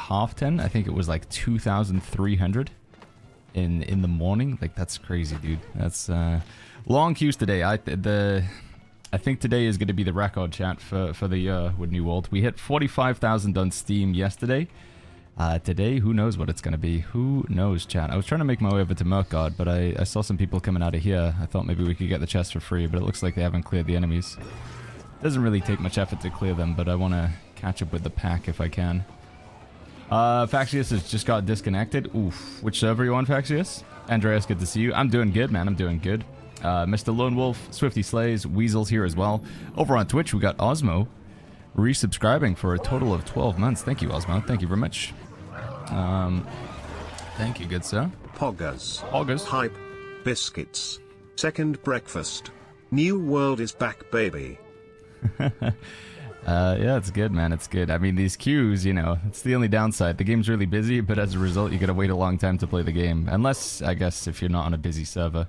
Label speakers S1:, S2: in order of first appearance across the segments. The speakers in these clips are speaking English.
S1: half 10, I think it was like 2,300 in the morning. Like, that's crazy, dude. That's long queues today. I think today is going to be the record, chat, for the year with New World. We hit 45,000 on Steam yesterday. Today, who knows what it's going to be? Who knows, chat? I was trying to make my way over to Merkgard, but I saw some people coming out of here. I thought maybe we could get the chest for free, but it looks like they haven't cleared the enemies. Doesn't really take much effort to clear them, but I want to catch up with the pack if I can. Faxius has just got disconnected. Oof. Which server are you on, Faxius? Andreas, good to see you. I'm doing good, man. I'm doing good. Mr. Lone Wolf, Swifty Slays, Weasel's here as well. Over on Twitch, we got Osmo resubscribing for a total of 12 months. Thank you, Osmo. Thank you very much. Thank you, good sir.
S2: Poggers.
S1: Poggers.
S2: Hype. Biscuits. Second breakfast. New World is back, baby.
S1: Yeah, it's good, man. It's good. I mean, these queues, you know, it's the only downside. The game's really busy, but as a result, you gotta wait a long time to play the game. Unless, I guess, if you're not on a busy server.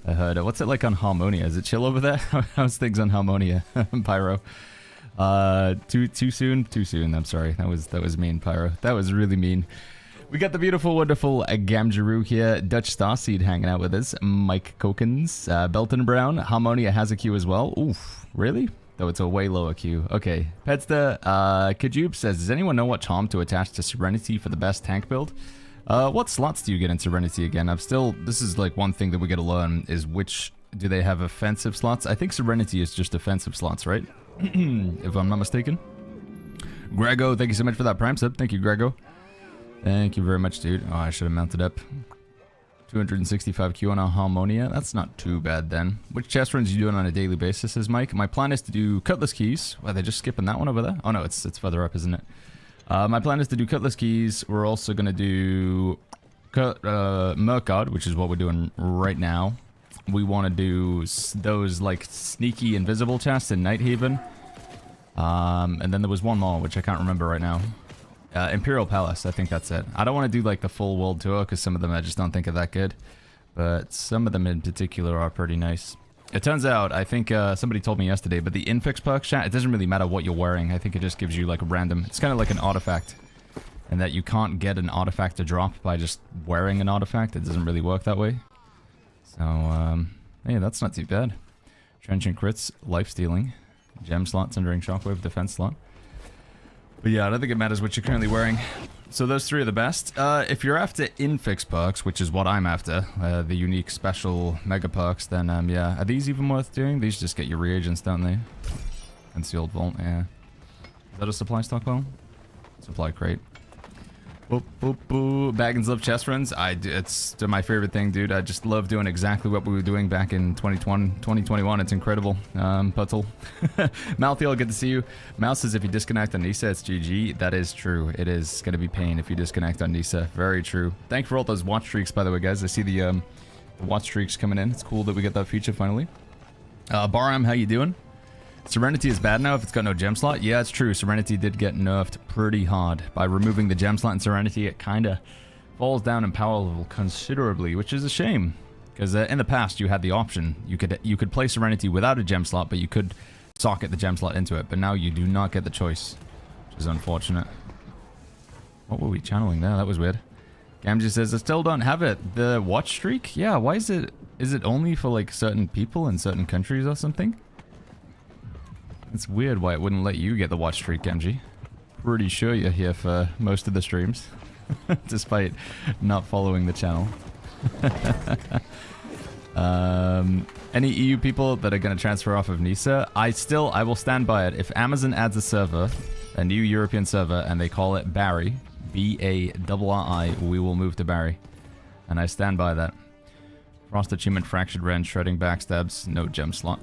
S1: I heard. What's it like on Harmonia? Is it chill over there? How's things on Harmonia, Pyro? Too soon? Too soon. I'm sorry. That was mean, Pyro. That was really mean. We got the beautiful, wonderful Gamjaroo here. Dutch Starseed hanging out with us. Mike Kokens. Belton Brown. Harmonia has a queue as well. Oof. Really? Though it's a way lower queue. Okay. Petster. Kajube says, does anyone know what charm to attach to Serenity for the best tank build? What slots do you get in Serenity again? This is like one thing that we gotta learn is which, do they have offensive slots? I think Serenity is just defensive slots, right? If I'm not mistaken. Grego, thank you so much for that Prime sub. Thank you, Grego. Thank you very much, dude. Oh, I should have mounted up. 265 Q on a Harmonia. That's not too bad then. Which chest runs are you doing on a daily basis, says Mike? My plan is to do Cutlass Keys. Why, are they just skipping that one over there? Oh no, it's further up, isn't it? My plan is to do Cutlass Keys. We're also going to do Merkgard, which is what we're doing right now. We want to do those like sneaky invisible chests in Nighthaven. And then there was one more, which I can't remember right now. Imperial Palace, I think that's it. I don't want to do like the full world tour because some of them I just don't think are that good. But some of them in particular are pretty nice. It turns out, I think somebody told me yesterday, but the Infix perk, chat, it doesn't really matter what you're wearing. I think it just gives you like a random, it's kind of like an artifact. And that you can't get an artifact to drop by just wearing an artifact. It doesn't really work that way. So, yeah, that's not too bad. Trenchant crits, life stealing, gem slot, Sundering Shockwave, defense slot. But yeah, I don't think it matters what you're currently wearing. So those three are the best. If you're after Infix perks, which is what I'm after, the unique special mega perks, then yeah. Are these even worth doing? These just get your reagents, don't they? Concealed vault, yeah. Is that a supply stockpile? Supply crate. Boop, boop, boop. Baggins love chest runs. It's my favorite thing, dude. I just love doing exactly what we were doing back in 2021. It's incredible. Puttle. Malthiel, good to see you. Mouse says if you disconnect on Nisa, it's GG. That is true. It is going to be pain if you disconnect on Nisa. Very true. Thank you for all those watch streaks, by the way, guys. I see the watch streaks coming in. It's cool that we get that feature finally. Baram, how you doing? Serenity is bad now if it's got no gem slot? Yeah, it's true. Serenity did get nerfed pretty hard. By removing the gem slot in Serenity, it kind of falls down in power level considerably, which is a shame. Because in the past, you had the option. You could play Serenity without a gem slot, but you could socket the gem slot into it. But now you do not get the choice, which is unfortunate. What were we channeling there? That was weird. Gamji says, I still don't have it. The watch streak? Yeah, why is it... Is it only for like certain people in certain countries or something? It's weird why it wouldn't let you get the watch streak, Genji. Pretty sure you're here for most of the streams. Despite not following the channel. Any EU people that are going to transfer off of Nisa? I will stand by it. If Amazon adds a server, a new European server, and they call it Barry, B-A-R-R-I, we will move to Barry. And I stand by that. Frost Achievement, Fractured Rend, Shredding Backstabs, no gem slot.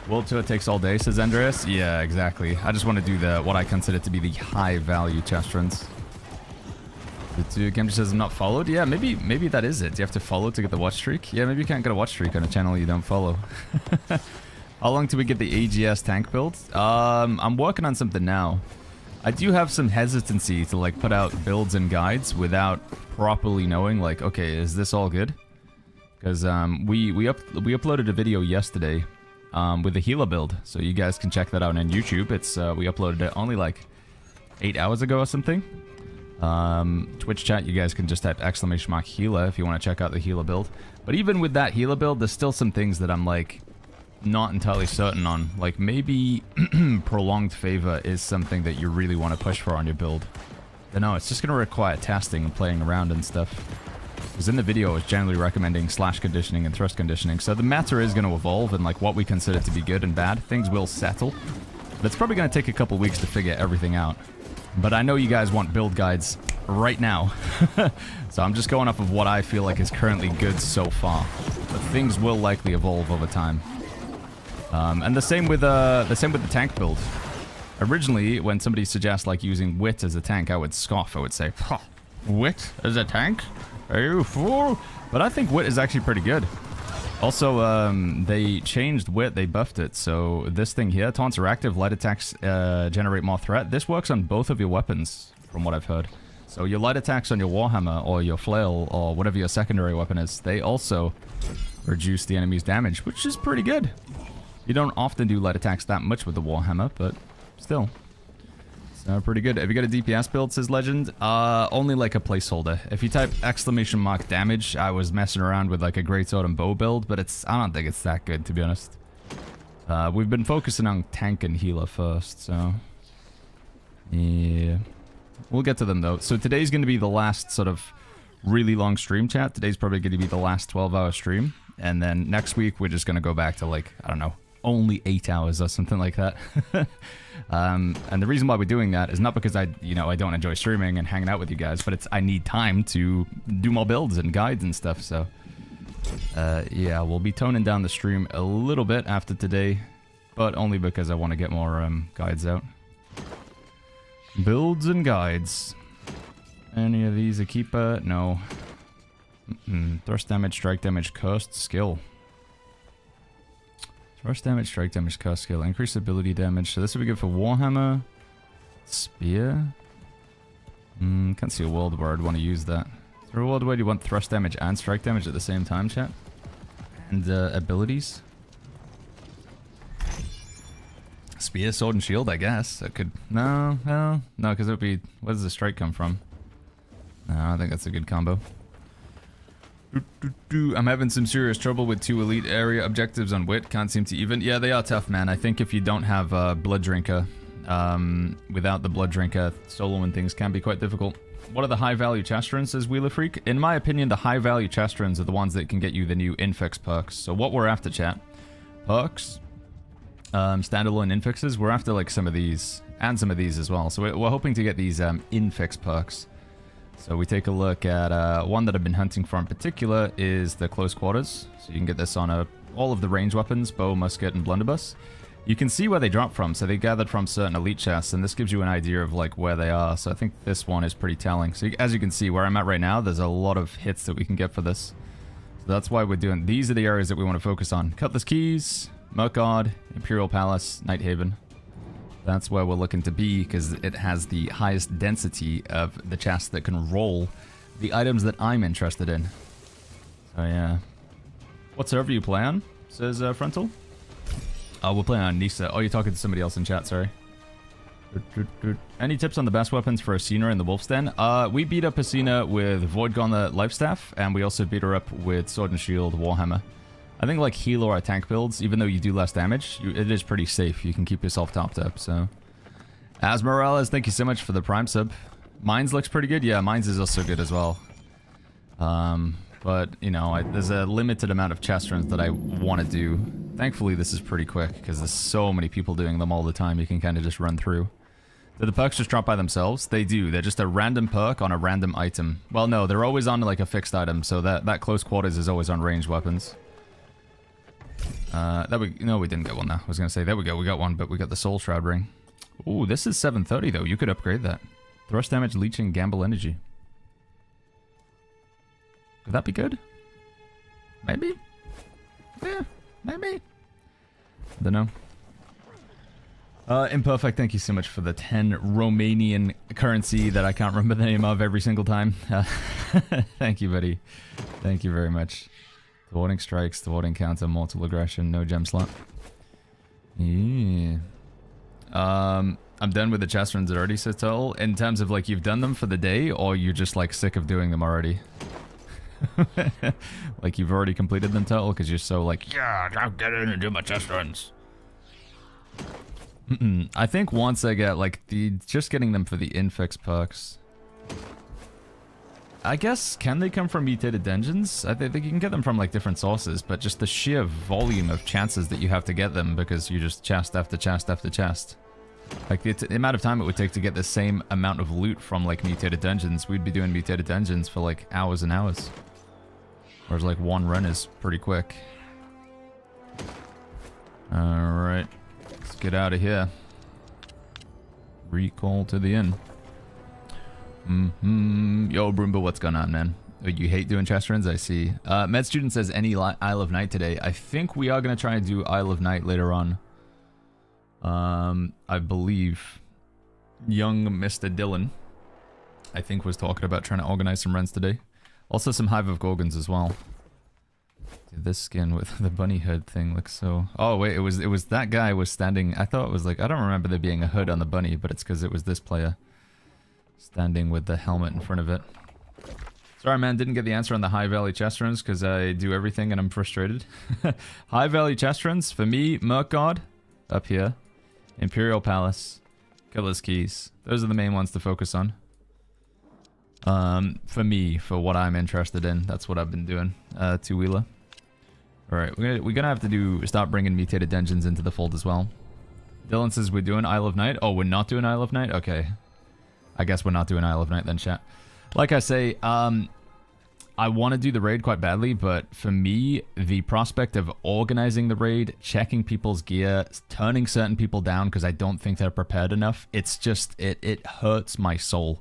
S1: World Tour takes all day, says Andreas. Yeah, exactly. I just want to do what I consider to be the high value chest runs. The game just says I'm not followed. Yeah, maybe that is it. Do you have to follow to get the watch streak? Yeah, maybe you can't get a watch streak on a channel you don't follow. How long till we get the AGS tank build? I'm working on something now. I do have some hesitancy to like put out builds and guides without properly knowing like, okay, is this all good? Because we uploaded a video yesterday with the healer build, so you guys can check that out on YouTube. It's we uploaded it only like 8 hours ago or something. Twitch chat, you guys can just type !healer if you want to check out the healer build. But even with that healer build, there's still some things that I'm like not entirely certain on. Like maybe prolonged favor is something that you really want to push for on your build. But no, it's just going to require testing and playing around and stuff. Because in the video, I was generally recommending slash conditioning and thrust conditioning. So the meta is going to evolve and like what we consider to be good and bad. Things will settle. But it's probably going to take a couple weeks to figure everything out. But I know you guys want build guides right now. So I'm just going off of what I feel like is currently good so far. But things will likely evolve over time. And the same with the tank build. Originally, when somebody suggests like using wit as a tank, I would scoff. I would say, huh, wit as a tank? Are you a fool? But I think wit is actually pretty good. Also, they changed wit, they buffed it. So this thing here, taunts are active, light attacks generate more threat. This works on both of your weapons, from what I've heard. So your light attacks on your Warhammer or your flail or whatever your secondary weapon is, they also reduce the enemy's damage, which is pretty good. You don't often do light attacks that much with the Warhammer, but still. So pretty good. Have you got a DPS build, says Legend? Only like a placeholder. If you type ! damage, I was messing around with like a greatsword and bow build, but I don't think it's that good, to be honest. We've been focusing on tank and healer first, so yeah. We'll get to them though. So today's going to be the last sort of really long stream, chat. Today's probably going to be the last 12-hour stream. And then next week, we're just going to go back to like, I don't know, only 8 hours or something like that. And the reason why we're doing that is not because I don't enjoy streaming and hanging out with you guys, but I need time to do more builds and guides and stuff. So yeah, we'll be toning down the stream a little bit after today, but only because I want to get more guides out. Builds and guides. Any of these a keeper? No. Thrust damage, strike damage, cursed skill. Thrust damage, strike damage, cursed skill. Increased ability damage. So this would be good for Warhammer. Spear. Can't see a world where I'd want to use that. Is there a world where you want thrust damage and strike damage at the same time, chat? And abilities. Spear, sword, and shield, I guess. That could... No, because it would be... Where does the strike come from? No, I think that's a good combo. I'm having some serious trouble with 2 elite area objectives on wit. Can't seem to even... Yeah, they are tough, man. I think if you don't have Blood Drinker, without the Blood Drinker, soloing things can be quite difficult. What are the high-value Chestrons, says Wheeler Freak? In my opinion, the high-value Chestrons are the ones that can get you the new Infix perks. So what we're after, chat? Perks, standalone Infixes. We're after like some of these, and some of these as well. So we're hoping to get these Infix perks. So we take a look at one that I've been hunting for in particular is the close quarters. So you can get this on all of the range weapons, bow, musket, and blunderbuss. You can see where they drop from, so they gathered from certain elite chests, and this gives you an idea of like where they are. So I think this one is pretty telling. So as you can see, where I'm at right now, there's a lot of hits that we can get for this. So that's why we're doing... These are the areas that we want to focus on. Cutlass Keys, Merkard, Imperial Palace, Night Haven. That's where we're looking to be, because it has the highest density of the chests that can roll the items that I'm interested in. So yeah. What server you play on? Says Frontal. Oh, we're playing on Nisa. Oh, you're talking to somebody else in chat, sorry. Any tips on the best weapons for Asina in the Wolf's Den? We beat up Asina with Void Gauntlet Lifestaff, and we also beat her up with Sword and Shield Warhammer. I think like healer or tank builds, even though you do less damage, it is pretty safe. You can keep yourself topped up, so... As Morales, thank you so much for the Prime sub. Mines looks pretty good. Yeah, Mines is also good as well. But, you know, there's a limited amount of chest runs that I want to do. Thankfully, this is pretty quick, because there's so many people doing them all the time, you can kind of just run through. Do the perks just drop by themselves? They do. They're just a random perk on a random item. Well, no, they're always on like a fixed item, so that close quarters is always on ranged weapons. No, we didn't get one though. I was gonna say, there we go, we got one, but we got the Soul Shroud ring. Ooh, this is 730 though. You could upgrade that. Thrust damage, leeching, gamble energy. Could that be good? Maybe? Yeah, maybe. I don't know. Imperfect, thank you so much for the 10 Romanian currency that I can't remember the name of every single time. Thank you, buddy. Thank you very much. Thwarting strikes, thwarting counter, mortal aggression, no gem slot. Yeah. I'm done with the chest runs already, says Turtle. In terms of like you've done them for the day, or you're just like sick of doing them already. Like you've already completed them, Turtle, because you're so like, yeah, I'll get in and do my chest runs. I think once I get like just getting them for the Infix perks. I guess, can they come from mutated dungeons? I think you can get them from like different sources, but just the sheer volume of chances that you have to get them because you just chest after chest after chest. Like the amount of time it would take to get the same amount of loot from like mutated dungeons, we'd be doing mutated dungeons for like hours and hours. Whereas like one run is pretty quick. Alright, let's get out of here. Recall to the inn. Yo, Broomba, what's going on, man? Oh, you hate doing chest runs? I see. Med Student says any Isle of Night today. I think we are going to try and do Isle of Night later on. I believe young Mr. Dylan, I think, was talking about trying to organize some runs today. Also some Hive of Gorgons as well. Dude, this skin with the bunny hood thing looks so... Oh, wait, it was that guy was standing... I thought it was like... I don't remember there being a hood on the bunny, but it's because it was this player. Standing with the helmet in front of it. Sorry, man, didn't get the answer on the High Valley chest runs because I do everything and I'm frustrated. High Valley chest runs, for me, Merc God, up here. Imperial Palace, Killer's Keys. Those are the main ones to focus on. For me, for what I'm interested in, that's what I've been doing. Two-wheeler. Alright, we're gonna have to start bringing mutated dungeons into the fold as well. Dylan says we're doing Isle of Night. Oh, we're not doing Isle of Night? Okay. I guess we're not doing Isle of Night then, chat. Like I say, I want to do the raid quite badly, but for me, the prospect of organizing the raid, checking people's gear, turning certain people down because I don't think they're prepared enough, it's just, it hurts my soul.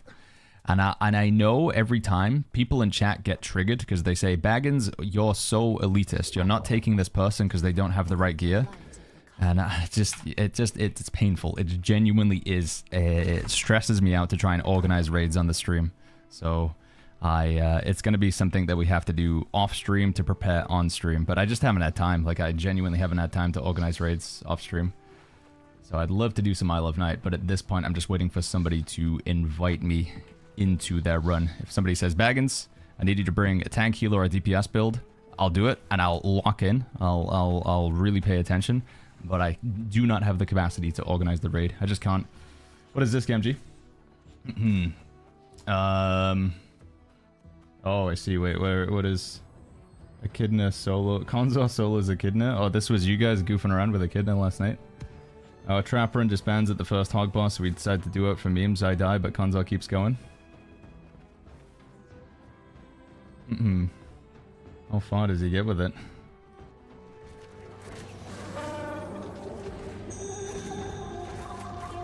S1: And I know every time people in chat get triggered because they say, Baggins, you're so elitist. You're not taking this person because they don't have the right gear. And it's painful. It genuinely is. It stresses me out to try and organize raids on the stream. So it's going to be something that we have to do off stream to prepare on stream. But I just haven't had time. Like, I genuinely haven't had time to organize raids off stream. So I'd love to do some Isle of Night, but at this point I'm just waiting for somebody to invite me into their run. If somebody says, Baggins, I need you to bring a tank healer or a DPS build, I'll do it and I'll lock in. I'll really pay attention. But I do not have the capacity to organize the raid. I just can't. What is this, Gamgee? Oh, I see. Wait, what is Echidna solo? Konzor solo is Echidna? Oh, this was you guys goofing around with Echidna last night? Oh, Trapper and disbands at the first hog boss, so we decided to do it for memes. I die, but Konzor keeps going. How far does he get with it?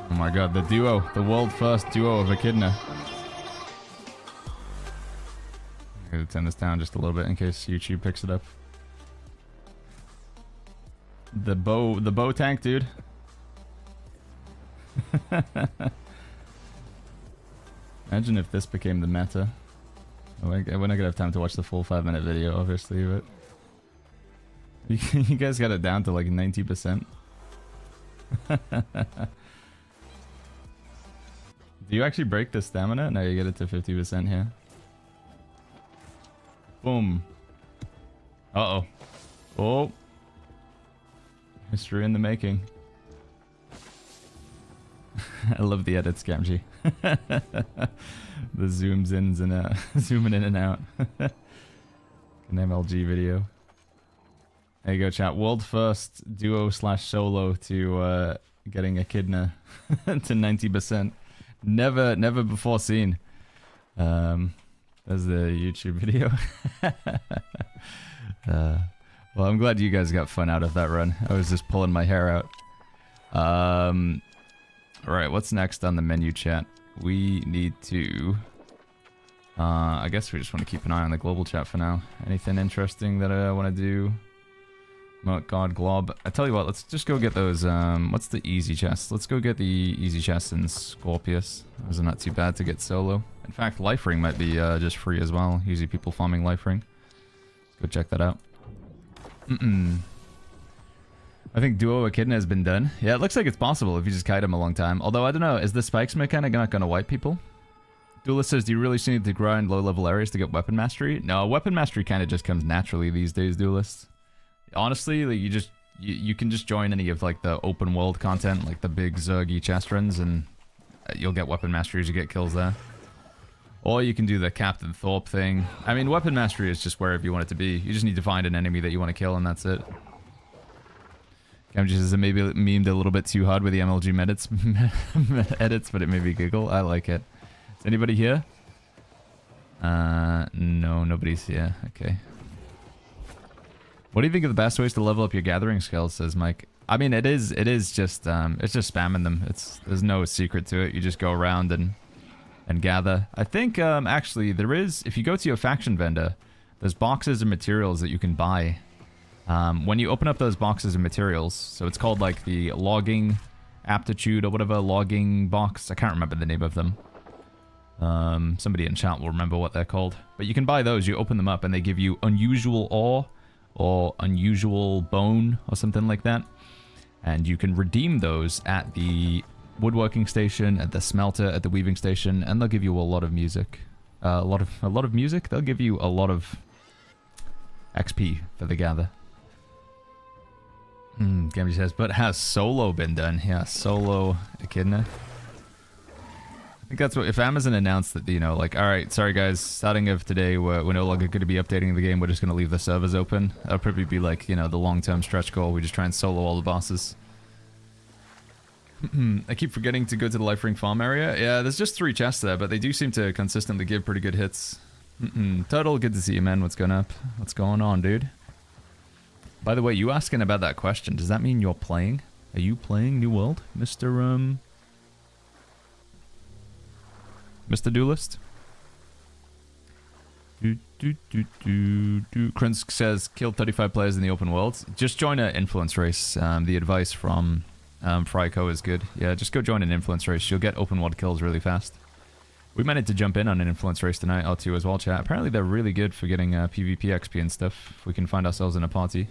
S1: Oh my god, the duo. The world first duo of Echidna. I'm gonna turn this down just a little bit in case YouTube picks it up. The bow tank, dude. Imagine if this became the meta. We're not gonna have time to watch the full 5-minute video, obviously, but... You guys got it down to like 90%. Do you actually break the stamina? No, you get it to 50% here. Boom. Uh-oh. Oh. History in the making. I love the edits, Gamgee. The zooms in and out. Zooming in and out. An MLG video. There you go, chat. World first duo / solo to getting Echidna to 90%. Never before seen. There's the YouTube video. Well, I'm glad you guys got fun out of that run. I was just pulling my hair out. Alright, what's next on the menu, chat? We need to... I guess we just want to keep an eye on the global chat for now. Anything interesting that I want to do? God, Glob. I tell you what, let's just go get those, what's the easy chest? Let's go get the easy chest in Scorpius. Those are not too bad to get solo. In fact, Life Ring might be just free as well. Usually people farming Life Ring. Let's go check that out. I think duo echidna has been done. Yeah, it looks like it's possible if you just kite him a long time. Although, I don't know, is the spikes mechanic not going to wipe people? Duelist says, do you really need to grind low-level areas to get weapon mastery? No, weapon mastery kind of just comes naturally these days, Duelist. Honestly, like, you can just join any of like the open world content, like the big Zergy chest runs, and you'll get weapon mastery as you get kills there. Or you can do the Captain Thorpe thing. I mean, weapon mastery is just wherever you want it to be. You just need to find an enemy that you want to kill, and that's it. Cam just says it maybe memed a little bit too hard with the MLG edits, but it made me giggle. I like it. Is anybody here? No, nobody's here. Okay. What do you think of the best ways to level up your gathering skills, says Mike? I mean, it's just spamming them. There's no secret to it. You just go around and gather. I think, actually, there is, if you go to your faction vendor, there's boxes of materials that you can buy. When you open up those boxes of materials, so it's called like the logging aptitude or whatever, logging box. I can't remember the name of them. Somebody in chat will remember what they're called. But you can buy those, you open them up, and they give you unusual ore or unusual bone or something like that. And you can redeem those at the woodworking station, at the smelter, at the weaving station, and they'll give you a lot of music. A lot of music? They'll give you a lot of XP for the gather. Gamby says, but has solo been done? Yeah, solo echidna. I think that's what, if Amazon announced that, you know, like, alright, sorry guys, starting of today, we're no longer going to be updating the game, we're just going to leave the servers open. That'll probably be like, you know, the long-term stretch goal. We just try and solo all the bosses. I keep forgetting to go to the Life Ring farm area. Yeah, there's just 3 chests there, but they do seem to consistently give pretty good hits. Turtle, good to see you, man. What's going up? What's going on, dude? By the way, you asking about that question, does that mean you're playing? Are you playing New World, Mr. Duelist? Krunsk says, killed 35 players in the open worlds. Just join an influence race. The advice from Fryco is good. Yeah, just go join an influence race. You'll get open world kills really fast. We might need to jump in on an influence race tonight, R2 as well, chat. Apparently they're really good for getting PvP XP and stuff. If we can find ourselves in a party.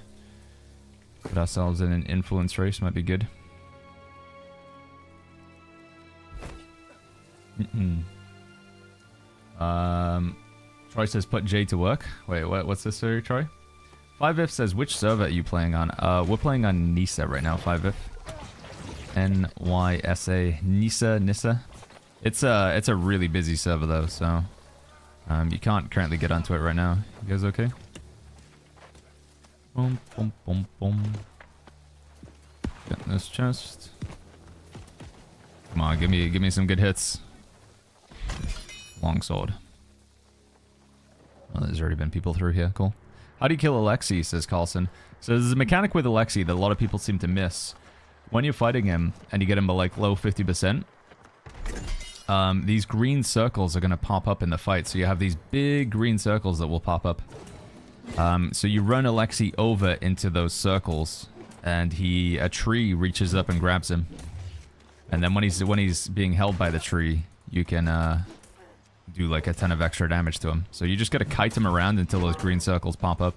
S1: Put ourselves in an influence race, might be good. Troy says, put J to work. Wait, what's this, sorry, Troy? 5if says, which server are you playing on? We're playing on Nisa right now, 5if. N-Y-S-A. Nisa. It's a really busy server though, so you can't currently get onto it right now. You guys okay? Boom, boom, boom, boom. Get this chest. Come on, give me some good hits. Longsword. Oh, there's already been people through here. Cool. How do you kill Alexi, says Carlson. So there's a mechanic with Alexi that a lot of people seem to miss. When you're fighting him and you get him to like low 50%, these green circles are going to pop up in the fight. So you have these big green circles that will pop up. So you run Alexi over into those circles, and a tree reaches up and grabs him. And then when he's being held by the tree, you can do like a ton of extra damage to him. So you just gotta kite him around until those green circles pop up.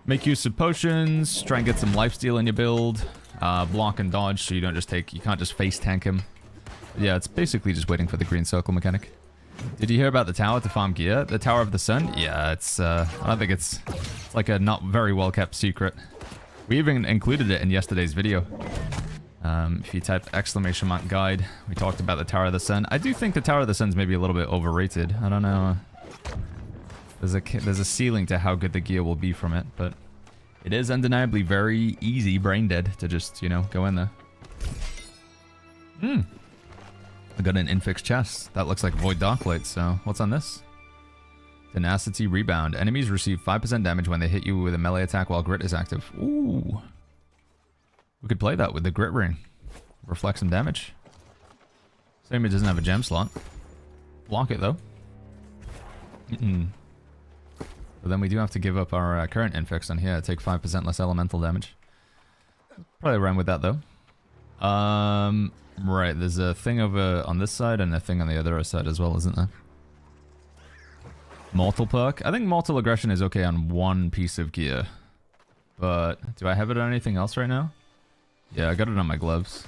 S1: Make use of potions, try and get some lifesteal in your build, block and dodge so you can't just face tank him. Yeah, it's basically just waiting for the green circle mechanic. Did you hear about the tower to farm gear? The Tower of the Sun? Yeah, it's I don't think it's like a not very well kept secret. We even included it in yesterday's video. If you type exclamation mark guide, we talked about the Tower of the Sun. I do think the Tower of the Sun's maybe a little bit overrated. I don't know. There's a ceiling to how good the gear will be from it, but it is undeniably very easy, brain dead, to just, you know, go in there. I got an Infix chest. That looks like Void Darklight, so what's on this? Tenacity Rebound. Enemies receive 5% damage when they hit you with a melee attack while Grit is active. Ooh. We could play that with the Grit Ring. Reflect some damage. Same, it doesn't have a gem slot. Block it, though. But then we do have to give up our current Infix on here. Take 5% less elemental damage. Probably run with that, though. Right, there's a thing over on this side and a thing on the other side as well, isn't there? Mortal perk. I think Mortal Aggression is okay on one piece of gear. but do I have it on anything else right now? Yeah, I got it on my gloves.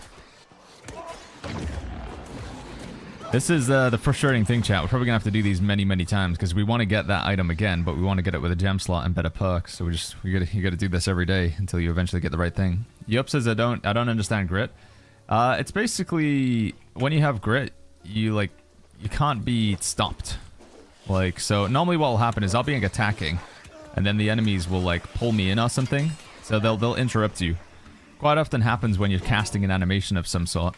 S1: This is the frustrating thing, chat. We're probably gonna have to do these many, many times because we want to get that item again, but we want to get it with a gem slot and better perks. So you gotta do this every day until you eventually get the right thing. Yup says I don't understand grit. It's basically when you have grit, you can't be stopped. Like, so normally what will happen is I'll be attacking, and then the enemies will like pull me in or something. So they'll interrupt you. Quite often happens when you're casting an animation of some sort.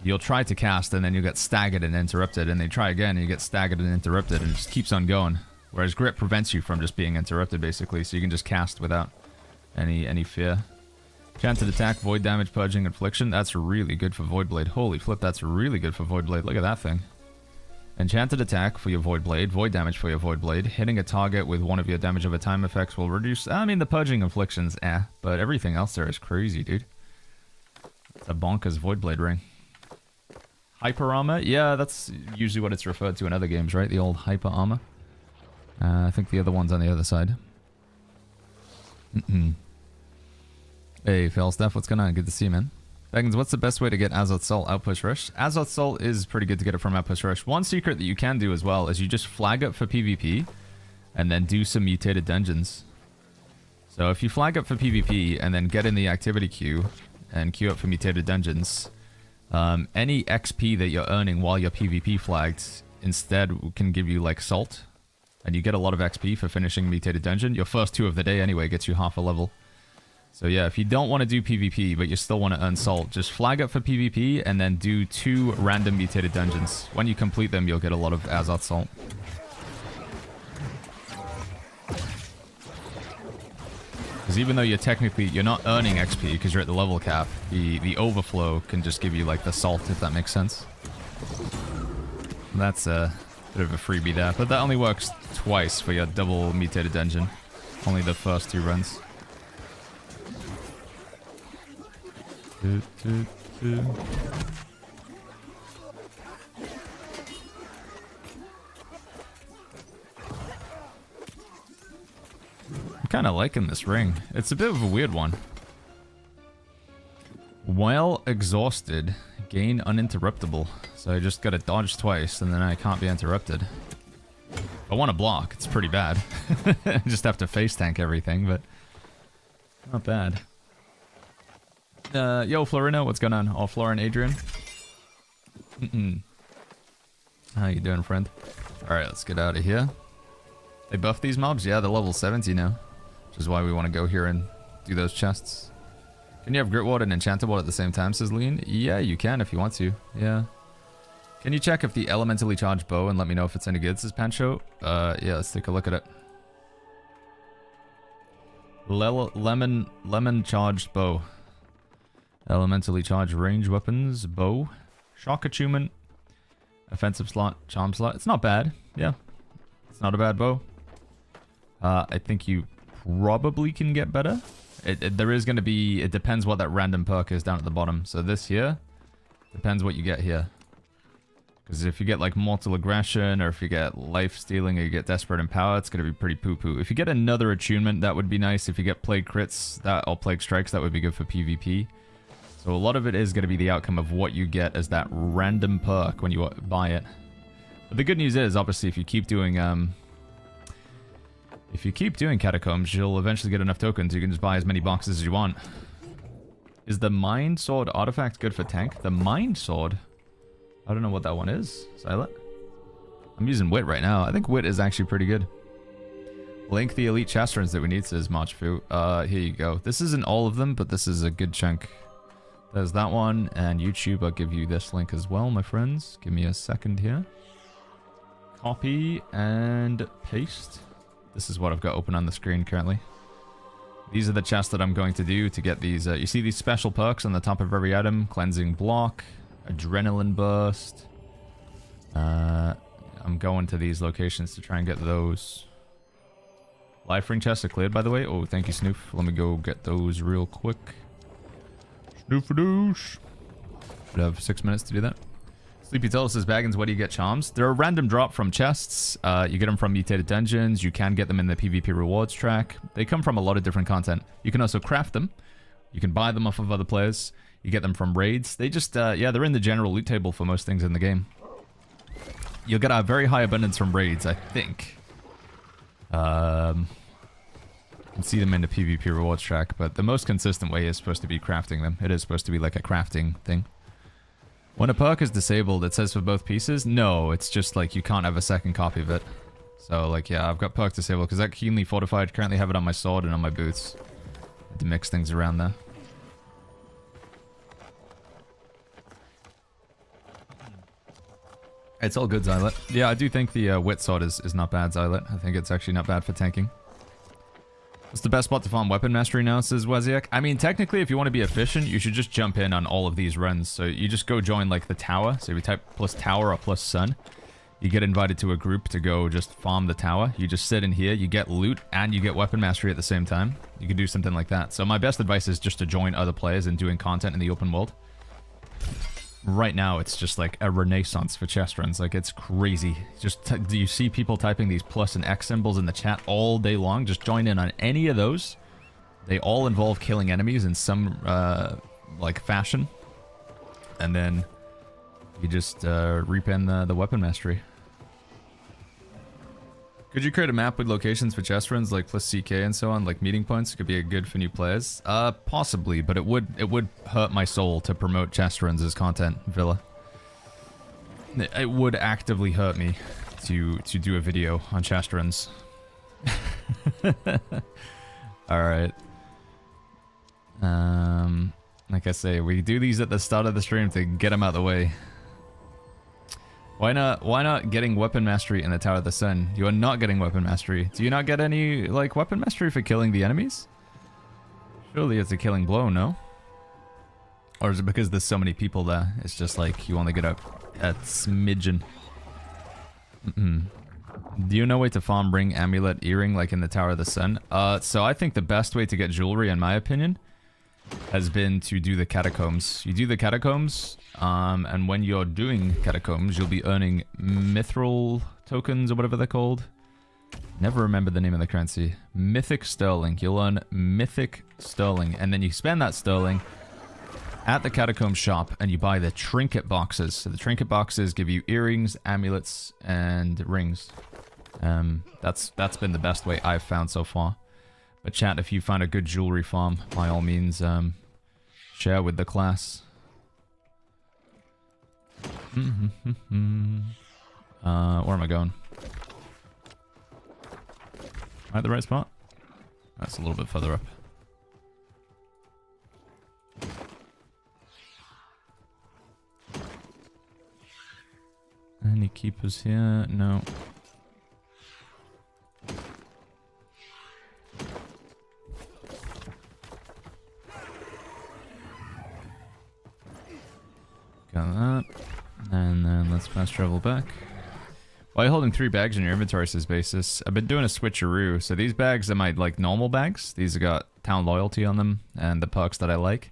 S1: You'll try to cast and then you'll get staggered and interrupted, and they try again and you get staggered and interrupted, and it just keeps on going. Whereas grit prevents you from just being interrupted basically, so you can just cast without any fear. Enchanted attack, void damage, purging, infliction. That's really good for void blade. Holy flip, that's really good for void blade. Look at that thing. Enchanted attack for your void blade, void damage for your void blade. Hitting a target with one of your damage over time effects will reduce. I mean, the purging inflictions, but everything else there is crazy, dude. It's a bonkers void blade ring. Hyper armor? Yeah, that's usually what it's referred to in other games, right? The old hyper armor. I think the other one's on the other side. Hey, Failstaff, what's going on? Good to see you, man. Beggins, what's the best way to get Azoth Salt Outpost Rush? Azoth Salt is pretty good to get it from Outpost Rush. One secret that you can do as well is you just flag up for PvP and then do some mutated dungeons. So if you flag up for PvP and then get in the activity queue and queue up for mutated dungeons, any XP that you're earning while you're PvP flagged instead can give you like salt, and you get a lot of XP for finishing mutated dungeon. Your first 2 of the day anyway gets you half a level. So yeah, if you don't want to do PvP but you still want to earn salt, just flag up for PvP and then do 2 random mutated dungeons. When you complete them, you'll get a lot of Azoth Salt. Because even though you're not earning XP because you're at the level cap, the overflow can just give you like the salt, if that makes sense. That's a bit of a freebie there, but that only works twice for your double mutated dungeon. Only the first 2 runs. I'm kind of liking this ring. It's a bit of a weird one. While exhausted, gain uninterruptible. So I just gotta dodge twice and then I can't be interrupted. If I want to block, it's pretty bad. I just have to face tank everything, but not bad. Yo, Florino, what's going on? Oh, Flora and Adrian. How you doing, friend? Alright, let's get out of here. They buff these mobs? Yeah, they're level 70 now. Which is why we want to go here and do those chests. Can you have Grit Ward and Enchanted Ward at the same time, says Lean? Yeah, you can if you want to. Yeah. Can you check if the elementally charged bow and let me know if it's any good, says Pancho? Yeah, let's take a look at it. Lemon charged bow. Elementally charged range weapons, bow, shock attunement, offensive slot, charm slot. It's not bad. Yeah. It's not a bad bow. I think you probably can get better. There is going to be... It depends what that random perk is down at the bottom. So this here depends what you get here. Because if you get like mortal aggression, or if you get life stealing, or you get desperate empower, it's going to be pretty poo-poo. If you get another attunement, that would be nice. If you get plague crits or plague strikes, that would be good for PvP. So a lot of it is going to be the outcome of what you get as that random perk when you buy it. But the good news is, obviously, if you keep doing catacombs, you'll eventually get enough tokens. You can just buy as many boxes as you want. Is the Mind Sword artifact good for tank? The Mind Sword? I don't know what that one is. Silent? I'm using Wit right now. I think Wit is actually pretty good. Link the elite chasterons that we need, says Marchfu. Here you go. This isn't all of them, but this is a good chunk. There's that one, and YouTube, I'll give you this link as well, my friends. Give me a second here. Copy and paste. This is what I've got open on the screen currently. These are the chests that I'm going to do to get these. You see these special perks on the top of every item? Cleansing Block, Adrenaline Burst. I'm going to these locations to try and get those. Life ring chests are cleared, by the way. Oh, thank you, Snoof. Let me go get those real quick. Snoofadoosh. Should have 6 minutes to do that. Sleepy Tail says, Baggins, where do you get charms? They're a random drop from chests. You get them from mutated dungeons. You can get them in the PvP rewards track. They come from a lot of different content. You can also craft them. You can buy them off of other players. You get them from raids. They just, yeah, they're in the general loot table for most things in the game. You'll get a very high abundance from raids, I think. You can see them in the PvP rewards track, but the most consistent way is supposed to be crafting them. It is supposed to be like a crafting thing. When a perk is disabled, it says for both pieces? No, it's just like you can't have a second copy of it. So like, yeah, I've got perk disabled because that keenly fortified. Currently have it on my sword and on my boots. To mix things around there. It's all good, Xylet. Yeah, I do think the wit sword is not bad, Xylet. I think it's actually not bad for tanking. What's the best spot to farm weapon mastery now, says Weziak? I mean, technically, if you want to be efficient, you should just jump in on all of these runs. So you just go join, like, the tower. So if you type plus tower or plus sun, you get invited to a group to go just farm the tower. You just sit in here, you get loot, and you get weapon mastery at the same time. You can do something like that. So my best advice is just to join other players and doing content in the open world. Right now, it's just like a renaissance for chest runs. Like, it's crazy. Just do you see people typing these plus and X symbols in the chat all day long? Just join in on any of those. They all involve killing enemies in some, like, fashion. And then you just reap in the weapon mastery. Could you create a map with locations for chest runs, like plus CK and so on, like meeting points? It could be a good for new players. Possibly, but it would hurt my soul to promote chest runs as content, Villa. It would actively hurt me to do a video on chest runs. All right. Like I say, we do these at the start of the stream to get them out of the way. Why not getting weapon mastery in the Tower of the Sun? You are not getting weapon mastery. Do you not get any, like, weapon mastery for killing the enemies? Surely it's a killing blow, no? Or is it because there's so many people there? It's just like you only get a smidgen. Do you know a way to farm ring, amulet, earring like in the Tower of the Sun? So I think the best way to get jewelry, in my opinion, has been to do the catacombs. You do the catacombs, and when you're doing catacombs, you'll be earning mithril tokens or whatever they're called. Never remember the name of the currency. Mythic sterling. You'll earn mythic sterling, and then you spend that sterling at the catacomb shop, and you buy the trinket boxes. So the trinket boxes give you earrings, amulets, and rings. That's been the best way I've found so far. But chat, if you find a good jewelry farm, by all means, share with the class. Where am I going? Am I at the right spot? That's a little bit further up. Any keepers here? No. Got that. And then let's fast travel back. While you're holding 3 bags in your inventory, says Basis, I've been doing a switcheroo. So these bags are my, like, normal bags. These have got town loyalty on them and the perks that I like.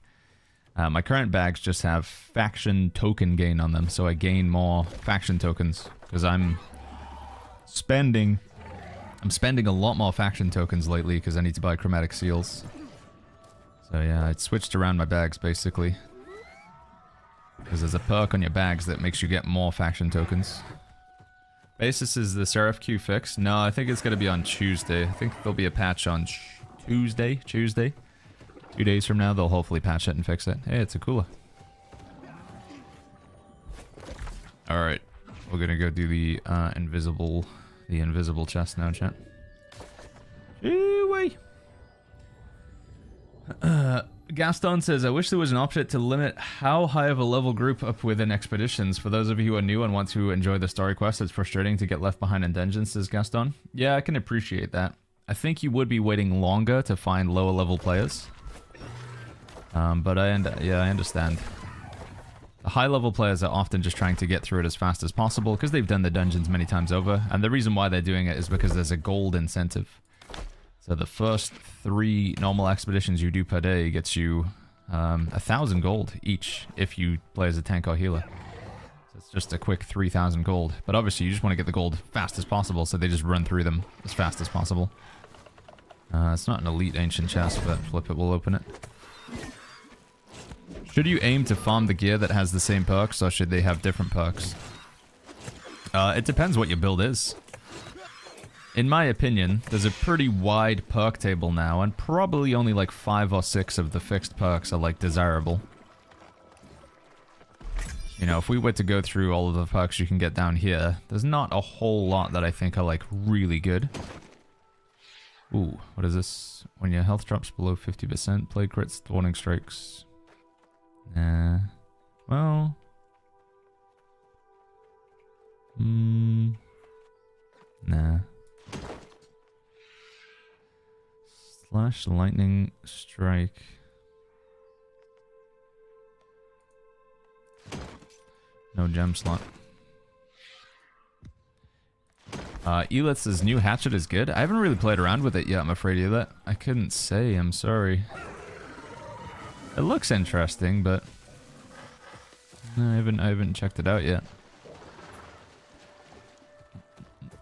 S1: My current bags just have faction token gain on them, so I gain more faction tokens because I'm spending a lot more faction tokens lately because I need to buy chromatic seals. So yeah, I switched around my bags basically. Because there's a perk on your bags that makes you get more faction tokens. Basis is the Seraph Q fix? No, I think it's going to be on Tuesday. I think there'll be a patch on Tuesday. 2 days from now, they'll hopefully patch it and fix it. Hey, it's a cooler. Alright. We're going to go do the invisible chest now, chat. Wait. Gaston says, I wish there was an option to limit how high of a level group up within expeditions. For those of you who are new and want to enjoy the story quest, it's frustrating to get left behind in dungeons, says Gaston. Yeah, I can appreciate that. I think you would be waiting longer to find lower level players. But I understand. The high level players are often just trying to get through it as fast as possible because they've done the dungeons many times over. And the reason why they're doing it is because there's a gold incentive. So the first 3 normal expeditions you do per day gets you 1,000 gold each if you play as a tank or healer. it's just a quick 3,000 gold. But obviously you just want to get the gold fast as possible, so they just run through them as fast as possible. It's not an elite ancient chest, but flip it, we'll open it. Should you aim to farm the gear that has the same perks, or should they have different perks? It depends what your build is. In my opinion, there's a pretty wide perk table now, and probably only like 5 or 6 of the fixed perks are like desirable. You know, if we were to go through all of the perks you can get down here, there's not a whole lot that I think are like really good. Ooh, what is this? When your health drops below 50%, plague crits, warning strikes. Nah. Well. Nah. Slash lightning strike. No gem slot. Elith's new hatchet is good. I haven't really played around with it yet, I'm afraid, Elith. I couldn't say, I'm sorry. It looks interesting, but no, I haven't checked it out yet.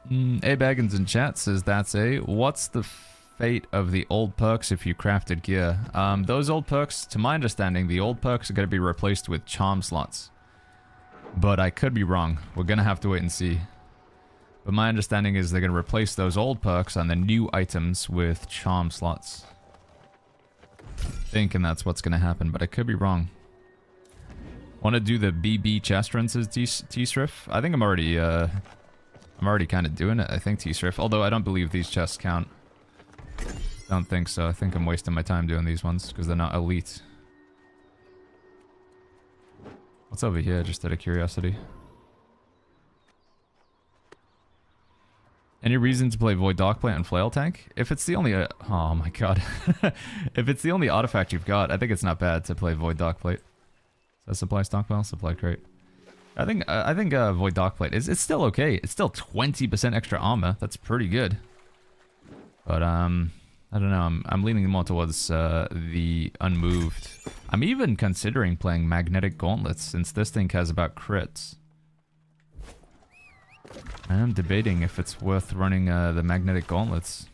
S1: A Baggins in chat says that's a. What's the fate of the old perks if you crafted gear? Those old perks, to my understanding, the old perks are going to be replaced with charm slots. But I could be wrong. We're going to have to wait and see. But my understanding is they're going to replace those old perks on the new items with charm slots. Thinking that's what's going to happen, but I could be wrong. Want to do the BB chest rinses, T-Sriff? I think I'm already kind of doing it, I think, T-Sriff. Although I don't believe these chests count. Don't think so. I think I'm wasting my time doing these ones because they're not elite. What's over here, just out of curiosity? Any reason to play Void Darkplate and Flail Tank? If it's the only... oh my god. If it's the only artifact you've got, I think it's not bad to play Void Darkplate. Is that supply stockpile? Supply crate. I think Void Darkplate is... it's still okay. It's still 20% extra armor. That's pretty good. But, I don't know. I'm leaning more towards the Unmoved. I'm even considering playing Magnetic Gauntlets, since this thing cares about crits. I am debating if it's worth running the Magnetic Gauntlets.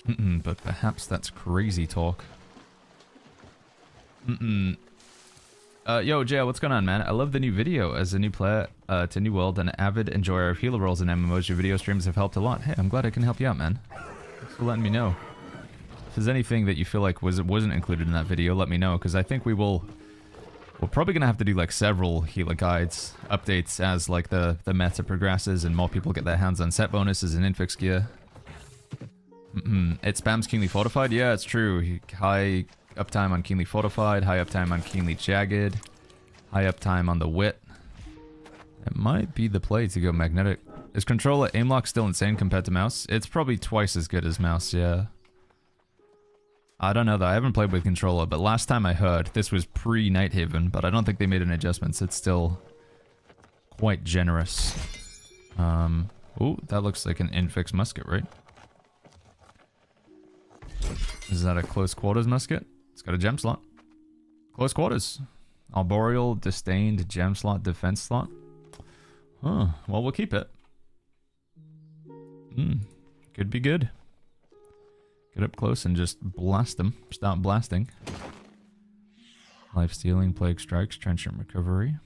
S1: But perhaps that's crazy talk. Yo, Jay, what's going on, man? I love the new video. As a new player to New World and an avid enjoyer of healer rolls and MMOs, your video streams have helped a lot. Hey, I'm glad I can help you out, man. Thanks for letting me know. If there's anything that you feel like wasn't included in that video, let me know, because I think we're probably going to have to do like several healer guides, updates as like the meta progresses and more people get their hands on set bonuses and Infix gear. It spams Keenly Fortified? Yeah, it's true. High uptime on Keenly Fortified, high uptime on Keenly Jagged, high uptime on the Wit. It might be the play to go Magnetic. Is controller aim lock still insane compared to mouse? It's probably twice as good as mouse, yeah. I don't know though, I haven't played with controller, but last time I heard, this was pre-Nighthaven, but I don't think they made any adjustments. It's still quite generous. Ooh, that looks like an Infix musket, right? Is that a close quarters musket? It's got a gem slot. Close quarters. Arboreal, disdained, gem slot, defense slot. Huh, well we'll keep it. Could be good. Get up close and just blast them. Start blasting. Life stealing, plague strikes, trenchant recovery.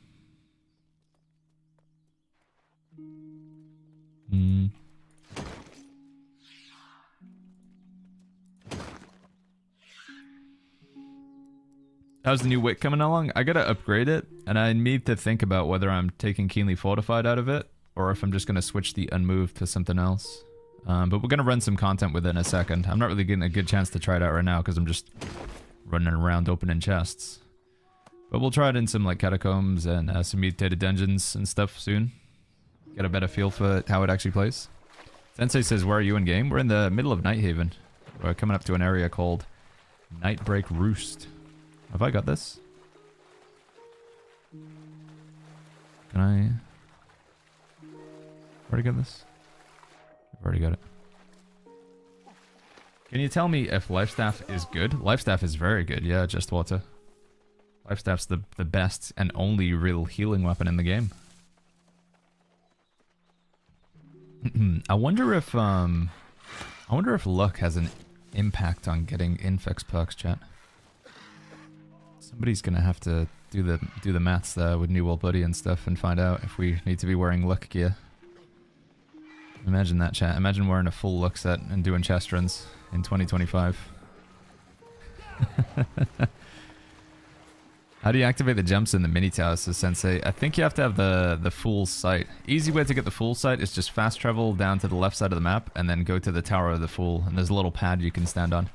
S1: How's the new Wit coming along? I gotta upgrade it, and I need to think about whether I'm taking Keenly Fortified out of it, or if I'm just gonna switch the Unmoved to something else. But we're gonna run some content with it in a second. I'm not really getting a good chance to try it out right now, because I'm just running around opening chests. But we'll try it in some like catacombs and some mutated dungeons and stuff soon. Get a better feel for how it actually plays. Sensei says, where are you in game? We're in the middle of Nighthaven. We're coming up to an area called Nightbreak Roost. Have I got this? Can I... already got this? I've already got it. Can you tell me if Lifestaff is good? Lifestaff is very good, yeah, just water. Lifestaff's the best and only real healing weapon in the game. I wonder if luck has an impact on getting Infix perks, chat. Somebody's gonna have to do the maths there with New World Buddy and stuff and find out if we need to be wearing luck gear. Imagine that, chat. Imagine wearing a full luck set and doing chest runs in 2025. How do you activate the jumps in the mini towers, says Sensei? I think you have to have the full sight. Easy way to get the full sight is just fast travel down to the left side of the map and then go to the tower of the fool, and there's a little pad you can stand on.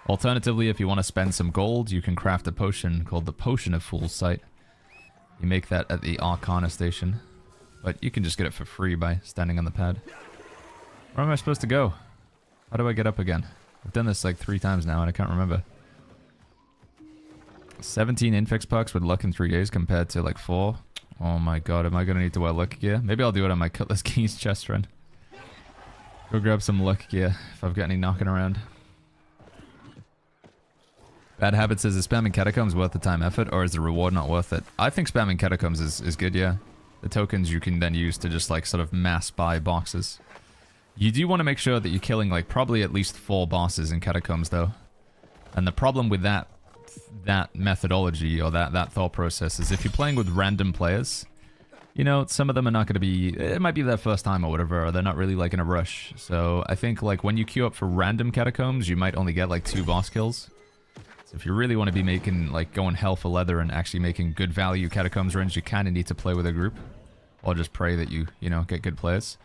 S1: Alternatively, if you want to spend some gold, you can craft a potion called the Potion of Fool's Sight. You make that at the Arcana station, but you can just get it for free by standing on the pad. Where am I supposed to go? How do I get up again? I've done this like 3 times now and I can't remember. 17 infix perks with luck in 3 days compared to like 4. Oh my god, am I gonna need to wear luck gear? Maybe I'll do it on my Cutlass Keys chest run. Go grab some luck gear if I've got any knocking around. Bad Habit says, is spamming catacombs worth the time effort or is the reward not worth it? I think spamming catacombs is good, yeah. The tokens you can then use to just like sort of mass buy boxes. You do want to make sure that you're killing like probably at least 4 bosses in catacombs though. And the problem with that methodology or that thought process is if you're playing with random players, you know, some of them are not going to be, it might be their first time or whatever, or they're not really like in a rush. So I think like when you queue up for random catacombs, you might only get like 2 boss kills. So if you really want to be making like going hell for leather and actually making good value catacombs runs, you kind of need to play with a group or just pray that you know, get good players.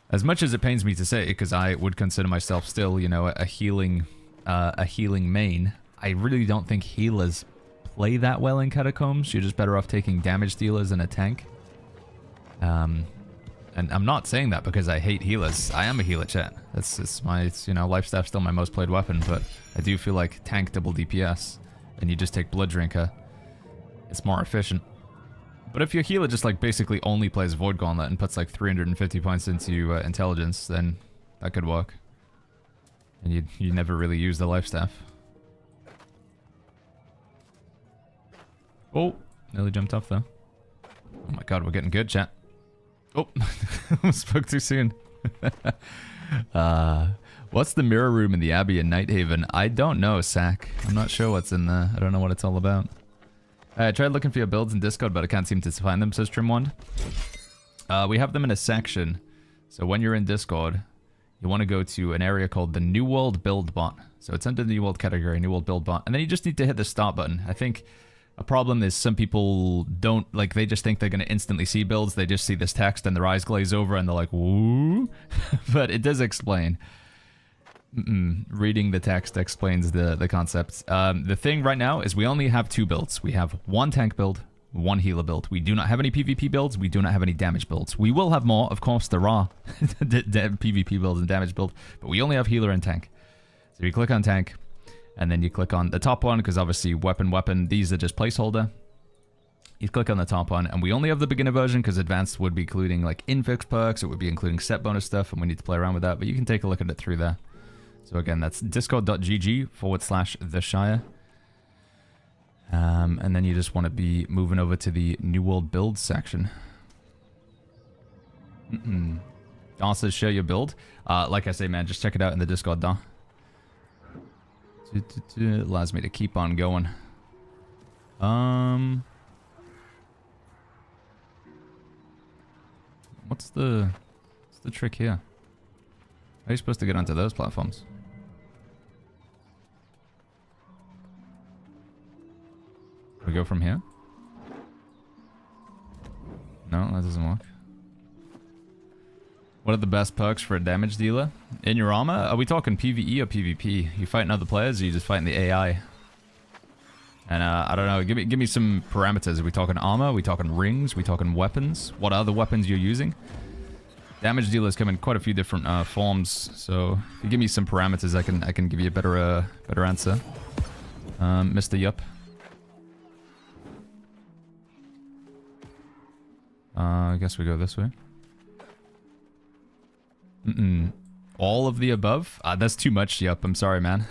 S1: As much as it pains me to say, because I would consider myself still, you know, a healing main, I really don't think healers play that well in catacombs. You're just better off taking damage dealers and a tank. And I'm not saying that because I hate healers. I am a healer, chat. It's my, you know, Lifestaff's still my most played weapon, but I do feel like tank double DPS, and you just take Blood Drinker. It's more efficient. But if your healer just like basically only plays Void Gauntlet and puts like 350 points into intelligence, then that could work. And you never really use the Lifestaff. Oh, nearly jumped off though. Oh my god, we're getting good, chat. Oh, spoke too soon. What's the mirror room in the Abbey in Nighthaven? I don't know, Sack. I'm not sure what's in there. I don't know what it's all about. I tried looking for your builds in Discord, but I can't seem to find them, says Trimwand. We have them in a section. So when you're in Discord, you want to go to an area called the New World Build Bot. So it's under the New World category, New World Build Bot. And then you just need to hit the start button. I think a problem is some people don't, like, they just think they're going to instantly see builds. They just see this text and their eyes glaze over and they're like, woo. But it does explain. Reading the text explains the concept. The thing right now is we only have 2 builds. We have 1 tank build, 1 healer build. We do not have any PvP builds. We do not have any damage builds. We will have more. Of course, there are PvP builds and damage build, but we only have healer and tank. So you click on tank, and then you click on the top one, because obviously weapon, these are just placeholder. You click on the top one, and we only have the beginner version, because advanced would be including like infix perks, it would be including set bonus stuff, and we need to play around with that, but you can take a look at it through there. So again, that's discord.gg/theshire. And then you just want to be moving over to the New World Build section. Dawn says, share your build. Like I say, man, just check it out in the Discord, Dawn. It allows me to keep on going. What's the trick here? How are you supposed to get onto those platforms? We go from here? No, that doesn't work. What are the best perks for a damage dealer? In your armor? Are we talking PvE or PvP? You fighting other players or you just fighting the AI? And I don't know, give me some parameters. Are we talking armor? Are we talking rings? Are we talking weapons? What other weapons you're using? Damage dealers come in quite a few different forms, so if you give me some parameters, I can give you a better answer. Mr. Yup. I guess we go this way. All of the above? That's too much, Yup. I'm sorry, man.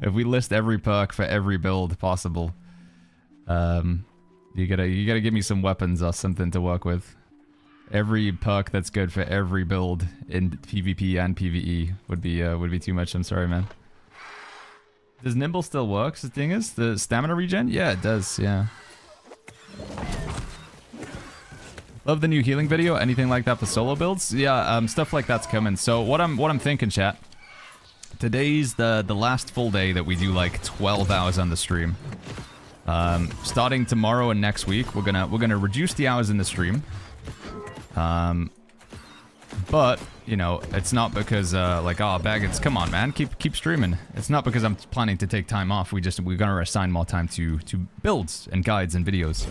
S1: If we list every perk for every build possible, You gotta give me some weapons or something to work with. Every perk that's good for every build in PvP and PvE would be too much. I'm sorry, man. Does Nimble still work? The thing is, the stamina regen? Yeah, it does. Yeah. Love the new healing video. Anything like that for solo builds? Yeah, stuff like that's coming. So what I'm thinking, chat. Today's the last full day that we do like 12 hours on the stream. Starting tomorrow and next week, we're gonna reduce the hours in the stream. But you know, it's not because like, oh, Baggins, come on, man, keep streaming. It's not because I'm planning to take time off. We're gonna assign more time to builds and guides and videos,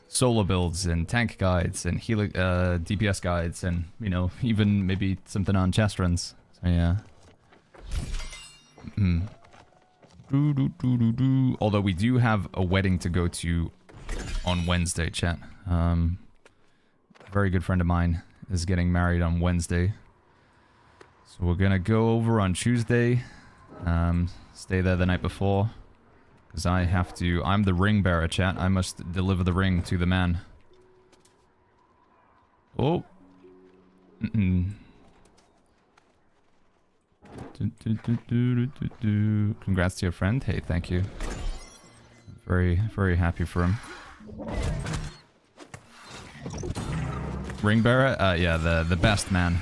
S1: solo builds and tank guides and healing DPS guides, and you know, even maybe something on chest runs. So yeah. Although we do have a wedding to go to on Wednesday, chat. Very good friend of mine is getting married on Wednesday. So we're gonna go over on Tuesday. Stay there the night before. Because I'm the ring bearer, chat. I must deliver the ring to the man. Oh. Congrats to your friend. Hey, thank you. Very, very happy for him. Ring bearer? Yeah, the best man.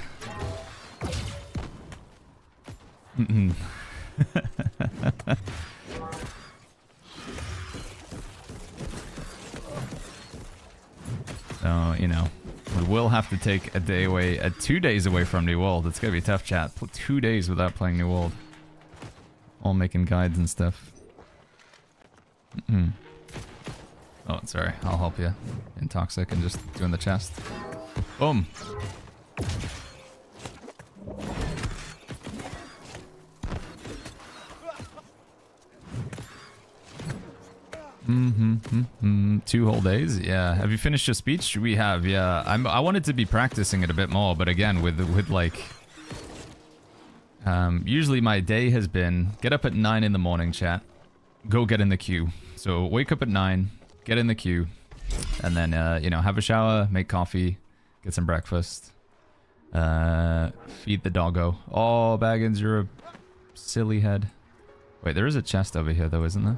S1: So, you know, we will have to take a day away, 2 days away from New World. It's gonna be tough, chat. 2 days without playing New World. All making guides and stuff. Oh, sorry. I'll help you. In Toxic and just doing the chest. Boom. Mm-hmm. 2 whole days? Yeah. Have you finished your speech? We have, yeah. I wanted to be practicing it a bit more, but again, with like... usually my day has been get up at 9 in the morning, chat. Go get in the queue. So wake up at 9, get in the queue, and then, you know, have a shower, make coffee, get some breakfast, feed the doggo. Oh, Baggins, you're a silly head. Wait, there is a chest over here, though, isn't there?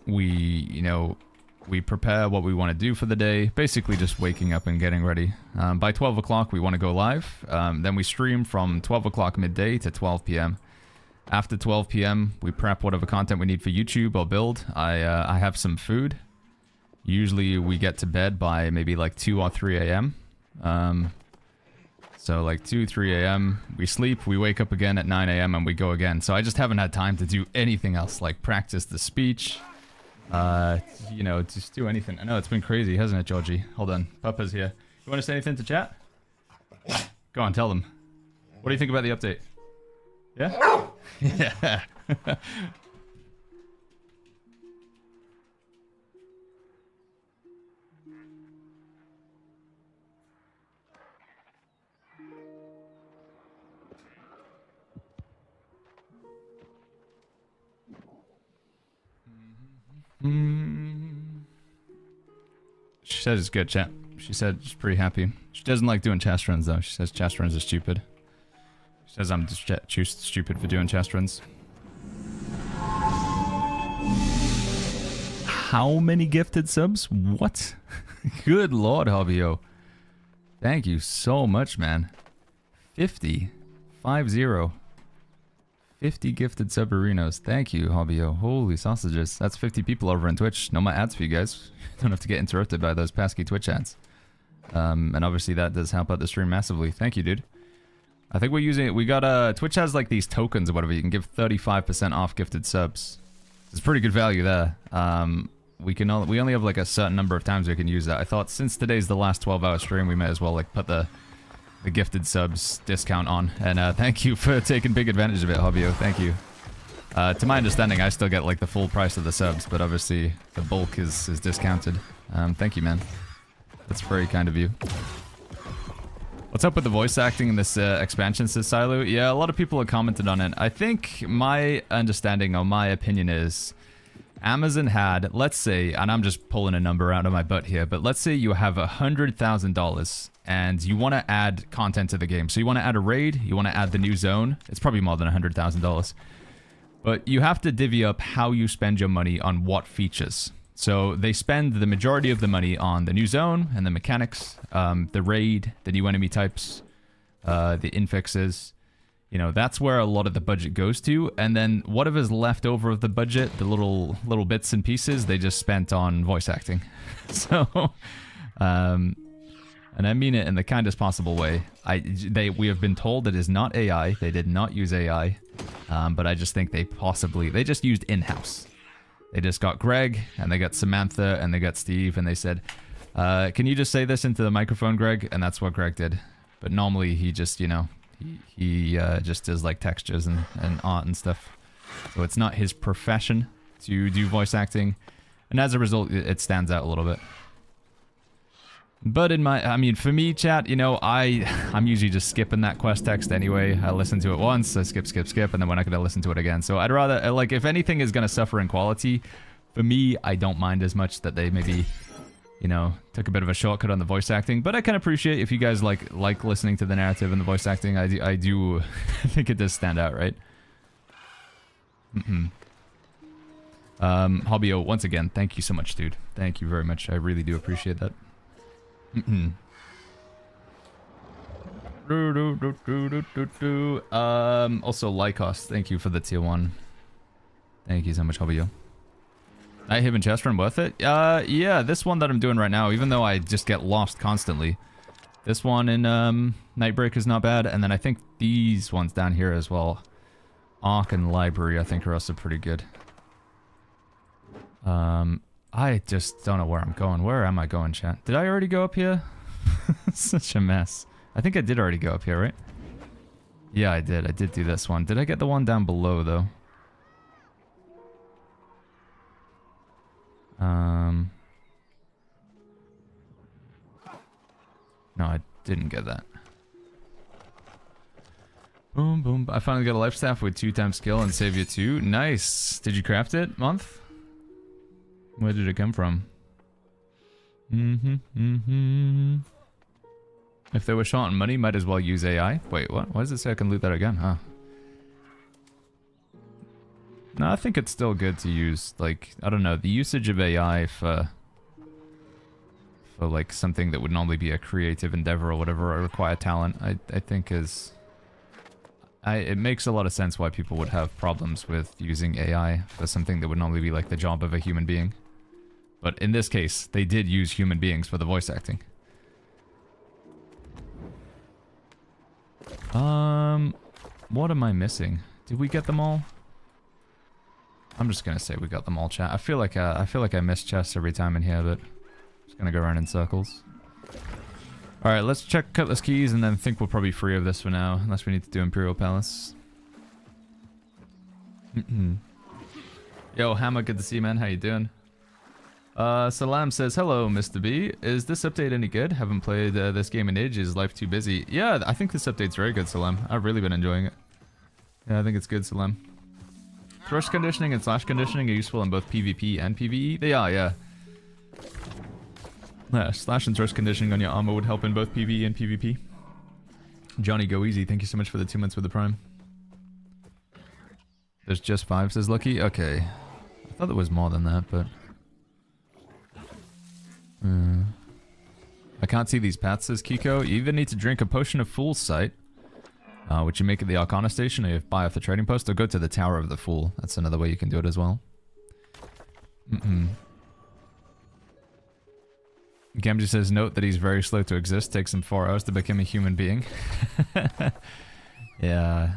S1: We prepare what we want to do for the day. Basically just waking up and getting ready. By 12 o'clock, we want to go live. Then we stream from 12 o'clock midday to 12 p.m. After 12 p.m., we prep whatever content we need for YouTube or build. I have some food. Usually we get to bed by maybe like 2 or 3 a.m. So like 2, 3 a.m. we sleep, we wake up again at 9 a.m. and we go again. So I just haven't had time to do anything else, like practice the speech. You know, just do anything. I know it's been crazy, hasn't it, Georgie? Hold on, Papa's here. You want to say anything to chat? Go on, tell them. What do you think about the update? Yeah? Yeah. She says it's good, chat. She said she's pretty happy. She doesn't like doing chest runs, though. She says chest runs are stupid. She says I'm just stupid for doing chest runs. How many gifted subs? What? Good lord, Hobbyo. Thank you so much, man. 50. 50. 50 gifted subarinos. Thank you, Hobbyo. Holy sausages. That's 50 people over on Twitch. No more ads for you guys. Don't have to get interrupted by those pesky Twitch ads. And obviously that does help out the stream massively. Thank you, dude. I think we're using it. We got, Twitch has like these tokens or whatever. You can give 35% off gifted subs. It's pretty good value there. We only have like a certain number of times we can use that. I thought since today's the last 12-hour stream, we might as well like put the gifted subs discount on. And thank you for taking big advantage of it, Hobbyo. Thank you. To my understanding, I still get like the full price of the subs, but obviously the bulk is discounted. Thank you, man. That's very kind of you. What's What's up with the voice acting in this expansion, says Silu? Yeah, a lot of people have commented on it. I think my understanding or my opinion is Amazon had, let's say, and I'm just pulling a number out of my butt here, but let's say you have $100,000 and you want to add content to the game. So you want to add a raid, you want to add the new zone. It's probably more than $100,000. But you have to divvy up how you spend your money on what features. So they spend the majority of the money on the new zone and the mechanics, the raid, the new enemy types, the infixes. You know, that's where a lot of the budget goes to. And then whatever's left over of the budget, the little bits and pieces, they just spent on voice acting. So, and I mean it in the kindest possible way. We have been told it is not AI. They did not use AI. But I just think they just used in-house. They just got Greg, and they got Samantha, and they got Steve, and they said, can you just say this into the microphone, Greg? And that's what Greg did. But normally he just, you know, he just does like textures and art and stuff. So it's not his profession to do voice acting. And as a result, it stands out a little bit. But I mean, for me, chat, you know, I'm usually just skipping that quest text anyway. I listen to it once, I skip, and then we're not going to listen to it again. So I'd rather, like, if anything is going to suffer in quality, for me, I don't mind as much that they maybe, you know, took a bit of a shortcut on the voice acting. But I can appreciate if you guys like listening to the narrative and the voice acting. I do I think it does stand out, right? Hobbyo, once again, thank you so much, dude. Thank you very much. I really do appreciate that. Also Lycos, thank you for the tier 1. Thank you so much, Hobbyo. Night Haven chest run worth it? Yeah, this one that I'm doing right now, even though I just get lost constantly. This one in Nightbreak is not bad, and then I think these ones down here as well. Ark and Library I think are also pretty good. I just don't know where I'm going. Where am I going, chat? Did I already go up here? Such a mess. I think I did already go up here, right? Yeah, I did. I did do this one. Did I get the one down below, though? No, I didn't get that. Boom, boom. I finally got a life staff with 2x skill and Savior 2. Nice. Did you craft it, Month? Where did it come from? If they were short on money, might as well use AI. Wait, what? Why does it say I can loot that again? Huh. No, I think it's still good to use, like, I don't know, the usage of AI for like something that would normally be a creative endeavor or whatever or require talent, I think is... it makes a lot of sense why people would have problems with using AI for something that would normally be like the job of a human being. But in this case, they did use human beings for the voice acting. What am I missing? Did we get them all? I'm just gonna say we got them all, chat. I feel like I miss chests every time in here, but I'm just gonna go around in circles. Alright, let's check Cutlass Keys and then think we're probably free of this for now, unless we need to do Imperial Palace. Yo, Hammer, good to see you, man. How you doing? Salam says, hello, Mr. B. Is this update any good? Haven't played this game in ages. Life too busy. Yeah, I think this update's very good, Salam. I've really been enjoying it. Yeah, I think it's good, Salam. Thrust conditioning and slash conditioning are useful in both PvP and PvE. They are, yeah. Yeah, slash and thrust conditioning on your armor would help in both PvE and PvP. Johnny Go Easy, thank you so much for the 2 months with the Prime. There's just 5, says Lucky. Okay. I thought there was more than that, but... I can't see these paths, says Kiko. You either need to drink a potion of Fool's Sight, which you make at the Arcana Station, or you buy off the trading post, or go to the Tower of the Fool. That's another way you can do it as well. Gamgee says, note that he's very slow to exist. Takes him 4 hours to become a human being. Yeah.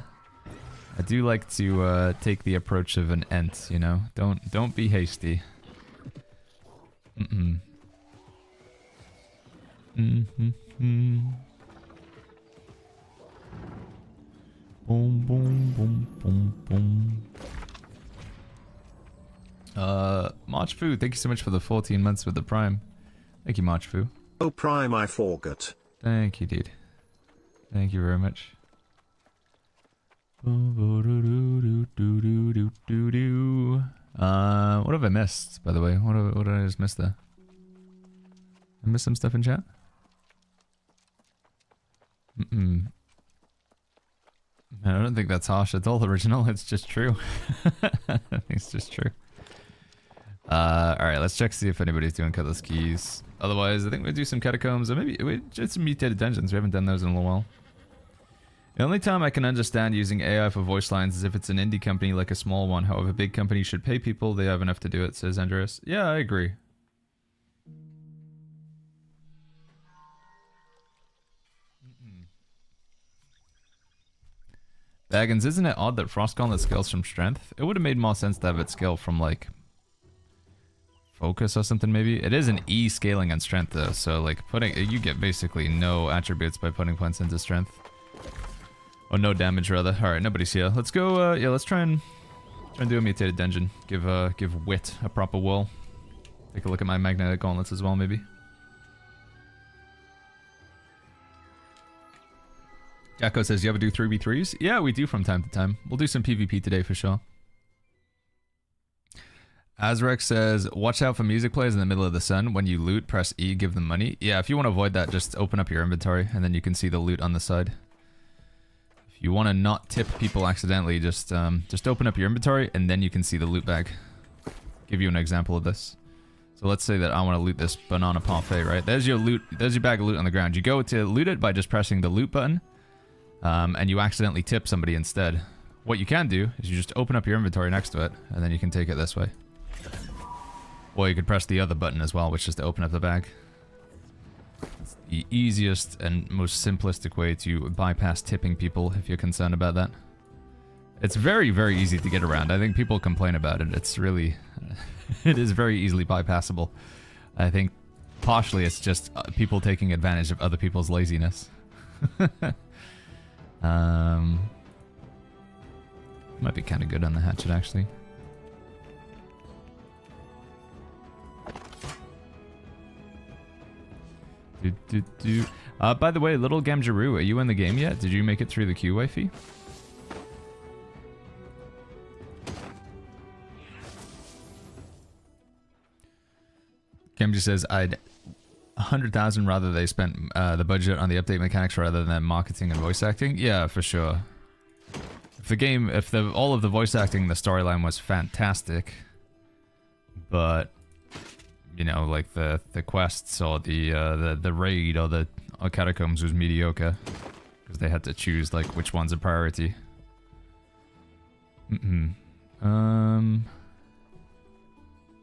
S1: I do like to take the approach of an Ent, you know? Don't be hasty. Boom, boom, boom, boom, boom. March Fu, thank you so much for the 14 months with the Prime. Thank you, March Fu.
S2: Oh, Prime, I forgot.
S1: Thank you, dude. Thank you very much. What have I missed, by the way? What did I just miss there? I missed some stuff in chat? Man, I don't think that's harsh at all original, it's just true. I think it's just true. Alright, let's check to see if anybody's doing Cutlass Keys. Otherwise, I think we'll do some Catacombs, or maybe we just some mutated dungeons. We haven't done those in a little while. The only time I can understand using AI for voice lines is if it's an indie company like a small one. However, big companies should pay people. They have enough to do it, says Andreas. Yeah, I agree. Baggins, isn't it odd that Frost Gauntlet scales from strength? It would have made more sense to have it scale from, like, focus or something, maybe? It is an E scaling on strength, though, so, like, you get basically no attributes by putting points into strength. Oh, no damage, rather. Alright, nobody's here. Let's go, yeah, let's try and do a mutated dungeon. Give Wit a proper whirl. Take a look at my magnetic gauntlets as well, maybe. Jacko says, you ever do 3v3s? Yeah, we do from time to time. We'll do some PvP today for sure. Azrek says, watch out for music players in the middle of the sun. When you loot, press E, give them money. Yeah, if you want to avoid that, just open up your inventory, and then you can see the loot on the side. If you want to not tip people accidentally, just open up your inventory, and then you can see the loot bag. Give you an example of this. So let's say that I want to loot this banana parfait, right? There's your loot. There's your bag of loot on the ground. You go to loot it by just pressing the loot button, and you accidentally tip somebody instead. What you can do is you just open up your inventory next to it, and then you can take it this way. Or you could press the other button as well, which is to open up the bag. It's the easiest and most simplistic way to bypass tipping people if you're concerned about that. It's very, very easy to get around. I think people complain about it. It's really... it is very easily bypassable. I think partially it's just people taking advantage of other people's laziness. Might be kind of good on the hatchet, actually. By the way, little Gamjaroo, are you in the game yet? Did you make it through the queue, wifey? Gamji says, I'd 100,000 rather they spent the budget on the update mechanics rather than marketing and voice acting. Yeah, for sure. If all of the voice acting, the storyline was fantastic, but you know, like the quests or the raid or the catacombs was mediocre because they had to choose like which one's a priority.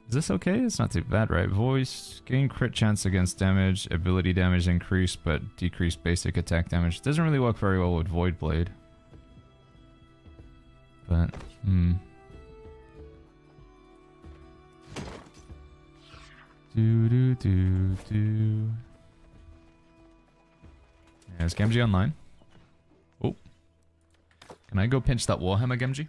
S1: Is this okay? It's not too bad, right? Voice, gain crit chance against damage, ability damage increase, but decrease basic attack damage. Doesn't really work very well with Void Blade. But, Yeah, is Gemji online? Oh. Can I go pinch that Warhammer, Gemji?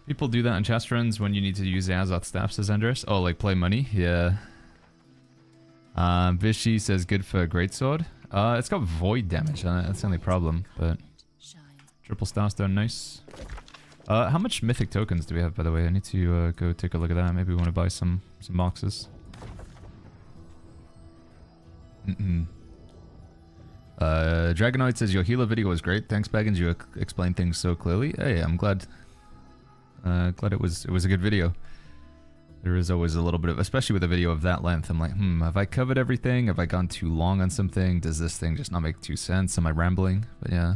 S1: People do that in chest runs when you need to use the Azoth staff, says Andres. Oh, like play money? Yeah. Vishy says good for greatsword. It's got void damage on it. That's the only problem, but... Triple starstone, nice. How much mythic tokens do we have, by the way? I need to go take a look at that. Maybe we want to buy some boxes. Dragonoid says your healer video was great. Thanks, Baggins. You explained things so clearly. Hey, I'm glad. Glad it was a good video. There is always a little bit of, especially with a video of that length, I'm like, have I covered everything? Have I gone too long on something? Does this thing just not make too sense? Am I rambling? But yeah.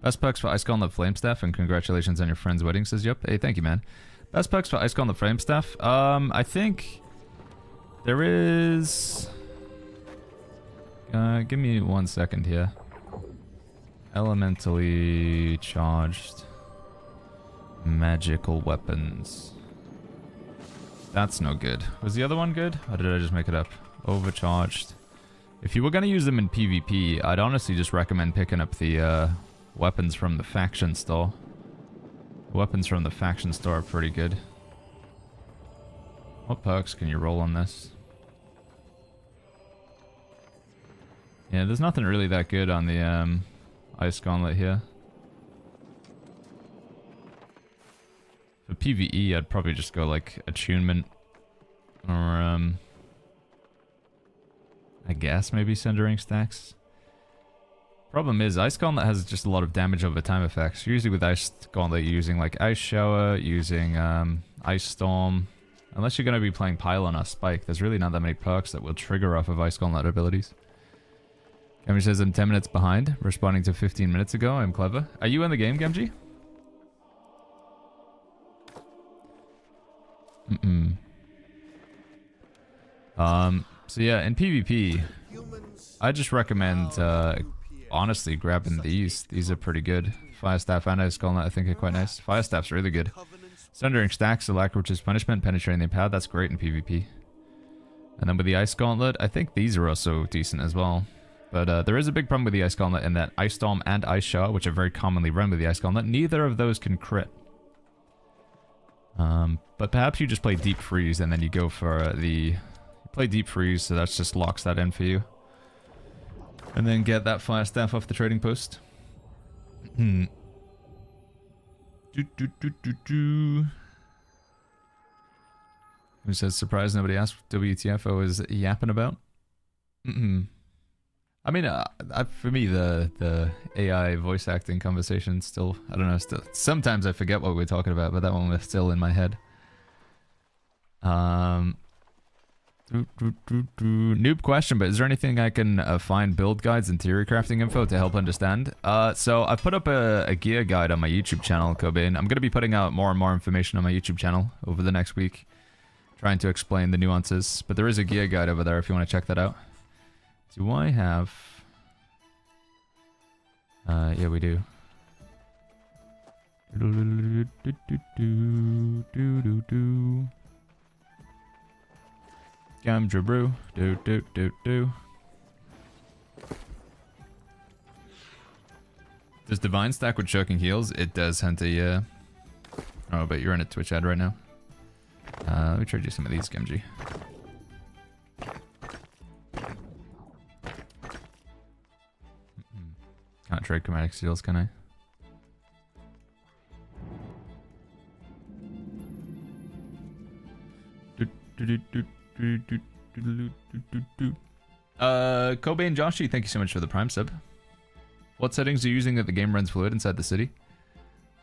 S1: Best perks for Ice Gauntlet Flamestaff, and congratulations on your friend's wedding, says Yup. Hey, thank you, man. Best perks for Ice Gauntlet Flamestaff. I think there is... give me 1 second here. Elementally charged magical weapons. That's no good. Was the other one good? Or did I just make it up? Overcharged. If you were going to use them in PvP, I'd honestly just recommend picking up the weapons from the faction store. Weapons from the faction store are pretty good. What perks can you roll on this? Yeah, there's nothing really that good on the Ice Gauntlet here. For PvE, I'd probably just go like Attunement. Or, I guess maybe Sundering Stacks. Problem is, Ice Gauntlet has just a lot of damage over time effects. Usually with Ice Gauntlet, you're using like Ice Shower, using Ice Storm. Unless you're going to be playing Pylon or Spike, there's really not that many perks that will trigger off of Ice Gauntlet abilities. Gemji says I'm 10 minutes behind, responding to 15 minutes ago. I'm clever. Are you in the game, Gemji? So yeah, in PvP, I just recommend, honestly, grabbing these. These are pretty good. Fire Staff and Ice Gauntlet I think are quite nice. Fire Staff's really good. Sundering Stacks, Alacrity's Punishment, Penetrating the Empowered, that's great in PvP. And then with the Ice Gauntlet, I think these are also decent as well. But there is a big problem with the Ice Gauntlet in that Ice Storm and Ice Shower, which are very commonly run with the Ice Gauntlet, neither of those can crit. But perhaps you just play Deep Freeze and then you go for the... Play Deep Freeze, so that just locks that in for you. And then get that Fire Staff off the trading post. Who says, surprised nobody asked what WTF is yapping about? I mean, for me, the AI voice acting conversation still, I don't know, still, sometimes I forget what we're talking about, but that one was still in my head. Noob question, but is there anything I can find build guides and theory crafting info to help understand? So I've put up a gear guide on my YouTube channel, Cobain. I'm going to be putting out more and more information on my YouTube channel over the next week, trying to explain the nuances. But there is a gear guide over there if you want to check that out. Do I have... yeah, we do. Gamdra brew. Does Divine stack with choking heals? It does, Hunter, yeah. Oh, but you're in a Twitch ad right now. Let me trade you some of these, Gemji. Can't trade chromatic seals, can I? Kobe and Joshi, thank you so much for the Prime sub. What settings are you using that the game runs fluid inside the city?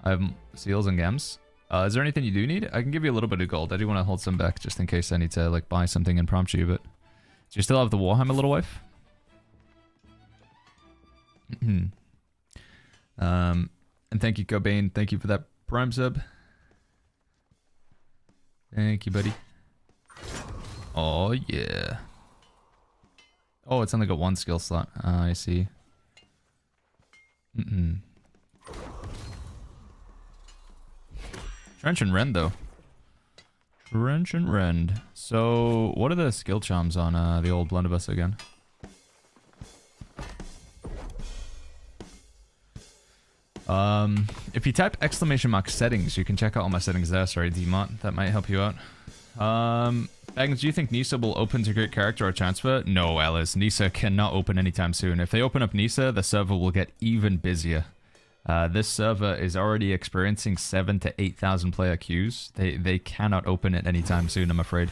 S1: I have seals and gams. Is there anything you do need? I can give you a little bit of gold. I do want to hold some back just in case I need to like buy something and prompt you, but... Do you still have the Warhammer, little wife? And thank you, Cobain. Thank you for that Prime sub. Thank you, buddy. Oh, yeah. Oh, it's only got one skill slot. I see. Trench and Rend, though. Trench and Rend. So, what are the skill charms on the old blunderbuss again? If you type ! settings, you can check out all my settings there. Sorry, Dmont. That might help you out. Baggins, do you think Nisa will open to create character or transfer? No, Alice. Nisa cannot open anytime soon. If they open up Nisa, the server will get even busier. This server is already experiencing 7,000 to 8,000 player queues. They cannot open it anytime soon, I'm afraid.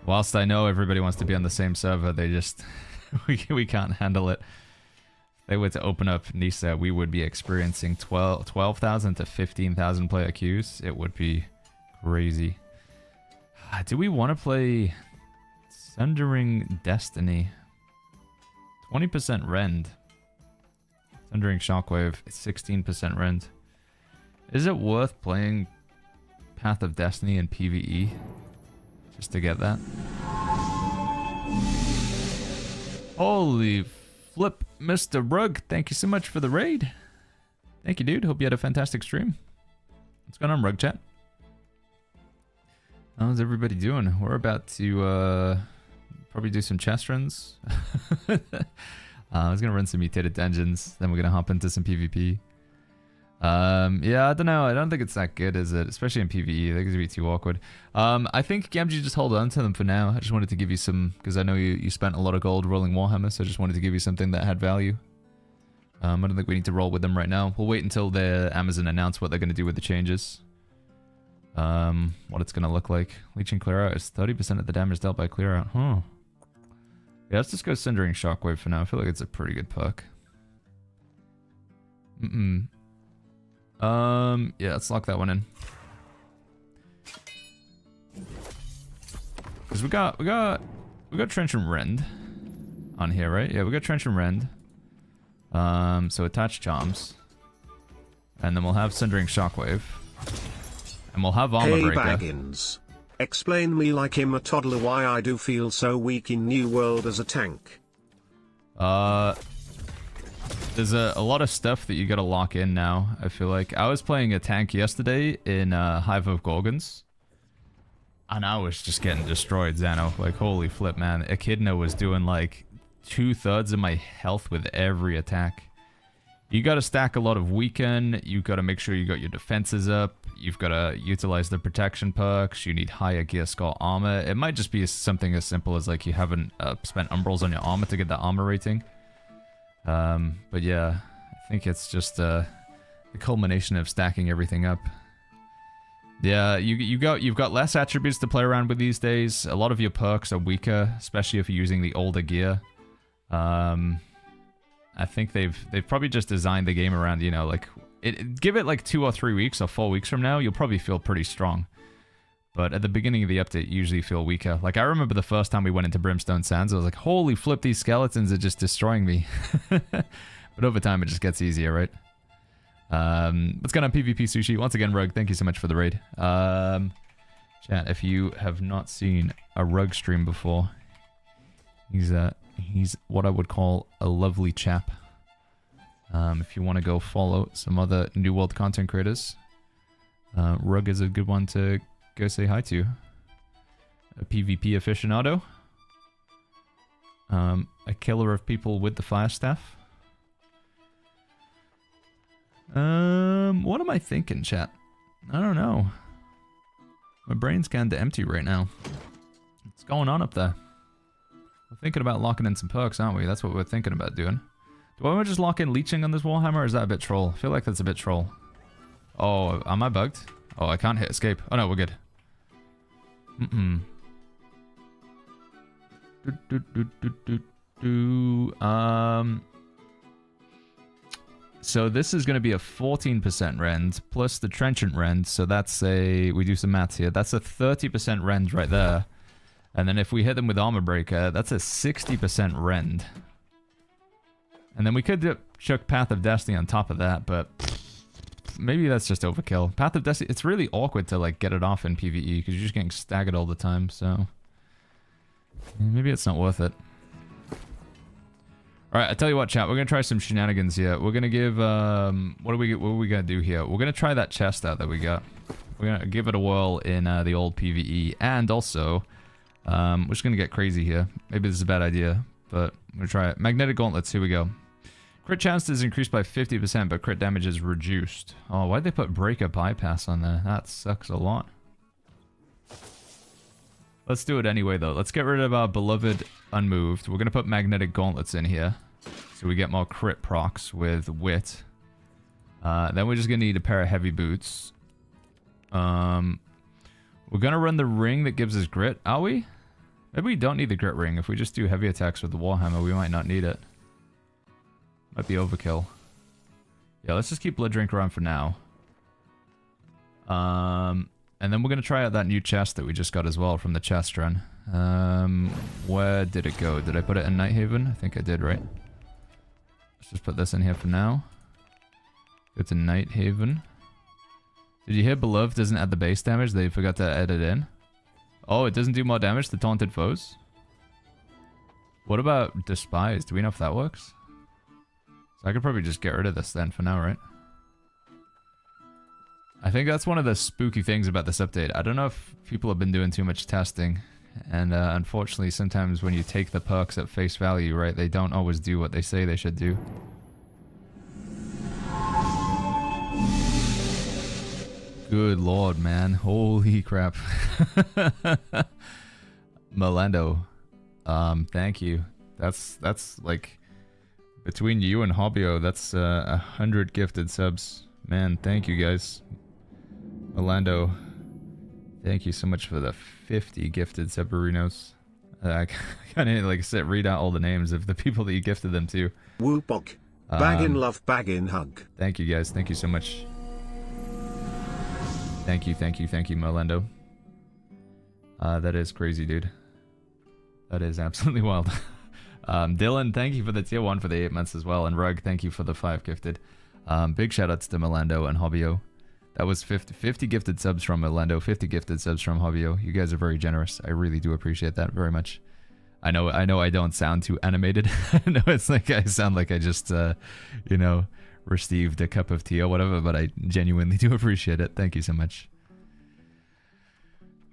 S1: Whilst I know everybody wants to be on the same server, they just... we can't handle it. If they were to open up Nisa, we would be experiencing 12,000 to 15,000 player queues. It would be crazy. Do we want to play Sundering Destiny? 20% Rend. Sundering Shockwave, 16% Rend. Is it worth playing Path of Destiny in PvE? Just to get that? Holy flip, Mr. Rug. Thank you so much for the raid. Thank you, dude. Hope you had a fantastic stream. What's going on, Rug Chat? How's everybody doing? We're about to probably do some chest runs. I was going to run some mutated dungeons, then we're going to hop into some PvP. Yeah, I don't know. I don't think it's that good, is it? Especially in PvE. I think it's gonna be too awkward. I think Gamgee, just hold on to them for now. I just wanted to give you some, because I know you spent a lot of gold rolling Warhammer, so I just wanted to give you something that had value. I don't think we need to roll with them right now. We'll wait until Amazon announce what they're gonna do with the changes. What it's gonna look like. Leech and Clear Out is 30% of the damage dealt by Clear Out. Huh. Yeah, let's just go Cindering Shockwave for now. I feel like it's a pretty good perk. Yeah, let's lock that one in. Because we got Trench and Rend on here, right? Yeah, we got Trench and Rend. So attach Charms. And then we'll have Cindering Shockwave. And we'll have Armor Breaker.
S2: Hey Baggins. Explain me like him a toddler why I do feel so weak in New World as a tank.
S1: There's a lot of stuff that you gotta lock in now, I feel like. I was playing a tank yesterday in Hive of Gorgons. And I was just getting destroyed, Xano. Like, holy flip, man. Echidna was doing like 2/3 of my health with every attack. You gotta stack a lot of Weaken. You gotta make sure you got your defenses up. You've gotta utilize the protection perks. You need higher gear score armor. It might just be something as simple as like you haven't spent umbrals on your armor to get that armor rating. But yeah, I think it's just the culmination of stacking everything up. Yeah, you've got less attributes to play around with these days. A lot of your perks are weaker, especially if you're using the older gear. I think they've probably just designed the game around, you know, like give it like 2 or 3 weeks or 4 weeks from now, you'll probably feel pretty strong. But at the beginning of the update, you usually feel weaker. Like, I remember the first time we went into Brimstone Sands, I was like, holy flip, these skeletons are just destroying me. But over time, it just gets easier, right? What's going on, PvP Sushi? Once again, Rug, thank you so much for the raid. Chat, if you have not seen a Rug stream before, he's what I would call a lovely chap. If you want to go follow some other New World content creators, Rug is a good one to go say hi to. A PvP aficionado. A killer of people with the fire staff. What am I thinking, chat? I don't know. My brain's kinda empty right now. What's going on up there? We're thinking about locking in some perks, aren't we? That's what we're thinking about doing. Do I want to just lock in leeching on this Warhammer, or is that a bit troll? I feel like that's a bit troll. Oh, am I bugged? Oh, I can't hit escape. Oh no, we're good. So this is going to be a 14% rend plus the trenchant rend. So that's we do some maths here. That's a 30% rend right there. And then if we hit them with Armor Breaker, that's a 60% rend. And then we could chuck Path of Destiny on top of that, but maybe that's just overkill. Path of Destiny, it's really awkward to like get it off in PvE because you're just getting staggered all the time, so maybe it's not worth it. Alright, I tell you what, chat, we're gonna try some shenanigans here. We're gonna give what are we gonna do here? We're gonna try that chest out that we got. We're gonna give it a whirl in the old PvE, and also we're just gonna get crazy here. Maybe this is a bad idea, but I'm gonna try it. Magnetic Gauntlets, here we go. Crit chance is increased by 50%, but crit damage is reduced. Oh, why'd they put Breaker Bypass on there? That sucks a lot. Let's do it anyway, though. Let's get rid of our beloved Unmoved. We're going to put Magnetic Gauntlets in here, so we get more crit procs with Wit. Then we're just going to need a pair of Heavy Boots. We're going to run the ring that gives us grit, are we? Maybe we don't need the grit ring. If we just do heavy attacks with the Warhammer, we might not need it. Might be overkill. Yeah, let's just keep Blood Drink around for now. And then we're going to try out that new chest that we just got as well from the chest run. Where did it go? Did I put it in Nighthaven? I think I did, right? Let's just put this in here for now. Go to Nighthaven. Did you hear Beloved doesn't add the base damage? They forgot to add it in. Oh, it doesn't do more damage to taunted foes? What about Despise? Do we know if that works? So I could probably just get rid of this then for now, right? I think that's one of the spooky things about this update. I don't know if people have been doing too much testing. And unfortunately, sometimes when you take the perks at face value, right, they don't always do what they say they should do. Good lord, man. Holy crap. Melendo. Thank you. That's like between you and Hobbio, that's 100 gifted subs. Man, thank you guys. Melendo. Thank you so much for the 50 gifted Submarinos. I kind of like read out all the names of the people that you gifted them to.
S2: Woobog. Bag in love, bag in hug.
S1: Thank you guys. Thank you so much. Thank you, Melendo. That is crazy, dude. That is absolutely wild. Dylan, thank you for the tier 1 for the 8 months as well. And Rug, thank you for the 5 gifted. Big shout outs to Melendo and Hobbio. That was 50 gifted subs from Melendo, 50 gifted subs from Hobbio. You guys are very generous. I really do appreciate that very much. I know I don't sound too animated. No, it's like I sound like I just, you know, received a cup of tea or whatever, but I genuinely do appreciate it. Thank you so much.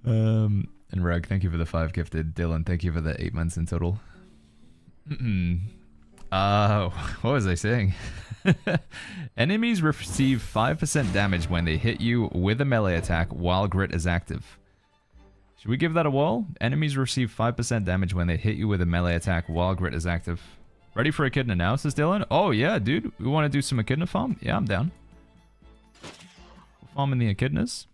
S1: And Rug, thank you for the 5 gifted. Dylan, thank you for the 8 months in total. What was I saying? Enemies receive 5% damage when they hit you with a melee attack while grit is active. Should we give that a whirl? Enemies receive 5% damage when they hit you with a melee attack while grit is active. Ready for Echidna now, says Dylan? Oh yeah, dude. We want to do some Echidna farm? Yeah, I'm down. Farming the Echidnas.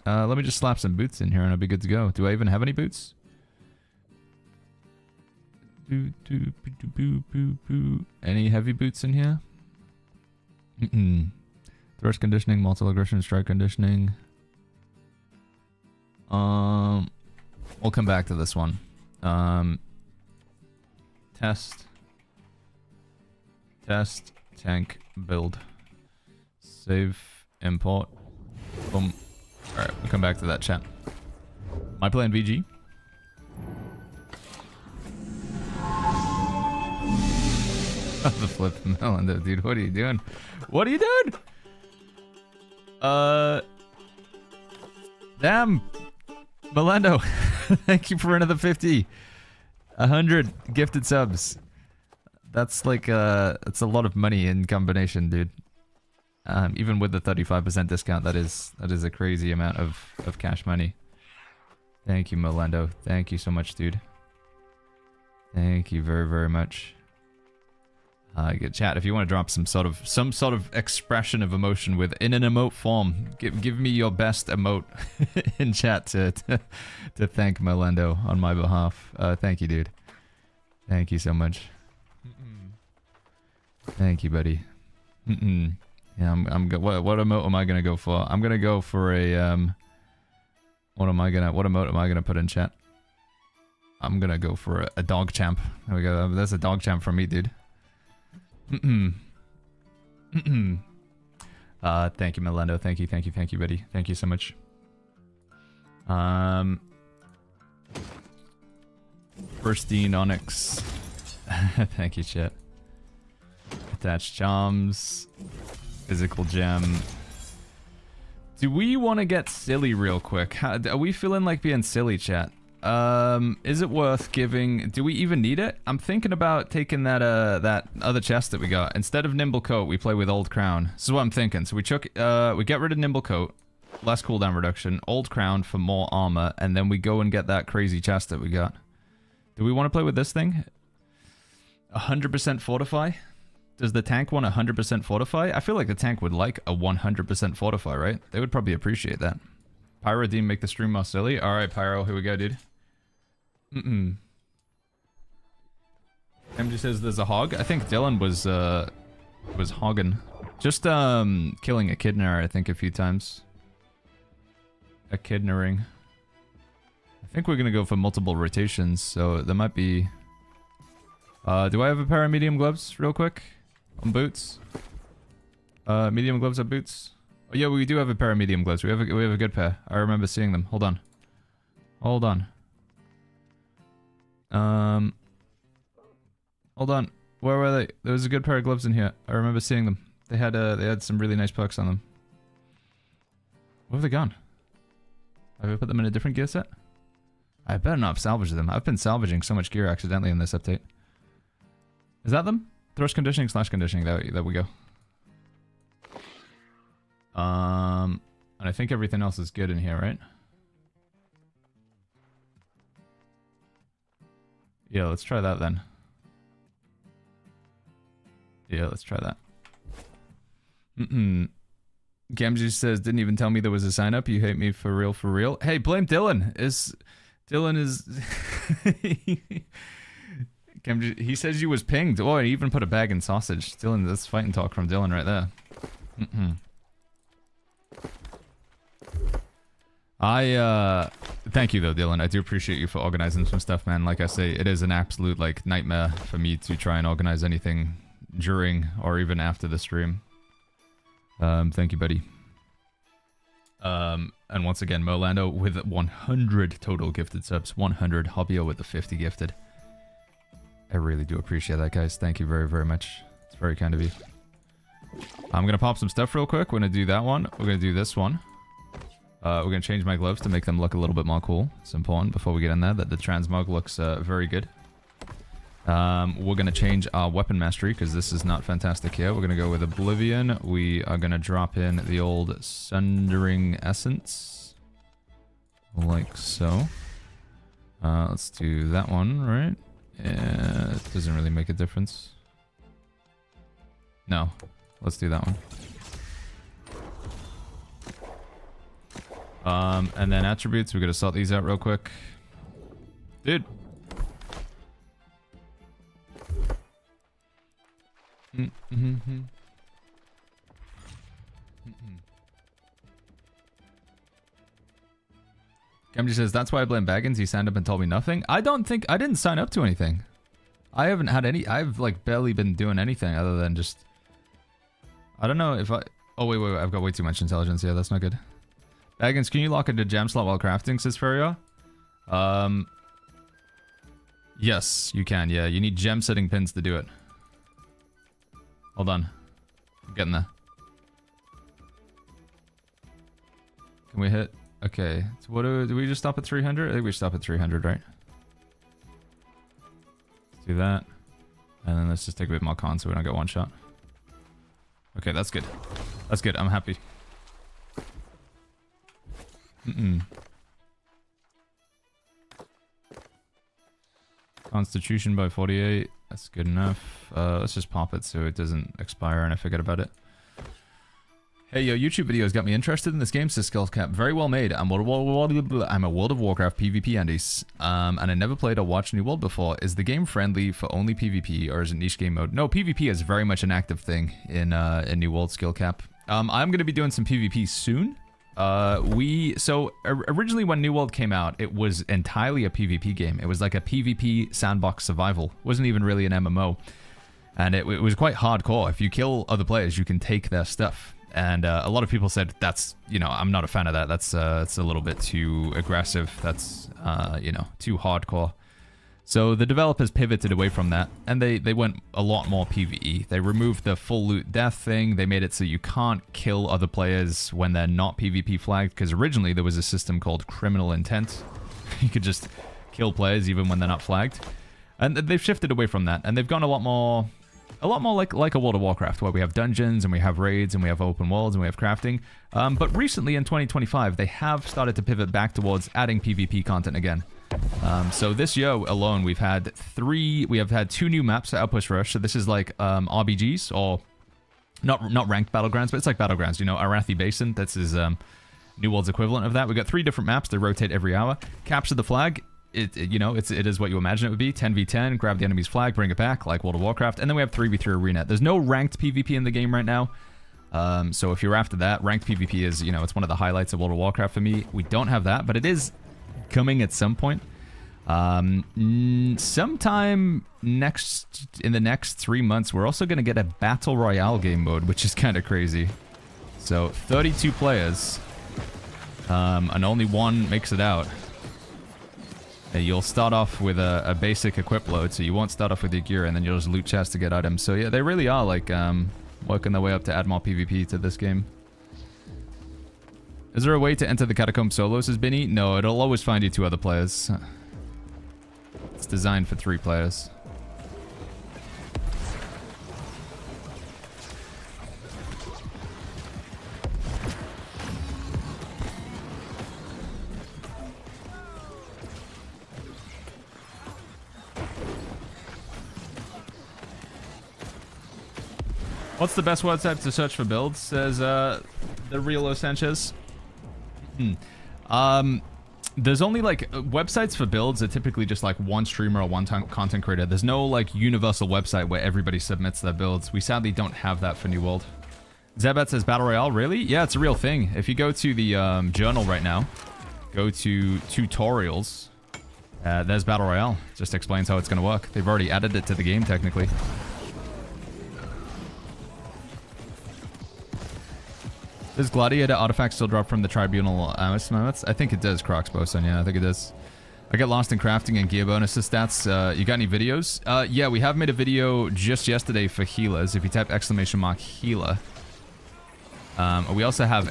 S1: Let me just slap some boots in here and I'll be good to go. Do I even have any boots? Any heavy boots in here? Thrust conditioning, multiple aggression, strike conditioning. We'll come back to this one. Test, tank, build, save, import. Boom. All right, we'll come back to that, chat. Am I playing VG? The flip Melendo, dude. What are you doing? What are you doing? Damn. Melendo. Thank you for another 50. 100 gifted subs. That's like, it's a lot of money in combination, dude. Even with the 35% discount, that is a crazy amount of cash money. Thank you, Melendo. Thank you so much, dude. Thank you very, very much. Good chat. If you want to drop some sort of expression of emotion in an emote form, give me your best emote in chat to thank Melendo on my behalf. Thank you, dude. Thank you so much. Thank you, buddy. Yeah, what emote am I gonna go for? I'm gonna go for a what emote am I gonna put in chat? I'm gonna go for a dog champ. There we go. That's a dog champ from me, dude. Thank you, Melendo. Thank you, buddy. Thank you so much. Pristine Onyx. Thank you, chat. Attached charms. Physical gem. Do we want to get silly real quick? Are we feeling like being silly, chat? Is it worth giving? Do we even need it? I'm thinking about taking that that other chest that we got. Instead of Nimble Coat, we play with Old Crown. This is what I'm thinking. So we get rid of Nimble Coat, less cooldown reduction, Old Crown for more armor, and then we go and get that crazy chest that we got. Do we want to play with this thing? 100% fortify? Does the tank want 100% fortify? I feel like the tank would like a 100% fortify, right? They would probably appreciate that. Pyro Dean, make the stream more silly. Alright, Pyro, here we go, dude. MG says there's a hog. I think Dylan was hogging. Just killing Echidna, I think, a few times. Echidna-ring. I think we're gonna go for multiple rotations, so there might be... do I have a pair of medium gloves real quick? On boots? Medium gloves on boots? Oh yeah, we do have a pair of medium gloves. We have a good pair. I remember seeing them. Hold on. Hold on. Hold on. Where were they? There was a good pair of gloves in here. I remember seeing them. They had some really nice perks on them. Where have they gone? Have I put them in a different gear set? I better not have salvaged them. I've been salvaging so much gear accidentally in this update. Is that them? Thrust conditioning / conditioning. There we go. I And I think everything else is good in here, right? Yeah, let's try that then. Yeah, let's try that. Gamji says, didn't even tell me there was a sign up. You hate me for real, for real. Hey, blame Dylan. Dylan is... Gamji, he says you was pinged. Oh, he even put a bag in sausage. Dylan, that's fighting talk from Dylan right there. Thank you though, Dylan. I do appreciate you for organizing some stuff, man. Like I say, it is an absolute, like, nightmare for me to try and organize anything during or even after the stream. Thank you, buddy. And once again, Molando with 100 total gifted subs. 100. Hobbyo with the 50 gifted. I really do appreciate that, guys. Thank you very, very much. It's very kind of you. I'm gonna pop some stuff real quick. We're gonna do that one. We're gonna do this one. We're gonna change my gloves to make them look a little bit more cool. It's important before we get in there that the transmog looks very good. We're gonna change our weapon mastery because this is not fantastic here. We're gonna go with Oblivion. We are gonna drop in the old Sundering Essence. Like so. Let's do that one, right? Yeah, it doesn't really make a difference. No. Let's do that one. And then attributes, we're gonna sort these out real quick. Dude. Gamji says, that's why I blame Baggins. He signed up and told me nothing. I didn't sign up to anything. I haven't had any, I've like barely been doing anything other than just, I don't know if I, oh wait, I've got way too much intelligence. Yeah, that's not good. Baggins, can you lock into gem slot while crafting, says Ferrier? Yes, you can. Yeah, you need gem setting pins to do it. Hold on. I'm getting there. Can we hit? Okay. So what do we just stop at 300? I think we stop at 300, right? Let's do that. And then let's just take a bit more con so we don't get one shot. Okay, that's good. That's good. I'm happy. Constitution by 48. That's good enough. Let's just pop it so it doesn't expire and I forget about it. Hey, your YouTube videos got me interested in this game, says Skullcap. Very well made. I'm a World of Warcraft PvP Andes, and I never played or watched New World before. Is the game friendly for only PvP, or is it niche game mode? No, PvP is very much an active thing in New World, Skullcap. I'm going to be doing some PvP soon. Originally when New World came out, it was entirely a PvP game. It was like a PvP sandbox survival. It wasn't even really an MMO. And it was quite hardcore. If you kill other players, you can take their stuff. And a lot of people said, that's, you know, I'm not a fan of that. That's a little bit too aggressive. That's, you know, too hardcore. So the developers pivoted away from that, and they went a lot more PvE. They removed the full loot death thing. They made it so you can't kill other players when they're not PvP flagged, because originally there was a system called criminal intent. You could just kill players even when they're not flagged. And they've shifted away from that, and they've gone a lot more like a World of Warcraft, where we have dungeons, and we have raids, and we have open worlds, and we have crafting. But recently, in 2025, they have started to pivot back towards adding PvP content again. So this year alone, we have had 2 new maps at Outpost Rush. So this is like RBGs, or not ranked battlegrounds, but it's like battlegrounds. You know, Arathi Basin. That's his New World's equivalent of that. We got 3 different maps. They rotate every hour. Capture the flag. It is what you imagine it would be. 10v10, grab the enemy's flag, bring it back, like World of Warcraft. And then we have 3v3 arena. There's no ranked PvP in the game right now. So if you're after that, ranked PvP is, you know, it's one of the highlights of World of Warcraft for me. We don't have that, but it is coming at some point. Sometime in the next 3 months, we're also going to get a Battle Royale game mode, which is kind of crazy. So 32 players, and only one makes it out. You'll start off with a basic equip load, so you won't start off with your gear, and then you'll just loot chests to get items. So yeah, they really are like working their way up to add more PvP to this game. Is there a way to enter the catacomb solo, says Binny? No, it'll always find you 2 other players. It's designed for 3 players. What's the best website to search for builds? Says the Realo Sanchez. There's only like websites for builds are typically just like one streamer or one time content creator. There's no like universal website where everybody submits their builds. We sadly don't have that for New World. Zebat says Battle Royale, really? Yeah, it's a real thing. If you go to the journal right now, go to tutorials, there's Battle Royale. Just explains how it's going to work. They've already added it to the game technically. Does Gladiator artifact still drop from the Tribunal moments? I think it does, Crocs Bosun. Yeah, I think it does. I get lost in crafting and gear bonuses stats. You got any videos? Yeah, we have made a video just yesterday for healers. If you type !healer. We also have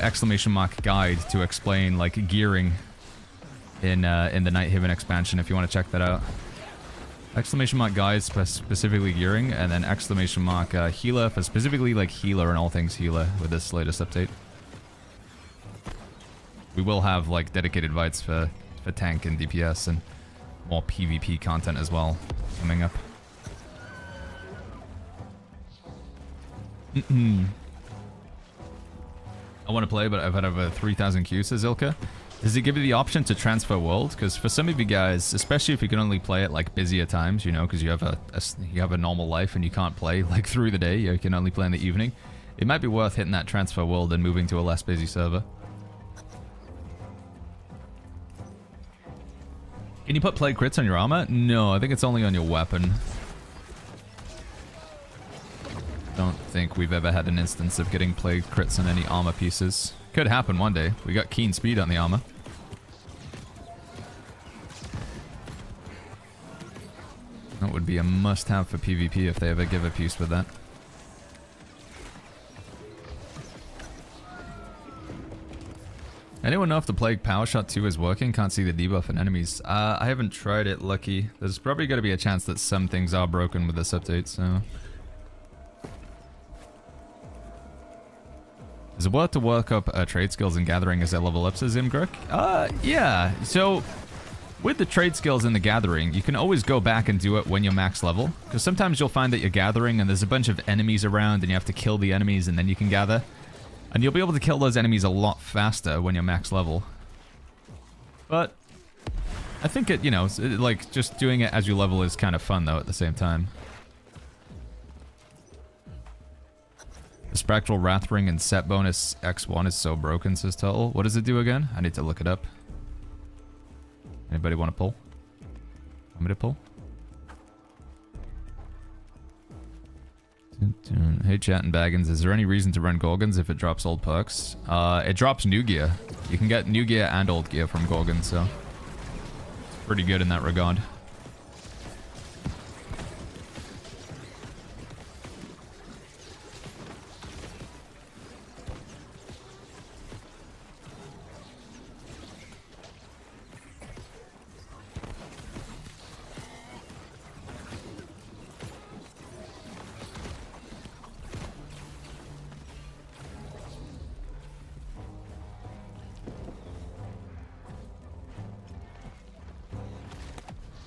S1: !guide to explain like gearing in the Night Haven expansion if you want to check that out. !guide specifically gearing, and then !healer for specifically like healer and all things healer with this latest update. We will have like dedicated vites for tank and DPS and more PvP content as well coming up. I want to play, but I've had over 3,000 Qs, says Ilka. Does it give you the option to transfer world? Because for some of you guys, especially if you can only play at like busier times, you know, because you have a normal life and you can't play like through the day, you can only play in the evening. It might be worth hitting that transfer world and moving to a less busy server. Can you put plague crits on your armor? No, I think it's only on your weapon. Don't think we've ever had an instance of getting plague crits on any armor pieces. Could happen one day. We got keen speed on the armor. That would be a must-have for PvP if they ever give a piece with that. Anyone know if the Plague Power Shot 2 is working? Can't see the debuff in enemies. I haven't tried it, lucky. There's probably going to be a chance that some things are broken with this update, so... Is it worth to work up trade skills and gathering as I level up, says Imgruk? Yeah. So, with the trade skills in the gathering, you can always go back and do it when you're max level. Because sometimes you'll find that you're gathering and there's a bunch of enemies around and you have to kill the enemies and then you can gather. And you'll be able to kill those enemies a lot faster when you're max level. But, I think it, you know, like, just doing it as you level is kind of fun, though, at the same time. The Spectral Wrath Ring and set bonus X1 is so broken, says Tuttle. What does it do again? I need to look it up. Anybody want to pull? Want me to pull? Hey chat and Baggins, is there any reason to run Gorgons if it drops old perks? It drops new gear. You can get new gear and old gear from Gorgons, so it's pretty good in that regard.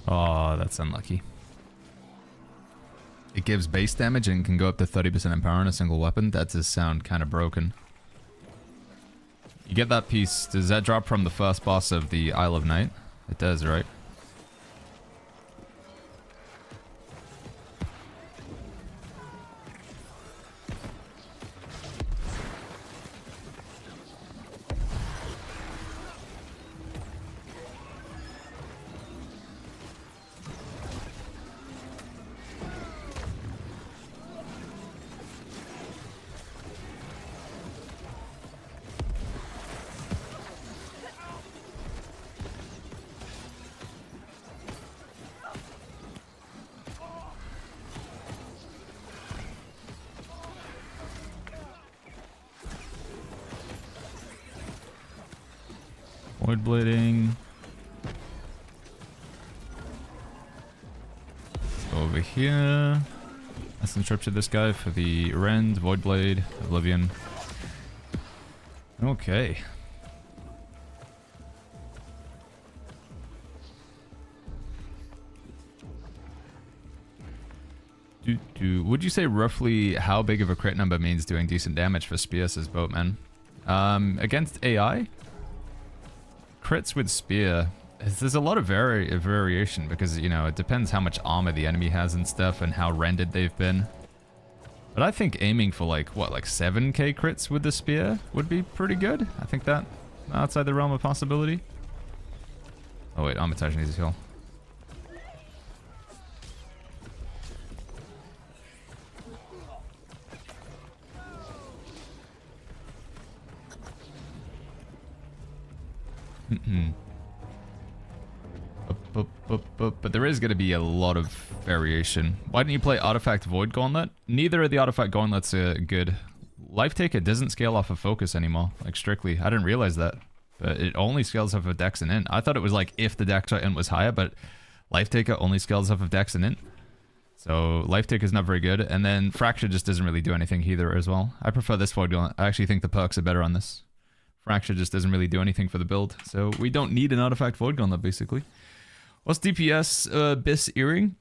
S1: Oh, that's unlucky. It gives base damage and can go up to 30% in power on a single weapon. That does sound kind of broken. You get that piece. Does that drop from the first boss of the Isle of Night? It does, right? Void blading. Over here. Let's interrupt this guy for the Rend, Void Blade, Oblivion. Okay. Would you say roughly how big of a crit number means doing decent damage for Spear, says Boatman? Against AI? Crits with Spear, there's a lot of variation because, you know, it depends how much armor the enemy has and stuff and how rendered they've been. But I think aiming for like, what, like 7k crits with the Spear would be pretty good. I think that outside the realm of possibility. Oh wait, Armitage needs a heal. But there is going to be a lot of variation. Why didn't you play Artifact Void Gauntlet? Neither of the Artifact Gauntlets are good. Life Taker doesn't scale off of focus anymore, like strictly. I didn't realize that. But it only scales off of Dex and Int. I thought it was like if the Dex or Int was higher, but Life Taker only scales off of Dex and Int. So Life Taker is not very good. And then Fracture just doesn't really do anything either as well. I prefer this Void Gauntlet. I actually think the perks are better on this. Fracture just doesn't really do anything for the build. So we don't need an Artifact Void Gauntlet, basically. What's DPS Biss Earring?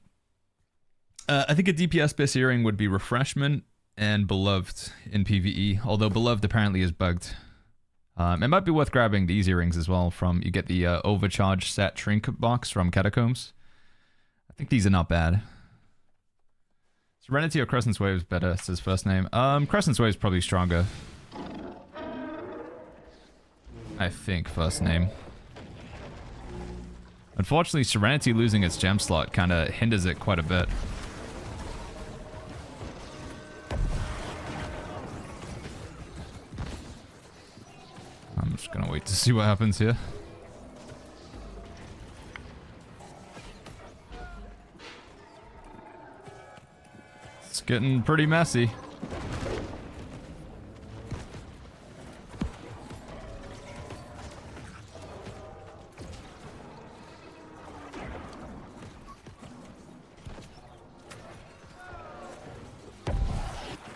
S1: I think a DPS Biss Earring would be Refreshment and Beloved in PvE. Although Beloved apparently is bugged. It might be worth grabbing these earrings as well from... You get the Overcharge Set Trinket box from Catacombs. I think these are not bad. Serenity or Crescent's Wave is better, it's his first name. Crescent's Wave is probably stronger. I think first name. Unfortunately, Serenity losing its gem slot kind of hinders it quite a bit. I'm just gonna wait to see what happens here. It's getting pretty messy.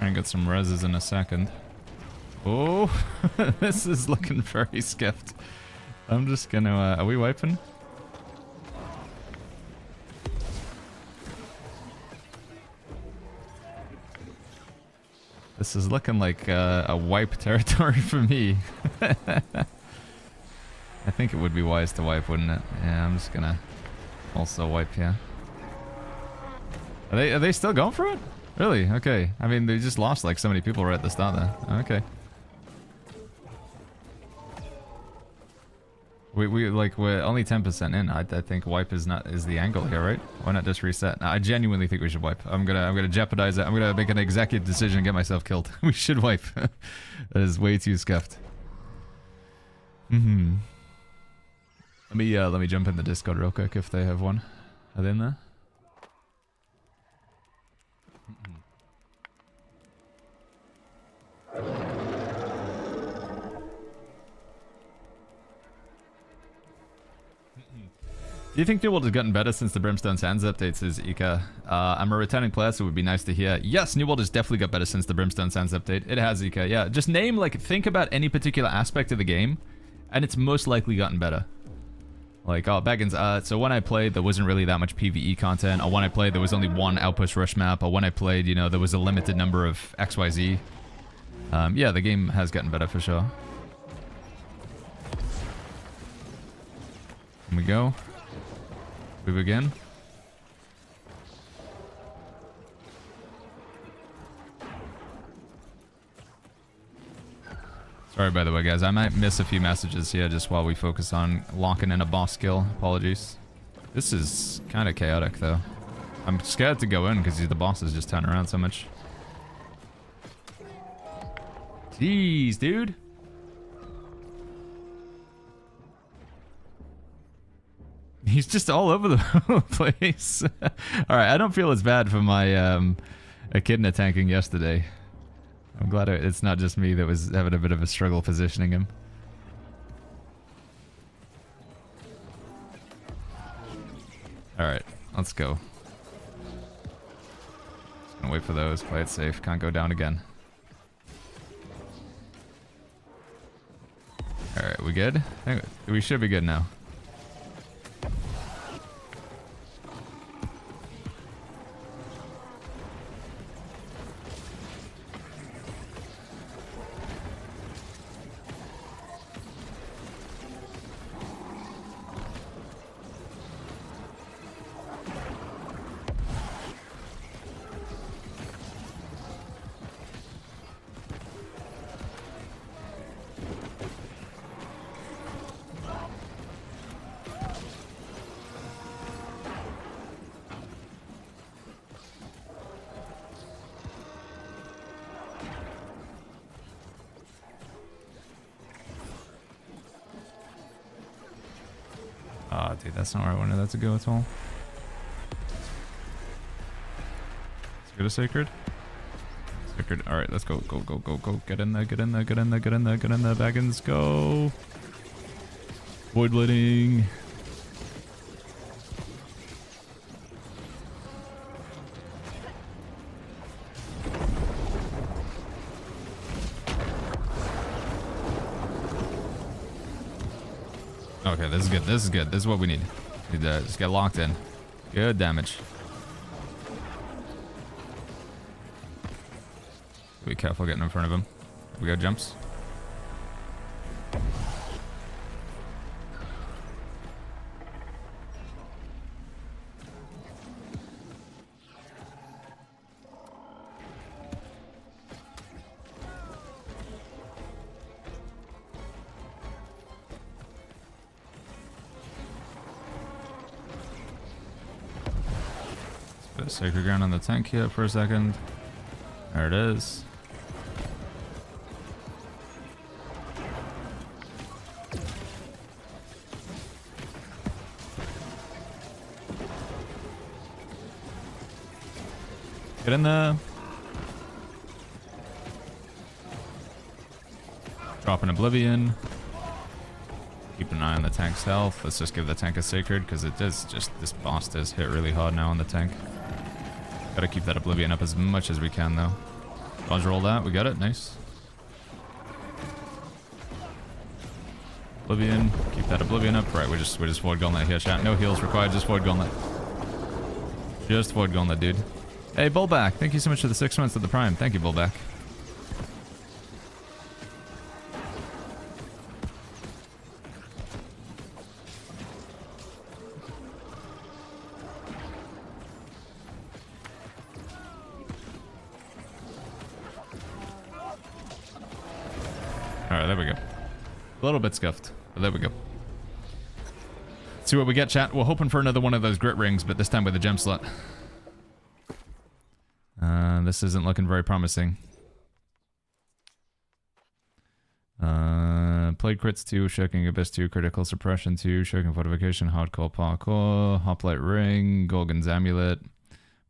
S1: And get some reses in a second. Oh, this is looking very skiffed. I'm just gonna, are we wiping? This is looking like a wipe territory for me. I think it would be wise to wipe, wouldn't it? Yeah, I'm just gonna also wipe here. Are they still going for it? Really? Okay. I mean, they just lost like so many people right at the start there. Okay. We're only 10% in. I think wipe is the angle here, right? Why not just reset? No, I genuinely think we should wipe. I'm gonna jeopardize it. I'm gonna make an executive decision and get myself killed. We should wipe. That is way too scuffed. Let me jump in the Discord real quick if they have one. Are they in there? Do you think New World has gotten better since the Brimstone Sands update, says Ika? I'm a returning player, so it would be nice to hear. Yes, New World has definitely got better since the Brimstone Sands update. It has, Ika, yeah. Just name, like, think about any particular aspect of the game, and it's most likely gotten better. Like, oh, Baggins, so when I played, there wasn't really that much PvE content, or when I played, there was only one Outpost Rush map, or when I played, you know, there was a limited number of XYZ. Yeah, the game has gotten better for sure. Here we go. Move again. Sorry, by the way, guys. I might miss a few messages here just while we focus on locking in a boss skill. Apologies. This is kind of chaotic, though. I'm scared to go in because the bosses just turn around so much. Jeez, dude. He's just all over the place. Alright, I don't feel as bad for my echidna tanking yesterday. I'm glad it's not just me that was having a bit of a struggle positioning him. Alright, let's go. Just gonna wait for those, play it safe, can't go down again. Alright, we good? I think we should be good now. Ah, dude, that's not where I wanted that to go at all. Let's go to Sacred. Sacred. Alright, let's go. Go, go, go, go. Get in there, get in there, get in there, get in there, get in there. Baggins, go. Void Blading. Okay, this is good. This is good. This is what we need. Need to just get locked in. Good damage. Be careful getting in front of him. We got jumps. Bit of sacred ground on the tank here for a second. There it is. Get in there. Drop an Oblivion. Keep an eye on the tank's health. Let's just give the tank a Sacred, because it does just, this boss does hit really hard now on the tank. Gotta keep that Oblivion up as much as we can, though. Dodge roll that. We got it. Nice. Oblivion. Keep that Oblivion up. Right, we're just Void Gauntlet here, chat. No heals required, just Void Gauntlet. Just Void Gauntlet, dude. Hey, Bullback. Thank you so much for the 6 months of the Prime. Thank you, Bullback. Alright, there we go. A little bit scuffed, but there we go. Let's see what we get, chat. We're hoping for another one of those grit rings, but this time with a gem slot. This isn't looking very promising. Played crits 2, Shocking Abyss 2, Critical Suppression 2, Shocking Fortification, Hardcore Parkour, Hoplite Ring, Gorgon's Amulet,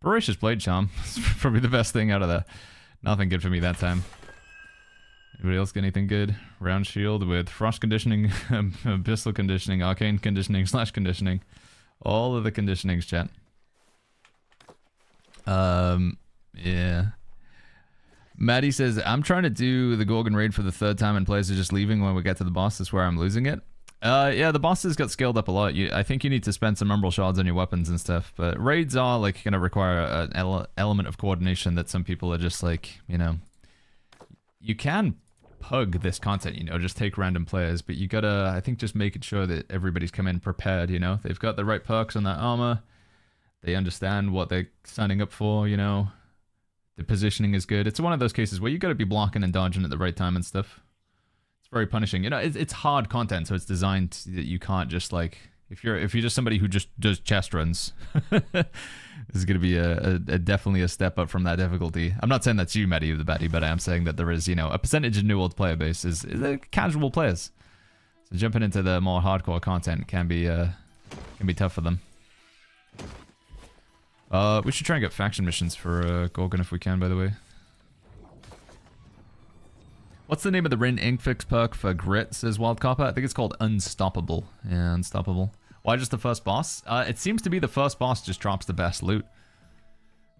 S1: Voracious Blade Charm. It's probably the best thing out of there. Nothing good for me that time. Anybody else get anything good? Round Shield with Frost Conditioning, Abyssal Conditioning, Arcane Conditioning, Slash Conditioning. All of the conditionings, chat. Yeah. Maddie says, I'm trying to do the Gorgon raid for the 3rd time and players are just leaving when we get to the boss. That's where I'm losing it. Yeah, the bosses got scaled up a lot. I think you need to spend some Umbral Shards on your weapons and stuff. But raids are like going to require an element of coordination that some people are just like, you know. You can pug this content, you know, just take random players. But you gotta, I think, just making sure that everybody's come in prepared, you know. They've got the right perks on that armor. They understand what they're signing up for, you know. The positioning is good. It's one of those cases where you got to be blocking and dodging at the right time and stuff. It's very punishing. You know, it's hard content, so it's designed that you can't just like if you're just somebody who just does chest runs. This is going to be definitely a step up from that difficulty. I'm not saying that's you, Maddie, the baddie, but I am saying that there is, you know, a percentage of new old player base is casual players. So jumping into the more hardcore content can be tough for them. We should try and get faction missions for Gorgon if we can, by the way. What's the name of the Rin Infix perk for Grit, says Wild Copper? I think it's called Unstoppable. Yeah, Unstoppable. Why just the first boss? It seems to be the first boss just drops the best loot.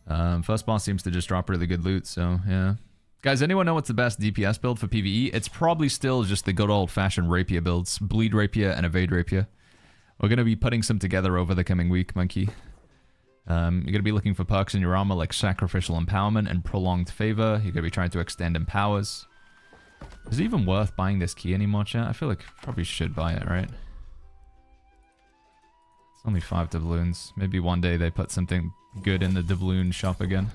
S1: First boss seems to just drop really good loot, so yeah. Guys, anyone know what's the best DPS build for PvE? It's probably still just the good old-fashioned Rapier builds. Bleed Rapier and Evade Rapier. We're going to be putting some together over the coming week, Monkey. You're going to be looking for perks in your armor like Sacrificial Empowerment and Prolonged Favor. You're going to be trying to extend Empowers. Is it even worth buying this key anymore, chat? I feel like probably should buy it, right? It's only 5 doubloons. Maybe one day they put something good in the doubloon shop again.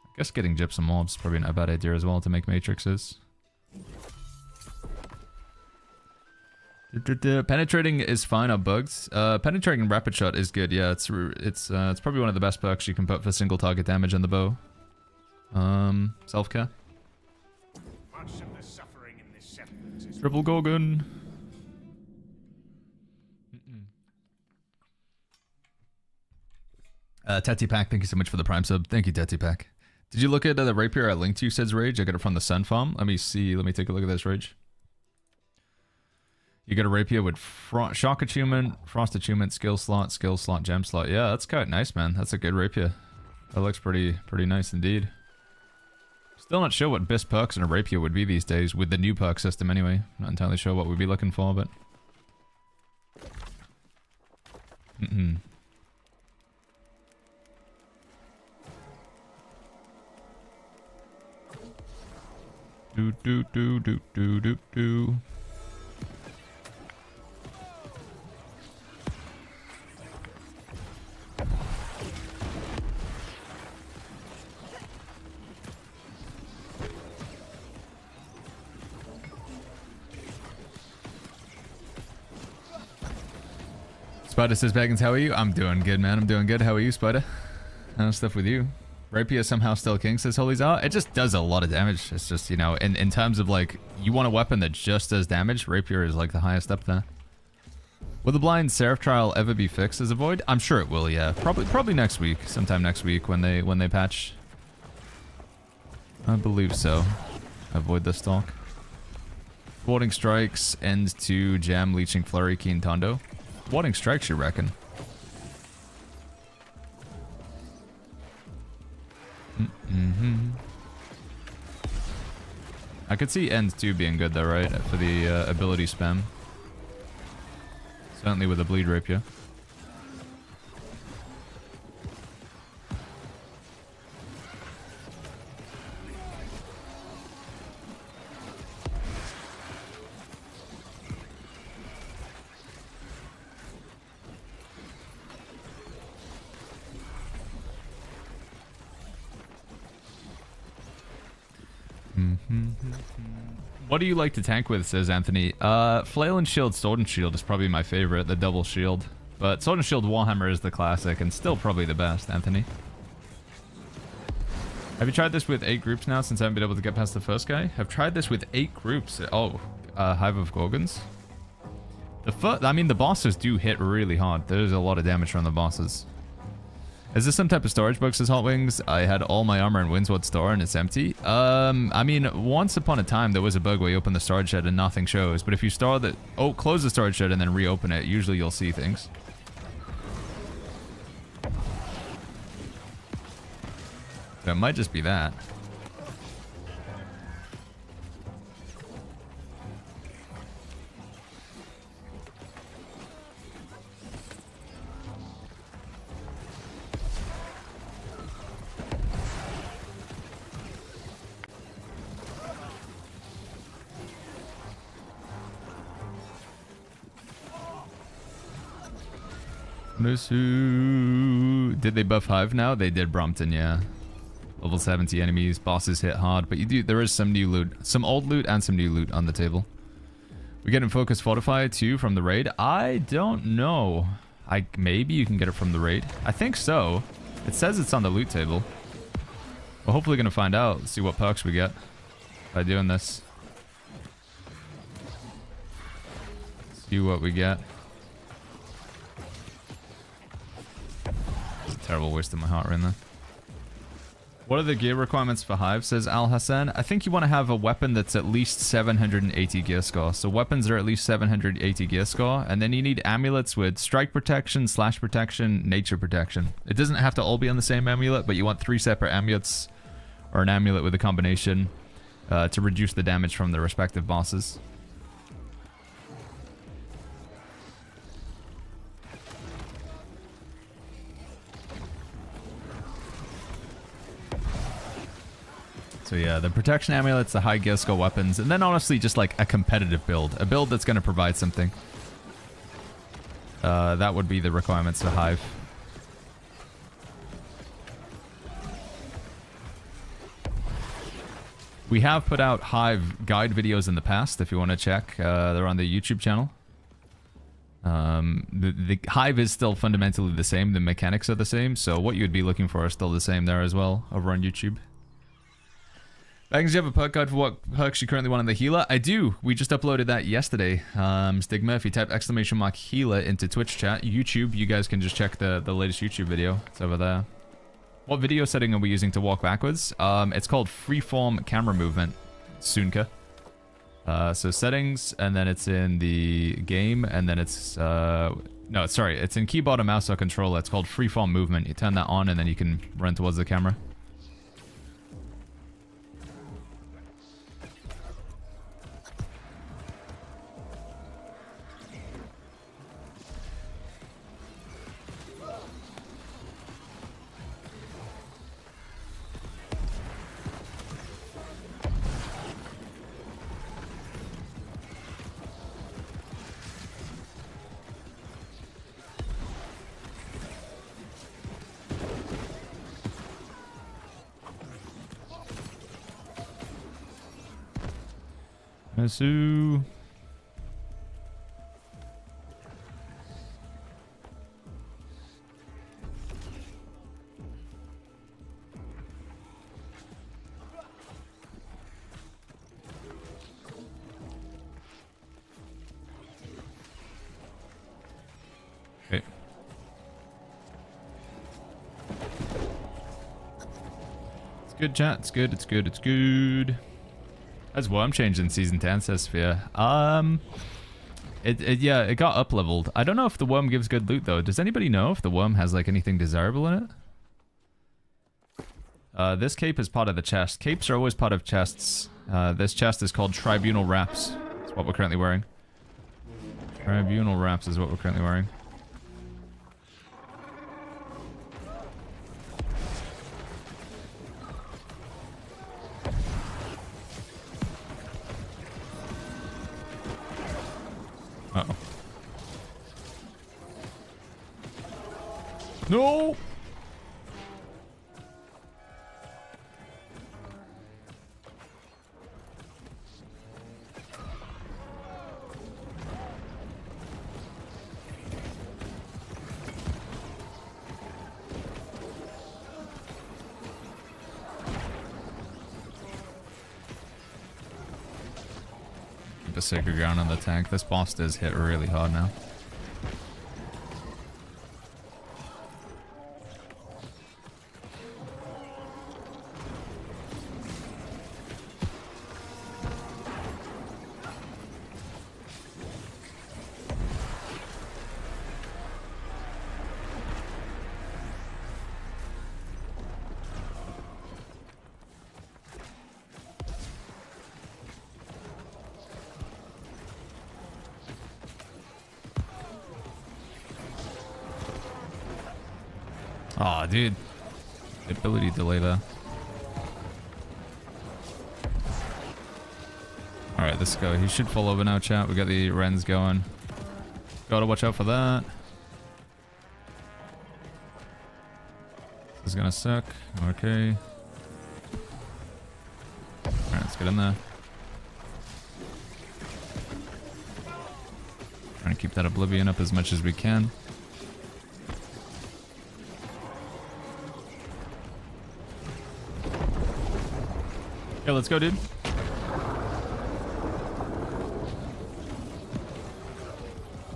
S1: I guess getting Gypsum Mobs is probably not a bad idea as well to make matrices. Penetrating is fine on bugs. Penetrating Rapid Shot is good. Yeah, it's probably one of the best perks you can put for single target damage on the bow. Self-care. Triple Gorgon. Tetsy Pack, thank you so much for the Prime sub. Thank you, Tetsy Pack. Did you look at the rapier I linked to you, says Rage? I got it from the Sun Farm. Let me see. Let me take a look at this, Rage. You got a rapier with shock achievement, frost achievement, skill slot, gem slot. Yeah, that's quite nice, man. That's a good rapier. That looks pretty nice indeed. Still not sure what best perks in a rapier would be these days with the new perk system anyway. Not entirely sure what we'd be looking for, but... Do do do do do do do. Spider says, Baggins, how are you? I'm doing good, man. I'm doing good. How are you, Spider? How's stuff with you? Rapier somehow still king, says Holy's Art. It just does a lot of damage. It's just, you know, in terms of like, you want a weapon that just does damage, Rapier is like the highest up there. Will the blind Seraph trial ever be fixed as a void? I'm sure it will, yeah. Probably next week. Sometime next week when they patch. I believe so. Avoid the stalk. Thwarting strikes, end to jam, leeching flurry, keen tondo. Thwarting strikes, you reckon? I could see end 2 being good though, right? For the ability spam. Certainly with a bleed rapier. What do you like to tank with, says Anthony? Flail and Shield, Sword and Shield is probably my favorite, the double shield. But Sword and Shield Warhammer is the classic and still probably the best, Anthony. Have you tried this with 8 groups now since I haven't been able to get past the first guy? I've tried this with 8 groups. Oh, Hive of Gorgons. The bosses do hit really hard. There's a lot of damage from the bosses. Is this some type of storage bug, says Hot Wings? I had all my armor in Windsward store and it's empty. I mean, once upon a time there was a bug where you open the storage shed and nothing shows. But if you store the... Oh, close the storage shed and then reopen it, usually you'll see things. So it might just be that. Did they buff Hive now? They did Brompton, yeah. Level 70 enemies, bosses hit hard, but there is some new loot. Some old loot and some new loot on the table. We get in Focus Fortify too from the raid? I don't know. Maybe you can get it from the raid. I think so. It says it's on the loot table. We're hopefully going to find out. See what perks we get by doing this. See what we get. Terrible waste of my heart right there. What are the gear requirements for Hive, says Al Hassan? I think you want to have a weapon that's at least 780 gear score. So weapons are at least 780 gear score. And then you need amulets with strike protection, slash protection, nature protection. It doesn't have to all be on the same amulet, but you want 3 separate amulets. Or an amulet with a combination to reduce the damage from the respective bosses. So yeah, the protection amulets, the high gear score weapons, and then honestly just like a competitive build. A build that's going to provide something. That would be the requirements for Hive. We have put out Hive guide videos in the past, if you want to check. They're on the YouTube channel. The Hive is still fundamentally the same. The mechanics are the same. So what you would be looking for are still the same there as well, over on YouTube. Baggins, do you have a perk guide for what perks you currently want on the healer? I do. We just uploaded that yesterday. Stigma, if you type ! healer into Twitch chat, YouTube, you guys can just check the latest YouTube video. It's over there. What video setting are we using to walk backwards? It's called freeform camera movement, Sunka. So settings, and then it's in the game, and then it's, no, sorry, it's in keyboard and mouse or controller. It's called freeform movement. You turn that on, and then you can run towards the camera. Misu. Okay. It's good, chat. It's good. It's good. It's good. Has Worm changed in Season 10, says Sphere? Yeah, it got up-leveled. I don't know if the Worm gives good loot, though. Does anybody know if the Worm has, like, anything desirable in it? This cape is part of the chest. Capes are always part of chests. This chest is called Tribunal Wraps. That's what we're currently wearing. Tribunal Wraps is what we're currently wearing. Uh-oh. No! Keep a sacred ground on the tank. This boss does hit really hard now. Aw, dude. Ability delay there. Alright, let's go. He should fall over now, chat. We got the Wrens going. Gotta watch out for that. This is gonna suck. Okay. Alright, let's get in there. Trying to keep that Oblivion up as much as we can. Okay, let's go, dude.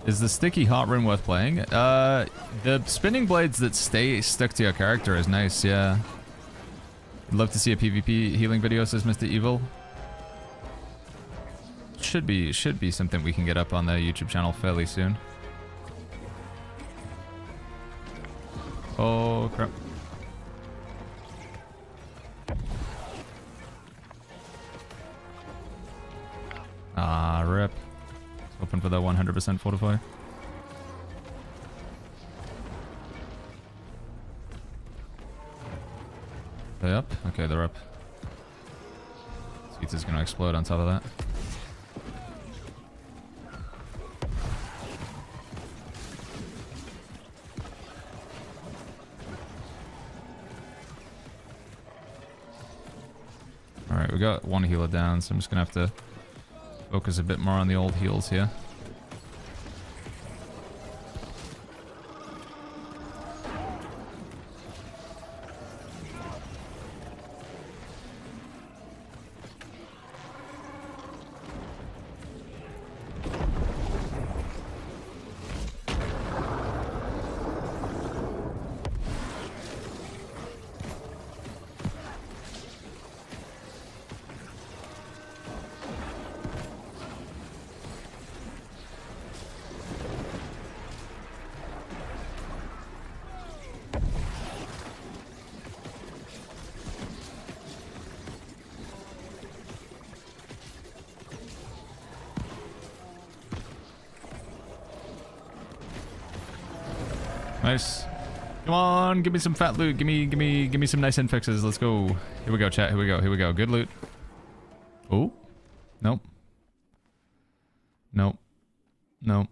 S1: Is the sticky hot rune worth playing? The spinning blades that stick to your character is nice, yeah. I'd love to see a PvP healing video, says Mr. Evil. Should be something we can get up on the YouTube channel fairly soon. Oh, crap. Ah, rip. Hoping for that 100% fortify. Are they up? Okay, they're up. Skeeter's gonna explode on top of that. Alright, we got one healer down, so I'm just gonna have to focus a bit more on the old heals here. Nice. Come on, give me some fat loot. Give me some nice infixes. Let's go. Here we go, chat. Here we go. Here we go. Good loot. Oh. Nope. Nope. Nope.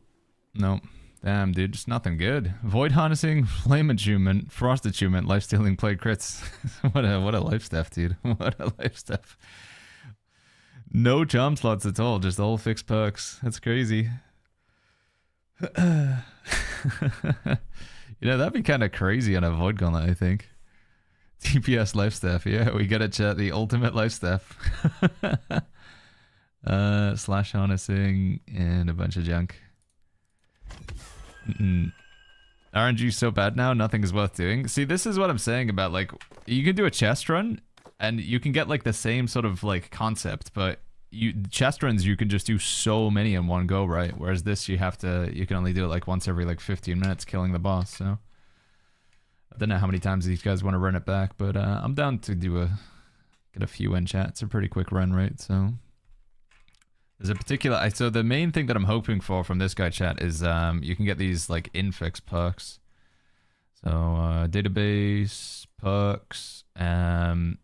S1: Nope. Damn, dude, just nothing good. Void harnessing, flame attunement, frost attunement, life stealing, plague crits. what a life stuff, dude. What a life stuff. No charm slots at all, just all fixed perks. That's crazy. You know, that'd be kind of crazy on a void gauntlet, I think. TPS life staff, yeah, we gotta chat the ultimate life staff. Slash harnessing and a bunch of junk. RNG so bad now, nothing is worth doing. See, this is what I'm saying about, like, you can do a chest run and you can get like the same sort of like concept, but chest runs you can just do so many in one go, right? Whereas this you can only do it like once every like 15 minutes killing the boss. So I don't know how many times these guys want to run it back, but I'm down to get a few in chat. It's a pretty quick run, right? So there's a particular... So the main thing that I'm hoping for from this guy, chat, is you can get these, like, infix perks. So, database, perks, and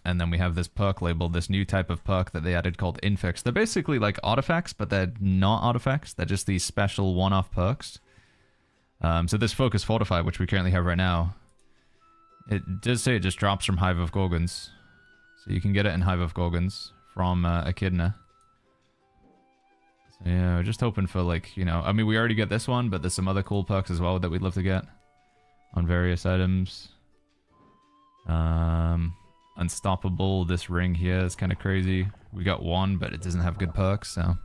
S1: then we have this perk label, this new type of perk that they added called Infix. They're basically like artifacts, but they're not artifacts. They're just these special one-off perks. So this Focus Fortify, which we currently have right now, it does say it just drops from Hive of Gorgons. So you can get it in Hive of Gorgons from Echidna. So yeah, we're just hoping for, like, you know, I mean, we already get this one, but there's some other cool perks as well that we'd love to get on various items. Unstoppable, this ring here is kind of crazy. We got one, but it doesn't have good perks, so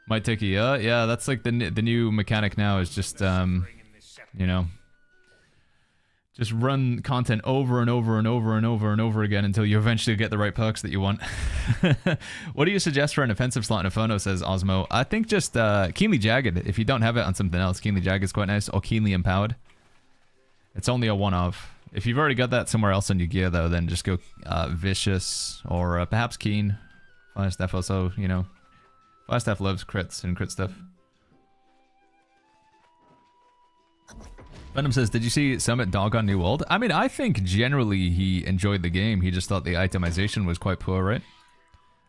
S1: might take a year. Yeah, that's like the new mechanic now is just, you know, just run content over and over and over and over and over again until you eventually get the right perks that you want. What do you suggest for an offensive slot in Inferno, says Osmo? I think just Keenly Jagged. If you don't have it on something else, Keenly Jagged is quite nice. Or Keenly Empowered. It's only a one-off. If you've already got that somewhere else on your gear, though, then just go Vicious or perhaps Keen. Firestaff also, you know. Firestaff loves crits and crit stuff. Venom says, did you see Summit dog on New World? I mean, I think generally he enjoyed the game. He just thought the itemization was quite poor, right?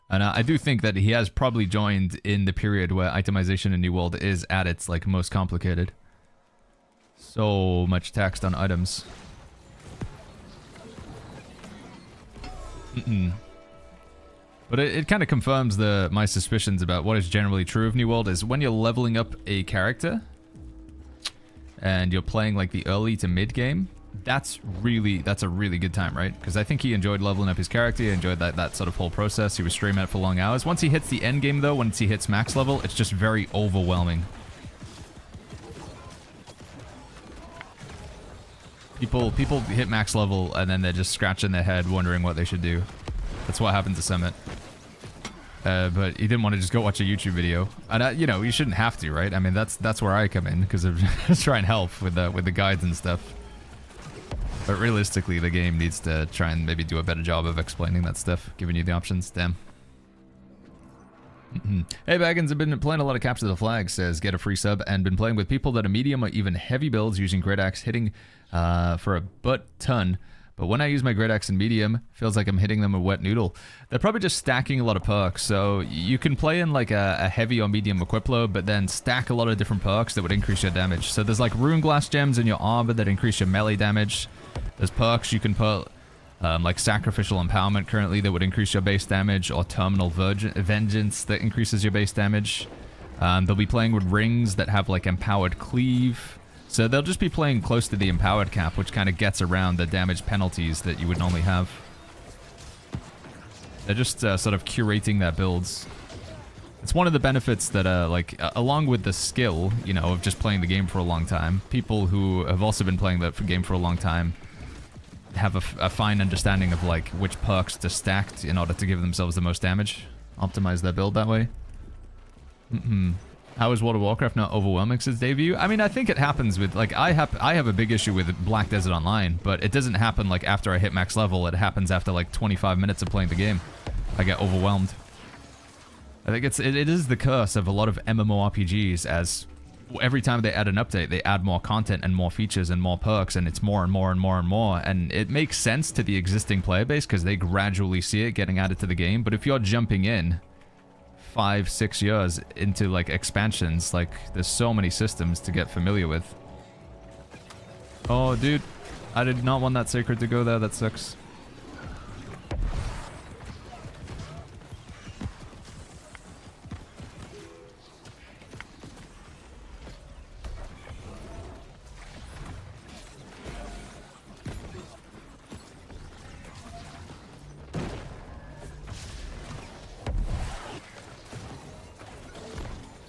S1: And I do think that he has probably joined in the period where itemization in New World is at its, like, most complicated. So much text on items. But it kind of confirms my suspicions about what is generally true of New World is when you're leveling up a character and you're playing like the early to mid game, that's a really good time, right? Because I think he enjoyed leveling up his character, he enjoyed that sort of whole process. He was streaming it for long hours. Once he hits the end game though, once he hits max level, it's just very overwhelming. People hit max level and then they're just scratching their head wondering what they should do. That's what happened to Summit. But he didn't want to just go watch a YouTube video. And, you know, you shouldn't have to, right? I mean, that's where I come in, because I'm just trying to help with the guides and stuff. But realistically, the game needs to try and maybe do a better job of explaining that stuff, giving you the options. Damn. Hey, Baggins, I've been playing a lot of Capture the Flag, says get a free sub, and been playing with people that are medium or even heavy builds using Great Axe, hitting for a butt ton. But when I use my Great Axe in medium, feels like I'm hitting them a wet noodle. They're probably just stacking a lot of perks. So you can play in like a heavy or medium equip load, but then stack a lot of different perks that would increase your damage. So there's like rune glass gems in your armor that increase your melee damage. There's perks you can put, like sacrificial empowerment currently that would increase your base damage, or terminal vengeance that increases your base damage. They'll be playing with rings that have like empowered cleave. So they'll just be playing close to the empowered cap, which kind of gets around the damage penalties that you would normally have. They're just sort of curating their builds. It's one of the benefits that, like, along with the skill, you know, of just playing the game for a long time, people who have also been playing the game for a long time have a fine understanding of, like, which perks to stack in order to give themselves the most damage. Optimize their build that way. How is World of Warcraft not overwhelming since debut? I mean, I think it happens with, like, I have a big issue with Black Desert Online, but it doesn't happen, like, after I hit max level. It happens after, like, 25 minutes of playing the game. I get overwhelmed. I think it is the curse of a lot of MMORPGs, as every time they add an update, they add more content and more features and more perks, and it's more and more and more and more. And it makes sense to the existing player base because they gradually see it getting added to the game. But if you're jumping in 5-6 years into like expansions, like there's so many systems to get familiar with. Oh, dude, I did not want that sacred to go there. That sucks.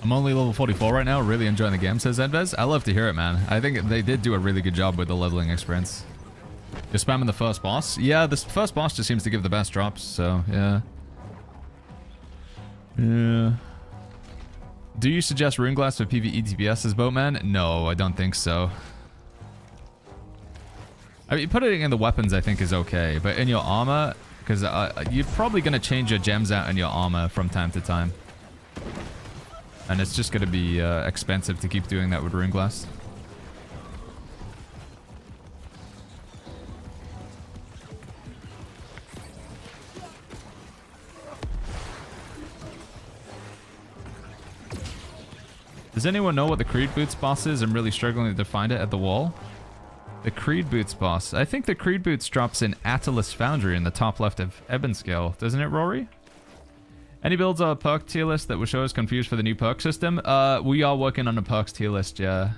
S1: I'm only level 44 right now, really enjoying the game, says Edvez. I love to hear it, man. I think they did do a really good job with the leveling experience. You're spamming the first boss? Yeah, this first boss just seems to give the best drops, so yeah. Yeah. Do you suggest Runeglass for PvE TPS as Boatman? No, I don't think so. I mean, putting it in the weapons I think is okay, but in your armor, because you're probably going to change your gems out in your armor from time to time. And it's just going to be expensive to keep doing that with Runeglass. Does anyone know what the Creed Boots boss is? I'm really struggling to find it at the wall. The Creed Boots boss. I think the Creed Boots drops in Attalus Foundry in the top left of Ebonscale. Doesn't it, Rory? Any builds or perk tier list that will show us confused for the new perk system? We are working on a perks tier list, yeah.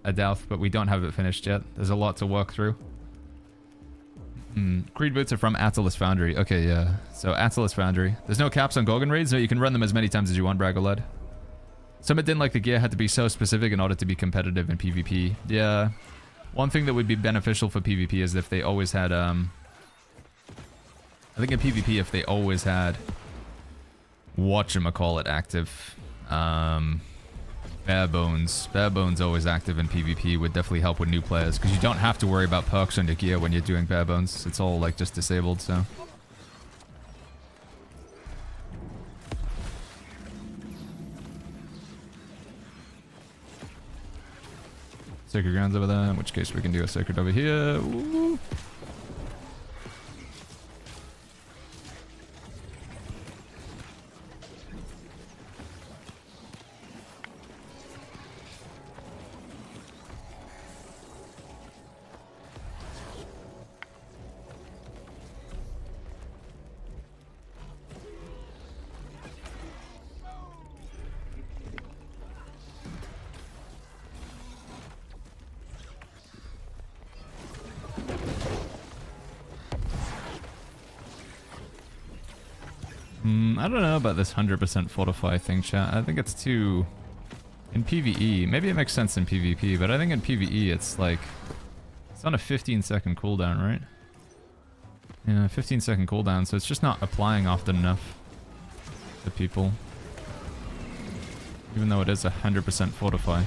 S1: Adalf, but we don't have it finished yet. There's a lot to work through. Creed Boots are from Attalus Foundry. Okay, yeah. So Attalus Foundry. There's no caps on Gorgon raids, so you can run them as many times as you want, Bragolud. Someone didn't like the gear had to be so specific in order to be competitive in PvP. Yeah. One thing that would be beneficial for PvP is if they always had, I think in PvP if they always had whatchamacallit active. Bare Bones. Bare Bones always active in PvP would definitely help with new players because you don't have to worry about perks on your gear when you're doing Bare Bones. It's all like just disabled, so. Sacred grounds over there, in which case we can do a sacred over here. Ooh. I don't know about this 100% fortify thing, chat. I think it's too... In PvE, maybe it makes sense in PvP, but I think in PvE it's like... It's on a 15-second cooldown, right? Yeah, 15-second cooldown, so it's just not applying often enough to people. Even though it is 100% fortify.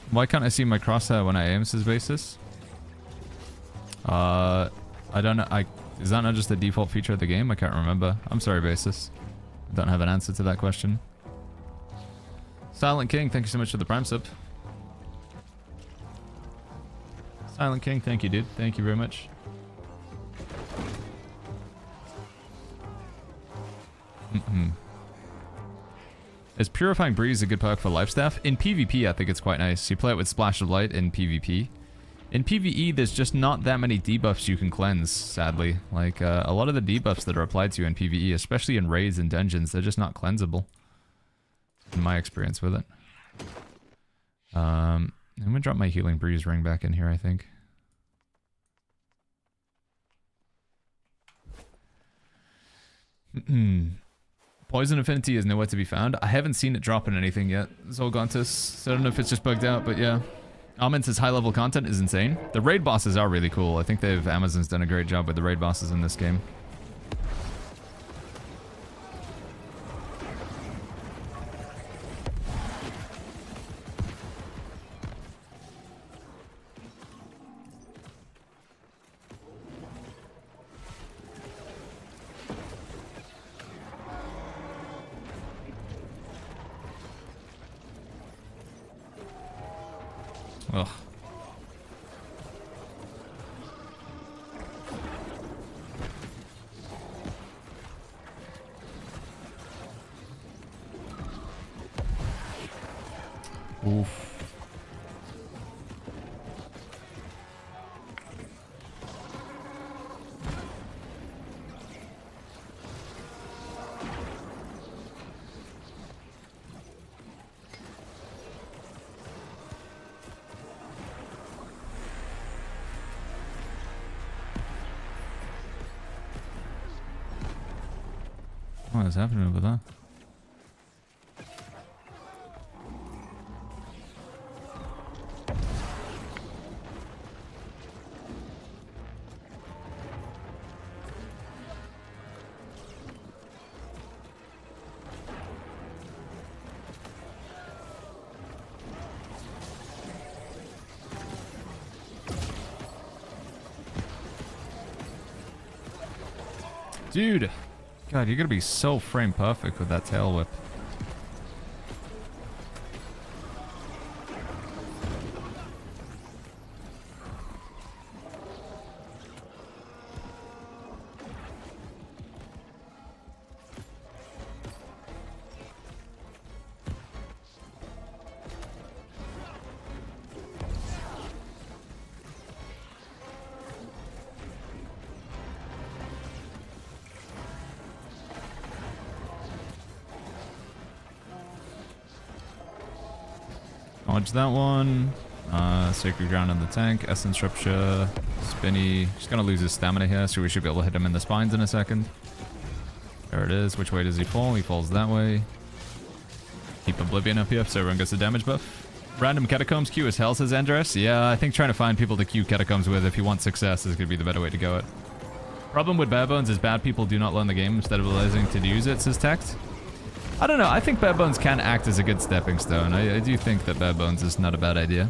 S1: Why can't I see my crosshair when I aim, says Basis? I don't know. Is that not just the default feature of the game? I can't remember. I'm sorry, Basis. I don't have an answer to that question. Silent King, thank you so much for the Prime sub. Silent King, thank you, dude. Thank you very much. Is Purifying Breeze a good perk for Lifestaff? In PvP, I think it's quite nice. You play it with Splash of Light in PvP. In PvE, there's just not that many debuffs you can cleanse, sadly. Like, a lot of the debuffs that are applied to you in PvE, especially in raids and dungeons, they're just not cleansable. In my experience with it. I'm gonna drop my Healing Breeze ring back in here, I think. Poison Affinity is nowhere to be found. I haven't seen it drop in anything yet, Zolgantus. So I don't know if it's just bugged out, but yeah. Almon's high level content is insane. The raid bosses are really cool. I think Amazon's done a great job with the raid bosses in this game. Ugh. Oof. What is happening over there? Dude! God, you're gonna be so frame perfect with that tail whip. Dodge that one. Sacred Ground on the tank. Essence Rupture. Spinny. He's gonna lose his stamina here, so we should be able to hit him in the spines in a second. There it is. Which way does he fall? He falls that way. Keep Oblivion up here so everyone gets a damage buff. Random Catacombs queue is hell, says Andres. Yeah, I think trying to find people to queue Catacombs with if you want success is gonna be the better way to go it. Problem with Bare Bones is bad people do not learn the game instead of realizing to use it, says Text. I don't know, I think Bare Bones can act as a good stepping stone. I do think that Bare Bones is not a bad idea.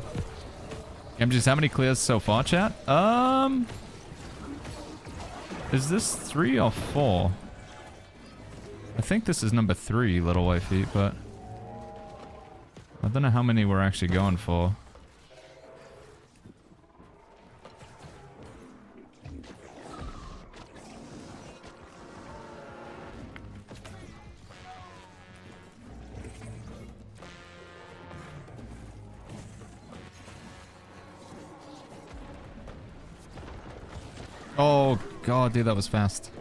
S1: MGs, how many clears so far, chat? Is this 3 or 4? I think this is number 3, little wifey, but I don't know how many we're actually going for. Oh god, dude, that was fast.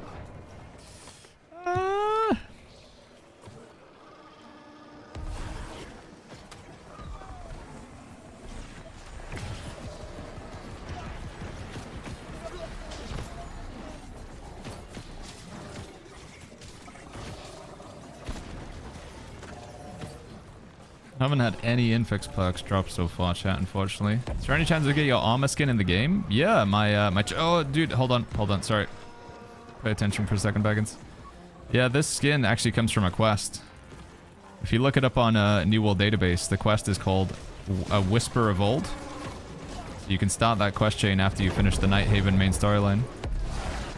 S1: I haven't had any Infix perks drop so far, chat, unfortunately. Is there any chance to get your armor skin in the game? Yeah, oh, dude, hold on, sorry. Pay attention for a second, Baggins. Yeah, this skin actually comes from a quest. If you look it up on New World Database, the quest is called A Whisper of Old. So you can start that quest chain after you finish the Night Haven main storyline.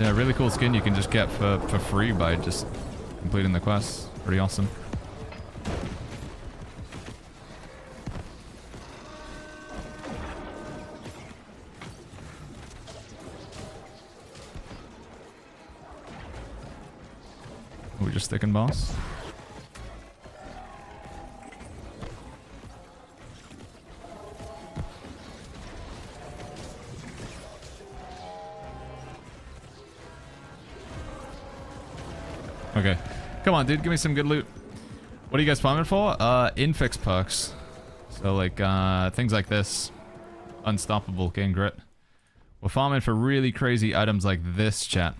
S1: Yeah, really cool skin you can just get for free by just completing the quest. Pretty awesome. We're just sticking, boss. Okay. Come on, dude. Give me some good loot. What are you guys farming for? Infix perks. So, like, things like this. Unstoppable, gain grit. We're farming for really crazy items like this, chat.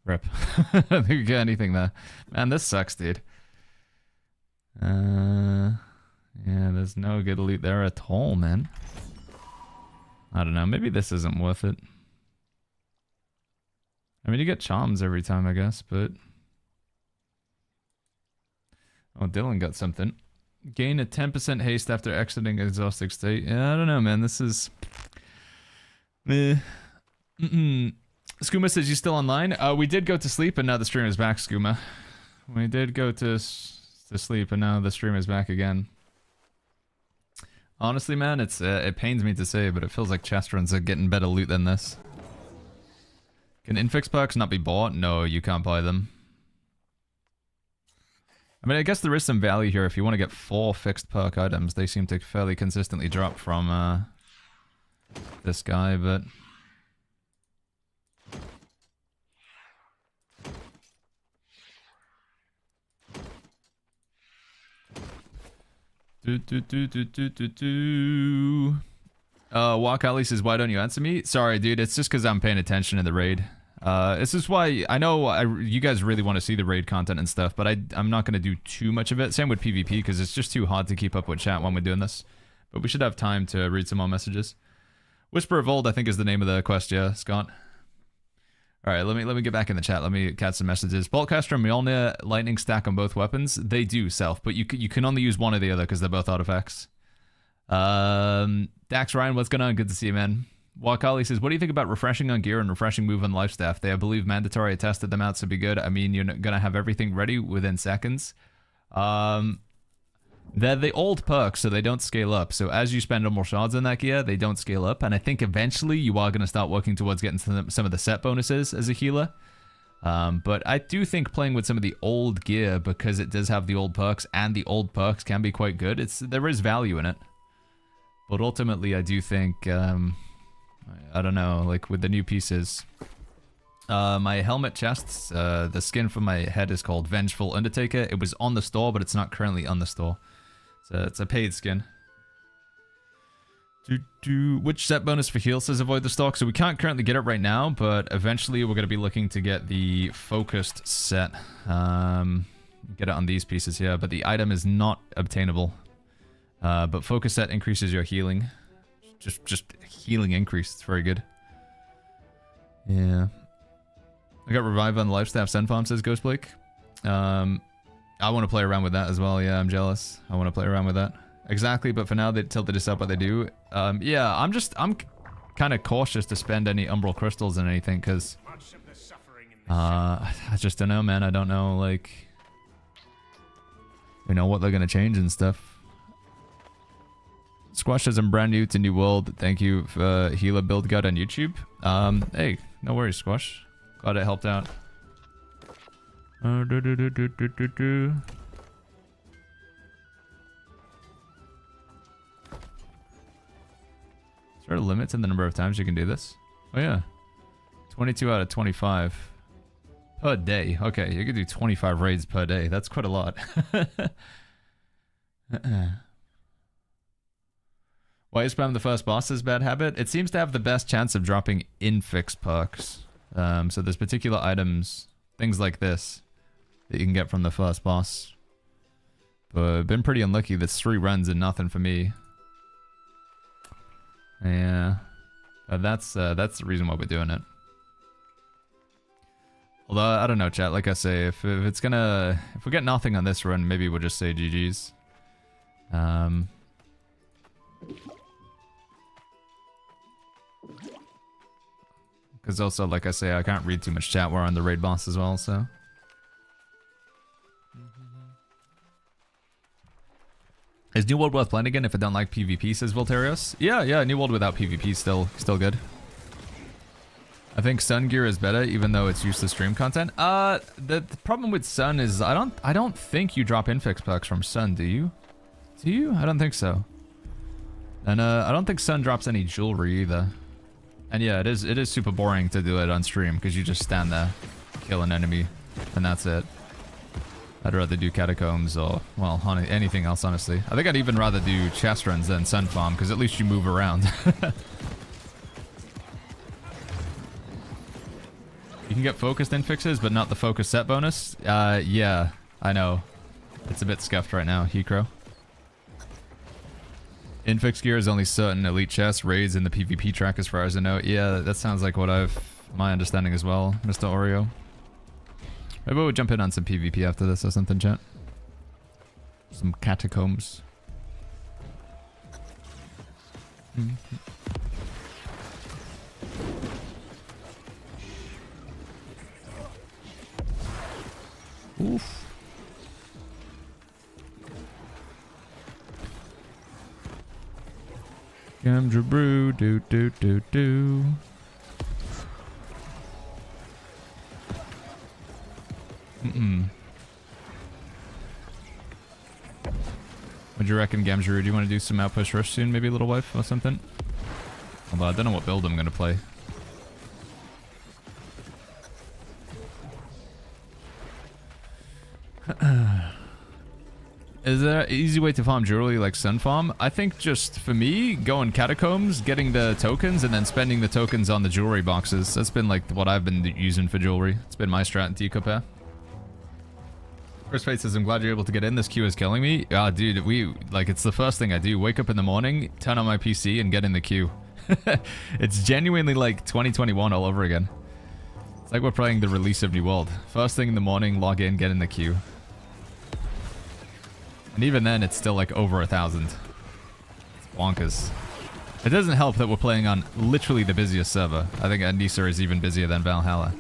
S1: Rip. I don't think we get anything there. Man, this sucks, dude. Yeah, there's no good loot there at all, man. I don't know. Maybe this isn't worth it. I mean, you get charms every time, I guess, but... Oh, Dylan got something. Gain a 10% haste after exiting exhausted state. Yeah, I don't know, man. This is... Skooma says, you still online? We did go to sleep and now the stream is back, Skooma. We did go to sleep and now the stream is back again. Honestly, man, it pains me to say, but it feels like chest runs are getting better loot than this. Can Infix perks not be bought? No, you can't buy them. I mean, I guess there is some value here if you want to get 4 fixed perk items. They seem to fairly consistently drop from this guy, but... Wakali says, why don't you answer me? Sorry, dude, it's just because I'm paying attention in the raid. This is why I know you guys really want to see the raid content and stuff, but I'm not going to do too much of it. Same with PvP, because it's just too hard to keep up with chat when we're doing this. But we should have time to read some more messages. Whisper of Old, I think, is the name of the quest, yeah, Scott. Alright, let me get back in the chat. Let me catch some messages. Boltcaster and Mjolnir lightning stack on both weapons. They do, Self, but you can only use one or the other because they're both artifacts. Dax Ryan, what's going on? Good to see you, man. Wakali says, what do you think about refreshing on gear and refreshing move on life staff? They, I believe, mandatory. I tested them out, so be good. I mean, you're going to have everything ready within seconds. They're the old perks, so they don't scale up. So as you spend more shards on that gear, they don't scale up. And I think eventually you are going to start working towards getting some of the set bonuses as a healer. But I do think playing with some of the old gear, because it does have the old perks, and the old perks can be quite good. There is value in it. But ultimately, I do think, I don't know, like with the new pieces. My helmet chests, the skin for my head is called Vengeful Undertaker. It was on the store, but it's not currently on the store. It's a paid skin. Which set bonus for heal says avoid the stock? So we can't currently get it right now, but eventually we're going to be looking to get the focused set. Get it on these pieces here, but the item is not obtainable. But focus set increases your healing. Just healing increase. It's very good. Yeah. I got revive on the Lifestaff Sun Farm, says Ghost Blake. I want to play around with that as well. Yeah, I'm jealous. I want to play around with that. Exactly, but for now, till they decide what they do. Yeah, I'm kind of cautious to spend any Umbral Crystals and anything, because... I just don't know, man. I don't know, like... You know, what they're going to change and stuff. Squash says I'm brand new to New World. Thank you for Healer Build Guide on YouTube. Hey, no worries, Squash. Glad it helped out. Is there a limit to the number of times you can do this? Oh yeah. 22 out of 25. Per day. Okay, you can do 25 raids per day. That's quite a lot. Why is spam the first boss is bad habit? It seems to have the best chance of dropping infix perks. So there's particular items, things like this, that you can get from the first boss. But I've been pretty unlucky. That's 3 runs and nothing for me. Yeah. That's the reason why we're doing it. Although, I don't know, chat. Like I say, if we get nothing on this run, maybe we'll just say GG's. Because also, like I say, I can't read too much chat. We're on the raid boss as well, so... Is New World worth playing again if I don't like PvP, says Volterios? Yeah, New World without PvP is still good. I think Sun gear is better, even though it's useless stream content. The problem with Sun is I don't think you drop infix perks from Sun, do you? Do you? I don't think so. And I don't think Sun drops any jewelry either. And yeah, it is super boring to do it on stream because you just stand there, kill an enemy, and that's it. I'd rather do catacombs or, well, anything else, honestly. I think I'd even rather do chest runs than Sun Farm, because at least you move around. You can get focused infixes, but not the focus set bonus? Yeah, I know. It's a bit scuffed right now, Hecro. Infix gear is only certain elite chests, raids, in the PvP track as far as I know. Yeah, that sounds like my understanding as well, Mr. Oreo. Maybe we'll jump in on some PvP after this or something, chat. Some catacombs. Oof. Gamdra brew, do do do do. What do you reckon, Gamdra? Do you want to do some Outpost Rush soon? Maybe Little Wife or something? Although I don't know what build I'm going to play. Is there an easy way to farm jewelry like Sun Farm? I think just, for me, going Catacombs, getting the tokens, and then spending the tokens on the jewelry boxes. That's been like what I've been using for jewelry. It's been my strat in Teacup. Chris Fate says, I'm glad you're able to get in. This queue is killing me. Ah, dude, it's the first thing I do. Wake up in the morning, turn on my PC, and get in the queue. It's genuinely like 2021 all over again. It's like we're playing the release of New World. First thing in the morning, log in, get in the queue. And even then, it's still like over 1,000. It's bonkers. It doesn't help that we're playing on literally the busiest server. I think Anissa is even busier than Valhalla.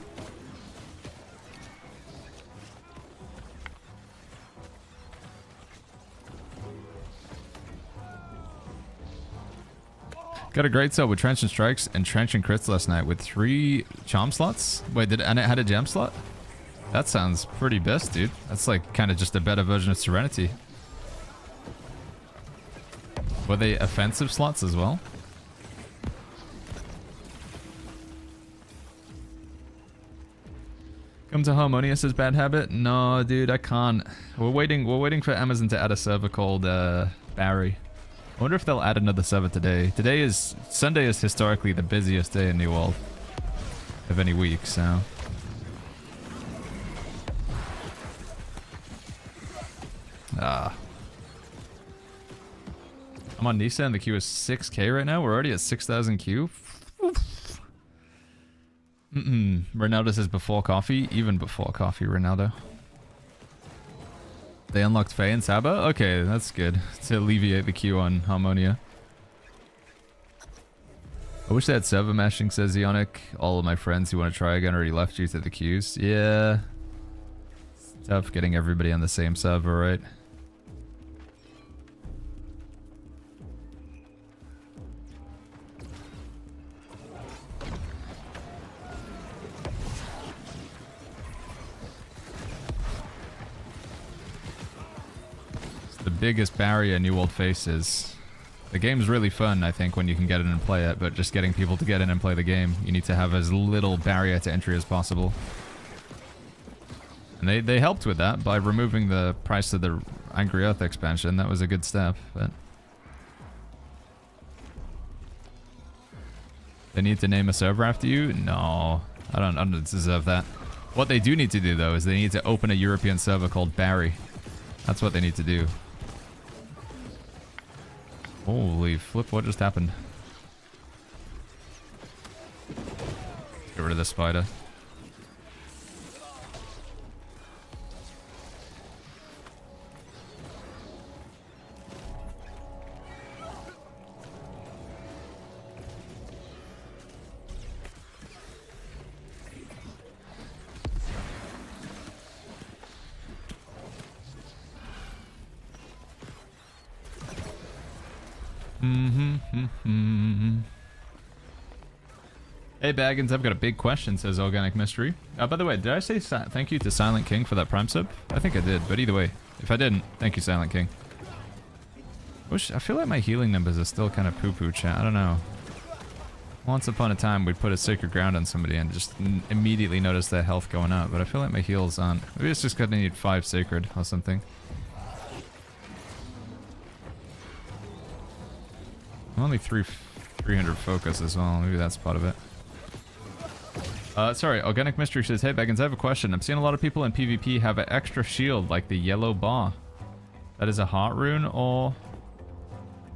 S1: Got a great sub with Trench and Strikes and Trench and Crits last night with 3 charm slots. Wait, and it had a gem slot? That sounds pretty best, dude. That's like kind of just a better version of Serenity. Were they offensive slots as well? Come to Harmonious' bad habit? No, dude, I can't. We're waiting for Amazon to add a server called Barry. I wonder if they'll add another server today. Sunday is historically the busiest day in New World of any week, so. I'm on Nisa and the queue is 6k right now. We're already at 6,000 queue. Ronaldo says before coffee. Even before coffee, Ronaldo. They unlocked Faye and Saba? Okay, that's good. To alleviate the queue on Harmonia. I wish they had server mashing, says Ionic. All of my friends who want to try again already left due to the queues. Yeah. It's tough getting everybody on the same server, right? The biggest barrier New World faces. The game's really fun, I think, when you can get in and play it, but just getting people to get in and play the game, you need to have as little barrier to entry as possible. And they helped with that by removing the price of the Angry Earth expansion. That was a good step, but... They need to name a server after you? No, I don't deserve that. What they do need to do, though, is they need to open a European server called Barry. That's what they need to do. Holy flip, what just happened? Let's get rid of this spider. Hey Baggins, I've got a big question, says Organic Mystery. By the way, did I say thank you to Silent King for that Prime sub? I think I did, but either way, if I didn't, thank you Silent King. I feel like my healing numbers are still kind of poo-poo, chat. I don't know. Once upon a time, we'd put a Sacred Ground on somebody and just immediately notice their health going up, but I feel like my heals aren't. Maybe it's just because I need 5 Sacred or something. I'm only 300 focus as well. Maybe that's part of it. Sorry, Organic Mystery says, hey Baggins, I have a question. I'm seeing a lot of people in PvP have an extra shield like the yellow bar. That is a heart rune or...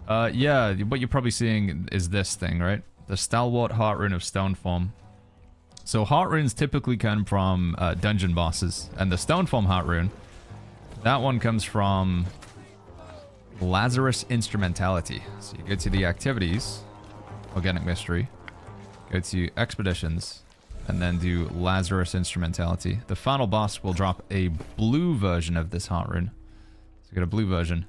S1: yeah, what you're probably seeing is this thing, right? The Stalwart Heart Rune of Stone Form. So heart runes typically come from dungeon bosses. And the Stone Form Heart Rune, that one comes from Lazarus Instrumentality. So you go to the activities, Organic Mystery, go to Expeditions, and then do Lazarus Instrumentality. The final boss will drop a blue version of this heart rune. So you get a blue version.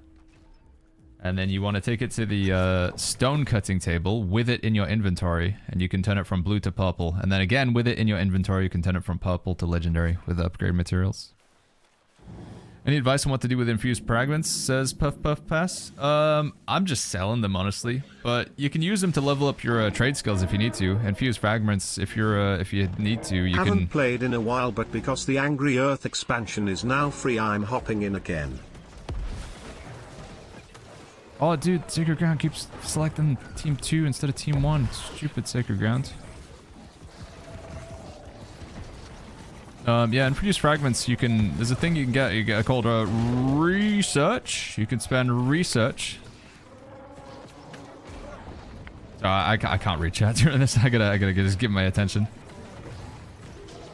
S1: And then you want to take it to the stone cutting table with it in your inventory, and you can turn it from blue to purple. And then again, with it in your inventory, you can turn it from purple to legendary with upgrade materials. Any advice on what to do with infused fragments, says Puff Puff Pass? I'm just selling them, honestly. But you can use them to level up your trade skills if you need to. Infused fragments, if you need to, you can...
S2: Haven't played in a while, but because the Angry Earth expansion is now free, I'm hopping in again.
S1: Oh, dude, Sacred Ground keeps selecting Team 2 instead of Team 1. Stupid Sacred Ground. Yeah, and produce fragments, you can... There's a thing you get called research. You can spend research. I can't read chat during this. I gotta just give my attention.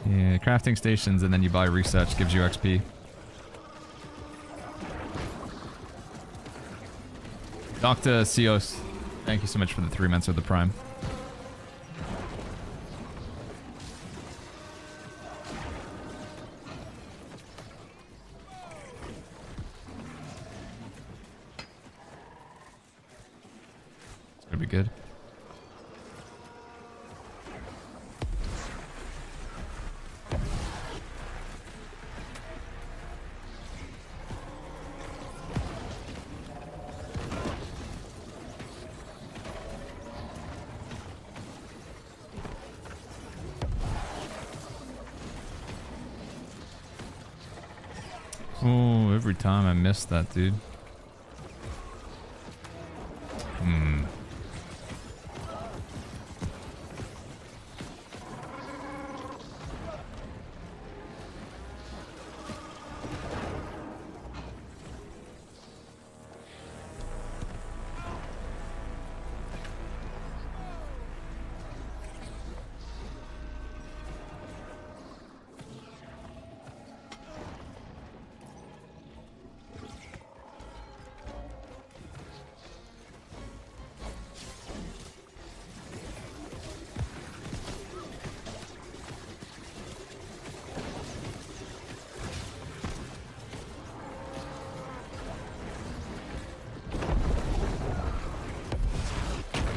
S1: Yeah, crafting stations, and then you buy research, gives you XP. Dr. Cios, thank you so much for the 3 months of the Prime. It's gonna be good. Oh, every time I miss that, dude.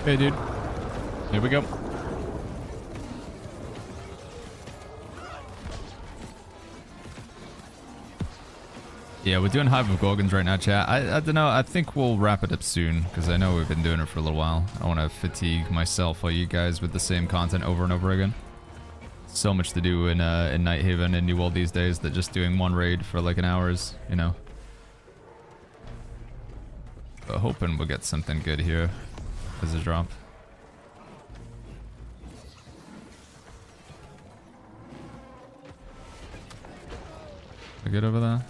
S1: Hey, dude. Here we go. Yeah, we're doing Hive of Gorgons right now, chat. I don't know. I think we'll wrap it up soon, because I know we've been doing it for a little while. I don't want to fatigue myself or you guys with the same content over and over again. So much to do in Nighthaven and New World these days that just doing one raid for like an hour is, you know. But hoping we'll get something good here as a drop. I get over there?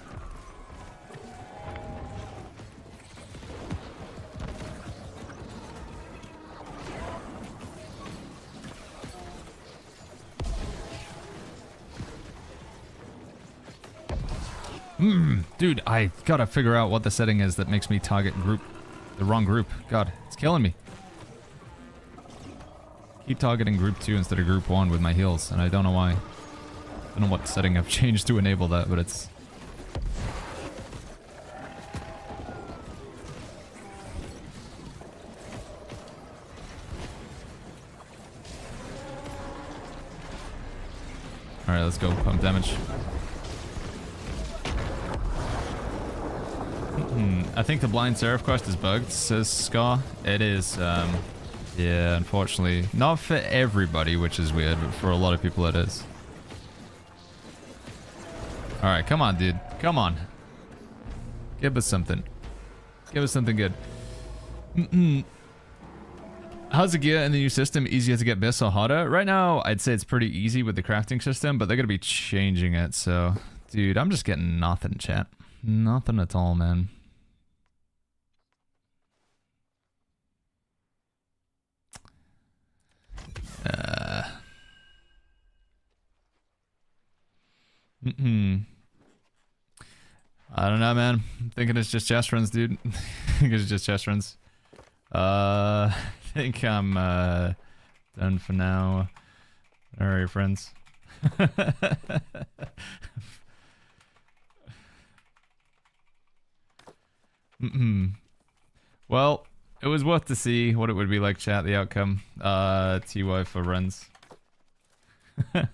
S1: Dude, I gotta figure out what the setting is that makes me target the wrong group. God, it's killing me. Keep targeting group 2 instead of group 1 with my heals, and I don't know why. I don't know what setting I've changed to enable that, but it's... Alright, let's go. Pump damage. I think the Blind Seraph quest is bugged, says Scar. It is, yeah, unfortunately. Not for everybody, which is weird, but for a lot of people it is. Alright, come on, dude. Come on. Give us something. Give us something good. How's the gear in the new system? Easier to get best or harder? Right now, I'd say it's pretty easy with the crafting system, but they're going to be changing it, so... Dude, I'm just getting nothing, chat. Nothing at all, man. I don't know, man. I'm thinking it's just chest runs, dude. I think it's just chest runs. I think I'm done for now. Alright, friends. Well, it was worth to see what it would be like, chat, the outcome. TY for runs. Ay,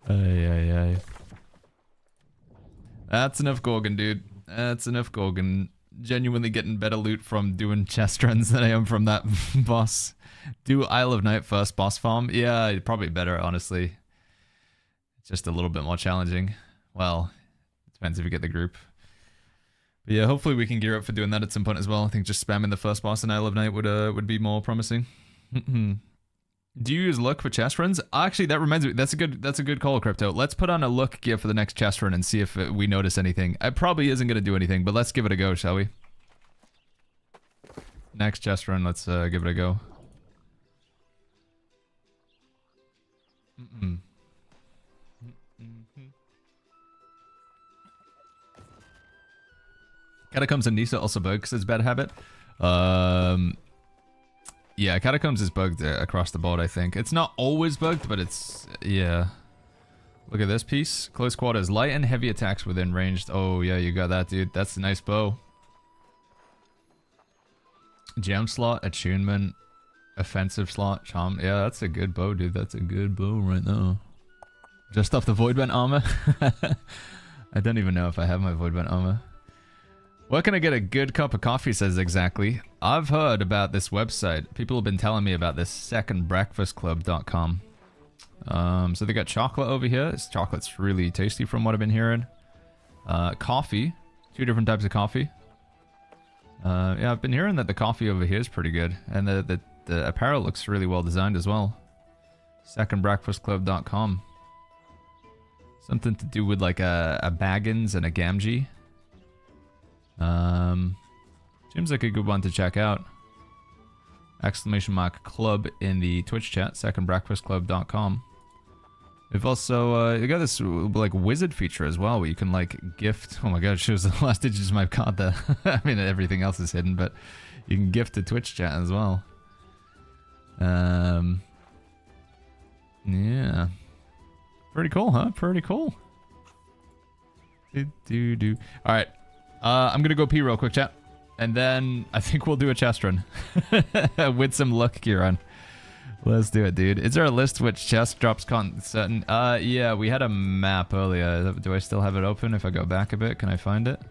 S1: ay, ay. That's enough Gorgon, dude. That's enough Gorgon. Genuinely getting better loot from doing chest runs than I am from that boss. Do Isle of Night first boss farm? Yeah, probably better, honestly. It's just a little bit more challenging. Well, it depends if you get the group. But yeah, hopefully we can gear up for doing that at some point as well. I think just spamming the first boss in Isle of Night would be more promising. Do you use luck for chest runs? Actually, that reminds me. That's a good call, Crypto. Let's put on a luck gear for the next chest run and see if we notice anything. It probably isn't going to do anything, but let's give it a go, shall we? Next chest run, let's give it a go. Catacombs and Nisa also bugged because it's bad habit. Yeah, Catacombs is bugged across the board, I think. It's not always bugged, but it's... yeah. Look at this piece. Close quarters. Light and heavy attacks within ranged. Oh, yeah, you got that, dude. That's a nice bow. Gem slot, attunement, offensive slot, charm. Yeah, that's a good bow, dude. That's a good bow right now. Just off the Voidbent armor. I don't even know if I have my Voidbent armor. Where can I get a good cup of coffee, says Exactly. I've heard about this website. People have been telling me about this secondbreakfastclub.com. So they got chocolate over here. This chocolate's really tasty from what I've been hearing. Coffee. 2 different types of coffee. Yeah, I've been hearing that the coffee over here is pretty good. And the apparel looks really well designed as well. Secondbreakfastclub.com. Something to do with like a Baggins and a Gamgee. Seems like a good one to check out. Exclamation mark club in the Twitch chat, secondbreakfastclub.com. We've also you got this like wizard feature as well where you can like gift. Oh my god, it shows the last digits of my card there. I mean everything else is hidden, but you can gift to Twitch chat as well. Yeah. Pretty cool, huh? Pretty cool. Alright. I'm gonna go pee real quick, chat. And then I think we'll do a chest run. With some luck gear on. Let's do it, dude. Is there a list which chest drops certain? Yeah, we had a map earlier. Do I still have it open? If I go back a bit, can I find it?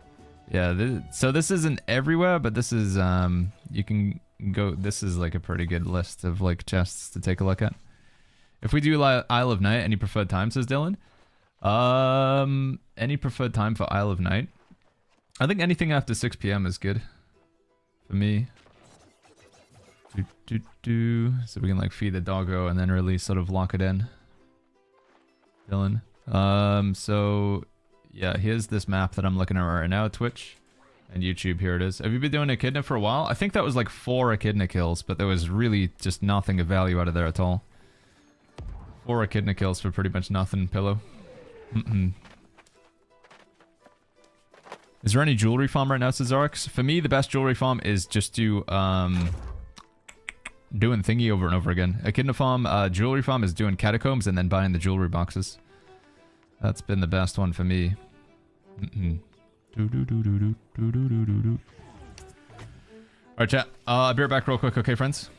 S1: Yeah, so this isn't everywhere, but this is, you can go, this is like a pretty good list of like chests to take a look at. If we do Isle of Night, any preferred time, says Dylan? Any preferred time for Isle of Night? I think anything after 6 PM is good for me. So we can like feed the doggo and then really sort of lock it in. Dylan. So yeah, here's this map that I'm looking at right now, Twitch and YouTube. Here it is. Have you been doing Echidna for a while? I think that was like 4 Echidna kills, but there was really just nothing of value out of there at all. 4 Echidna kills for pretty much nothing, Pillow. Is there any jewelry farm right now, Cesarix? For me, the best jewelry farm is just to, doing thingy over and over again. Echidna farm, jewelry farm is doing catacombs and then buying the jewelry boxes. That's been the best one for me. Alright, chat. I'll be right back real quick, okay, friends?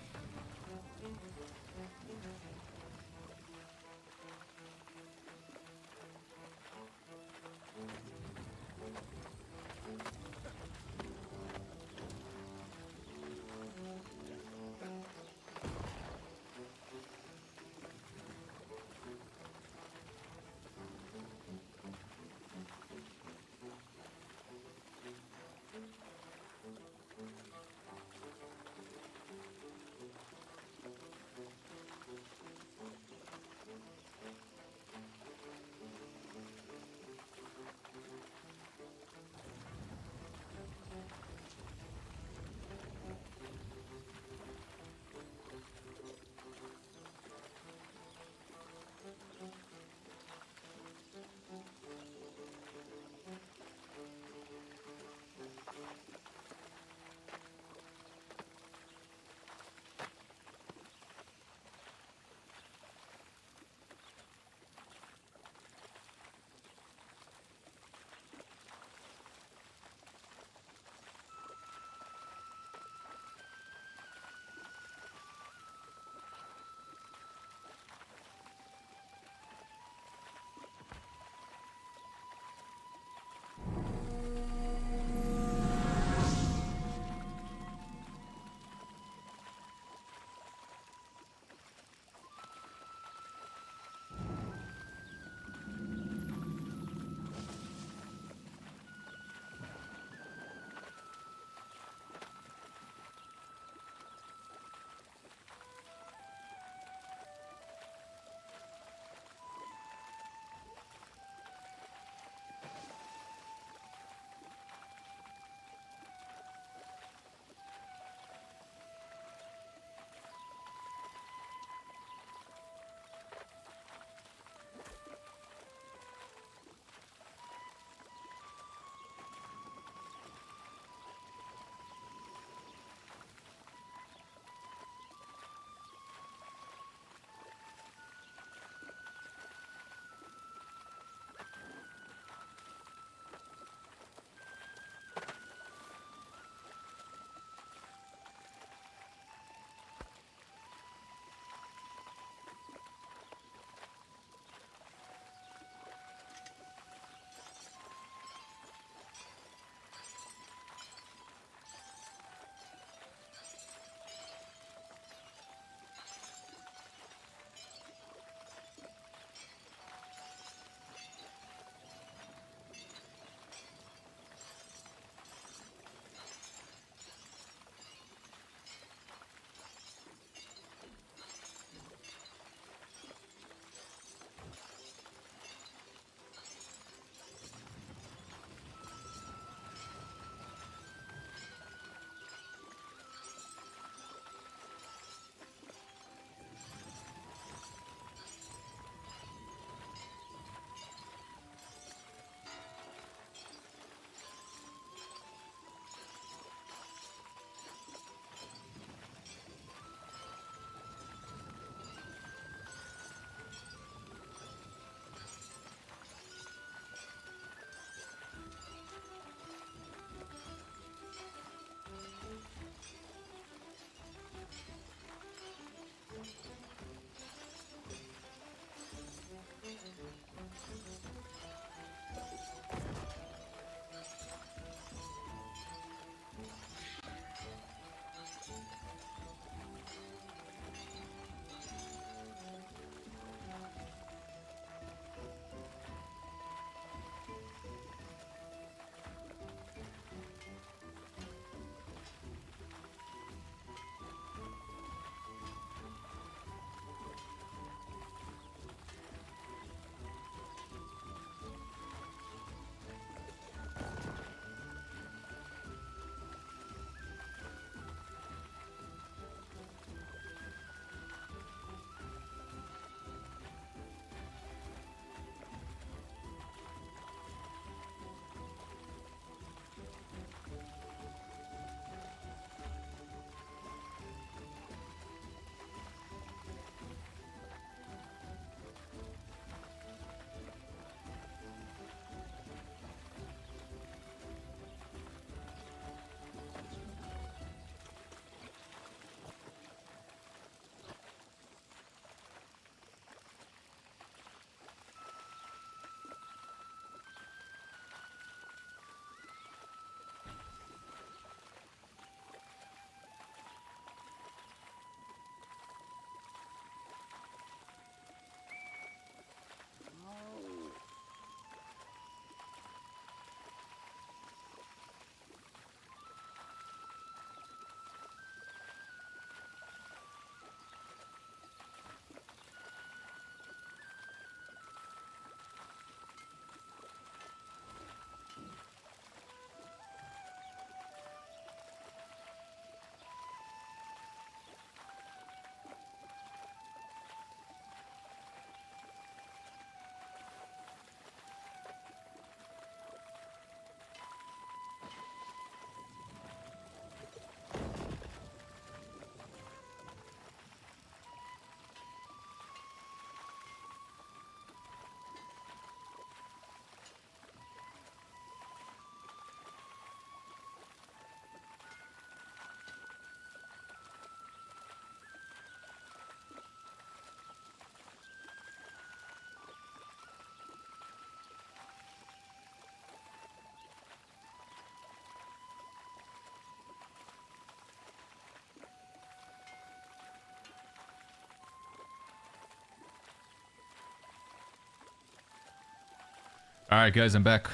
S1: Alright guys, I'm back.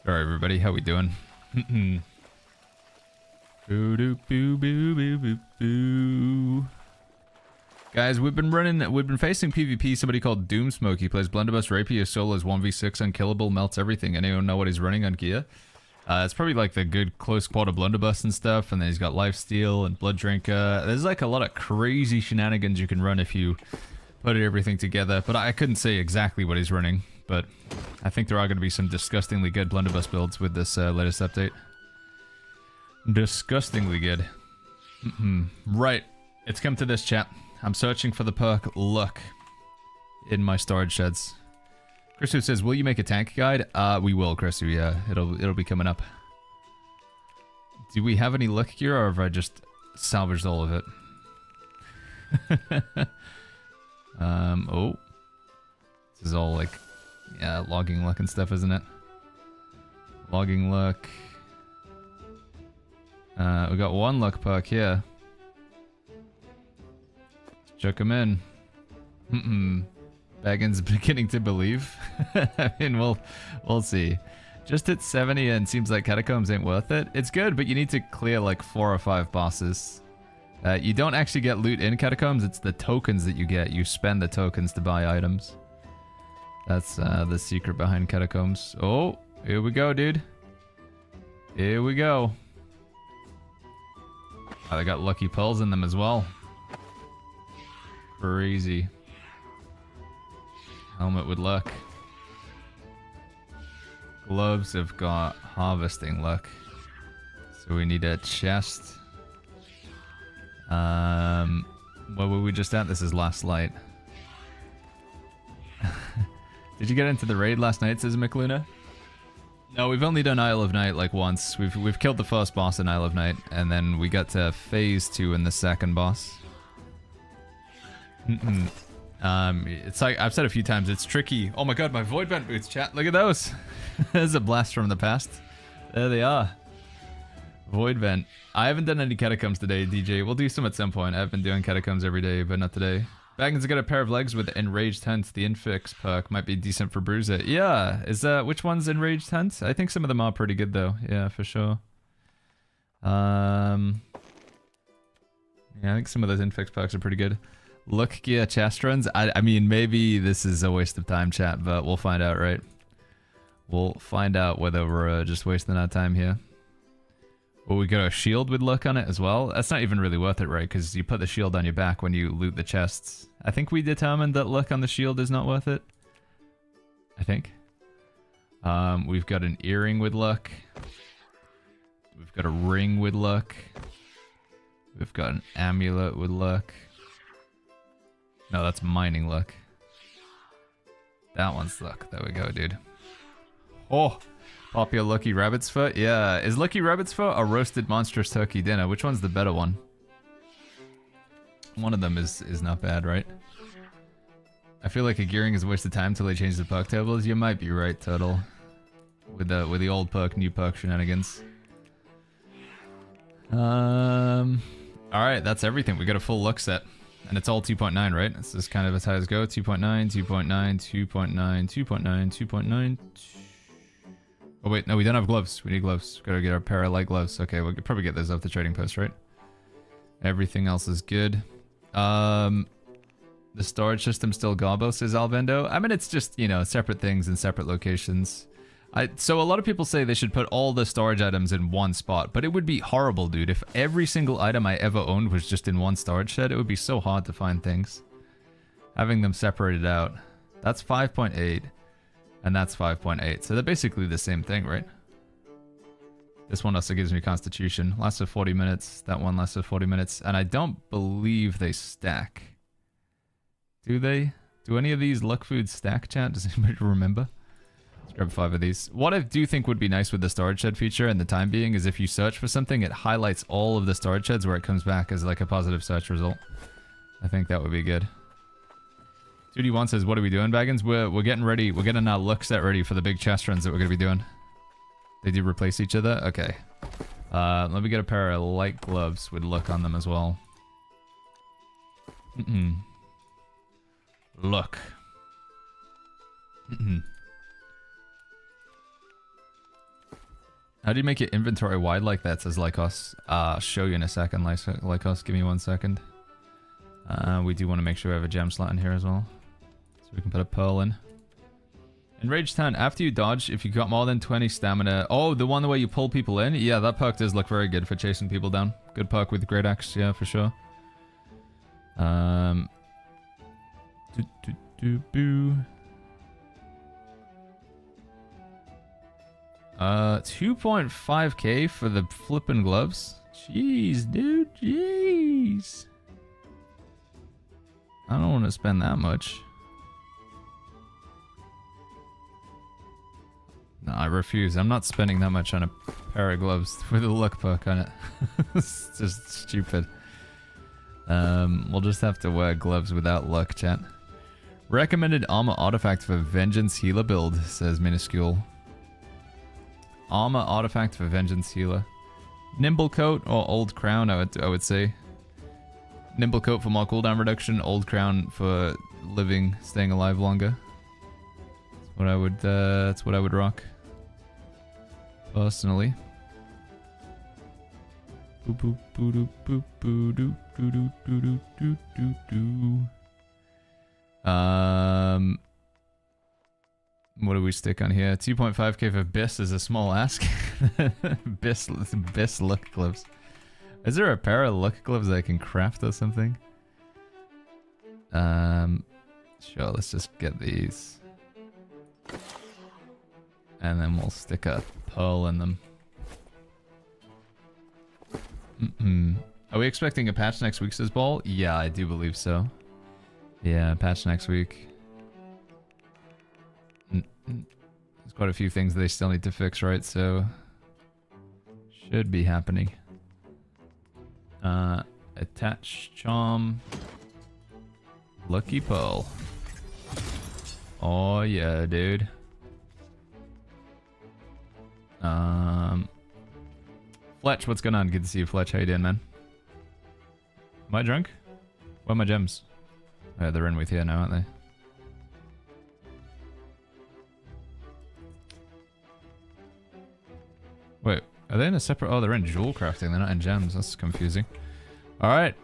S1: Alright everybody, how we doing? Boo doo boo boo boo boo boo. Guys, we've been facing PvP, somebody called Doomsmoke. He plays Blunderbuss, Rapier, Solos, 1v6, Unkillable, melts everything. Anyone know what he's running on gear? It's probably like the good close quarter Blunderbuss and stuff, and then he's got Lifesteal and Blood Drinker. There's like a lot of crazy shenanigans you can run if you put everything together, but I couldn't say exactly what he's running. But I think there are going to be some disgustingly good Blunderbuss builds with this latest update. Disgustingly good. Right, it's come to this, chat. I'm searching for the perk Luck in my storage sheds. Chrisu says, will you make a tank guide? We will, Chrisu, yeah. It'll be coming up. Do we have any luck gear, or have I just salvaged all of it? Oh. This is all like, yeah, logging luck and stuff, isn't it? Logging luck. We got one luck perk here. Chuck him in. Baggins beginning to believe. I mean, we'll see. Just hit 70 and seems like Catacombs ain't worth it. It's good, but you need to clear like 4 or 5 bosses. You don't actually get loot in Catacombs, it's the tokens that you get. You spend the tokens to buy items. That's the secret behind Catacombs. Oh, here we go, dude. Here we go. Oh, they got lucky pearls in them as well. Crazy. Helmet with luck. Gloves have got harvesting luck. So we need a chest. Where were we just at? This is last light. Did you get into the raid last night, says McLuna? No, we've only done Isle of Night like once. We've killed the first boss in Isle of Night, and then we got to phase 2 in the second boss. It's like I've said a few times, it's tricky. Oh my god, my void vent boots, chat. Look at those. There's a blast from the past. There they are. Void vent. I haven't done any catacombs today, DJ. We'll do some at some point. I've been doing catacombs every day, but not today. Baggins got a pair of legs with Enraged Hunt. The Infix perk might be decent for Bruiser. Yeah, is which one's Enraged Hunt? I think some of them are pretty good though. Yeah, for sure. Yeah, I think some of those Infix perks are pretty good. Look gear chest runs. I mean, maybe this is a waste of time, chat, but we'll find out, right? We'll find out whether we're just wasting our time here. Well, we got a shield with luck on it as well. That's not even really worth it, right? Because you put the shield on your back when you loot the chests. I think we determined that luck on the shield is not worth it. I think. We've got an earring with luck. We've got a ring with luck. We've got an amulet with luck. No, that's mining luck. That one's luck. There we go, dude. Oh, pop your lucky rabbit's foot. Yeah, is lucky rabbit's foot a roasted monstrous turkey dinner? Which one's the better one? One of them is not bad, right? I feel like a gearing is a waste of time till they change the perk tables. You might be right, Turtle. With the old perk, new perk shenanigans. Alright, that's everything. We got a full luck set. And it's all 2.9, right? This is kind of as high as go. 2.9, 2.9, 2.9, 2.9, 2.9. Oh wait, no, we don't have gloves. We need gloves. Gotta get our pair of light gloves. Okay, we'll probably get those off the trading post, right? Everything else is good. The storage system still gobbo, says Alvendo. I mean, it's just, you know, separate things in separate locations. So a lot of people say they should put all the storage items in one spot, but it would be horrible, dude. If every single item I ever owned was just in one storage shed, it would be so hard to find things. Having them separated out. That's 5.8, and that's 5.8. So they're basically the same thing, right? This one also gives me Constitution. Lasts for 40 minutes. That one lasts for 40 minutes. And I don't believe they stack. Do they? Do any of these luck foods stack, chat? Does anybody remember? Let's grab 5 of these. What I do think would be nice with the storage shed feature and the time being is if you search for something, it highlights all of the storage sheds where it comes back as like a positive search result. I think that would be good. 2D1 says, what are we doing, Baggins? We're getting ready. We're getting our luck set ready for the big chest runs that we're going to be doing. They do replace each other? Okay. Let me get a pair of light gloves with luck on them as well. Luck. How do you make your inventory wide like that, says Lycos? I'll show you in a second, Lycos. Give me 1 second. We do want to make sure we have a gem slot in here as well. So we can put a pearl in. In Rage 10, after you dodge, if you got more than 20 stamina... Oh, the one where you pull people in? Yeah, that perk does look very good for chasing people down. Good perk with Great Axe, yeah, for sure. 2.5k for the flippin' gloves. Jeez, dude, jeez. I don't want to spend that much. No, I refuse. I'm not spending that much on a pair of gloves with a luck perk on it. It's just stupid. We'll just have to wear gloves without luck, chat. Recommended armor artifact for Vengeance Healer build, says Minuscule. Armor artifact for Vengeance Healer. Nimble Coat or Old Crown, I would say. Nimble Coat for more cooldown reduction, Old Crown for living, staying alive longer. That's what I would rock. Personally. What do we stick on here? 2.5k for Biss is a small ask. Biss luck gloves. Is there a pair of luck gloves I can craft or something? Sure, let's just get these. And then we'll stick a pearl in them. Are we expecting a patch next week, says Ball? Yeah, I do believe so. Yeah, patch next week. There's quite a few things they still need to fix, right? So, should be happening. Attach charm. Lucky pearl. Oh yeah, dude. Fletch, what's going on? Good to see you, Fletch. How you doing, man? Am I drunk? Where are my gems? Oh, they're in with here now, aren't they? Wait, are they in a separate... Oh, they're in jewel crafting. They're not in gems. That's confusing. Alright.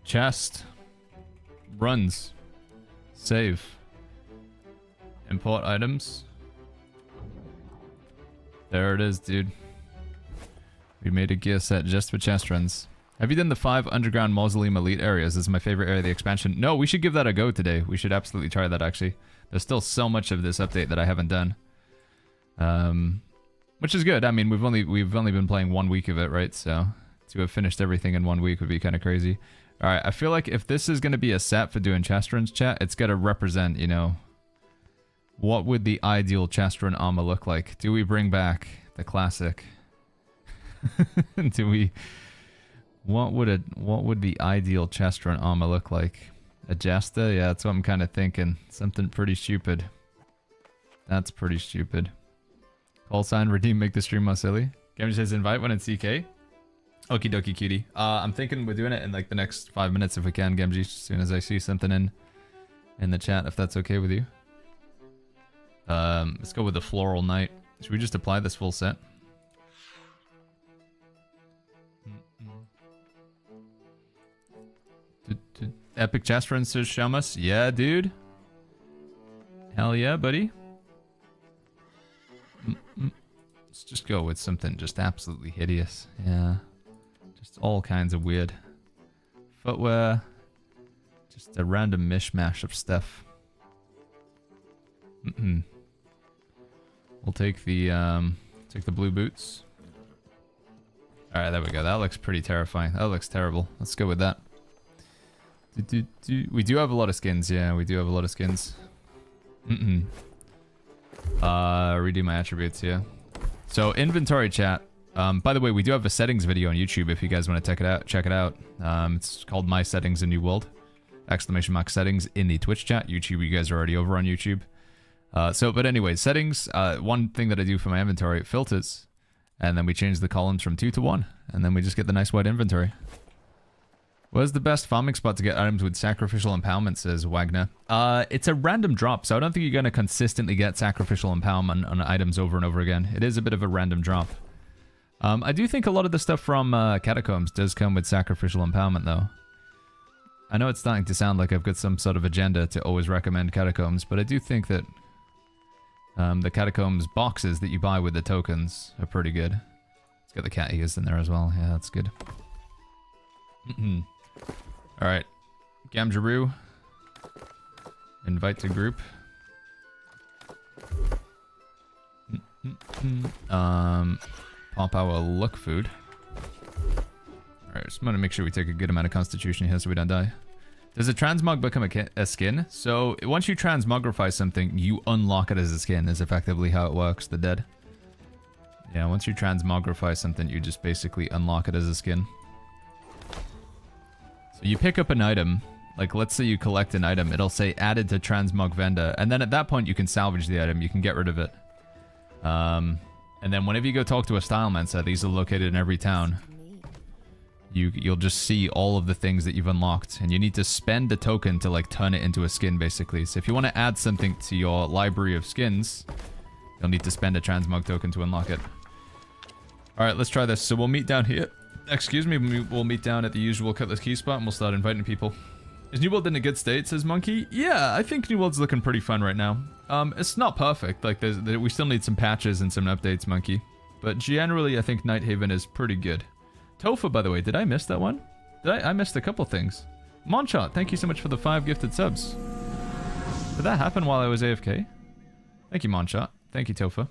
S1: Chest. Runs. Save. Import items. There it is, dude. We made a gear set just for chest runs. Have you done the 5 underground mausoleum elite areas? This is my favorite area of the expansion. No, we should give that a go today. We should absolutely try that, actually. There's still so much of this update that I haven't done. Which is good. I mean, we've only been playing 1 week of it, right? So to have finished everything in 1 week would be kind of crazy. All right, I feel like if this is going to be a set for doing chest runs, chat, it's got to represent, you know, what would the ideal chest run armor look like? Do we bring back the classic? Do we? What would the ideal chest run armor look like? A Jester? Yeah, that's what I'm kind of thinking. Something pretty stupid. That's pretty stupid. Call sign, redeem, make the stream more silly. Gaming says invite when in CK. Okie dokie, cutie. I'm thinking we're doing it in like the next 5 minutes if we can, Gamgee, as soon as I see something in the chat, if that's okay with you. Let's go with the Floral Knight. Should we just apply this full set? Epic chest run, says Shamus. Yeah, dude. Hell yeah, buddy. Let's just go with something just absolutely hideous. Yeah. Just all kinds of weird. Footwear. Just a random mishmash of stuff. We'll take the blue boots. Alright, there we go. That looks pretty terrifying. That looks terrible. Let's go with that. We do have a lot of skins, yeah, we do have a lot of skins. Redo my attributes, yeah. So, inventory chat. By the way, we do have a settings video on YouTube if you guys want to check it out. It's called My Settings in New World. ! Settings in the Twitch chat. YouTube, you guys are already over on YouTube. But anyway, settings, one thing that I do for my inventory, filters. And then we change the columns from 2 to 1. And then we just get the nice wide inventory. Where's the best farming spot to get items with sacrificial empowerment, says Wagner. It's a random drop, so I don't think you're going to consistently get sacrificial empowerment on items over and over again. It is a bit of a random drop. I do think a lot of the stuff from Catacombs does come with sacrificial empowerment, though. I know it's starting to sound like I've got some sort of agenda to always recommend Catacombs, but I do think that the Catacombs boxes that you buy with the tokens are pretty good. Let's get the cat ears in there as well. Yeah, that's good. Alright. Gamjaroo. Invite to group. Pop our luck food. Alright, just want to make sure we take a good amount of constitution here so we don't die. Does a transmog become a skin? So, once you transmogrify something, you unlock it as a skin, is effectively how it works, the dead. Yeah, once you transmogrify something, you just basically unlock it as a skin. So you pick up an item, like let's say you collect an item, it'll say added to transmog vendor, and then at that point you can salvage the item, you can get rid of it. And then whenever you go talk to a Stylemancer, these are located in every town. You'll just see all of the things that you've unlocked, and you need to spend a token to like turn it into a skin basically. So if you want to add something to your library of skins, you'll need to spend a transmog token to unlock it. Alright, let's try this. So we'll meet down here. Excuse me, we'll meet down at the usual Cutlass Key spot and we'll start inviting people. Is New World in a good state, says Monkey? Yeah, I think New World's looking pretty fun right now. It's not perfect, like we still need some patches and some updates, Monkey. But generally, I think Nighthaven is pretty good. Tofa, by the way, did I miss that one? I missed a couple things. Monshot, thank you so much for the 5 gifted subs. Did that happen while I was AFK? Thank you, Monshot. Thank you, Tofa.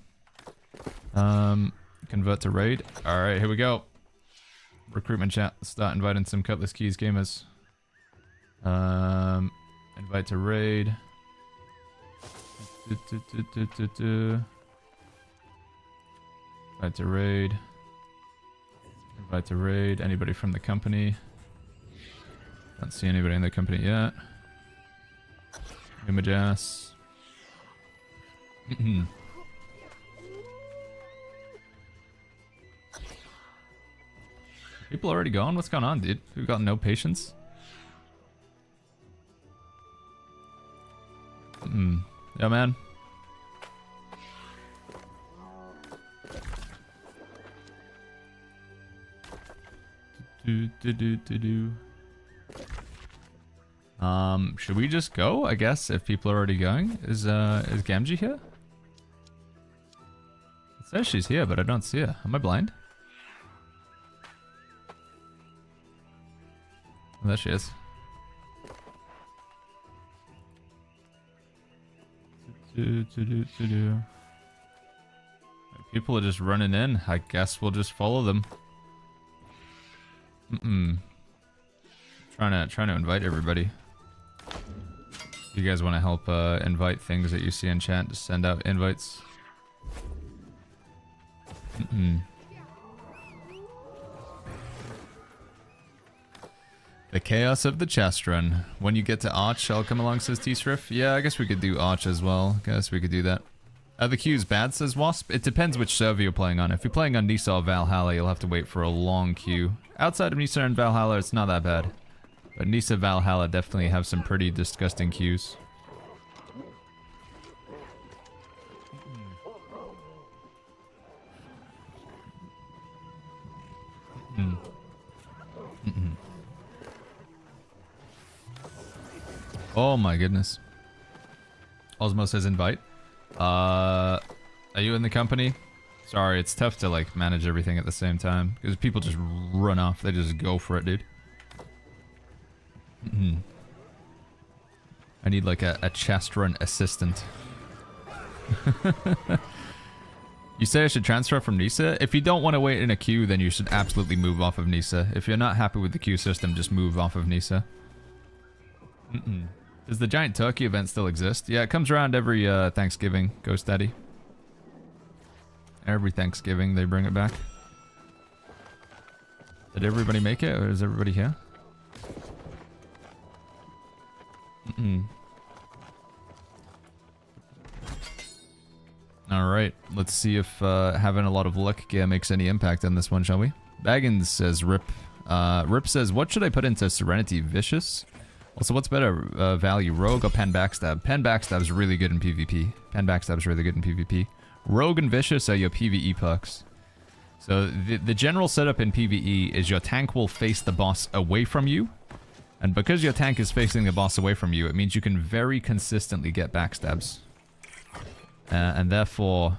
S1: Convert to raid. Alright, here we go. Recruitment chat. Start inviting some Cutlass Keys gamers. Invite to raid. Invite to raid. Invite to raid. Anybody from the company? Don't see anybody in the company yet. Image ass. People already gone? What's going on, dude? We've got no patience. Yeah, man. Should we just go? I guess if people are already going. Is Gamgee here? It says she's here, but I don't see her. Am I blind? Oh, there she is. People are just running in. I guess we'll just follow them. Trying to invite everybody. If you guys want to help invite things that you see in chat, just send out invites. The chaos of the chest run. When you get to Arch, I'll come along, says T-Sriff. Yeah, I guess we could do Arch as well. Guess we could do that. The queue's bad, says Wasp. It depends which server you're playing on. If you're playing on Nisa or Valhalla, you'll have to wait for a long queue. Outside of Nisa and Valhalla, it's not that bad. But Nisa, Valhalla definitely have some pretty disgusting queues. Oh my goodness. Osmo says invite. Are you in the company? Sorry, it's tough to like manage everything at the same time because people just run off. They just go for it, dude. I need like a chest run assistant. You say I should transfer from Nisa? If you don't want to wait in a queue, then you should absolutely move off of Nisa. If you're not happy with the queue system, just move off of Nisa. Does the giant turkey event still exist? Yeah, it comes around every Thanksgiving, Ghost Daddy. Every Thanksgiving they bring it back. Did everybody make it, or is everybody here? Alright, let's see if having a lot of luck gear makes any impact on this one, shall we? Baggins says rip. Rip says, what should I put into Serenity? Vicious? Also, what's better value, Rogue or Pen Backstab? Pen Backstab's really good in PvP. Pen Backstab's really good in PvP. Rogue and Vicious are your PvE perks. So the general setup in PvE is your tank will face the boss away from you. And because your tank is facing the boss away from you, it means you can very consistently get backstabs. And therefore,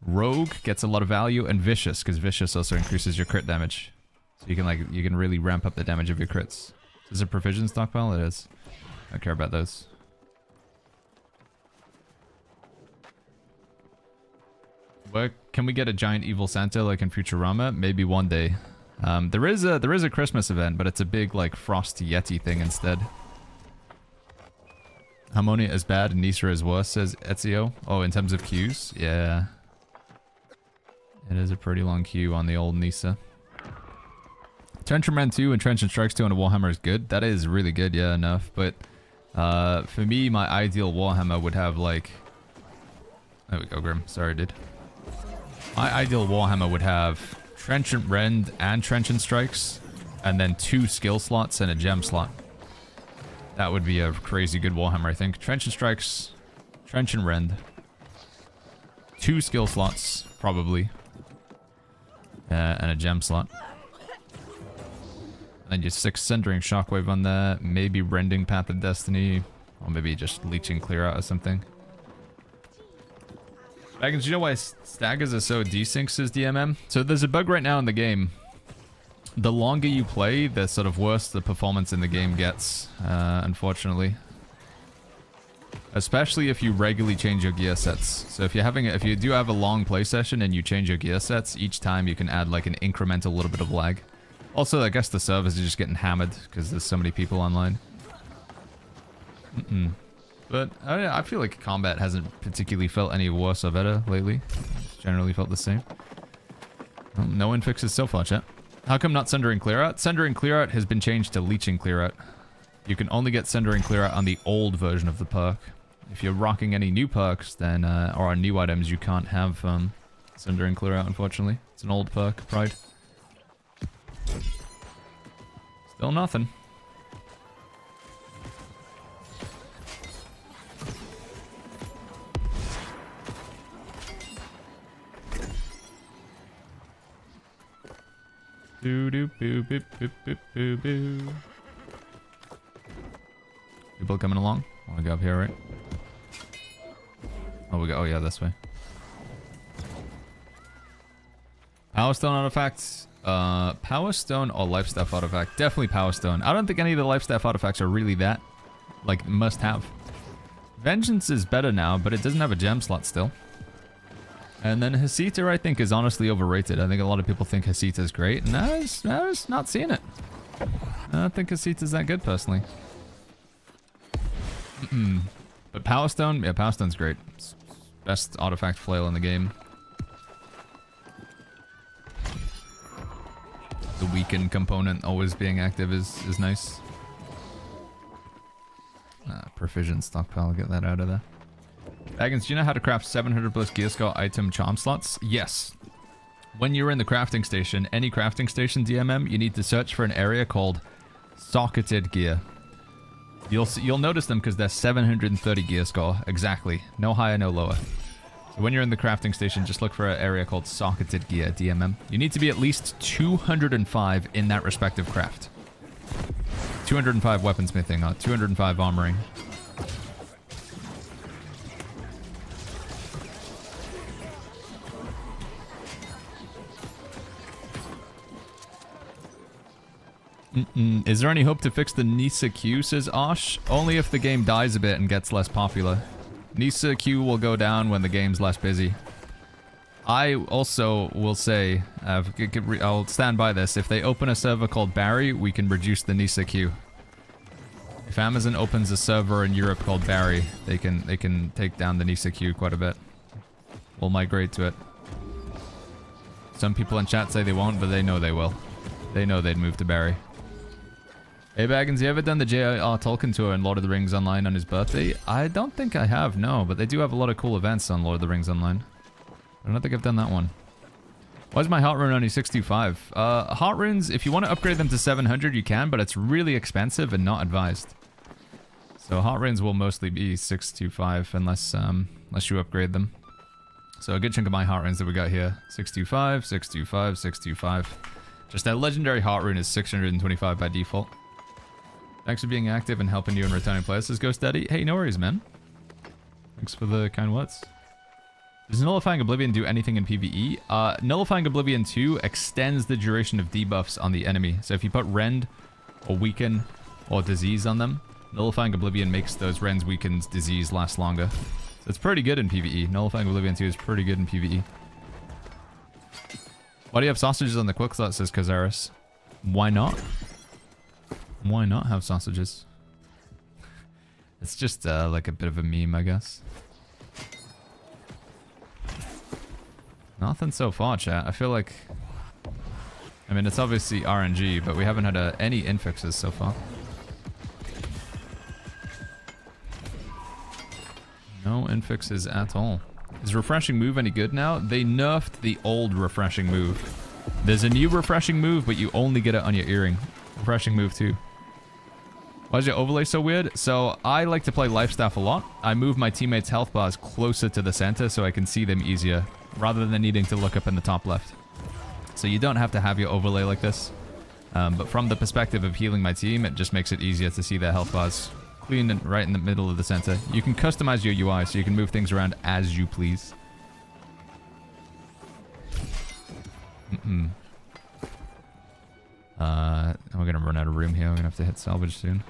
S1: Rogue gets a lot of value, and Vicious, because Vicious also increases your crit damage. So you can really ramp up the damage of your crits. Is this a provision stockpile? It is. I don't care about those. Where can we get a giant evil Santa like in Futurama? Maybe one day. There is a Christmas event, but it's a big like Frost Yeti thing instead. Harmonia is bad and Nisra is worse, says Ezio. Oh, in terms of queues? Yeah. It is a pretty long queue on the old Nisa. Trench and Rend 2 and Trench and Strikes 2 on a Warhammer is good. That is really good, yeah, enough. But for me, my ideal Warhammer would have like... There we go, Grim. Sorry, dude. My ideal Warhammer would have Trenchant Rend and Trenchant Strikes, and then 2 skill slots and a gem slot. That would be a crazy good Warhammer, I think. Trenchant Strikes, Trenchant Rend, 2 skill slots, probably, and a gem slot. And your 6 Centering Shockwave on there, maybe Rending Path of Destiny, or maybe just Leeching Clear Out or something. Baggins, do you know why staggers are so desync, says DMM? So there's a bug right now in the game. The longer you play, the sort of worse the performance in the game gets, unfortunately. Especially if you regularly change your gear sets. So if you do have a long play session and you change your gear sets, each time you can add like an incremental little bit of lag. Also, I guess the servers are just getting hammered because there's so many people online. But I feel like combat hasn't particularly felt any worse or better lately. It's generally felt the same. Well, no infixes so far, chat. How come not Sundering Clear Out? Sundering Clear Out has been changed to Leeching Clear Out. You can only get Sundering Clear Out on the old version of the perk. If you're rocking any new perks, then or on new items, you can't have Sundering Clear Out, unfortunately. It's an old perk, Pride. Still nothing. Doo doo boo boo boo boo boo boo. People coming along? I wanna go up here, right? Oh, we go. Oh, yeah, this way. Power Stone artifacts. Power Stone or Life Staff artifact? Definitely Power Stone. I don't think any of the Life Staff artifacts are really that, like, must have. Vengeance is better now, but it doesn't have a gem slot still. And then Hasita, I think, is honestly overrated. I think a lot of people think Hasita is great, and I was not seeing it. I don't think Hasita is that good, personally. But Power Stone, yeah, Power Stone's great. It's best artifact flail in the game. The weaken component always being active is nice. Proficient stockpile, get that out of there. Baggins, do you know how to craft 700 plus gear score item charm slots? Yes. When you're in the crafting station, any crafting station DMM, you need to search for an area called socketed gear. You'll notice them because they're 730 gear score, exactly. No higher, no lower. So when you're in the crafting station, just look for an area called socketed gear, DMM. You need to be at least 205 in that respective craft. 205 weaponsmithing, 205 armoring. Is there any hope to fix the Nisa Q, says Osh? Only if the game dies a bit and gets less popular. Nisa Q will go down when the game's less busy. I also will say, I'll stand by this, if they open a server called Barry, we can reduce the Nisa Q. If Amazon opens a server in Europe called Barry, they can take down the Nisa Q quite a bit. We'll migrate to it. Some people in chat say they won't, but they know they will. They know they'd move to Barry. Hey Baggins, you ever done the J.R. Tolkien tour in Lord of the Rings Online on his birthday? I don't think I have, no, but they do have a lot of cool events on Lord of the Rings Online. I don't think I've done that one. Why is my heart rune only 625? Heart runes, if you want to upgrade them to 700, you can, but it's really expensive and not advised. So heart runes will mostly be 625 unless you upgrade them. So a good chunk of my heart runes that we got here, 625, 625, 625. Just that legendary heart rune is 625 by default. Thanks for being active and helping you and returning players, says Ghost Daddy. Hey, no worries, man. Thanks for the kind words. Does Nullifying Oblivion do anything in PvE? Nullifying Oblivion 2 extends the duration of debuffs on the enemy. So if you put Rend or Weaken or Disease on them, Nullifying Oblivion makes those Rends, Weakens, Disease last longer. So it's pretty good in PvE. Nullifying Oblivion 2 is pretty good in PvE. Why do you have sausages on the quick slot, says Kazaris? Why not? Why not have sausages? It's just like a bit of a meme, I guess. Nothing so far, chat. I feel like... I mean, it's obviously RNG, but we haven't had any infixes so far. No infixes at all. Is refreshing move any good now? They nerfed the old refreshing move. There's a new refreshing move, but you only get it on your earring. Refreshing move too. Why is your overlay so weird? So I like to play Lifestaff a lot. I move my teammates' health bars closer to the center so I can see them easier, rather than needing to look up in the top left. So you don't have to have your overlay like this. But from the perspective of healing my team, it just makes it easier to see their health bars clean and right in the middle of the center. You can customize your UI so you can move things around as you please. We're gonna run out of room here. We're gonna have to hit salvage soon.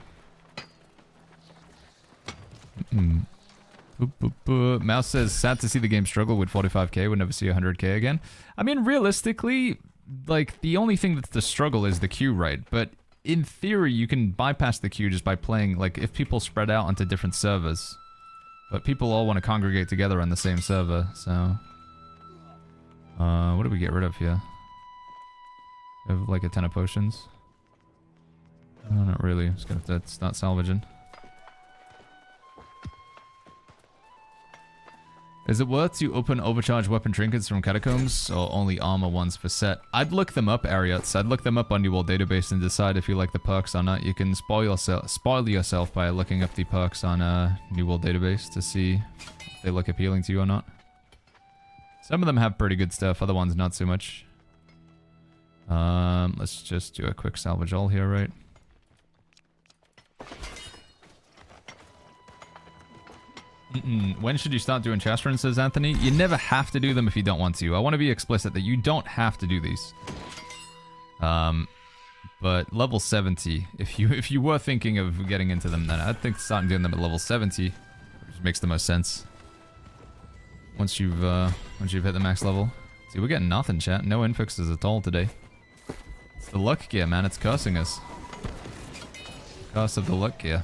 S1: Mouse says, sad to see the game struggle with 45k. We'll never see 100k again. I mean, realistically, like, the only thing that's the struggle is the queue, right? But in theory, you can bypass the queue just by playing, like, if people spread out onto different servers. But people all want to congregate together on the same server, so... what do we get rid of here? We have, like, a ton of potions. No, not really. I'm just gonna have to start salvaging. Is it worth to open overcharged weapon trinkets from catacombs or only armor ones per set? I'd look them up, Ariats. I'd look them up on New World Database and decide if you like the perks or not. You can spoil yourself by looking up the perks on New World Database to see if they look appealing to you or not. Some of them have pretty good stuff, other ones not so much. Let's just do a quick salvage all here, right? When should you start doing chest runs, says Anthony? You never have to do them if you don't want to. I want to be explicit that you don't have to do these. But level 70, if you were thinking of getting into them, then I'd think starting doing them at level 70, which makes the most sense. Once you've hit the max level. See, we're getting nothing, chat. No infixes at all today. It's the luck gear, man. It's cursing us. Curse of the luck gear.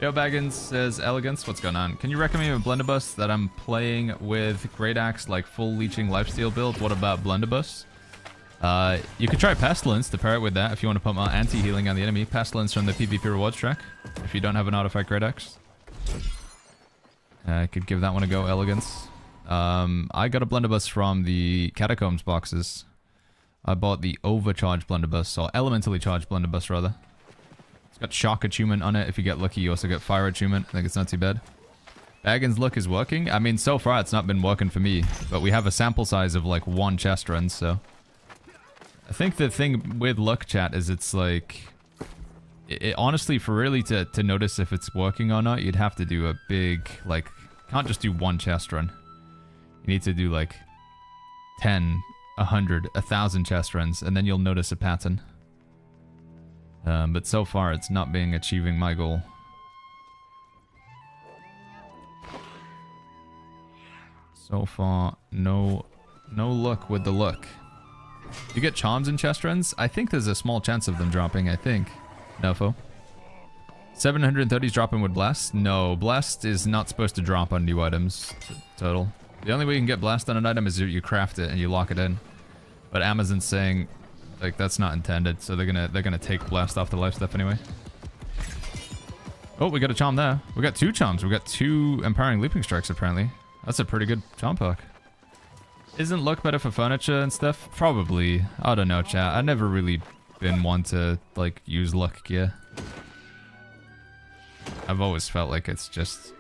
S1: Yo Baggins says, Elegance, what's going on? Can you recommend a blunderbuss that I'm playing with Great Axe, like full leeching lifesteal build? What about blunderbuss? You could try Pestilence to pair it with that if you want to put more anti-healing on the enemy. Pestilence from the PvP rewards track, if you don't have an artifact Great Axe. I could give that one a go, Elegance. I got a blunderbuss from the Catacombs boxes. I bought the overcharged blunderbuss, or elementally charged blunderbuss rather. It's got shock attunement on it. If you get lucky, you also get fire attunement. I think it's not too bad. Baggins' look is working. I mean, so far it's not been working for me, but we have a sample size of like 1 chest run, so... I think the thing with luck, chat, is it's like... honestly, for really to notice if it's working or not, you'd have to do a big, like... Can't just do 1 chest run. You need to do like 10, 100, 1,000 chest runs, and then you'll notice a pattern. But so far, it's not being achieving my goal. So far, no luck with the luck. You get charms in chest runs? I think there's a small chance of them dropping, I think. Nofo. 730's dropping with Blast? No, Blast is not supposed to drop on new items total. The only way you can get Blast on an item is you craft it and you lock it in. But Amazon's saying, like, that's not intended, so they're gonna take Blast off the life stuff anyway. Oh, we got a charm there. We got 2 charms. We got 2 Empowering Leaping Strikes, apparently. That's a pretty good charm perk. Isn't luck better for furniture and stuff? Probably. I don't know, chat. I've never really been one to, like, use luck gear. I've always felt like it's just...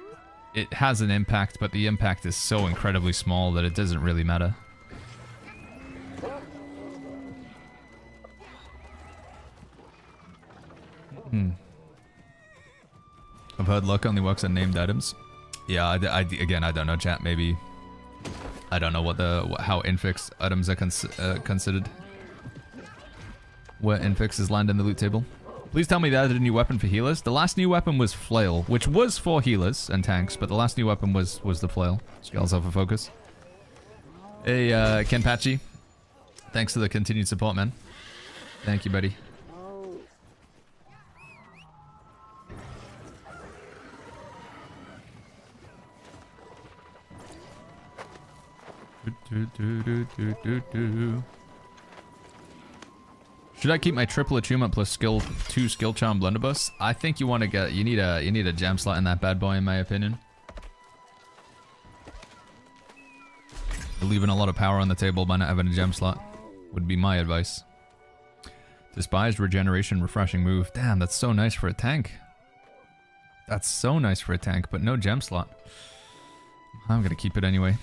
S1: It has an impact, but the impact is so incredibly small that it doesn't really matter. I've heard luck only works on named items. Yeah, again, I don't know, chat. Maybe... I don't know how Infix items are considered. Where Infixes land in the loot table. Please tell me they added a new weapon for healers. The last new weapon was Flail, which was for healers and tanks, but the last new weapon was the Flail. Scales off of focus. Hey, Kenpachi. Thanks for the continued support, man. Thank you, buddy. Should I keep my triple attunement plus two skill charm blunderbuss? I think you want to get you need a gem slot in that bad boy, in my opinion. You're leaving a lot of power on the table by not having a gem slot. Would be my advice. Despised regeneration refreshing move. Damn, that's so nice for a tank. That's so nice for a tank, but no gem slot. I'm gonna keep it anyway.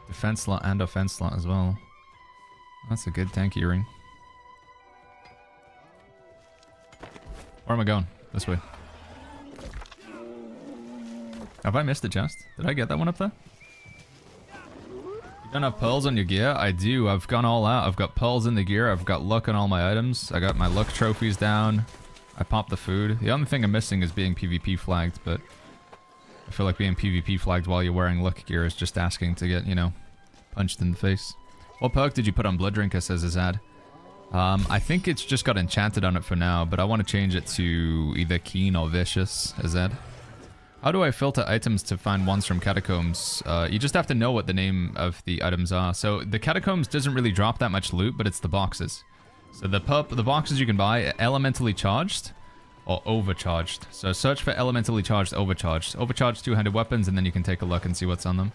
S1: Defense slot and offense slot as well. That's a good tank earring. Where am I going? This way. Have I missed a chest? Did I get that one up there? You don't have pearls on your gear? I do. I've gone all out. I've got pearls in the gear. I've got luck on all my items. I got my luck trophies down. I popped the food. The only thing I'm missing is being PvP flagged, but I feel like being PvP flagged while you're wearing luck gear is just asking to get, you know, punched in the face. What perk did you put on Blood Drinker, says Azad? I think it's just got enchanted on it for now, but I want to change it to either Keen or Vicious, Azad. How do I filter items to find ones from Catacombs? You just have to know what the name of the items are. So the Catacombs doesn't really drop that much loot, but it's the boxes. So the boxes you can buy are elementally charged or overcharged. So search for elementally charged, overcharged. Overcharged two-handed weapons, and then you can take a look and see what's on them.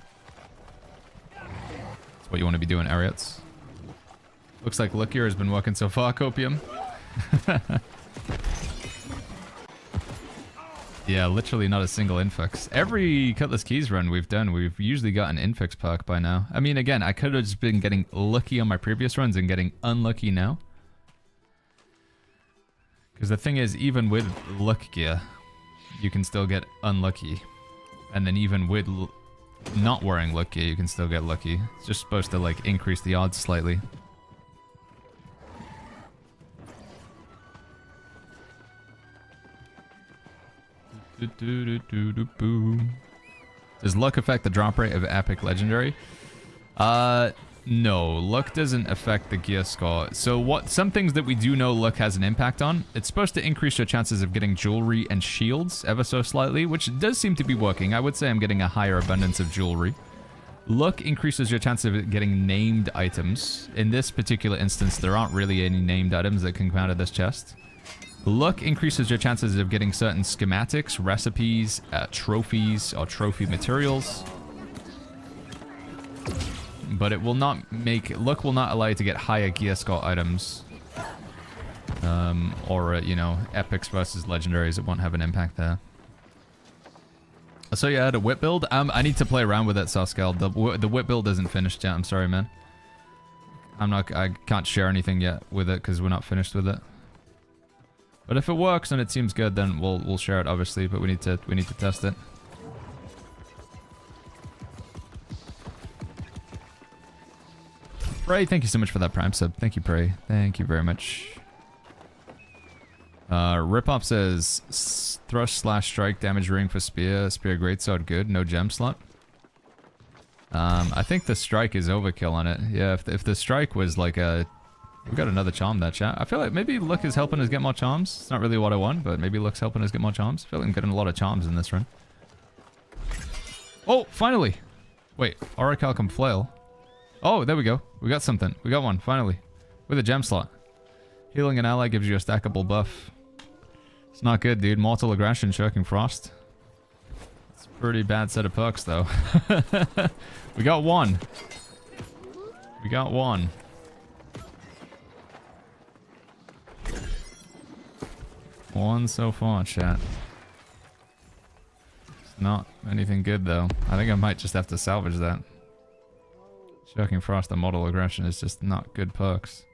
S1: That's what you want to be doing, Ariots. Looks like Luckier has been working so far, Copium. Yeah, literally not a single Infix. Every Cutlass Keys run we've done, we've usually got an Infix perk by now. I mean, again, I could have just been getting lucky on my previous runs and getting unlucky now. Because the thing is, even with luck gear, you can still get unlucky. And then even with not wearing luck gear, you can still get lucky. It's just supposed to, like, increase the odds slightly. Does luck affect the drop rate of epic legendary? No, luck doesn't affect the gear score. So some things that we do know luck has an impact on, it's supposed to increase your chances of getting jewelry and shields ever so slightly, which does seem to be working. I would say I'm getting a higher abundance of jewelry. Luck increases your chance of getting named items. In this particular instance, there aren't really any named items that can come out of this chest. Luck increases your chances of getting certain schematics, recipes, trophies, or trophy materials. But it will not make... Luck will not allow you to get higher gear score items. Or, you know, epics versus legendaries. It won't have an impact there. So yeah, I had a whip build. I need to play around with it, Sascal. The whip build isn't finished yet. I'm sorry, man. I can't share anything yet with it because we're not finished with it. But if it works and it seems good, then we'll share it, obviously. But we need to test it. Prey, thank you so much for that Prime sub. Thank you, Prey. Thank you very much. Ripoff says thrust slash strike damage ring for spear greatsword good. No gem slot. I think the strike is overkill on it. Yeah, if the strike was like a... We got another charm there, chat. I feel like maybe Luck is helping us get more charms. It's not really what I want, but maybe Luck's helping us get more charms. I feel like I'm getting a lot of charms in this run. Oh, finally! Wait, Orichalcum Flail. Oh, there we go. We got something. We got one, finally. With a gem slot. Healing an ally gives you a stackable buff. It's not good, dude. Mortal Aggression, Shirking Frost. Pretty bad set of perks, though. We got one. We got one. One so far, chat. It's not anything good, though. I think I might just have to salvage that. Shocking Frost and Model Aggression is just not good perks.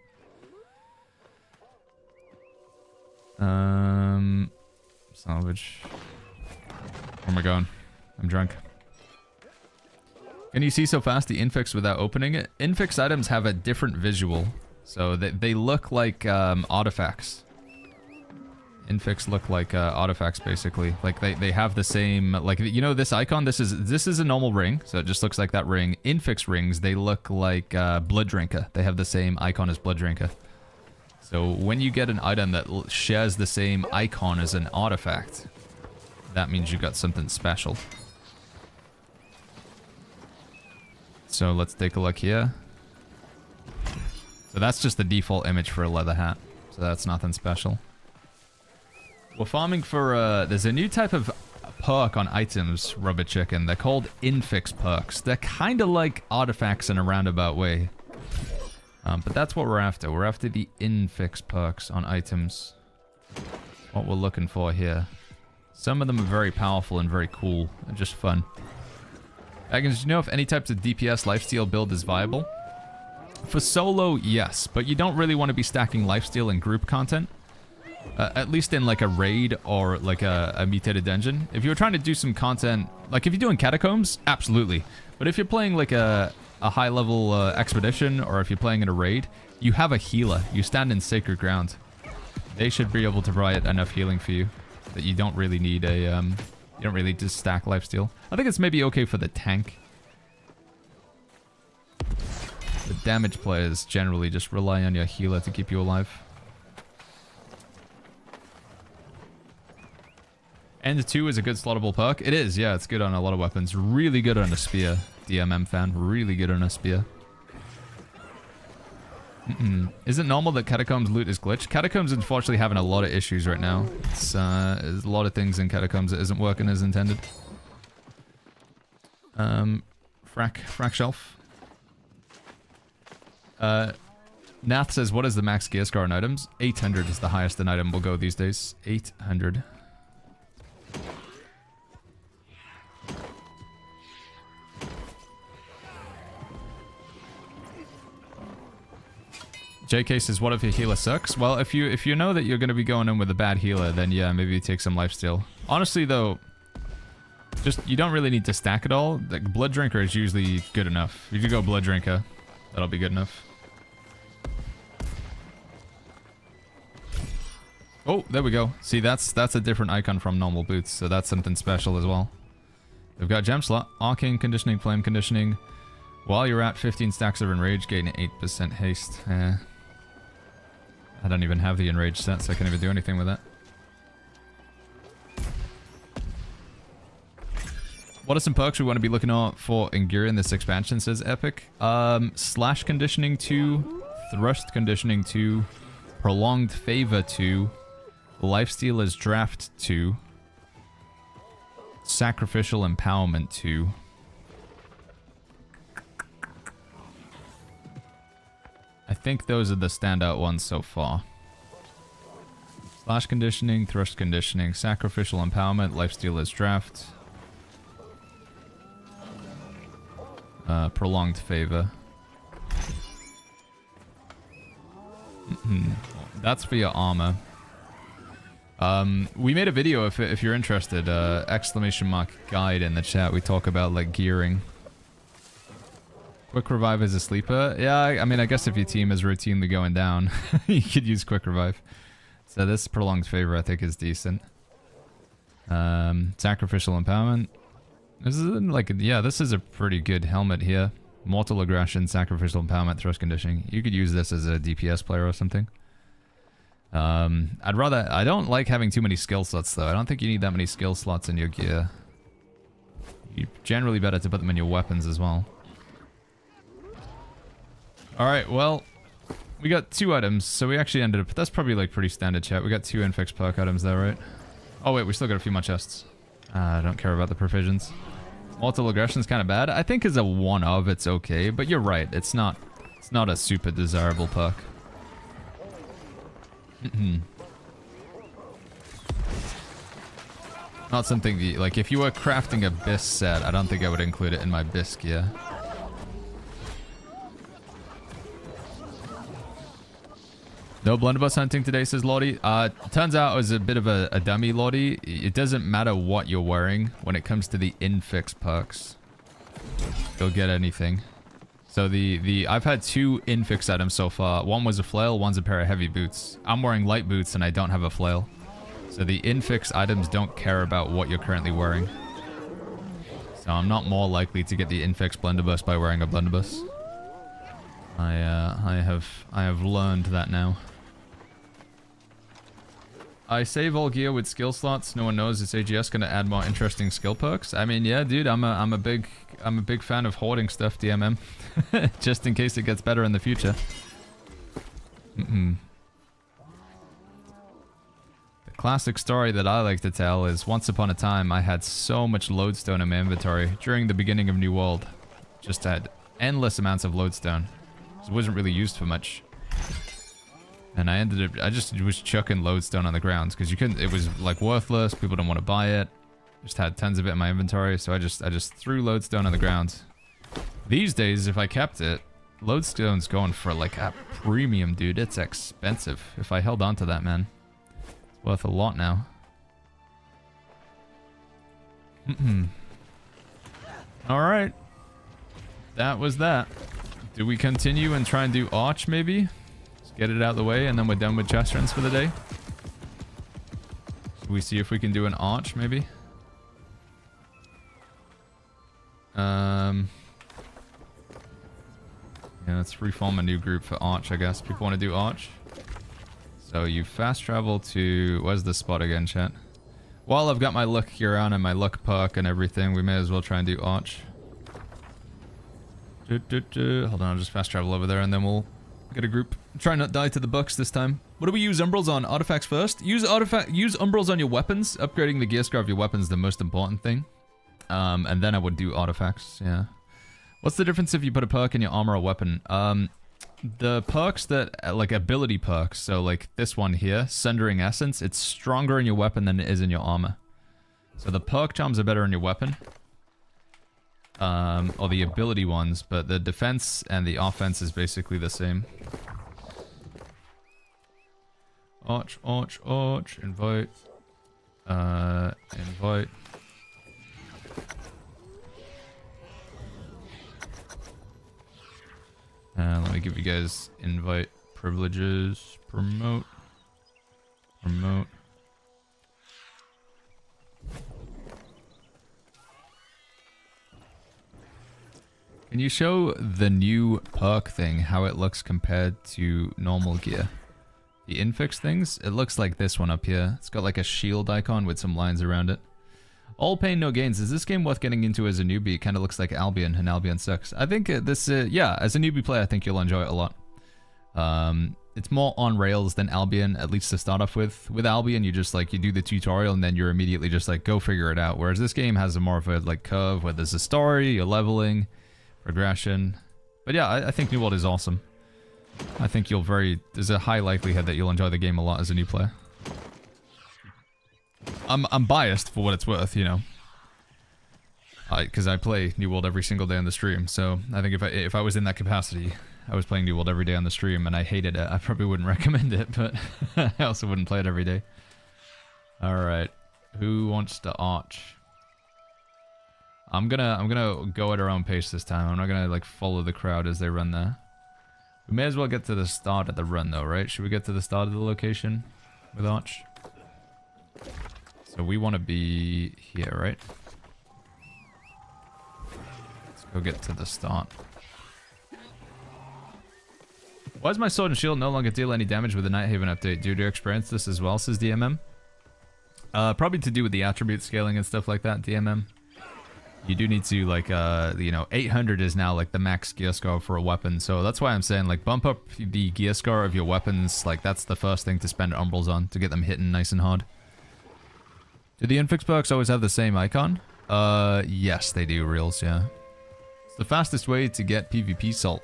S1: Salvage. Where am I going? I'm drunk. Can you see so fast the Infix without opening it? Infix items have a different visual. So they look like artifacts. Infix look like artifacts, basically. Like they have the same, like, you know, this icon, this is a normal ring, so it just looks like that ring. Infix rings, they look like Blood Drinker. They have the same icon as Blood Drinker. So when you get an item that shares the same icon as an artifact, that means you got something special. So let's take a look here. So that's just the default image for a leather hat. So that's nothing special. We're farming for, there's a new type of perk on items, Rubber Chicken. They're called Infix perks. They're kind of like artifacts in a roundabout way. But that's what we're after. We're after the Infix perks on items. What we're looking for here. Some of them are very powerful and very cool and just fun. Agons, do you know if any types of DPS lifesteal build is viable? For solo, yes, but you don't really want to be stacking lifesteal in group content. At least in like a raid or like a mutated dungeon. If you were trying to do some content, like if you're doing catacombs, absolutely. But if you're playing like a high level expedition, or if you're playing in a raid, you have a healer. You stand in sacred ground. They should be able to provide enough healing for you that you don't really need a you don't really just stack lifesteal. I think it's maybe okay for the tank. The damage players generally just rely on your healer to keep you alive. End 2 is a good slottable perk. It is, yeah, it's good on a lot of weapons. Really good on a spear. DMM fan, really good on a spear. Is it normal that Catacombs loot is glitched? Catacombs unfortunately having a lot of issues right now. It's, there's a lot of things in Catacombs that isn't working as intended. Frack shelf. Nath says, what is the max gear score on items? 800 is the highest an item will go these days. 800. JK says, what if your healer sucks? Well, if you know that you're going to be going in with a bad healer, then yeah, maybe you take some lifesteal. Honestly, though, just, you don't really need to stack it all. Like, Blood Drinker is usually good enough. If you go Blood Drinker, that'll be good enough. Oh, there we go. See, that's a different icon from normal boots, so that's something special as well. We've got Gem Slot, Arcane Conditioning, Flame Conditioning. While you're at 15 stacks of Enrage, gain 8% haste. I don't even have the Enrage set, so I can't even do anything with that. What are some perks we want to be looking out for in gear in this expansion, says Epic? Slash Conditioning 2, Thrust Conditioning 2, Prolonged Favor 2, Lifestealer's Draft 2, Sacrificial Empowerment 2. I think those are the standout ones so far. Slash Conditioning, Thrust Conditioning, Sacrificial Empowerment, Lifestealer's Draft. Prolonged Favor. That's for your armor. We made a video if you're interested. !guide in the chat. We talk about like gearing. Quick Revive is a sleeper. Yeah, I mean, I guess if your team is routinely going down, you could use Quick Revive. So this Prolonged Favor, I think, is decent. Sacrificial Empowerment. This is like, yeah, this is a pretty good helmet here. Mortal Aggression, Sacrificial Empowerment, Thrust Conditioning. You could use this as a DPS player or something. I don't like having too many skill slots, though. I don't think you need that many skill slots in your gear. You're generally better to put them in your weapons as well. Alright, well, we got 2 items, so we actually ended up... That's probably, like, pretty standard, chat. We got 2 Infix perk items there, right? Oh, wait, we still got a few more chests. I don't care about the provisions. Multiple aggression's kind of bad. I think as a one of, it's okay, but you're right. It's not a super desirable perk. Not something that, like, if you were crafting a BIS set, I don't think I would include it in my BIS gear. No blunderbuss hunting today, says Lottie. Turns out I was a bit of a dummy, Lottie. It doesn't matter what you're wearing when it comes to the Infix perks. You'll get anything. So I've had 2 Infix items so far. One was a flail, one's a pair of heavy boots. I'm wearing light boots and I don't have a flail. So the Infix items don't care about what you're currently wearing. So I'm not more likely to get the Infix blunderbuss by wearing a blunderbuss. I have learned that now. I save all gear with skill slots. No one knows it's AGS gonna add more interesting skill perks. I mean, yeah, dude, I'm a big fan of hoarding stuff, DMM, just in case it gets better in the future. The classic story that I like to tell is once upon a time I had so much lodestone in my inventory during the beginning of New World. Just had endless amounts of lodestone. It wasn't really used for much. And I just was chucking lodestone on the ground because you couldn't, it was like worthless, people didn't want to buy it. Just had tons of it in my inventory, so I just threw lodestone on the ground. These days, if I kept it, lodestone's going for like a premium, dude. It's expensive. If I held on to that, man. It's worth a lot now. Alright. That was that. Do we continue and try and do Arch, maybe? Get it out of the way, and then we're done with chest runs for the day. Should we see if we can do an Arch, maybe? Yeah, let's reform a new group for Arch, I guess. People want to do Arch. So you fast travel to... Where's the spot again, chat? While I've got my luck gear on and my luck perk and everything, we may as well try and do Arch. Hold on, I'll just fast travel over there and then we'll get a group. Try not die to the bucks this time. What do we use Umbrals on? Artifacts first? Use Umbrals on your weapons. Upgrading the gear score of your weapons is the most important thing. And then I would do artifacts, yeah. What's the difference if you put a perk in your armor or weapon? The perks that, like ability perks, so like this one here, Sundering Essence, it's stronger in your weapon than it is in your armor. So the perk charms are better in your weapon. Or the ability ones, but the defense and the offense is basically the same. Arch, Arch, Arch, invite. Invite. Let me give you guys invite privileges. Promote. Promote. Can you show the new perk thing, how it looks compared to normal gear? The Infix things? It looks like this one up here. It's got like a shield icon with some lines around it. All pain, no gains. Is this game worth getting into as a newbie? It kind of looks like Albion, and Albion sucks. I think yeah, as a newbie player, I think you'll enjoy it a lot. It's more on rails than Albion, at least to start off with. With Albion, you just like, you do the tutorial and then you're immediately just like, go figure it out. Whereas this game has a more of a like curve where there's a story, you're leveling, progression. But yeah, I think New World is awesome. I think there's a high likelihood that you'll enjoy the game a lot as a new player. I'm biased for what it's worth, you know. Because I play New World every single day on the stream, so I think if I was in that capacity, I was playing New World every day on the stream and I hated it, I probably wouldn't recommend it, but I also wouldn't play it every day. Alright, who wants to arch? I'm gonna go at our own pace this time. I'm not gonna like follow the crowd as they run there. We may as well get to the start of the run though, right? Should we get to the start of the location with arch? So we want to be here, right? Let's go get to the start. Why does my sword and shield no longer deal any damage with the Nighthaven update? Do you experience this as well, says DMM? Probably to do with the attribute scaling and stuff like that, DMM. You do need to, like, you know, 800 is now, like, the max gear score for a weapon. So that's why I'm saying, like, bump up the gear score of your weapons. Like, that's the first thing to spend Umbrals on, to get them hitting nice and hard. Do the infix perks always have the same icon? Yes, they do, Reels, yeah. It's the fastest way to get PvP salt.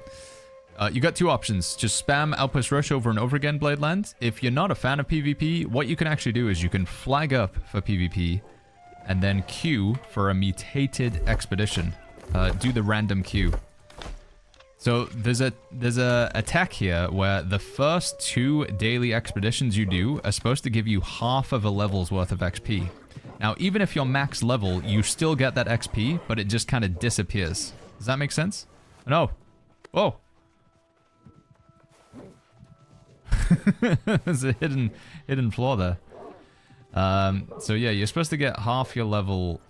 S1: You got two options. Just spam Outpost Rush over and over again, Bladeland. If you're not a fan of PvP, what you can actually do is you can flag up for PvP and then queue for a mutated expedition. Do the random queue. So there's a attack here where the first 2 daily expeditions you do are supposed to give you half of a level's worth of XP. Now, even if you're max level, you still get that XP, but it just kind of disappears. Does that make sense? No. Whoa. There's a hidden flaw there. So yeah, you're supposed to get half your level.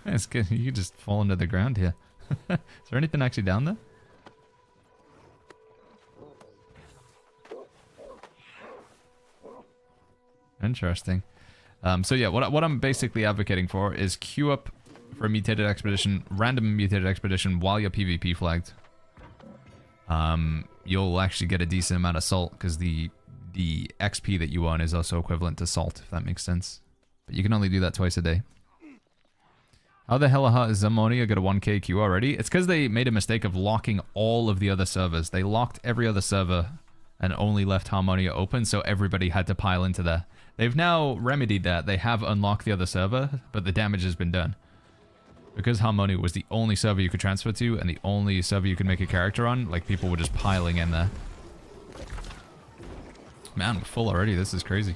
S1: It's good. You just fall into the ground here. Is there anything actually down there? Interesting. So yeah, what I'm basically advocating for is queue up for a mutated expedition, random mutated expedition while you're PvP flagged. You'll actually get a decent amount of salt because the XP that you earn is also equivalent to salt, if that makes sense. But you can only do that twice a day. How the hell has Zamonia got a 1k queue already? It's because they made a mistake of locking all of the other servers. They locked every other server and only left Harmonia open, so everybody had to pile into there. They've now remedied that. They have unlocked the other server, but the damage has been done. Because Harmonia was the only server you could transfer to and the only server you could make a character on, like, people were just piling in there. Man, we're full already. This is crazy.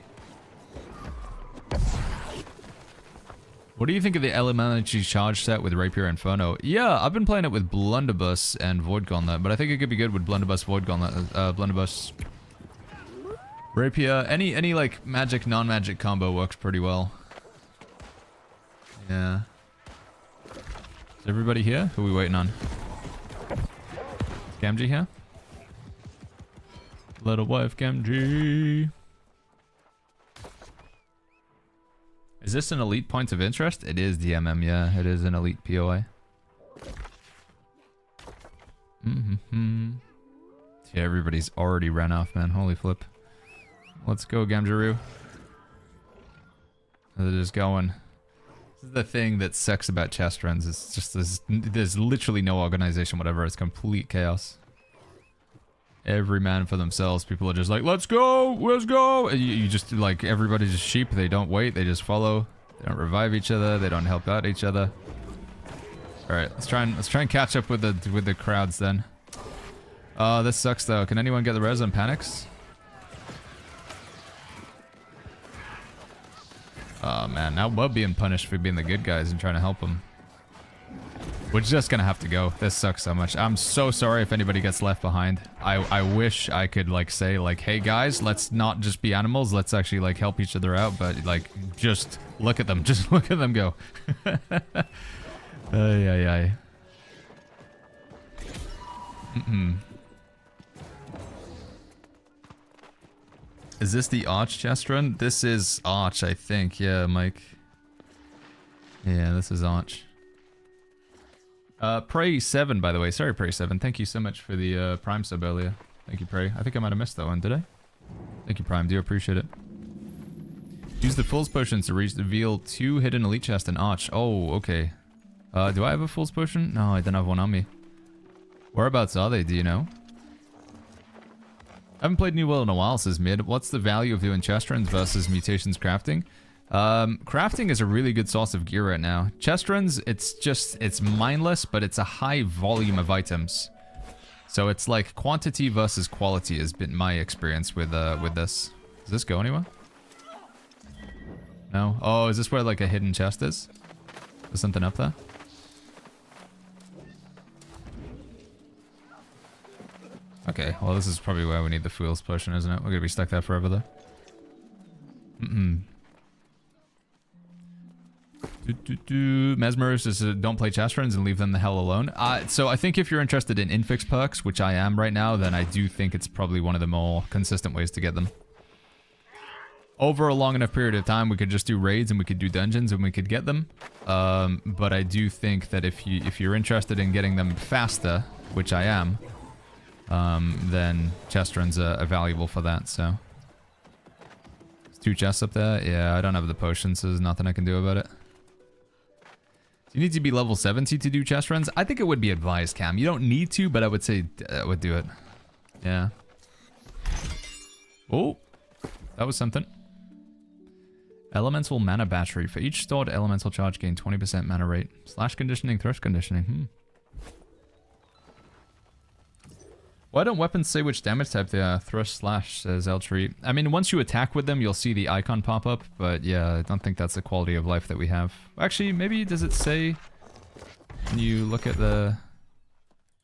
S1: What do you think of the Elementary Charge set with Rapier Inferno? Yeah, I've been playing it with Blunderbuss and Void Gauntlet, but I think it could be good with Blunderbuss, Void Gauntlet, Blunderbuss, Rapier. Any like magic, non-magic combo works pretty well. Yeah. Is everybody here? Who are we waiting on? Is Gamgee here? Little wife Gamgee. Is this an elite point of interest? It is DMM, yeah. It is an elite POI. Yeah, everybody's already ran off, man. Holy flip. Let's go, Gamjaroo. They're just going. This is the thing that sucks about chest runs. It's just there's literally no organization, whatever. It's complete chaos. Every man for themselves. People are just like, let's go, let's go. And you just like, everybody's just sheep. They don't wait. They just follow. They don't revive each other. They don't help out each other. All right, let's try and catch up with the crowds then. This sucks though. Can anyone get the res on panics? Oh man, now we're being punished for being the good guys and trying to help them. We're just gonna have to go. This sucks so much. I'm so sorry if anybody gets left behind. I wish I could like say like, hey guys, let's not just be animals. Let's actually like help each other out. But like, just look at them. Just look at them go. Ay. Is this the Arch chest run? This is Arch, I think. Yeah, Mike. Yeah, this is Arch. Prey7, by the way. Sorry, Prey7. Thank you so much for the Prime sub earlier. Thank you, Prey. I think I might have missed that one, did I? Thank you, Prime. Do appreciate it. Use the Fool's Potion to reveal 2 hidden elite chests in Arch. Oh, okay. Do I have a Fool's Potion? No, I don't have one on me. Whereabouts are they? Do you know? I haven't played New World in a while, says Mid. What's the value of doing chest runs versus mutations crafting? Crafting is a really good source of gear right now. Chest runs, it's mindless, but it's a high volume of items. So it's like quantity versus quality has been my experience with this. Does this go anywhere? No? Oh, is this where like a hidden chest is? There's something up there? Okay, well this is probably where we need the Fool's Potion, isn't it? We're gonna be stuck there forever though. Mesmerist says don't play chest runs and leave them the hell alone. So I think if you're interested in Infix perks, which I am right now, then I do think it's probably one of the more consistent ways to get them. Over a long enough period of time, we could just do raids and we could do dungeons and we could get them. But I do think that if you're interested in getting them faster, which I am, then chest runs are valuable for that, so. 2 chests up there. Yeah, I don't have the potion, so there's nothing I can do about it. Do you need to be level 70 to do chest runs? I think it would be advised, Cam. You don't need to, but I would say I would do it. Yeah. Oh, that was something. Elemental mana battery. For each stored elemental charge, gain 20% mana rate. Slash conditioning, thrush conditioning. Why don't weapons say which damage type they are? Thrush, slash, says Eltree. I mean, once you attack with them, you'll see the icon pop up. But yeah, I don't think that's the quality of life that we have. Actually, maybe does it say... When you look at the...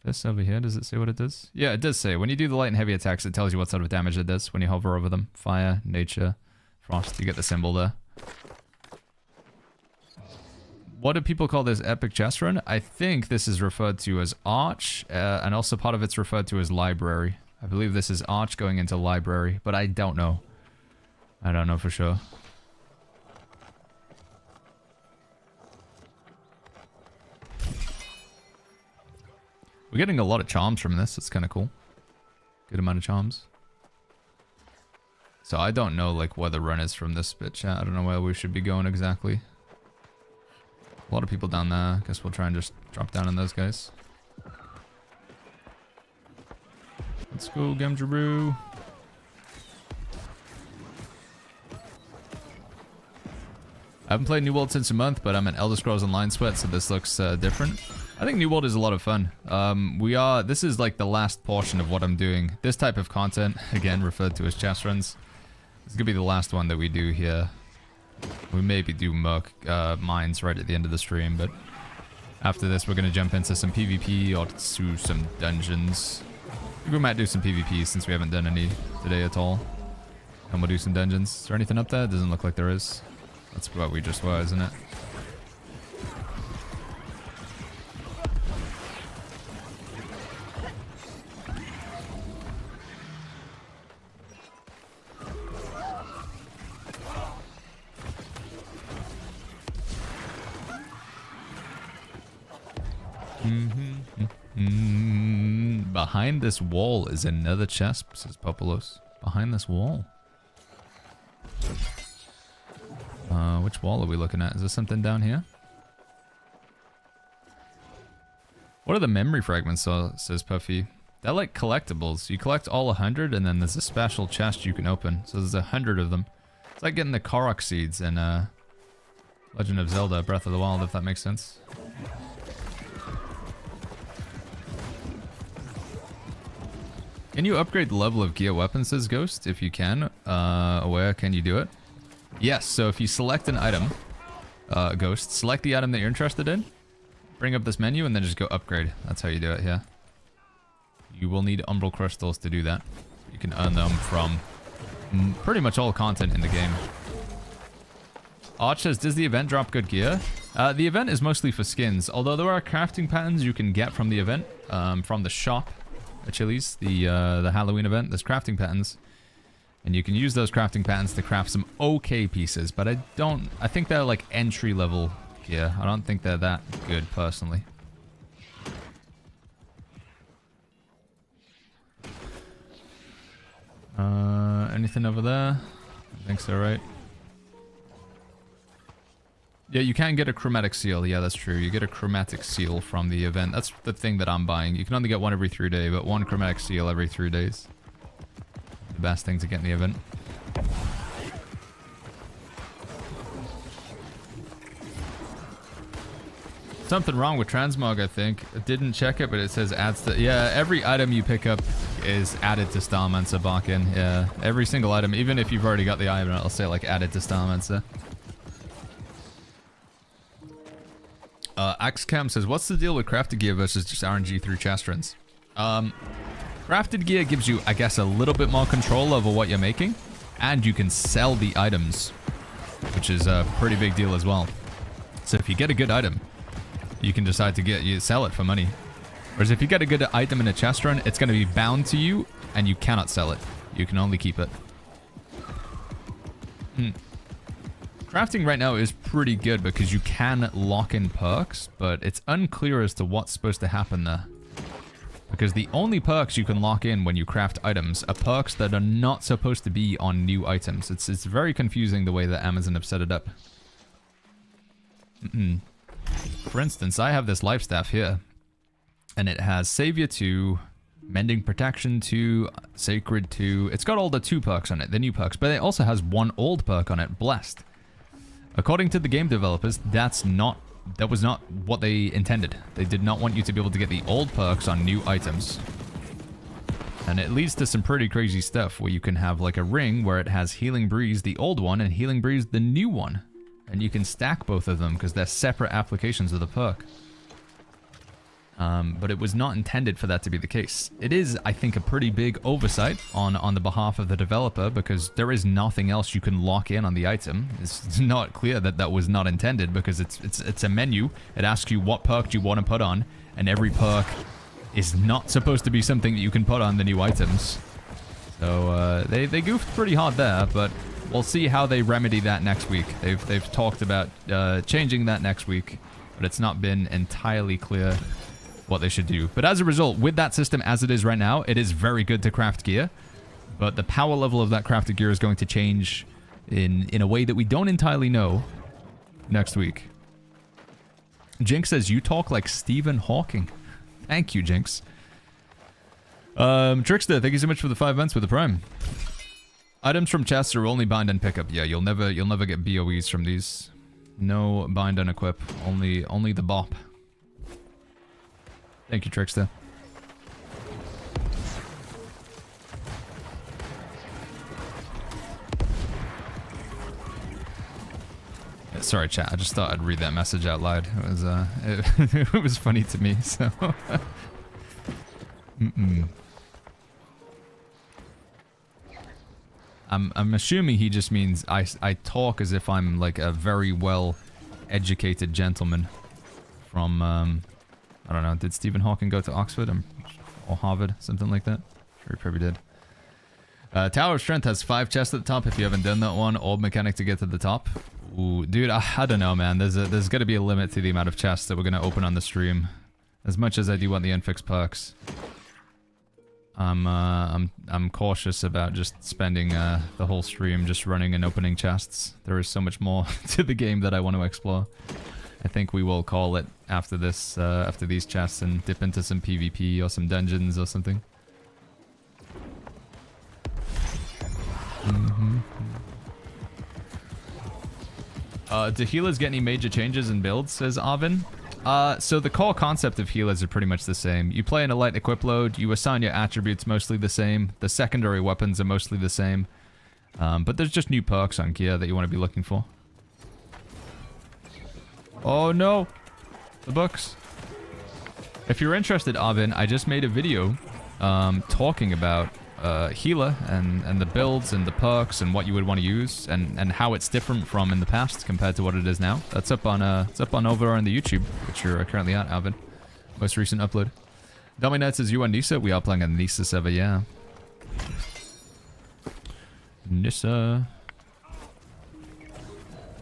S1: This over here, does it say what it does? Yeah, it does say. When you do the light and heavy attacks, it tells you what sort of damage it does when you hover over them. Fire, nature, frost. You get the symbol there. What do people call this epic chest run? I think this is referred to as Arch, and also part of it's referred to as Library. I believe this is Arch going into Library, but I don't know. I don't know for sure. We're getting a lot of charms from this. It's kind of cool. Good amount of charms. So I don't know like where the run is from this bit, chat. I don't know where we should be going exactly. A lot of people down there. Guess we'll try and just drop down on those guys. Let's go, Gemjaroo. I haven't played New World since a month, but I'm an Elder Scrolls Online sweat, so this looks different. I think New World is a lot of fun. This is like the last portion of what I'm doing. This type of content, again, referred to as chest runs. This is gonna be the last one that we do here. We maybe do Merc mines right at the end of the stream, but after this we're going to jump into some PvP or to some dungeons. I think we might do some PvP since we haven't done any today at all. And we'll do some dungeons. Is there anything up there? Doesn't look like there is. That's what we just were, isn't it? Behind this wall is another chest, says Populos. Behind this wall. Which wall are we looking at? Is there something down here? What are the memory fragments, says Puffy? They're like collectibles. You collect all 100 and then there's a special chest you can open. So there's 100 of them. It's like getting the Korok seeds in Legend of Zelda Breath of the Wild, if that makes sense. Can you upgrade the level of gear weapons, says Ghost? If you can, where can you do it? Yes, so if you select an item, Ghost, select the item that you're interested in, bring up this menu, and then just go upgrade. That's how you do it here. You will need Umbral Crystals to do that. You can earn them from pretty much all content in the game. Arch says, does the event drop good gear? The event is mostly for skins, although there are crafting patterns you can get from the event, from the shop at Chili's, the Halloween event. There's crafting patterns, and you can use those crafting patterns to craft some okay pieces, but I think they're like entry level gear. I don't think they're that good personally. Anything over there? I think so, right? Yeah, you can get a chromatic seal. Yeah, that's true. You get a chromatic seal from the event. That's the thing that I'm buying. You can only get one every 3 days, but one chromatic seal every 3 days. The best thing to get in the event. Something wrong with transmog, I think. I didn't check it, but it says adds to... Yeah, every item you pick up is added to Starmancer Bakken. Yeah, every single item. Even if you've already got the item, it'll say like added to Starmancer. Axcam says, what's the deal with crafted gear versus just RNG through chest runs? Crafted gear gives you, I guess, a little bit more control over what you're making, and you can sell the items, which is a pretty big deal as well. So if you get a good item, you can decide to sell it for money. Whereas if you get a good item in a chest run, it's going to be bound to you, and you cannot sell it. You can only keep it. Crafting right now is pretty good because you can lock in perks, but it's unclear as to what's supposed to happen there. Because the only perks you can lock in when you craft items are perks that are not supposed to be on new items. It's very confusing the way that Amazon have set it up. For instance, I have this life staff here, and it has Savior 2, Mending Protection 2, Sacred 2. It's got all the 2 perks on it, the new perks, but it also has one old perk on it, Blessed. According to the game developers, that was not what they intended. They did not want you to be able to get the old perks on new items. And it leads to some pretty crazy stuff where you can have like a ring where it has Healing Breeze, the old one, and Healing Breeze, the new one. And you can stack both of them because they're separate applications of the perk. But it was not intended for that to be the case. It is, I think, a pretty big oversight on the behalf of the developer because there is nothing else you can lock in on the item. It's not clear that that was not intended because it's a menu. It asks you what perk do you want to put on, and every perk is not supposed to be something that you can put on the new items. So they goofed pretty hard there, but we'll see how they remedy that next week. They've talked about changing that next week, but it's not been entirely clear what they should do. But as a result, with that system as it is right now, it is very good to craft gear. But the power level of that crafted gear is going to change in a way that we don't entirely know next week. Jinx says, you talk like Stephen Hawking. Thank you, Jinx. Trickster, thank you so much for the 5 months with the Prime. Items from chests are only bind and pick up. Yeah, you'll never get BOEs from these. No bind and equip. Only the bop. Thank you, Trickster. Sorry, chat. I just thought I'd read that message out loud. It was it was funny to me. So. I'm assuming he just means I talk as if I'm like a very well educated gentleman from I don't know, did Stephen Hawking go to Oxford or Harvard, something like that? Sure, he probably did. Tower of Strength has 5 chests at the top if you haven't done that one. Orb mechanic to get to the top. Ooh, dude, I don't know, man. There's got to be a limit to the amount of chests that we're gonna open on the stream. As much as I do want the Infix perks, I'm cautious about just spending the whole stream just running and opening chests. There is so much more to the game that I want to explore. I think we will call it after this, after these chests, and dip into some PvP or some dungeons or something. Do healers get any major changes in builds, says Arvin? So the core concept of healers are pretty much the same. You play in a light equip load, you assign your attributes mostly the same, the secondary weapons are mostly the same, but there's just new perks on gear that you want to be looking for. Oh no! The books. If you're interested, Arvin, I just made a video talking about healer and the builds and the perks and what you would want to use and how it's different from in the past compared to what it is now. That's up on over on the YouTube, which you're currently at, Alvin. Most recent upload. Dominite says you and Nisa. We are playing a Nisa server, yeah. Nisa.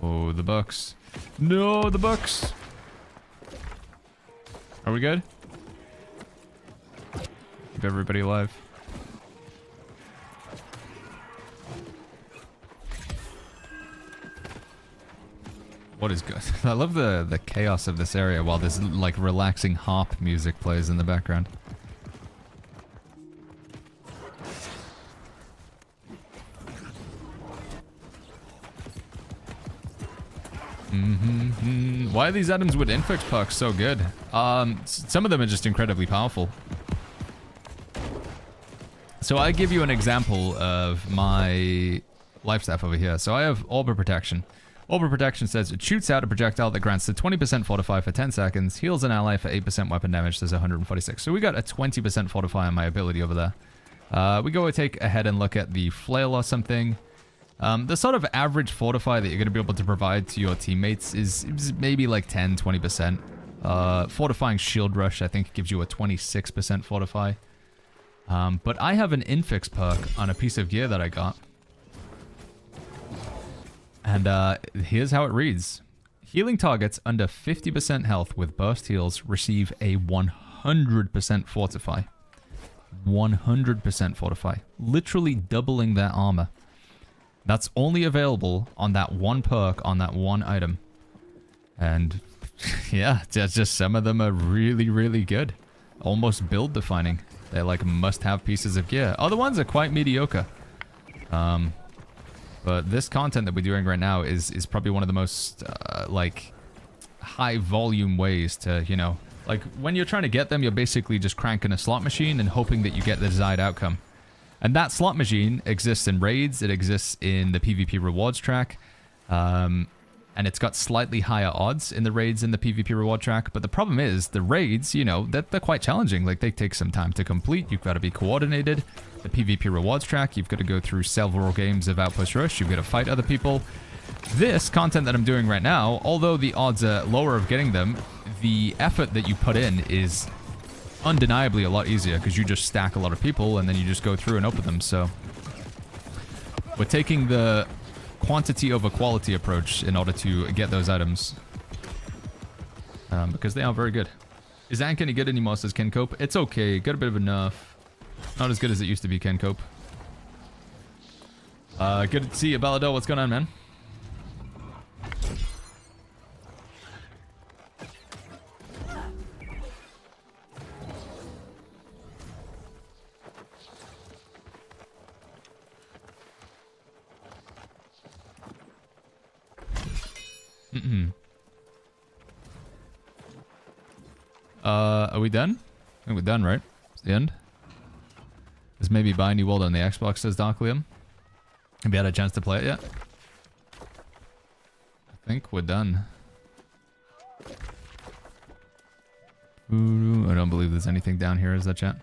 S1: Oh, the bucks. No, the bucks. Are we good? Keep everybody alive. What is good? I love the chaos of this area while this like relaxing harp music plays in the background. Why are these items with Infix perks so good? Some of them are just incredibly powerful. So I give you an example of my life staff over here. So I have Orb of Protection. Orb of Protection says it shoots out a projectile that grants a 20% fortify for 10 seconds, heals an ally for 8% weapon damage, does 146. So we got a 20% fortify on my ability over there. We go and take a head and look at the flail or something. The sort of average fortify that you're going to be able to provide to your teammates is maybe like 10-20%. Fortifying Shield Rush, I think, gives you a 26% fortify. But I have an Infix perk on a piece of gear that I got. And here's how it reads. Healing targets under 50% health with burst heals receive a 100% fortify. 100% fortify. Literally doubling their armor. That's only available on that one perk, on that one item. And yeah, just some of them are really, really good. Almost build defining. They're like must-have pieces of gear. Other ones are quite mediocre. But this content that we're doing right now is probably one of the most, like, high-volume ways to, you know... Like, when you're trying to get them, you're basically just cranking a slot machine and hoping that you get the desired outcome. And that slot machine exists in raids, it exists in the PvP rewards track, and it's got slightly higher odds in the raids in the PvP reward track. But the problem is, the raids, you know, they're quite challenging. Like, they take some time to complete, you've got to be coordinated. The PvP rewards track, you've got to go through several games of Outpost Rush, you've got to fight other people. This content that I'm doing right now, although the odds are lower of getting them, the effort that you put in is undeniably a lot easier because you just stack a lot of people and then you just go through and open them. So we're taking the quantity over quality approach in order to get those items, because they are very good. Is Ank any good anymore, says Ken Cope? It's okay, got a bit of a nerf. Not as good as it used to be, Ken Cope. Good to see you, Ballador. What's going on, man? Are we done? I think we're done, right? It's the end. This may be buy New World on the Xbox, says Dark Liam. Have you had a chance to play it yet? I think we're done. Ooh, I don't believe there's anything down here, is that chat?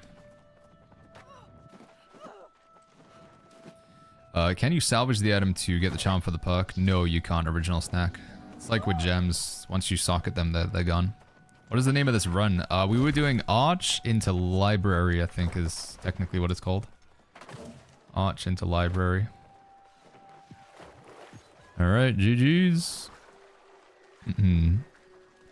S1: Can you salvage the item to get the charm for the perk? No, you can't. Original snack. It's like with gems. Once you socket them, they're gone. What is the name of this run? We were doing Arch into Library, I think is technically what it's called. Arch into Library. Alright, GG's.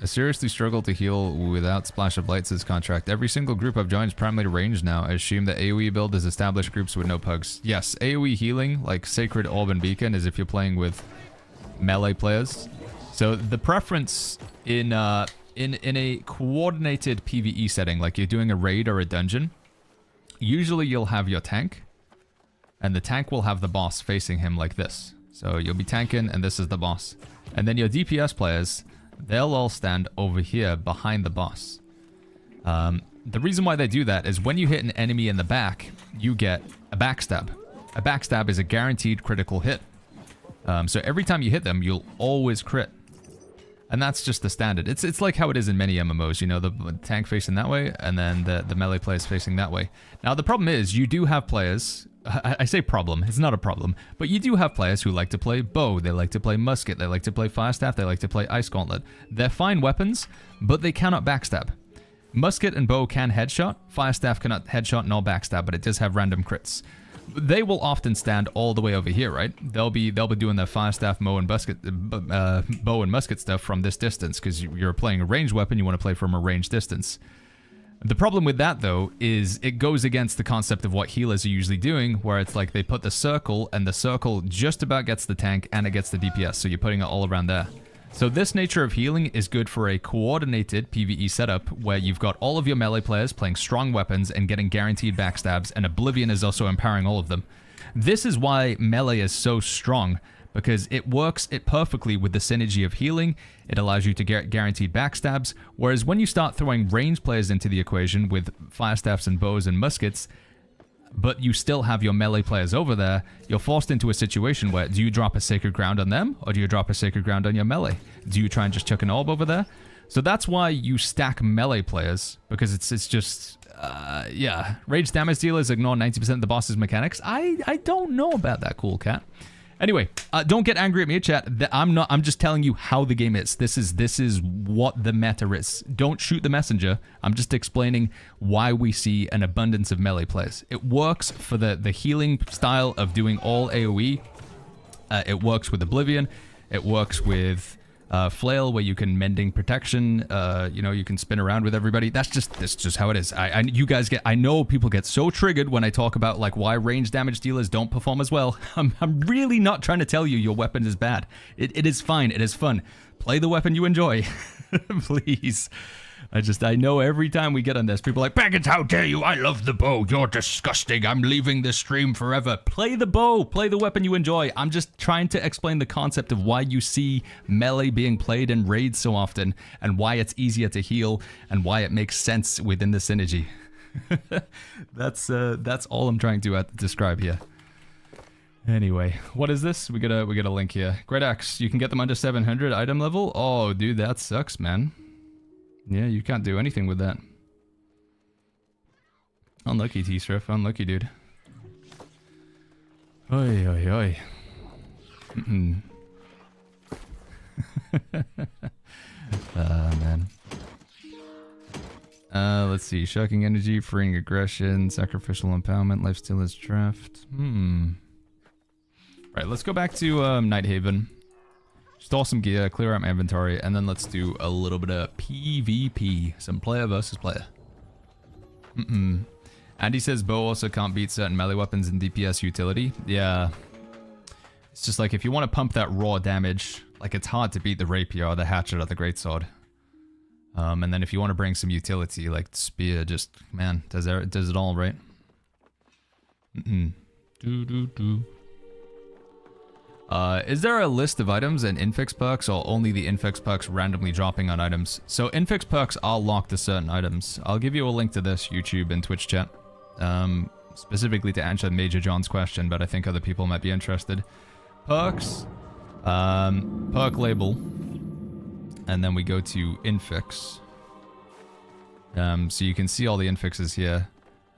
S1: I seriously struggle to heal without Splash of Light, says Contract. Every single group I've joined is primarily ranged now. I assume that AoE build is established groups with no pugs. Yes, AoE healing, like Sacred Orb and Beacon, is if you're playing with melee players. So the preference in a coordinated PvE setting, like you're doing a raid or a dungeon, usually you'll have your tank, and the tank will have the boss facing him like this. So you'll be tanking, and this is the boss. And then your DPS players, they'll all stand over here behind the boss. The reason why they do that is when you hit an enemy in the back, you get a backstab. A backstab is a guaranteed critical hit. So every time you hit them, you'll always crit. And that's just the standard. It's like how it is in many MMOs, you know, the tank facing that way, and then the melee players facing that way. Now, the problem is, you do have players... I say problem, it's not a problem, but you do have players who like to play bow, they like to play musket, they like to play firestaff, they like to play ice gauntlet. They're fine weapons, but they cannot backstab. Musket and bow can headshot, firestaff cannot headshot nor backstab, but it does have random crits. They will often stand all the way over here, right? They'll be doing their firestaff, bow and musket stuff from this distance, because you're playing a ranged weapon, you want to play from a ranged distance. The problem with that, though, is it goes against the concept of what healers are usually doing, where it's like they put the circle, and the circle just about gets the tank, and it gets the DPS, so you're putting it all around there. So this nature of healing is good for a coordinated PvE setup, where you've got all of your melee players playing strong weapons and getting guaranteed backstabs, and Oblivion is also empowering all of them. This is why melee is so strong, because it works perfectly with the synergy of healing. It allows you to get guaranteed backstabs, whereas when you start throwing ranged players into the equation with firestaffs and bows and muskets, but you still have your melee players over there, you're forced into a situation where, do you drop a Sacred Ground on them, or do you drop a Sacred Ground on your melee? Do you try and just chuck an orb over there? So that's why you stack melee players, because it's just... yeah. Rage damage dealers ignore 90% of the boss's mechanics. I don't know about that, Cool Cat. Anyway, don't get angry at me, chat. I'm just telling you how the game is. This is what the meta is. Don't shoot the messenger. I'm just explaining why we see an abundance of melee players. It works for the healing style of doing all AoE. It works with Oblivion. It works with Flail, where you can mending protection, you know, you can spin around with everybody. That's just how it is. I know people get so triggered when I talk about like why range damage dealers don't perform as well. I'm really not trying to tell you your weapon is bad. It is fine. It is fun. Play the weapon you enjoy, please. I know every time we get on this, people are like, Baggins, how dare you? I love the bow. You're disgusting. I'm leaving this stream forever. Play the bow. Play the weapon you enjoy. I'm just trying to explain the concept of why you see melee being played in raids so often, and why it's easier to heal, and why it makes sense within the synergy. That's all I'm trying to describe here. Anyway, what is this? We got a link here. Great Axe. You can get them under 700 item level. Oh, dude, that sucks, man. Yeah, you can't do anything with that. Unlucky, T-Strip. Unlucky, dude. Oi, oi, oi. Man. Let's see. Shocking energy, freeing aggression, sacrificial empowerment, lifesteal is draft. Right, let's go back to Nighthaven. Store some gear, clear out my inventory, and then let's do a little bit of PvP. Some player versus player. Andy says bow also can't beat certain melee weapons in DPS utility. Yeah. It's just like if you want to pump that raw damage, like it's hard to beat the rapier or the hatchet or the greatsword. And then if you want to bring some utility, like spear, just, man, does it all, right? Is there a list of items and infix perks, or only the infix perks randomly dropping on items? So infix perks are locked to certain items. I'll give you a link to this, YouTube and Twitch chat, specifically to answer Major John's question, but I think other people might be interested. Perks, perk label, and then we go to infix. So you can see all the infixes here.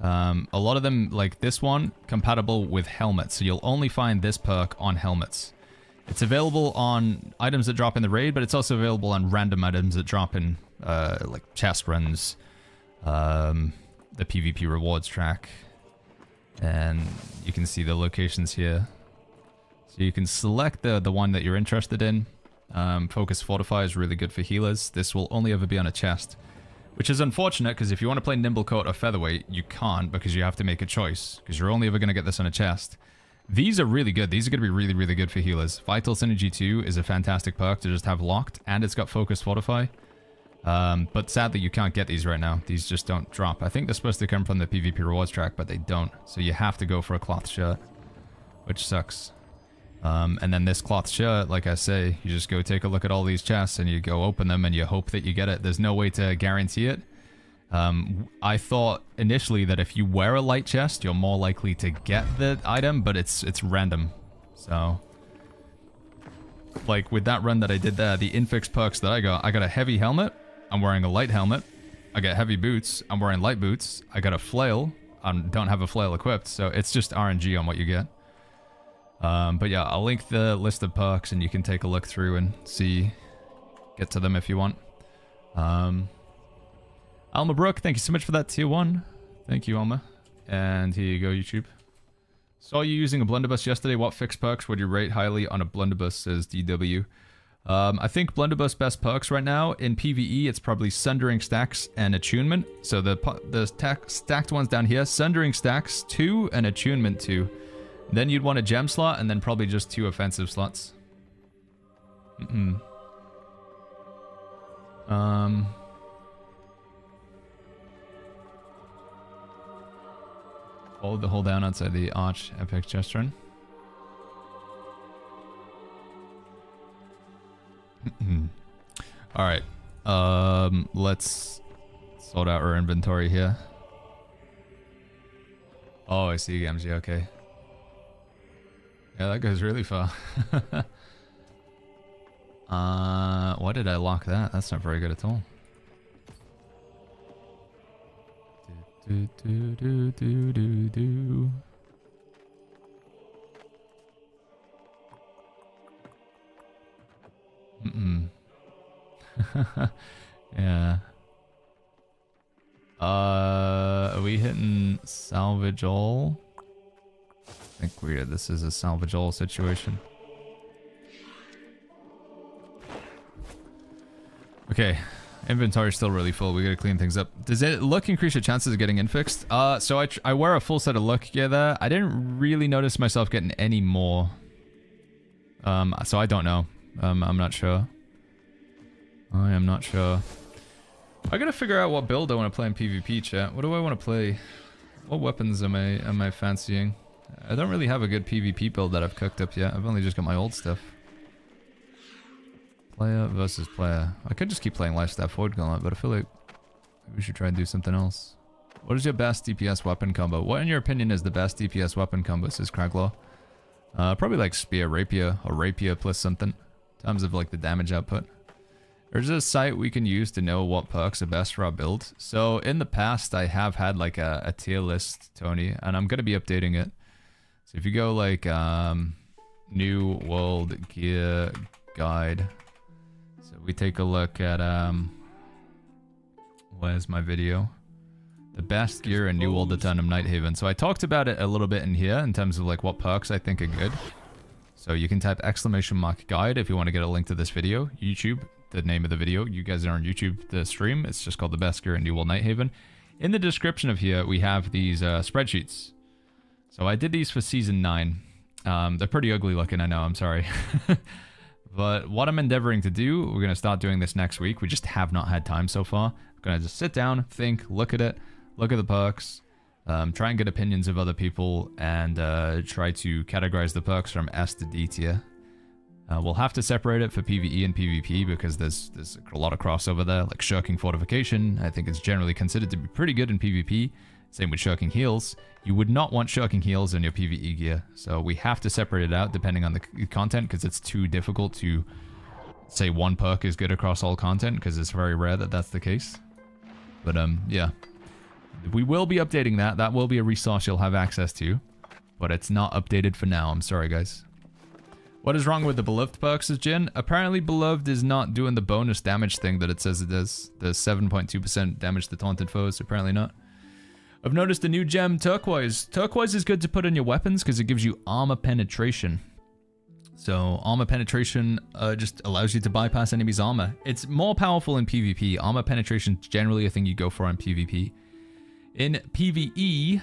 S1: A lot of them, like this one, compatible with helmets, so you'll only find this perk on helmets. It's available on items that drop in the raid, but it's also available on random items that drop in, like chest runs, the PvP rewards track, and you can see the locations here. So you can select the one that you're interested in. Focus Fortify is really good for healers. This will only ever be on a chest. Which is unfortunate, because if you want to play Nimble Coat or Featherweight, you can't, because you have to make a choice, because you're only ever going to get this on a chest. These are really good. These are going to be really, really good for healers. Vital Synergy 2 is a fantastic perk to just have locked, and it's got Focus Fortify. But sadly, you can't get these right now. These just don't drop. I think they're supposed to come from the PvP rewards track, but they don't. So you have to go for a cloth shirt, which sucks. And then this cloth shirt, like I say, you just go take a look at all these chests and you go open them and you hope that you get it. There's no way to guarantee it. I thought initially that if you wear a light chest, you're more likely to get the item, but it's random. So, like with that run that I did there, the infix perks that I got a heavy helmet, I'm wearing a light helmet. I got heavy boots, I'm wearing light boots. I got a flail, I don't have a flail equipped, so it's just RNG on what you get. But yeah, I'll link the list of perks and you can take a look through and get to them if you want. Alma Brook, thank you so much for that tier 1. Thank you, Alma. And here you go, YouTube. Saw you using a blunderbuss yesterday. What fixed perks would you rate highly on a blunderbuss, says DW. I think blunderbuss best perks right now in PvE, it's probably Sundering Stacks and Attunement. So the stacked ones down here, Sundering Stacks 2 and Attunement 2. Then you'd want a gem slot, and then probably just 2 offensive slots. Hold down outside the arch epic chest run. Alright. Let's sort out our inventory here. Oh, I see, Gamgee, okay. Yeah, that goes really far. Why did I lock that? That's not very good at all. Yeah. Are we hitting salvage all? I think this is a salvage all situation. Okay, inventory's still really full. We gotta clean things up. Does it luck increase your chances of getting infixed? So I wear a full set of luck gear there. I didn't really notice myself getting any more. So I don't know. I'm not sure. I am not sure. I gotta figure out what build I want to play in PvP, chat. What do I want to play? What weapons am I fancying? I don't really have a good PvP build that I've cooked up yet. I've only just got my old stuff. Player versus player. I could just keep playing Lifestyle Forward Gauntlet, but I feel like we should try and do something else. What is your best DPS weapon combo? What, in your opinion, is the best DPS weapon combo, says Craglaw? Probably like Spear Rapier, or Rapier plus something, in terms of like the damage output. There's a site we can use to know what perks are best for our build. So in the past, I have had like a tier list, Tony, and I'm going to be updating it. So if you go like New World Gear Guide. So we take a look at, where's my video? The best gear in New World Eternum Nighthaven. So I talked about it a little bit in here in terms of like what perks I think are good. So you can type !guide if you want to get a link to this video. YouTube, the name of the video. You guys are on YouTube, the stream. It's just called the best gear in New World Nighthaven. In the description of here, we have these spreadsheets. So I did these for Season 9. They're pretty ugly looking, I know, I'm sorry. But what I'm endeavoring to do, we're going to start doing this next week. We just have not had time so far. I'm going to just sit down, think, look at it, look at the perks, try and get opinions of other people, and try to categorize the perks from S to D tier. We'll have to separate it for PvE and PvP because there's a lot of crossover there, like Shirking Fortification. I think it's generally considered to be pretty good in PvP. Same with Shirking Heals. You would not want Shirking Heals in your PvE gear, so we have to separate it out depending on the content because it's too difficult to say one perk is good across all content because it's very rare that that's the case. But yeah. We will be updating that. That will be a resource you'll have access to, but it's not updated for now. I'm sorry, guys. What is wrong with the Beloved perks, is Jin? Apparently Beloved is not doing the bonus damage thing that it says it does. The 7.2% damage to taunted foes, apparently not. I've noticed a new gem, Turquoise. Turquoise is good to put in your weapons because it gives you armor penetration. So armor penetration just allows you to bypass enemies' armor. It's more powerful in PvP. Armor penetration is generally a thing you go for in PvP. In PvE,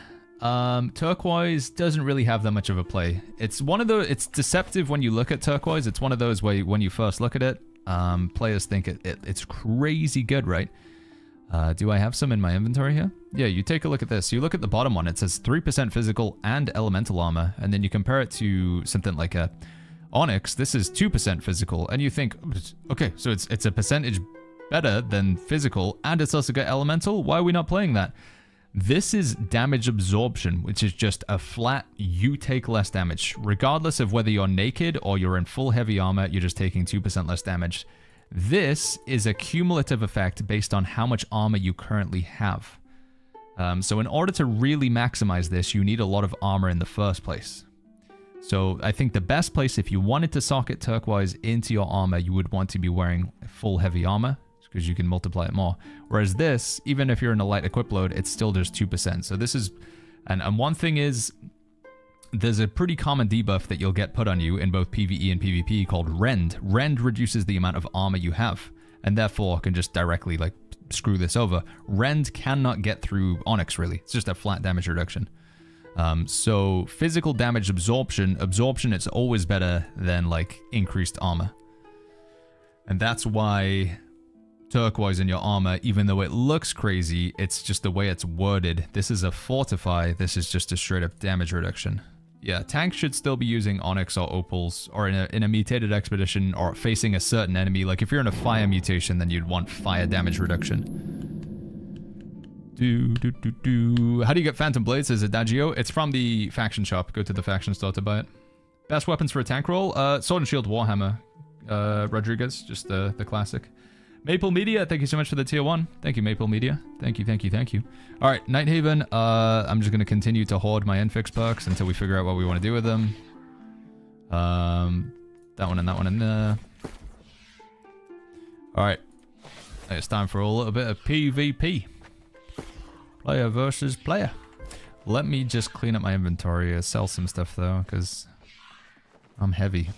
S1: Turquoise doesn't really have that much of a play. It's one of those, it's deceptive when you look at Turquoise. It's one of those where when you first look at it, players think it's crazy good, right? Do I have some in my inventory here? Yeah, you take a look at this. You look at the bottom one, it says 3% physical and elemental armor, and then you compare it to something like a Onyx. This is 2% physical, and you think, okay, so it's a percentage better than physical, and it's also got elemental? Why are we not playing that? This is damage absorption, which is just a flat, you take less damage. Regardless of whether you're naked or you're in full heavy armor, you're just taking 2% less damage. This is a cumulative effect based on how much armor you currently have. So in order to really maximize this, you need a lot of armor in the first place. So I think the best place, if you wanted to socket Turquoise into your armor, you would want to be wearing full heavy armor, because you can multiply it more. Whereas this, even if you're in a light equip load, it's still just 2%. So this is, and one thing is, there's a pretty common debuff that you'll get put on you in both PvE and PvP called Rend. Rend reduces the amount of armor you have, and therefore can just directly like screw this over. Rend cannot get through Onyx really. It's just a flat damage reduction. So physical damage absorption, it's always better than like increased armor. And that's why Turquoise in your armor, even though it looks crazy, it's just the way it's worded. This is a fortify, this is just a straight up damage reduction. Yeah, tanks should still be using Onyx or Opals, or in a mutated expedition, or facing a certain enemy. Like if you're in a fire mutation, then you'd want fire damage reduction. How do you get Phantom Blades? Is it Adagio? It's from the faction shop. Go to the faction store to buy it. Best weapons for a tank roll? Sword and Shield Warhammer. Rodriguez, just the classic. Maple Media, thank you so much for the tier 1. Thank you, Maple Media. Thank you, thank you, thank you. All right, Nighthaven. I'm just going to continue to hoard my Infix perks until we figure out what we want to do with them. That one and that one in there. All right. It's time for a little bit of PvP. Player versus player. Let me just clean up my inventory. Sell some stuff, though, because I'm heavy.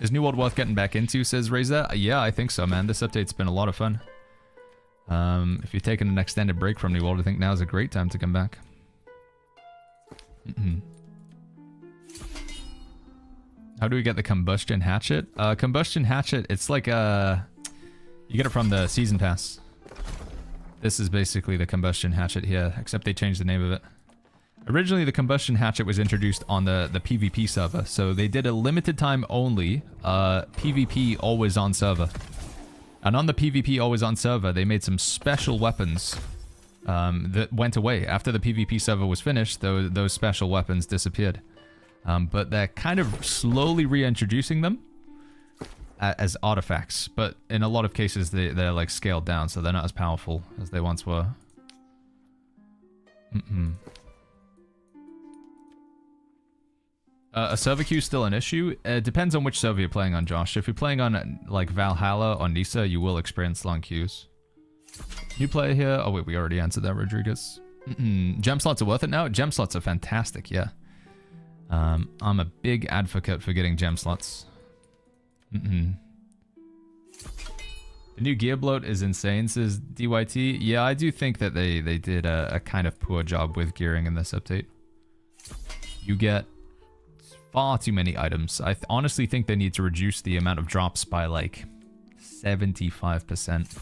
S1: Is New World worth getting back into, says Razor? Yeah, I think so, man. This update's been a lot of fun. If you're taking an extended break from New World, I think now's a great time to come back. How do we get the Combustion Hatchet? Combustion Hatchet, it's like a... You get it from the Season Pass. This is basically the Combustion Hatchet here, except they changed the name of it. Originally, the Combustion Hatchet was introduced on the PvP server, so they did a limited time only PvP always on server. And on the PvP always on server, they made some special weapons that went away. After the PvP server was finished, those special weapons disappeared. But they're kind of slowly reintroducing them as artifacts. But in a lot of cases, they're like scaled down, so they're not as powerful as they once were. A server queue is still an issue. It depends on which server you're playing on, Josh. If you're playing on like Valhalla or Nisa, you will experience long queues. New player here. Oh wait, we already answered that, Rodriguez. Gem slots are worth it now? Gem slots are fantastic, yeah. I'm a big advocate for getting gem slots. The new gear bloat is insane, says DYT. Yeah, I do think that they did a kind of poor job with gearing in this update. You get far too many items. I honestly think they need to reduce the amount of drops by like 75%.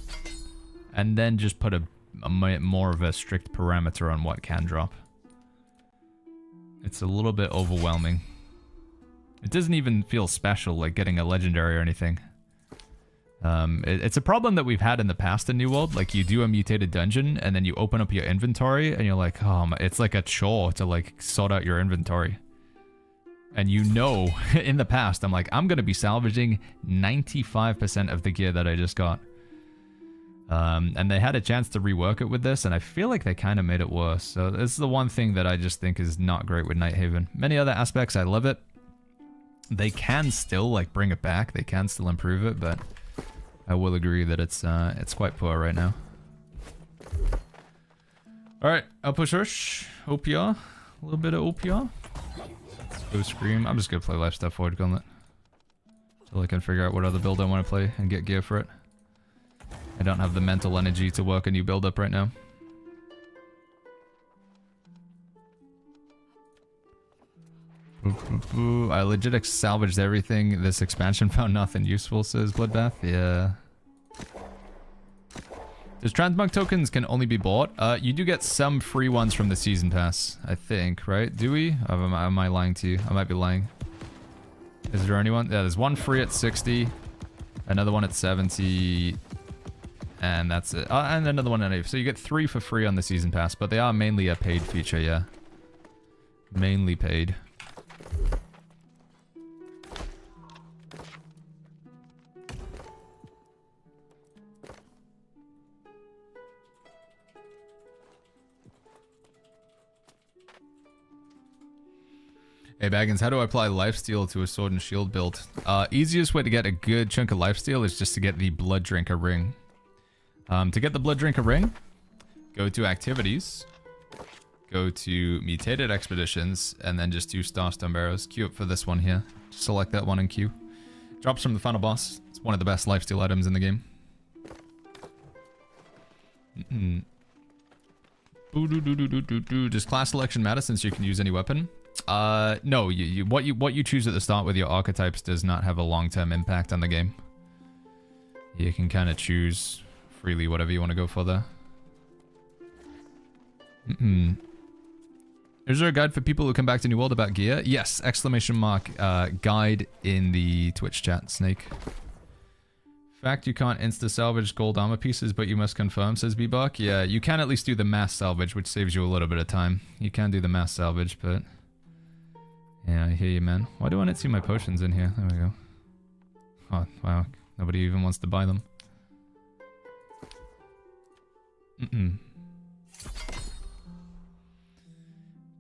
S1: And then just put a more of a strict parameter on what can drop. It's a little bit overwhelming. It doesn't even feel special, like getting a legendary or anything. It's a problem that we've had in the past in New World. Like, you do a mutated dungeon, and then you open up your inventory, and you're like, oh, it's like a chore to, like, sort out your inventory. And you know, in the past, I'm like, I'm going to be salvaging 95% of the gear that I just got. And they had a chance to rework it with this, and I feel like they kind of made it worse. So this is the one thing that I just think is not great with Nighthaven. Many other aspects, I love it. They can still, like, bring it back. They can still improve it, but I will agree that it's quite poor right now. Alright, Outpost Rush. OPR. A little bit of OPR. Let's go Scream. I'm just gonna play Lifestyle Void Gauntlet until I can figure out what other build I want to play and get gear for it. I don't have the mental energy to work a new build up right now. I legit salvaged everything. This expansion found nothing useful, says Bloodbath. Yeah. Does transmog tokens can only be bought? You do get some free ones from the season pass, I think, right? Do we? Am I lying to you? I might be lying. Is there anyone? Yeah, there's one free at 60, another one at 70, and that's it. And another one at 80. So you get 3 for free on the season pass, but they are mainly a paid feature, yeah. Mainly paid. Hey Baggins, how do I apply lifesteal to a sword and shield build? Easiest way to get a good chunk of lifesteal is just to get the Blood Drinker ring. To get the Blood Drinker ring, go to activities, go to mutated expeditions, and then just do Starstone Barrows. Queue up for this one here. Just select that one and queue. Drops from the final boss. It's one of the best lifesteal items in the game. Does class selection matter since you can use any weapon? No, what you choose at the start with your archetypes does not have a long-term impact on the game. You can kind of choose freely whatever you want to go for there. Is there a guide for people who come back to New World about gear? Yes, exclamation mark, guide in the Twitch chat, Snake. Fact you can't insta-salvage gold armor pieces, but you must confirm, says Bebok. Yeah, you can at least do the mass salvage, which saves you a little bit of time. You can do the mass salvage, but... Yeah, I hear you, man. Why do I not see my potions in here? There we go. Oh, wow. Nobody even wants to buy them.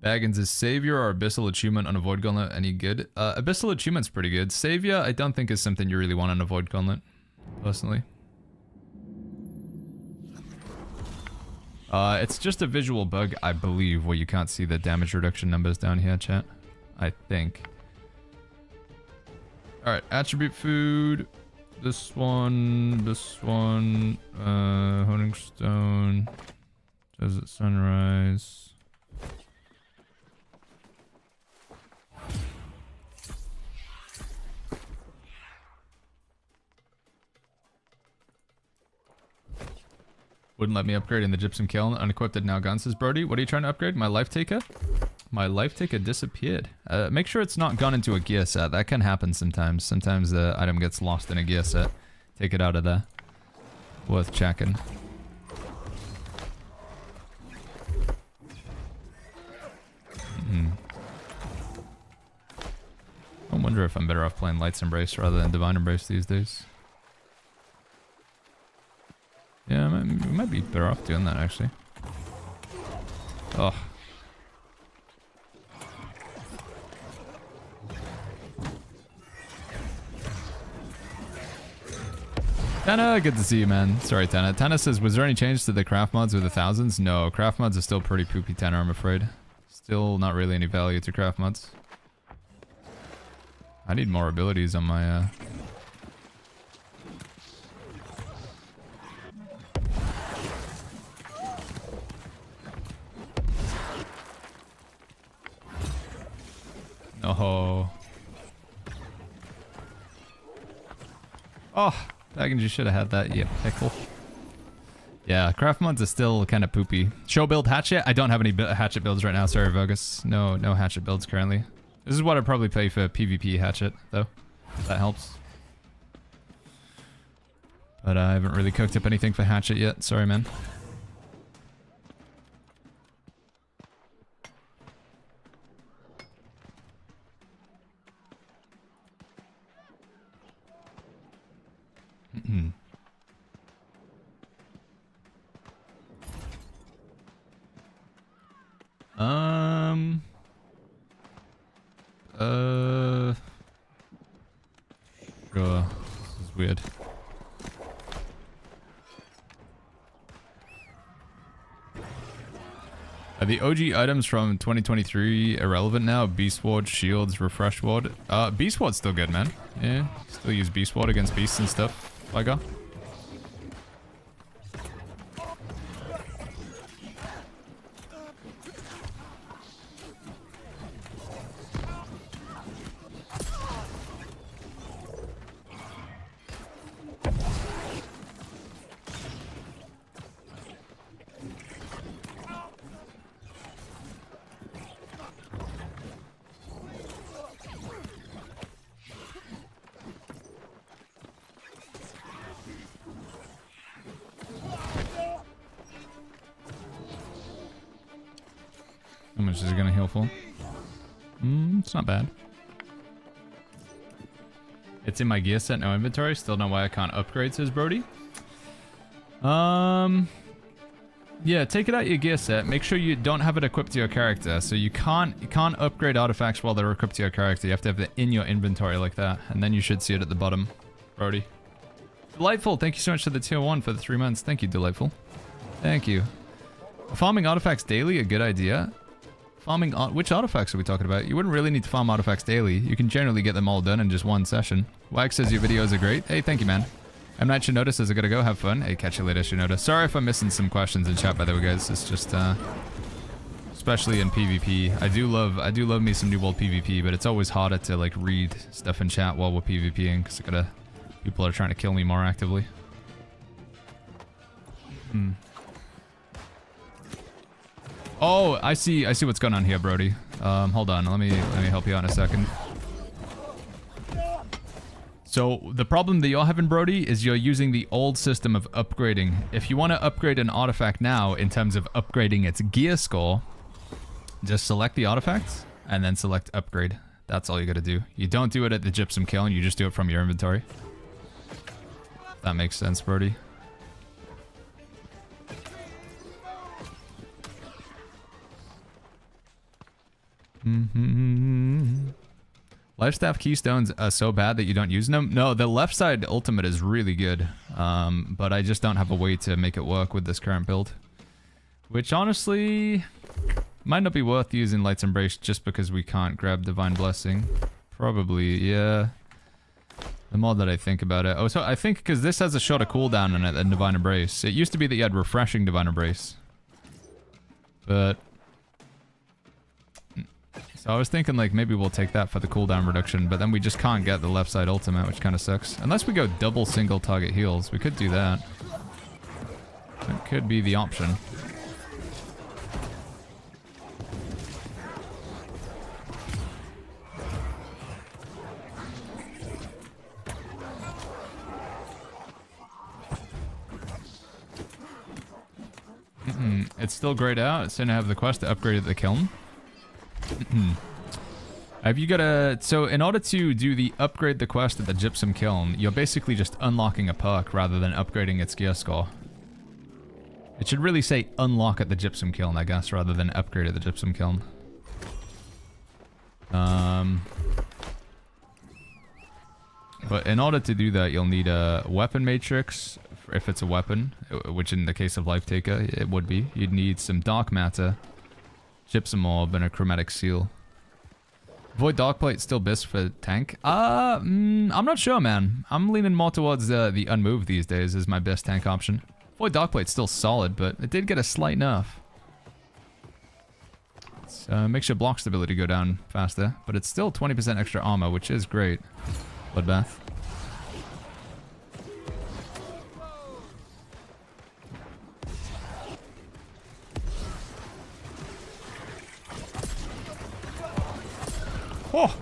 S1: Baggins, is Savior or Abyssal Achievement on a Void Gauntlet any good? Abyssal Achievement's pretty good. Savior, I don't think is something you really want on a Void Gauntlet, personally. It's just a visual bug, I believe, where you can't see the damage reduction numbers down here, chat. I think. Alright, attribute food. This one. Honing stone. Desert sunrise. Wouldn't let me upgrade in the gypsum kiln. Unequipped it now gone, says Brody. What are you trying to upgrade? My life taker? My life taker disappeared. Make sure it's not gone into a gear set. That can happen sometimes. Sometimes the item gets lost in a gear set. Take it out of there. Worth checking. I wonder if I'm better off playing Light's Embrace rather than Divine Embrace these days. Yeah, we might be better off doing that, actually. Oh. Tana, good to see you, man. Sorry, Tana. Tana says, was there any change to the craft mods with the thousands? No, craft mods are still pretty poopy, Tana, I'm afraid. Still not really any value to craft mods. I need more abilities on my, Oh. Oh, Baggins, you should have had that, you pickle. Yeah, craft mods are still kind of poopy. Show build hatchet? I don't have any hatchet builds right now, sorry, Vogus. No hatchet builds currently. This is what I'd probably play for PvP hatchet, though. If that helps. But I haven't really cooked up anything for hatchet yet. Sorry, man. Sure. This is weird. Are the OG items from 2023 irrelevant now? Beast Ward, Shields, Refresh Ward? Beast Ward's still good, man. Yeah, still use Beast Ward against beasts and stuff. Like how much is it gonna heal for? It's not bad. It's in my gear set, no inventory. Still know why I can't upgrade, says Brody. Yeah, take it out your gear set. Make sure you don't have it equipped to your character. So you can't upgrade artifacts while they're equipped to your character. You have to have it in your inventory like that. And then you should see it at the bottom. Brody. Delightful, thank you so much for the tier 1 for the 3 months. Thank you, Delightful. Thank you. Farming artifacts daily, a good idea. Farming, which artifacts are we talking about? You wouldn't really need to farm artifacts daily. You can generally get them all done in just one session. Wax says your videos are great. Hey, thank you, man. M. Night Shinoda says I gotta go, have fun. Hey, catch you later, Shinoda. Sorry if I'm missing some questions in chat, by the way, guys. It's just, especially in PvP. I do love me some New World PvP, but it's always harder to, like, read stuff in chat while we're PvPing, because people are trying to kill me more actively. Oh, I see what's going on here, Brody. Hold on, let me help you out in a second. So the problem that you're having, Brody, is you're using the old system of upgrading. If you want to upgrade an artifact now in terms of upgrading its gear score, just select the artifacts and then select upgrade. That's all you gotta do. You don't do it at the gypsum kiln, you just do it from your inventory. That makes sense, Brody. Lifestaff keystones are so bad that you don't use them. No, the left side ultimate is really good, but I just don't have a way to make it work with this current build, which honestly might not be worth using Light's Embrace just because we can't grab Divine Blessing. Probably, yeah. The more that I think about it. Oh, so I think because this has a shorter cooldown in it than Divine Embrace. It used to be that you had refreshing Divine Embrace. But... So I was thinking like maybe we'll take that for the cooldown reduction, but then we just can't get the left side ultimate, which kind of sucks. Unless we go double single target heals. We could do that. That could be the option. It's still grayed out. It's gonna have the quest to upgrade the kiln. Have you got a... So in order to do the upgrade the quest at the gypsum kiln, you're basically just unlocking a perk rather than upgrading its gear score. It should really say unlock at the gypsum kiln, I guess, rather than upgrade at the gypsum kiln. But in order to do that, you'll need a weapon matrix, if it's a weapon, which in the case of Life Taker, it would be. You'd need some dark matter, gypsum orb, and a chromatic seal. Void Darkplate still best for tank? I'm not sure, man. I'm leaning more towards the unmoved these days as my best tank option. Void Darkplate's still solid, but it did get a slight nerf. It makes your block stability go down faster, but it's still 20% extra armor, which is great. Bloodbath. Oh!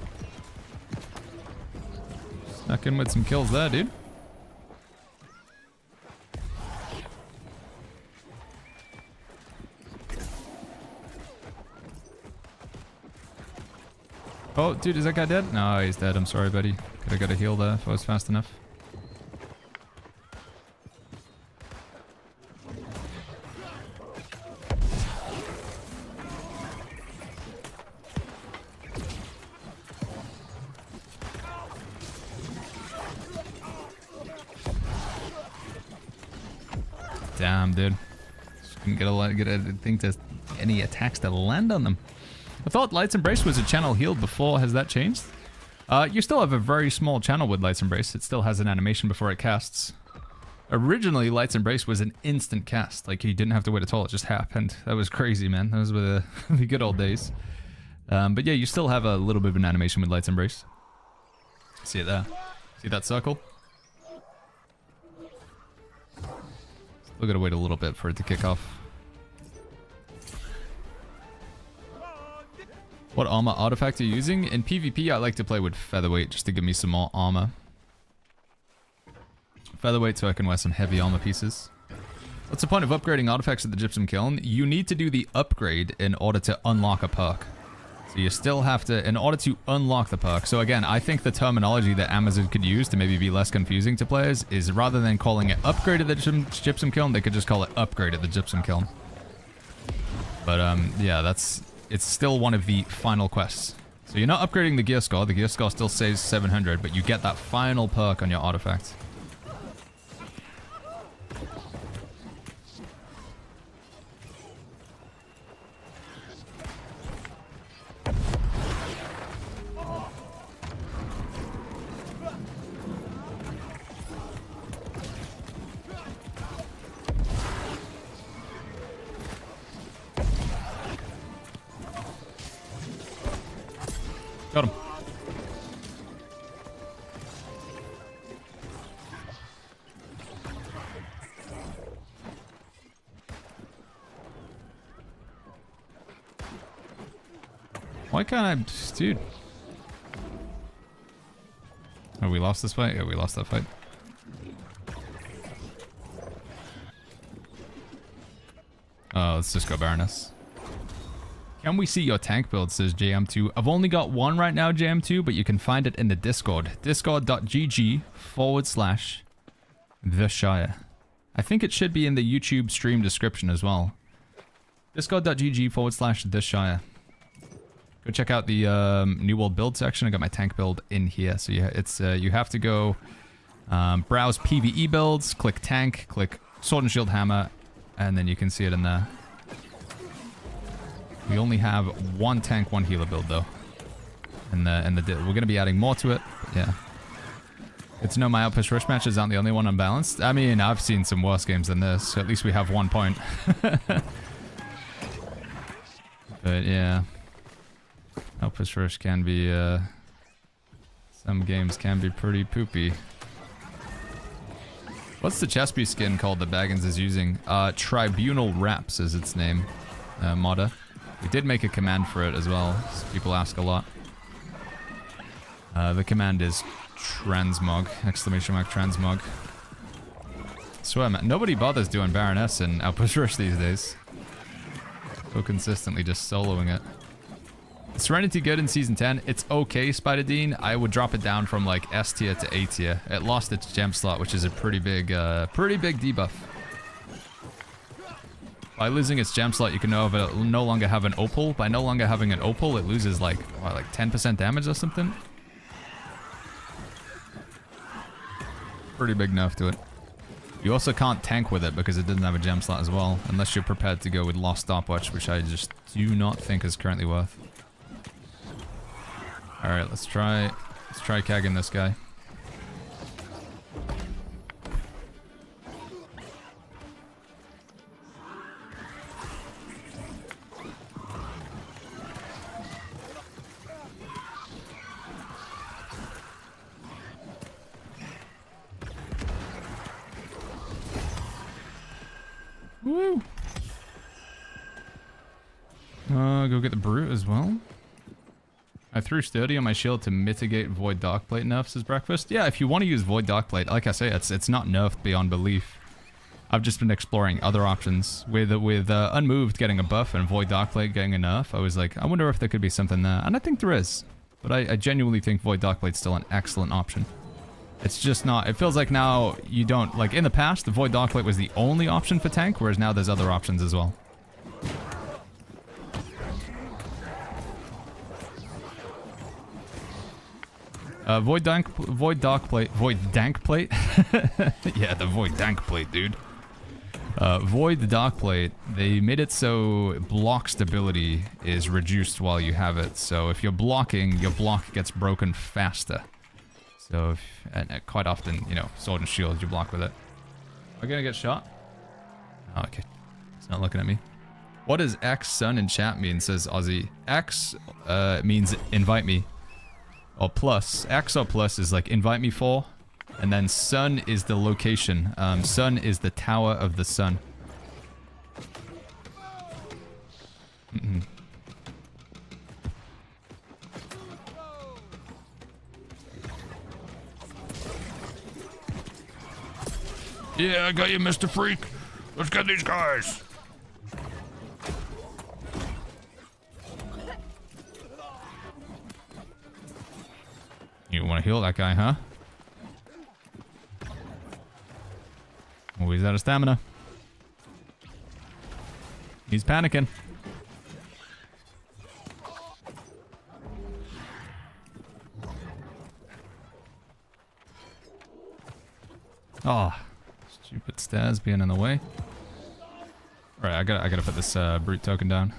S1: Snuck in with some kills there, dude. Oh, dude, is that guy dead? No, he's dead. I'm sorry, buddy. Could have got a heal there if I was fast enough. Damn, dude. Just couldn't get any attacks to land on them. I thought Light's Embrace was a channel healed before. Has that changed? You still have a very small channel with Light's Embrace. It still has an animation before it casts. Originally, Light's Embrace was an instant cast. Like, you didn't have to wait at all. It just happened. That was crazy, man. Those were the good old days. But yeah, you still have a little bit of an animation with Light's Embrace. See it there? See that circle? Still gotta wait a little bit for it to kick off. What armor artifact are you using? In PvP, I like to play with Featherweight just to give me some more armor. Featherweight so I can wear some heavy armor pieces. What's the point of upgrading artifacts at the Gypsum Kiln? You need to do the upgrade in order to unlock a perk. So you still have to, in order to unlock the perk. So again, I think the terminology that Amazon could use to maybe be less confusing to players is rather than calling it upgrade at the Gypsum Kiln, they could just call it upgrade at the Gypsum Kiln. But yeah, it's still one of the final quests. So you're not upgrading the gear score. The gear score still says 700, but you get that final perk on your artifact. Got him. Why can't I... Dude. Oh, we lost this fight? Yeah, we lost that fight. Oh, let's just go Baroness. Can we see your tank build, says JM2. I've only got one right now, JM2, but you can find it in the Discord. Discord.gg/The Shire. I think it should be in the YouTube stream description as well. Discord.gg/The Shire. Go check out the New World build section. I got my tank build in here. So yeah, it's you have to go browse PvE builds, click tank, click sword and shield hammer, and then you can see it in there. We only have one tank, one healer build though. And we're gonna be adding more to it. But yeah. It's no, my Outpost Rush matches aren't the only one unbalanced. I mean, I've seen some worse games than this. At least we have 1 point. But yeah. Outpost Rush can be, some games can be pretty poopy. What's the Chespy skin called that Baggins is using? Tribunal Wraps is its name. Modder. We did make a command for it as well. So people ask a lot. The command is transmog, exclamation mark transmog. Swear man, nobody bothers doing Baroness and Outpost Rush these days. So consistently just soloing it. Serenity good in Season 10. It's okay, Spider Dean. I would drop it down from like S tier to A tier. It lost its gem slot, which is a pretty big debuff. By losing its gem slot, you can no longer have an opal. By no longer having an opal, it loses like, what, like 10% damage or something? Pretty big nerf to it. You also can't tank with it because it doesn't have a gem slot as well, unless you're prepared to go with Lost Stopwatch, which I just do not think is currently worth. Alright, let's try cagging this guy. Woo! Go get the Brute as well. I threw Sturdy on my shield to mitigate Void Darkplate nerfs as breakfast. Yeah, if you want to use Void Darkplate, like I say, it's not nerfed beyond belief. I've just been exploring other options. With Unmoved getting a buff and Void Darkplate getting a nerf, I was like, I wonder if there could be something there. And I think there is. But I genuinely think Void Darkplate's still an excellent option. It's just not... It feels like now you don't... Like, in the past, the Void Darkplate was the only option for tank, whereas now there's other options as well. Void Dankplate. Yeah, the Void Dankplate, dude. Void Darkplate, they made it so block stability is reduced while you have it. So if you're blocking, your block gets broken faster. So, and quite often, you know, Sword and Shield, you block with it. Am I gonna get shot? Oh, okay. It's not looking at me. What does X Sun in chat mean, says Ozzy? X means invite me. Or plus. X or plus is like invite me for. And then Sun is the location. Sun is the tower of the sun. Yeah, I got you, Mr. Freak. Let's get these guys. You want to heal that guy, huh? Oh, he's out of stamina. He's panicking. Oh, stupid stairs being in the way. Alright, I gotta put this brute token down.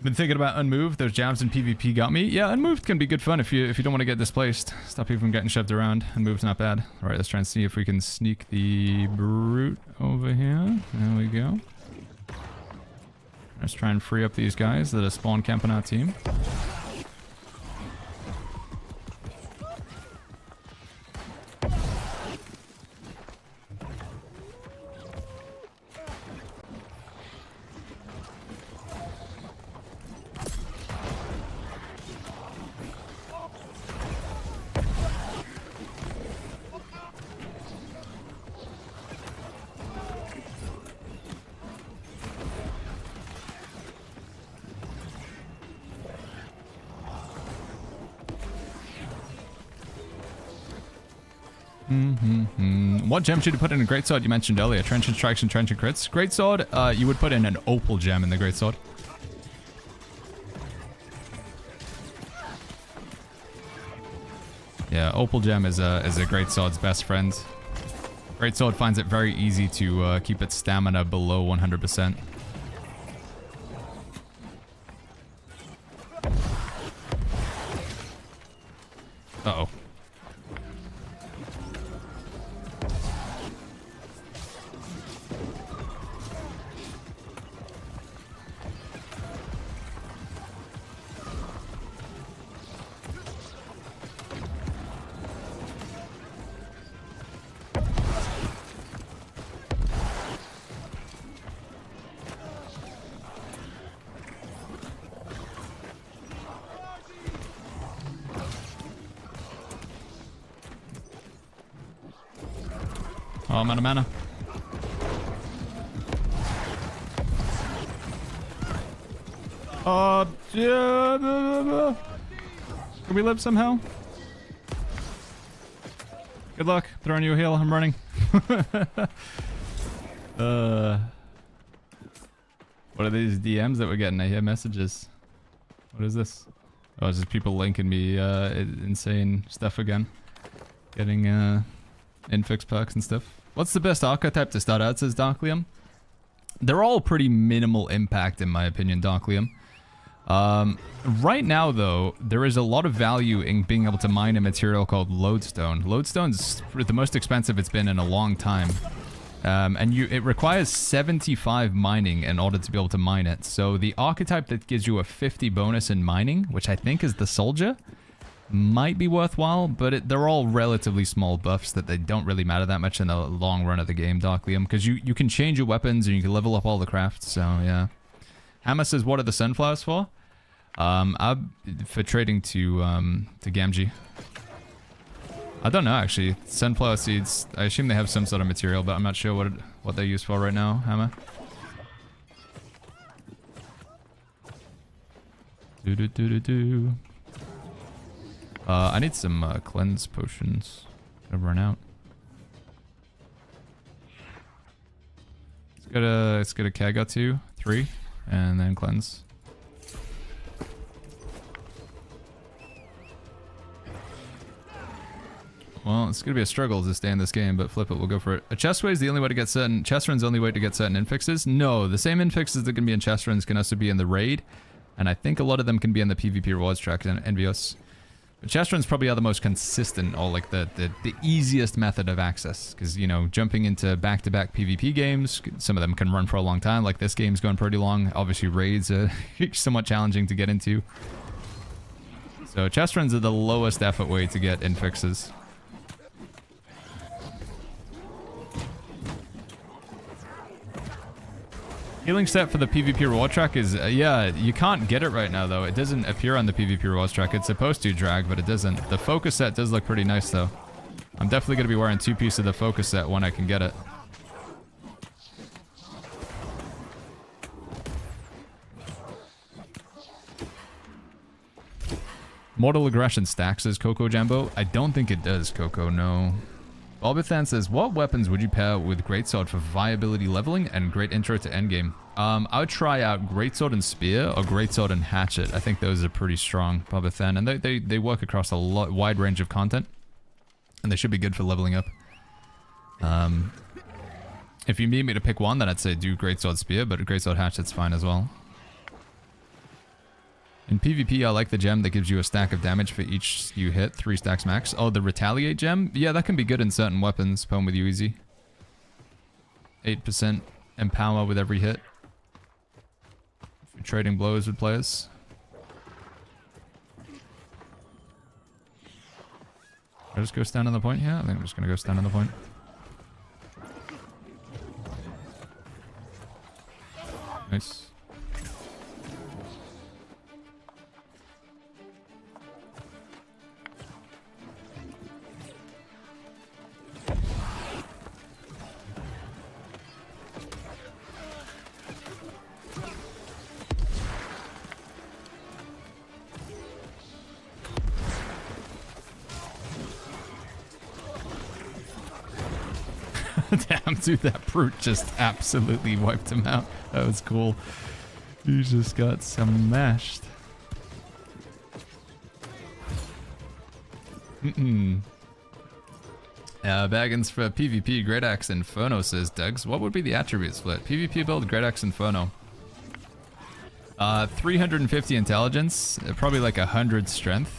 S1: Been thinking about Unmoved. Those jabs in PvP got me. Yeah, Unmoved can be good fun if you don't want to get displaced. Stop people from getting shoved around. Unmoved's not bad. Alright, let's try and see if we can sneak the brute over here. There we go. Let's try and free up these guys that are spawn camping our team. What gem should you put in a greatsword you mentioned earlier? Trenchant strikes and trenchant crits. Greatsword, you would put in an opal gem in the greatsword. Yeah, opal gem is a greatsword's best friend. Greatsword finds it very easy to keep its stamina below 100%. Uh-oh. Oh, I'm out of mana. Yeah. Can we live somehow? Good luck. Throwing you a heal. I'm running. What are these DMs that we're getting? I hear messages. What is this? Oh, it's just people linking me insane stuff again. Getting infix perks and stuff. What's the best archetype to start out, says Darklium? They're all pretty minimal impact in my opinion, Darklium. Right now though, there is a lot of value in being able to mine a material called lodestone. Lodestone's the most expensive it's been in a long time. And it requires 75 mining in order to be able to mine it. So the archetype that gives you a 50 bonus in mining, which I think is the soldier, might be worthwhile, but they're all relatively small buffs that they don't really matter that much in the long run of the game, Darklium, because you can change your weapons and you can level up all the crafts, so yeah. Hammer says, what are the sunflowers for? For trading to Gamgee. I don't know, actually. Sunflower seeds, I assume they have some sort of material, but I'm not sure what they're used for right now, Hammer. I need some cleanse potions. Gonna run out. Let's get a keg or 2, 3, and then cleanse. Well, it's gonna be a struggle to stay in this game, but flip it, we'll go for it. A chest way is the only way to get certain... Chest run's the only way to get certain infixes? No, the same infixes that can be in chest runs can also be in the raid, and I think a lot of them can be in the PvP rewards track and envious. But chest runs probably are the most consistent, or like the easiest method of access, because, you know, jumping into back-to-back PvP games, some of them can run for a long time, like this game's going pretty long. Obviously raids are somewhat challenging to get into. So chest runs are the lowest effort way to get infixes. Healing set for the PvP reward track is, yeah, you can't get it right now though. It doesn't appear on the PvP rewards track. It's supposed to drag, but it doesn't. The focus set does look pretty nice though. I'm definitely going to be wearing 2 pieces of the focus set when I can get it. Mortal Aggression stacks as Coco Jambo? I don't think it does, Coco, no. Bobbithan says, what weapons would you pair with Greatsword for viability leveling and great intro to endgame? I would try out Greatsword and Spear or Greatsword and Hatchet. I think those are pretty strong, Bobbithan, and they work across a wide range of content. And they should be good for leveling up. If you need me to pick one, then I'd say do Greatsword Spear, but Greatsword Hatchet's fine as well. In PvP, I like the gem that gives you a stack of damage for each you hit, 3 stacks max. Oh, the Retaliate gem? Yeah, that can be good in certain weapons. Pwn with you easy. 8% empower with every hit. If you're trading blows with players. Should I just go stand on the point? Yeah, I think I'm just going to go stand on the point. Nice. Damn, dude, that brute just absolutely wiped him out. That was cool. He just got smashed. Baggins for PvP, Great Axe Inferno, says Dugs. What would be the attribute split? PvP build, Great Axe Inferno. 350 intelligence, probably like 100 strength.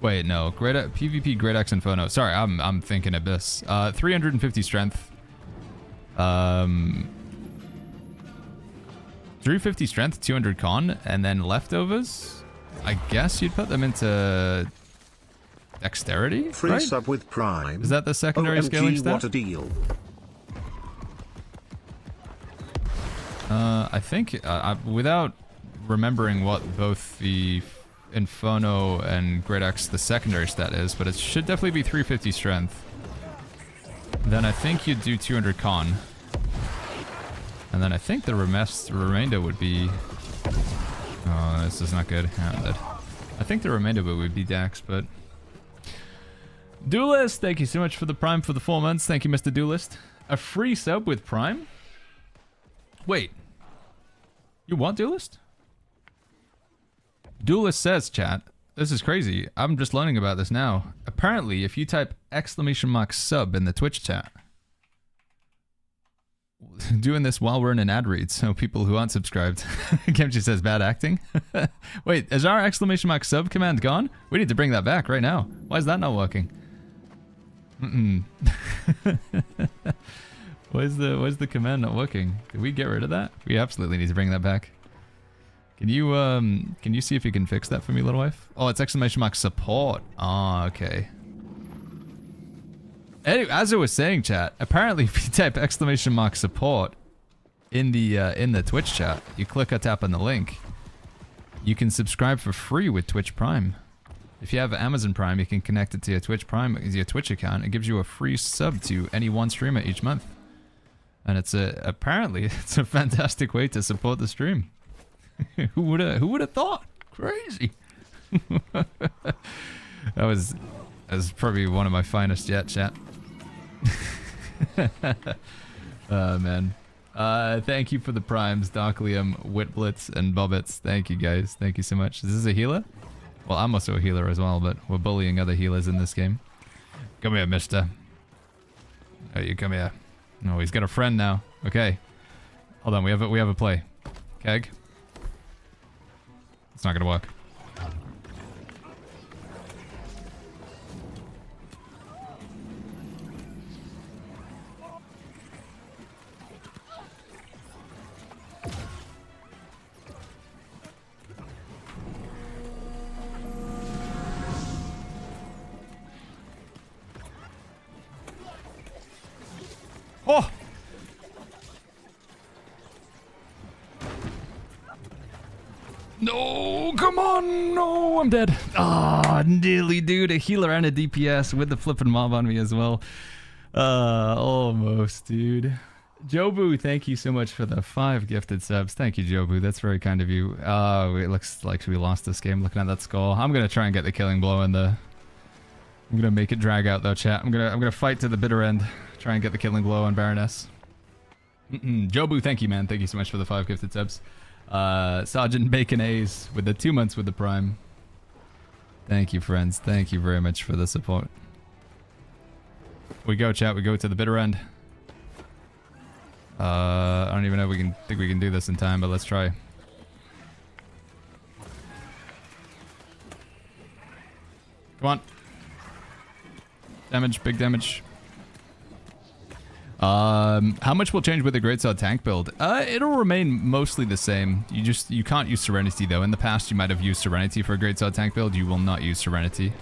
S1: Wait, no. PvP Great Axe Inferno. Sorry, I'm thinking Abyss. 350 strength. 350 strength, 200 con, and then leftovers. I guess you'd put them into dexterity,
S2: Free
S1: right?
S2: sub with Prime.
S1: Is that the secondary scaling stat?
S2: What a deal.
S1: I think without remembering what both the Inferno and Great Axe the secondary stat is, but it should definitely be 350 strength. Then I think you'd do 200 con. And then I think the remainder would be... Oh, this is not good. Yeah, I'm dead. I think the remainder would be Dax, but... Duelist, thank you so much for the Prime for the 4 months. Thank you, Mr. Duelist. A free sub with Prime? Wait. You want Duelist? Duelist says, chat. This is crazy. I'm just learning about this now. Apparently, if you type !sub in the Twitch chat, doing this while we're in an ad read, so people who aren't subscribed. Kimchi says bad acting. Wait, is our !sub command gone? We need to bring that back right now. Why is that not working? Why is the command not working? Did we get rid of that? We absolutely need to bring that back. Can you see if you can fix that for me, little wife? Oh, it's !support. Ah, okay. Anyway, as I was saying, chat, apparently if you type !support in the Twitch chat, you click or tap on the link, you can subscribe for free with Twitch Prime. If you have Amazon Prime, you can connect it to your Twitch Prime, your Twitch account. It gives you a free sub to any one streamer each month. And apparently it's a fantastic way to support the stream. Who would have thought? Crazy. that was probably one of my finest yet, chat. Man. Thank you for the primes, Darklium, Whitblitz, and Bobbits. Thank you guys. Thank you so much. Is this a healer? Well, I'm also a healer as well, but we're bullying other healers in this game. Come here, mister. Oh, you come here. No, he's got a friend now. Okay. Hold on, we have a play. Keg. It's not gonna work. Oh! No, come on, no, I'm dead. Ah, nearly, dude. A healer and a DPS with the flipping mob on me as well. Almost, dude. Jobu, thank you so much for the 5 gifted subs. Thank you, Jobu. That's very kind of you. It looks like we lost this game looking at that score. I'm gonna try and get the killing blow in the... I'm gonna make it drag out though, chat. I'm gonna fight to the bitter end. Try and get the killing blow on Baroness. Jobu, thank you, man. Thank you so much for the 5 gifted subs. Sergeant Bacon A's with the 2 months with the Prime. Thank you, friends. Thank you very much for the support. We go, chat. We go to the bitter end. I don't even know if think we can do this in time, but let's try. Come on. Damage, big damage. How much will change with the Greatsword tank build? It'll remain mostly the same. You can't use Serenity though. In the past you might have used Serenity for a Greatsword tank build. You will not use Serenity.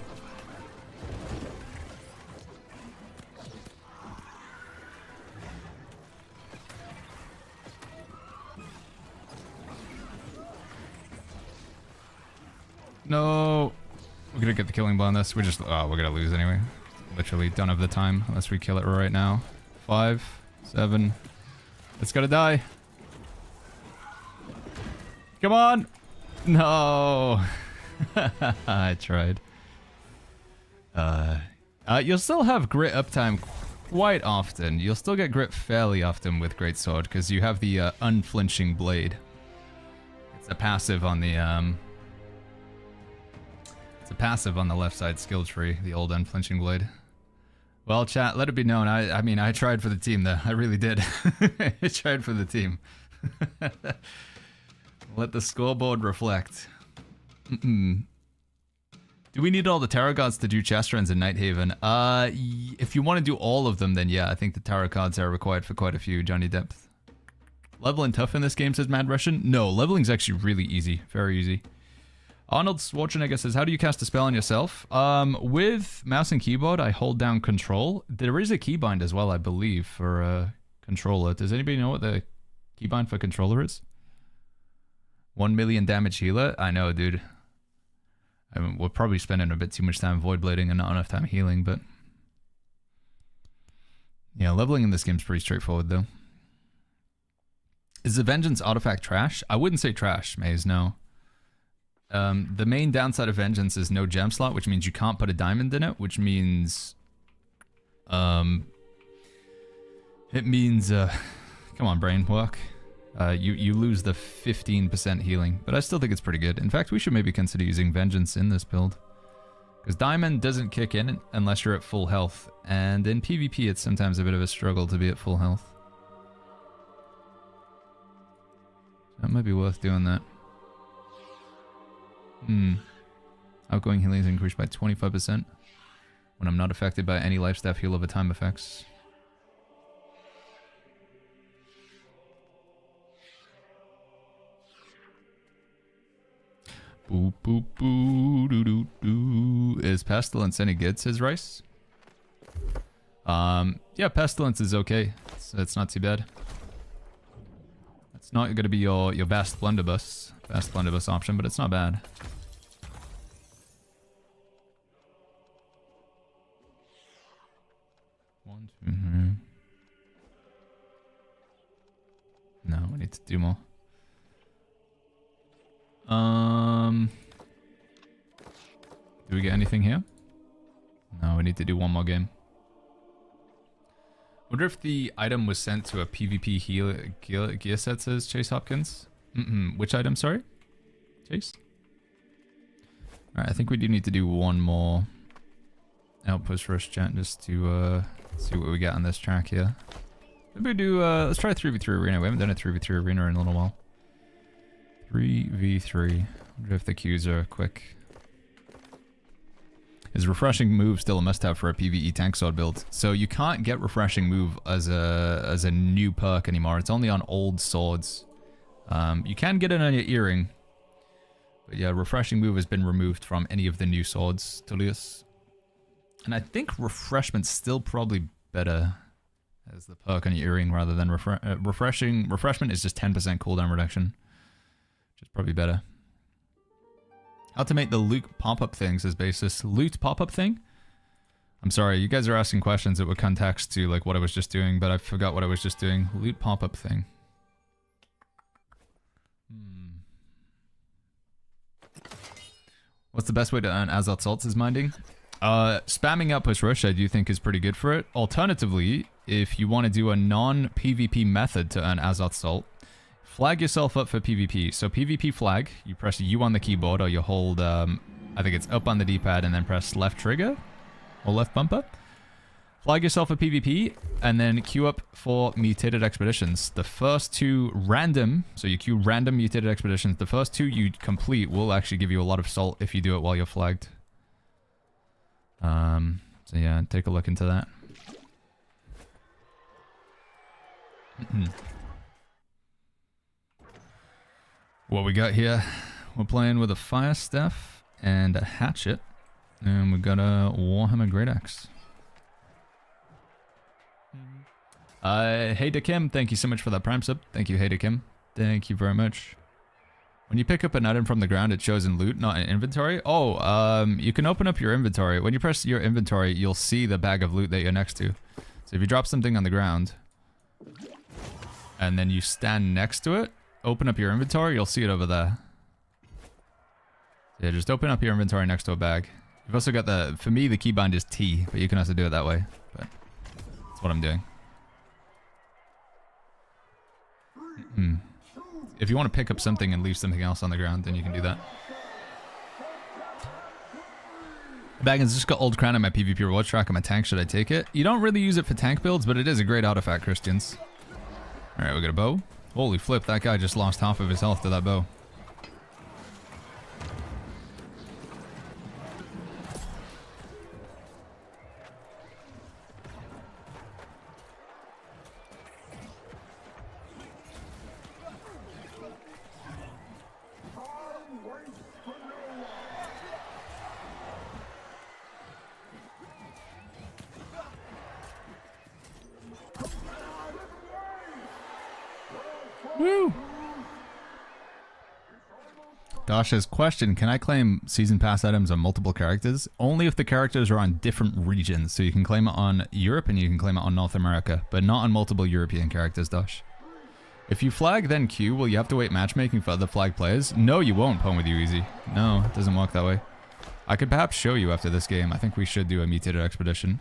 S1: No. We're gonna get the killing blow on this. We're gonna lose anyway. Literally don't have the time unless we kill it right now. 5, 7. It's gotta die. Come on! No! I tried. You'll still have grit uptime quite often. You'll still get grit fairly often with Greatsword because you have the unflinching blade. It's a passive on the left side skill tree, the old unflinching blade. Well, chat, let it be known. I mean, I tried for the team, though. I really did. I tried for the team. Let the scoreboard reflect. Do we need all the tarot cards to do chest runs in Nighthaven? If you want to do all of them, then yeah, I think the tarot cards are required for quite a few. Johnny Depth. Leveling tough in this game, says Mad Russian. No, leveling's actually really easy. Very easy. Arnold Schwarzenegger says, how do you cast a spell on yourself? With mouse and keyboard, I hold down control. There is a keybind as well, I believe, for a controller. Does anybody know what the keybind for controller is? 1 million damage healer? I know, dude. I mean, we're probably spending a bit too much time void blading and not enough time healing, but... Yeah, leveling in this game's pretty straightforward, though. Is the Vengeance artifact trash? I wouldn't say trash, Maze, no. The main downside of Vengeance is no gem slot, which means you can't put a diamond in it, which means... it means, come on, brain, work. You lose the 15% healing, but I still think it's pretty good. In fact, we should maybe consider using Vengeance in this build. Because Diamond doesn't kick in unless you're at full health, and in PvP it's sometimes a bit of a struggle to be at full health. That might be worth doing that. Outgoing healing is increased by 25% when I'm not affected by any life staff heal over time effects. Boop boop boo doo doo doo. Is Pestilence any good, says Rice? Yeah, Pestilence is okay. It's not too bad. It's not gonna be your best blunderbuss option, but it's not bad. One, two, three. No, we need to do more. Do we get anything here? No, we need to do one more game. Wonder if the item was sent to a PvP gear set, says Chase Hopkins. Which item, sorry? Chase? Alright, I think we do need to do one more Outpost rush chat just to see what we get on this track here. Maybe we do, let's try a 3v3 arena. We haven't done a 3v3 arena in a little while. 3v3. Wonder if the queues are quick. Is Refreshing Move still a must-have for a PvE tank sword build? So you can't get Refreshing Move as a new perk anymore. It's only on old swords. You can get it on your earring. But yeah, Refreshing Move has been removed from any of the new swords, Tullius. And I think Refreshment's still probably better as the perk on your earring rather than Refreshment is just 10% cooldown reduction. Which is probably better. How to make the loot pop-up thing, says Basis. Loot pop-up thing? I'm sorry, you guys are asking questions that would context to like what I was just doing, but I forgot what I was just doing. Loot pop-up thing. What's the best way to earn Azoth Salts is minding? Spamming Outpost Rush I do think is pretty good for it. Alternatively, if you want to do a non-PvP method to earn Azoth Salt, flag yourself up for PvP. So PvP flag, you press U on the keyboard or you hold, I think it's up on the D-pad and then press left trigger or left bumper. Flag yourself for PvP and then queue up for mutated expeditions. The first two random, so you queue random mutated expeditions. The first two you complete will actually give you a lot of salt if you do it while you're flagged. So yeah, take a look into that. What we got here? We're playing with a Fire Staff and a Hatchet. And we got a Warhammer Great Axe. Hey to Kim, thank you so much for that Prime sub. Thank you, hey to Kim. Thank you very much. When you pick up an item from the ground, it shows in loot, not in inventory. Oh, you can open up your inventory. When you press your inventory, you'll see the bag of loot that you're next to. So if you drop something on the ground, and then you stand next to it, open up your inventory, you'll see it over there. Yeah, just open up your inventory next to a bag. You've also got the, for me, the keybind is T, but you can also do it that way. But that's what I'm doing. If you want to pick up something and leave something else on the ground, then you can do that. Baggins just got Old Crown on my PvP rewards track on my tank. Should I take it? You don't really use it for tank builds, but it is a great artifact, Christians. Alright, we got a bow. Holy flip, that guy just lost half of his health to that bow.
S3: Dosh says, question, can I claim season pass items on multiple characters? Only if the characters are on different regions. So you can claim it on Europe and you can claim it on North America, but not on multiple European characters, Dosh. If you flag then queue, will you have to wait matchmaking for other flag players? No, you won't, Pwn with you easy. No, it doesn't work that way. I could perhaps show you after this game. I think we should do a mutated expedition.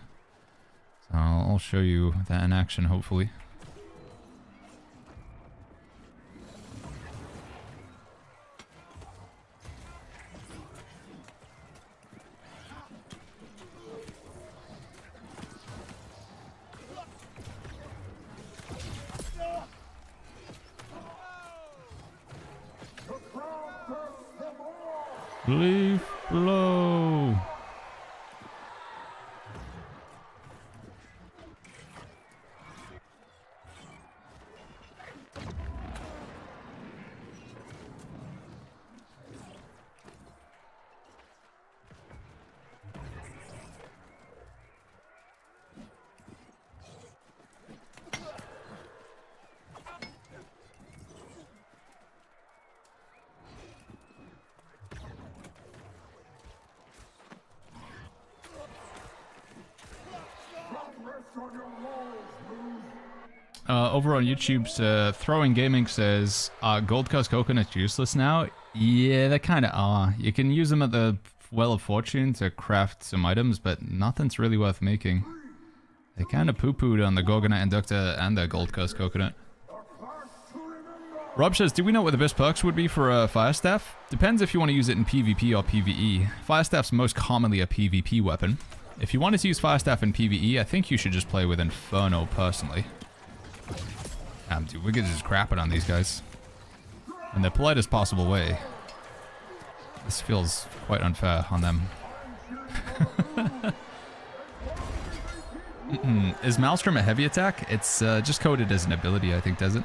S3: So I'll show you that in action, hopefully.
S1: Leaf blow.
S3: Over on YouTube's Throwing Gaming says, Gold Coast coconuts useless now? Yeah, they kind of are. You can use them at the Well of Fortune to craft some items, but nothing's really worth making. They kind of poo-pooed on the Gorgonite Inductor and the Gold Coast coconut. Rob says, do we know what the best perks would be for a Fire Staff? Depends if you want to use it in PvP or PvE. Fire Staff's most commonly a PvP weapon. If you wanted to use Fire Staff in PvE, I think you should just play with Inferno personally. Damn, dude, we're just crapping on these guys. In the politest possible way. This feels quite unfair on them. Is Maelstrom a heavy attack? It's just coded as an ability, I think, does it?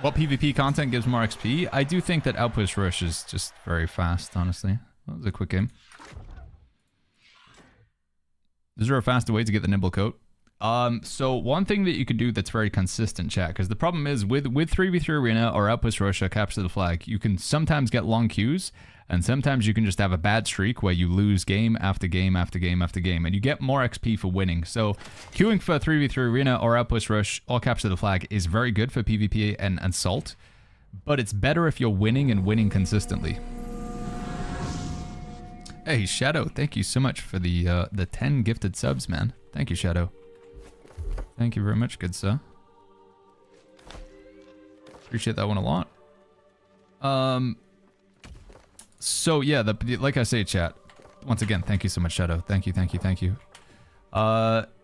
S3: What PvP content gives more XP? I do think that Outpost Rush is just very fast, honestly. That was a quick game. Is there a faster way to get the Nimble Coat? So one thing that you could do that's very consistent, chat, because the problem is with 3v3 Arena or Outpost Rush or Capture the Flag, you can sometimes get long queues, and sometimes you can just have a bad streak where you lose game after game after game after game, and you get more XP for winning. So queuing for 3v3 Arena or Outpost Rush or Capture the Flag is very good for PvP and Assault, but it's better if you're winning and winning consistently. Hey, Shadow, thank you so much for the 10 gifted subs, man. Thank you, Shadow. Thank you very much, good sir. Appreciate that one a lot. So yeah, like I say, chat. Once again, thank you so much, Shadow. Thank you, thank you, thank you.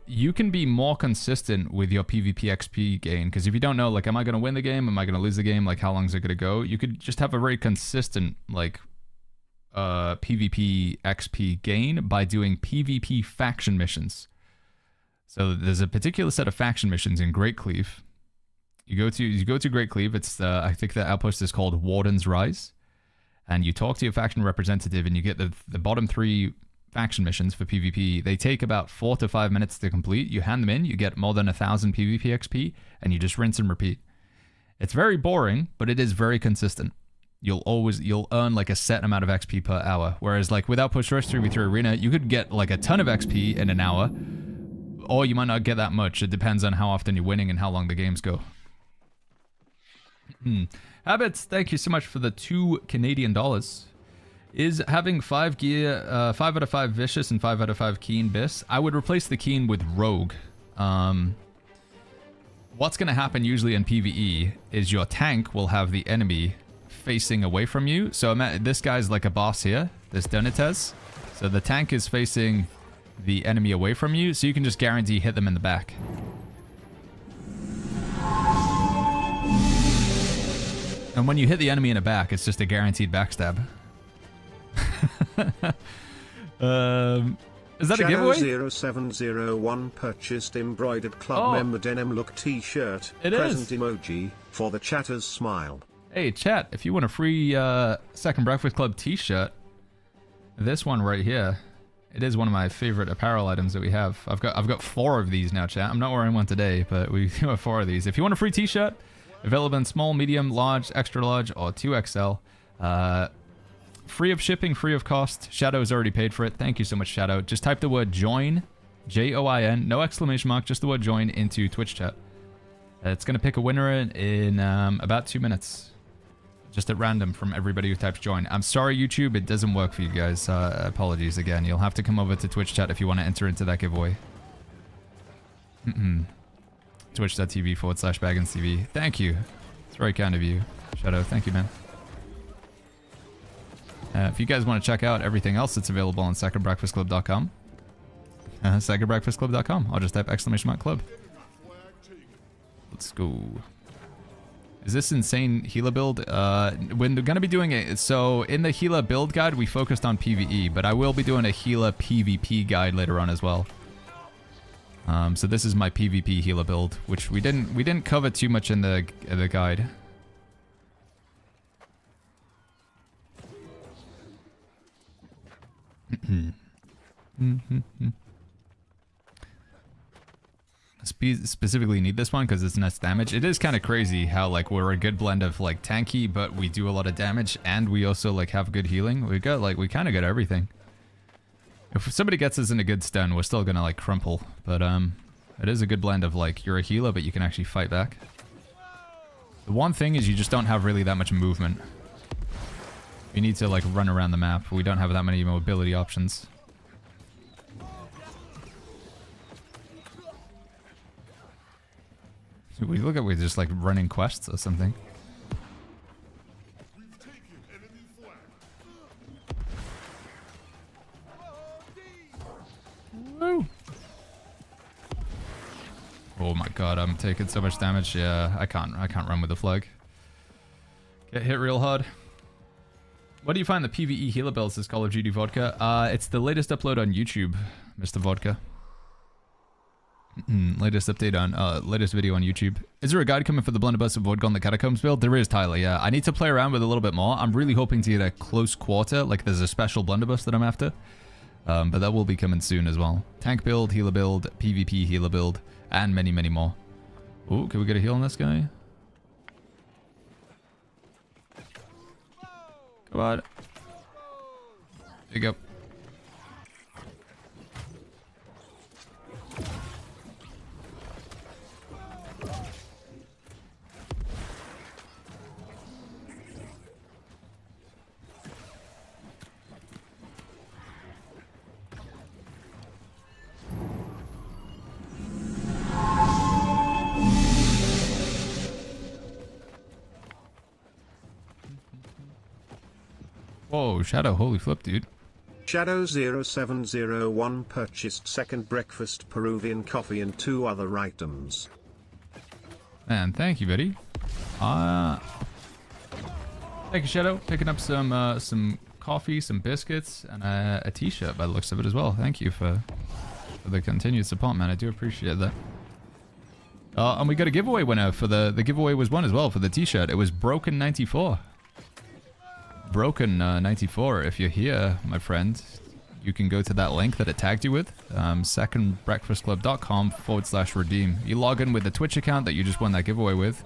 S3: You can be more consistent with your PvP XP gain, because if you don't know, like, am I going to win the game? Am I going to lose the game? Like, how long is it going to go? You could just have a very consistent, like, PvP XP gain by doing PvP faction missions. So there's a particular set of faction missions in Great Cleave. You go to Great Cleave. It's I think the outpost is called Warden's Rise, and you talk to your faction representative, and you get the bottom 3 faction missions for PvP. They take about 4 to 5 minutes to complete. You hand them in, you get more than 1,000 PvP XP, and you just rinse and repeat. It's very boring, but it is very consistent. You'll earn like a set amount of XP per hour. Whereas like with Outpost Rush 3v3 Arena, you could get like a ton of XP in an hour, or you might not get that much. It depends on how often you're winning and how long the games go. Habits, thank you so much for the $2 Canadian. Is having 5 gear, 5 out of 5 Vicious and 5 out of 5 Keen Biss? I would replace the Keen with Rogue. What's going to happen usually in PvE is your tank will have the enemy facing away from you. So this guy's like a boss here, this Donatez. So the tank is facing the enemy away from you, so you can just guarantee hit them in the back. And when you hit the enemy in the back, it's just a guaranteed backstab. Is that a giveaway?
S2: 0701 purchased embroidered club member denim look t-shirt.
S1: It
S2: present
S1: is.
S2: emoji for the chatter's smile.
S1: Hey chat, if you want a free Second Breakfast Club t-shirt, this one right here, it is one of my favorite apparel items that we have. I've got 4 of these now, chat. I'm not wearing one today, but we do have 4 of these. If you want a free t-shirt, available in small, medium, large, extra large, or 2XL,
S3: Free of shipping, free of cost. Shadow has already paid for it. Thank you so much, Shadow. Just type the word join, Join, no exclamation mark, just the word join into Twitch chat. It's going to pick a winner in about 2 minutes. Just at random from everybody who types join. I'm sorry, YouTube, it doesn't work for you guys. Apologies again. You'll have to come over to Twitch chat if you want to enter into that giveaway. Twitch.tv/BagginsTV. Thank you. It's very kind of you, Shadow. Thank you, man. If you guys want to check out everything else that's available on secondbreakfastclub.com, secondbreakfastclub.com. I'll just type exclamation mark club. Let's go. Is this insane healer build? We're going to be doing it. So in the healer build guide, we focused on PvE, but I will be doing a healer PvP guide later on as well. So this is my PvP healer build, which we didn't cover too much in the guide. Specifically need this one because it's less damage. It is kind of crazy how like we're a good blend of like tanky, but we do a lot of damage and we also like have good healing. We kind of got everything. If somebody gets us in a good stun, we're still gonna like crumple, but it is a good blend of like you're a healer but you can actually fight back. The one thing is you just don't have really that much movement. We need to like run around the map. We don't have that many mobility options. We look at we're just like running quests or something. Woo. Oh my god, I'm taking so much damage. Yeah, I can't run with the flag. Get hit real hard. What do you find the PvE healer builds is Call of Duty Vodka? It's the latest upload on YouTube, Mr. Vodka. Latest update on, latest video on YouTube. Is there a guide coming for the blunderbuss of Vodka on the Catacombs build? There is, Tyler, yeah. I need to play around with a little bit more. I'm really hoping to get a close quarter, like there's a special blunderbuss that I'm after. But that will be coming soon as well. Tank build, healer build, PvP healer build, and many, many more. Ooh, can we get a heal on this guy? Come on. There you go. Whoa, Shadow, holy flip, dude.
S2: Shadow0701 purchased second breakfast Peruvian coffee and 2 other items.
S3: Man, thank you, buddy. Thank you, Shadow. Picking up some coffee, some biscuits, and a t-shirt by the looks of it as well. Thank you for the continued support, man. I do appreciate that. And we got a giveaway winner for the giveaway was won as well for the t-shirt. It was Broken94. Broken94, if you're here, my friend, you can go to that link that it tagged you with, secondbreakfastclub.com/redeem. You log in with the Twitch account that you just won that giveaway with,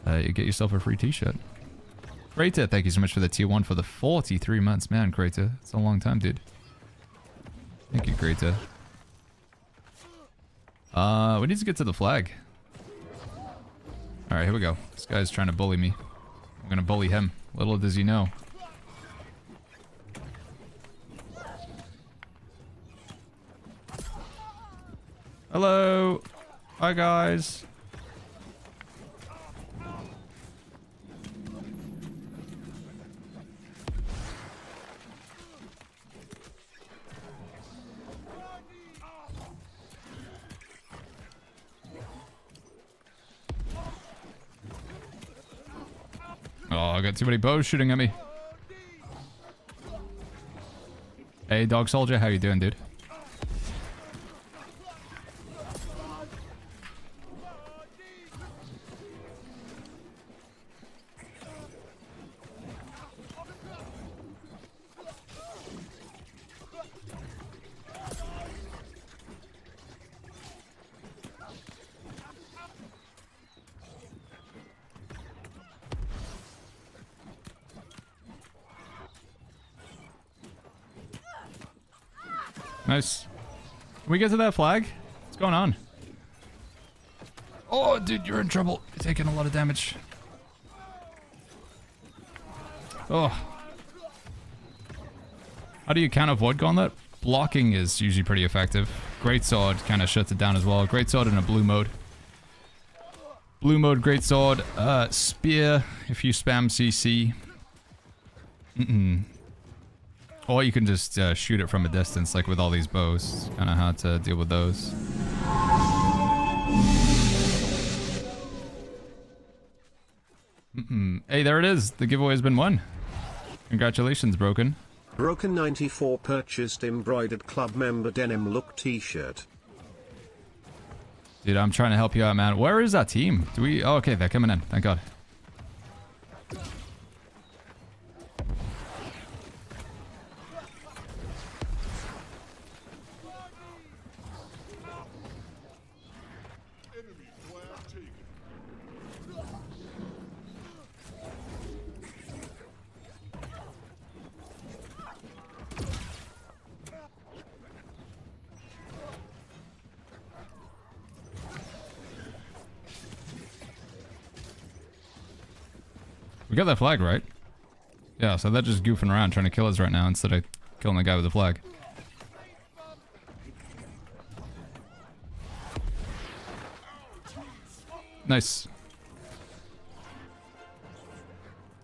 S3: you get yourself a free t-shirt. Crater, thank you so much for the tier 1 for the 43 months. Man, Crater, it's a long time, dude. Thank you, Crater. We need to get to the flag. Alright, here we go. This guy's trying to bully me. I'm gonna bully him. Little does he know. Hello. Hi, guys. Oh, I got too many bows shooting at me. Hey, Dog Soldier, how you doing, dude? Nice. Can we get to that flag? What's going on? Oh, dude, you're in trouble. You're taking a lot of damage. Oh. How do you counter Void Gauntlet? Blocking is usually pretty effective. Greatsword kind of shuts it down as well. Greatsword in a blue mode. Blue mode Greatsword. Spear if you spam CC. Or you can just shoot it from a distance, like with all these bows. Kind of hard to deal with those. Hey, there it is. The giveaway has been won. Congratulations, Broken.
S2: Broken94 purchased embroidered club member denim look t-shirt.
S3: Dude, I'm trying to help you out, man. Where is our team? Do we... Oh, okay, they're coming in. Thank God. We got that flag, right? Yeah, so they're just goofing around trying to kill us right now instead of killing the guy with the flag. Nice.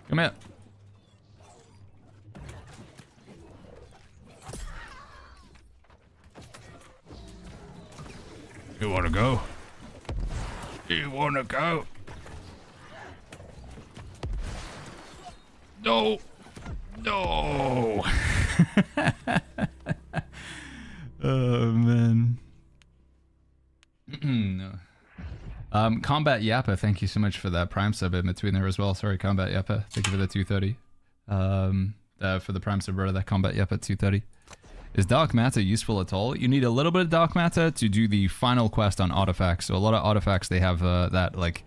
S3: Come here. You wanna go? You wanna go? No! No! Oh, man. No. Combat Yappa, thank you so much for that Prime sub in between there as well. Sorry, Combat Yappa. Thank you for the 230. For the Prime sub, brother, that Combat Yappa 230. Is Dark Matter useful at all? You need a little bit of Dark Matter to do the final quest on artifacts. So a lot of artifacts, they have that, like,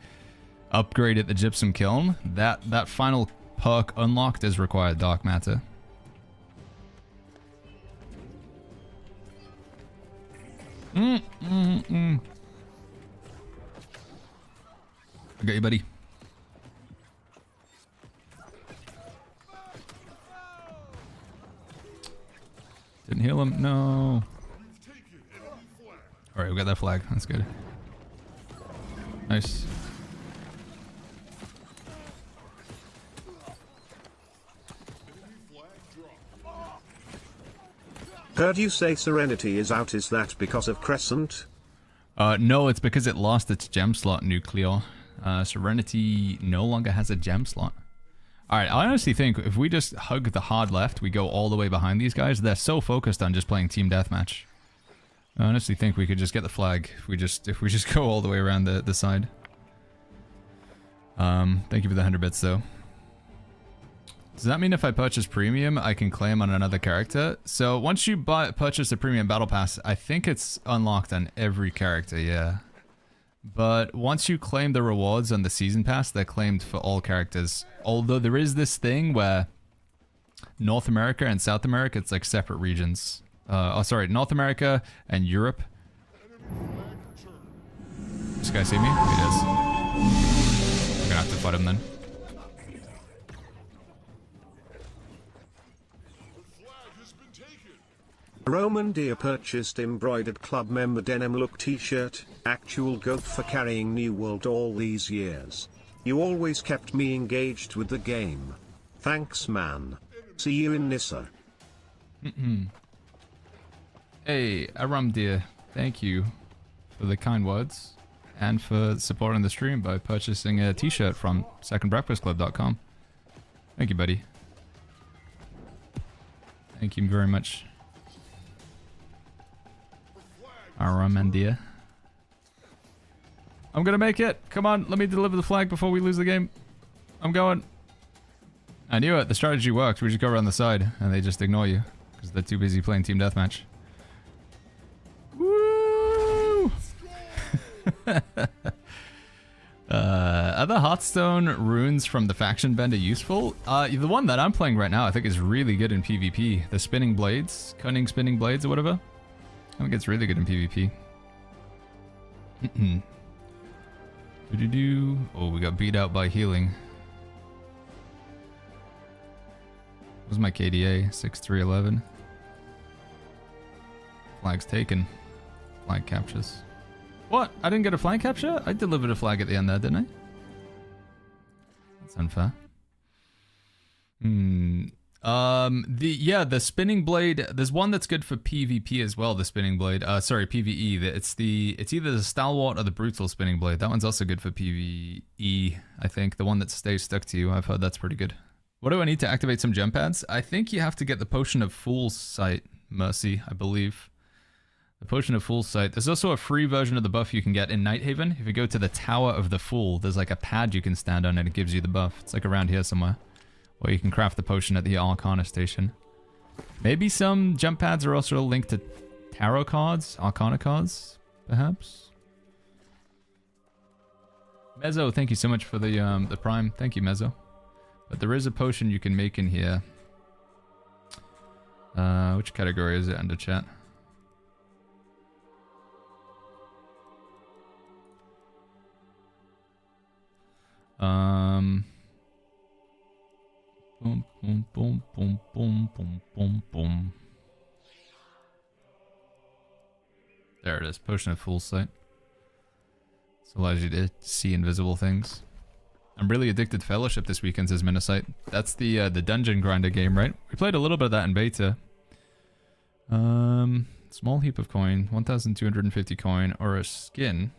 S3: upgrade at the Gypsum Kiln. That final perk unlocked is required Dark Matter. I got you, buddy. Didn't heal him. No. Alright, we got that flag. That's good. Nice.
S2: Heard you say Serenity is out, is that because of Crescent?
S3: No, it's because it lost its gem slot, Nuclear. Serenity no longer has a gem slot. Alright, I honestly think if we just hug the hard left, we go all the way behind these guys. They're so focused on just playing team deathmatch. I honestly think we could just get the flag if we just go all the way around the side. Thank you for the 100 bits though. Does that mean if I purchase premium, I can claim on another character? So once you purchase a premium battle pass, I think it's unlocked on every character, yeah. But once you claim the rewards on the season pass, they're claimed for all characters. Although there is this thing where North America and South America, it's like separate regions. Sorry, North America and Europe. This guy see me? He does. I'm gonna have to fight him then.
S2: Roman Deer purchased embroidered club member denim look t-shirt, actual goat for carrying New World all these years. You always kept me engaged with the game. Thanks man. See you in Nissa.
S3: Hey, Aram Deer, thank you for the kind words and for supporting the stream by purchasing a t-shirt from secondbreakfastclub.com. Thank you, buddy. Thank you very much. Aramandia. I'm gonna make it. Come on, let me deliver the flag before we lose the game. I'm going. I knew it. The strategy works. We just go around the side and they just ignore you because they're too busy playing team deathmatch. Woo! Are the Hearthstone runes from the faction bender useful? The one that I'm playing right now I think is really good in PvP. The spinning blades, cunning spinning blades or whatever. I think it's really good in PvP. Do-do-do. Oh, we got beat out by healing. What was my KDA? 6311. Flag's taken. Flag captures. What? I didn't get a flag capture? I delivered a flag at the end there, didn't I? That's unfair. The spinning blade, there's one that's good for PvP as well, the spinning blade. Sorry, PvE. It's either the stalwart or the brutal spinning blade. That one's also good for PvE, I think. The one that stays stuck to you. I've heard that's pretty good. What do I need to activate some jump pads? I think you have to get the Potion of Fool's Sight, Mercy, I believe. The Potion of Fool's Sight. There's also a free version of the buff you can get in Nighthaven. If you go to the Tower of the Fool, there's like a pad you can stand on and it gives you the buff. It's like around here somewhere. Or you can craft the potion at the Arcana station. Maybe some jump pads are also linked to tarot cards, Arcana cards, perhaps. Mezzo, thank you so much for the prime. Thank you, Mezzo. But there is a potion you can make in here. Which category is it under chat? Boom, boom, boom, boom, boom, boom, boom, boom. There it is. Potion of Fool's Sight. This allows you to see invisible things. I'm really addicted to Fellowship this weekend, says Minosight. That's the dungeon grinder game, right? We played a little bit of that in beta. Small heap of coin, 1,250 coin, or a skin.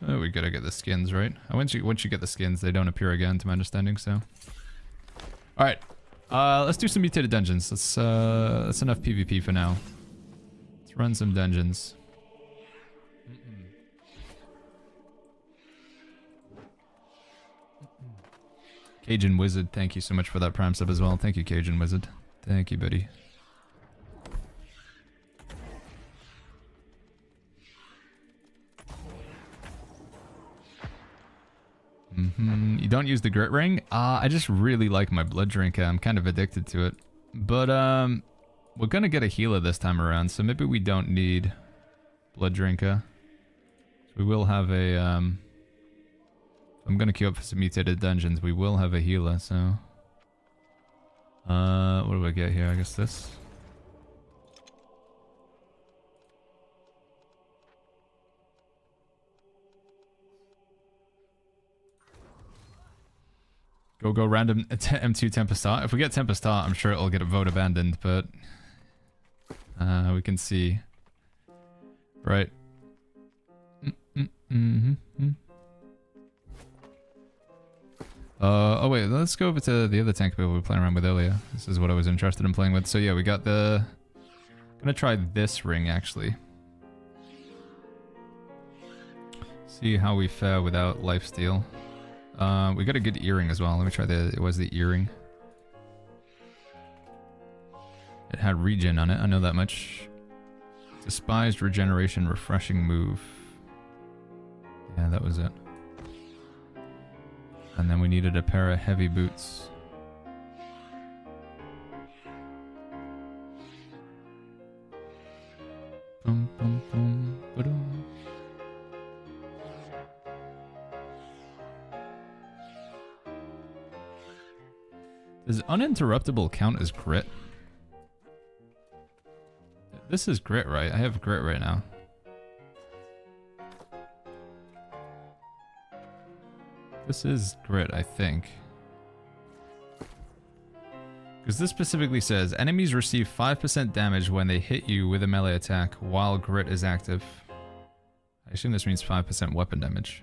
S3: Oh, we gotta get the skins, right? Once you get the skins, they don't appear again, to my understanding, so. Alright. Let's do some mutated dungeons. That's enough PvP for now. Let's run some dungeons. Cajun Wizard, thank you so much for that prime sub as well. Thank you, Cajun Wizard. Thank you, buddy. You don't use the grit ring? I just really like my blood drinker. I'm kind of addicted to it. But we're gonna get a healer this time around, so maybe we don't need blood drinker. So we will have a I'm gonna queue up for some mutated dungeons. We will have a healer, so what do I get here? I guess this. Go random M2 Tempest Heart. If we get Tempest Heart, I'm sure it'll get a vote abandoned, but we can see. Right. Oh wait, let's go over to the other tank we were playing around with earlier. This is what I was interested in playing with. So yeah, we got the... I'm gonna try this ring, actually. See how we fare without lifesteal. We got a good earring as well. Let me try it was the earring. It had regen on it, I know that much. Despised regeneration, refreshing move. Yeah, that was it. And then we needed a pair of heavy boots. Boom, boom, boom, ba-dum. Does uninterruptible count as grit? This is grit, right? I have grit right now. This is grit, I think. Because this specifically says, enemies receive 5% damage when they hit you with a melee attack while grit is active. I assume this means 5% weapon damage.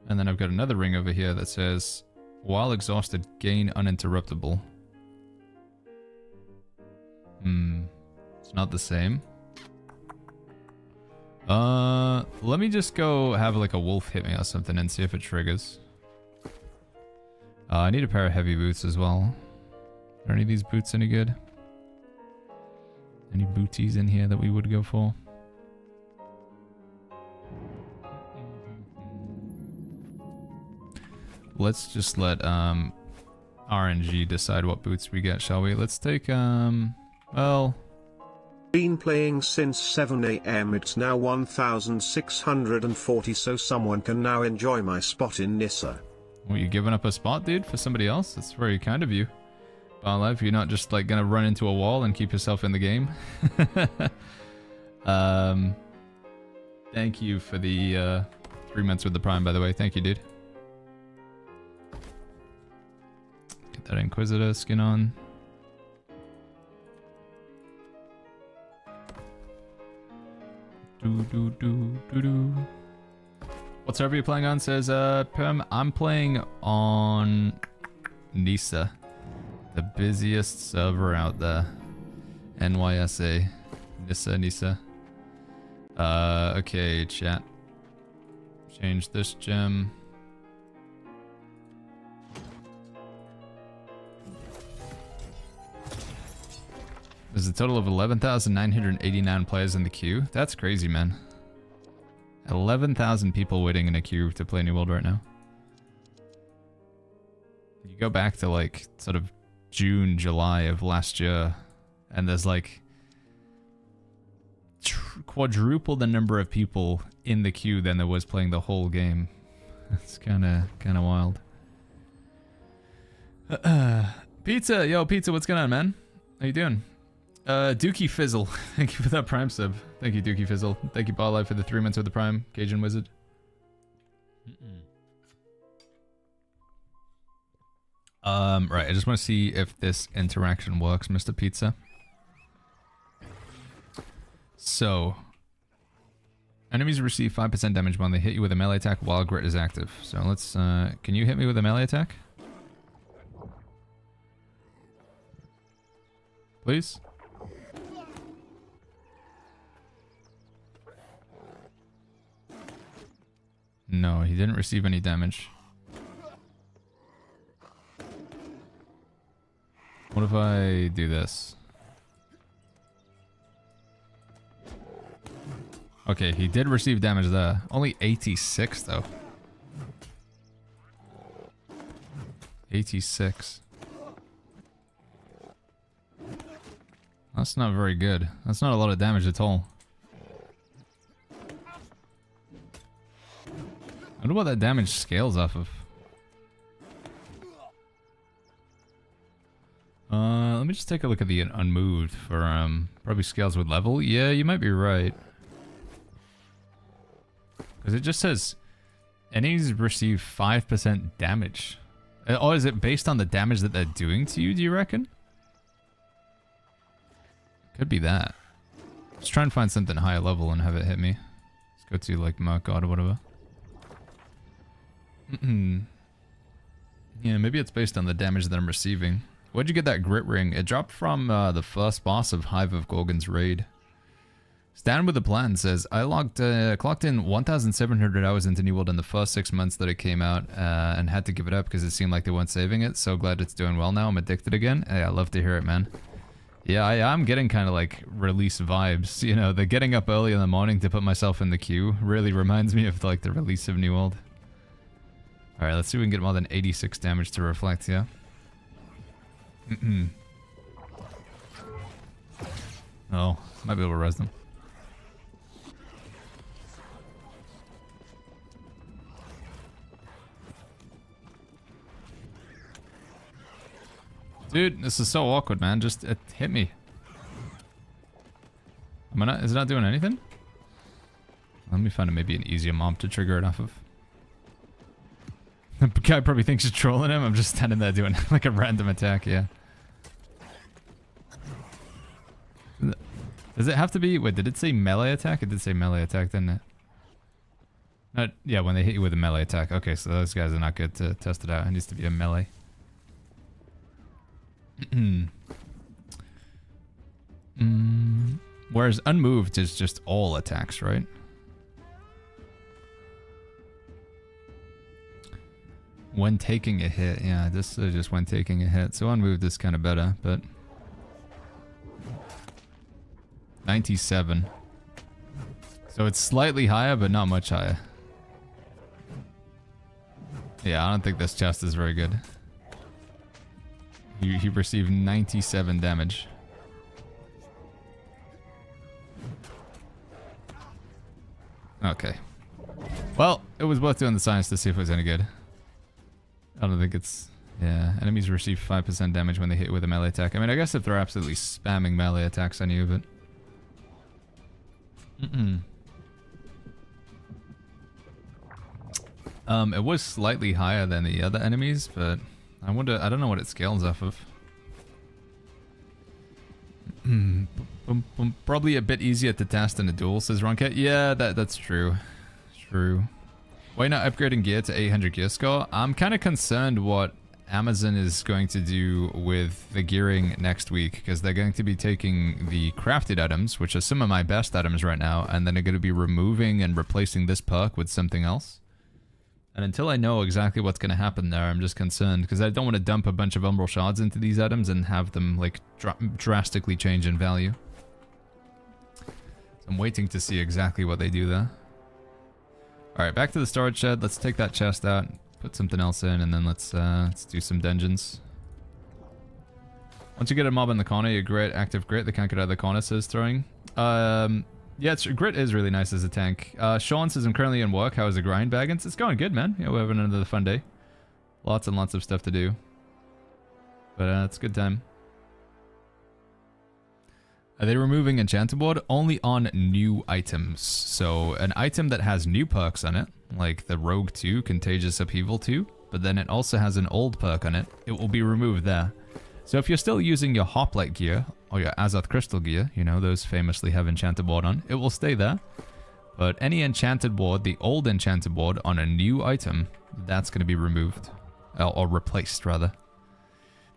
S3: And then I've got another ring over here that says, while exhausted, gain uninterruptible. It's not the same. Let me just go have like a wolf hit me or something and see if it triggers. I need a pair of heavy boots as well. Are any of these boots any good? Any booties in here that we would go for? Let's just let RNG decide what boots we get, shall we? Let's take well,
S2: Been playing since 7 AM. It's now 1640, so someone can now enjoy my spot in Nissa.
S3: Well, you giving up a spot, dude, for somebody else? That's very kind of you. Life, you're not just like gonna run into a wall and keep yourself in the game. Thank you for the 3 months with the Prime, by the way. Thank you, dude. Get that Inquisitor skin on. What server are you playing on? Says Perm. I'm playing on Nissa, the busiest server out there. NYSA. Nissa. Okay, chat. Change this gem. There's a total of 11,989 players in the queue. That's crazy, man. 11,000 people waiting in a queue to play New World right now. You go back to like sort of June, July of last year, and there's like quadruple the number of people in the queue than there was playing the whole game. It's kind of wild. Pizza, yo, Pizza, what's going on, man? How you doing? Dookie Fizzle, thank you for that Prime sub. Thank you, Dookie Fizzle. Thank you, Ball Life, for the 3 months with the Prime. Cajun Wizard. Right, I just want to see if this interaction works, Mr. Pizza. So, enemies receive 5% damage when they hit you with a melee attack while grit is active. So let's, can you hit me with a melee attack? Please? No, he didn't receive any damage. What if I do this? Okay, he did receive damage there. Only 86 though. 86. That's not very good. That's not a lot of damage at all. I wonder what that damage scales off of. Let me just take a look at the unmoved for probably scales with level. Yeah, you might be right. Because it just says enemies receive 5% damage. Or is it based on the damage that they're doing to you, do you reckon? Could be that. Let's try and find something higher level and have it hit me. Let's go to like Merc God or whatever. Yeah, maybe it's based on the damage that I'm receiving. Where'd you get that grit ring? It dropped from the first boss of Hive of Gorgon's raid. Stan with the plan says, I clocked in 1,700 hours into New World in the first 6 months that it came out and had to give it up because it seemed like they weren't saving it. So glad it's doing well now. I'm addicted again. Hey, I love to hear it, man. Yeah, I'm getting kind of like release vibes. You know, the getting up early in the morning to put myself in the queue really reminds me of like the release of New World. Alright, let's see if we can get more than 86 damage to reflect, yeah? Oh, might be able to res them. Dude, this is so awkward, man. Just hit me. Is it not doing anything? Let me find maybe an easier mob to trigger it off of. The guy probably thinks you're trolling him. I'm just standing there doing like a random attack, yeah. Does it have to be... Wait, did it say melee attack? It did say melee attack, didn't it? Yeah, when they hit you with a melee attack. Okay, so those guys are not good to test it out. It needs to be a melee. Whereas unmoved is just all attacks, right? When taking a hit, yeah, this is just when taking a hit. So unmoved is kind of better, but 97. So it's slightly higher, but not much higher. Yeah, I don't think this chest is very good. He received 97 damage. Okay. Well, it was worth doing the science to see if it was any good. I don't think it's... Yeah, enemies receive 5% damage when they hit with a melee attack. I mean, I guess if they're absolutely spamming melee attacks on you, but... It was slightly higher than the other enemies, but I wonder... I don't know what it scales off of. Probably a bit easier to test in a duel, says Ronket. Yeah, that's true. True. Why not upgrading gear to 800 gear score? I'm kind of concerned what Amazon is going to do with the gearing next week, because they're going to be taking the crafted items, which are some of my best items right now, and then they're going to be removing and replacing this perk with something else. And until I know exactly what's going to happen there, I'm just concerned, because I don't want to dump a bunch of umbral shards into these items and have them like drastically change in value. So I'm waiting to see exactly what they do there. Alright, back to the storage shed. Let's take that chest out, put something else in, and then let's do some dungeons. Once you get a mob in the corner, you grit, active grit. They can't get out of the corner, says throwing. Yeah, grit is really nice as a tank. Sean says, I'm currently in work. How is the grind, Baggins? It's going good, man. Yeah, we're having another fun day. Lots and lots of stuff to do. But it's a good time. Are they removing enchanted board? Only on new items. So an item that has new perks on it, like the Rogue 2, Contagious Upheaval 2, but then it also has an old perk on it, it will be removed there. So if you're still using your Hoplite gear, or your Azoth Crystal gear, you know, those famously have enchanted board on, it will stay there. But any enchanted board, the old enchanted board on a new item, that's going to be removed. Or replaced, rather.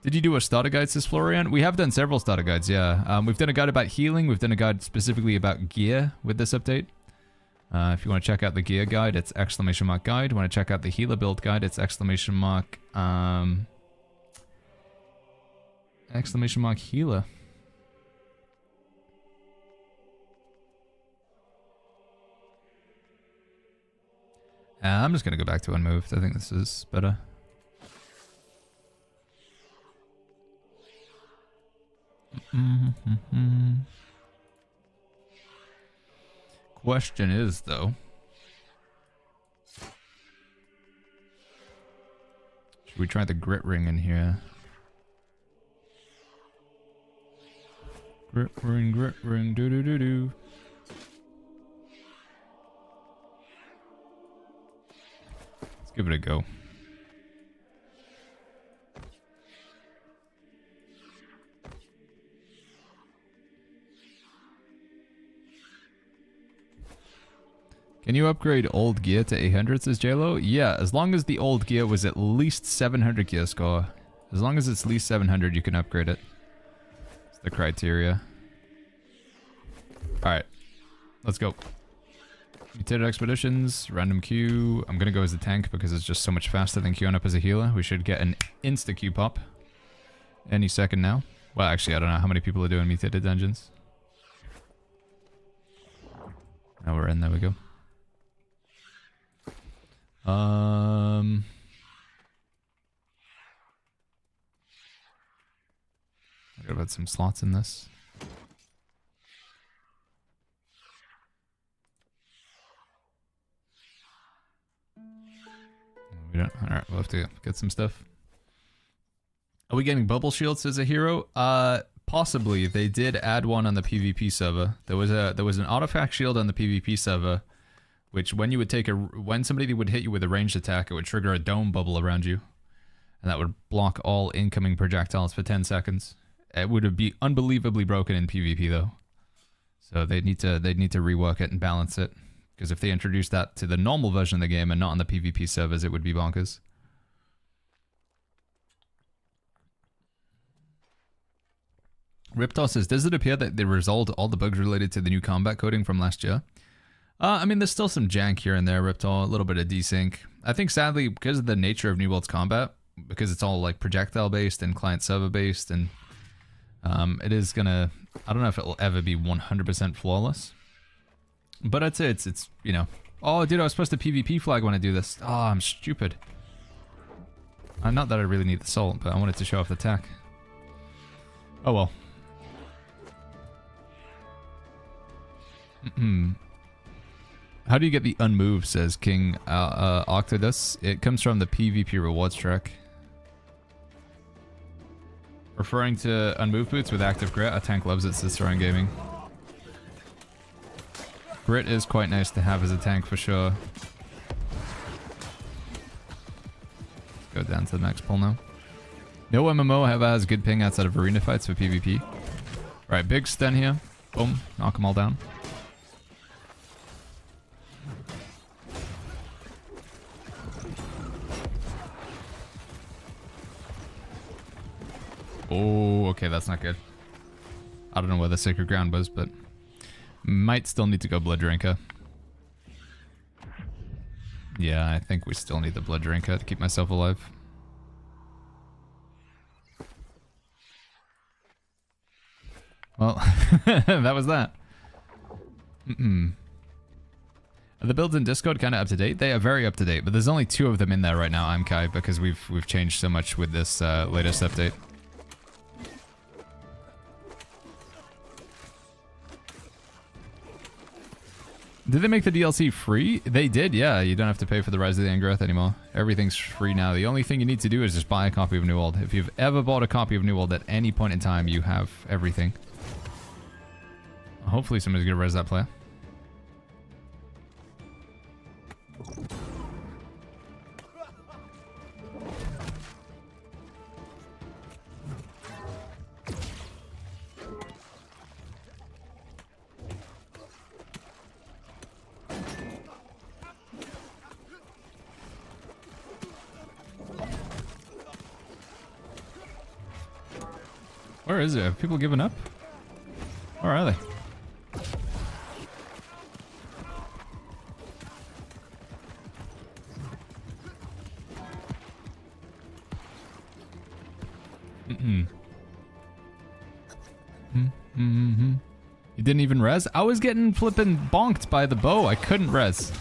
S3: Did you do a starter guide, says Florian? We have done several starter guides, yeah. We've done a guide about healing. We've done a guide specifically about gear with this update. If you want to check out the gear guide, it's !guide. Want to check out the healer build guide, it's !! Healer. I'm just going to go back to unmoved. I think this is better. Question is, though, should we try the grit ring in here? Grit ring, do. Let's give it a go. Can you upgrade old gear to 800, says JLo? Yeah, as long as the old gear was at least 700 gear score. As long as it's at least 700, you can upgrade it. It's the criteria. Alright. Let's go. Mutated Expeditions, random queue. I'm gonna go as a tank because it's just so much faster than queuing up as a healer. We should get an insta-queue pop any second now. Well, actually, I don't know how many people are doing mutated dungeons. Now we're in, there we go. I gotta put some slots in this. We don't. Alright, we'll have to get some stuff. Are we getting bubble shields as a hero? Possibly. They did add one on the PvP server. There was an artifact shield on the PvP server, which when you would take when somebody would hit you with a ranged attack, it would trigger a dome bubble around you, and that would block all incoming projectiles for 10 seconds. It would be unbelievably broken in PvP though, so they'd need to rework it and balance it, because if they introduced that to the normal version of the game and not on the PvP servers, it would be bonkers. Riptos says, does it appear that they resolved all the bugs related to the new combat coding from last year? I mean, there's still some jank here and there, Riptol, a little bit of desync. I think, sadly, because of the nature of New World's combat, because it's all, like, projectile-based and client-server-based, and it is gonna... I don't know if it'll ever be 100% flawless. But I'd say it's, you know... Oh, dude, I was supposed to PvP flag when I do this. Oh, I'm stupid. Not that I really need the salt, but I wanted to show off the attack. Oh, well. How do you get the unmove, says King Octodus. It comes from the PvP rewards track. Referring to unmove boots with active grit, a tank loves it, says Throwing Gaming. Grit is quite nice to have as a tank for sure. Go down to the next pull now. No MMO ever has good ping outside of arena fights for PvP. Right, big stun here. Boom, knock them all down. Oh, okay, that's not good. I don't know where the sacred ground was, but might still need to go blood drinker. Yeah, I think we still need the blood drinker to keep myself alive. Well, that was that. Are the builds in Discord kind of up to date? They are very up to date, but there's only 2 of them in there right now, Amkai, because we've changed so much with this latest update. Did they make the DLC free? They did, yeah. You don't have to pay for the Rise of the Angrath anymore. Everything's free now. The only thing you need to do is just buy a copy of New World. If you've ever bought a copy of New World at any point in time, you have everything. Hopefully somebody's gonna res that player. Where is it? Have people given up? Where are they? You didn't even res? I was getting flippin' bonked by the bow. I couldn't res.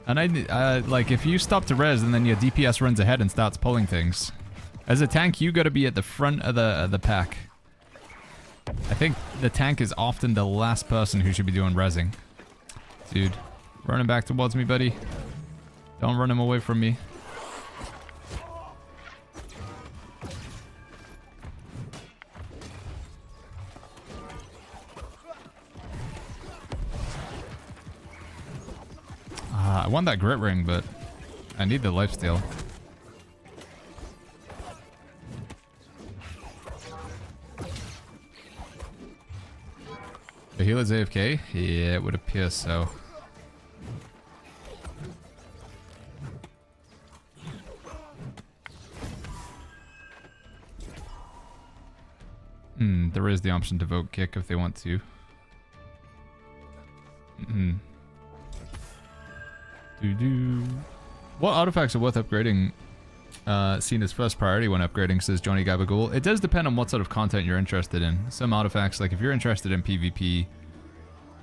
S3: And I like, if you stop to res and then your DPS runs ahead and starts pulling things. As a tank, you gotta be at the front of the pack. I think the tank is often the last person who should be doing rezzing. Dude, running back towards me, buddy. Don't run him away from me. I want that grit ring, but I need the lifesteal. The healer's AFK? Yeah, it would appear so. There is the option to vote kick if they want to. What artifacts are worth upgrading? Seen as first priority when upgrading, says Johnny Gabagool. It does depend on what sort of content you're interested in. Some artifacts, like if you're interested in PvP,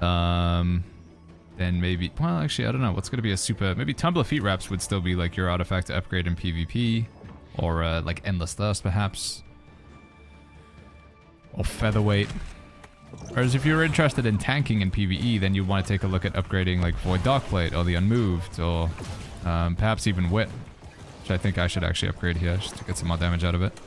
S3: then maybe, well, actually, I don't know. What's going to be a super, maybe Tumbler Feet Wraps would still be like your artifact to upgrade in PvP, or like Endless Thirst perhaps, or Featherweight. Whereas if you're interested in tanking in PvE, then you want to take a look at upgrading like Void Darkplate or the Unmoved, or perhaps even Wit. Which I think I should actually upgrade here, just to get some more damage out of it.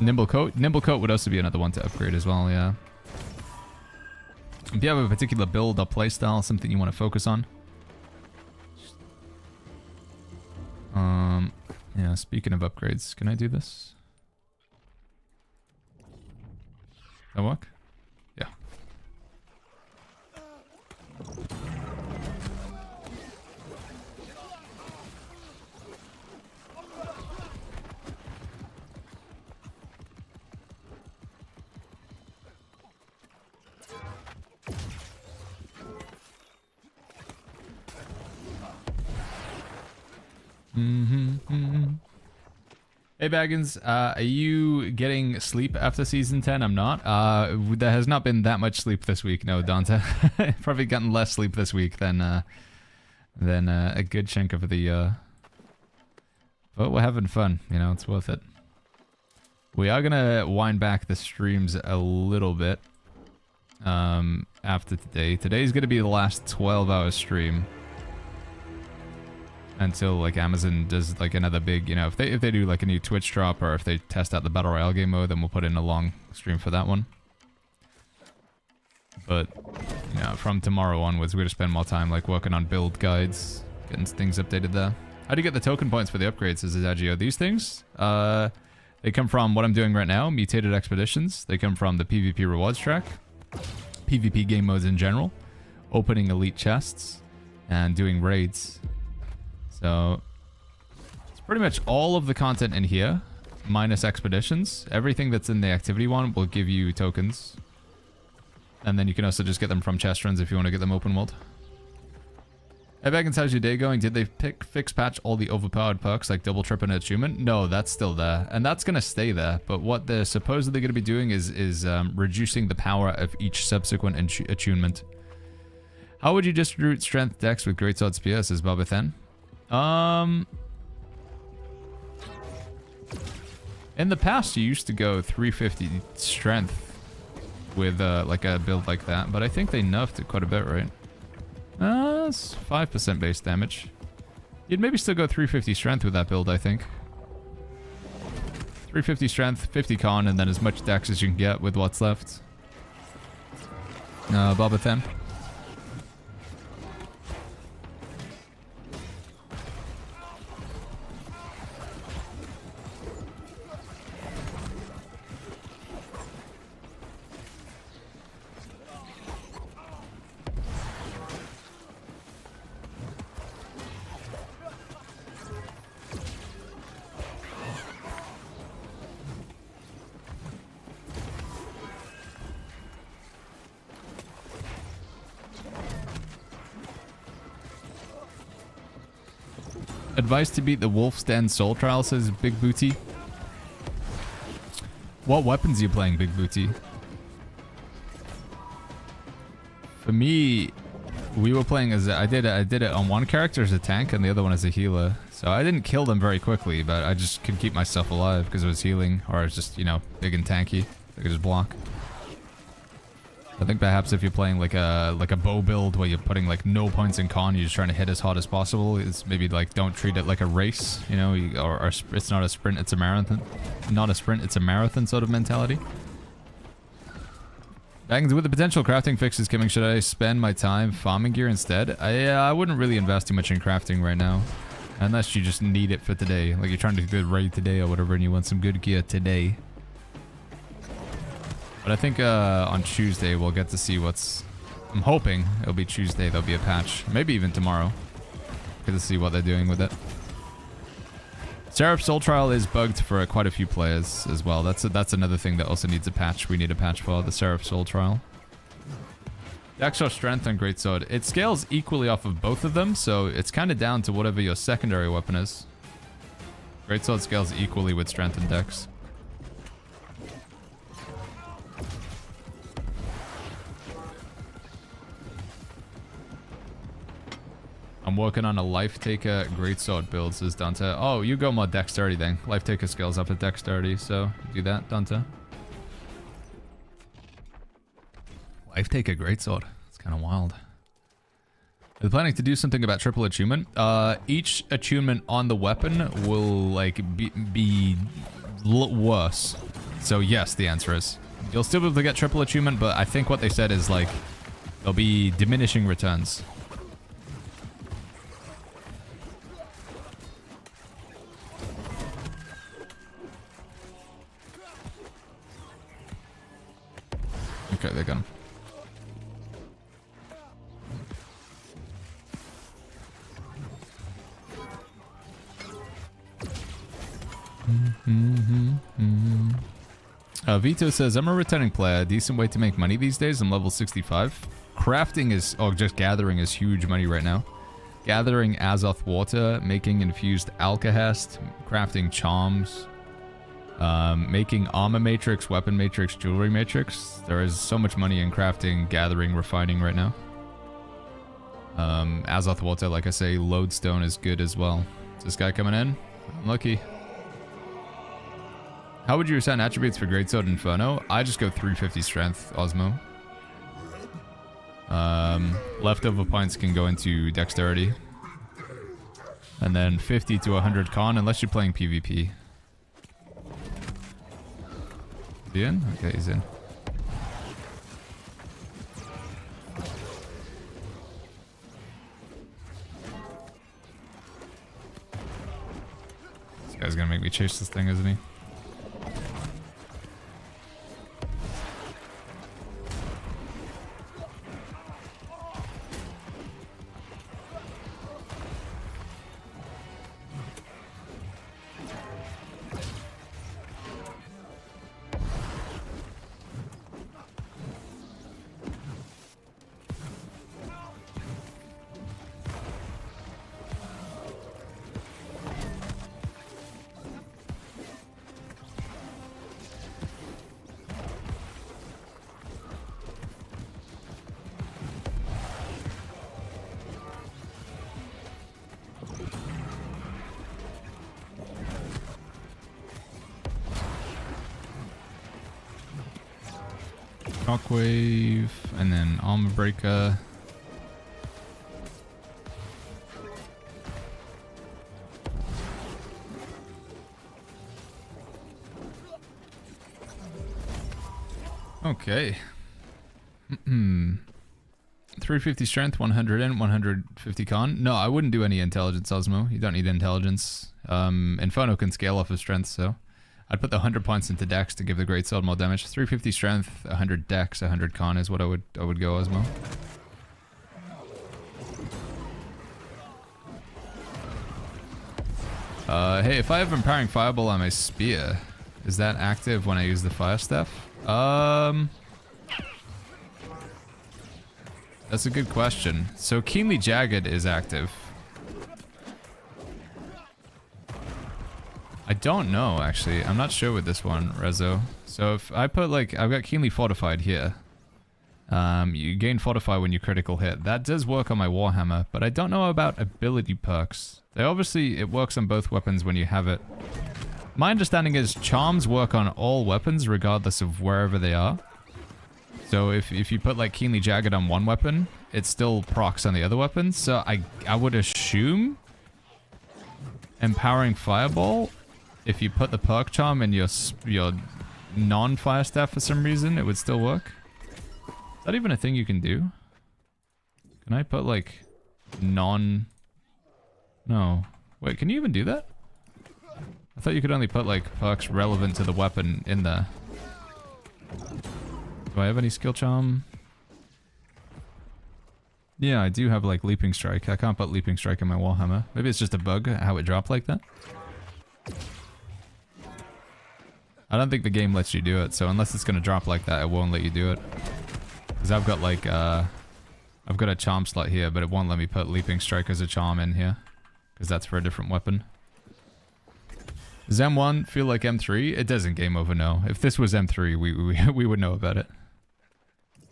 S3: Nimble Coat? Nimble Coat would also be another one to upgrade as well, yeah. If you have a particular build or playstyle, something you want to focus on. Yeah, speaking of upgrades, can I do this? That work? Yeah. Hey Baggins, are you getting sleep after season 10? I'm not. There has not been that much sleep this week, no, Dante. Probably gotten less sleep this week than a good chunk of the But we're having fun, you know, it's worth it. We are gonna wind back the streams a little bit after today. Today's gonna be the last 12-hour stream until like Amazon does like another big, you know, if they do like a new Twitch drop, or if they test out the Battle Royale game mode, then we'll put in a long stream for that one. But you know, from tomorrow onwards, we're gonna spend more time like working on build guides, getting things updated there. How do you get the token points for the upgrades? Is Agio? These things? They come from what I'm doing right now, Mutated Expeditions. They come from the PvP rewards track, PvP game modes in general, opening elite chests, and doing raids. So, it's pretty much all of the content in here, minus expeditions. Everything that's in the activity one will give you tokens. And then you can also just get them from chest runs if you want to get them open world. Hey Beckins, how's your day going? Did they fix patch all the overpowered perks like double trip and attunement? No, that's still there. And that's going to stay there. But what they're supposedly going to be doing is reducing the power of each subsequent attunement. How would you distribute strength decks with Greatsword Spear, says Bobathen? In the past, you used to go 350 strength with like a build like that. But I think they nerfed it quite a bit, right? It's 5% base damage. You'd maybe still go 350 strength with that build, I think. 350 strength, 50 con, and then as much dex as you can get with what's left. Bobathen. Advice to beat the Wolf's Den Soul Trial, says Big Booty. What weapons are you playing, Big Booty? For me, we were playing as I did it on one character as a tank and the other one as a healer. So I didn't kill them very quickly, but I just could keep myself alive because I was healing, or I was just, you know, big and tanky. I could just block. I think perhaps if you're playing like a bow build where you're putting like no points in con, you're just trying to hit as hard as possible, it's maybe like don't treat it like a race, you know, or it's not a sprint, it's a marathon. Not a sprint, it's a marathon sort of mentality. With the potential crafting fixes coming, should I spend my time farming gear instead? I wouldn't really invest too much in crafting right now. Unless you just need it for today. Like you're trying to do a raid today or whatever and you want some good gear today. But I think on Tuesday we'll get to see what's... I'm hoping it'll be Tuesday there'll be a patch. Maybe even tomorrow. Get to see what they're doing with it. Seraph Soul Trial is bugged for quite a few players as well. That's another thing that also needs a patch. We need a patch for the Seraph Soul Trial. Dex or Strength and Greatsword. It scales equally off of both of them, so it's kind of down to whatever your secondary weapon is. Greatsword scales equally with Strength and Dex. I'm working on a Life Taker Greatsword build, says Dante. Oh, you go more Dexterity then. Life Taker scales up at Dexterity, so do that, Dante. Life Taker Greatsword. It's kind of wild. Are they planning to do something about triple attunement? Each attunement on the weapon will like be worse. So yes, the answer is. You'll still be able to get triple attunement, but I think what they said is like there'll be diminishing returns. Okay, they got him. Vito says, I'm a returning player. A decent way to make money these days. I'm level 65. Crafting is, or just gathering is huge money right now. Gathering Azoth water, making infused alkahest, crafting charms, making armor matrix, weapon matrix, jewelry matrix. There is so much money in crafting, gathering, refining right now. Azoth water, like I say, lodestone is good as well. Is this guy coming in? Unlucky. How would you assign attributes for Greatsword Inferno? I just go 350 strength, Osmo. Leftover points can go into dexterity. And then 50 to 100 con, unless you're playing PvP. Is he in? Okay, he's in. This guy's gonna make me chase this thing, isn't he? Shockwave, and then Armor Breaker. Okay. 350 strength, 100 in, 150 con. No, I wouldn't do any intelligence, Osmo. You don't need intelligence. Inferno can scale off of strength, so I'd put the 100 points into dex to give the greatsword more damage. 350 strength, 100 dex, 100 con is what I would go, Osmo. Hey, if I have Empowering Fireball on my spear, is that active when I use the Fire Staff? That's a good question. So Keenly Jagged is active. I don't know, actually. I'm not sure with this one, Rezo. So if I put, like, I've got Keenly Fortified here. You gain Fortify when you critical hit. That does work on my Warhammer, but I don't know about ability perks. They obviously, it works on both weapons when you have it. My understanding is charms work on all weapons regardless of wherever they are. So if you put, like, Keenly Jagged on one weapon, it still procs on the other weapons. So I would assume Empowering Fireball, if you put the perk charm in your non-fire staff for some reason, it would still work. Is that even a thing you can do? Can I put, like, No. Wait, can you even do that? I thought you could only put, like, perks relevant to the weapon in there. Do I have any skill charm? Yeah, I do have, like, Leaping Strike. I can't put Leaping Strike in my Warhammer. Maybe it's just a bug, how it dropped like that. I don't think the game lets you do it, so unless it's gonna drop like that, it won't let you do it. Because I've got, like, I've got a charm slot here, but it won't let me put Leaping Strike as a charm in here. Because that's for a different weapon. Does M1 feel like M3? It doesn't game over, no. If this was M3, we would know about it.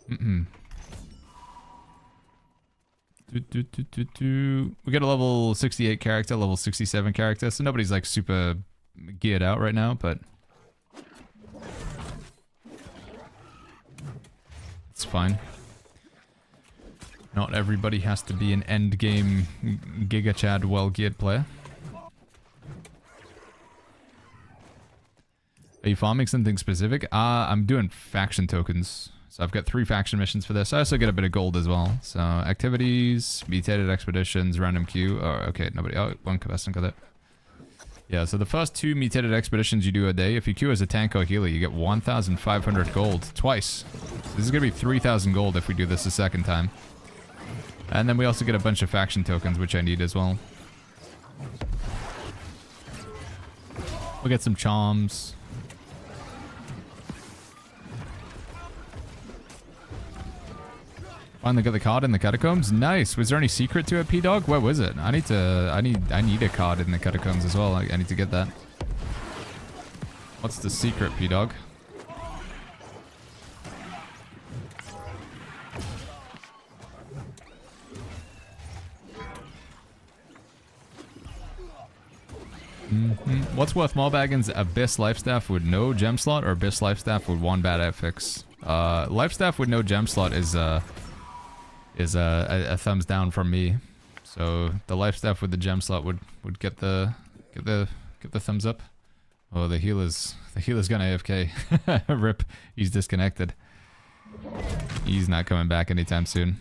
S3: We got a level 68 character, level 67 character, so nobody's, like, super geared out right now, but it's fine. Not everybody has to be an endgame Giga Chad well-geared player. Are you farming something specific? I'm doing faction tokens. So I've got 3 faction missions for this. I also get a bit of gold as well. So activities, mutated expeditions, random queue. Oh, okay, nobody. Oh, one contestant got it. Yeah, so the first 2 mutated expeditions you do a day, if you queue as a tank or healer, you get 1,500 gold twice. So this is going to be 3,000 gold if we do this a second time. And then we also get a bunch of faction tokens, which I need as well. We'll get some charms. Finally got the card in the catacombs. Nice. Was there any secret to it, P-Dog? Where was it? I need a card in the catacombs as well. I need to get that. What's the secret, P-Dog? What's worth more, Baggins? Abyss Lifestaff with no gem slot or Abyss Lifestaff with one bad Infix? Lifestaff with no gem slot is a thumbs down from me. So the Lifestaff with the gem slot would get the thumbs up. Oh, the healer's gonna AFK. Rip, he's disconnected. He's not coming back anytime soon.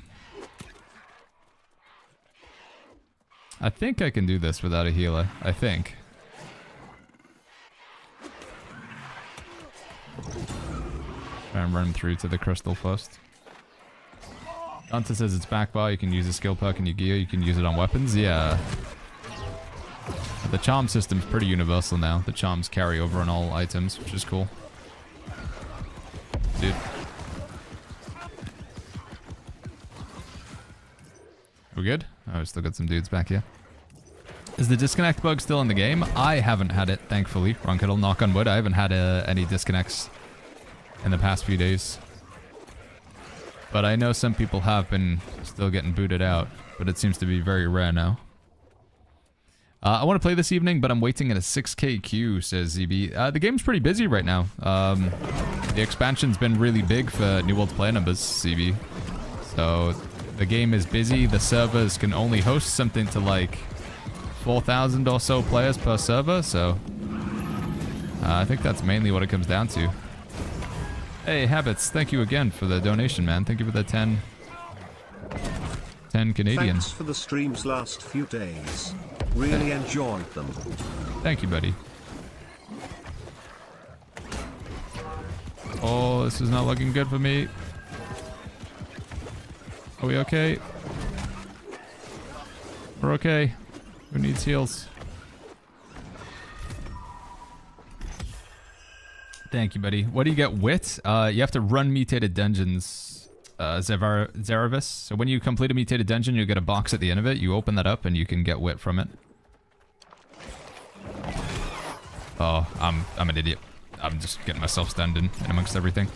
S3: I think I can do this without a healer. I think. Try and run through to the crystal first. Dante says it's back bar. You can use a skill perk in your gear. You can use it on weapons. Yeah. The charm system's pretty universal now. The charms carry over on all items, which is cool. Dude. We good? Oh, we still got some dudes back here. Is the disconnect bug still in the game? I haven't had it, thankfully. Ronkett'll knock on wood. I haven't had any disconnects in the past few days. But I know some people have been still getting booted out. But it seems to be very rare now. I want to play this evening, but I'm waiting in a 6k queue, says ZB. The game's pretty busy right now. The expansion's been really big for New World's player numbers, ZB. So the game is busy. The servers can only host something to like 4,000 or so players per server, so I think that's mainly what it comes down to. Hey, Habits, thank you again for the donation, man. Thank you for the 10 Canadian.
S2: Thanks for the streams last few days. Really enjoyed them.
S3: Thank you, buddy. Oh, this is not looking good for me. Are we okay? We're okay. Who needs heals? Thank you, buddy. What do you get? Wit? You have to run mutated dungeons, Zeravis. So when you complete a mutated dungeon, you'll get a box at the end of it. You open that up and you can get wit from it. Oh, I'm an idiot. I'm just getting myself stunned in amongst everything.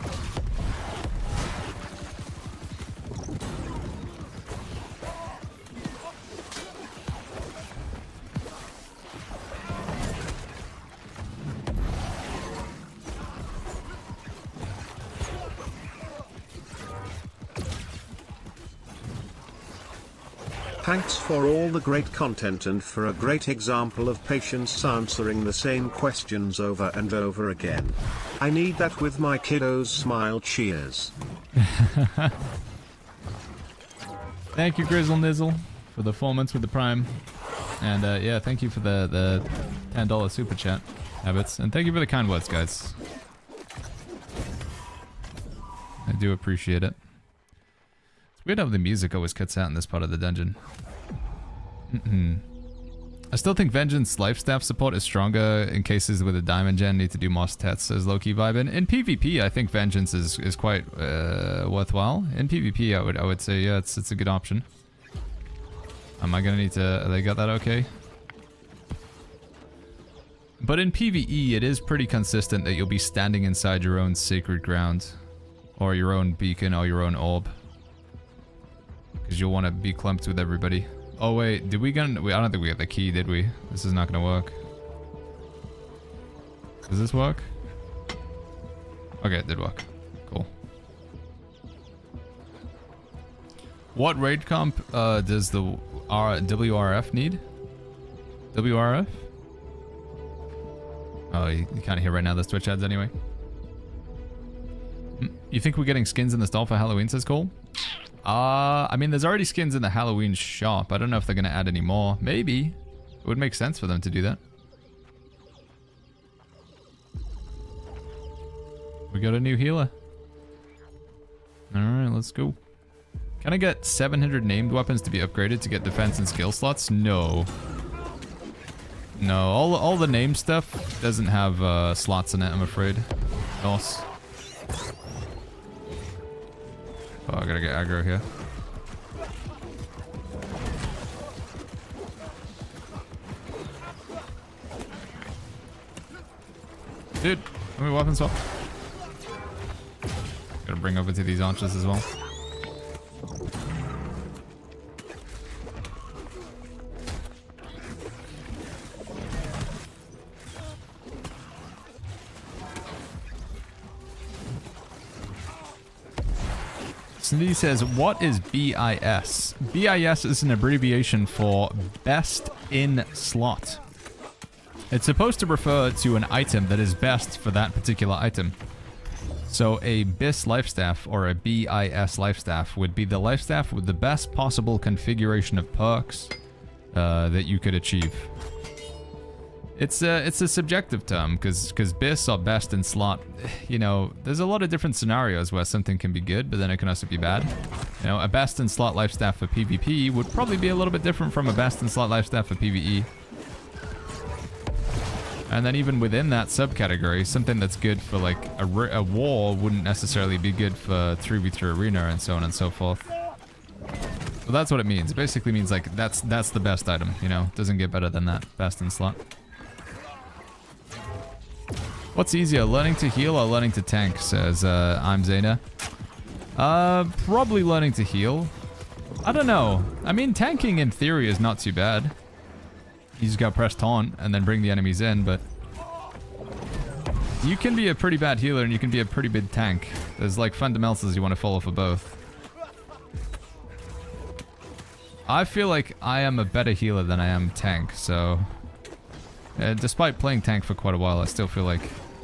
S2: Thanks for all the great content and for a great example of patience answering the same questions over and over again. I need that with my kiddos. Smile, cheers.
S3: Thank you, Grizzle Nizzle, for the 4 months with the Prime. And yeah, thank you for the $10 super chat, Habits. And thank you for the kind words, guys. I do appreciate it. It's weird how the music always cuts out in this part of the dungeon. I still think Vengeance Lifestaff support is stronger in cases where the Diamond Gen need to do more stats as low-key vibing. In PvP, I think Vengeance is quite worthwhile. In PvP, I would say, yeah, it's a good option. Am I gonna need to... They got that okay? But in PvE, it is pretty consistent that you'll be standing inside your own sacred ground. Or your own beacon, or your own orb. Because you'll want to be clumped with everybody. Oh wait, did we get... I don't think we got the key, did we? This is not going to work. Does this work? Okay, it did work. Cool. What raid comp does the WRF need? WRF? Oh, you can't hear right now, the Twitch ads anyway. You think we're getting skins in the stall for Halloween, says Cole? I mean, there's already skins in the Halloween shop. I don't know if they're going to add any more. Maybe. It would make sense for them to do that. We got a new healer. Alright, let's go. Can I get 700 named weapons to be upgraded to get defense and skill slots? No. No, all the name stuff doesn't have slots in it, I'm afraid. Nos. Oh, I gotta get aggro here. Dude, let me weapon swap. Gotta bring over to these archers as well. Snitty says, what is BIS? BIS is an abbreviation for best in slot. It's supposed to refer to an item that is best for that particular item. So a BIS lifestaff or a BIS lifestaff would be the lifestaff with the best possible configuration of perks that you could achieve. It's a subjective term because BIS or best in slot, you know, there's a lot of different scenarios where something can be good, but then it can also be bad. You know, a best in slot lifestaff for PvP would probably be a little bit different from a best in slot lifestaff for PvE. And then even within that subcategory, something that's good for like a war wouldn't necessarily be good for 3v3 arena and so on and so forth. So that's what it means. It basically means like that's the best item, you know, doesn't get better than that, best in slot. What's easier, learning to heal or learning to tank, says I'm Zayna. Probably learning to heal. I don't know. I mean, tanking in theory is not too bad. You just gotta press taunt and then bring the enemies in, but you can be a pretty bad healer and you can be a pretty big tank. There's like fundamentals you want to follow for both. I feel like I am a better healer than I am tank, so despite playing tank for quite a while, I still feel like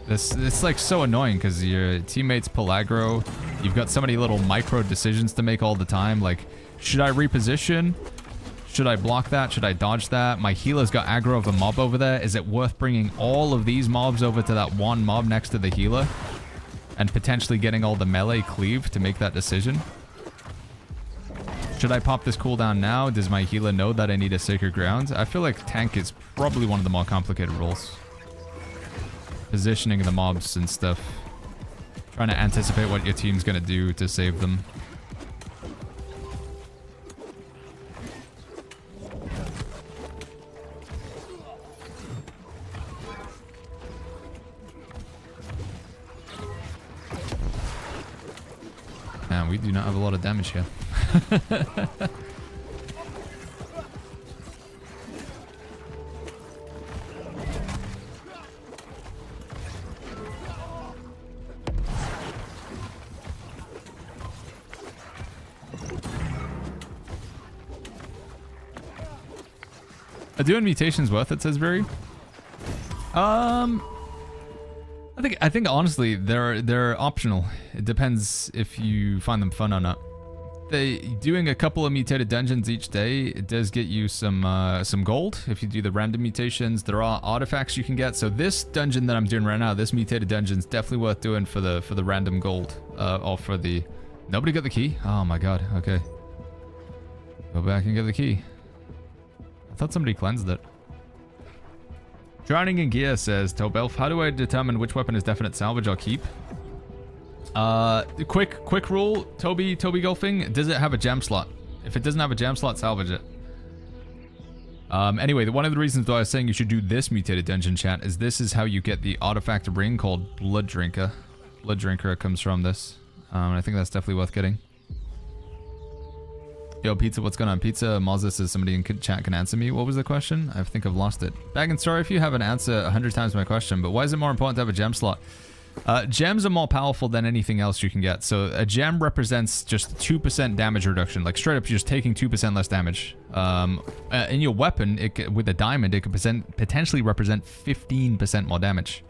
S3: it's like so annoying because your teammates pull aggro. You've got so many little micro decisions to make all the time. Like, should I reposition? Should I block that? Should I dodge that? My healer's got aggro of a mob over there. Is it worth bringing all of these mobs over to that one mob next to the healer? And potentially getting all the melee cleave to make that decision? Should I pop this cooldown now? Does my healer know that I need a sacred ground? I feel like tank is probably one of the more complicated roles. Positioning the mobs and stuff. Trying to anticipate what your team's gonna do to save them. Man, we do not have a lot of damage here. Are doing mutations worth it, says Very? I think honestly they're optional. It depends if you find them fun or not. Doing a couple of mutated dungeons each day, it does get you some gold if you do the random mutations. There are artifacts you can get. So this dungeon that I'm doing right now, this mutated dungeon is definitely worth doing for the random gold or for the. Nobody got the key? Oh my god. Okay. Go back and get the key. I thought somebody cleansed it. Drowning in Gear says, Tobelf, how do I determine which weapon is definite salvage or keep? Quick rule, Toby Golfing, does it have a gem slot? If it doesn't have a gem slot, salvage it. Anyway, one of the reasons why I was saying you should do this mutated dungeon, chat, is this is how you get the artifact ring called Blood Drinker. Blood Drinker comes from this. I think that's definitely worth getting. Yo, Pizza, what's going on? Pizza, Mazda says somebody in chat can answer me. What was the question? I think I've lost it. Bag and sorry if you haven't answered 100 times my question, but why is it more important to have a gem slot? Gems are more powerful than anything else you can get. So a gem represents just 2% damage reduction. Like straight up, you're just taking 2% less damage. In your weapon, with a diamond, it could potentially represent 15% more damage.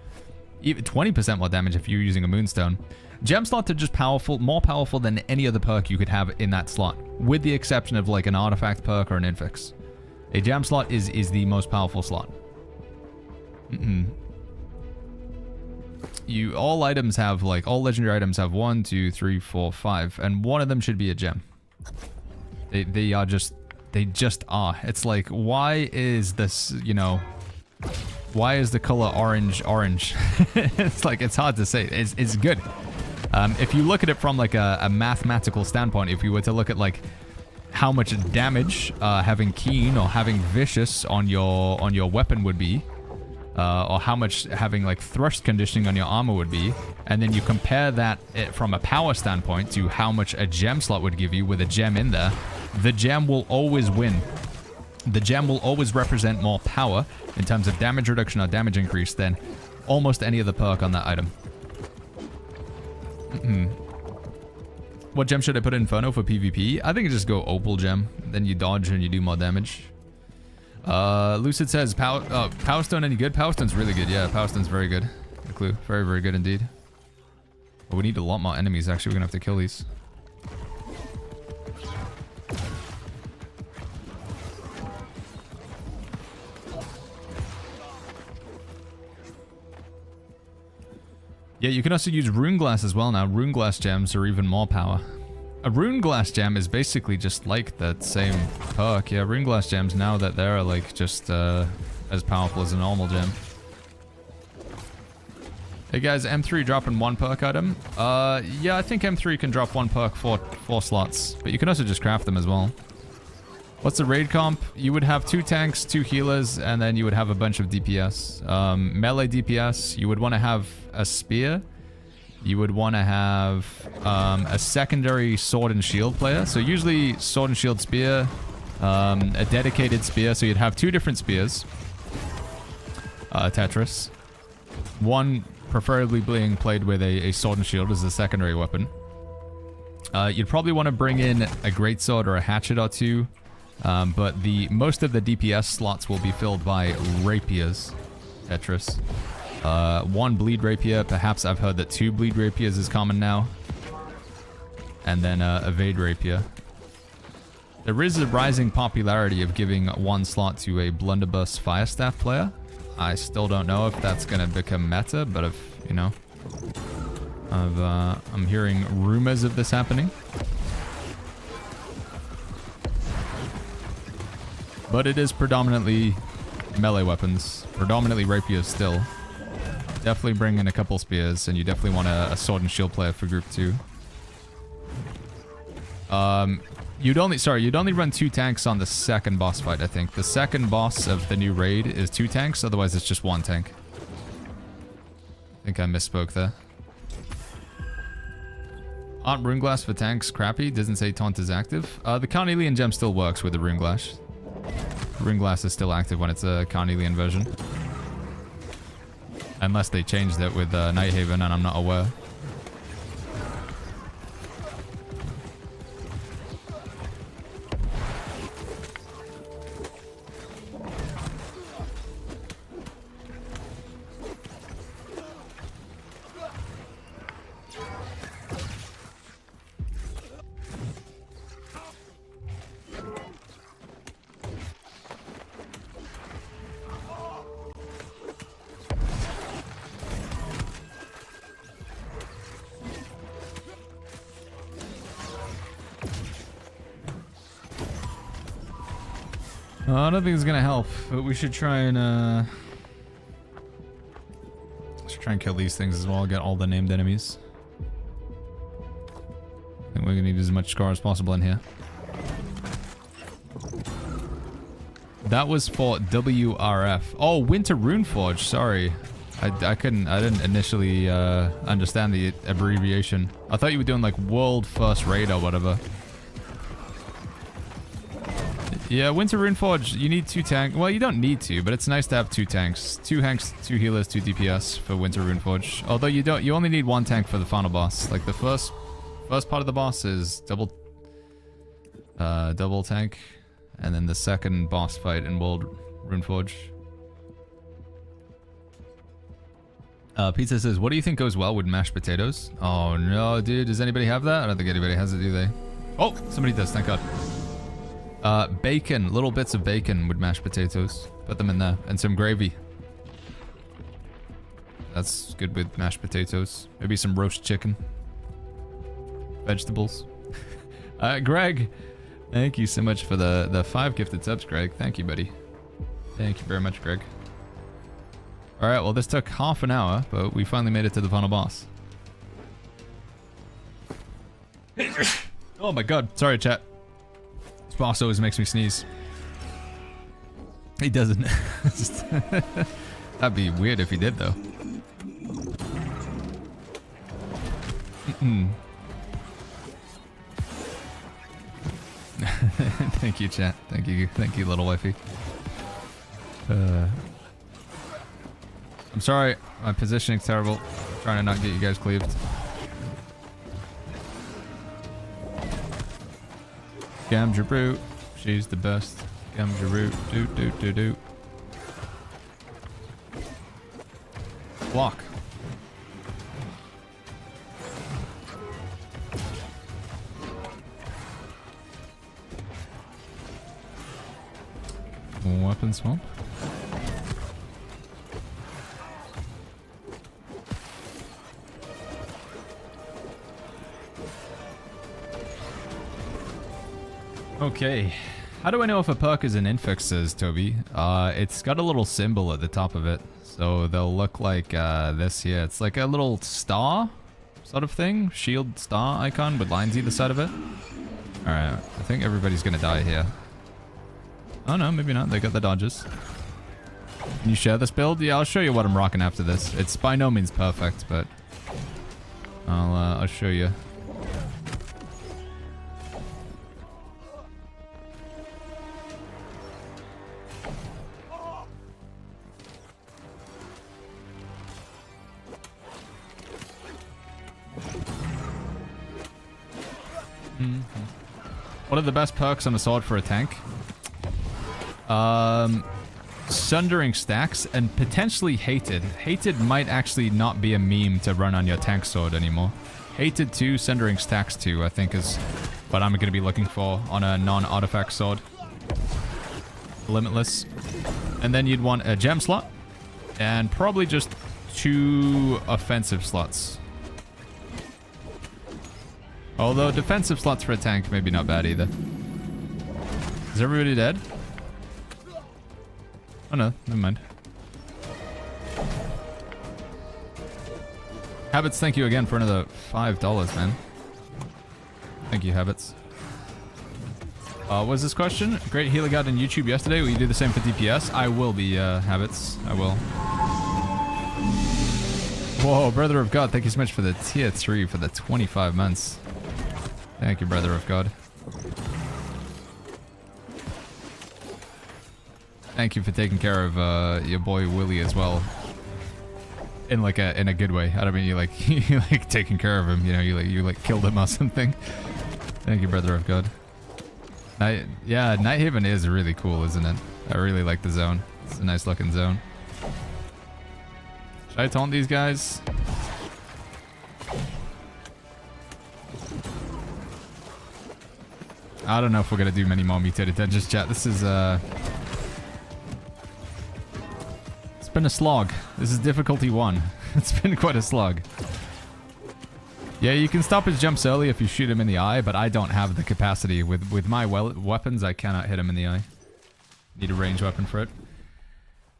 S3: Even 20% more damage if you're using a moonstone. Gem slots are just more powerful than any other perk you could have in that slot, with the exception of like an artifact perk or an infix. A gem slot is the most powerful slot. All items have all legendary items have 1, 2, 3, 4, 5, and one of them should be a gem. They just are. It's like, why is this, why is the color orange? It's like, it's hard to say. It's good. If you look at it from like a mathematical standpoint, if you were to look at like how much damage having keen or having vicious on your weapon would be, or how much having like thrust conditioning on your armor would be, and then you compare that from a power standpoint to how much a gem slot would give you with a gem in there, the gem will always win. The gem will always represent more power in terms of damage reduction or damage increase than almost any other perk on that item. What gem should I put in Inferno for PvP? I think just go Opal gem. Then you dodge and you do more damage. Lucid says, Power Stone any good? Power Stone's really good. Yeah, Power Stone's very good. Good clue. Very, very good indeed. But we need a lot more enemies. Actually, we're going to have to kill these. Yeah, you can also use Rune Glass as well now. Rune Glass gems are even more power. A Rune Glass gem is basically just like that same perk. Yeah, Rune Glass gems, now that they're like just as powerful as a normal gem. Hey guys, M3 dropping 1 perk item. Yeah, I think M3 can drop 1 perk for 4 slots. But you can also just craft them as well. What's the raid comp? You would have 2 tanks, 2 healers, and then you would have a bunch of DPS. Melee DPS, you would want to have a spear. You would want to have a secondary sword and shield player. So usually sword and shield spear, a dedicated spear. So you'd have 2 different spears. Tetris. One preferably being played with a sword and shield as a secondary weapon. You'd probably want to bring in a greatsword or a hatchet or 2. But most of the DPS slots will be filled by rapiers. Tetris. 1 bleed rapier. Perhaps I've heard that 2 bleed rapiers is common now. And then evade rapier. There is a rising popularity of giving 1 slot to a blunderbuss firestaff player. I still don't know if that's gonna become meta, but if you know, I'm hearing rumors of this happening. But it is predominantly melee weapons. Predominantly rapiers still. Definitely bring in a couple spears, and you definitely want a sword and shield player for group 2. You'd only run 2 tanks on the second boss fight, I think. The second boss of the new raid is 2 tanks, otherwise it's just 1 tank. I think I misspoke there. Aren't Rune Glass for tanks crappy? Doesn't say taunt is active. The Carnelian gem still works with the Rune Glass. Rune Glass is still active when it's a Carnelian version. Unless they changed it with Nighthaven and I'm not aware. I don't think it's gonna help, but we should try and kill these things as well, get all the named enemies. I think we're gonna need as much scar as possible in here. That was for WRF. Oh, Winter Runeforge, sorry. I didn't initially understand the abbreviation. I thought you were doing like World First Raid or whatever. Yeah, Winter Runeforge, you need 2 tanks. Well, you don't need to, but it's nice to have 2 tanks. 2 tanks, 2 healers, 2 DPS for Winter Runeforge. Although you only need 1 tank for the final boss. Like the first part of the boss is double tank, and then the second boss fight in World Runeforge. Pizza says, what do you think goes well with mashed potatoes? Oh no, dude, does anybody have that? I don't think anybody has it, do they? Oh, somebody does, thank God. Bacon, little bits of bacon with mashed potatoes. Put them in there. And some gravy. That's good with mashed potatoes. Maybe some roast chicken. Vegetables. Greg, thank you so much for the 5 gifted subs, Greg. Thank you, buddy. Thank you very much, Greg. Alright, well this took half an hour, but we finally made it to the final boss. Oh my god. Sorry, chat. Boss always makes me sneeze. He doesn't. That'd be weird if he did, though. Thank you, chat. Thank you, little wifey. I'm sorry, my positioning's terrible. I'm trying to not get you guys cleaved. Gamja Brute. She's the best. Gamja Brute. Do do do do. Block. Weapon swamp. Okay. How do I know if a perk is an infix, says Toby? It's got a little symbol at the top of it. So they'll look like this here. It's like a little star sort of thing. Shield star icon with lines either side of it. Alright, I think everybody's gonna die here. Oh no, maybe not. They got the dodges. Can you share this build? Yeah, I'll show you what I'm rocking after this. It's by no means perfect, but I'll show you. What are the best perks on a sword for a tank? Sundering Stacks and potentially Hated. Hated might actually not be a meme to run on your tank sword anymore. Hated 2, Sundering Stacks 2, I think is what I'm going to be looking for on a non-artifact sword. Limitless. And then you'd want a gem slot and probably just 2 offensive slots. Although defensive slots for a tank maybe not bad either. Is everybody dead? Oh no, never mind. Habits, thank you again for another $5, man. Thank you, Habits. What was this question? Great healer got on YouTube yesterday. Will you do the same for DPS? I will be, Habits. I will. Whoa, Brother of God, thank you so much for the tier 3 for the 25 months. Thank you, Brother of God. Thank you for taking care of your boy Willie as well. In like in a good way. I don't mean you like you like taking care of him. You know, you like killed him or something. Thank you, Brother of God. Yeah, Nighthaven is really cool, isn't it? I really like the zone. It's a nice looking zone. Should I taunt these guys? I don't know if we're gonna do many more mutated dungeons, chat. This is it's been a slog. This is difficulty 1. It's been quite a slog. Yeah, you can stop his jumps early if you shoot him in the eye, but I don't have the capacity. With my weapons, I cannot hit him in the eye. Need a ranged weapon for it.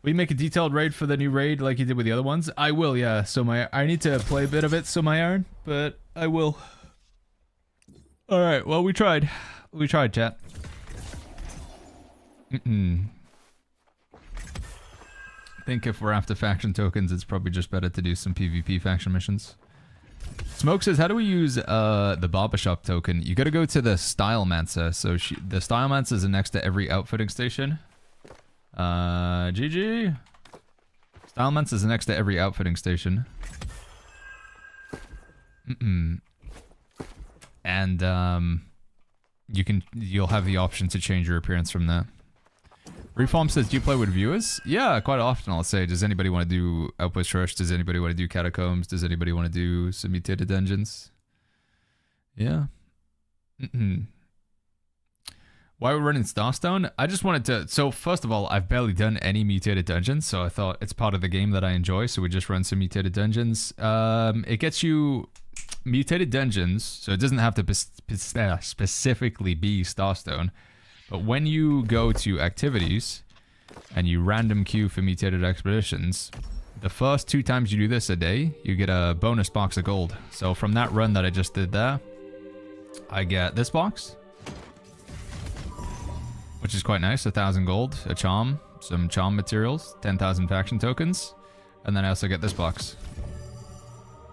S3: Will you make a detailed raid for the new raid like you did with the other ones? I will, yeah. So I need to play a bit of it, so my iron, but I will. Alright, well, we tried. We tried, chat. I think if we're after faction tokens, it's probably just better to do some PvP faction missions. Smoke says, how do we use the barbershop token? You gotta go to the Stylemancer. So the Stylemancer is next to every outfitting station. GG. Stylemancer is next to every outfitting station. And you'll have the option to change your appearance from there. Reform says, do you play with viewers? Yeah, quite often I'll say, does anybody want to do Outpost Rush? Does anybody want to do Catacombs? Does anybody want to do some mutated dungeons? Yeah. Why we're running Starstone? I just wanted to... So, first of all, I've barely done any mutated dungeons, so I thought it's part of the game that I enjoy, so we just run some mutated dungeons. It gets you mutated dungeons, so it doesn't have to specifically be Starstone. But when you go to activities and you random queue for mutated expeditions, the first 2 times you do this a day, you get a bonus box of gold. So from that run that I just did there, I get this box, which is quite nice, 1,000 gold, a charm, some charm materials, 10,000 faction tokens, and then I also get this box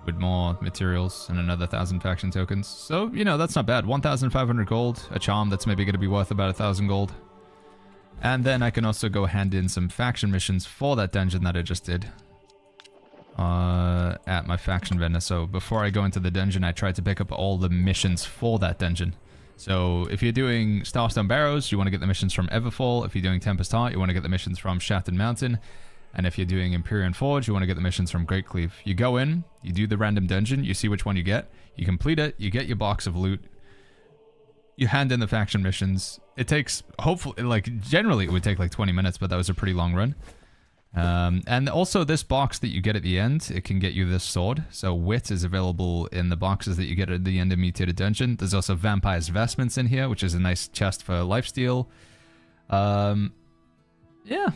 S3: with more materials and another 1,000 faction tokens. So, you know, that's not bad. 1,500 gold, a charm that's maybe going to be worth about 1,000 gold. And then I can also go hand in some faction missions for that dungeon that I just did at my faction vendor. So before I go into the dungeon, I tried to pick up all the missions for that dungeon. So if you're doing Starstone Barrows, you want to get the missions from Everfall. If you're doing Tempest Heart, you want to get the missions from Shattered Mountain. And if you're doing Empyrean Forge, you want to get the missions from Great Cleave. You go in, you do the random dungeon, you see which one you get, you complete it, you get your box of loot, you hand in the faction missions. It takes, hopefully, like, generally it would take like 20 minutes, but that was a pretty long run. And also this box that you get at the end, it can get you this sword. So Wit is available in the boxes that you get at the end of Mutated Dungeon. There's also Vampire's Vestments in here, which is a nice chest for lifesteal. Yeah,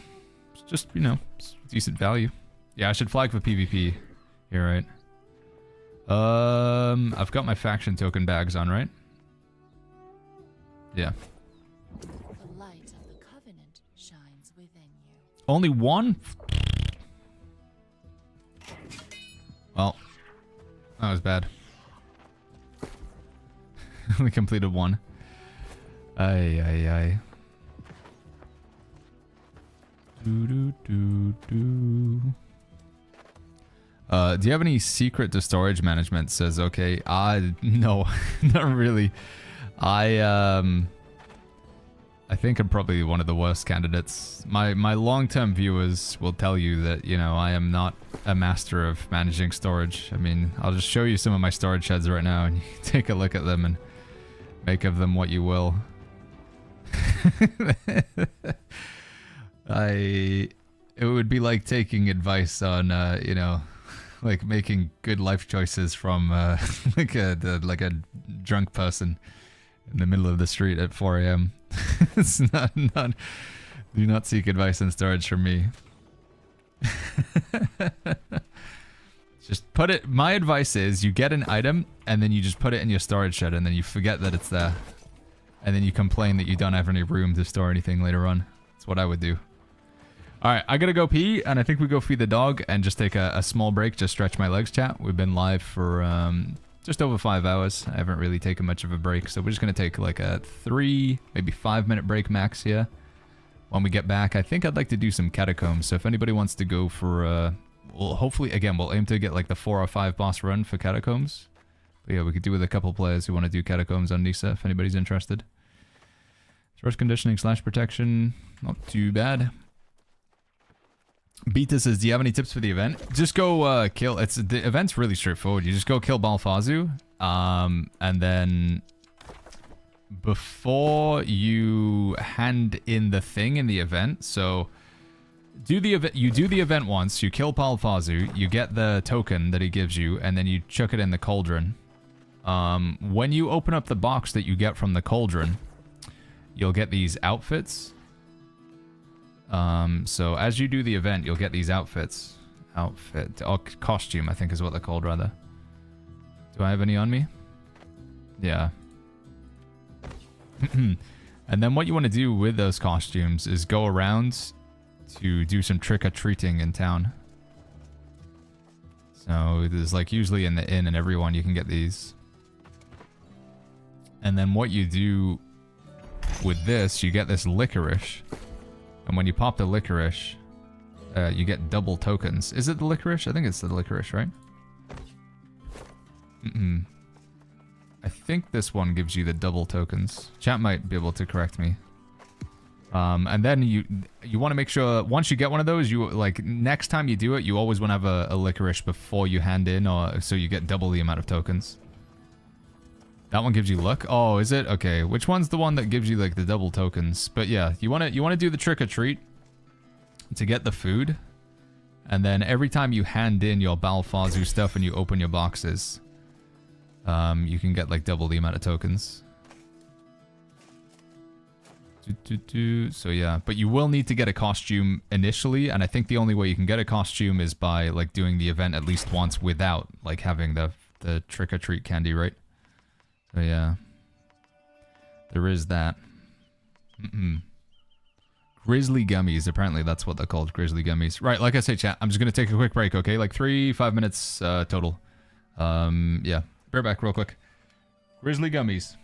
S3: it's just, you know, it's decent value. Yeah, I should flag for PvP. You're right. I've got my faction token bags on, right? Yeah.
S4: The light of the covenant shines within you.
S3: Only one? Well, that was bad. We completed one. Ay, ay, ay. Do. Do you have any secret to storage management? Says okay. No, not really. I think I'm probably one of the worst candidates. My long-term viewers will tell you that, you know, I am not a master of managing storage. I mean, I'll just show you some of my storage sheds right now, and you can take a look at them and make of them what you will. It would be like taking advice on, you know, like making good life choices from like a drunk person in the middle of the street at 4 a.m. It's not. Do not seek advice on storage from me. Just put it. My advice is you get an item and then you just put it in your storage shed and then you forget that it's there, and then you complain that you don't have any room to store anything later on. That's what I would do. All right, I gotta go pee, and I think we go feed the dog and just take a small break, just stretch my legs, chat. We've been live for just over 5 hours. I haven't really taken much of a break, so we're just gonna take like a 3, maybe 5-minute break max here. When we get back, I think I'd like to do some catacombs. So if anybody wants to go for, well, hopefully, again, we'll aim to get like the 4 or 5 boss run for catacombs. But yeah, we could do with a couple players who want to do catacombs on Nisa if anybody's interested. Source conditioning / protection, not too bad. Beta says, do you have any tips for the event? Just go kill. The event's really straightforward. You just go kill Balfazu, and then before you hand in the thing in the event, so you do the event once, you kill Balfazu, you get the token that he gives you, and then you chuck it in the cauldron. When you open up the box that you get from the cauldron, you'll get these outfits. So as you do the event, you'll get these outfits. Or costume, I think is what they're called, rather. Do I have any on me? Yeah. And then what you want to do with those costumes is go around to do some trick-or-treating in town. So there's like usually in the inn and everyone you can get these. And then what you do with this, you get this licorice. And when you pop the licorice, you get double tokens. Is it the licorice? I think it's the licorice, right? I think this one gives you the double tokens. Chat might be able to correct me. And then you want to make sure once you get one of those, you like next time you do it, you always want to have a licorice before you hand in, or so you get double the amount of tokens. That one gives you luck. Oh, is it? Okay. Which one's the one that gives you like the double tokens? But yeah, you want to do the trick or treat to get the food, and then every time you hand in your Balfazu stuff and you open your boxes, you can get like double the amount of tokens. So yeah, but you will need to get a costume initially, and I think the only way you can get a costume is by like doing the event at least once without like having the trick or treat candy, right? So yeah, there is that. Grizzly gummies, apparently that's what they're called, grizzly gummies. Right, like I say, chat, I'm just gonna take a quick break, okay? Like 3-5 minutes total. Yeah, bear back real quick. Grizzly gummies.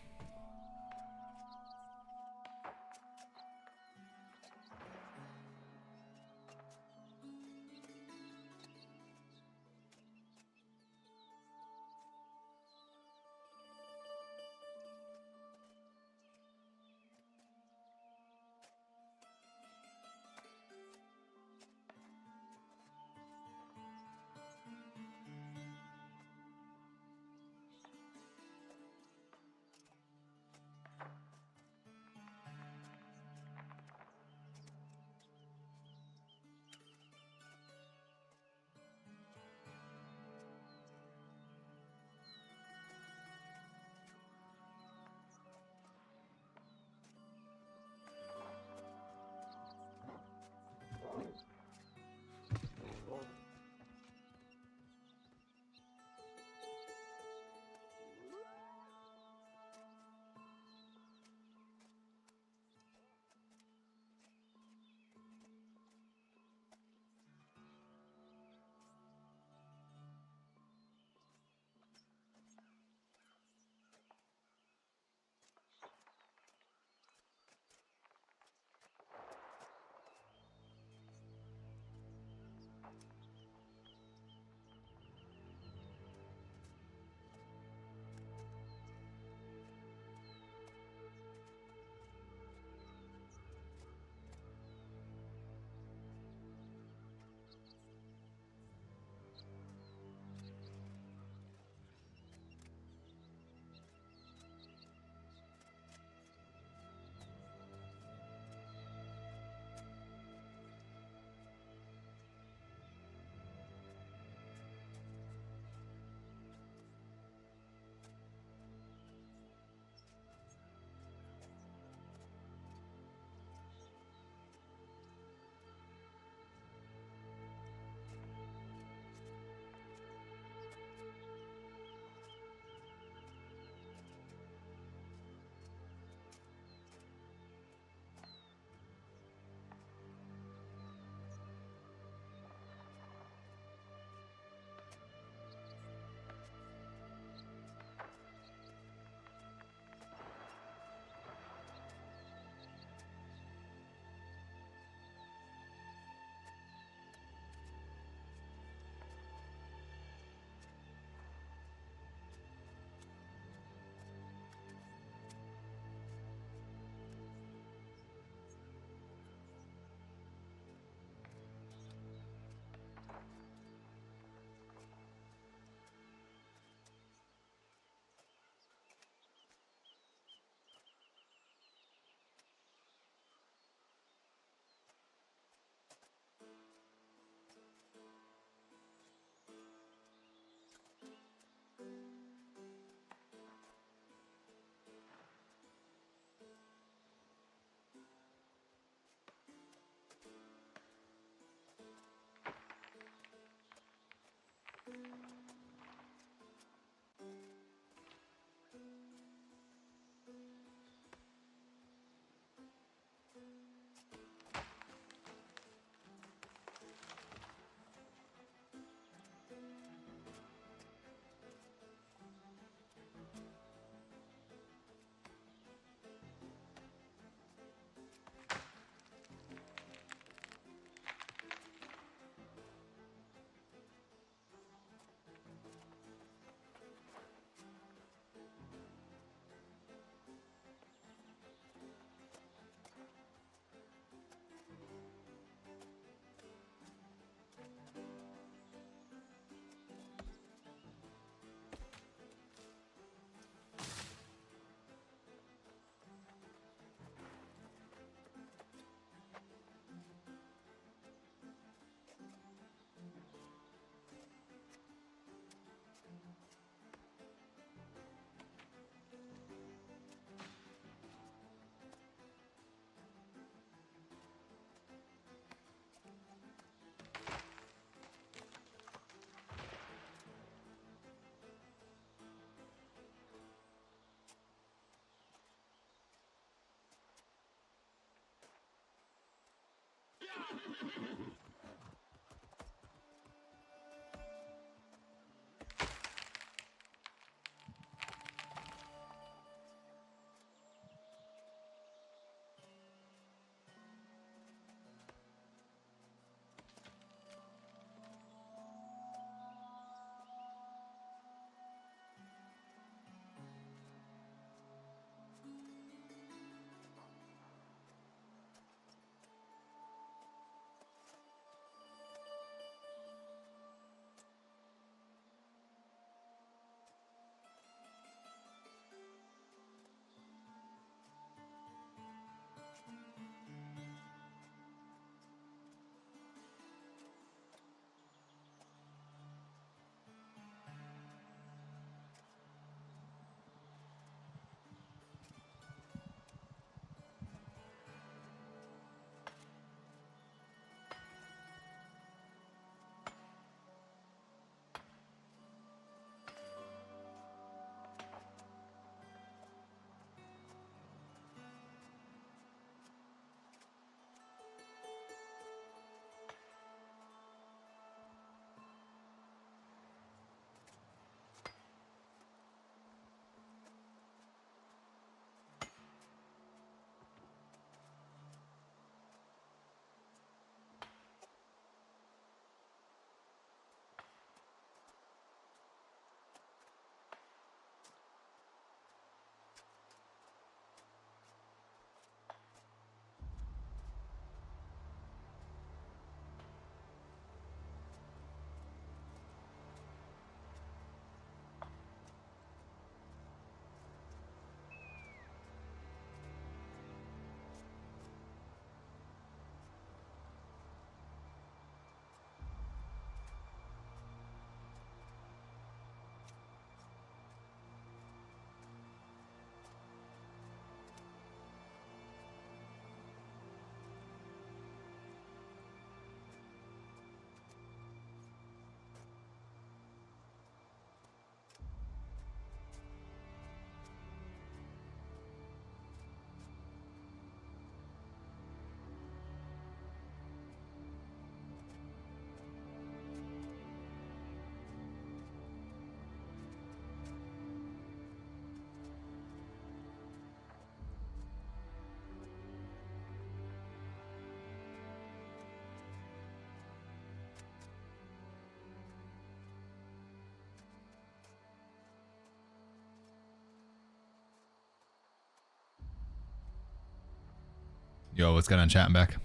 S3: Yo, what's going on, chatting back?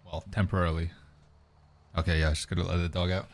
S3: Well, temporarily. Okay, yeah, just gonna let the dog out.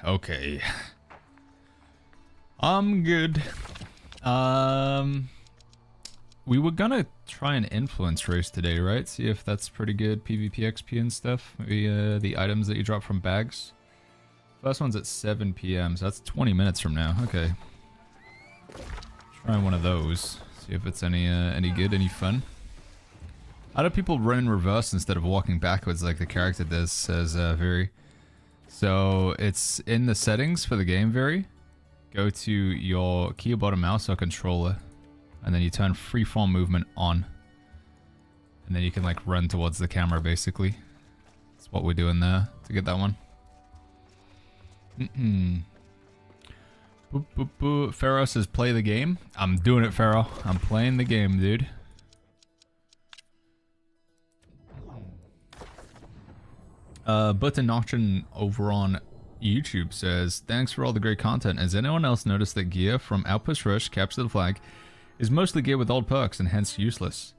S3: Okay. I'm good. We were gonna try an influence race today, right? See if that's pretty good PvP XP and stuff. Maybe the items that you drop from bags. First one's at 7 p.m., so that's 20 minutes from now. Okay. Try one of those. See if it's any good, any fun. How do people run in reverse instead of walking backwards like the character does, says Very. So it's in the settings for the game, Very. Go to your keyboard and mouse or controller, and then you turn freeform movement on. And then you can like run towards the camera basically. That's what we're doing there to get that one. Boop, boop, boop. Pharaoh says play the game. I'm doing it, Pharaoh. I'm playing the game, dude. Button Nocturne over on YouTube says, thanks for all the great content. Has anyone else noticed that gear from Outpost Rush, Capture the Flag, is mostly gear with old perks and hence useless?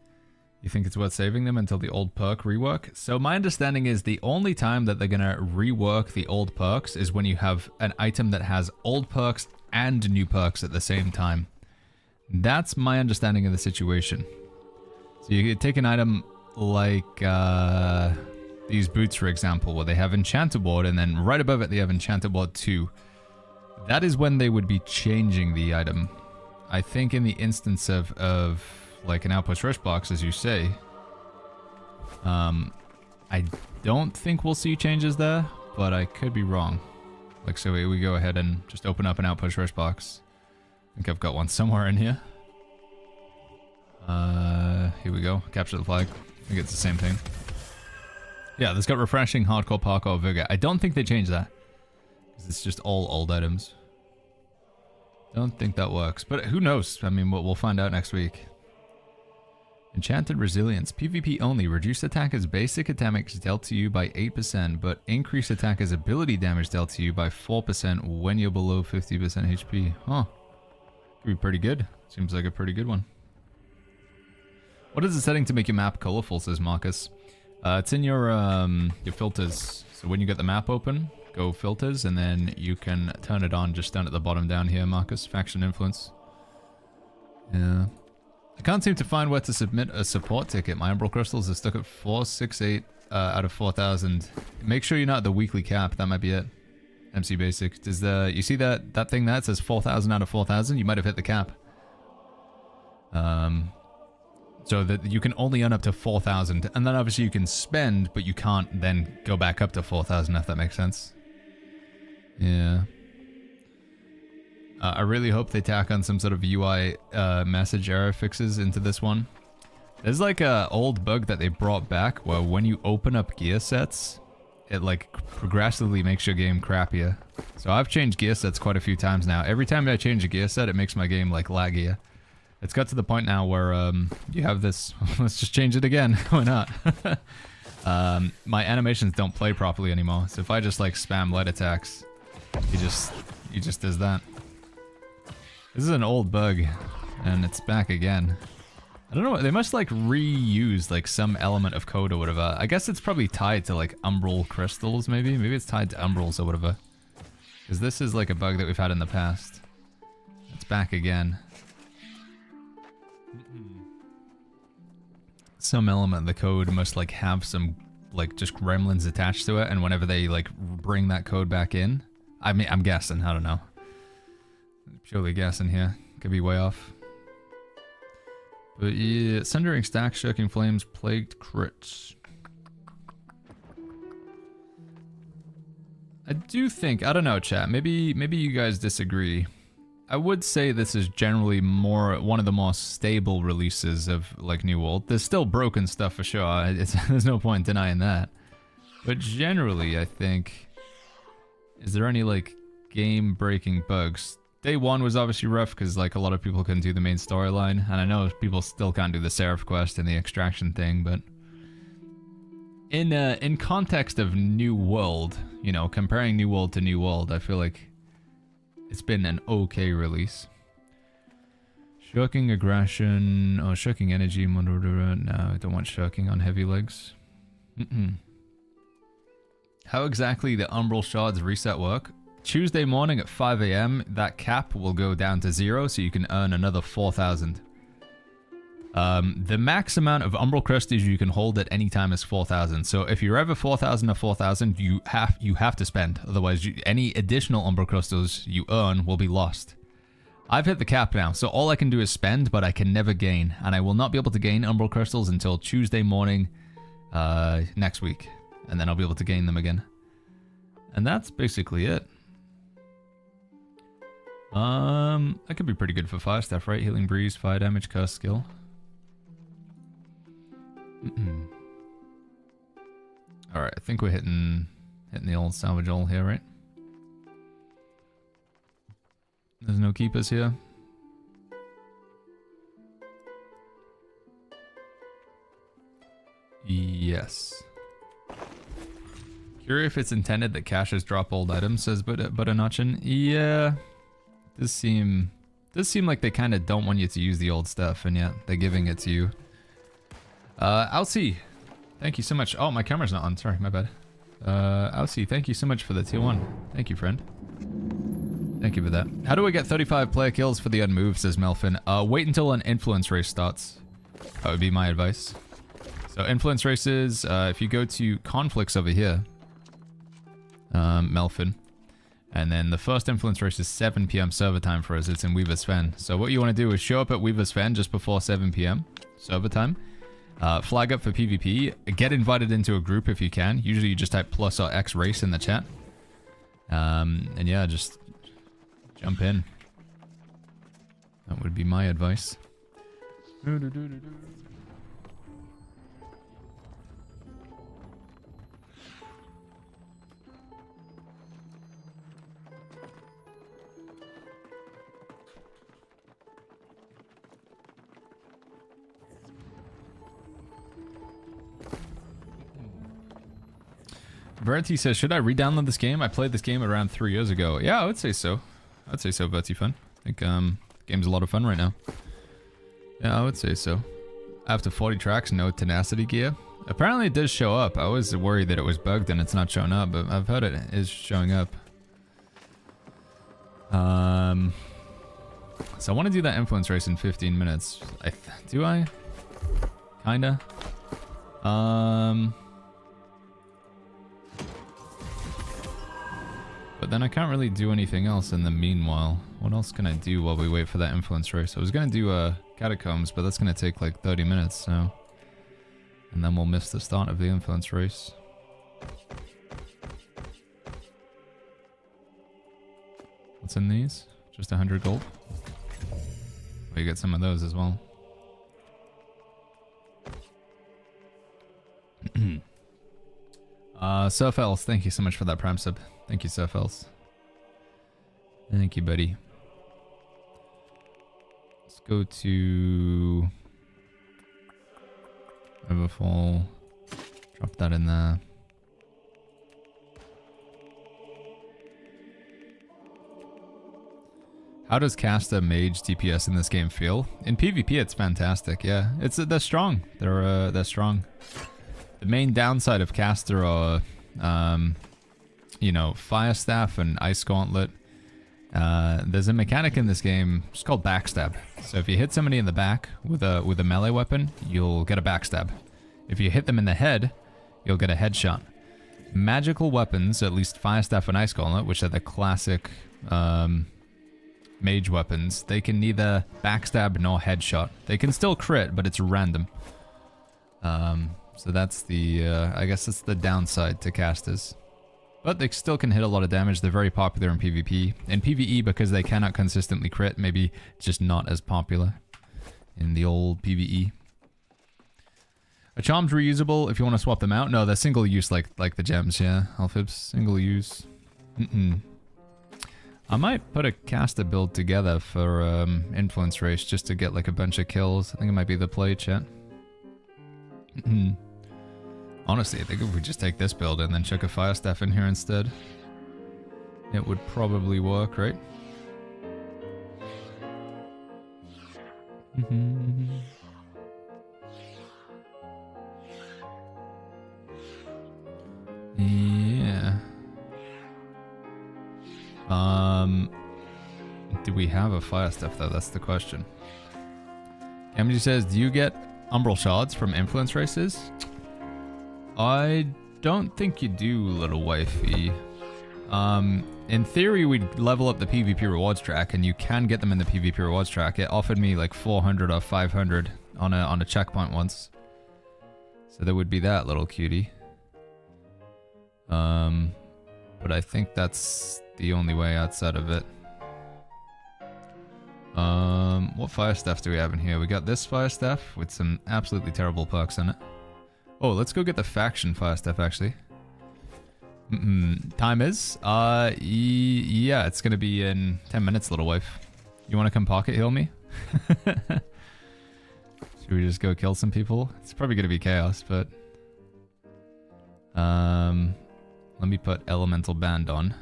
S3: You think it's worth saving them until the old perk rework? So my understanding is the only time that they're gonna rework the old perks is when you have an item that has old perks and new perks at the same time. That's my understanding of the situation. So you take an item like these boots, for example, where they have Enchanter Ward, and then right above it they have Enchanter Ward 2. That is when they would be changing the item. I think in the instance of like an Outpost Rush box, as you say, I don't think we'll see changes there, but I could be wrong. Like, so we go ahead and just open up an Outpost Rush box. I think I've got one somewhere in here. Here we go. Capture the flag. I think it's the same thing. Yeah, this got refreshing, hardcore, parkour, vigor. I don't think they changed that. Because it's just all old items. Don't think that works. But who knows? I mean, we'll find out next week. Enchanted Resilience. PvP only. Reduce attacker's basic damage dealt to you by 8%, but increase attacker's ability damage dealt to you by 4% when you're below 50% HP. Huh. Could be pretty good. Seems like a pretty good one. What is the setting to make your map colorful, says Marcus? It's in your filters. So when you get the map open, go filters, and then you can turn it on just down at the bottom down here, Marcus. Faction influence. Yeah. I can't seem to find where to submit a support ticket. My Umbral Crystals are stuck at 468 out of 4,000. Make sure you're not at the weekly cap. That might be it. MC Basic. Does you see that thing there? It says 4,000 out of 4,000? You might have hit the cap. So that you can only earn up to 4,000, and then obviously you can spend, but you can't then go back up to 4,000, if that makes sense. Yeah. I really hope they tack on some sort of UI message error fixes into this one. There's like a old bug that they brought back where when you open up gear sets, it like progressively makes your game crappier. So I've changed gear sets quite a few times now. Every time I change a gear set, it makes my game like laggier. It's got to the point now where you have this. Let's just change it again. Why not? My animations don't play properly anymore. So if I just like spam lead attacks, he just does that. This is an old bug, and it's back again. I don't know. They must like reuse like some element of code or whatever. I guess it's probably tied to like Umbral crystals. Maybe it's tied to Umbrals or whatever. Because this is like a bug that we've had in the past. It's back again. Some element of the code must like have some like just gremlins attached to it, and whenever they like bring that code back in, I mean, I'm guessing, I don't know. Purely guessing here. Could be way off. But yeah, Sundering Stack, Shirking Flames, Plagued Crits. I do think, I don't know, chat, maybe you guys disagree. I would say this is generally one of the more stable releases of like New World. There's still broken stuff for sure. There's no point denying that. But generally, I think, is there any like game-breaking bugs? Day one was obviously rough because like a lot of people couldn't do the main storyline, and I know people still can't do the Seraph quest and the extraction thing. But in context of New World, you know, comparing New World to New World, I feel like it's been an okay release. Shirking Aggression. Oh, Shirking Energy. No, I don't want Shirking on heavy legs. How exactly the Umbral Shards reset work? Tuesday morning at 5 AM, that cap will go down to 0, so you can earn another 4,000. The max amount of Umbral Crystals you can hold at any time is 4,000. So if you're ever 4,000 or 4,000, you have to spend. Otherwise, any additional Umbral Crystals you earn will be lost. I've hit the cap now, so all I can do is spend, but I can never gain. And I will not be able to gain Umbral Crystals until Tuesday morning next week. And then I'll be able to gain them again. And that's basically it. That could be pretty good for fire stuff, right? Healing Breeze, fire damage, curse skill. Alright, I think we're hitting the old salvage all here, right? There's no keepers here. Yes. Curious if it's intended that caches drop old items, says Butternotchin. Yeah. Does seem like they kind of don't want you to use the old stuff, and yet they're giving it to you. Alcy, thank you so much. Oh, my camera's not on. Sorry, my bad. Alcy, thank you so much for the tier 1. Thank you, friend. Thank you for that. How do I get 35 player kills for the unmoved, says Melfin. Wait until an influence race starts. That would be my advice. So influence races, if you go to conflicts over here, Melfin, and then the first influence race is 7 p.m. server time for us. It's in Weaver's Fen. So what you want to do is show up at Weaver's Fen just before 7 p.m. server time. Flag up for PvP. Get invited into a group if you can. Usually you just type plus or X race in the chat. And yeah, just jump in. That would be my advice. Verity says, should I re-download this game? I played this game around 3 years ago. Yeah, I would say so. I'd say so, Verity Fun. I think game's a lot of fun right now. Yeah, I would say so. After 40 tracks, no tenacity gear. Apparently it does show up. I was worried that it was bugged and it's not showing up, but I've heard it is showing up. So I want to do that influence race in 15 minutes. Do I? Kinda. But then I can't really do anything else in the meanwhile. What else can I do while we wait for that influence race? I was going to do catacombs, but that's going to take like 30 minutes, so... And then we'll miss the start of the influence race. What's in these? Just 100 gold? We get some of those as well. Surf Else, thank you so much for that Prime sub. Thank you, Surf Else. Thank you, buddy. Let's go to Riverfall. Drop that in there. How does Caster Mage DPS in this game feel? In PvP, it's fantastic. Yeah, they're strong. They're strong. The main downside of Caster are, you know, Fire Staff and Ice Gauntlet. There's a mechanic in this game. It's called backstab. So if you hit somebody in the back with a melee weapon, you'll get a backstab. If you hit them in the head, you'll get a headshot. Magical weapons, at least Fire Staff and Ice Gauntlet, which are the classic mage weapons, they can neither backstab nor headshot. They can still crit, but it's random. So that's the, I guess that's the downside to casters. But they still can hit a lot of damage. They're very popular in PvP. In PvE, because they cannot consistently crit, maybe just not as popular in the old PvE. Are charms reusable if you want to swap them out? No, they're single use like the gems, yeah. Alphibs, single use. I might put a caster build together for influence race just to get like a bunch of kills. I think it might be the play, chat. Honestly, I think if we just take this build and then chuck a Fire Staff in here instead, it would probably work, right? Yeah. Do we have a Fire Staff though? That's the question. Emily says, do you get Umbral Shards from influence races? I don't think you do, little wifey. In theory, we'd level up the PvP rewards track, and you can get them in the PvP rewards track. It offered me like 400 or 500 on a checkpoint once. So there would be that, little cutie. But I think that's the only way outside of it. What Fire Staff do we have in here? We got this Fire Staff with some absolutely terrible perks in it. Oh, let's go get the faction Fire Staff, actually. Time is? Yeah, it's gonna be in 10 minutes, little wife. You wanna come pocket heal me? Should we just go kill some people? It's probably gonna be chaos, but... let me put Elemental Band on.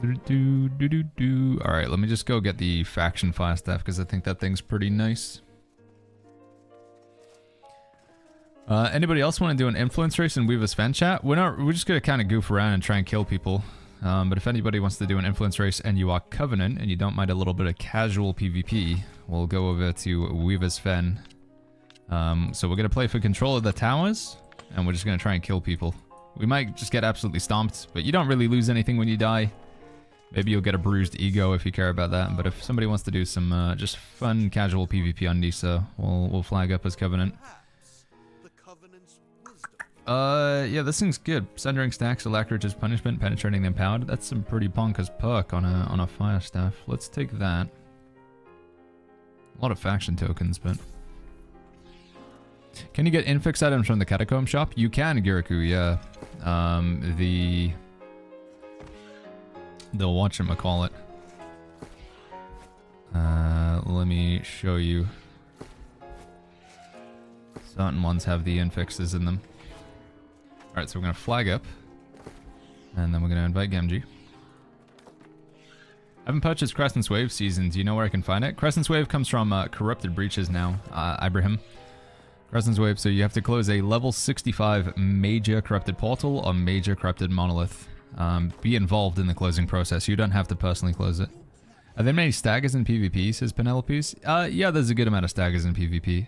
S3: Alright, let me just go get the faction Fire Staff, because I think that thing's pretty nice. Anybody else want to do an influence race in Weaver's Fen chat? We're just gonna kind of goof around and try and kill people. But if anybody wants to do an influence race and you are Covenant and you don't mind a little bit of casual PvP, we'll go over to Weaver's Fen. So we're going to play for control of the towers, and we're just going to try and kill people. We might just get absolutely stomped, but you don't really lose anything when you die. Maybe you'll get a bruised ego if you care about that, but if somebody wants to do some just fun casual PvP on Nisa, we'll flag up as Covenant. Yeah, this thing's good. Sundering stacks, Alacrity's punishment, penetrating the empowered. That's some pretty bonkers perk on a fire staff. Let's take that. A lot of faction tokens, but can you get infix items from the catacomb shop? You can, Giraku, yeah. The whatchamacallit. Let me show you. Certain ones have the infixes in them. Alright, so we're going to flag up. And then we're going to invite Gemji. I haven't purchased Crescent's Wave season. Do you know where I can find it? Crescent's Wave comes from Corrupted Breaches now, Ibrahim. Crescent's Wave, so you have to close a level 65 major corrupted portal or major corrupted monolith. Be involved in the closing process. You don't have to personally close it. Are there many staggers in PvP, says Penelope's? Yeah, there's a good amount of staggers in PvP.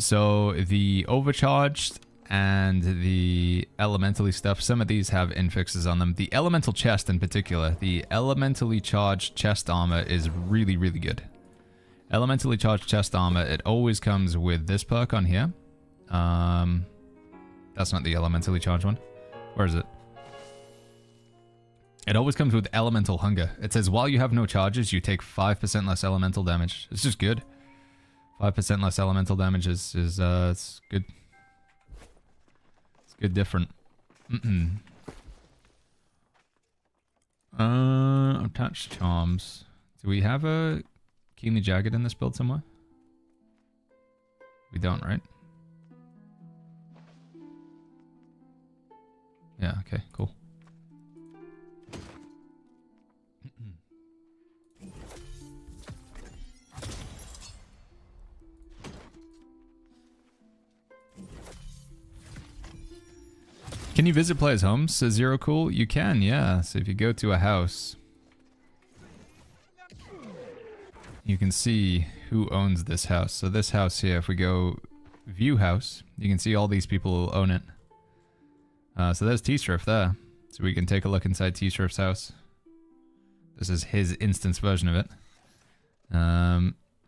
S3: So the overcharged and the elementally stuff, some of these have infixes on them. The elemental chest in particular, the elementally charged chest armor is really, really good. Elementally charged chest armor, it always comes with this perk on here. That's not the elementally charged one. Where is it? It always comes with elemental hunger. It says while you have no charges, you take 5% less elemental damage. It's just good. 5% less elemental damage is it's good. It's good different. Attached charms. Do we have a Keenly Jagged in this build somewhere? We don't, right? Yeah, okay, cool. Can you visit players' homes, says Zero Cool? You can, yeah. So if you go to a house, you can see who owns this house. So this house here, if we go view house, you can see all these people who own it. So there's T-Shrift there. So we can take a look inside T-Shrift's house. This is his instance version of it.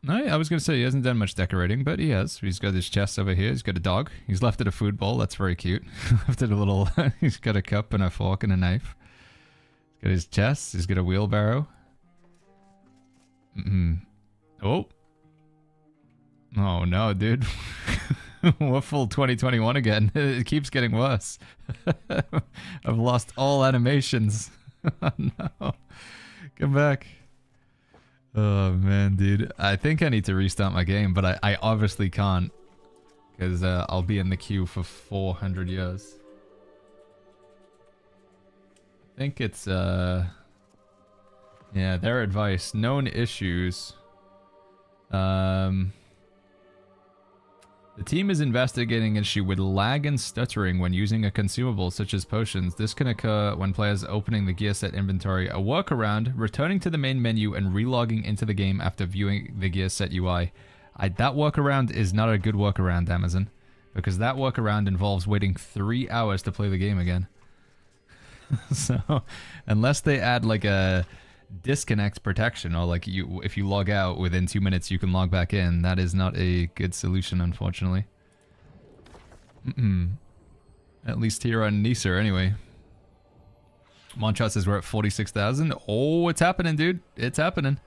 S3: No, I was going to say he hasn't done much decorating, but he has. He's got his chest over here. He's got a dog. He's left it a food bowl. That's very cute. Left it a little... he's got a cup and a fork and a knife. He's got his chest. He's got a wheelbarrow. Oh. Oh, no, dude. We're full 2021 again. It keeps getting worse. I've lost all animations. Oh, no. Come back. Oh, man, dude. I think I need to restart my game, but I obviously can't. Because I'll be in the queue for 400 years. I think it's, yeah, their advice. Known issues. The team is investigating an issue with lag and stuttering when using a consumable such as potions. This can occur when players opening the gear set inventory. A workaround, returning to the main menu and relogging into the game after viewing the gear set UI. That workaround is not a good workaround, Amazon, because that workaround involves waiting 3 hours to play the game again. So, unless they add like a disconnect protection, or like if you log out within 2 minutes you can log back in, that is not a good solution, unfortunately. At least here on Nisa anyway. Monchot says we're at 46,000. Oh, it's happening, dude. It's happening.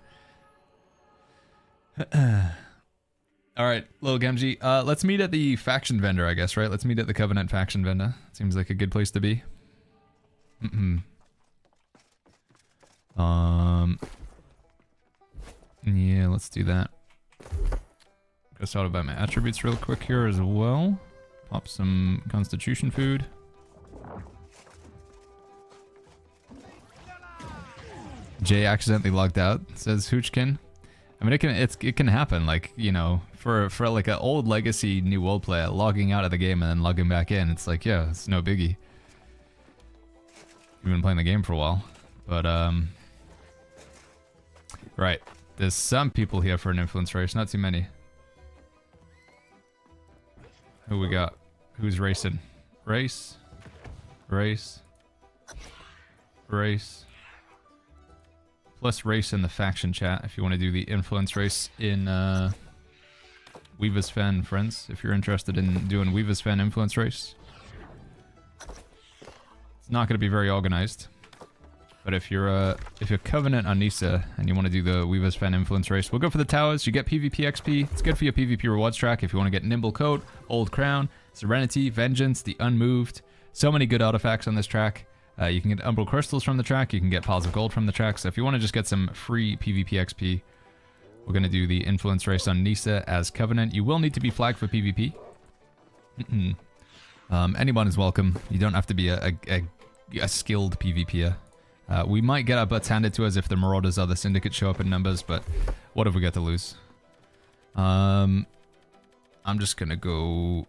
S3: Alright, little Gemji. Let's meet at the faction vendor, I guess, right? Let's meet at the Covenant faction vendor. Seems like a good place to be. Yeah, let's do that. Go start about my attributes real quick here as well. Pop some constitution food. Jay accidentally logged out, says Hoochkin. I mean, it can happen, like, you know, for like an old legacy new world player, logging out of the game and then logging back in, it's like, yeah, it's no biggie. We've been playing the game for a while. But, right. There's some people here for an influence race, not too many. Who we got? Who's racing? Race. Race. Race. Plus race in the faction chat if you want to do the influence race in Weaver's Fan, friends. If you're interested in doing Weaver's Fan influence race. It's not going to be very organized. But if you're Covenant on Nisa and you want to do the Weaver's Fan influence race, we'll go for the towers. You get PvP XP. It's good for your PvP rewards track if you want to get Nimble Coat, Old Crown, Serenity, Vengeance, the Unmoved. So many good artifacts on this track. You can get Umbral Crystals from the track. You can get Piles of Gold from the track. So if you want to just get some free PvP XP, we're going to do the influence race on Nisa as Covenant. You will need to be flagged for PvP. Anyone is welcome. You don't have to be a skilled PvPer. We might get our butts handed to us if the Marauders or the Syndicate show up in numbers, but what have we got to lose? I'm just gonna go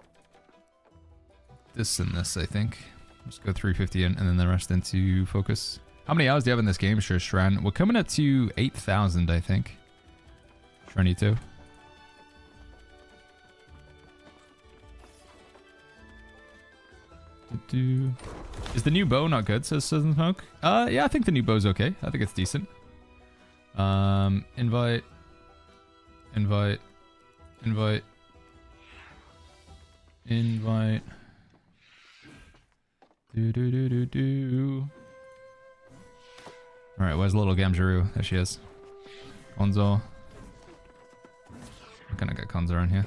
S3: this and this, I think. Just go 350 in, and then the rest into focus. How many hours do you have in this game, sure, Shran? We're coming up to 8,000, I think. Shranito. Is the new bow not good, says Southern Smoke? Yeah, I think the new bow's okay. I think it's decent. Invite. Invite. Invite. Invite. Alright, where's little Gamjaru? There she is. Konzo. I'm gonna get Konzo in here.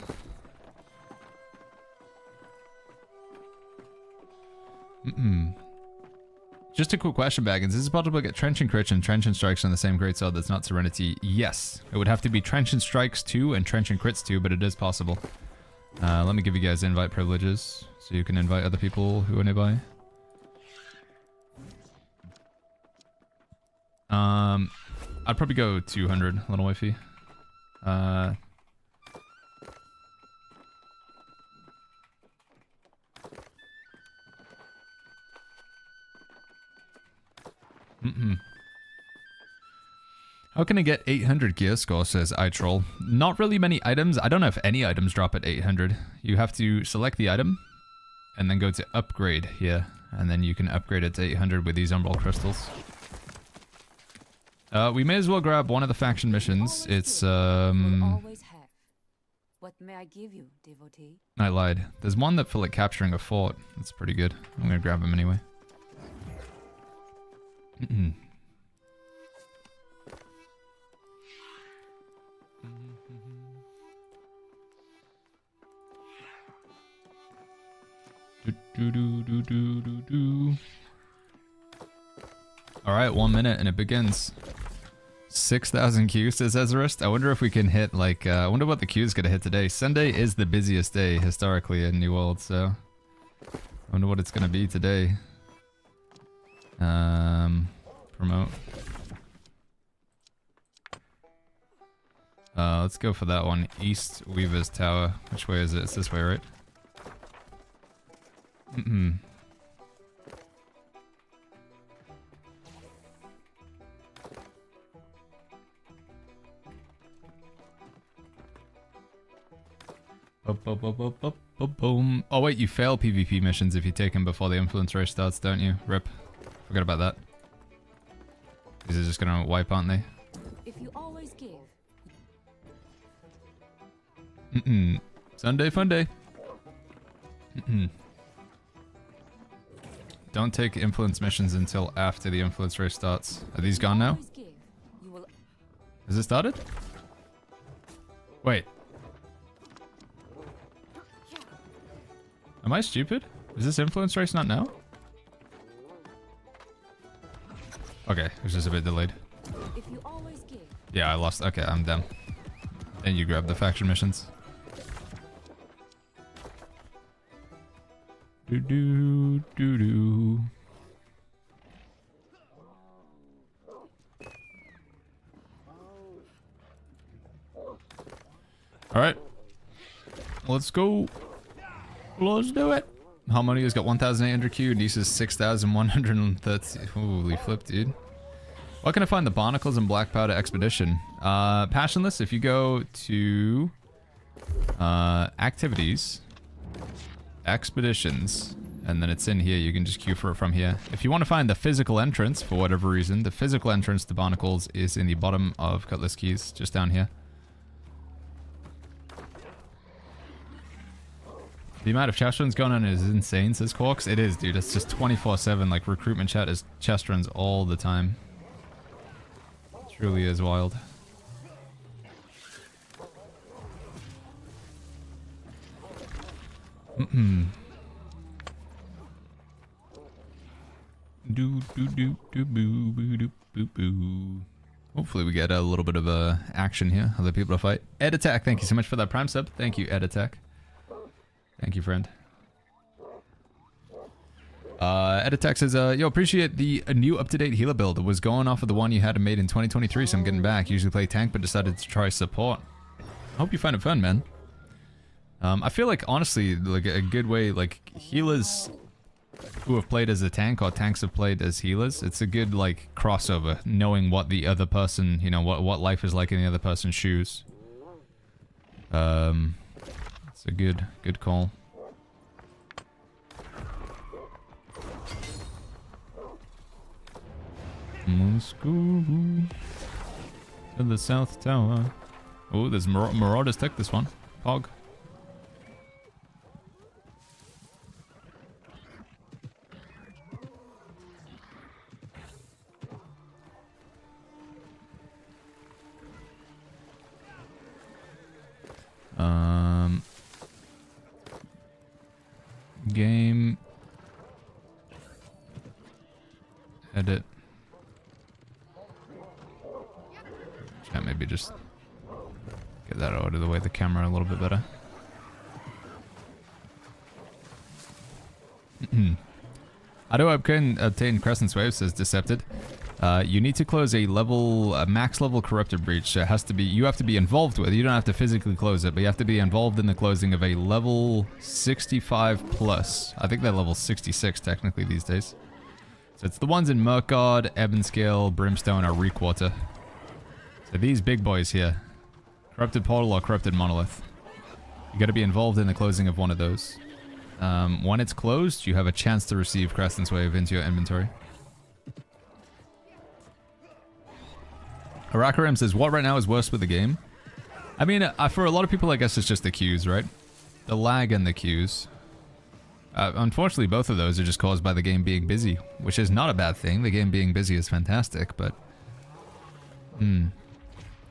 S3: Just a quick question, Baggins. Is it possible to get Trenchant Crits and Trenchant Strikes on the same greatsword that's not Serenity? Yes. It would have to be Trenchant Strikes 2 and Trenchant Crits 2, but it is possible. Let me give you guys invite privileges so you can invite other people who are nearby. I'd probably go 200, little wifey. How can I get 800 gear score, says iTroll. Not really many items. I don't know if any items drop at 800. You have to select the item and then go to upgrade here, and then you can upgrade it to 800 with these Umbral Crystals. We may as well grab one of the faction missions. It's
S5: What may I give you, devotee?
S3: I lied. There's one that for like capturing a fort. That's pretty good. I'm gonna grab him anyway. Alright, 1 minute and it begins. 6,000 queues, says Ezerist. I wonder if we can hit, like, I wonder what the queue's gonna hit today. Sunday is the busiest day, historically, in New World, so... I wonder what it's gonna be today. Promote. Let's go for that one. East Weaver's Tower. Which way is it? It's this way, right? Boom. Oh wait, you fail PvP missions if you take them before the influence race starts, don't you? Rip. Forgot about that. These are just gonna wipe, aren't they?
S5: If you always give.
S3: Sunday fun day. Don't take influence missions until after the influence race starts. Are these gone now? Has it started? Wait. Am I stupid? Is this influence race not now? Okay, it was just a bit delayed.
S5: If you always give.
S3: Yeah, I lost. Okay, I'm done. And you grab the faction missions. Do. All right, let's go. Let's do it. Harmonia's got 1,800 Q. Nisa's 6,130. Holy flip, dude. Where can I find the Barnacles and Black Powder Expedition? Passionless, if you go to activities, expeditions, and then it's in here, you can just queue for it from here. If you want to find the physical entrance, for whatever reason, the physical entrance to Barnacles is in the bottom of Cutlass Keys, just down here. The amount of chest runs going on is insane, says Quarks. It is, dude. It's just 24/7. Like, recruitment chat is chest runs all the time. It truly is wild. Hopefully we get a little bit of action here. Other people to fight. Ed Attack, thank you so much for that Prime sub. Thank you, Ed Attack. Thank you, friend. Ed Attack says, yo, appreciate the new up-to-date healer build. It was going off of the one you had made in 2023, so I'm getting back. Usually play tank, but decided to try support. I hope you find it fun, man. I feel like, honestly, like a good way, like, healers who have played as a tank or tanks have played as healers, it's a good, like, crossover, knowing what the other person, you know, what life is like in the other person's shoes. It's a good call. Let's go to the South Tower. Oh, there's Marauders took this one. Pog. Game. Edit. Yeah, maybe just get that out of the way, the camera a little bit better. How do I obtain Crescent's Wave, says Decepted. You need to close a max level Corrupted Breach. It has to be, you have to be involved with it. You don't have to physically close it, but you have to be involved in the closing of a level 65 plus. I think they're level 66 technically these days. So it's the ones in Murkgard, Ebonscale, Brimstone, or Reekwater. So these big boys here. Corrupted Portal or Corrupted Monolith. You gotta be involved in the closing of one of those. When it's closed, you have a chance to receive Crescent's Wave into your inventory. Arakarim says, what right now is worse with the game? I mean, for a lot of people, I guess it's just the queues, right? The lag and the queues. Unfortunately, both of those are just caused by the game being busy, which is not a bad thing. The game being busy is fantastic, but...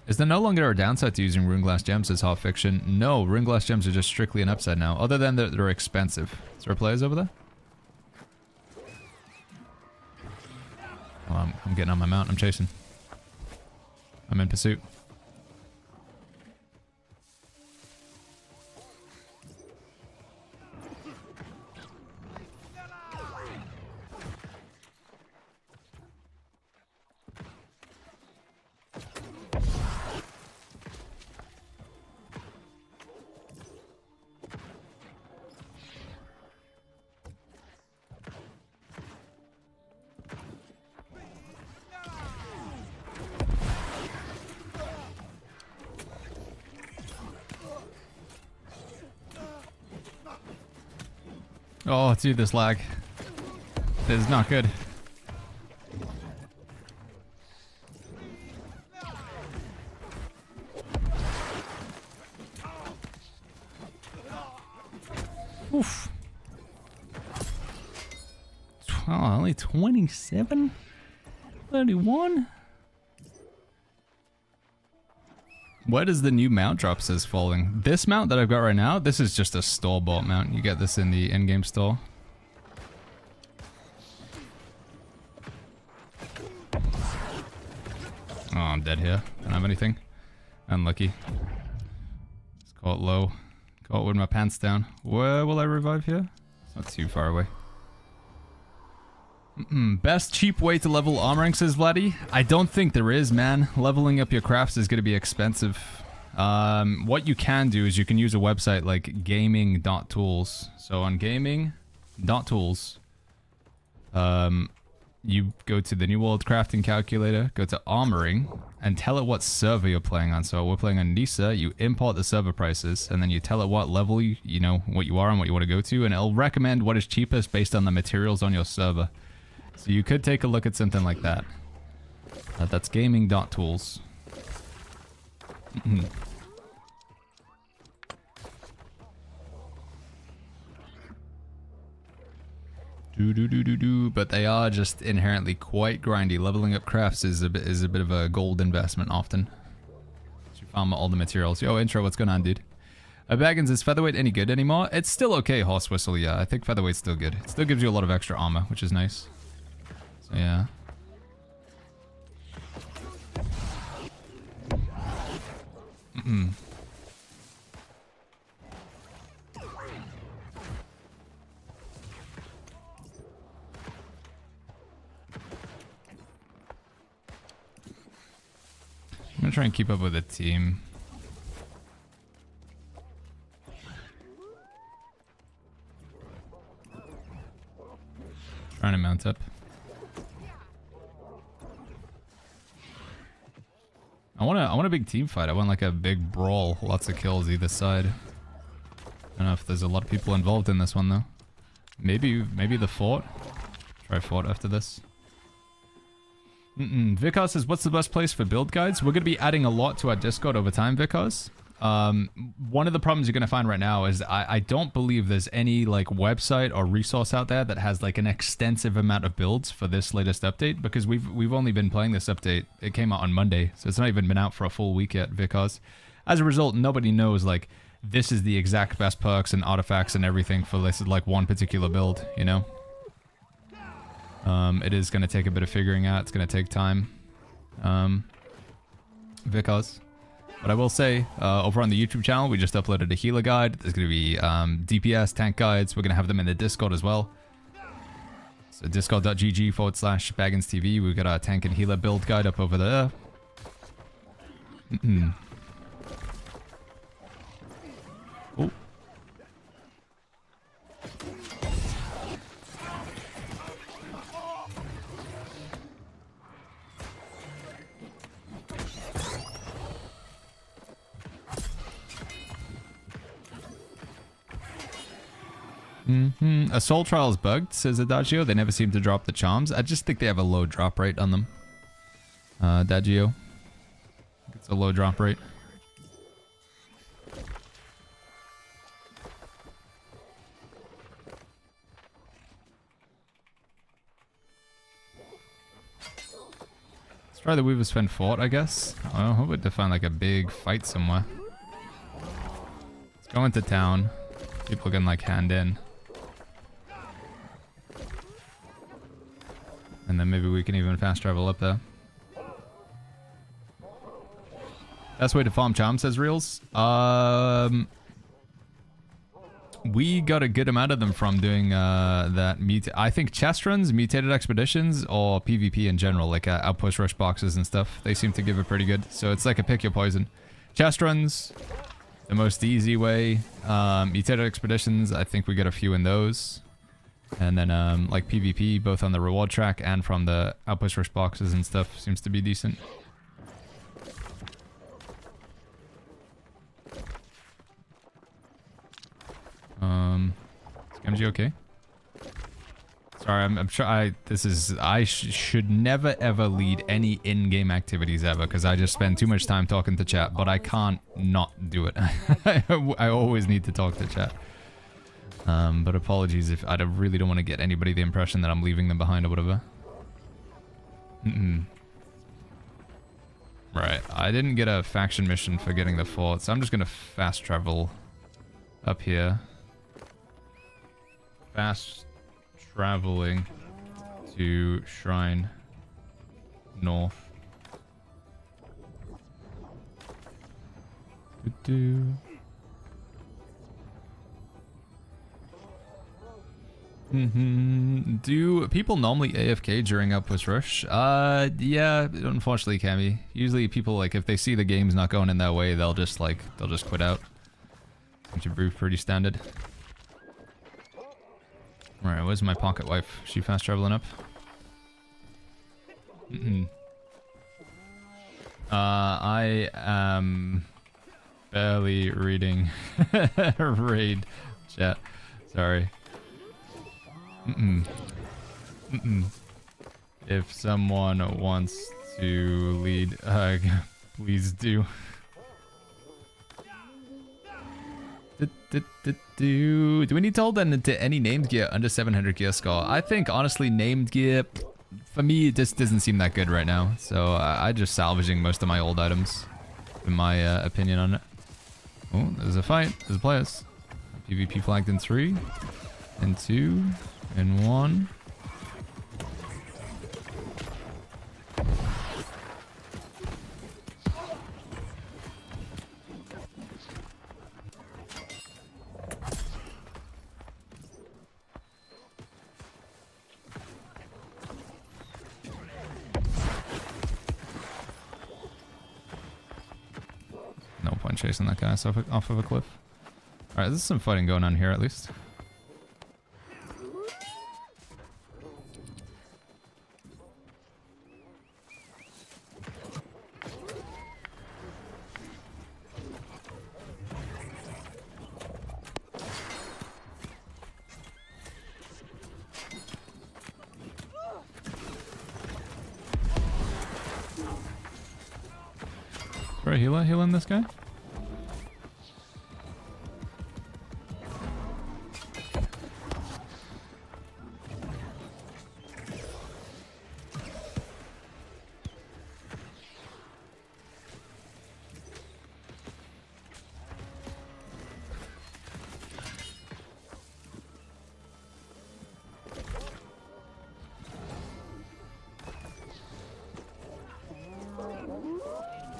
S3: Is there no longer a downside to using Runeglass Gems as Half Fiction? No, Runeglass Gems are just strictly an upside now, other than they're expensive. Is there players over there? Oh, I'm getting on my mount. I'm chasing. I'm in pursuit. Oh, dude, this lag. This is not good. Oof. Oh, only 27? 31? Where does the new mount drop says falling? This mount that I've got right now, this is just a store-bought mount. You get this in the in-game store. Oh, I'm dead here. Don't have anything. Unlucky. Let's call it low. Call it with my pants down. Where will I revive here? It's not too far away. Best cheap way to level armoring, says Vladdy. I don't think there is, man. Leveling up your crafts is going to be expensive. What you can do is you can use a website like gaming.tools. So on gaming, Dot tools. You go to the New World crafting calculator, go to armoring, and tell it what server you're playing on. So we're playing on Nisa, you import the server prices, and then you tell it what level you know what you are and what you want to go to, and it'll recommend what is cheapest based on the materials on your server. So you could take a look at something like that. That's gaming.tools. But they are just inherently quite grindy. Leveling up crafts is a bit of a gold investment often. So you farm all the materials. Yo, intro, what's going on, dude? Baggins, is featherweight any good anymore? It's still okay, horse whistle. Yeah, I think featherweight's still good. It still gives you a lot of extra armor, which is nice. So yeah. I'm gonna try and keep up with the team. Trying to mount up. I want a big team fight. I want like a big brawl, lots of kills either side. I don't know if there's a lot of people involved in this one though. Maybe the fort. Try fort after this. Vikas says, what's the best place for build guides? We're going to be adding a lot to our Discord over time, Vikas. One of the problems you're going to find right now is I don't believe there's any like website or resource out there that has like an extensive amount of builds for this latest update, because we've only been playing this update. It came out on Monday, so it's not even been out for a full week yet, Vikas. As a result, nobody knows like this is the exact best perks and artifacts and everything for this like one particular build, you know? It is going to take a bit of figuring out. It's going to take time. Vikas. But I will say, over on the YouTube channel, we just uploaded a healer guide. There's going to be DPS, tank guides. We're going to have them in the Discord as well. So discord.gg/BagginsTV. We've got our tank and healer build guide up over there. Oh. Assault Trial's bugged, says Adagio. They never seem to drop the charms. I just think they have a low drop rate on them. Adagio. It's a low drop rate. Let's try the Weaver's Fen Fort, I guess. I hope to find like a big fight somewhere. Let's go into town. People can like hand in. And then maybe we can even fast travel up there. Best way to farm charm, says Reels. We got a good amount of them from doing that. I think chest runs, mutated expeditions, or PvP in general, like outpost rush boxes and stuff. They seem to give it pretty good. So it's like a pick your poison. Chest runs, the most easy way. Mutated expeditions, I think we get a few in those. And then like PvP, both on the reward track and from the outpost rush boxes and stuff, seems to be decent. Is okay? Sorry, I'm sure I should never ever lead any in-game activities ever, because I just spend too much time talking to chat, but I can't not do it. I always need to talk to chat. But apologies if I really don't want to get anybody the impression that I'm leaving them behind or whatever. Right, I didn't get a faction mission for getting the fort, so I'm just gonna fast travel up here. Fast traveling to Shrine North. Do people normally AFK during Outpost Rush? Yeah, unfortunately, Cammy. Usually people, like, if they see the game's not going in that way, they'll just quit out. Which is pretty standard. Alright, where's my pocket wife? Is she fast traveling up? I am barely reading raid chat. Sorry. If someone wants to lead, please do. Do we need to hold on to any named gear under 700 gear score? I think honestly named gear, for me, it just doesn't seem that good right now. So I'm just salvaging most of my old items, in my opinion on it. Oh, there's a fight. There's players. PvP flagged in 3, in 2, in 1. No point chasing that guy off of a cliff. Alright, there's some fighting going on here at least. Right, healing this guy?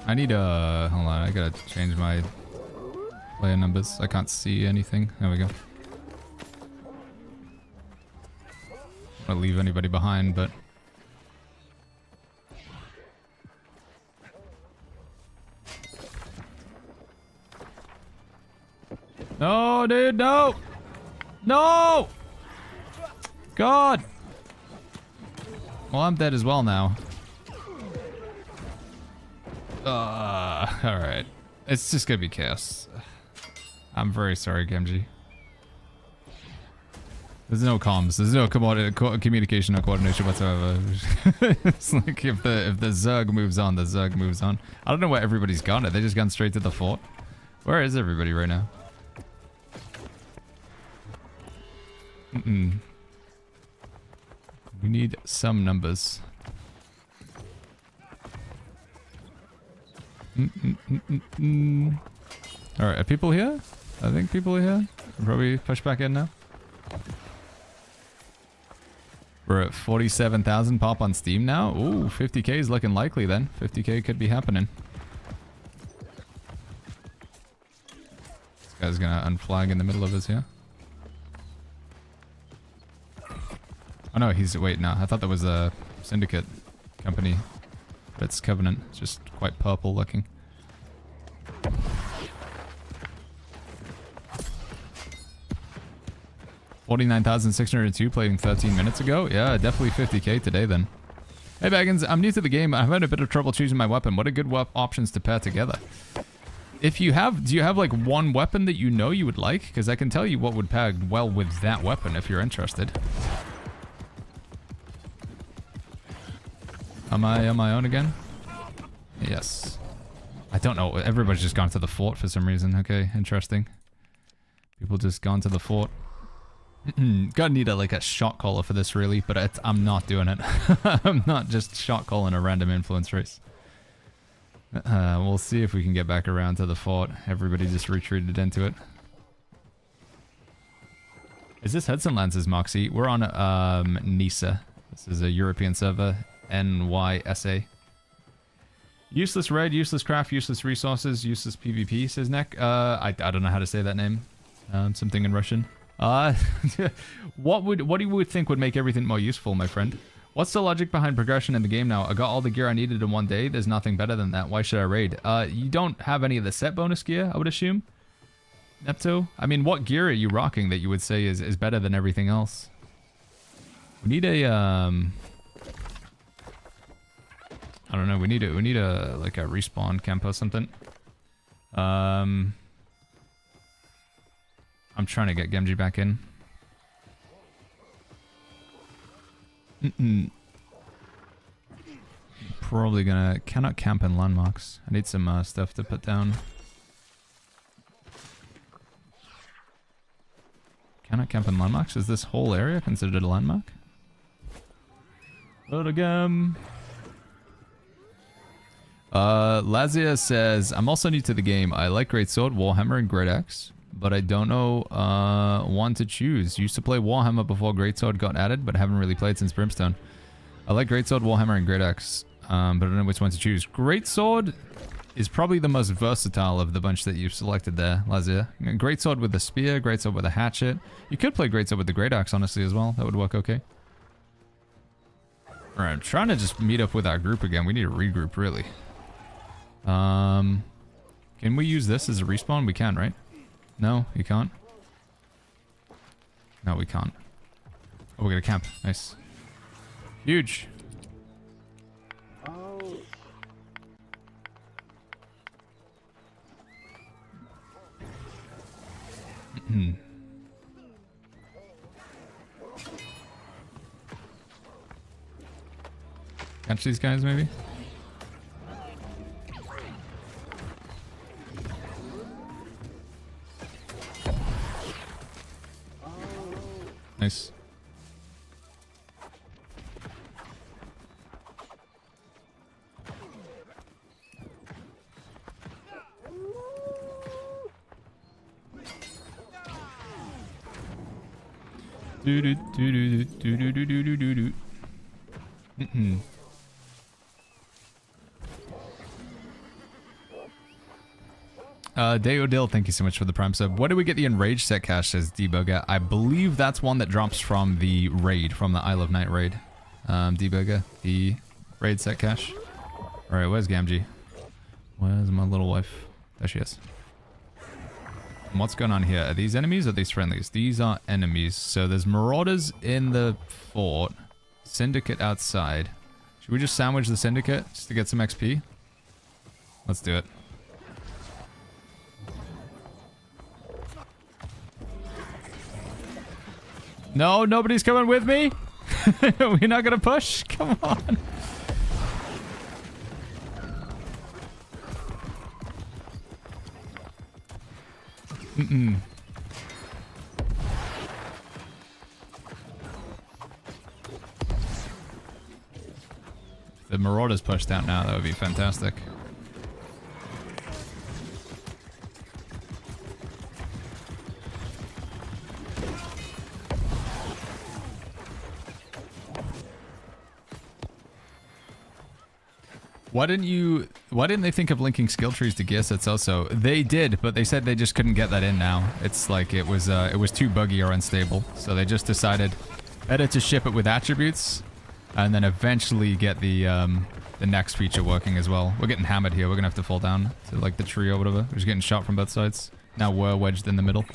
S3: I need hold on, I gotta change my player numbers. I can't see anything. There we go. I don't leave anybody behind, but no, dude, no! No! God! Well, I'm dead as well now. Alright. It's just gonna be chaos. I'm very sorry, Genji. There's no comms. There's no communication or coordination whatsoever. It's like if the Zerg moves on, the Zerg moves on. I don't know where everybody's gone. Are they just gone straight to the fort? Where is everybody right now? We need some numbers. Alright, are people here? I think people are here. I'll probably push back in now. We're at 47,000 pop on Steam now. Ooh, 50k is looking likely then. 50k could be happening. This guy's gonna unflag in the middle of us here. Oh no, he's... Wait, no. I thought that was a Syndicate company. But it's Covenant. It's just quite purple looking. $49,602 playing 13 minutes ago? Yeah, definitely 50k today then. Hey Baggins, I'm new to the game. I've had a bit of trouble choosing my weapon. What are good options to pair together? If you have, do you have like one weapon that you know you would like? Because I can tell you what would pair well with that weapon if you're interested. Am I on my own again? Yes. I don't know. Everybody's just gone to the fort for some reason. Okay, interesting. People just gone to the fort. Gotta need like a shot caller for this really, but I'm not doing it. I'm not just shot calling a random influence race. We'll see if we can get back around to the fort. Everybody just retreated into it. Is this Hudson Lance's Moxie? We're on Nisa. This is a European server. NYSA. Useless red, useless craft, useless resources, useless PvP, says Neck. I don't know how to say that name. Something in Russian. What do you think would make everything more useful, my friend? What's the logic behind progression in the game now? I got all the gear I needed in one day. There's nothing better than that. Why should I raid? You don't have any of the set bonus gear, I would assume? Nepto? I mean, what gear are you rocking that you would say is better than everything else? We need a I don't know. We need a like a respawn camp or something. I'm trying to get Genji back in. Probably cannot camp in landmarks. I need some stuff to put down. Cannot camp in landmarks? Is this whole area considered a landmark? Load again. Lazia says, I'm also new to the game. I like Greatsword, Warhammer, and Great Axe, but I don't know one to choose. Used to play Warhammer before Greatsword got added, but I haven't really played since Brimstone. I like Greatsword, Warhammer, and Great Axe, but I don't know which one to choose. Greatsword is probably the most versatile of the bunch that you've selected there, Lazia. Greatsword with a spear, Greatsword with a hatchet. You could play Greatsword with the Great Axe, honestly, as well. That would work okay. Alright, I'm trying to just meet up with our group again. We need to regroup, really. Can we use this as a respawn? We can, right? No, you can't. No, we can't. Oh, we're gonna camp. Nice. Huge. Catch these guys, maybe? Nice. Do do do do do do do do do do do. Deodil, thank you so much for the prime sub. What do we get the Enraged set cache, says Debugger? I believe that's one that drops from the raid, from the Isle of Night raid. Debugger, the raid set cache. Alright, where's Gamgee? Where's my little wife? There she is. And what's going on here? Are these enemies or are these friendlies? These are enemies. So there's marauders in the fort. Syndicate outside. Should we just sandwich the Syndicate just to get some XP? Let's do it. No, nobody's coming with me? We're not gonna push? Come on. The Marauders pushed out now, that would be fantastic. Why didn't they think of linking skill trees to gear sets also? They did, but they said they just couldn't get that in now. It's like it was too buggy or unstable. So they just decided better to ship it with attributes and then eventually get the next feature working as well. We're getting hammered here. We're gonna have to fall down to like the tree or whatever. We're just getting shot from both sides. Now we're wedged in the middle.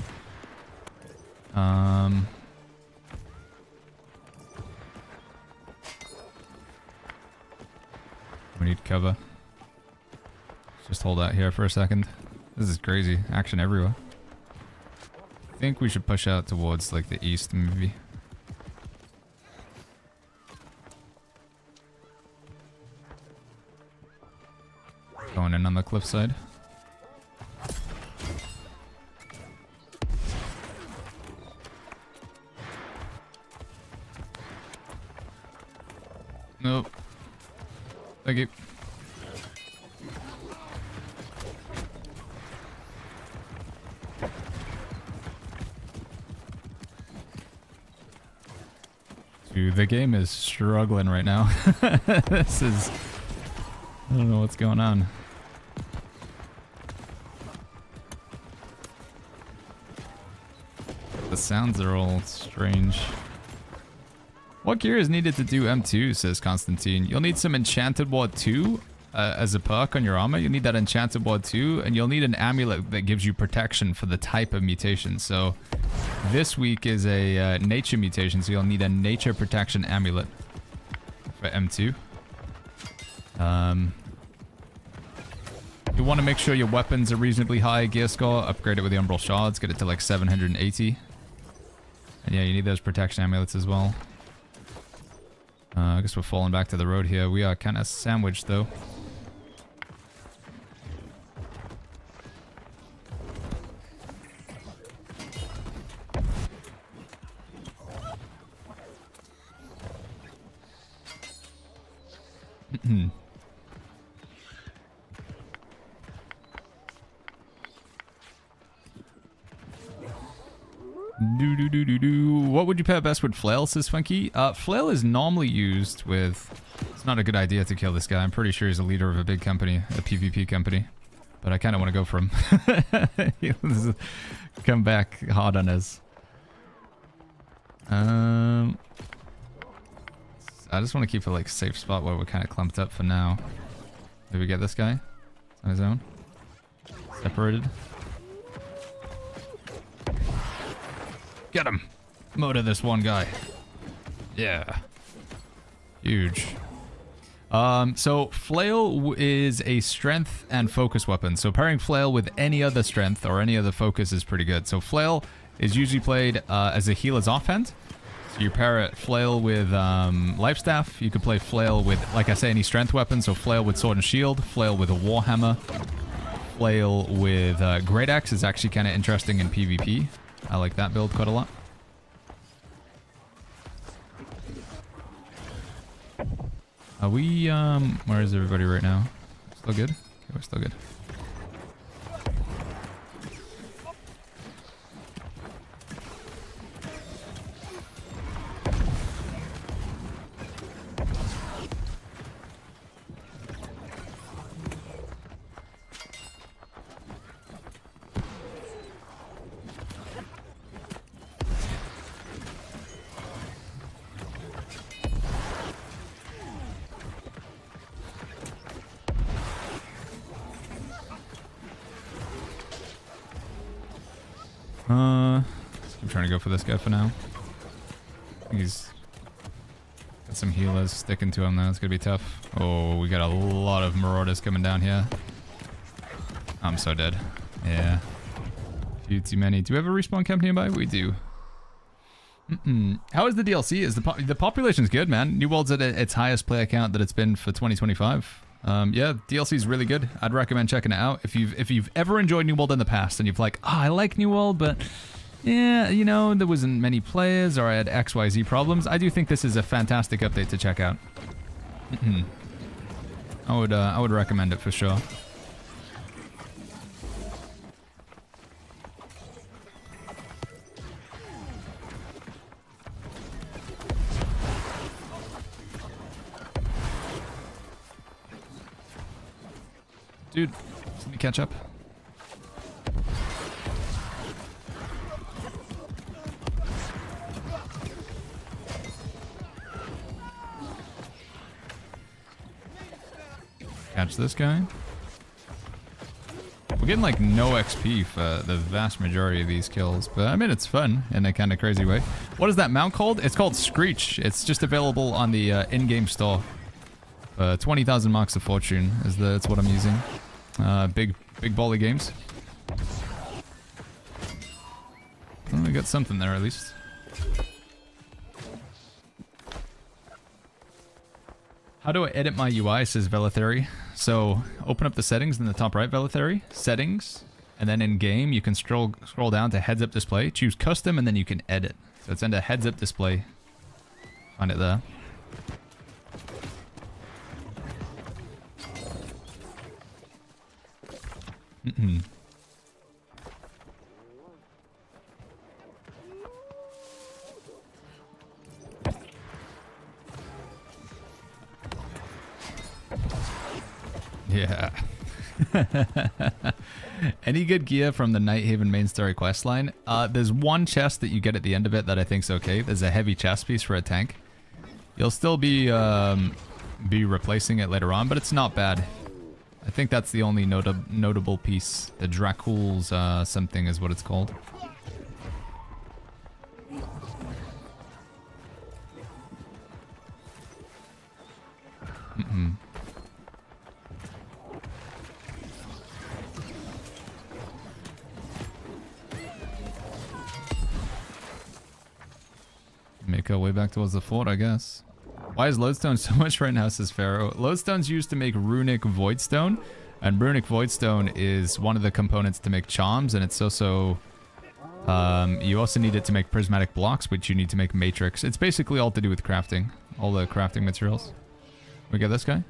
S3: We need cover. Just hold out here for a second. This is crazy. Action everywhere. I think we should push out towards like the east maybe. Going in on the cliffside. Nope. Thank you. Dude, the game is struggling right now. This is... I don't know what's going on. The sounds are all strange. What gear is needed to do M2, says Constantine. You'll need some Enchanted Ward 2 as a perk on your armor. You'll need that enchanted ward too, and you'll need an amulet that gives you protection for the type of mutation. So this week is a nature mutation, so you'll need a nature protection amulet for M2. You want to make sure your weapons are reasonably high gear score. Upgrade it with the Umbral Shards. Get it to like 780. And yeah, you need those protection amulets as well. I guess we're falling back to the road here. We are kind of sandwiched though. What would you pair best with Flail, says Funky? Flail is normally used with... It's not a good idea to kill this guy. I'm pretty sure he's a leader of a big company, a PvP company. But I kind of want to go for him. He'll come back hard on us. I just want to keep a like safe spot where we're kind of clumped up for now. Did we get this guy? On his own? Separated? Get him! Motor this one guy. Yeah. Huge. So Flail is a strength and focus weapon. So pairing Flail with any other strength or any other focus is pretty good. So Flail is usually played as a healer's offhand. So you pair it Flail with Life Staff. You could play Flail with, like I say, any strength weapon. So Flail with Sword and Shield. Flail with a Warhammer. Flail with Great Axe is actually kind of interesting in PvP. I like that build quite a lot. Are we, where is everybody right now? Still good? Okay, we're still good. I'm trying to go for this guy for now. He's got some healers sticking to him though. It's gonna be tough. Oh, we got a lot of marauders coming down here. I'm so dead. Yeah. Few too many. Do we have a respawn camp nearby? We do. How is the DLC? Is the population's good, man. New World's at its highest player count that it's been for 2025. Yeah, DLC is really good. I'd recommend checking it out. If you've ever enjoyed New World in the past and you've like, oh, I like New World, but yeah, you know, there wasn't many players or I had XYZ problems, I do think this is a fantastic update to check out. I would recommend it for sure. Dude, let me catch up. Catch this guy. We're getting like no XP for the vast majority of these kills, but I mean it's fun in a kind of crazy way. What is that mount called? It's called Screech. It's just available on the in-game store. 20,000 marks of fortune is that's what I'm using. Big volley games. Well, we got something there at least. How do I edit my UI, says Velitheri. So open up the settings in the top right, Velitheri. Settings. And then in game, you can scroll down to heads up display. Choose custom and then you can edit. So it's under heads up display. Find it there. Yeah. Any good gear from the Nighthaven main story questline? There's one chest that you get at the end of it that I think's okay. There's a heavy chest piece for a tank. You'll still be replacing it later on, but it's not bad. I think that's the only notable piece. The Dracul's something is what it's called. Make our way back towards the fort, I guess. Why is lodestone so much right now, says Pharaoh? Lodestone's used to make runic voidstone, and runic voidstone is one of the components to make charms, and it's also... you also need it to make prismatic blocks, which you need to make matrix. It's basically all to do with crafting. All the crafting materials. We get this guy?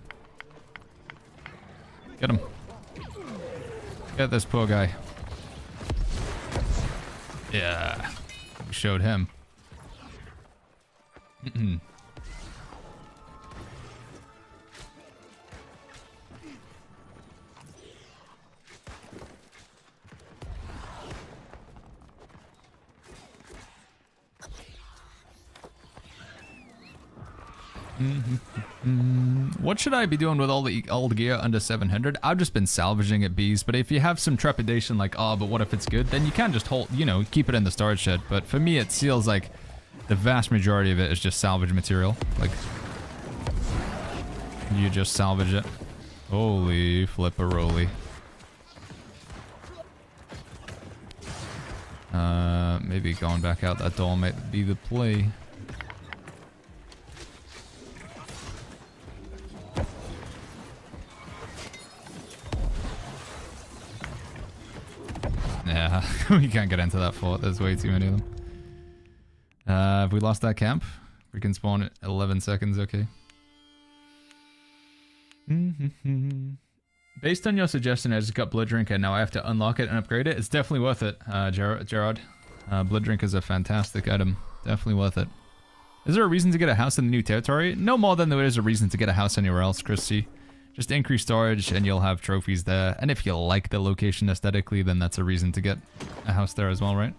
S3: Get him. Get this poor guy. Yeah. We showed him. What should I be doing with all the old gear under 700? I've just been salvaging at Bees, but if you have some trepidation like, oh, but what if it's good? Then you can just hold, you know, keep it in the storage shed. But for me, it feels like the vast majority of it is just salvage material. Like, you just salvage it. Holy flipperoli. Maybe going back out that door might be the play. Yeah, we can't get into that fort. There's way too many of them. Have we lost that camp? We can spawn at 11 seconds, okay. Based on your suggestion, I just got Blood Drink and now I have to unlock it and upgrade it. It's definitely worth it, Gerard. Blood Drink is a fantastic item. Definitely worth it. Is there a reason to get a house in the new territory? No more than there is a reason to get a house anywhere else, Christy. Just increase storage and you'll have trophies there. And if you like the location aesthetically, then that's a reason to get a house there as well, right?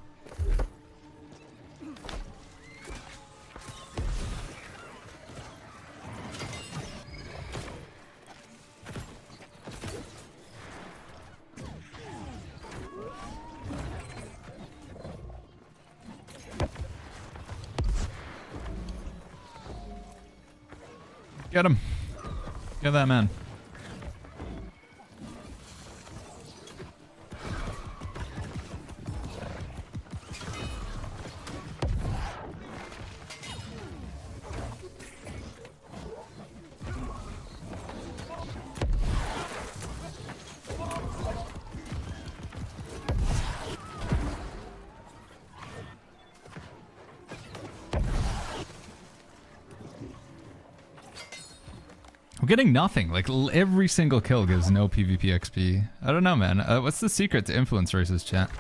S3: Get him. Get that man. We're getting nothing. Like, every single kill gives no PvP XP. I don't know, man. What's the secret to influence races, chat?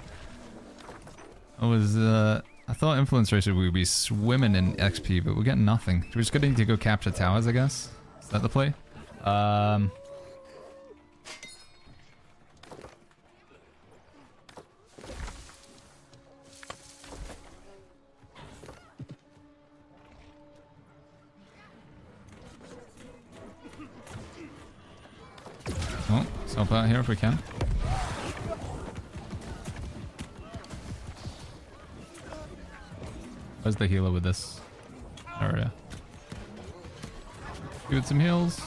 S3: I thought influence races would be swimming in XP, but we're getting nothing. We're just gonna need to go capture towers, I guess. Is that the play? Oh, let's help out here if we can. Where's the healer with this? Oh yeah. Give it some heals.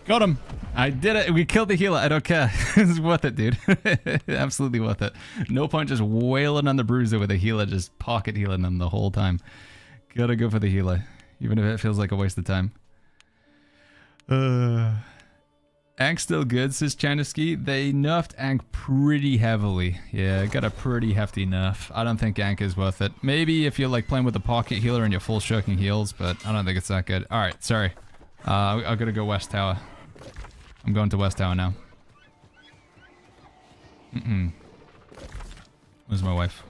S3: Got him. I did it. We killed the healer. I don't care. It's worth it, dude. Absolutely worth it. No point just wailing on the bruiser with a healer, just pocket healing them the whole time. Gotta go for the healer, even if it feels like a waste of time. Ankh still good, says Chinaski. They nerfed Ankh pretty heavily. Yeah, got a pretty hefty nerf. I don't think Ankh is worth it. Maybe if you're like playing with a pocket healer and you're full shirking heals, but I don't think it's that good. Alright, sorry. I gotta go West Tower. I'm going to West Tower now. Where's my wife?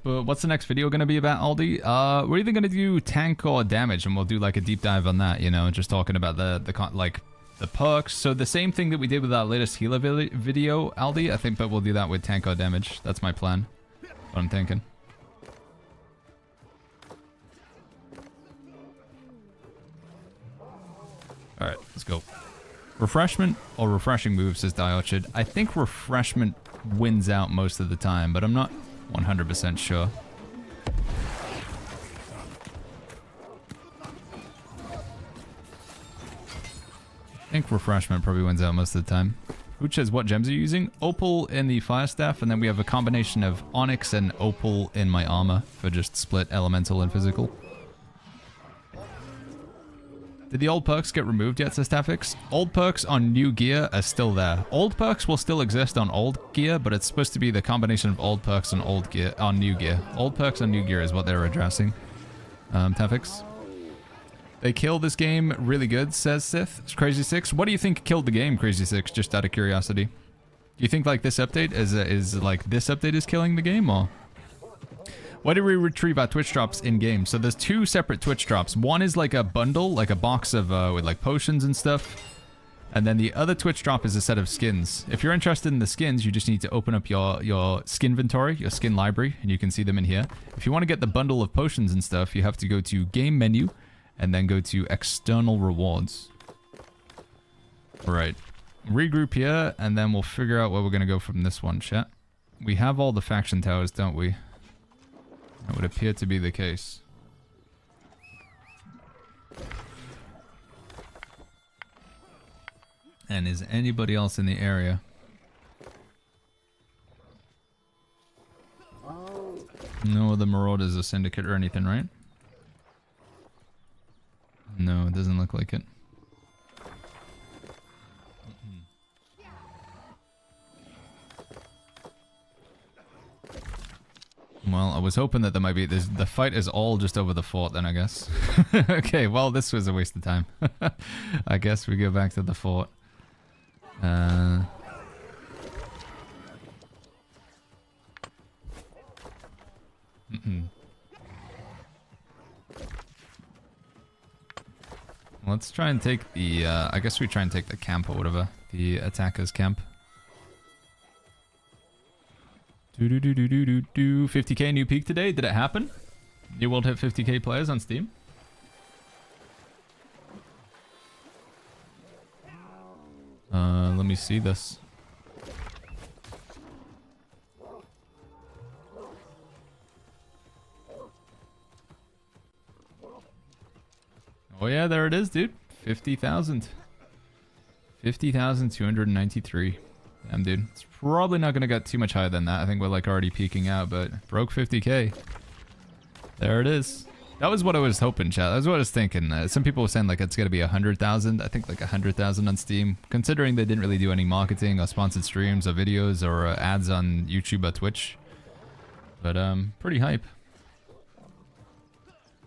S3: But what's the next video going to be about, Aldi? We're either going to do tank or damage, and we'll do like a deep dive on that, you know, just talking about the perks. So the same thing that we did with our latest healer video, Aldi, I think, but we'll do that with tank or damage. That's my plan. What I'm thinking. Alright, let's go. Refreshment or refreshing moves, says Diorchid. I think refreshment wins out most of the time, but I'm not 100% sure. I think refreshment probably wins out most of the time. Hooch says, what gems are you using? Opal in the fire staff, and then we have a combination of onyx and opal in my armor for just split elemental and physical. Did the old perks get removed yet, says Tafix? Old perks on new gear are still there. Old perks will still exist on old gear, but it's supposed to be the combination of old perks and old gear on new gear. Old perks on new gear is what they're addressing. Tafix. They killed this game really good, says Sith. It's Crazy Six. What do you think killed the game, Crazy Six? Just out of curiosity. Do you think like this update is like this update is killing the game, or? Why do we retrieve our Twitch drops in game? So there's two separate Twitch drops. One is like a bundle, like a box of with like potions and stuff. And then the other Twitch drop is a set of skins. If you're interested in the skins, you just need to open up your skin inventory, your skin library, and you can see them in here. If you want to get the bundle of potions and stuff, you have to go to game menu and then go to external rewards. Right. Regroup here, and then we'll figure out where we're going to go from this one, chat. We have all the faction towers, don't we? That would appear to be the case. And is anybody else in the area? No other marauders or syndicate or anything, right? No, it doesn't look like it. Well, I was hoping that there might be... the fight is all just over the fort then, I guess. Okay, well, this was a waste of time. I guess we go back to the fort. Let's try and take the... I guess we try and take the camp or whatever. The attackers' camp. 50k new peak today. Did it happen? New World hit 50k players on Steam. Let me see this. Oh yeah, there it is, dude. 50,000. 50,293. Damn, dude. It's probably not going to get too much higher than that. I think we're like already peaking out, but broke 50k. There it is. That was what I was hoping, chat. That was what I was thinking. Some people were saying like it's going to be 100,000. I think like 100,000 on Steam. Considering they didn't really do any marketing or sponsored streams or videos or ads on YouTube or Twitch. But pretty hype.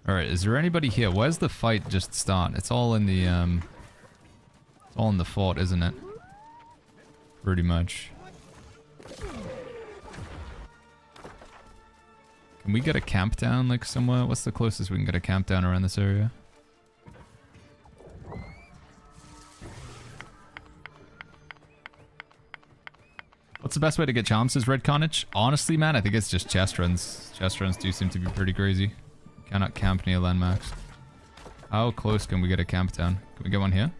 S3: Alright, is there anybody here? Where's the fight just start? It's all in the it's all in the fort, isn't it? Pretty much. Can we get a camp down like somewhere? What's the closest we can get a camp down around this area? What's the best way to get charms, says Red Carnage? Honestly, man, I think it's just chest runs. Chest runs do seem to be pretty crazy. Cannot camp near landmarks. How close can we get a camp down? Can we get one here?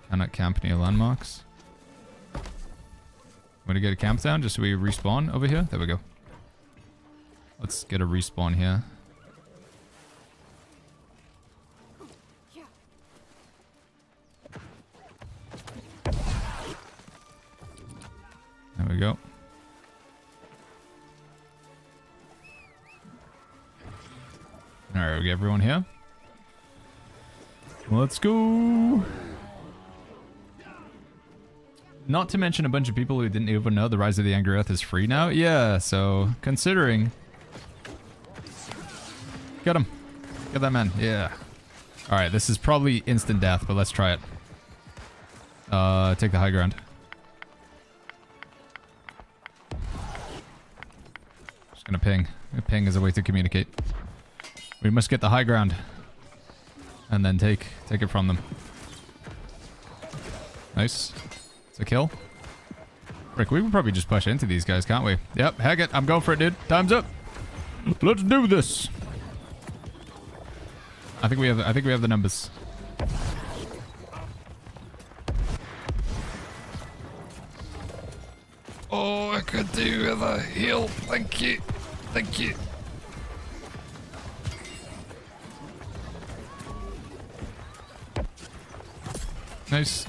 S3: Cannot camp near landmarks. Want to get a camp down just so we respawn over here? There we go. Let's get a respawn here. There we go. Alright, we get everyone here. Let's go. Not to mention a bunch of people who didn't even know the Rise of the Angry Earth is free now. Yeah, so considering. Get him. Get that man. Yeah. Alright, this is probably instant death, but let's try it. Take the high ground. Just gonna ping. Ping is a way to communicate. We must get the high ground. And then take it from them. Nice. It's a kill. Frick, we can probably just push into these guys, can't we? Yep, heck it. I'm going for it, dude. Time's up. Let's do this. I think we have the numbers. Oh, I could do with a heal. Thank you. Thank you. Nice.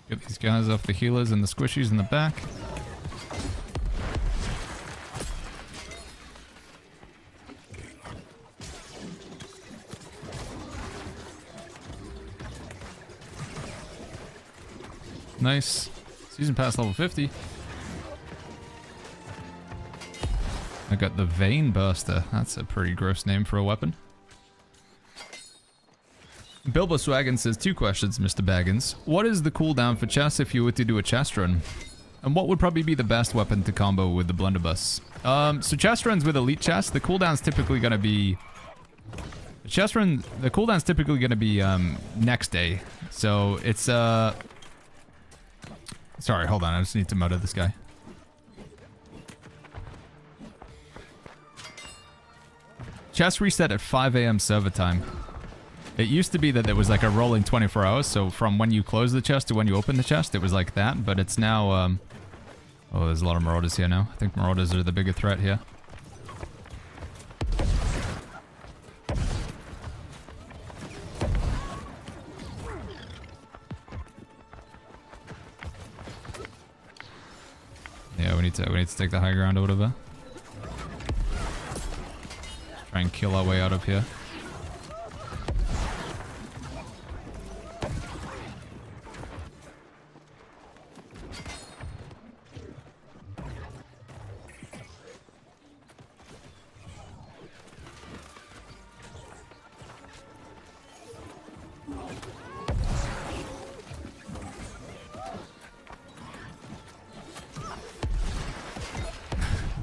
S3: Get these guys off the healers and the squishies in the back. Nice. Season pass level 50. I got the Vein Burster. That's a pretty gross name for a weapon. Bilbo Swaggin says 2 questions, Mr. Baggins. What is the cooldown for chests if you were to do a chest run? And what would probably be the best weapon to combo with the blunderbuss? So chest runs with elite chests, the cooldown's typically gonna be... The cooldown's typically gonna be next day. So it's Sorry, hold on, I just need to motor this guy. Chest reset at 5 AM server time. It used to be that there was like a rolling 24 hours, so from when you close the chest to when you open the chest, it was like that, but it's now, oh, there's a lot of marauders here now. I think marauders are the bigger threat here. Yeah, we need to take the high ground or whatever. Try and kill our way out of here.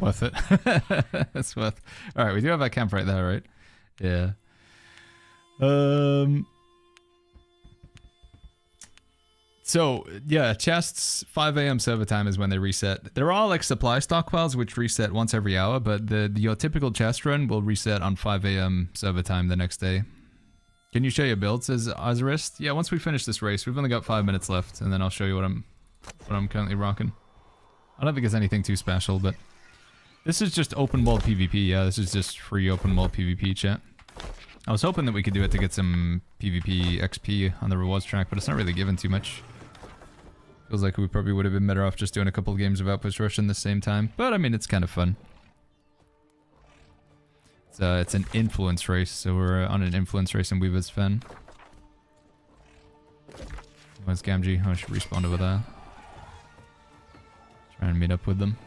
S3: Worth it. That's worth. All right, we do have our camp right there, right? Yeah. So yeah, chests 5 AM server time is when they reset. There are like supply stockpiles which reset once every hour, but your typical chest run will reset on 5 AM server time the next day. Can you show your build, says Ozarist? Yeah, once we finish this race, we've only got 5 minutes left, and then I'll show you what I'm currently rocking. I don't think it's anything too special, but this is just open world PvP. Yeah, this is just free open world PvP, chat. I was hoping that we could do it to get some PvP XP on the rewards track, but it's not really given too much. Feels like we probably would have been better off just doing a couple of games of Outpost Rush in the same time. But I mean, it's kind of fun. It's an influence race, so we're on an influence race in Weaver's Fen. Where's Gamgee? Oh, I should respawn over there. Try and meet up with them.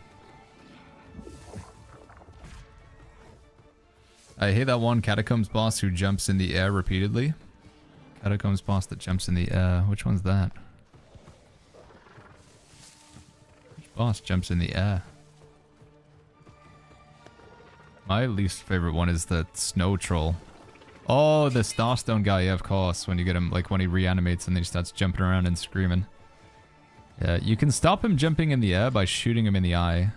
S3: I hate that one Catacombs boss who jumps in the air repeatedly. Catacombs boss that jumps in the air. Which one's that? Which boss jumps in the air? My least favorite one is the Snow Troll. Oh, the Starstone guy, yeah, of course. When you get him, like when he reanimates and then he starts jumping around and screaming. Yeah, you can stop him jumping in the air by shooting him in the eye.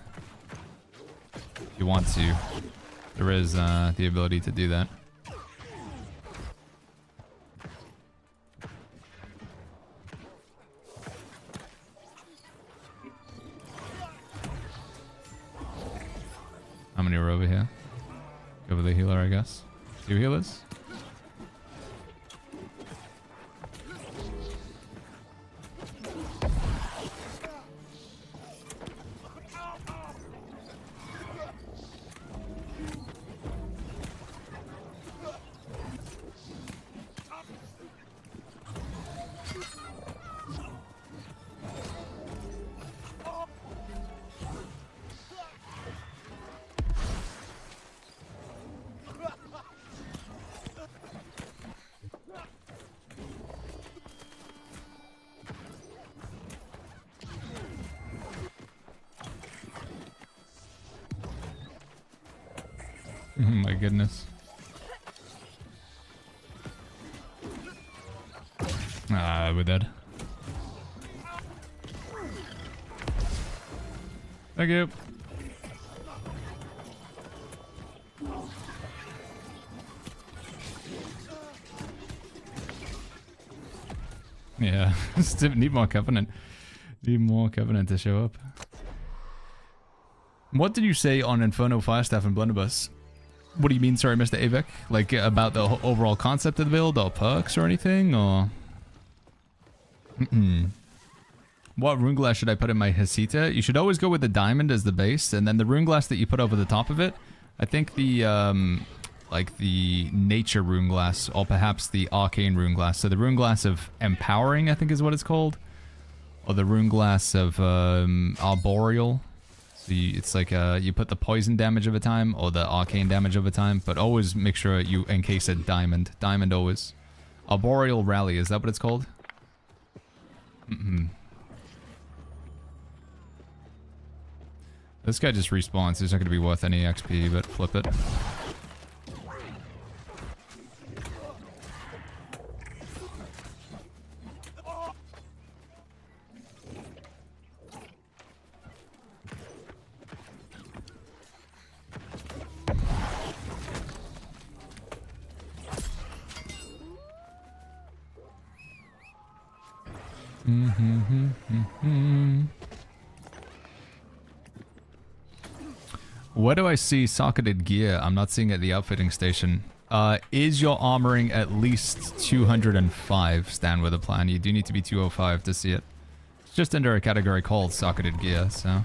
S3: If you want to. There is the ability to do that. How many are over here? Go with the healer, I guess. 2 healers? my goodness. Ah, we're dead. Thank you. Yeah, still need more Covenant. Need more Covenant to show up. What did you say on Inferno, Firestaff, and Blunderbuss? What do you mean, sorry, Mr. Avek? Like, about the overall concept of the build, or perks, or anything, or...? What rune glass should I put in my Hasita? You should always go with the diamond as the base, and then the rune glass that you put over the top of it, I think the, like the nature rune glass, or perhaps the arcane rune glass. So the rune glass of empowering, I think is what it's called. Or the rune glass of arboreal. So it's like you put the poison damage over time, or the arcane damage over time, but always make sure you encase it diamond. Diamond always. Arboreal rally, is that what it's called? This guy just respawns. He's not going to be worth any XP, but flip it. Where do I see socketed gear? I'm not seeing it at the outfitting station. Is your armoring at least 205? Stand with a plan. You do need to be 205 to see it. It's just under a category called socketed gear, so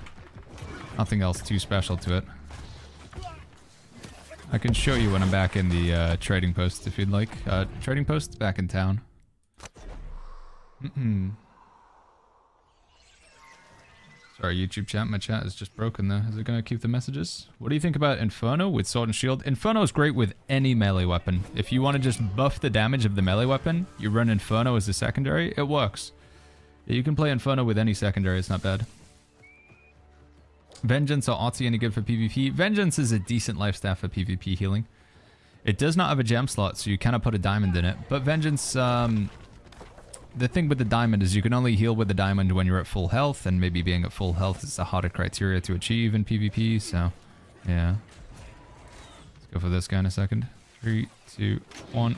S3: nothing else too special to it. I can show you when I'm back in the trading post if you'd like. Trading post back in town. Sorry, YouTube chat. My chat is just broken there. Is it going to keep the messages? What do you think about Inferno with Sword and Shield? Inferno is great with any melee weapon. If you want to just buff the damage of the melee weapon, you run Inferno as a secondary. It works. Yeah, you can play Inferno with any secondary. It's not bad. Vengeance or Artsy any good for PvP? Vengeance is a decent life staff for PvP healing. It does not have a gem slot, so you cannot put a diamond in it. But Vengeance... the thing with the diamond is you can only heal with the diamond when you're at full health, and maybe being at full health is a harder criteria to achieve in PvP, so yeah. Let's go for this guy in a second. 3, 2, 1.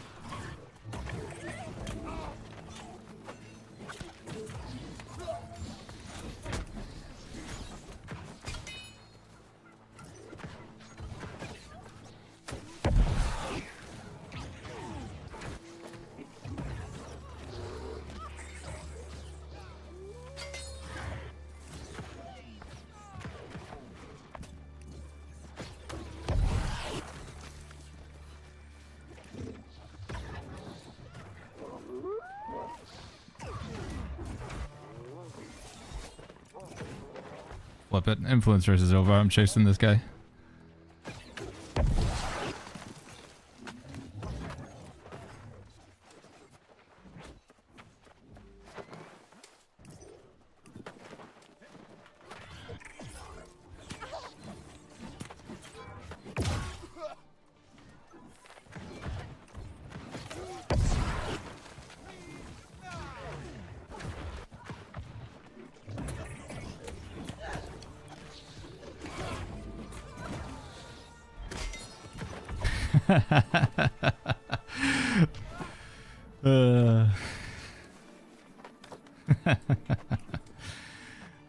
S3: Flip it. Influencers is over. I'm chasing this guy.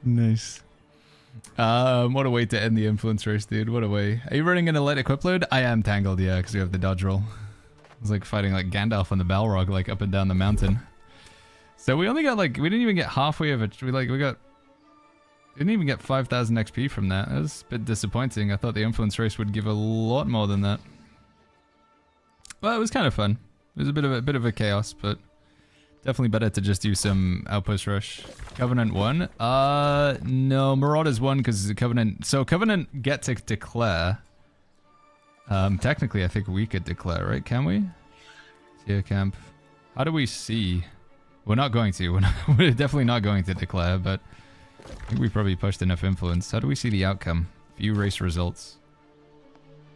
S3: Nice. What a way to end the influence race, dude. What a way. Are you running an elite equip load? I am tangled, yeah, because we have the dodge roll. It's like fighting like Gandalf on the Balrog, like up and down the mountain. So we only got like, we didn't even get halfway of it. Didn't even get 5,000 XP from that. That was a bit disappointing. I thought the influence race would give a lot more than that. Well, it was kind of fun. It was a bit of a chaos, but definitely better to just do some Outpost rush. Covenant won? No, Marauders won because Covenant... So Covenant get to declare. Technically, I think we could declare, right? Can we? Tier camp. How do we see? We're not going to. We're definitely not going to declare, but I think we probably pushed enough influence. How do we see the outcome? View race results.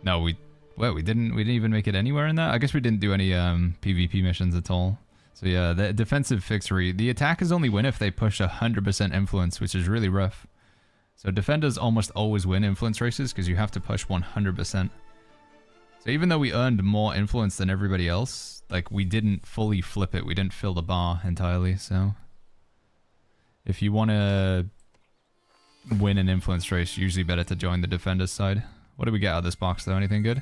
S3: No, we Well, we didn't even make it anywhere in that. I guess we didn't do any PvP missions at all. So yeah, the defensive fixery. The attackers only win if they push 100% influence, which is really rough. So defenders almost always win influence races because you have to push 100%. So even though we earned more influence than everybody else, like we didn't fully flip it. We didn't fill the bar entirely. So if you want to win an influence race, usually better to join the defender's side. What do we get out of this box though? Anything good?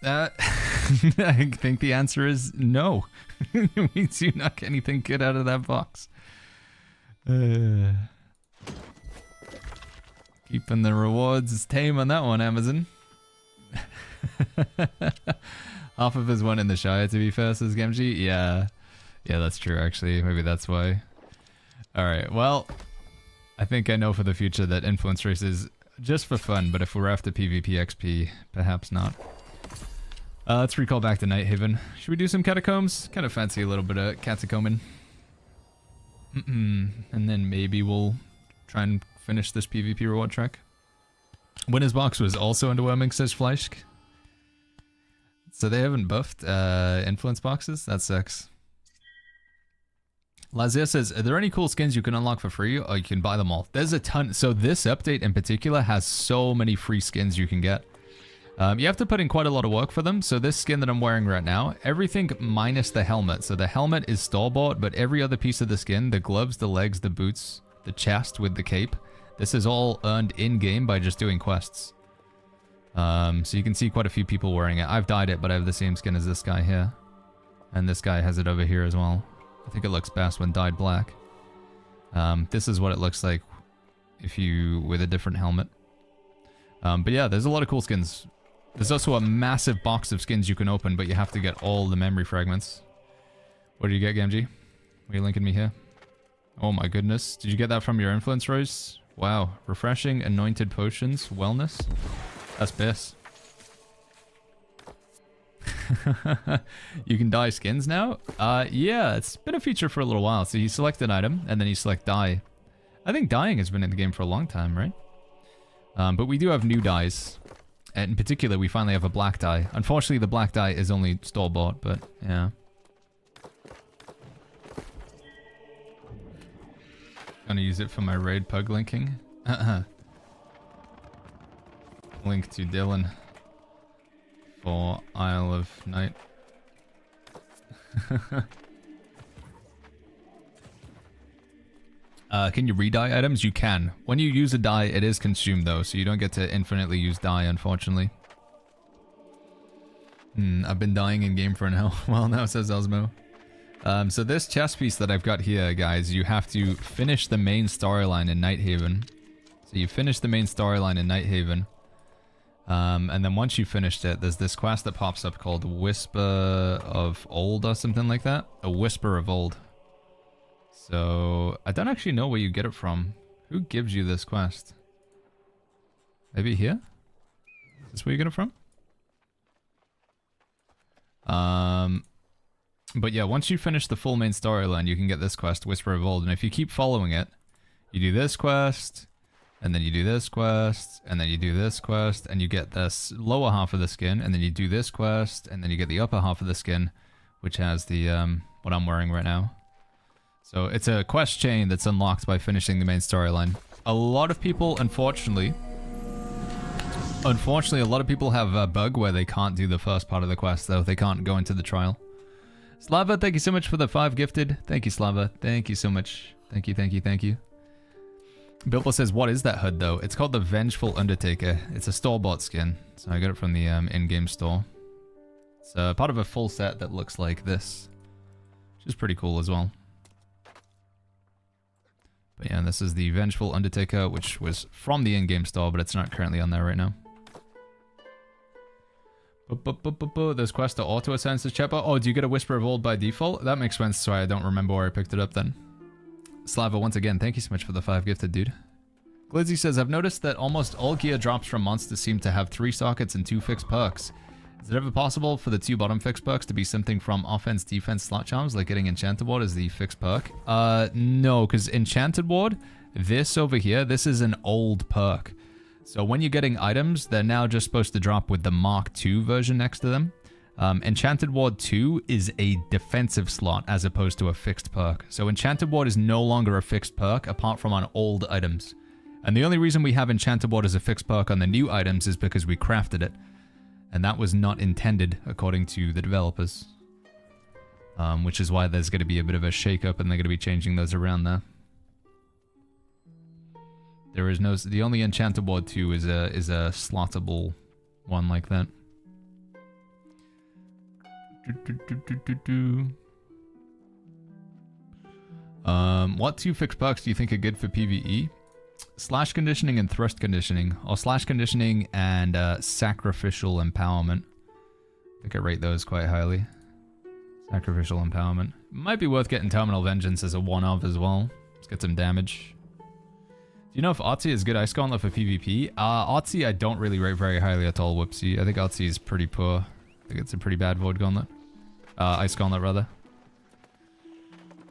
S3: I think the answer is no. We do not get anything good out of that box. Keeping the rewards tame on that one, Amazon. Half of us won in the Shire, to be fair, says Gamgee. Yeah, that's true, actually. Maybe that's why. Alright, well, I think I know for the future that influence races just for fun, but if we're after PvP XP, perhaps not. Let's recall back to Nighthaven. Should we do some catacombs? Kind of fancy a little bit of catacombing. And then maybe we'll try and finish this PvP reward track. Winner's box was also underwhelming, says Fleischk. So they haven't buffed influence boxes? That sucks. Lazia says, are there any cool skins you can unlock for free, or you can buy them all? There's a ton. So this update in particular has so many free skins you can get. You have to put in quite a lot of work for them. So this skin that I'm wearing right now, everything minus the helmet. So the helmet is store-bought, but every other piece of the skin, the gloves, the legs, the boots, the chest with the cape, this is all earned in-game by just doing quests. So you can see quite a few people wearing it. I've dyed it, but I have the same skin as this guy here. And this guy has it over here as well. I think it looks best when dyed black. This is what it looks like if you with a different helmet. But yeah, there's a lot of cool skins. There's also a massive box of skins you can open, but you have to get all the memory fragments. What did you get, Gamgee? Are you linking me here? Oh my goodness. Did you get that from your influence rose? Wow. Refreshing, anointed potions, wellness. That's piss. You can dye skins now? Yeah, it's been a feature for a little while. So you select an item, and then you select dye. I think dyeing has been in the game for a long time, right? But we do have new dyes. And in particular, we finally have a black dye. Unfortunately, the black dye is only store-bought, but yeah. Gonna use it for my raid pug linking. Link to Dylan for Isle of Night. Can you re-dye items? You can. When you use a dye, it is consumed though, so you don't get to infinitely use dye, unfortunately. I've been dying in game for an hell while now, says Osmo. So this chest piece that I've got here, guys, you have to finish the main storyline in Nighthaven. So you finish the main storyline in Nighthaven. And then once you've finished it, there's this quest that pops up called Whisper of Old or something like that. A Whisper of Old. So, I don't actually know where you get it from. Who gives you this quest? Maybe here? Is this where you get it from? But yeah, once you finish the full main storyline, you can get this quest, Whisper of Old. And if you keep following it, you do this quest, and then you do this quest, and then you do this quest, and you get this lower half of the skin, and then you do this quest, and then you get the upper half of the skin, which has the, what I'm wearing right now. So it's a quest chain that's unlocked by finishing the main storyline. A lot of people, unfortunately, a lot of people have a bug where they can't do the first part of the quest, though. They can't go into the trial. Slava, thank you so much for the 5 gifted. Thank you, Slava. Thank you so much. Thank you, thank you, thank you. Bilbo says, what is that hood, though? It's called the Vengeful Undertaker. It's a store-bought skin. So I got it from the in-game store. It's part of a full set that looks like this, which is pretty cool as well. But yeah, this is the Vengeful Undertaker, which was from the in-game store, but it's not currently on there right now. There's quest to auto-ascend, says Cheppa. Oh, do you get a Whisper of Old by default? That makes sense, so I don't remember where I picked it up then. Slava, once again, thank you so much for the 5 gifted, dude. Glizzy says, I've noticed that almost all gear drops from monsters seem to have 3 sockets and 2 fixed perks. Is it ever possible for the 2 bottom fixed perks to be something from offense, defense, slot charms, like getting Enchanted Ward as the fixed perk? No, because Enchanted Ward, this over here, this is an old perk. So when you're getting items, they're now just supposed to drop with the Mark II version next to them. Enchanted Ward 2 is a defensive slot as opposed to a fixed perk. So Enchanted Ward is no longer a fixed perk apart from on old items. And the only reason we have Enchanted Ward as a fixed perk on the new items is because we crafted it. And that was not intended according to the developers. Which is why there's going to be a bit of a shake-up and they're going to be changing those around there. There is no... The only Enchanted Ward 2 is a slottable one like that. What 2 fixed perks do you think are good for PvE? Slash conditioning and thrust conditioning. Or slash conditioning and sacrificial empowerment. I think I rate those quite highly. Sacrificial empowerment. Might be worth getting Terminal Vengeance as a one-of as well. Let's get some damage. Do you know if Otzi is good Ice Gauntlet for PvP? Otzi I don't really rate very highly at all, Whoopsie. I think Otzi is pretty poor. I think it's a pretty bad Void Gauntlet. Ice Gauntlet, rather.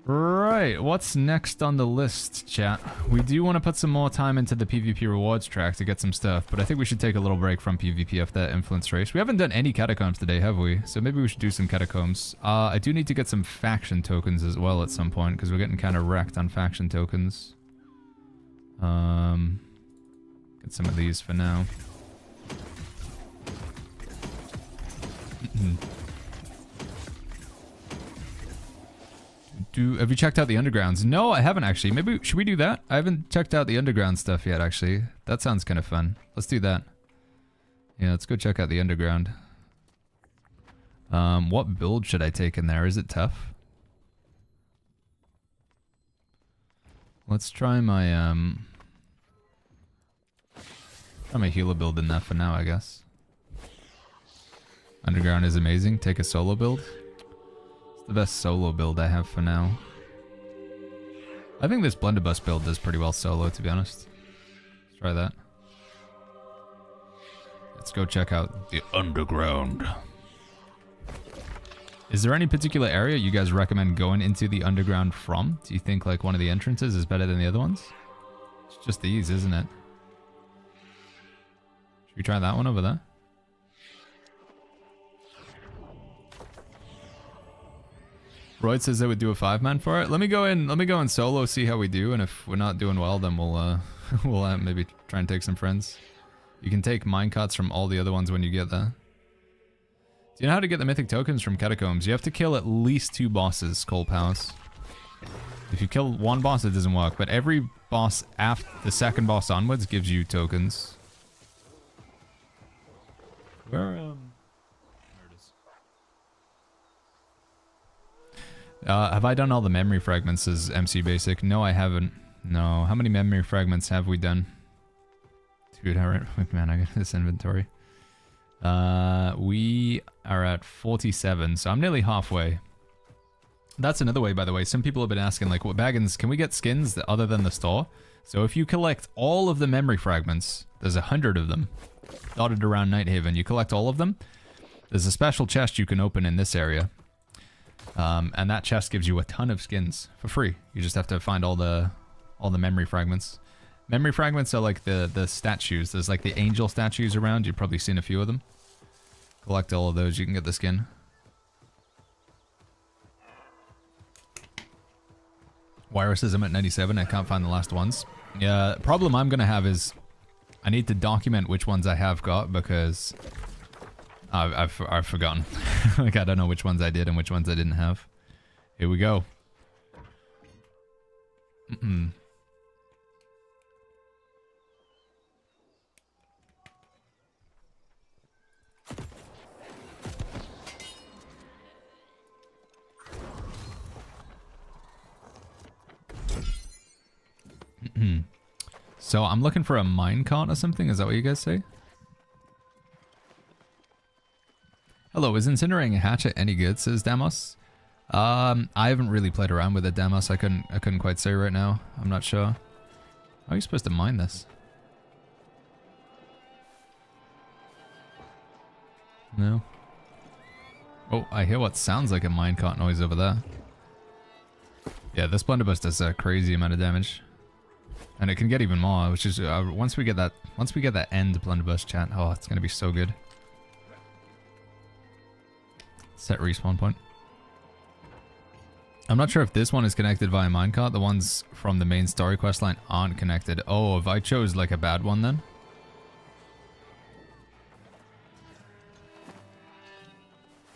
S3: Right, what's next on the list, chat? We do want to put some more time into the PvP rewards track to get some stuff, but I think we should take a little break from PvP after that influence race. We haven't done any catacombs today, have we? So maybe we should do some catacombs. I do need to get some faction tokens as well at some point, because we're getting kind of wrecked on faction tokens. Get some of these for now. Have you checked out the undergrounds? No, I haven't actually. Maybe, should we do that? I haven't checked out the underground stuff yet, actually. That sounds kind of fun. Let's do that. Yeah, let's go check out the underground. What build should I take in there? Is it tough? Let's try my, healer build in that for now, I guess. Underground is amazing. Take a solo build. The best solo build I have for now. I think this blunderbuss build does pretty well solo, to be honest. Let's try that. Let's go check out the underground. Is there any particular area you guys recommend going into the underground from? Do you think like one of the entrances is better than the other ones? It's just these, isn't it? Should we try that one over there? Royd says they would do a 5-man for it. Let me go in solo, see how we do, and if we're not doing well, then we'll maybe try and take some friends. You can take minecarts from all the other ones when you get there. Do you know how to get the mythic tokens from catacombs? You have to kill at least 2 bosses, Cole Powers. If you kill 1 boss, it doesn't work, but every boss after the second boss onwards gives you tokens. Where have I done all the memory fragments as MC Basic? No, I haven't. No. How many memory fragments have we done? Dude, alright. Man, I got this inventory. We are at 47, so I'm nearly halfway. That's another way, by the way. Some people have been asking, like, what Baggins, can we get skins other than the store? So if you collect all of the memory fragments, there's 100 of them dotted around Nighthaven. You collect all of them, there's a special chest you can open in this area. And that chest gives you a ton of skins for free. You just have to find all the memory fragments. Memory fragments are like the statues. There's like the angel statues around. You've probably seen a few of them. Collect all of those, you can get the skin. Wyra says I'm at 97. I can't find the last ones. Yeah, the problem I'm gonna have is I need to document which ones I have got because I've forgotten. Like, I don't know which ones I did and which ones I didn't have. Here we go. So I'm looking for a minecart or something. Is that what you guys say? Hello, is incinerating a hatchet any good? Says Damos. I haven't really played around with it, Damos. I couldn't quite say right now. I'm not sure. How are you supposed to mine this? No. Oh, I hear what sounds like a minecart noise over there. Yeah, this blunderbuss does a crazy amount of damage. And it can get even more, which is once we get that end blunderbuss chat, oh, it's gonna be so good. Set respawn point. I'm not sure if this one is connected via minecart. The ones from the main story quest line aren't connected. Oh, if I chose like a bad one then?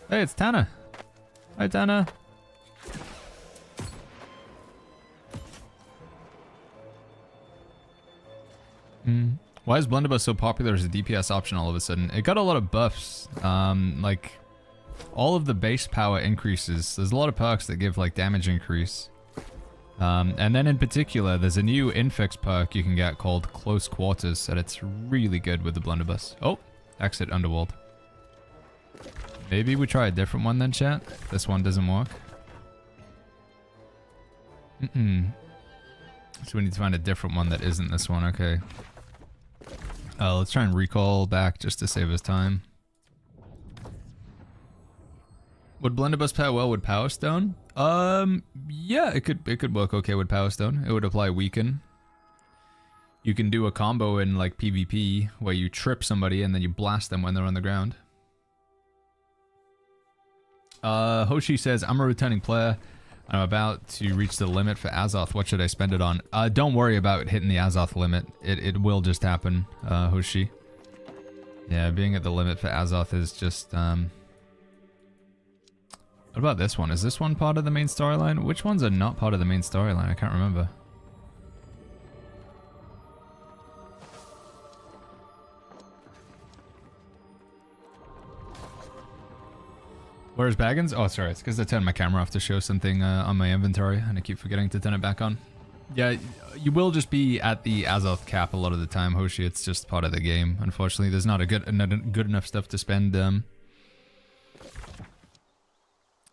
S3: Hey, it's Tanner. Hi, Tanner. Why is blunderbuss so popular as a DPS option all of a sudden? It got a lot of buffs. Like all of the base power increases. There's a lot of perks that give like damage increase. And then in particular, there's a new Infix perk you can get called Close Quarters, and it's really good with the blunderbuss. Oh, exit Underworld. Maybe we try a different one then, chat. This one doesn't work. So we need to find a different one that isn't this one. Okay. Let's try and recall back just to save us time. Would blunderbuss pair well with Power Stone? Yeah, it could work okay with Power Stone. It would apply weaken. You can do a combo in like PvP where you trip somebody and then you blast them when they're on the ground. Hoshi says, I'm a returning player. I'm about to reach the limit for Azoth. What should I spend it on? Don't worry about hitting the Azoth limit. It will just happen, Hoshi. Yeah, being at the limit for Azoth is just, What about this one? Is this one part of the main storyline? Which ones are not part of the main storyline? I can't remember. Where's Baggins? Oh, sorry. It's because I turned my camera off to show something on my inventory, and I keep forgetting to turn it back on. Yeah, you will just be at the Azoth cap a lot of the time, Hoshi. It's just part of the game. Unfortunately, there's not a good enough stuff to spend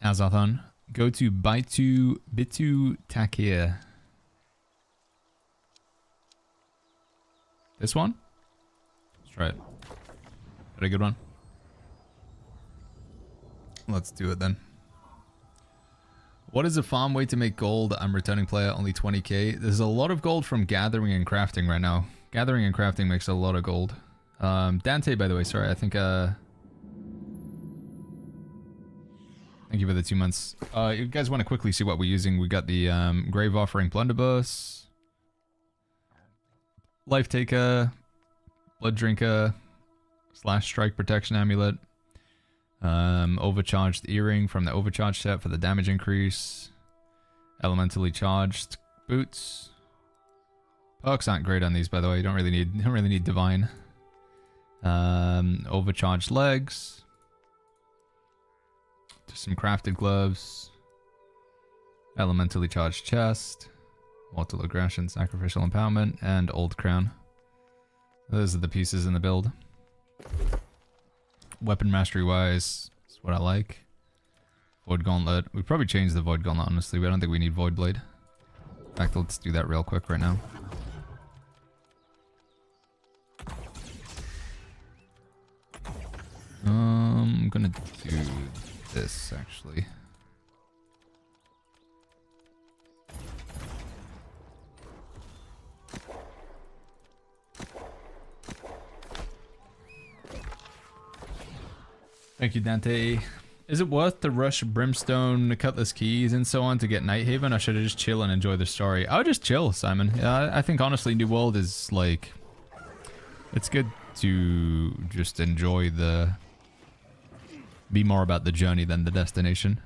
S3: Azoth on. Go to Bitu Takir. This one? Let's try it. Got a good one? Let's do it then. What is a farm way to make gold? I'm returning player, only 20k. There's a lot of gold from gathering and crafting right now. Gathering and crafting makes a lot of gold. Dante, by the way, sorry, I think, thank you for the 2 months. You guys want to quickly see what we're using? We got the Grave Offering Blunderbuss, Life Taker, Blood Drinker, / Strike Protection Amulet, Overcharged Earring from the Overcharged set for the damage increase, Elementally Charged Boots. Perks aren't great on these, by the way. You don't really need Divine. Overcharged Legs. Just some crafted gloves, elementally charged chest, mortal aggression, sacrificial empowerment, and old crown. Those are the pieces in the build. Weapon mastery wise, that's what I like. Void Gauntlet. We'd probably change the Void Gauntlet, honestly. I don't think we need Void Blade. In fact, let's do that real quick right now. I'm gonna do this actually. Thank you, Dante. Is it worth to rush Brimstone, Cutlass Keys, and so on to get Nighthaven, or should I just chill and enjoy the story? I would just chill, Simon. Yeah, I think honestly New World is like, it's good to just enjoy the, be more about the journey than the destination.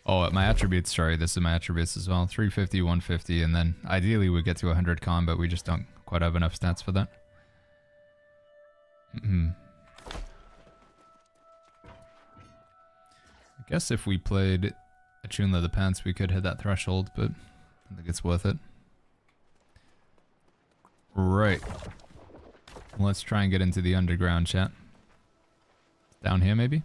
S3: Oh, my attributes, sorry, this is my attributes as well. 350, 150, and then ideally we get to 100 con, but we just don't quite have enough stats for that. I guess if we played Attune Leather Pants, we could hit that threshold, but I think it's worth it. Right. Let's try and get into the underground, chat. Down here, maybe?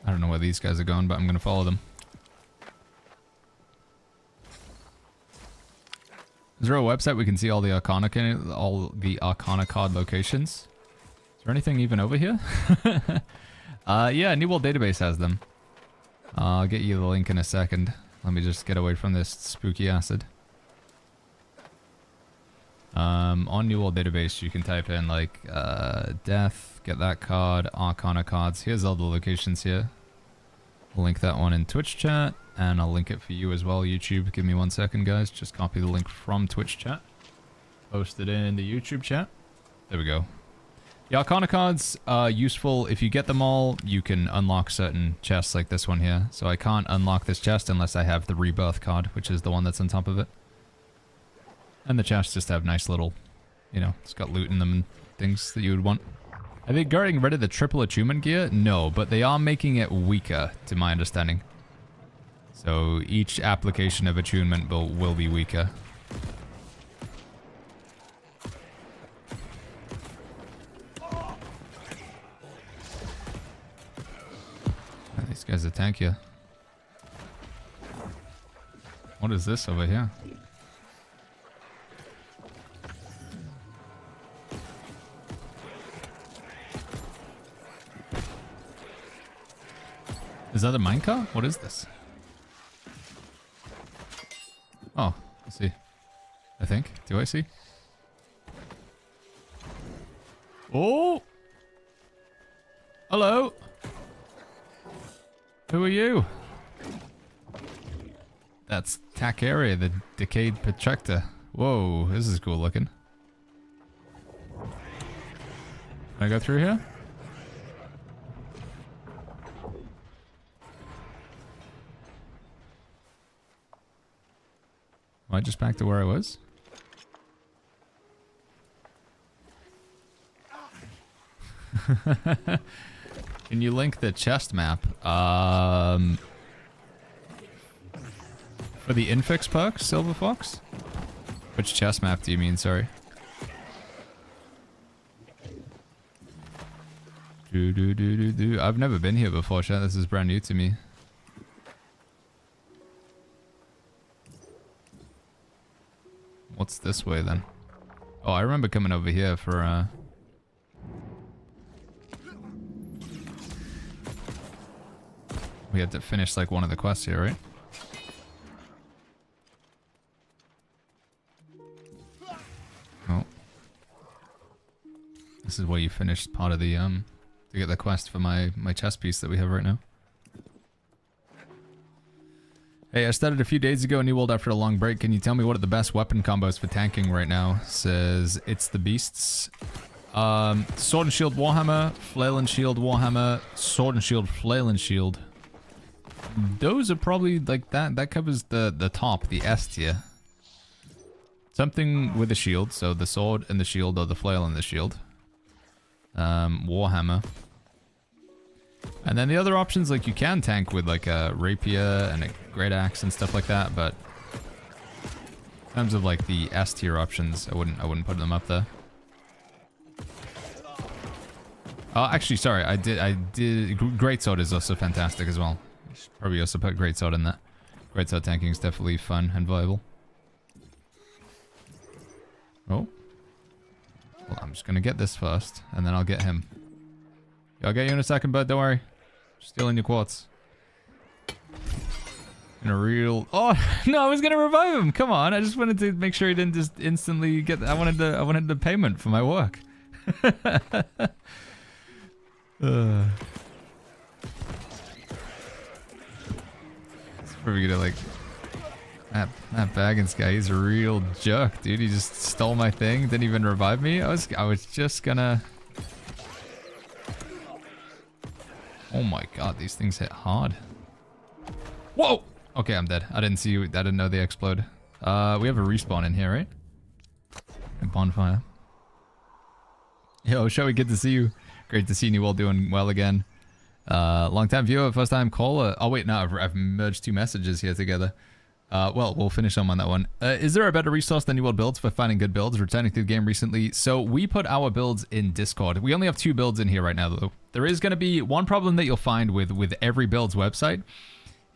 S3: I don't know where these guys are going, but I'm gonna follow them. Is there a website we can see all the Arcana card locations? Is there anything even over here? Yeah, New World Database has them. I'll get you the link in a second. Let me just get away from this spooky acid. On New World Database, you can type in like death, get that card, Arcana cards. Here's all the locations here. I'll link that one in Twitch chat, and I'll link it for you as well, YouTube. Give me 1 second, guys. Just copy the link from Twitch chat. Post it in the YouTube chat. There we go. The Arcana cards are useful. If you get them all, you can unlock certain chests like this one here. So I can't unlock this chest unless I have the Rebirth card, which is the one that's on top of it. And the chests just have nice little, you know, it's got loot in them and things that you would want. Are they getting rid of the triple attunement gear? No, but they are making it weaker, to my understanding. So each application of attunement will be weaker. These guys are tankier. What is this over here? Is that a minecart? What is this? Oh, I see. I think. Do I see? Oh! Hello! Who are you? That's Takaria, the Decayed Protector. Whoa, this is cool looking. Can I go through here? Am I just back to where I was? Can you link the chest map? For the Infix perk, Silver Fox? Which chest map do you mean, sorry? I've never been here before, chat. This is brand new to me. What's this way then? Oh, I remember coming over here for we had to finish like one of the quests here, right? Oh. This is where you finished part of the to get the quest for my chest piece that we have right now. Hey, I started a few days ago in New World after a long break. Can you tell me what are the best weapon combos for tanking right now? Says It's the Beasts. Sword and Shield Warhammer, Flail and Shield Warhammer, Sword and Shield Flail and Shield. Those are probably like that covers the top, the S tier. Something with a shield, so the sword and the shield or the flail and the shield. Warhammer. And then the other options, like you can tank with like a rapier and a great axe and stuff like that, but in terms of like the S tier options, I wouldn't put them up there. Actually, sorry, I did. Greatsword is also fantastic as well. Probably also put Greatsword in that. Greatsword tanking is definitely fun and viable. Oh. Well, I'm just gonna get this first, and then I'll get him. I'll get you in a second, bud. Don't worry. Stealing your quartz. In a real... Oh, no, I was gonna revive him. Come on. I just wanted to make sure he didn't just instantly get... I wanted the payment for my work. It's probably gonna like... That Baggins guy, he's a real jerk, dude. He just stole my thing, didn't even revive me. I was just gonna... Oh my god, these things hit hard. Whoa! Okay, I'm dead. I didn't see you. I didn't know they explode. We have a respawn in here, right? A bonfire. Yo, Showy, good to see you. Great to see you all doing well again. Long time viewer, first time caller. Oh wait, no, I've merged two messages here together. Well, we'll finish on that one. Is there a better resource than New World Builds for finding good builds? Returning to the game recently. So we put our builds in Discord. We only have 2 builds in here right now, though. There is going to be one problem that you'll find with every build's website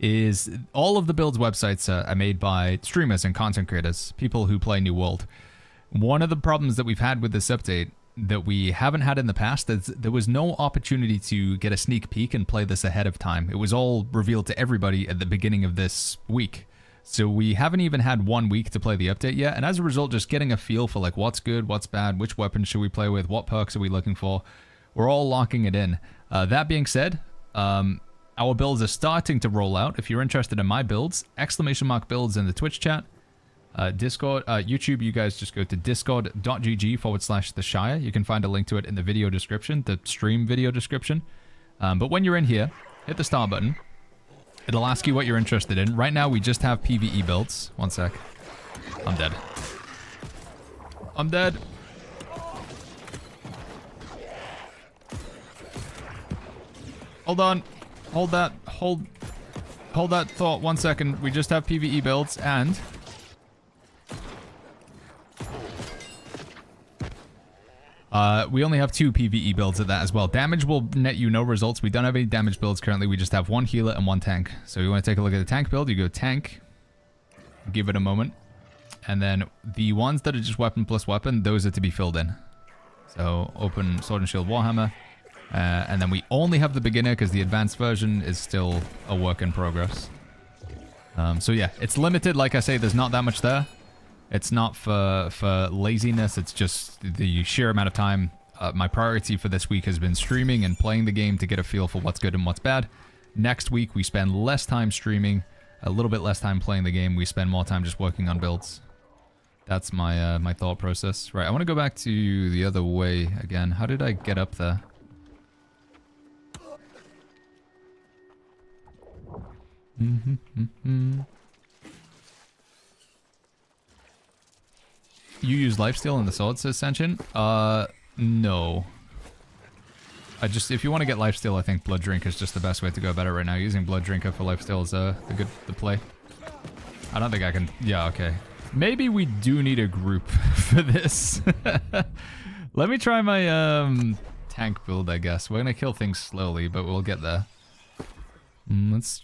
S3: is all of the builds websites are made by streamers and content creators, people who play New World. One of the problems that we've had with this update that we haven't had in the past is there was no opportunity to get a sneak peek and play this ahead of time. It was all revealed to everybody at the beginning of this week. So we haven't even had 1 week to play the update yet, and as a result, just getting a feel for like what's good, what's bad, which weapons should we play with, what perks are we looking for, we're all locking it in. That being said, our builds are starting to roll out. If you're interested in my builds, !builds in the Twitch chat. Discord, YouTube, you guys just go to discord.gg/the Shire. You can find a link to it in the video description, the stream video description. But when you're in here, hit the start button. It'll ask you what you're interested in. Right now, we just have PvE builds. One sec. I'm dead. I'm dead. Hold on. Hold that. Hold that thought 1 second. We just have PvE builds and... we only have 2 PvE builds at that as well. Damage will net you no results. We don't have any damage builds currently. We just have 1 healer and 1 tank. So you want to take a look at the tank build. You go tank. Give it a moment. And then the ones that are just weapon plus weapon, those are to be filled in. So open Sword and Shield Warhammer. And then we only have the beginner because the advanced version is still a work in progress. So yeah, it's limited. Like I say, there's not that much there. It's not for laziness, it's just the sheer amount of time. My priority for this week has been streaming and playing the game to get a feel for what's good and what's bad. Next week, we spend less time streaming, a little bit less time playing the game. We spend more time just working on builds. That's my my thought process. Right, I want to go back to the other way again. How did I get up there? You use lifesteal in the sword, says Sentient? No. If you want to get lifesteal, I think Blood Drink is just the best way to go about it right now. Using Blood Drinker for lifesteal is the play. I don't think I can... Yeah, okay. Maybe we do need a group for this. Let me try my tank build, I guess. We're gonna kill things slowly, but we'll get there. Let's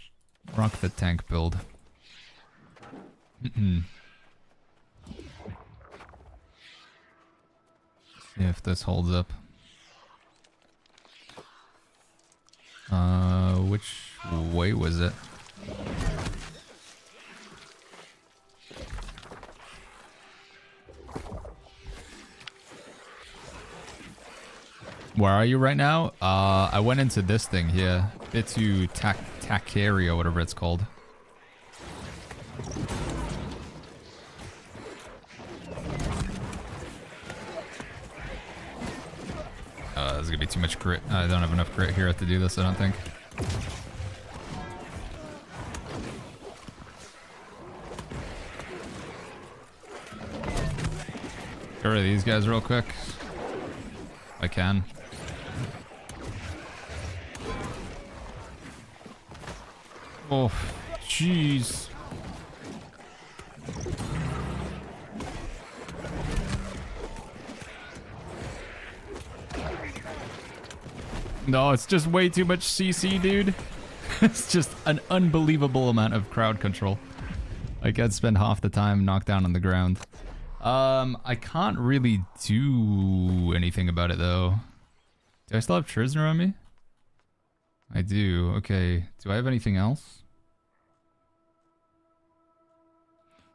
S3: rock the tank build. See if this holds up. Which way was it? Where are you right now? I went into this thing here. Bitu Takeri or whatever it's called. There's gonna be too much crit. I don't have enough crit here to do this, I don't think. Get rid of these guys real quick. If I can. Oh, jeez. No, it's just way too much CC, dude. It's just an unbelievable amount of crowd control. I could spend half the time knocked down on the ground. I can't really do anything about it, though. Do I still have Trisner on me? I do. Okay. Do I have anything else?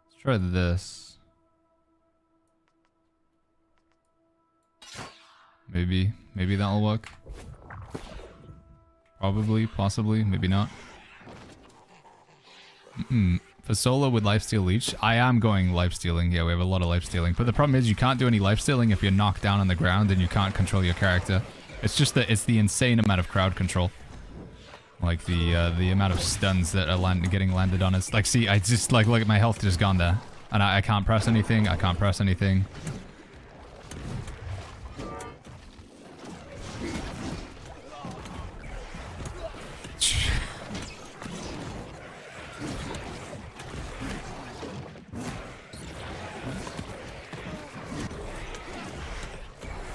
S3: Let's try this. Maybe that'll work. Probably, possibly, maybe not. For solo with lifesteal leech, I am going lifestealing. Yeah, we have a lot of lifestealing. But the problem is you can't do any lifestealing if you're knocked down on the ground and you can't control your character. It's just that it's the insane amount of crowd control. Like the amount of stuns that are getting landed on us. Like, see, I just like look at my health just gone there, and I can't press anything. I can't press anything.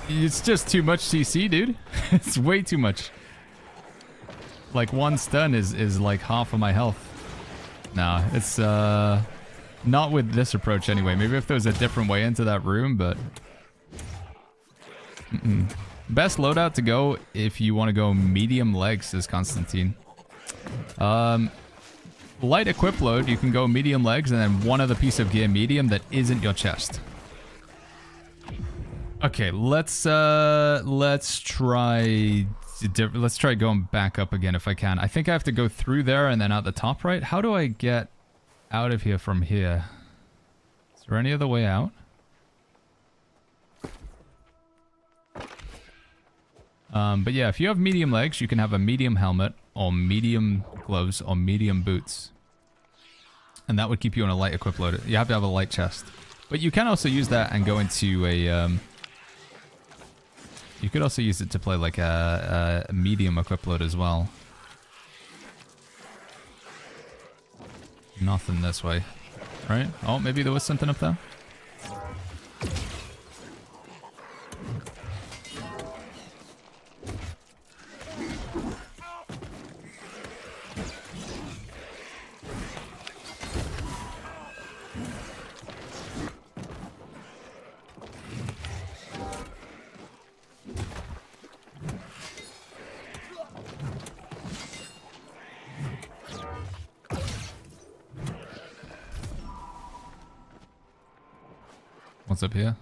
S3: It's just too much CC, dude. It's way too much. Like, one stun is like half of my health. No, it's not with this approach anyway. Maybe if there was a different way into that room, but best loadout to go if you want to go medium legs, says Constantine. Light equip load, you can go medium legs and then one other piece of gear medium that isn't your chest. Okay, let's try going back up again if I can. I think I have to go through there and then out the top right. How do I get out of here from here? Is there any other way out? But yeah, if you have medium legs, you can have a medium helmet or medium gloves or medium boots. And that would keep you on a light equip load. You have to have a light chest. But you can also use that and go into a... you could also use it to play like a medium equip load as well. Nothing this way. Right? Oh, maybe there was something up there? What's up here?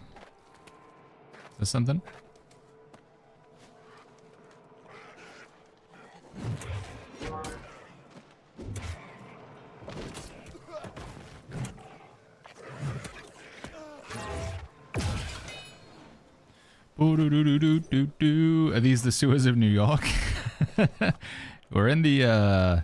S3: Is there something? Are these the sewers of New York? We're in the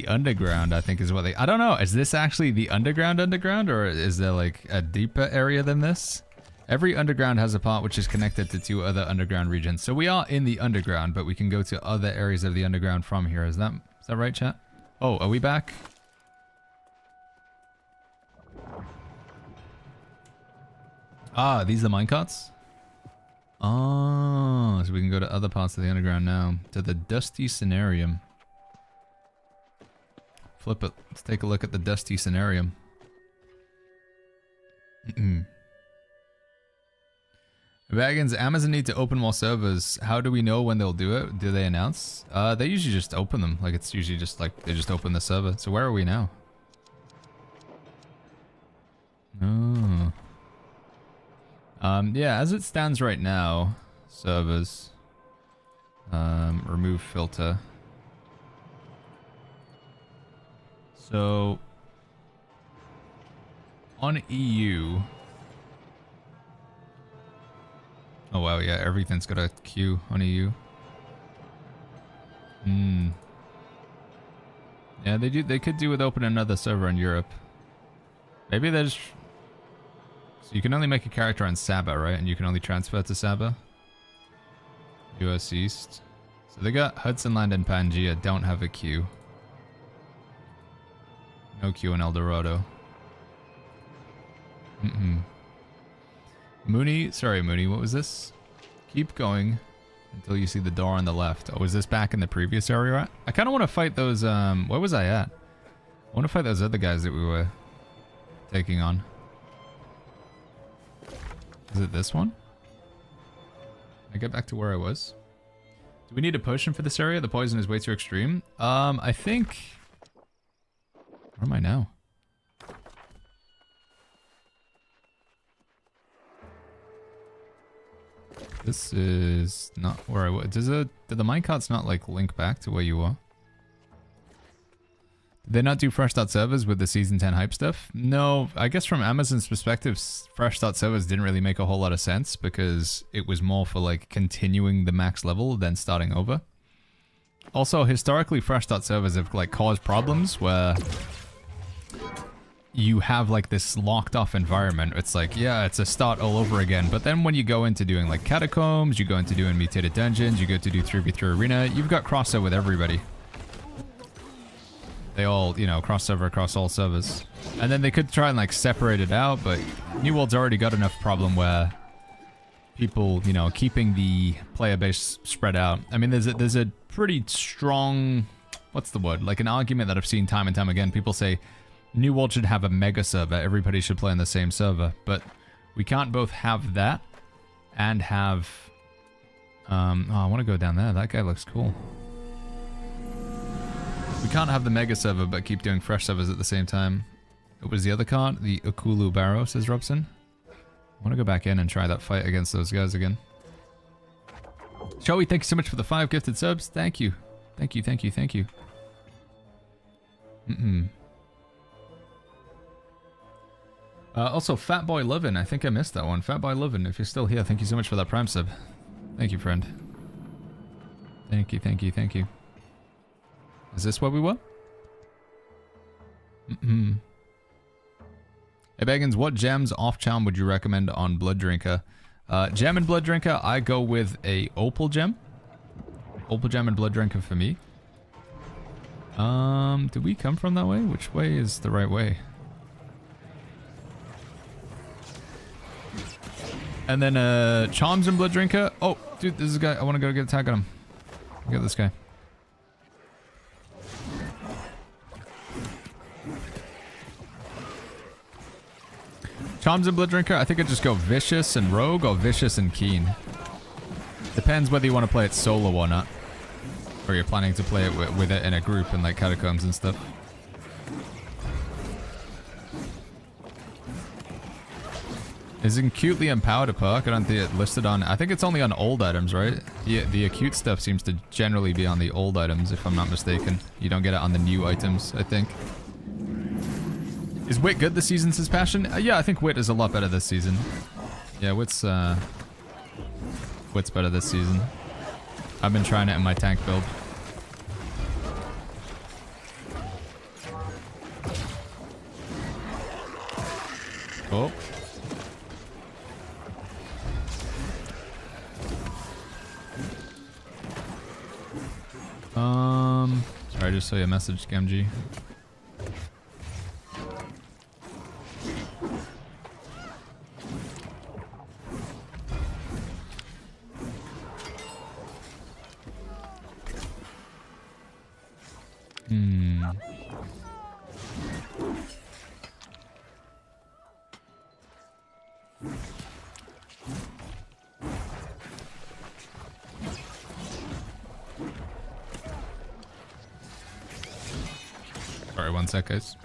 S3: underground, I think is what they... I don't know. Is this actually the underground, or is there like a deeper area than this? Every underground has a part which is connected to 2 other underground regions. So we are in the underground, but we can go to other areas of the underground from here. Is that right, chat? Oh, are we back? Ah, these are minecarts? Oh, so we can go to other parts of the underground now. To the Dusty Scenarium. Flip it. Let's take a look at the Dusty Scenarium. Baggins, Amazon need to open more servers. How do we know when they'll do it? Do they announce? They usually just open them. Like, it's usually just like, they just open the server. So where are we now? Oh. Yeah, as it stands right now, servers, remove filter. So, on EU, oh wow, yeah, everything's got a queue on EU. Yeah, they could do with opening another server in Europe. Maybe they're just... So you can only make a character on Saba, right? And you can only transfer to Saba. US East. So they got Hudson Land and Pangaea don't have a queue. No queue in El Dorado. Mooney, sorry Mooney, what was this? Keep going until you see the door on the left. Oh, was this back in the previous area? I kind of want to fight those, where was I at? I want to fight those other guys that we were taking on. Is it this one? Can I get back to where I was? Do we need a potion for this area? The poison is way too extreme. I think... Where am I now? This is not where I was. Did the minecarts not like link back to where you were? Did they not do fresh start servers with the season 10 hype stuff? No, I guess from Amazon's perspective, fresh start servers didn't really make a whole lot of sense because it was more for like continuing the max level than starting over. Also, historically, fresh start servers have like caused problems where you have like this locked off environment. It's like, yeah, it's a start all over again. But then when you go into doing like catacombs, you go into doing mutated dungeons, you go to do 3v3 arena, you've got crossover with everybody. They all, you know, crossover across all servers. And then they could try and like separate it out, but New World's already got enough problem where people, you know, keeping the player base spread out. I mean, there's a pretty strong what's the word? Like an argument that I've seen time and time again. People say New World should have a mega server. Everybody should play on the same server. But we can't both have that and have... oh, I want to go down there. That guy looks cool. We can't have the mega server but keep doing fresh servers at the same time. What was the other card? The Ukulu Barrow, says Robson. I want to go back in and try that fight against those guys again. Joey, thank you so much for the 5 gifted subs. Thank you. Thank you, thank you, thank you. Also, Fatboy Lovin'. I think I missed that one. Fatboy Lovin', if you're still here, thank you so much for that Prime sub. Thank you, friend. Thank you, thank you, thank you. Is this where we were? Hey, Baggins, what gems off-charm would you recommend on Blood Drinker? Gem and Blood Drinker, I go with a Opal Gem. Opal Gem and Blood Drinker for me. Did we come from that way? Which way is the right way? And then Charms and Blood Drinker. Oh, dude, this is a guy. I want to go get a tag on him. Get this guy. Charms and Blood Drinker, I think I'd just go Vicious and Rogue or Vicious and Keen. Depends whether you want to play it solo or not. Or you're planning to play it with it in a group in like Catacombs and stuff. Isn't acutely empowered a perk? I don't think it listed on... I think it's only on old items, right? Yeah, the acute stuff seems to generally be on the old items, if I'm not mistaken. You don't get it on the new items, I think. Is Wit good this season, says Passion? Yeah, I think Wit is a lot better this season. Yeah, Wit's better this season. I've been trying it in my tank build. Oh. Sorry, I just saw your message, Gamgee. Sorry, one sec, guys.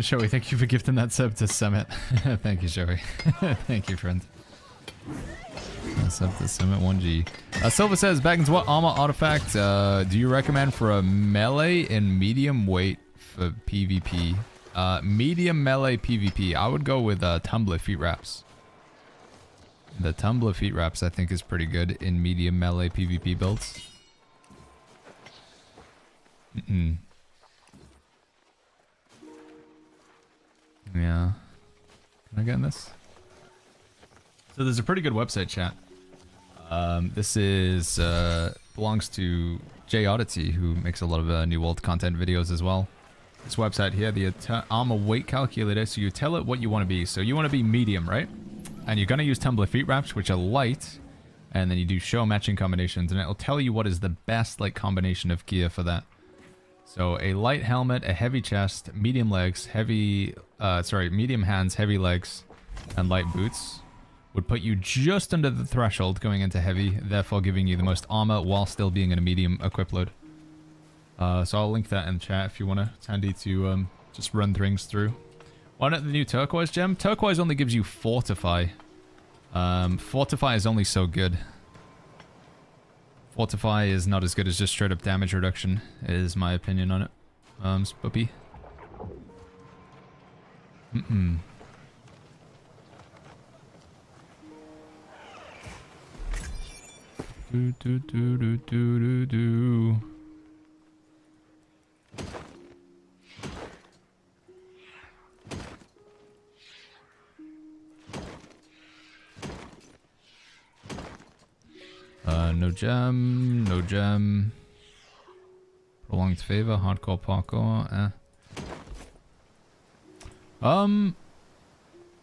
S3: Joey, thank you for gifting that sub to Summit. Thank you, Joey. Thank you, friend. Sub to Summit 1G. Silva says, Baggins, what armor artifact do you recommend for a melee in medium weight for PvP? Medium melee PvP. I would go with Tumbler Feet Wraps. The Tumbler Feet Wraps, I think, is pretty good in medium melee PvP builds. Yeah. Can I get in this? So there's a pretty good website, chat. This is belongs to Jay Oddity, who makes a lot of New World content videos as well. This website here, the armor weight calculator. So you tell it what you want to be. So you want to be medium, right? And you're going to use Tumbler Feet Wraps, which are light. And then you do show matching combinations. And it'll tell you what is the best like combination of gear for that. So a light helmet, a heavy chest, medium legs, medium hands, heavy legs, and light boots would put you just under the threshold going into heavy, therefore giving you the most armor while still being in a medium equip load. So I'll link that in chat if you want to. It's handy to just run things through. Why not the new turquoise gem? Turquoise only gives you Fortify. Fortify is only so good. Fortify is not as good as just straight up damage reduction, is my opinion on it. Spoopy. Do do do do do do do. No gem, no gem. Prolonged favor, hardcore parkour.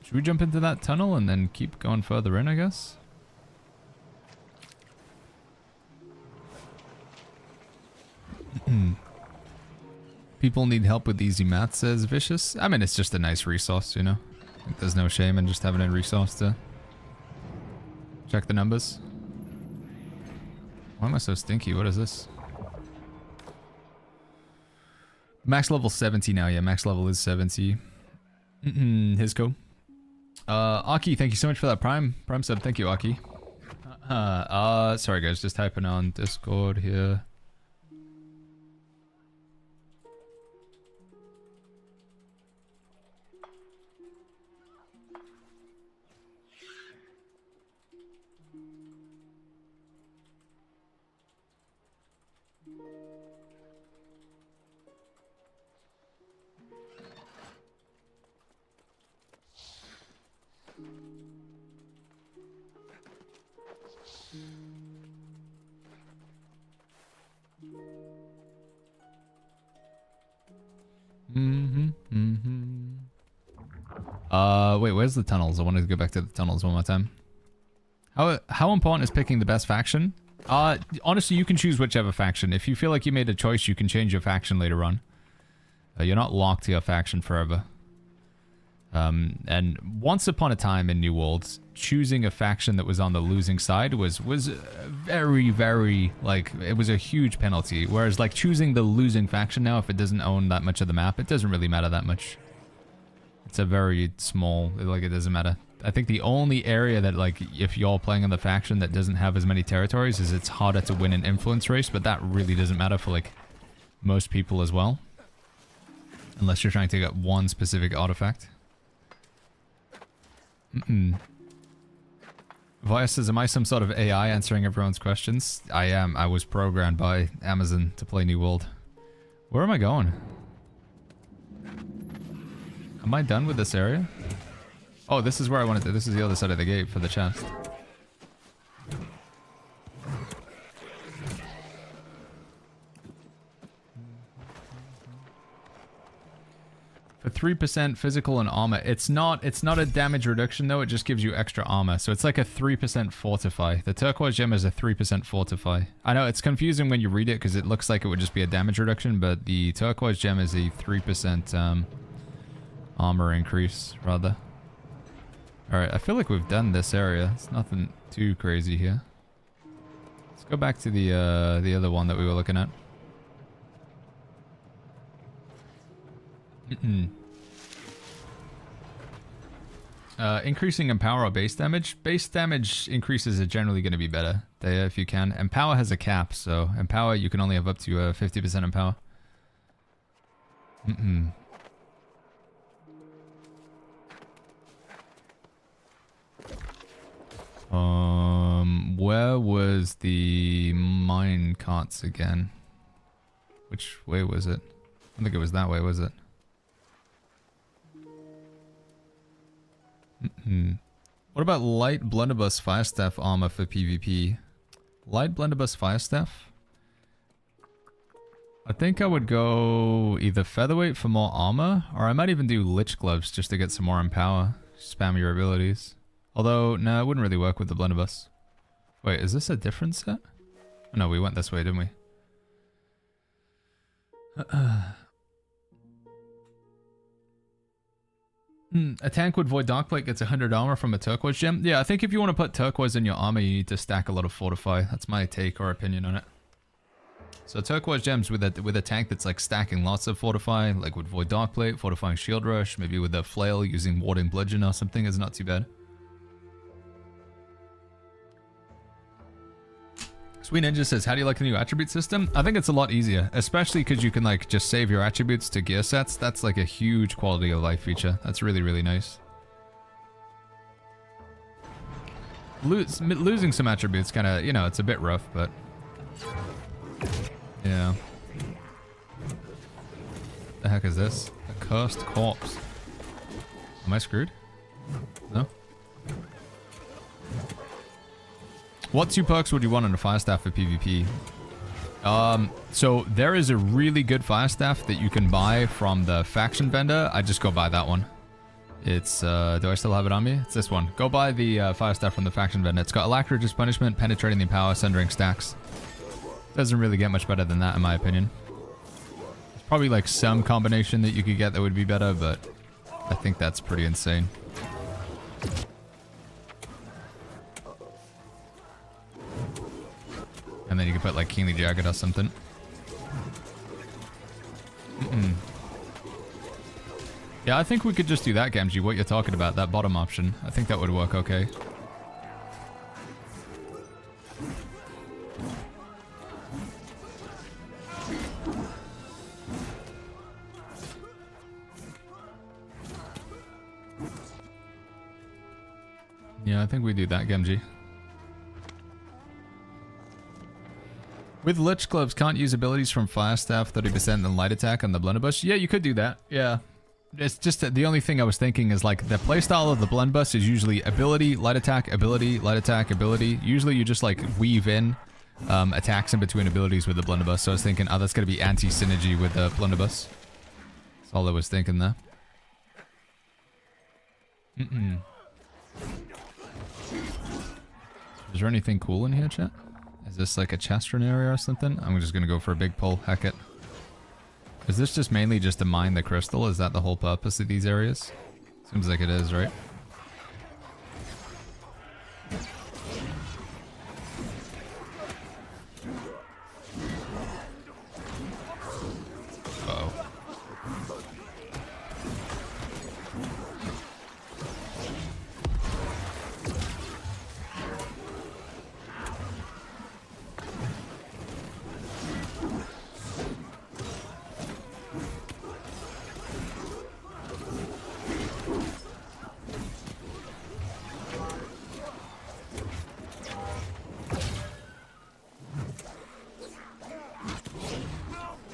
S3: Should we jump into that tunnel and then keep going further in, I guess? People need help with easy math, says Vicious. I mean, it's just a nice resource, you know? There's no shame in just having a resource to check the numbers. Why am I so stinky? What is this? Max level 70 now. Yeah, max level is 70. Hisco. Aki, thank you so much for that Prime sub. Thank you, Aki. Sorry guys, just typing on Discord here. Wait, where's the tunnels? I wanted to go back to the tunnels one more time. How important is picking the best faction? Honestly, you can choose whichever faction. If you feel like you made a choice, you can change your faction later on. You're not locked to your faction forever. And once upon a time in New Worlds, choosing a faction that was on the losing side was very, very, like, it was a huge penalty. Whereas, like, choosing the losing faction now, if it doesn't own that much of the map, it doesn't really matter that much. It's a very small, like, it doesn't matter. I think the only area that, like, if you're playing on the faction that doesn't have as many territories is it's harder to win an influence race, but that really doesn't matter for, like, most people as well. Unless you're trying to get one specific artifact. Via says, am I some sort of AI answering everyone's questions? I am. I was programmed by Amazon to play New World. Where am I going? Am I done with this area? Oh, this is where I wanted to. This is the other side of the gate for the chest. For 3% physical and armor. It's not a damage reduction though, it just gives you extra armor. So it's like a 3% fortify. The turquoise gem is a 3% fortify. I know it's confusing when you read it because it looks like it would just be a damage reduction, but the turquoise gem is a 3% armor increase, rather. Alright, I feel like we've done this area. It's nothing too crazy here. Let's go back to the other one that we were looking at. Increasing Empower or base damage. Base damage increases are generally going to be better, if you can. Empower has a cap, so Empower you can only have up to 50% Empower. Where was the mine carts again? Which way was it? I don't think it was that way, was it? What about light blunderbuss firestaff armor for PvP? Light blunderbuss firestaff? I think I would go either featherweight for more armor, or I might even do lich gloves just to get some more empower. Spam your abilities. Although, no, it wouldn't really work with the blunderbuss. Wait, is this a different set? Oh, no, we went this way, didn't we? A tank with Void Darkplate gets 100 armor from a turquoise gem. Yeah, I think if you want to put turquoise in your armor, you need to stack a lot of fortify. That's my take or opinion on it. So turquoise gems with a tank that's like stacking lots of fortify, like with Void Darkplate, fortifying shield rush, maybe with a flail using warding bludgeon or something is not too bad. Sweet Ninja says, how do you like the new attribute system? I think it's a lot easier, especially because you can like just save your attributes to gear sets. That's like a huge quality of life feature. That's really, really nice. Losing some attributes kind of, you know, it's a bit rough, but yeah. The heck is this? A cursed corpse. Am I screwed? No? What 2 perks would you want on a fire staff for PvP? So there is a really good fire staff that you can buy from the faction vendor. I just go buy that one. It's, do I still have it on me? It's this one. Go buy the fire staff from the faction vendor. It's got Alacrity's Punishment, Penetrating the Power, Sundering Stacks. Doesn't really get much better than that in my opinion. There's probably like some combination that you could get that would be better, but I think that's pretty insane. And then you can put like Keenly Jagged or something. Yeah, I think we could just do that, Gamgee, what you're talking about, that bottom option. I think that would work okay. Yeah, I think we do that, Gamgee. With Lich Gloves, can't use abilities from Fire Staff 30% and Light Attack on the Blunderbuss? Yeah, you could do that. Yeah. It's just that the only thing I was thinking is like the playstyle of the Blunderbuss is usually ability, light attack, ability, light attack, ability. Usually you just like weave in attacks in between abilities with the Blunderbuss. So I was thinking, oh, that's going to be anti-synergy with the Blunderbuss. That's all I was thinking there. Is there anything cool in here, chat? Is this like a chestron area or something? I'm just going to go for a big pull. Heck it. Is this just mainly just to mine the crystal? Is that the whole purpose of these areas? Seems like it is, right? Uh-oh.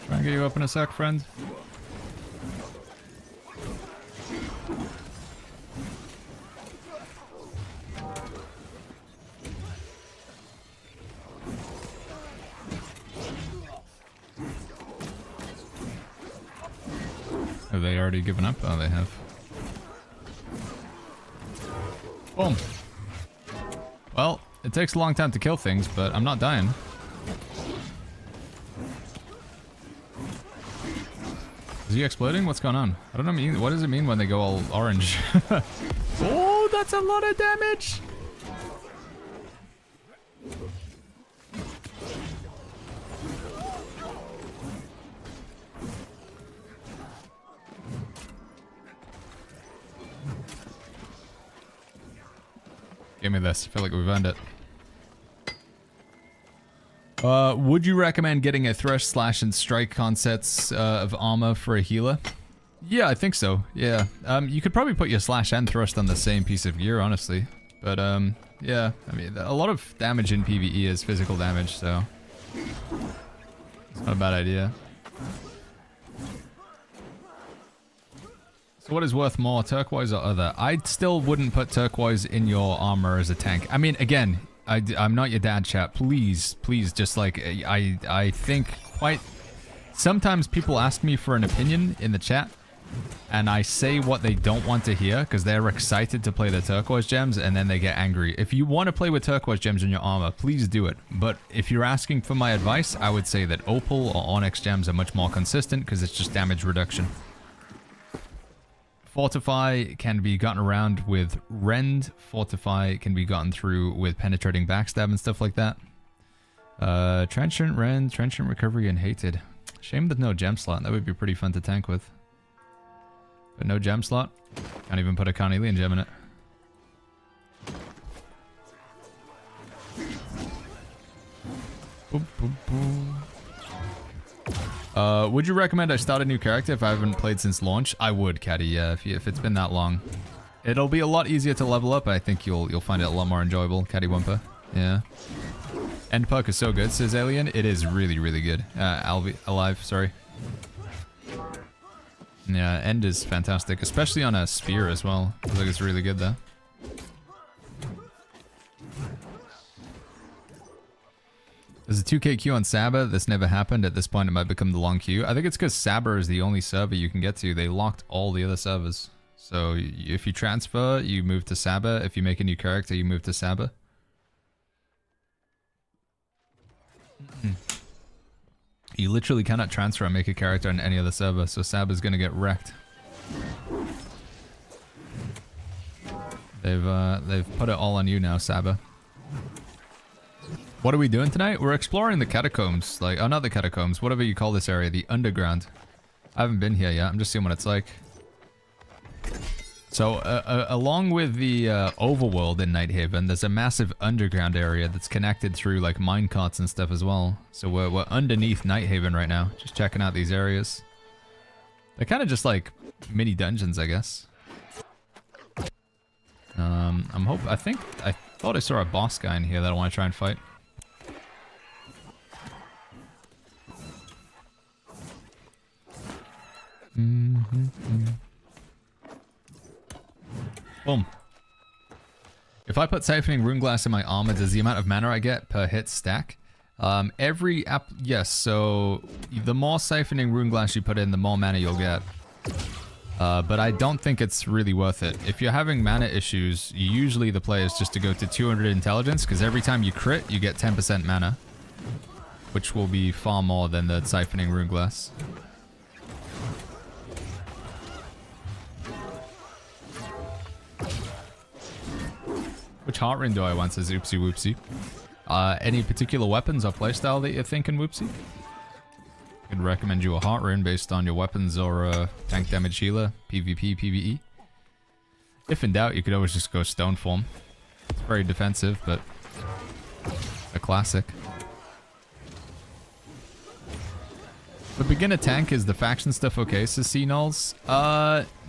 S3: Try and get you up in a sec, friend. Have they already given up? Oh, they have. Boom. Well, it takes a long time to kill things, but I'm not dying. Is he exploding? What's going on? I don't know. What does it mean when they go all orange? Oh, that's a lot of damage! Give me this. I feel like we've earned it. Would you recommend getting a Thresh, Slash, and Strike consets of armor for a healer? Yeah, I think so. Yeah. You could probably put your Slash and Thrust on the same piece of gear, honestly. But, yeah. I mean, a lot of damage in PvE is physical damage, so... it's not a bad idea. So what is worth more, turquoise or other? I still wouldn't put turquoise in your armor as a tank. I mean, again... I'm not your dad, chat. Please, please, just like, I think quite... Sometimes people ask me for an opinion in the chat, and I say what they don't want to hear, because they're excited to play the turquoise gems, and then they get angry. If you want to play with turquoise gems in your armor, please do it. But if you're asking for my advice, I would say that opal or onyx gems are much more consistent, because it's just damage reduction. Fortify can be gotten around with Rend. Fortify can be gotten through with penetrating backstab and stuff like that. Trenchant, Rend, Trenchant Recovery, and Hated. Shame there's no gem slot. That would be pretty fun to tank with. But no gem slot. Can't even put a Carnelian gem in it. Boop, boop, boop. Would you recommend I start a new character if I haven't played since launch? I would, Caddy, yeah, if it's been that long. It'll be a lot easier to level up. I think you'll find it a lot more enjoyable, Caddy Wumper. Yeah. End perk is so good, says Alien. It is really, really good. Alive, sorry. Yeah, End is fantastic, especially on a spear as well. I think it's really good there. There's a 2k queue on Saba. This never happened. At this point, it might become the long queue. I think it's because Saba is the only server you can get to. They locked all the other servers. So if you transfer, you move to Saba. If you make a new character, you move to Saba. You literally cannot transfer and make a character on any other server, so Saba's gonna get wrecked. They've put it all on you now, Saba. What are we doing tonight? We're exploring the catacombs, like, oh, not the catacombs, whatever you call this area, the underground. I haven't been here yet. I'm just seeing what it's like. So, along with the overworld in Nighthaven, there's a massive underground area that's connected through like minecarts and stuff as well. So we're underneath Nighthaven right now, just checking out these areas. They're kind of just like mini dungeons, I guess. I thought I saw a boss guy in here that I want to try and fight. Boom. If I put Siphoning Rune Glass in my armor, does the amount of mana I get per hit stack? Yes, so the more Siphoning Rune Glass you put in, the more mana you'll get. But I don't think it's really worth it. If you're having mana issues, usually the play is just to go to 200 intelligence, because every time you crit, you get 10% mana. Which will be far more than the Siphoning Rune Glass. Which heart ring do I want, says Oopsie Whoopsie. Any particular weapons or playstyle that you're thinking, Whoopsie? I could recommend you a heart rune based on your weapons or tank damage healer, PvP, PvE. If in doubt, you could always just go stone form. It's very defensive, but a classic. The beginner tank, is the faction stuff okay, says C-Nulls?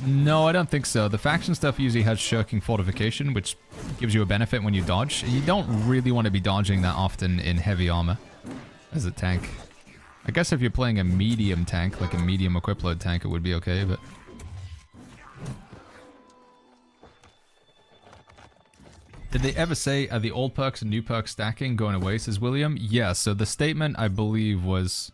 S3: No, I don't think so. The faction stuff usually has shirking fortification, which gives you a benefit when you dodge. You don't really want to be dodging that often in heavy armor as a tank. I guess if you're playing a medium tank, like a medium equip load tank, it would be okay, but... Did they ever say, are the old perks and new perks stacking going away, says William? Yeah, so the statement, I believe, was...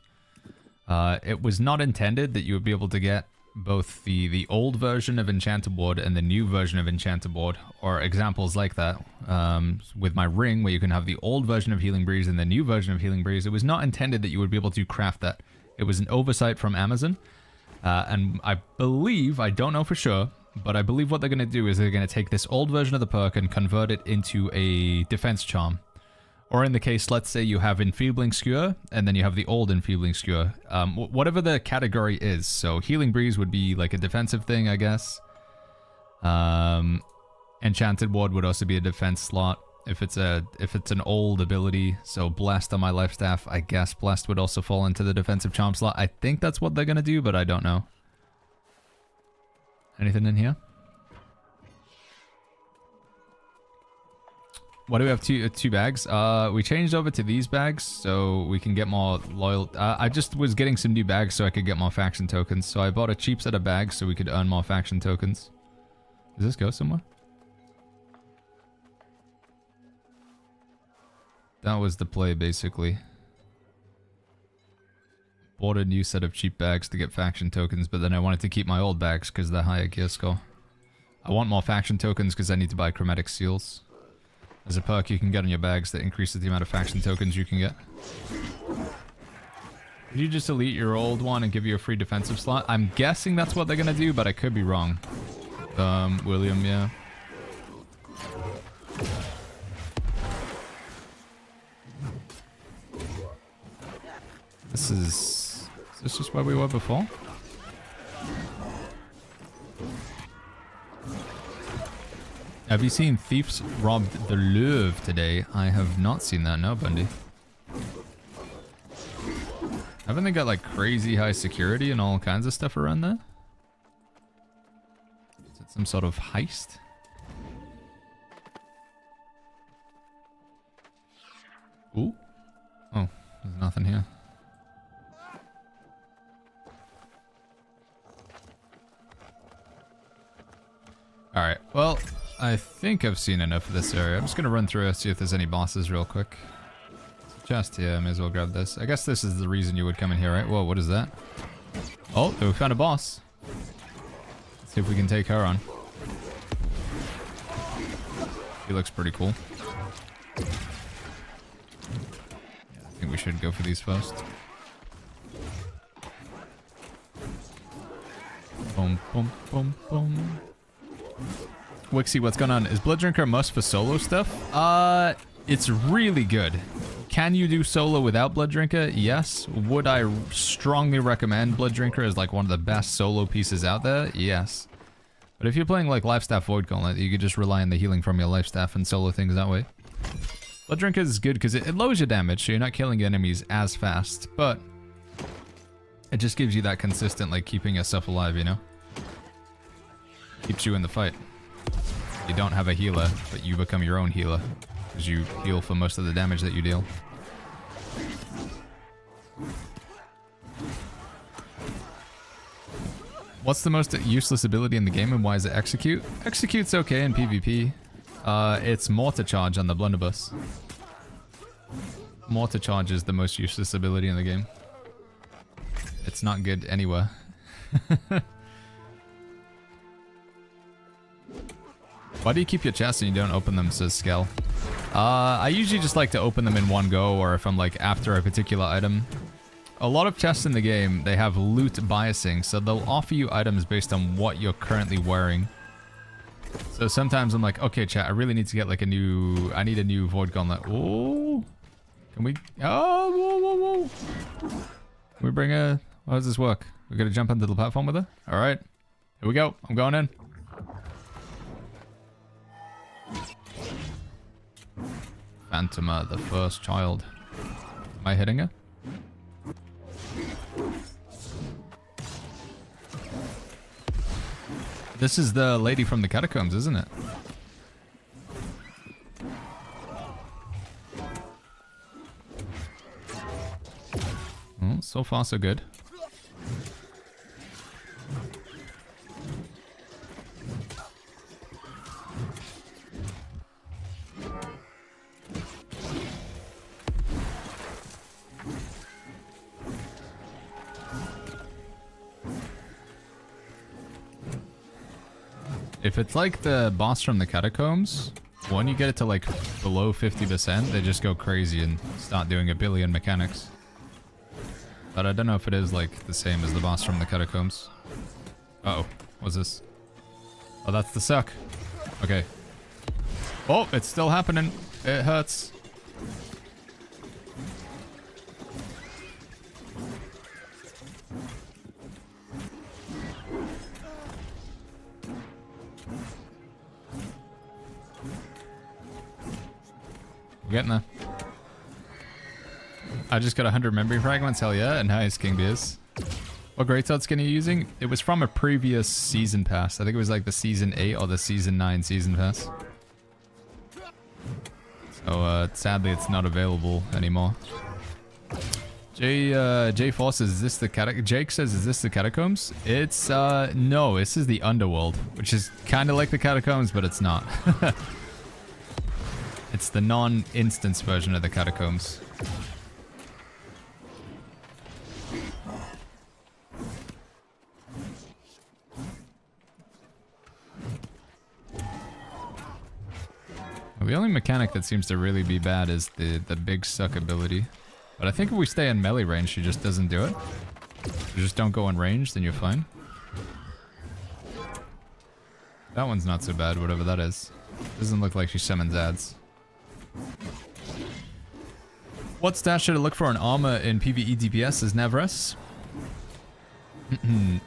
S3: it was not intended that you would be able to get both the old version of Enchanted Ward and the new version of Enchanted Ward, or examples like that. With my ring, where you can have the old version of Healing Breeze and the new version of Healing Breeze, it was not intended that you would be able to craft that. It was an oversight from Amazon, and I believe, I don't know for sure, but I believe what they're going to do is they're going to take this old version of the perk and convert it into a defense charm. Or in the case, let's say you have Enfeebling Skewer, and then you have the old Enfeebling Skewer. Whatever the category is. So Healing Breeze would be like a defensive thing, I guess. Enchanted Ward would also be a defense slot if it's an old ability. So Blessed on my Life Staff, I guess Blessed would also fall into the defensive charm slot. I think that's what they're gonna do, but I don't know. Anything in here? What do we have? Two bags? We changed over to these bags so we can get more loyal. I just was getting some new bags so I could get more faction tokens. So I bought a cheap set of bags so we could earn more faction tokens. Does this go somewhere? That was the play, basically. Bought a new set of cheap bags to get faction tokens, but then I wanted to keep my old bags because they're higher gear score. I want more faction tokens because I need to buy chromatic seals. There's a perk you can get on your bags that increases the amount of faction tokens you can get. Did you just delete your old one and give you a free defensive slot? I'm guessing that's what they're gonna do, but I could be wrong. William, yeah. Is this just where we were before? Have you seen thieves robbed the Louvre today? I have not seen that, no, Bundy. Haven't they got like crazy high security and all kinds of stuff around there? Is it some sort of heist? Ooh. Oh, there's nothing here. Alright, well, I think I've seen enough of this area. I'm just gonna run through and see if there's any bosses real quick. Just here, I may as well grab this. I guess this is the reason you would come in here, right? Whoa, what is that? Oh, we found a boss. See if we can take her on. She looks pretty cool. Yeah, I think we should go for these first. Boom, boom, boom, boom. Wixie, what's going on? Is Blood Drinker a must for solo stuff? It's really good. Can you do solo without Blood Drinker? Yes. Would I strongly recommend Blood Drinker as like one of the best solo pieces out there? Yes. But if you're playing like Lifestaff Void Gauntlet, you could just rely on the healing from your Lifestaff and solo things that way. Blood Drinker is good because it lowers your damage, so you're not killing enemies as fast, but it just gives you that consistent, like, keeping yourself alive, you know? Keeps you in the fight. You don't have a healer, but you become your own healer. Because you heal for most of the damage that you deal. What's the most useless ability in the game and why is it Execute? Execute's okay in PvP. It's Mortar Charge on the Blunderbuss. Mortar Charge is the most useless ability in the game. It's not good anywhere. Why do you keep your chests and you don't open them, says Skell? I usually just like to open them in one go, or if I'm like after a particular item. A lot of chests in the game, they have loot biasing, so they'll offer you items based on what you're currently wearing. So sometimes I'm like, okay chat, I really need to get like I need a new Void Gauntlet. Oh, can we, oh, whoa, whoa, whoa. Can we bring a, how does this work? We gotta jump onto the platform with her? Alright, here we go, I'm going in. Phantoma, the first child. Am I hitting her? This is the lady from the catacombs, isn't it? Oh, so far so good. If it's like the boss from the catacombs, when you get it to like below 50%, they just go crazy and start doing a billion mechanics. But I don't know if it is like the same as the boss from the catacombs. Uh-oh, what's this? Oh, that's the suck. Okay. Oh, it's still happening. It hurts. We're getting there. I just got 100 memory fragments, hell yeah, and nice, King Beers. What greatsword skin are you using? It was from a previous season pass. I think it was like the season 8 or the season 9 season pass. So sadly it's not available anymore. Jay Foss says, is this the Jake says, is this the catacombs? It's no, this is the underworld, which is kind of like the catacombs, but it's not. It's the non-instance version of the catacombs. Well, the only mechanic that seems to really be bad is the big suck ability. But I think if we stay in melee range, she just doesn't do it. If you just don't go in range, then you're fine. That one's not so bad, whatever that is. Doesn't look like she summons ads. What stats should I look for in armor in PvE DPS is Navres?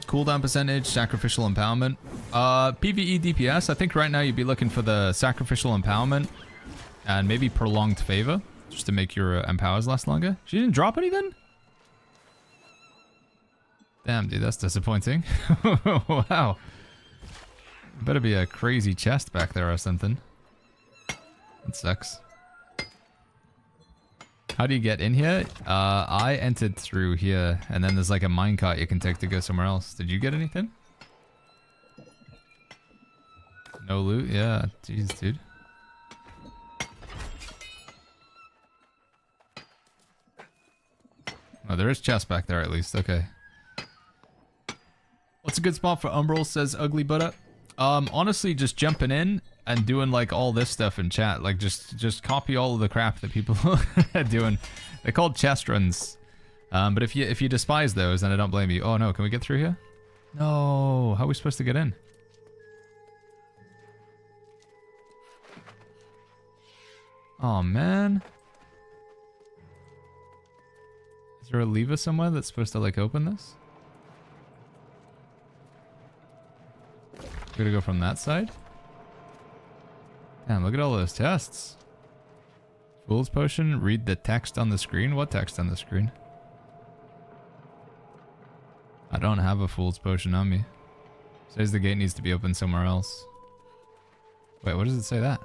S3: Cooldown percentage, sacrificial empowerment. PvE DPS, I think right now you'd be looking for the sacrificial empowerment and maybe prolonged favor, just to make your empowers last longer. She didn't drop anything? Damn, dude, that's disappointing. Wow. Better be a crazy chest back there or something. That sucks. How do you get in here? I entered through here, and then there's like a minecart you can take to go somewhere else. Did you get anything? No loot? Yeah, jeez, dude. Oh, there is chest back there at least. Okay. What's a good spot for Umbral, says Ugly Butter? Honestly, just jumping in and doing like all this stuff in chat. Like just copy all of the crap that people are doing. They're called chest runs. But if you despise those, then I don't blame you. Oh no, can we get through here? No, how are we supposed to get in? Oh man. Is there a lever somewhere that's supposed to like open this? We're gonna go from that side? Damn, look at all those tests. Fool's Potion, read the text on the screen? What text on the screen? I don't have a Fool's Potion on me. Says the gate needs to be open somewhere else. Wait, what does it say that?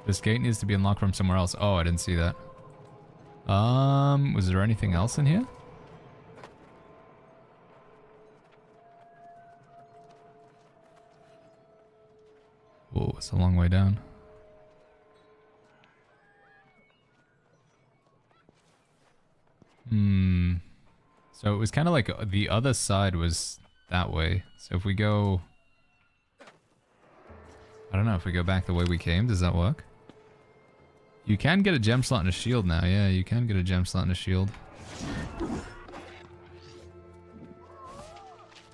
S3: This gate needs to be unlocked from somewhere else. Oh, I didn't see that. Was there anything else in here? Whoa, it's a long way down. So it was kind of like the other side was that way. So if we go... I don't know, if we go back the way we came, does that work? You can get a gem slot and a shield now. Yeah, you can get a gem slot and a shield.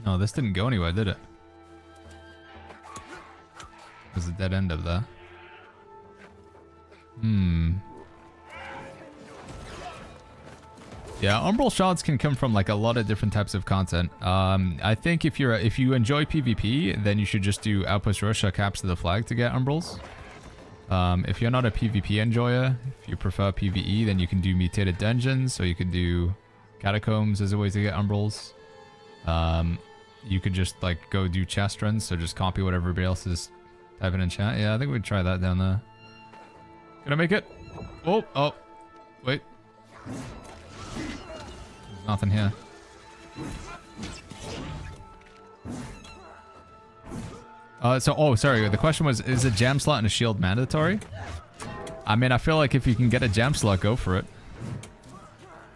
S3: No, this didn't go anywhere, did it? There's a dead end up there. Yeah, Umbral shards can come from like a lot of different types of content. I think if you enjoy PvP, then you should just do Outpost Rush or Caps to the Flag to get Umbrals. If you're not a PvP enjoyer, if you prefer PvE, then you can do Mutated Dungeons, or you could do Catacombs as a way to get Umbrals. You could just like go do chest runs, so just copy what everybody else is typing in chat. Yeah, I think we'd try that down there. Can I make it? Oh, wait. There's nothing here. Sorry. The question was, is a gem slot and a shield mandatory? I mean, I feel like if you can get a gem slot, go for it.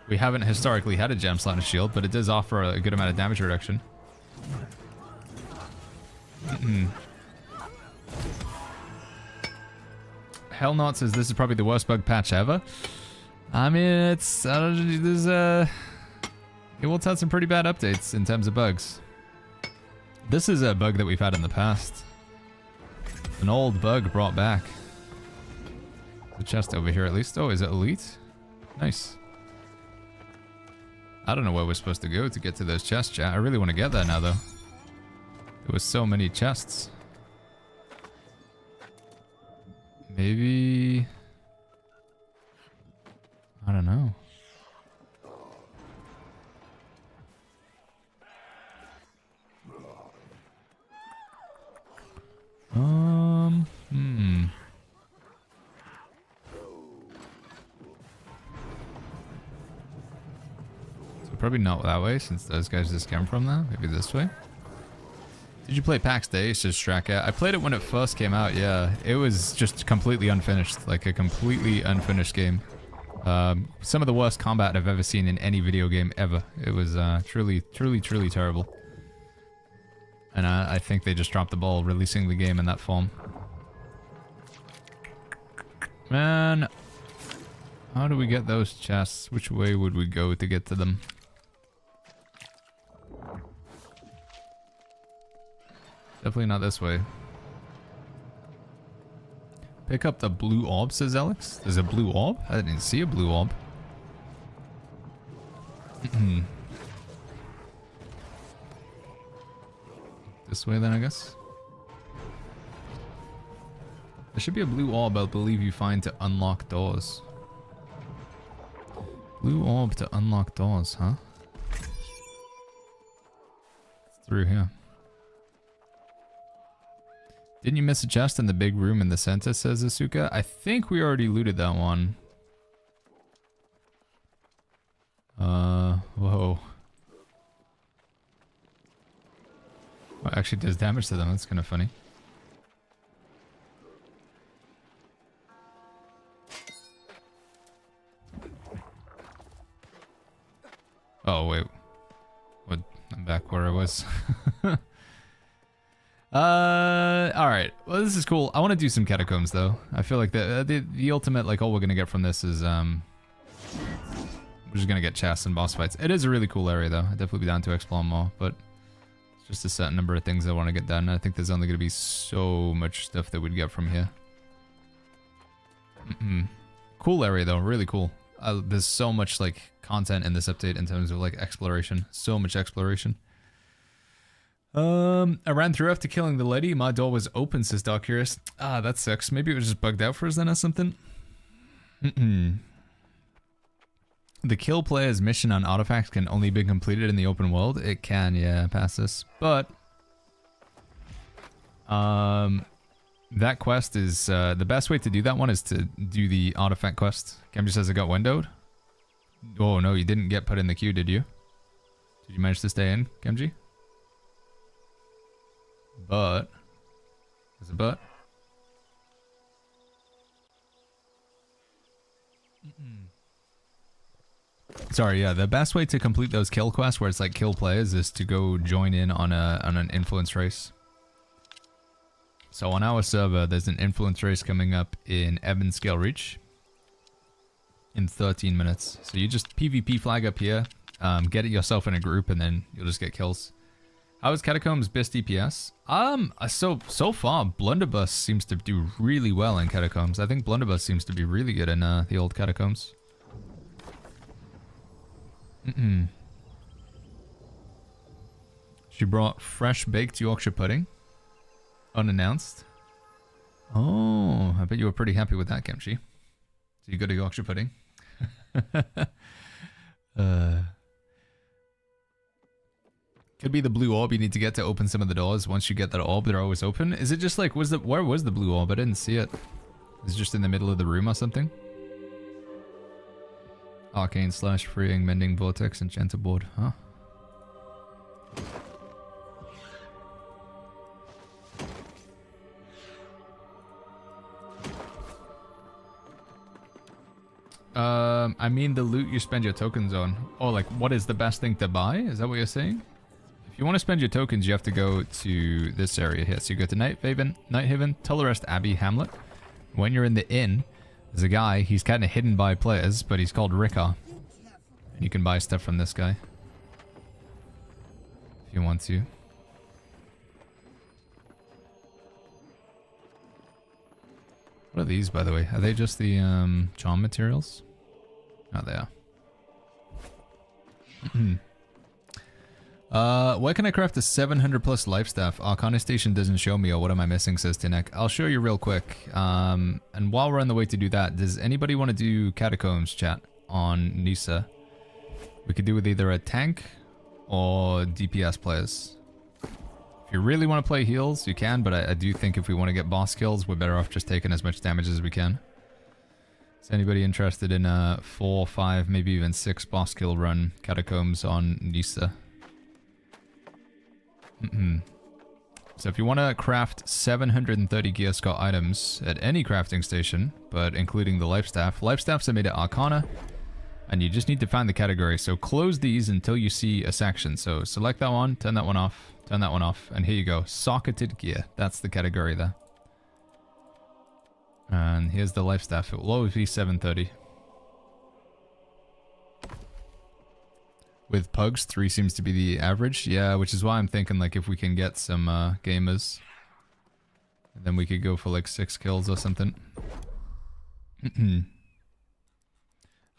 S3: We haven't historically had a gem slot and a shield, but it does offer a good amount of damage reduction. Hellnot says this is probably the worst bug patch ever. I mean, it's it will have some pretty bad updates in terms of bugs. This is a bug that we've had in the past. An old bug brought back. The chest over here at least. Oh, is it elite? Nice. I don't know where we're supposed to go to get to those chests, chat. I really want to get there now though. There was so many chests. Maybe... I don't know. So probably not that way, since those guys just came from there. Maybe this way. Did you play PAX Day? Says Straka. I played it when it first came out, yeah. It was just completely unfinished. Like a completely unfinished game. Some of the worst combat I've ever seen in any video game ever. It was truly terrible. And I think they just dropped the ball releasing the game in that form. Man, how do we get those chests? Which way would we go to get to them? Definitely not this way. Pick up the blue orb, says Alex. There's a blue orb? I didn't see a blue orb. This way then, I guess. There should be a blue orb I believe you find to unlock doors. Blue orb to unlock doors, huh? It's through here. Didn't you miss a chest in the big room in the center, says Asuka? I think we already looted that one. Whoa. Well, it actually does damage to them, that's kind of funny. I'm back where I was. Alright. Well, this is cool. I want to do some catacombs, though. I feel like the ultimate, like, all we're going to get from this is, we're just going to get chests and boss fights. It is a really cool area, though. I'd definitely be down to explore more, but it's just a set number of things I want to get done. I think there's only going to be so much stuff that we'd get from here. Cool area, though. Really cool. There's so much, like, content in this update in terms of, like, exploration. So much exploration. I ran through after killing the lady. My door was open, says Dark Curious. Ah, that sucks. Maybe it was just bugged out for us then or something. The kill player's mission on artifacts can only be completed in the open world. It can, yeah, past this. But that quest is the best way to do that one is to do the artifact quest. Kemji says it got windowed. Oh no, you didn't get put in the queue, did you? Did you manage to stay in, Kemji? But is it but? Sorry, yeah, the best way to complete those kill quests where it's like kill players is to go join in on an influence race. So on our server, there's an influence race coming up in Ebonscale Reach in 13 minutes. So you just PvP flag up here, get it yourself in a group, and then you'll just get kills. How is Catacombs best DPS? So far, Blunderbuss seems to do really well in Catacombs. I think Blunderbuss seems to be really good in the old Catacombs. She brought fresh baked Yorkshire pudding. Unannounced. Oh, I bet you were pretty happy with that, Kimchi. So you got a Yorkshire pudding. Could be the blue orb you need to get to open some of the doors. Once you get that orb, they're always open. Is it just like, where was the blue orb? I didn't see it. Is it just in the middle of the room or something? Arcane slash freeing, mending vortex, enchanted board, huh? I mean the loot you spend your tokens on. Oh, like what is the best thing to buy? Is that what you're saying? If you want to spend your tokens, you have to go to this area here. So you go to Nighthaven, Tullerest Abbey, Hamlet. When you're in the inn, there's a guy, he's kind of hidden by players, but he's called Rickar. And you can buy stuff from this guy. If you want to. What are these, by the way? Are they just the charm materials? Oh, they are. Where can I craft a 700 plus life staff? Arcana Station doesn't show me, or what am I missing, says Tinek. I'll show you real quick. And while we're on the way to do that, does anybody want to do Catacombs, chat, on Nisa? We could do with either a tank or DPS players. If you really want to play heals, you can, but I do think if we want to get boss kills, we're better off just taking as much damage as we can. Is anybody interested in a 4, 5, maybe even 6 boss kill run Catacombs on Nisa? So if you want to craft 730 gear score items at any crafting station, but including the life staffs are made at Arcana, and you just need to find the category. So close these until you see a section. So select that one, turn that one off, and here you go. Socketed gear. That's the category there. And here's the life staff. It will always be 730. With pugs, 3 seems to be the average. Yeah, which is why I'm thinking like if we can get some gamers, then we could go for like 6 kills or something. And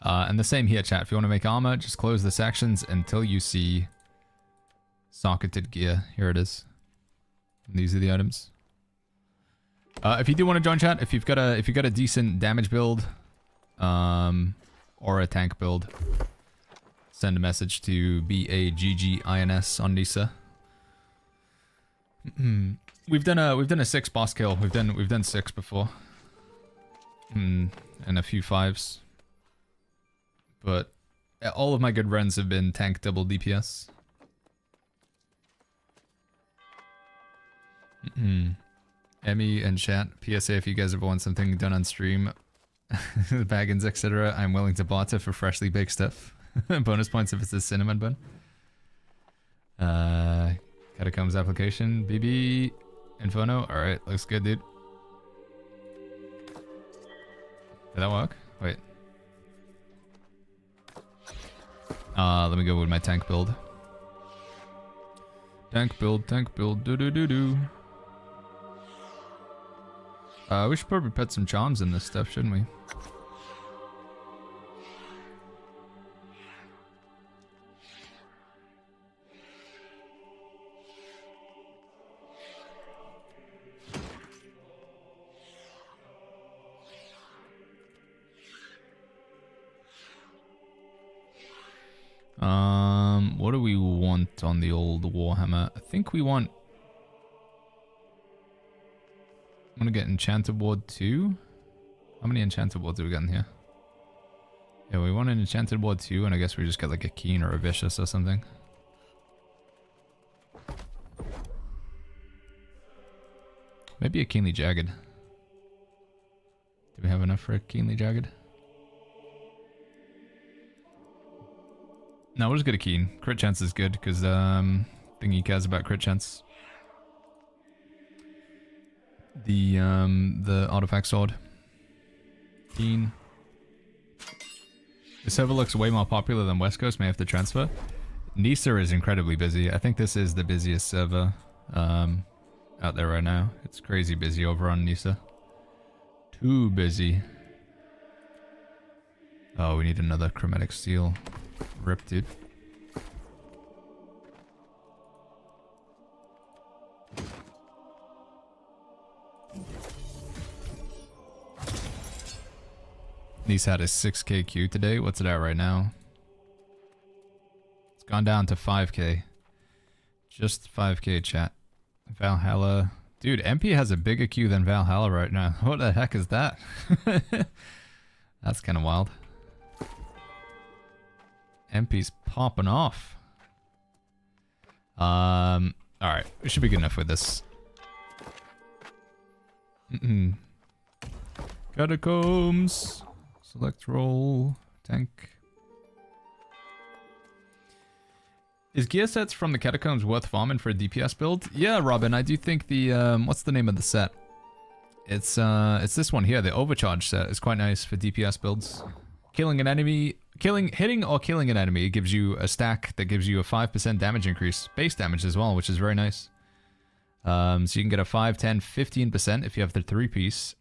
S3: the same here, chat. If you want to make armor, just close the sections until you see socketed gear. Here it is. And these are the items. If you do want to join, chat, if you've got a decent damage build, or a tank build, send a message to BAGGINS on Nisa. We've done a 6 boss kill. We've done 6 before. And a few 5s. But all of my good runs have been tank double DPS. Emmy and chat, PSA, if you guys ever want something done on stream, Baggins, etc., I'm willing to barter for freshly baked stuff. Bonus points if it's a cinnamon bun. Catacombs application, BB, Inferno. Alright, looks good, dude. Did that work? Wait. Let me go with my tank build. Tank build, do do do do. We should probably put some charms in this stuff, shouldn't we? What do we want on the old Warhammer? I think we want... I'm gonna get Enchanted Ward 2. How many Enchanted Wards have we got in here? Yeah, we want an Enchanted Ward 2, and I guess we just get like a Keen or a Vicious or something. Maybe a Keenly Jagged. Do we have enough for a Keenly Jagged? No, we'll just get a Keen. Crit chance is good, because thingy cares about crit chance. The artifact sword. Keen. The server looks way more popular than West Coast, may have to transfer. Nisa is incredibly busy. I think this is the busiest server out there right now. It's crazy busy over on Nisa. Too busy. Oh, we need another chromatic steel. Rip, dude. Nisa had a 6k queue today. What's it at right now? It's gone down to 5k. Just 5k, chat. Valhalla. Dude, MP has a bigger queue than Valhalla right now. What the heck is that? That's kind of wild. MP's popping off. Alright. We should be good enough with this. Catacombs. Select role. Tank. Is gear sets from the Catacombs worth farming for a DPS build? Yeah, Robin, I do think the, what's the name of the set? It's this one here, the Overcharge set. It's quite nice for DPS builds. Killing an enemy, hitting or killing an enemy gives you a stack that gives you a 5% damage increase. Base damage as well, which is very nice. So you can get a 5, 10, 15% if you have the 3-piece.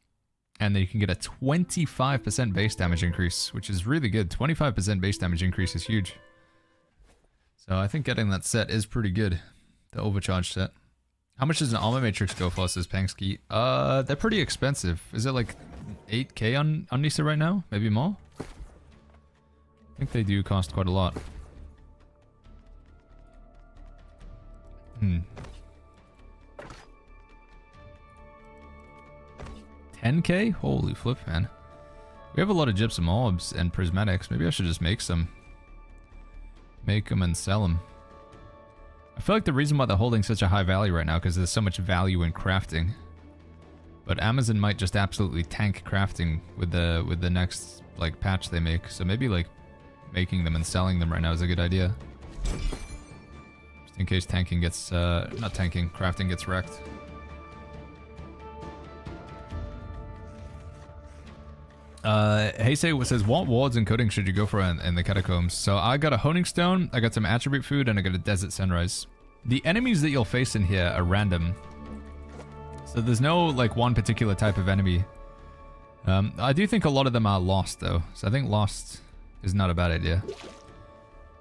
S3: And then you can get a 25% base damage increase, which is really good. 25% base damage increase is huge. So I think getting that set is pretty good. The Overcharge set. How much does an armor matrix go for, says Pankski? They're pretty expensive. Is it like 8k on Nisa right now? Maybe more? I think they do cost quite a lot. 10k? Holy flip, man. We have a lot of gypsum orbs and prismatics. Maybe I should just make some. Make them and sell them. I feel like the reason why they're holding such a high value right now because there's so much value in crafting. But Amazon might just absolutely tank crafting with the next like patch they make. So maybe like making them and selling them right now is a good idea. Just in case tanking gets not tanking, crafting gets wrecked. Heisei says, what wards and coding should you go for in the Catacombs? So I got a Honing Stone, I got some Attribute Food, and I got a Desert Sunrise. The enemies that you'll face in here are random. So there's no, like, one particular type of enemy. I do think a lot of them are lost, though. So I think lost is not a bad idea.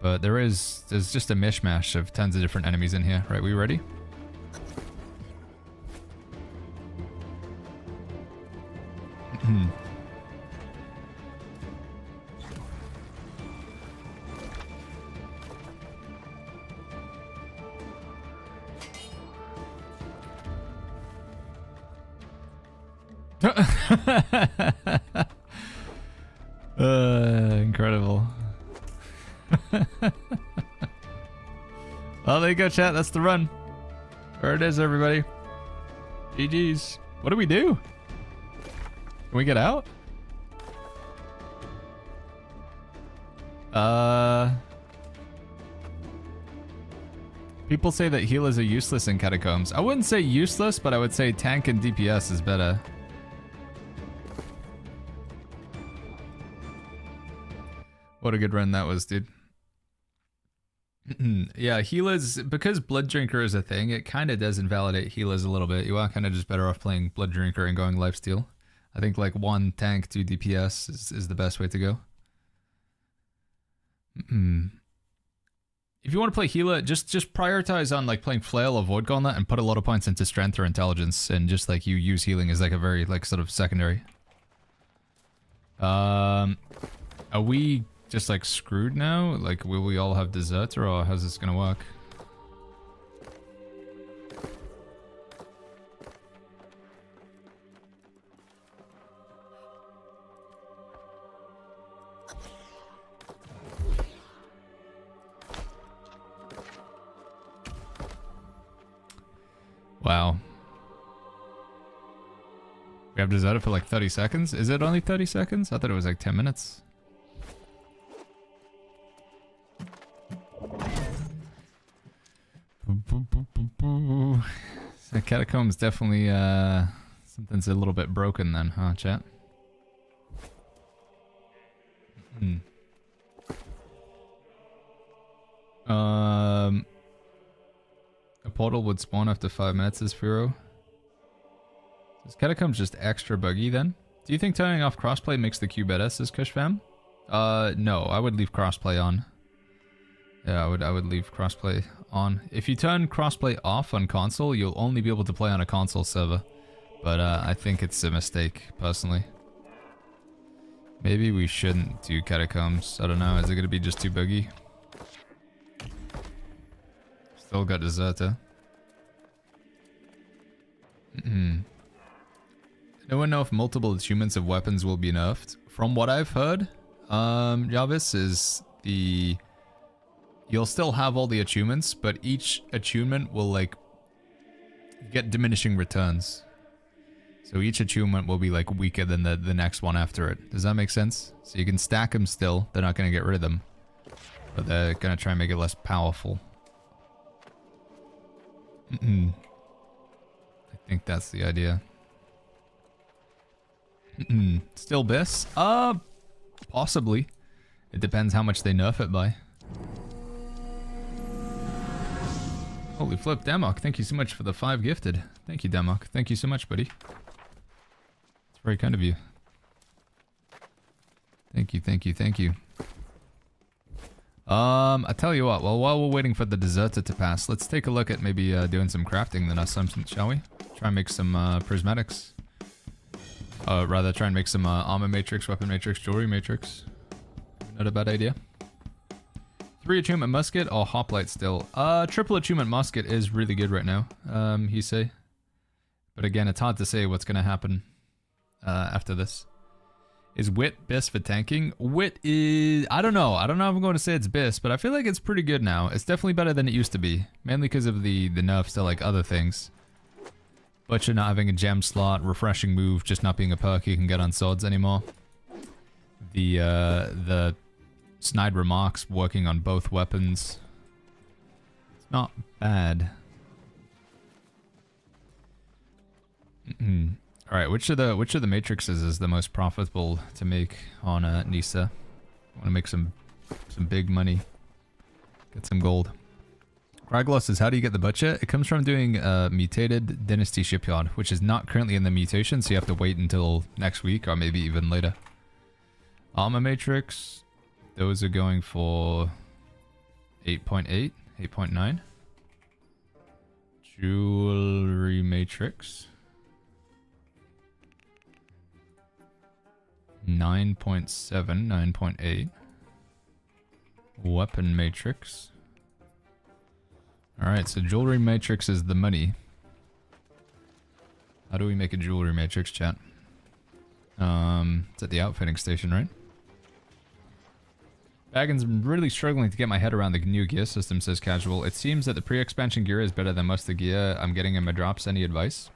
S3: But there's just a mishmash of tons of different enemies in here. Right, we ready? Incredible. Well, there you go, chat. That's the run. There it is, everybody. GG's. What do we do? Can we get out? People say that healers are useless in Catacombs. I wouldn't say useless, but I would say tank and DPS is better. What a good run that was, dude. Yeah, healers, because Blood Drinker is a thing, it kind of does invalidate healers a little bit. You are kind of just better off playing Blood Drinker and going lifesteal. I think like 1 tank, 2 DPS is the best way to go. If you want to play healer, just prioritize on like playing Flail or Void Gauntlet and put a lot of points into Strength or Intelligence, and just like you use healing as like a very like sort of secondary. Are we just like screwed now? Like, will we all have Deserter, or how's this gonna work? Wow. We have Deserter for like 30 seconds? Is it only 30 seconds? I thought it was like 10 minutes. The Catacombs definitely, something's a little bit broken then, huh, chat? A portal would spawn after 5 minutes, as Furo. Is Catacombs just extra buggy then? Do you think turning off crossplay makes the queue better, says Kushfam? No, I would leave crossplay on. Yeah, I would leave crossplay on. If you turn crossplay off on console, you'll only be able to play on a console server. But I think it's a mistake, personally. Maybe we shouldn't do Catacombs. I don't know, is it gonna be just too buggy? Still got Deserter. No one know if multiple achievements of weapons will be nerfed. From what I've heard, Jarvis, is the... You'll still have all the achievements, but each achievement will, like, get diminishing returns. So each achievement will be, like, weaker than the next one after it. Does that make sense? So you can stack them still. They're not going to get rid of them. But they're going to try and make it less powerful. I think that's the idea. Still Biss? Possibly. It depends how much they nerf it by. Holy flip, Damok, thank you so much for the 5 gifted. Thank you, Damok. Thank you so much, buddy. It's very kind of you. Thank you, thank you, thank you. I tell you what, well, while we're waiting for the Deserter to pass, let's take a look at maybe doing some crafting then or something, shall we? Try and make some prismatics. Rather try and make some armor matrix, weapon matrix, jewelry matrix. Not a bad idea. 3 achievement musket or hoplite still? Triple achievement musket is really good right now, he say. But again, it's hard to say what's gonna happen after this. Is Wit Biss for tanking? Wit is... I don't know. I don't know if I'm going to say it's Biss, but I feel like it's pretty good now. It's definitely better than it used to be. Mainly because of the nerfs to like other things. Butcher not having a gem slot, refreshing move, just not being a perk you can get on swords anymore. The snide remarks working on both weapons. It's not bad. Alright, which of the matrices is the most profitable to make on Nisa? I want to make some big money. Get some gold. Kraglos says, how do you get the butcher? It comes from doing mutated Dynasty Shipyard, which is not currently in the mutation, so you have to wait until next week or maybe even later. Armor matrix, those are going for 8.8, 8.9. Jewelry matrix. 9.7, 9.8. Weapon matrix. Alright, so jewelry matrix is the money. How do we make a jewelry matrix, chat? It's at the outfitting station, right? Baggins, I'm really struggling to get my head around the new gear system, says Casual. It seems that the pre-expansion gear is better than most of the gear I'm getting in my drops. Any advice?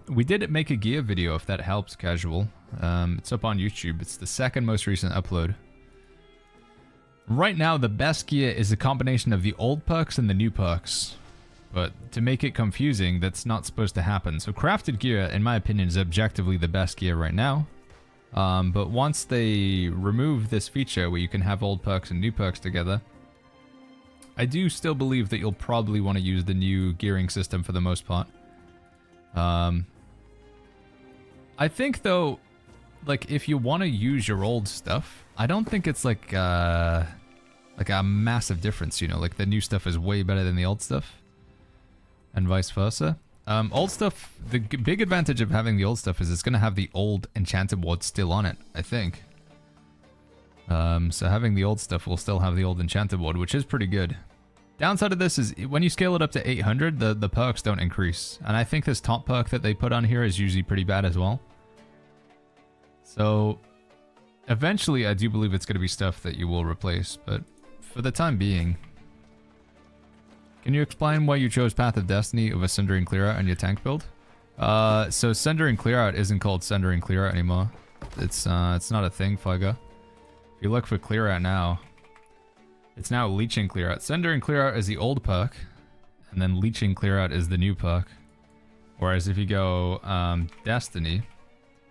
S3: We did make a gear video, if that helps, Casual. It's up on YouTube. It's the second most recent upload. Right now, the best gear is a combination of the old perks and the new perks. But to make it confusing, that's not supposed to happen. So crafted gear, in my opinion, is objectively the best gear right now. But once they remove this feature where you can have old perks and new perks together, I do still believe that you'll probably want to use the new gearing system for the most part. I think, though, like, if you want to use your old stuff, I don't think it's like a massive difference, you know? Like, the new stuff is way better than the old stuff. And vice versa. Old stuff, the big advantage of having the old stuff is it's going to have the old enchanted ward still on it, I think. So having the old stuff will still have the old enchanted ward, which is pretty good. Downside of this is when you scale it up to 800, the perks don't increase. And I think this top perk that they put on here is usually pretty bad as well. So eventually I do believe it's going to be stuff that you will replace, but for the time being... Can you explain why you chose Path of Destiny over Sundering Clear Out in your tank build? So Sundering Clear Out isn't called Sundering Clear Out anymore. It's not a thing, Fugger. If you look for Clear Out now, it's now Leeching Clear Out. Sundering Clear Out is the old perk, and then Leeching Clear Out is the new perk. Whereas if you go Destiny,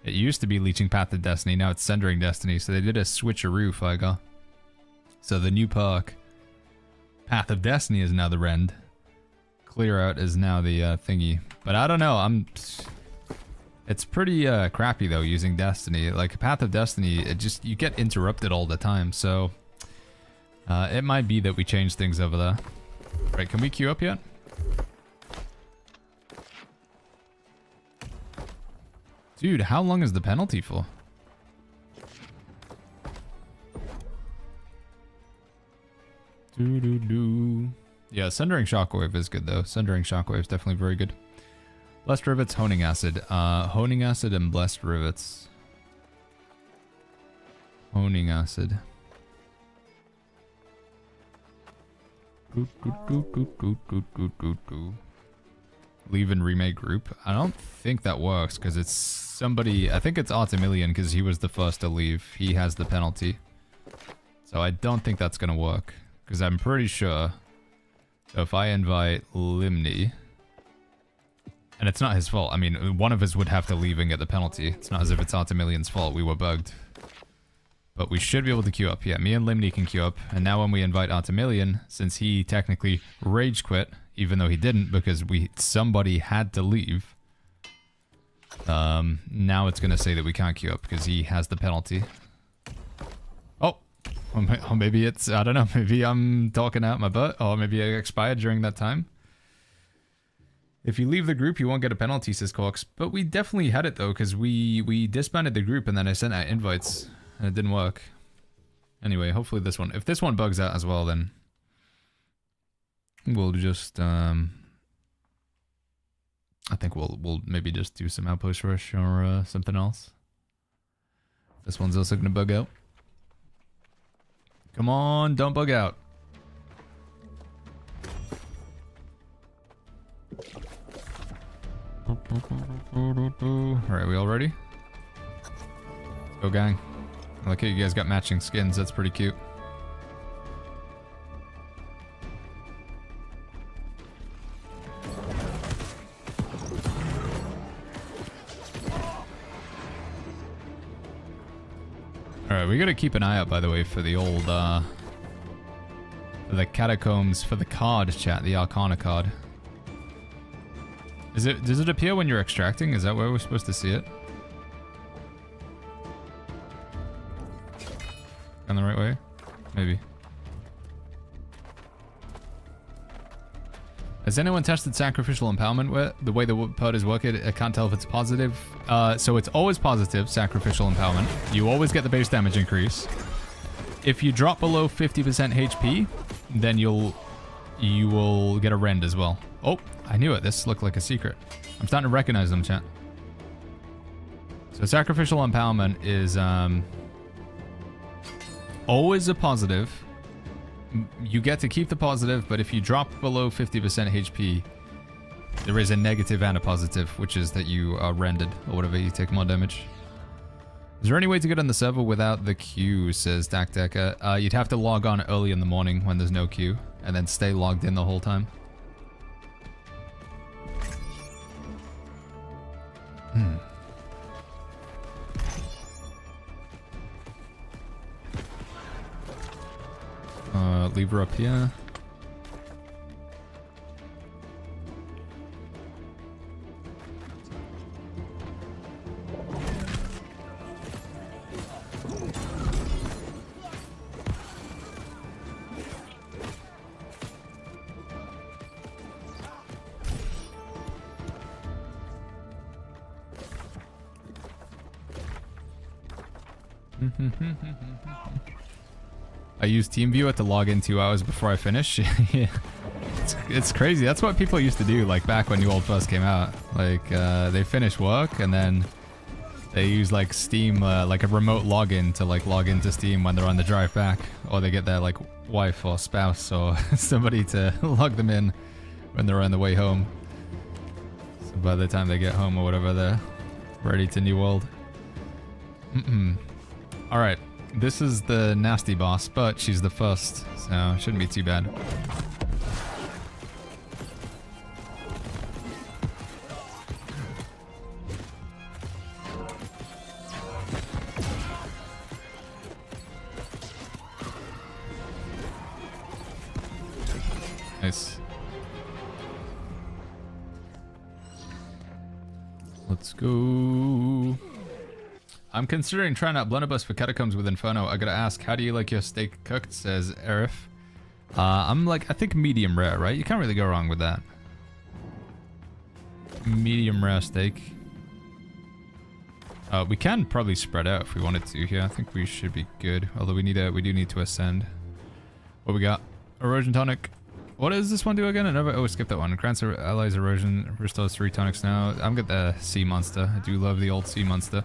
S3: it used to be Leeching Path of Destiny, now it's Sundering Destiny, so they did a switcheroo, Fugger. So the new perk, Path of Destiny, is now the Rend. Clear Out is now the thingy. But I don't know, it's pretty crappy though using Destiny. Like Path of Destiny, you get interrupted all the time, so it might be that we change things over there. Right, can we queue up yet? Dude, how long is the penalty for? Yeah, Sundering Shockwave is good though. Sundering Shockwave is definitely very good. Blessed Rivets, Honing Acid. Honing Acid and Blessed Rivets. Honing Acid. Leave and remake group. I don't think that works because it's somebody... I think it's Artemillion because he was the first to leave. He has the penalty. So I don't think that's going to work. Because I'm pretty sure, so if I invite Limni, and it's not his fault, I mean, one of us would have to leave and get the penalty. It's not as if it's Artemillion's fault, we were bugged. But we should be able to queue up. Yeah, me and Limni can queue up. And now when we invite Artemillion, since he technically rage quit, even though he didn't because somebody had to leave, now it's going to say that we can't queue up because he has the penalty. Or maybe it's, I don't know, maybe I'm talking out my butt, or maybe I expired during that time. If you leave the group, you won't get a penalty, says Corks. But we definitely had it, though, because we disbanded the group, and then I sent out invites, and it didn't work. Anyway, hopefully this one, if this one bugs out as well, then we'll just, I think we'll maybe just do some Outpost Rush or something else. This one's also going to bug out. Come on, don't bug out. Alright, we all ready? Let's go, gang. I like how you guys got matching skins, that's pretty cute. Alright, we gotta keep an eye out, by the way, for the old, for the catacombs, for the card, chat, the Arcana card. Does it appear when you're extracting? Is that where we're supposed to see it? Gone the right way? Maybe. Has anyone tested Sacrificial Empowerment? The way the PUD is working, I can't tell if it's positive. So it's always positive, Sacrificial Empowerment. You always get the base damage increase. If you drop below 50% HP, then you will get a rend as well. Oh, I knew it. This looked like a secret. I'm starting to recognize them, chat. So Sacrificial Empowerment is always a positive. You get to keep the positive, but if you drop below 50% HP, there is a negative and a positive, which is that you are rendered, or whatever, you take more damage. Is there any way to get on the server without the queue, says Dak Decker. You'd have to log on early in the morning when there's no queue, and then stay logged in the whole time. Lever up here. I use TeamViewer to log in 2 hours before I finish. Yeah. It's crazy. That's what people used to do, like back when New World first came out. Like they finish work and then they use like Steam, like a remote login to like log into Steam when they're on the drive back, or they get their like wife or spouse or somebody to log them in when they're on the way home. So by the time they get home or whatever, they're ready to New World. All right. This is the nasty boss, but she's the first, so shouldn't be too bad. Nice. Let's go. I'm considering trying out Blunderbuss for Catacombs with Inferno. I gotta ask, how do you like your steak cooked, says Arif. I'm like, I think medium rare, right? You can't really go wrong with that. Medium rare steak. We can probably spread out if we wanted to here. I think we should be good. Although we do need to ascend. What we got? Erosion tonic. What does this one do again? I never always skip that one. Grants allies erosion, restores 3 tonics now. I'm good the sea monster. I do love the old sea monster.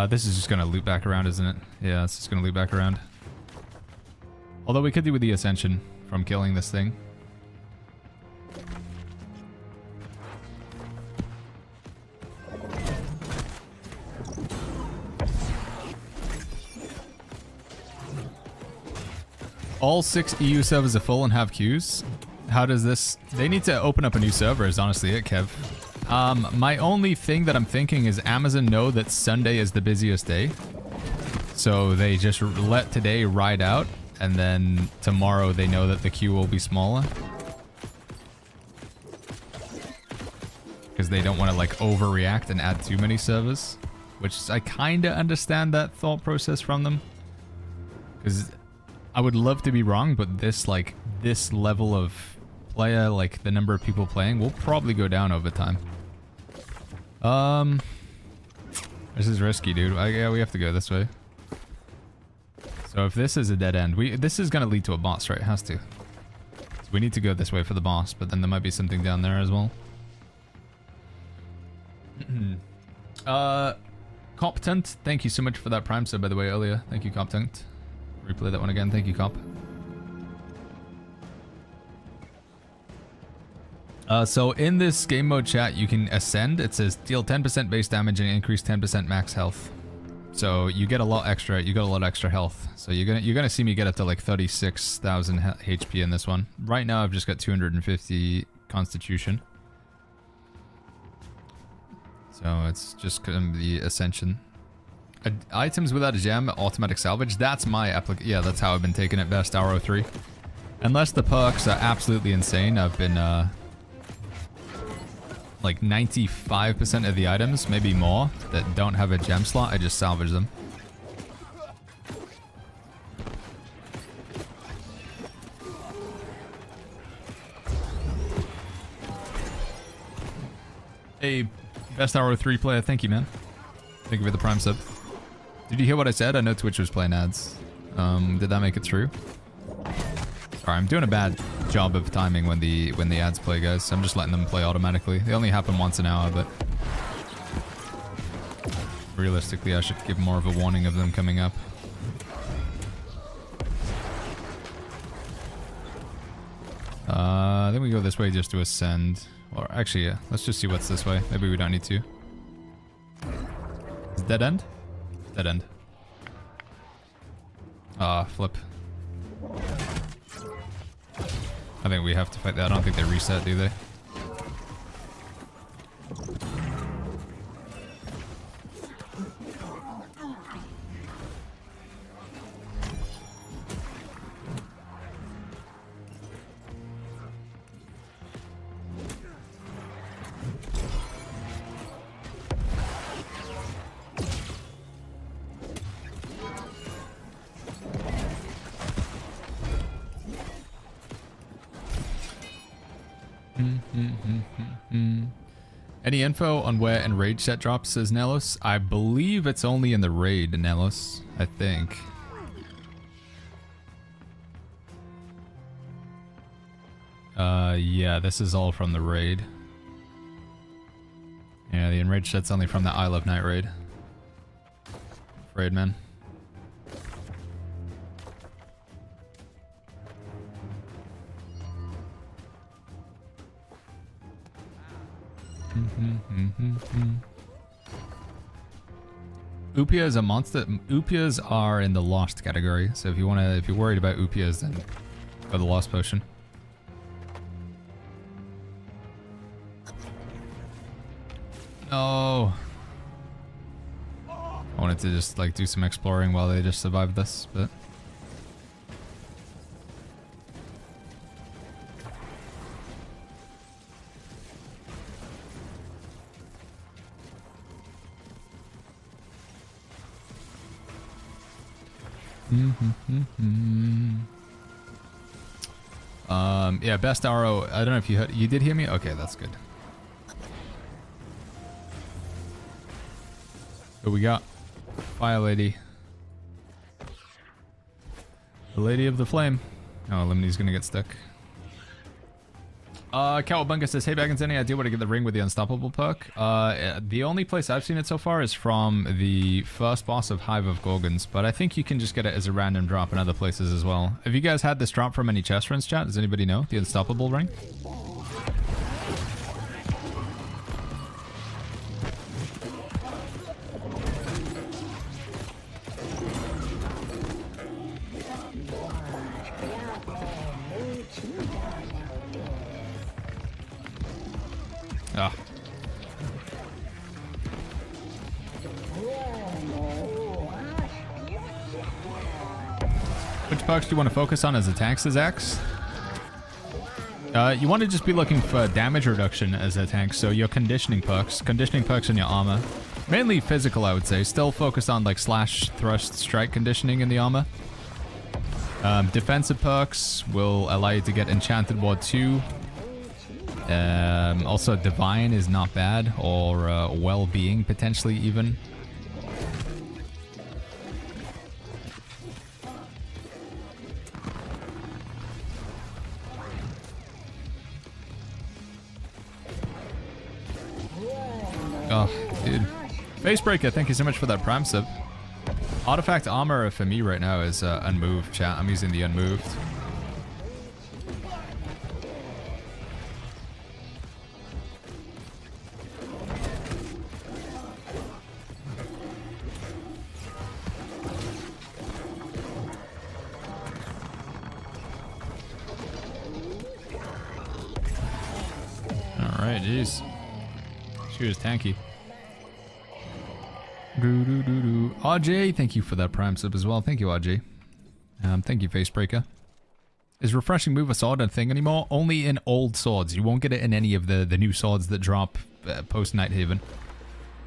S3: This is just gonna loop back around, isn't it? Yeah, it's just gonna loop back around. Although we could do with the ascension from killing this thing. All 6 EU servers are full and have queues. How does this... They need to open up a new server is honestly it, Kev. My only thing that I'm thinking is Amazon know that Sunday is the busiest day. So they just let today ride out, and then tomorrow they know that the queue will be smaller. Because they don't want to like overreact and add too many servers. Which I kind of understand that thought process from them. Because I would love to be wrong, but this level of player, like the number of people playing, will probably go down over time. This is risky, dude. Yeah, we have to go this way. So if this is a dead end, this is gonna lead to a boss, right? It has to. So we need to go this way for the boss, but then there might be something down there as well. Coptent, thank you so much for that Prime sub, by the way, earlier. Thank you, Coptent. Replay that one again. Thank you, Cop. So in this game mode chat, you can ascend. It says deal 10% base damage and increase 10% max health. So you get a lot extra. You got a lot extra health. So you're gonna see me get up to like 36,000 HP in this one. Right now, I've just got 250 Constitution. So it's just the ascension. Items without a gem, automatic salvage. That's my application. Yeah, that's how I've been taking it. Best RO3. Unless the perks are absolutely insane, I've been like 95% of the items, maybe more, that don't have a gem slot, I just salvage them. Hey, best RO3 player, thank you, man. Thank you for the Prime sub. Did you hear what I said? I know Twitch was playing ads. Did that make it through? Sorry, I'm doing a bad job of timing when the ads play, guys. I'm just letting them play automatically. They only happen once an hour, but realistically, I should give more of a warning of them coming up. Then we go this way just to ascend. Or actually, yeah, let's just see what's this way. Maybe we don't need to. Is it dead end? Dead end. Ah, flip. I think we have to fight that. I don't think they reset, do they? Any info on where Enraged set drops, says Nellos? I believe it's only in the raid, Nellos. I think. Yeah, this is all from the raid. Yeah, the Enraged set's only from the Isle of Night raid. Afraid, man. Upia is a monster. Upias are in the lost category, so if you're worried about Upias, then go the lost potion. No. I wanted to just like do some exploring while they just survived this, but. Yeah, best RO. I don't know if you did hear me? Okay, that's good. Who we got? Fire Lady. The Lady of the Flame. Oh, Limni's gonna get stuck. Cowabunga says, hey Baggins, any idea where to get the ring with the Unstoppable perk? The only place I've seen it so far is from the first boss of Hive of Gorgons, but I think you can just get it as a random drop in other places as well. Have you guys had this drop from any chest runs, chat? Does anybody know? The Unstoppable ring? Ah. Which perks do you want to focus on as attacks as Axe? You want to just be looking for damage reduction as a tank, so your conditioning perks and your armor. Mainly physical, I would say. Still focus on like slash, thrust, strike conditioning in the armor. Defensive perks will allow you to get Enchanted Ward 2. Also, Divine is not bad, or Well-Being potentially even. Oh, dude. Facebreaker, thank you so much for that Prime sub. Artifact armor for me right now is Unmoved, chat. I'm using the Unmoved. Alright, jeez. She was tanky. RJ, thank you for that Prime sub as well. Thank you, RJ. Thank you, Facebreaker. Is refreshing move a sword a thing anymore? Only in old swords. You won't get it in any of the new swords that drop post Nighthaven.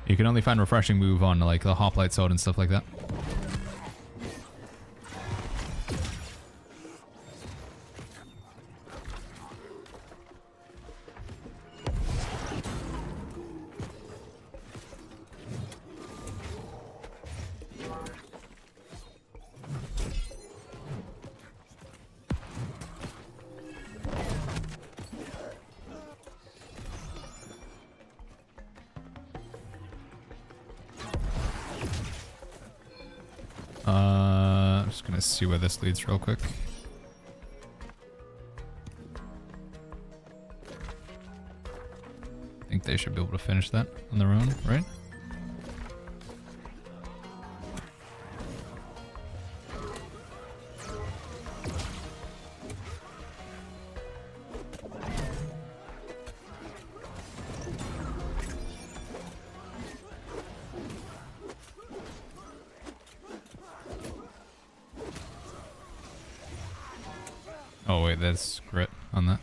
S3: You can only find refreshing move on like the Hoplite sword and stuff like that. I'm just gonna see where this leads real quick. I think they should be able to finish that on their own, right? Oh wait, that's grit on that.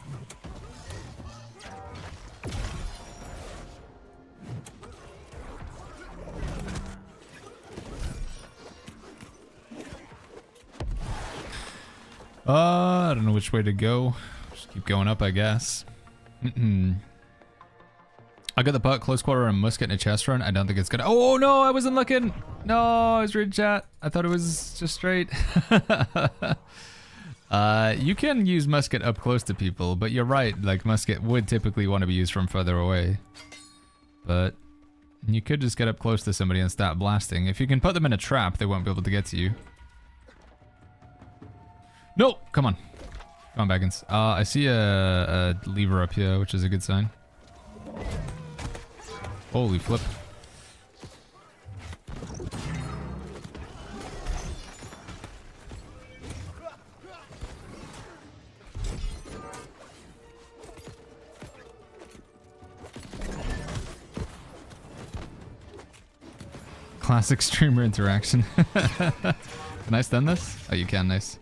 S3: I don't know which way to go. Just keep going up, I guess. I got the butt, close quarter, and musket in a chest run. I don't think it's gonna. Oh no, I wasn't looking. No, I was reading chat. I thought it was just straight. You can use musket up close to people, but you're right. Like musket would typically want to be used from further away. But you could just get up close to somebody and start blasting. If you can put them in a trap, they won't be able to get to you. No, come on. Come on, Baggins. I see a lever up here, which is a good sign. Holy flip. Classic streamer interaction. Can I stun this? Oh, you can. Nice.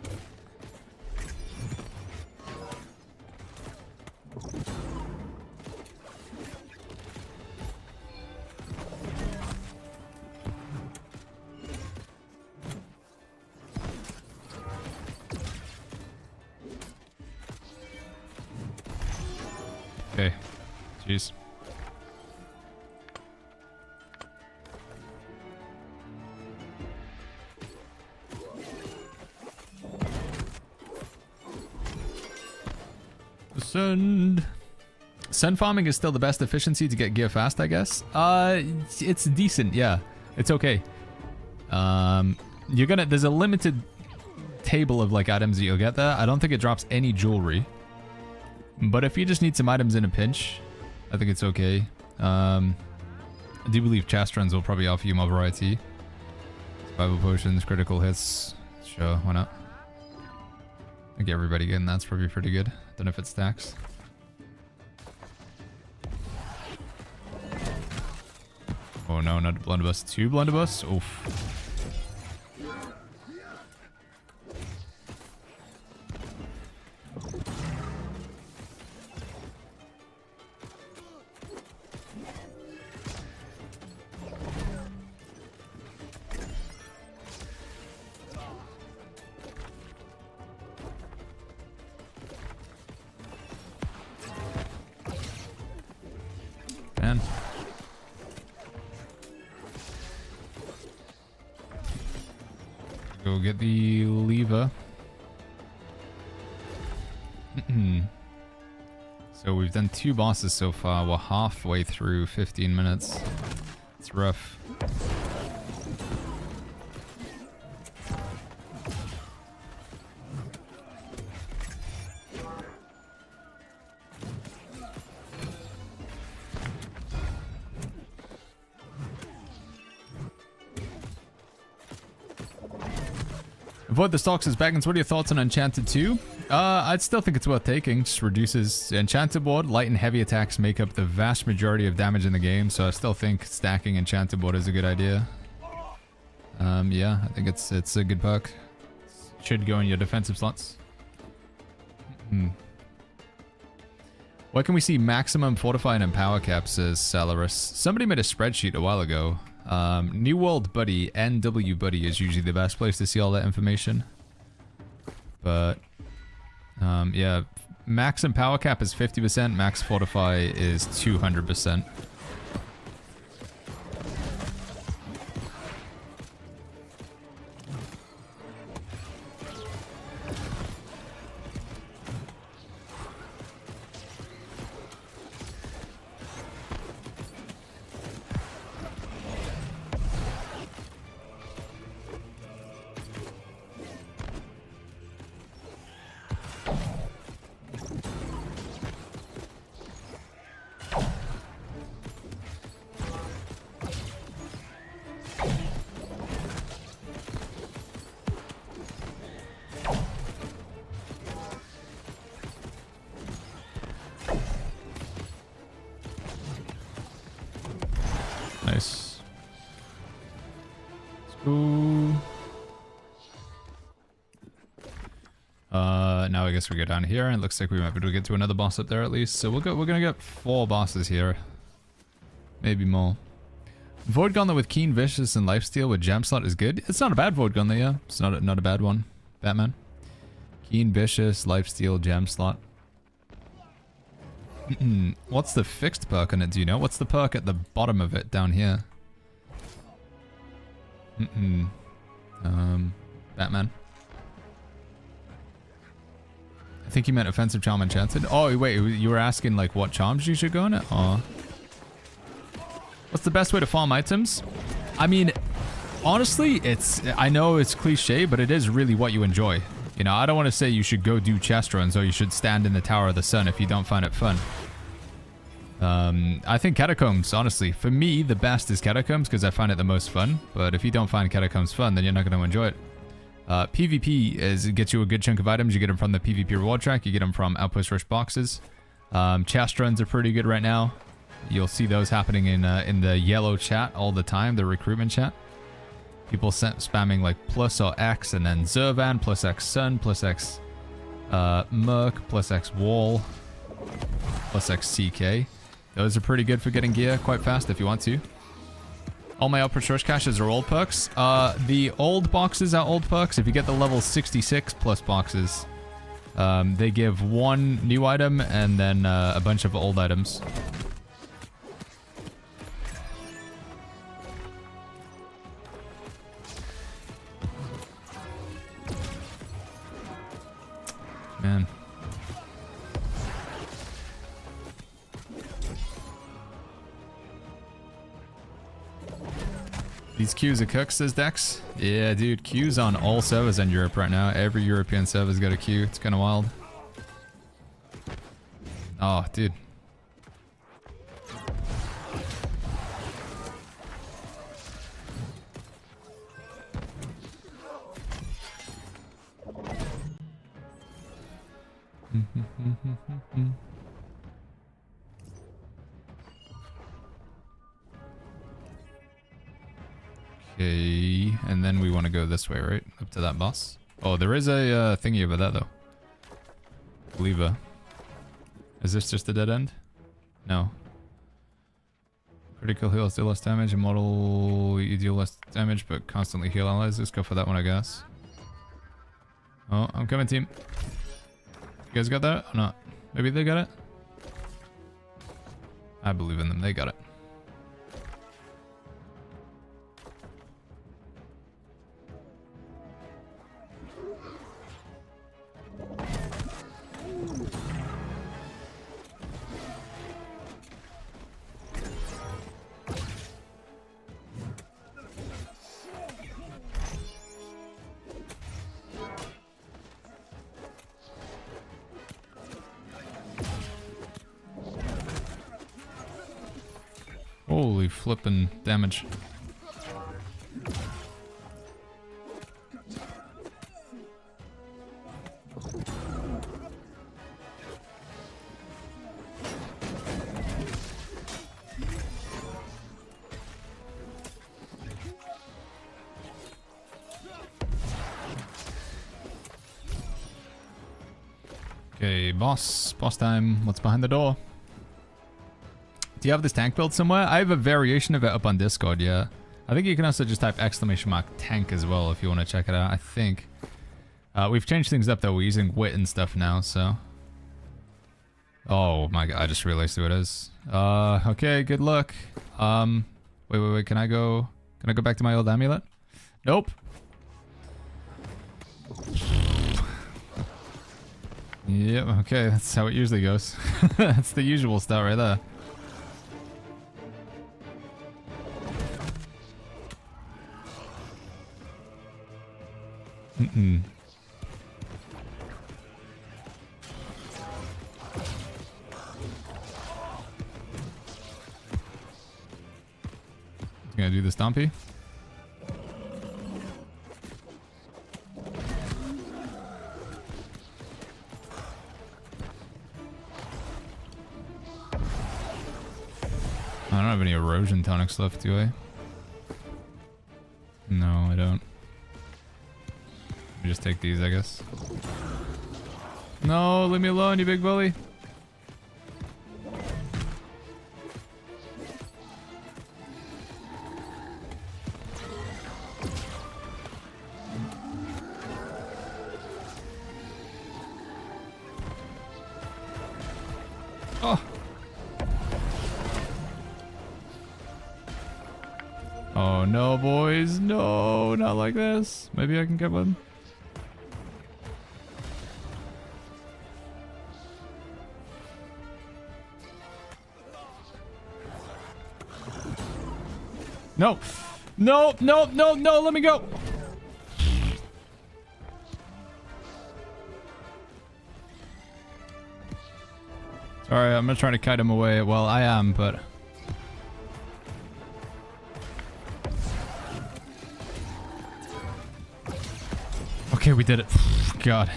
S3: Okay. Jeez. Send farming is still the best efficiency to get gear fast, I guess. It's decent, yeah. It's okay. There's a limited table of like items that you'll get there. I don't think it drops any jewelry. But if you just need some items in a pinch, I think it's okay. I do believe chest runs will probably offer you more variety. Survival potions, critical hits. Sure, why not? I think everybody getting that's probably pretty good. Don't know if it stacks. Oh no, not a blunderbuss. 2 blunderbuss? Oof. Man. Go get the lever. So we've done 2 bosses so far. We're halfway through 15 minutes. It's rough. Avoid the stocks as Baggins. What are your thoughts on Enchanted 2? I'd still think it's worth taking. Just reduces Enchanted Board. Light and heavy attacks make up the vast majority of damage in the game, so I still think stacking Enchanted Board is a good idea. Yeah, I think it's a good perk. Should go in your defensive slots. Why can we see maximum fortifying and power caps, says Salarus? Somebody made a spreadsheet a while ago. New World Buddy, NW Buddy is usually the best place to see all that information. But, yeah, max and power cap is 50%, max fortify is 200%. guess we go down here, and it looks like we might be able to get to another boss up there at least. So we're gonna get 4 bosses here, maybe more. Void Gauntlet with Keen, Vicious, and Lifesteal with Gem Slot is good. It's not a bad Void Gauntlet, yeah. It's not a bad one. Batman. Keen, Vicious, Lifesteal, Gem Slot. What's the fixed perk on it? Do you know? What's the perk at the bottom of it down here? Batman. I think you meant Offensive Charm Enchanted. Oh, wait, you were asking like what charms you should go on it? Or what's the best way to farm items? I mean, honestly, I know it's cliche, but it is really what you enjoy. You know, I don't want to say you should go do chest runs or you should stand in the Tower of the Sun if you don't find it fun. I think Catacombs, honestly, for me, the best is Catacombs because I find it the most fun. But if you don't find Catacombs fun, then you're not going to enjoy it. PvP it gets you a good chunk of items. You get them from the PvP reward track. You get them from Outpost Rush boxes. Chest runs are pretty good right now. You'll see those happening in the yellow chat all the time, the recruitment chat. People spamming like plus or X and then Zervan, plus X Sun, plus X Merc, plus X Wall, plus X CK. Those are pretty good for getting gear quite fast if you want to. All my Outpost Rush caches are old perks. The old boxes are old perks. If you get the level 66 plus boxes, they give 1 new item and then a bunch of old items. Man. These queues are cooked, says Dex. Yeah, dude, queues on all servers in Europe right now. Every European server's got a queue. It's kind of wild. Oh, dude. Okay, and then we want to go this way, right? Up to that boss. Oh, there is a thingy over there, though. Lever. Is this just a dead end? No. Critical heal, deal less damage. Immortal, you deal less damage, but constantly heal allies. Let's go for that one, I guess. Oh, I'm coming, team. You guys got that or not? Maybe they got it? I believe in them. They got it. Holy flippin' damage. Okay, boss time. What's behind the door? Do you have this tank build somewhere? I have a variation of it up on Discord, yeah. I think you can also just type !tank as well if you want to check it out, I think. We've changed things up though, we're using wit and stuff now, so. Oh my god, I just realized who it is. Okay, good luck. Wait, can I go back to my old amulet? Nope. Yep, okay, that's how it usually goes. That's the usual start right there. Gonna do the stompy. I don't have any erosion tonics left, do I? No, I don't. Just take these, I guess. No, leave me alone, you big bully. Oh. Oh no, boys. No, not like this. Maybe I can get one. No. No, no, no, no, let me go. Sorry, I'm not trying to kite him away. Well, I am, but... Okay, we did it. God.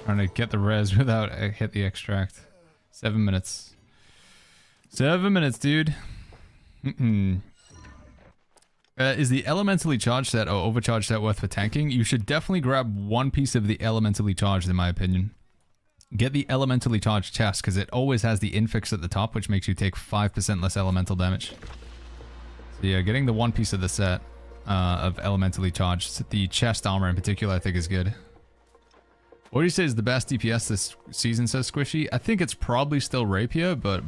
S3: Trying to get the res without I hit the extract. 7 minutes. 7 minutes, dude. Is the elementally charged set or overcharged set worth for tanking? You should definitely grab one piece of the elementally charged, in my opinion. Get the elementally charged chest, because it always has the infix at the top, which makes you take 5% less elemental damage. So yeah, getting the one piece of the set of elementally charged, the chest armor in particular, I think is good. What do you say is the best DPS this season, says Squishy? I think it's probably still Rapier, but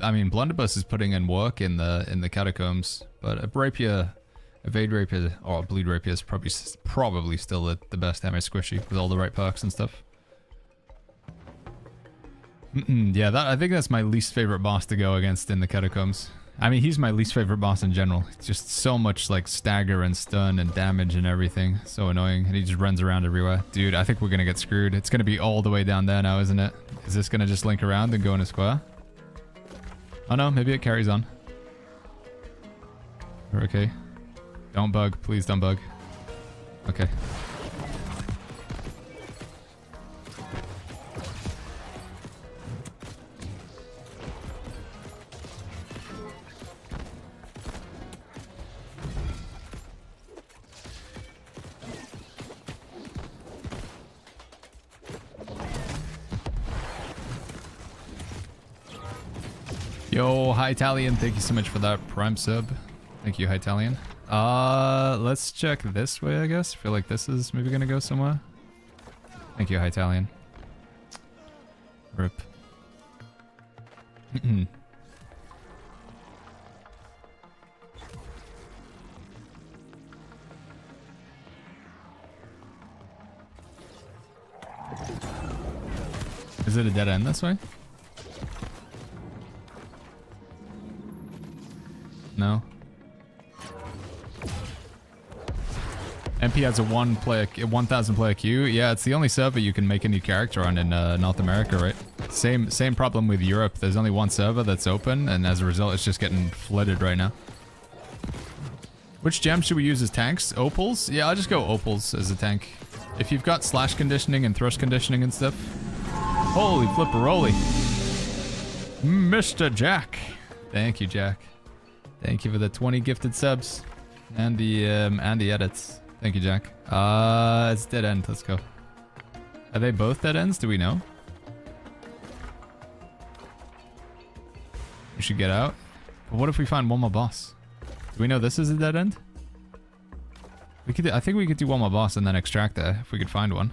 S3: I mean, Blunderbuss is putting in work in the catacombs, but a Rapier, Evade Rapier, or Bleed Rapier is probably still the best damage Squishy with all the right perks and stuff. Yeah, I think that's my least favorite boss to go against in the catacombs. I mean, he's my least favorite boss in general. It's just so much like stagger and stun and damage and everything. So annoying. And he just runs around everywhere. Dude, I think we're gonna get screwed. It's gonna be all the way down there now, isn't it? Is this gonna just link around and go in a square? Oh no, maybe it carries on. We're okay. Don't bug. Please don't bug. Okay. Yo, Hi Italian, thank you so much for that Prime sub. Thank you, Hi Italian. Let's check this way, I guess. I feel like this is maybe gonna go somewhere. Thank you, Hi Italian. Rip. Is it a dead end this way? No. MP has a 1,000 player queue. Yeah, it's the only server you can make a new character on in North America, right? Same problem with Europe. There's only one server that's open, and as a result, it's just getting flooded right now. Which gems should we use as tanks? Opals? Yeah, I'll just go opals as a tank. If you've got slash conditioning and thrust conditioning and stuff. Holy flipperoli. Mr. Jack. Thank you, Jack. Thank you for the 20 gifted subs and the edits. Thank you, Jack. It's dead end. Let's go. Are they both dead ends? Do we know? We should get out. But what if we find one more boss? Do we know this is a dead end? We could. I think we could do one more boss and then extract there if we could find one.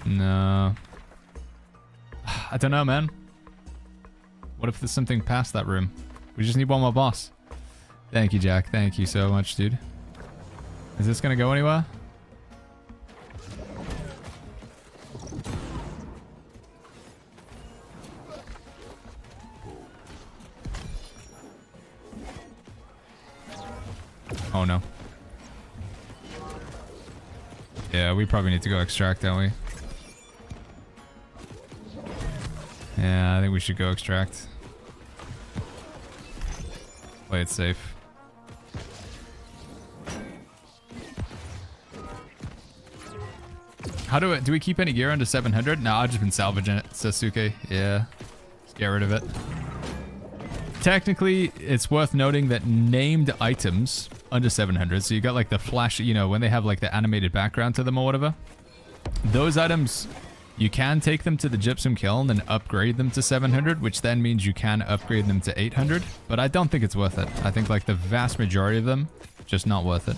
S3: No. I don't know, man. What if there's something past that room? We just need one more boss. Thank you, Jack. Thank you so much, dude. Is this gonna go anywhere? Oh no. Yeah, we probably need to go extract, don't we? Yeah, I think we should go extract. Play it safe. How do we keep any gear under 700? No, I've just been salvaging it, Sasuke. Yeah, just get rid of it. Technically, it's worth noting that named items under 700. So you got like the flash, you know, when they have like the animated background to them or whatever. Those items, you can take them to the gypsum kiln and upgrade them to 700, which then means you can upgrade them to 800. But I don't think it's worth it. I think like the vast majority of them, just not worth it.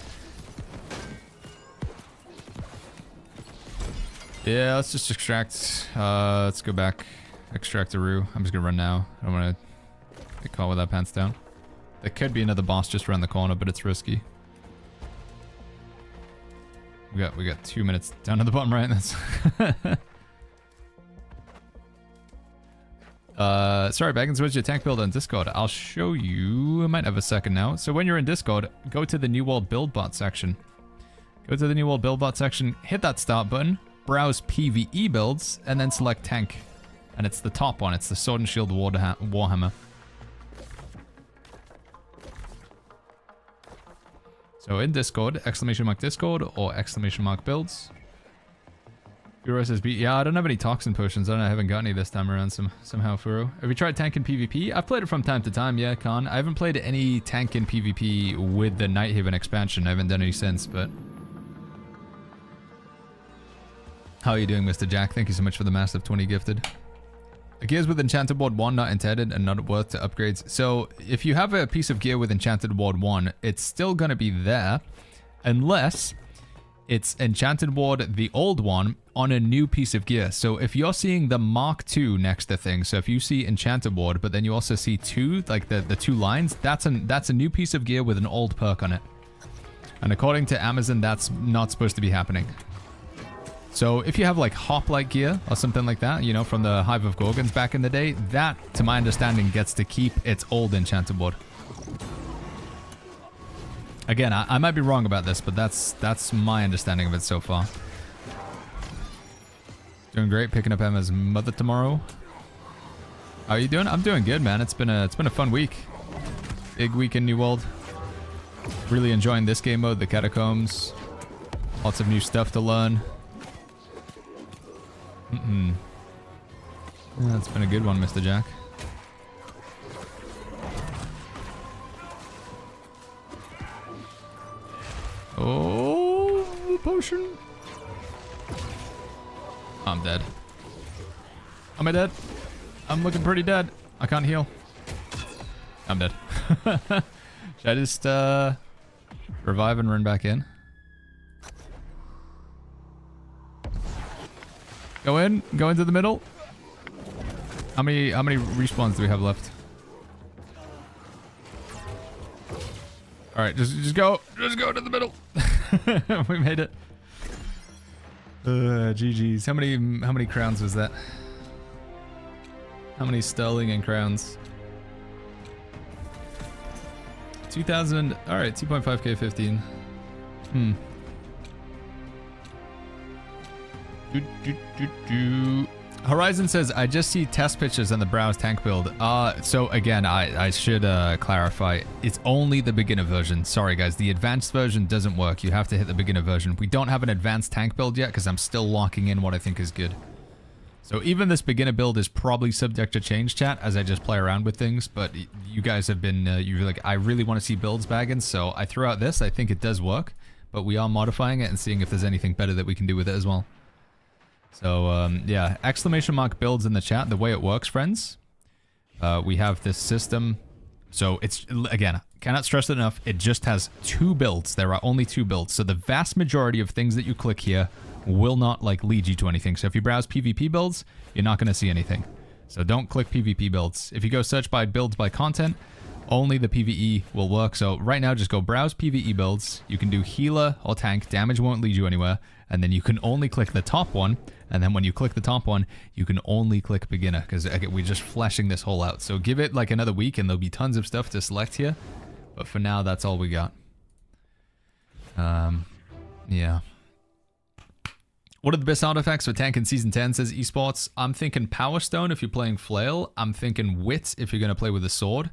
S3: Yeah, let's just extract. Let's go back. Extract a Rue. I'm just gonna run now. I don't want to get caught with that pants down. There could be another boss just around the corner, but it's risky. We got 2 minutes down to the bottom right. That's sorry, Baggins, where's your tank build on Discord? I'll show you. I might have a second now. So when you're in Discord, go to the New World Build Bot section. Go to the New World Build Bot section, hit that start button, browse PvE builds, and then select tank. And it's the top one. It's the Sword and Shield Warhammer. So in Discord, !Discord or !builds. Furo says, yeah, I don't have any toxin potions. I haven't got any this time around somehow, Furo. Have you tried tank in PvP? I've played it from time to time, yeah, Khan. I haven't played any tank in PvP with the Nighthaven expansion. I haven't done any since, but... How are you doing, Mr. Jack? Thank you so much for the massive 20 gifted. Gears with Enchanted Ward 1 not intended and not worth to upgrades. So if you have a piece of gear with Enchanted Ward 1, it's still going to be there unless it's Enchanted Ward, the old one, on a new piece of gear. So if you're seeing the Mark II next to things, so if you see Enchanted Ward, but then you also see 2, like the 2 lines, that's a new piece of gear with an old perk on it. And according to Amazon, that's not supposed to be happening. So if you have like hoplite gear or something like that, you know, from the Hive of Gorgons back in the day, that, to my understanding, gets to keep its old Enchanted Ward. Again, I might be wrong about this, but that's my understanding of it so far. Doing great, picking up Emma's mother tomorrow. How are you doing? I'm doing good, man. It's been a fun week. Big week in New World. Really enjoying this game mode, the Catacombs. Lots of new stuff to learn. Yeah, that's been a good one, Mr. Jack. Oh, potion. I'm dead. Am I dead? I'm looking pretty dead. I can't heal. I'm dead. Should I just revive and run back in? Go in. Go into the middle. How many respawns do we have left? All right, just go. Just go to the middle. We made it. GG's. How many crowns was that? How many sterling and crowns? 2,000. All right, 2.5k 15. Horizon says, I just see test pictures on the browse tank build. So again, I should clarify, it's only the beginner version. Sorry guys, the advanced version doesn't work. You have to hit the beginner version. We don't have an advanced tank build yet because I'm still locking in what I think is good. So even this beginner build is probably subject to change, chat, as I just play around with things. But you guys have been, you're like, I really want to see builds, Baggins. So I threw out this. I think it does work. But we are modifying it and seeing if there's anything better that we can do with it as well. So, yeah, ! builds in the chat. The way it works, friends, we have this system. So it's, again, cannot stress it enough. It just has 2 builds. There are only 2 builds. So the vast majority of things that you click here will not, like, lead you to anything. So if you browse PvP builds, you're not going to see anything. So don't click PvP builds. If you go search by builds by content, only the PvE will work. So right now, just go browse PvE builds. You can do healer or tank. Damage won't lead you anywhere. And then you can only click the top one. And then when you click the top one, you can only click beginner because we're just fleshing this whole out. So give it like another week and there'll be tons of stuff to select here. But for now, that's all we got. Yeah. What are the best sound effects for tank in Season 10, says Esports? I'm thinking Power Stone if you're playing Flail. I'm thinking Wit if you're going to play with a sword.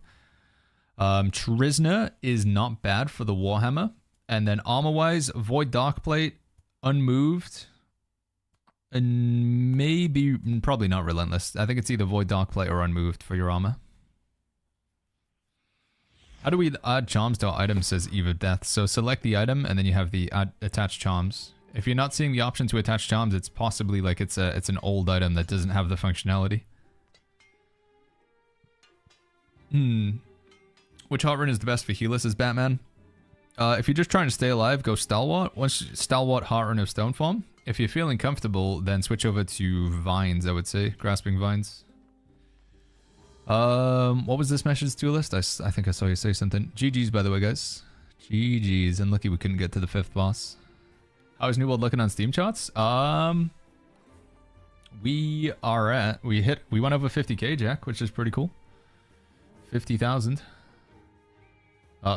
S3: Trisna is not bad for the Warhammer. And then armor-wise, Void Darkplate, Unmoved, and maybe, probably not Relentless. I think it's either Void Darkplate or Unmoved for your armor. How do we add charms to our item, says Eve of Death. So select the item and then you have the add attach charms. If you're not seeing the option to attach charms, it's possibly like it's an old item that doesn't have the functionality. Which heart rune is the best for healers, says Batman? If you're just trying to stay alive, go Stalwart. Once Stalwart heart rune of stone form. If you're feeling comfortable, then switch over to Vines, I would say. Grasping Vines. What was this message, Duelist? I think I saw you say something. GG's, by the way, guys. GG's. And lucky we couldn't get to the 5th boss. How is New World looking on Steam charts? We went over 50k, Jack, which is pretty cool. 50,000.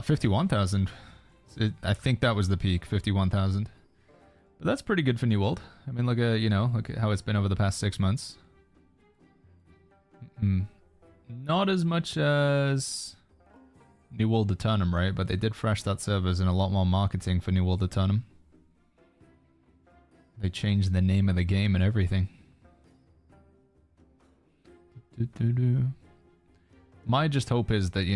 S3: 51,000. I think that was the peak, 51,000. But that's pretty good for New World. I mean, look at how it's been over the past 6 months. Not as much as New World Eternum, right? But they did fresh that servers and a lot more marketing for New World Eternum. They changed the name of the game and everything. My just hope is that,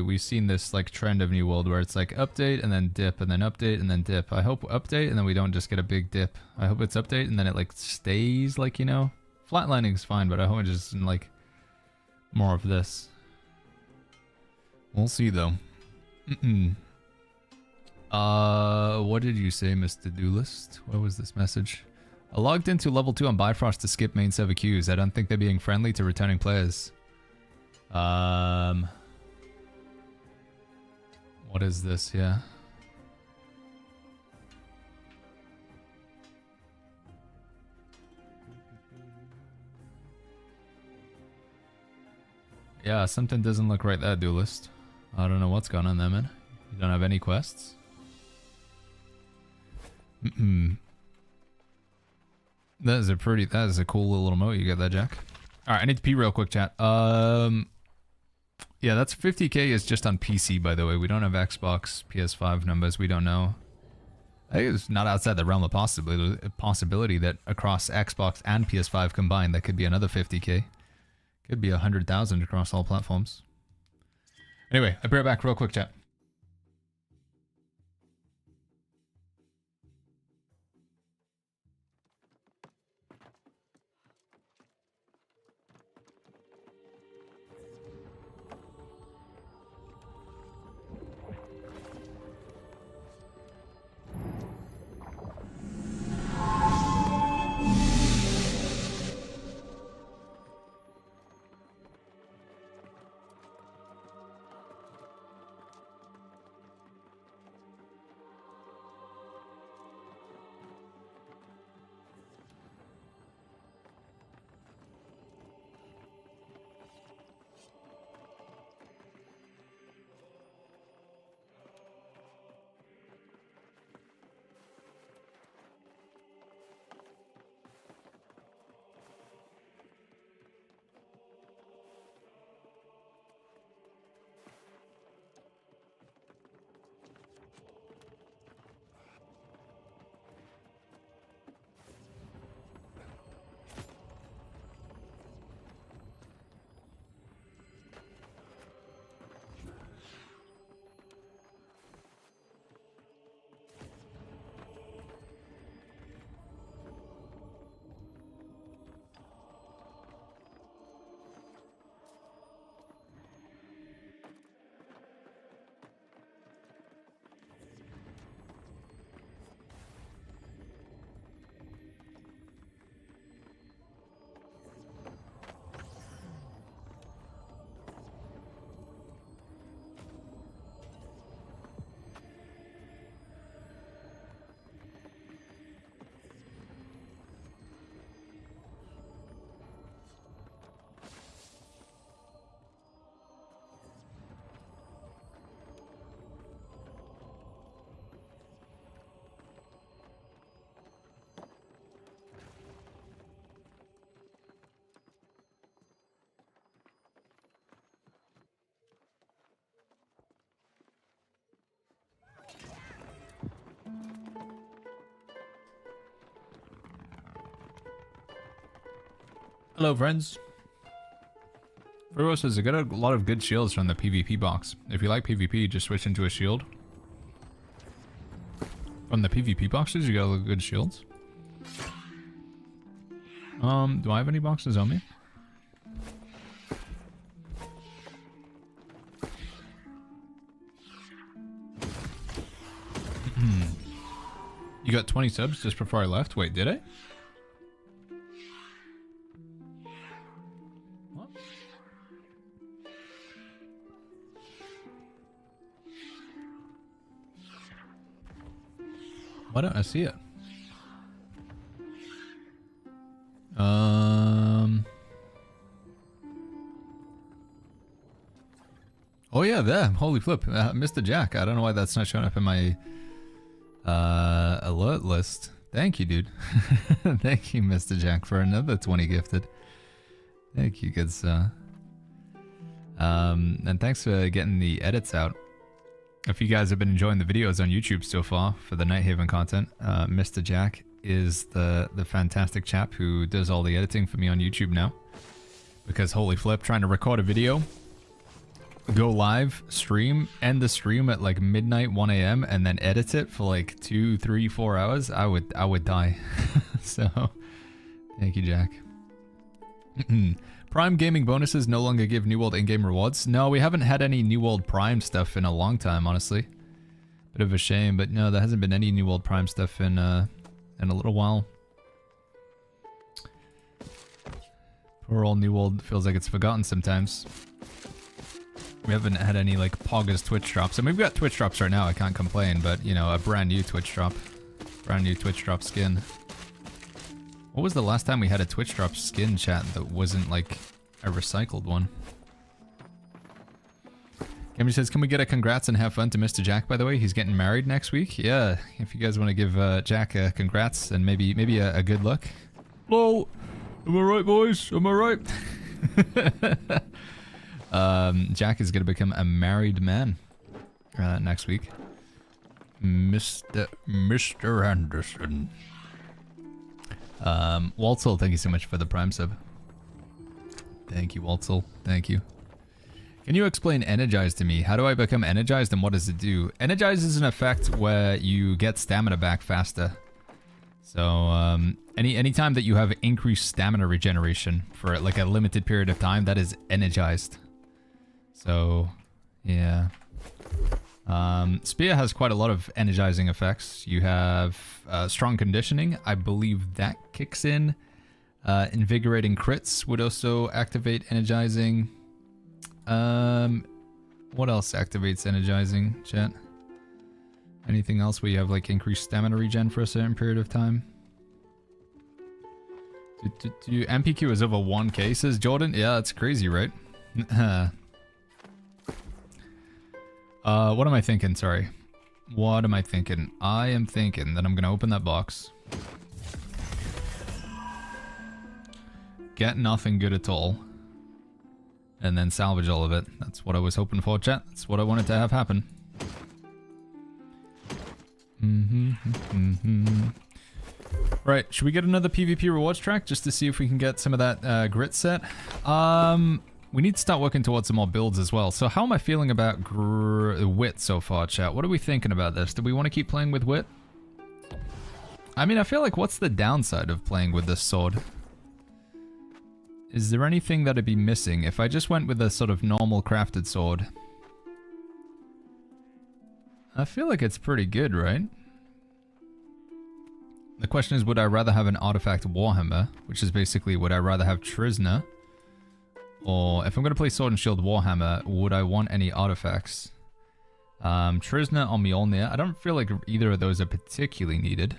S3: we've seen this like trend of New World where it's like update and then dip and then update and then dip. I hope update and then we don't just get a big dip. I hope it's update and then it like stays like, flatlining is fine, but I hope it's just like more of this. We'll see though. What did you say, Mr. Duelist? What was this message? I logged into level 2 on Bifrost to skip main server queues. I don't think they're being friendly to returning players. What is this? Yeah. Yeah, something doesn't look right there, Duelist. I don't know what's going on there, man. You don't have any quests? That is a cool little emote you got there, Jack. Alright, I need to pee real quick, chat. Yeah, that's 50k is just on PC, by the way. We don't have Xbox, PS5 numbers. We don't know. I think it's not outside the realm of possibility that across Xbox and PS5 combined, that could be another 50k. Could be 100,000 across all platforms. Anyway, I'll be right back real quick, chat. Hello, friends. Furo says I got a lot of good shields from the PvP box. If you like PvP, just switch into a shield. From the PvP boxes, you got a lot of good shields. Do I have any boxes on me? You got 20 subs just before I left? Wait, did I? What? Why don't I see it? Oh yeah, there. Holy flip. Mr. Jack. I don't know why that's not showing up in my alert list. Thank you, dude. Thank you, Mr. Jack, for another 20 gifted. Thank you, good sir. And thanks for getting the edits out. If you guys have been enjoying the videos on YouTube so far for the Night Haven content, Mr. Jack is the fantastic chap who does all the editing for me on YouTube now. Because holy flip, trying to record a video, go live, stream, end the stream at like midnight, 1 a.m. and then edit it for like 2, 3, 4 hours, I would die. So, thank you, Jack. Prime gaming bonuses no longer give New World in-game rewards. No, we haven't had any New World Prime stuff in a long time, honestly. Bit of a shame, but no, there hasn't been any New World Prime stuff in a little while. Poor old New World feels like it's forgotten sometimes. We haven't had any like Poggers Twitch drops. I mean, we've got Twitch drops right now, I can't complain, but you know, a brand new Twitch drop. Brand new Twitch drop skin. What was the last time we had a Twitch drop skin, chat, that wasn't like a recycled one? Gammy says, can we get a congrats and have fun to Mr. Jack, by the way? He's getting married next week. Yeah, if you guys want to give Jack a congrats and maybe a good luck. Lol. Am I right, boys? Am I right? Jack is going to become a married man next week. Mr. Anderson. Waltzel, thank you so much for the Prime sub. Thank you, Waltzel. Thank you. Can you explain Energize to me? How do I become energized and what does it do? Energize is an effect where you get stamina back faster. So, anytime that you have increased stamina regeneration for like a limited period of time, that is energized. So, yeah. Spear has quite a lot of energizing effects. You have strong conditioning. I believe that kicks in. Invigorating crits would also activate energizing. What else activates energizing, chat? Anything else where you have like increased stamina regen for a certain period of time? MPQ is over 1k, says Jordan. Yeah, that's crazy, right? What am I thinking? Sorry. What am I thinking? I am thinking that I'm going to open that box. Get nothing good at all. And then salvage all of it. That's what I was hoping for, chat. That's what I wanted to have happen. Right, should we get another PvP rewards track just to see if we can get some of that grit set? We need to start working towards some more builds as well. So how am I feeling about wit so far, chat? What are we thinking about this? Do we want to keep playing with wit? I mean, I feel like what's the downside of playing with this sword? Is there anything that I'd be missing if I just went with a sort of normal crafted sword? I feel like it's pretty good, right? The question is, would I rather have an artifact Warhammer, which is basically, would I rather have Trisna? Or if I'm going to play Sword and Shield Warhammer, would I want any artifacts? Trisna or Mjolnir. I don't feel like either of those are particularly needed.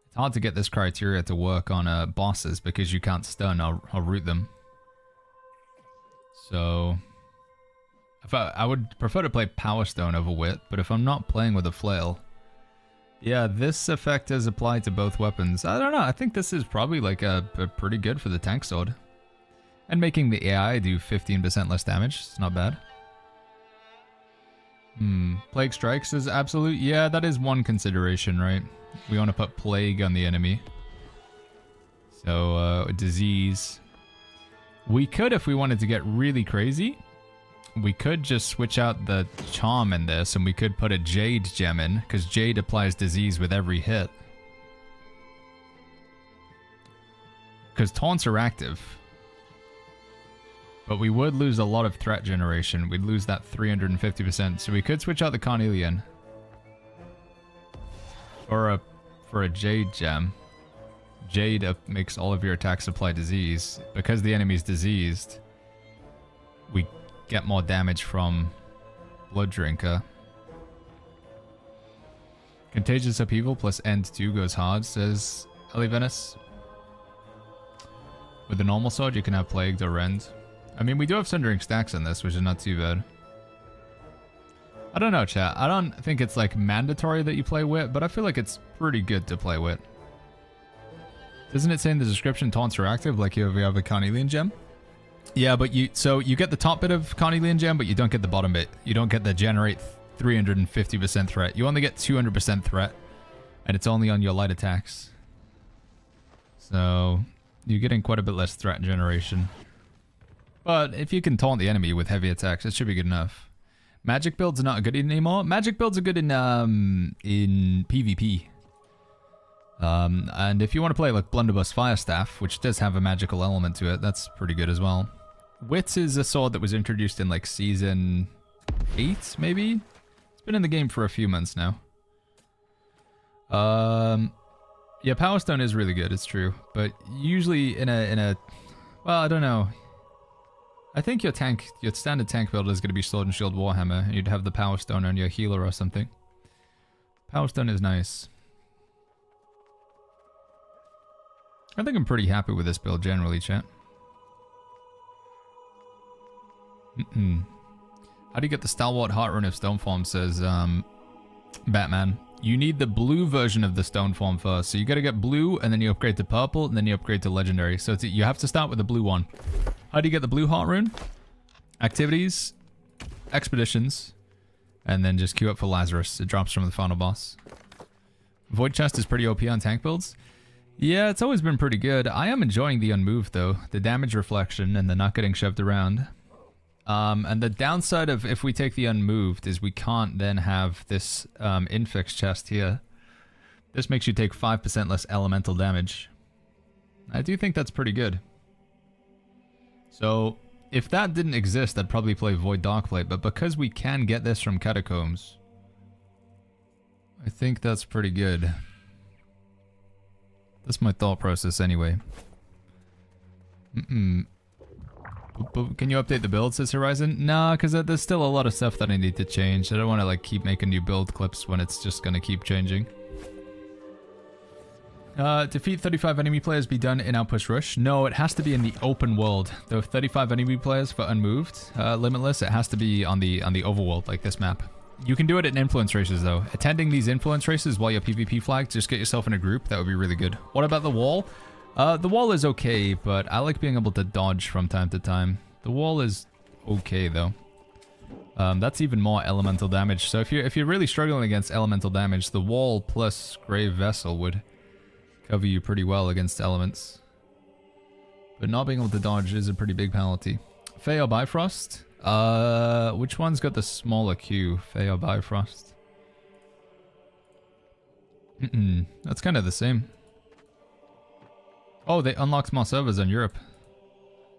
S3: It's hard to get this criteria to work on bosses because you can't stun or root them. So, I would prefer to play Power Stone over Wit, but if I'm not playing with a flail, yeah, this effect is applied to both weapons. I don't know, I think this is probably like a pretty good for the tank sword. And making the AI do 15% less damage, it's not bad. Plague Strikes is absolute. Yeah, that is one consideration, right? We want to put Plague on the enemy. So, Disease. We could, if we wanted to get really crazy, we could just switch out the charm in this and we could put a Jade gem in, because Jade applies disease with every hit. Because taunts are active. But we would lose a lot of threat generation. We'd lose that 350%. So we could switch out the Carnelian. For a Jade gem. Jade makes all of your attacks apply disease. Because the enemy's diseased, we get more damage from Blood Drinker. Contagious Upheaval plus End 2 goes hard, says Ellie Venice. With the normal sword, you can have Plagued or Rend. I mean, we do have Sundering Stacks in this, which is not too bad. I don't know, chat. I don't think it's like mandatory that you play Wit, but I feel like it's pretty good to play Wit. Doesn't it say in the description taunts are active, like if you have a Carnelian gem? Yeah, but you get the top bit of Carnelian gem, but you don't get the bottom bit. You don't get the generate 350% threat. You only get 200% threat, and it's only on your light attacks. So you're getting quite a bit less threat generation. But if you can taunt the enemy with heavy attacks, it should be good enough. Magic builds are not good anymore. Magic builds are good in PvP. And if you want to play like Blunderbuss Firestaff, which does have a magical element to it, that's pretty good as well. Wits is a sword that was introduced in like season 8, maybe? It's been in the game for a few months now. Yeah, Power Stone is really good, it's true. But usually in a well, I don't know. I think your standard tank build is going to be Sword and Shield Warhammer, and you'd have the Power Stone on your healer or something. Power Stone is nice. I think I'm pretty happy with this build generally, chat. How do you get the Stalwart Heart Rune of Stoneform, says Batman. You need the blue version of the Stoneform first. So you gotta get blue, and then you upgrade to purple, and then you upgrade to legendary. So you have to start with the blue one. How do you get the blue Heart Rune? Activities, expeditions, and then just queue up for Lazarus. It drops from the final boss. Void Chest is pretty OP on tank builds. Yeah, it's always been pretty good. I am enjoying the unmoved though. The damage reflection and the not getting shoved around. And the downside of if we take the unmoved is we can't then have this Infix chest here. This makes you take 5% less elemental damage. I do think that's pretty good. So if that didn't exist, I'd probably play Void Darkplate, but because we can get this from Catacombs, I think that's pretty good. That's my thought process anyway. Can you update the build, says Horizon? Nah, because there's still a lot of stuff that I need to change. I don't want to like keep making new build clips when it's just going to keep changing. Defeat 35 enemy players be done in Outpost Rush? No, it has to be in the open world. Though 35 enemy players for unmoved, limitless, it has to be on the overworld like this map. You can do it in influence races though. Attending these influence races while you're PvP flagged, just get yourself in a group. That would be really good. What about the wall? The wall is okay, but I like being able to dodge from time to time. The wall is okay though. That's even more elemental damage. So if you're really struggling against elemental damage, the wall plus Grave Vessel would cover you pretty well against elements. But not being able to dodge is a pretty big penalty. Fey or Bifrost? Which one's got the smaller Q? Fey or Bifrost? That's kind of the same. Oh, they unlocked more servers on Europe.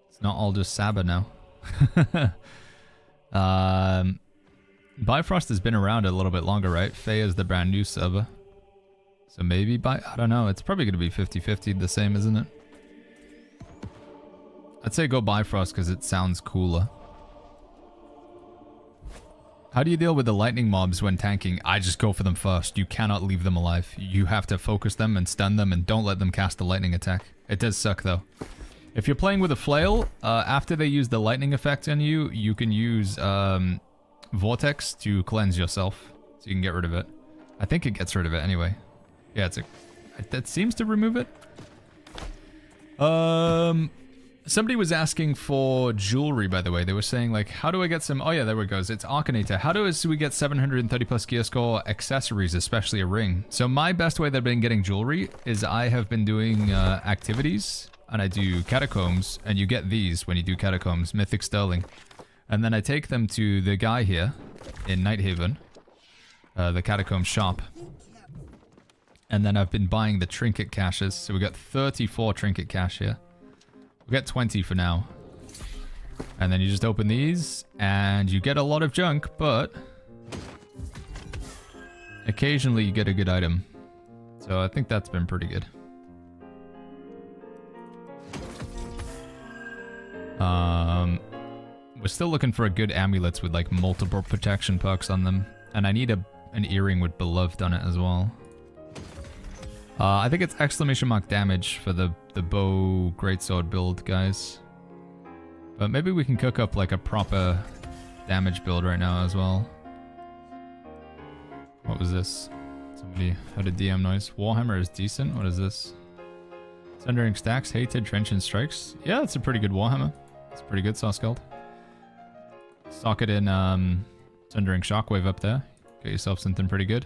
S3: It's not all just Saba now. Bifrost has been around a little bit longer, right? Fey is the brand new server. So maybe I don't know. It's probably going to be 50-50 the same, isn't it? I'd say go Bifrost because it sounds cooler. How do you deal with the lightning mobs when tanking? I just go for them first. You cannot leave them alive. You have to focus them and stun them and don't let them cast the lightning attack. It does suck though. If you're playing with a flail, after they use the lightning effect on you, you can use Vortex to cleanse yourself. So you can get rid of it. I think it gets rid of it anyway. Yeah, that seems to remove it. Somebody was asking for jewelry, by the way. They were saying, like, how do I get some... Oh, yeah, there it goes. It's Arcanator. How do we get 730 plus gear score accessories, especially a ring? So my best way that I've been getting jewelry is I have been doing activities and I do Catacombs, and you get these when you do Catacombs, Mythic Sterling. And then I take them to the guy here in Nighthaven, the Catacomb shop. And then I've been buying the trinket caches. So we got 34 trinket cache here. We got 20 for now. And then you just open these, and you get a lot of junk, but occasionally you get a good item. So I think that's been pretty good. We're still looking for a good amulets with like multiple protection perks on them. And I need an earring with Beloved on it as well. I think it's exclamation mark damage for the bow greatsword build, guys. But maybe we can cook up like a proper damage build right now as well. What was this? Somebody had a DM noise. Warhammer is decent. What is this? Sundering Stacks, Hated, Trenchant Strikes. Yeah, it's a pretty good Warhammer. It's pretty good, Sawskeld. Socket in Sundering Shockwave up there. Get yourself something pretty good.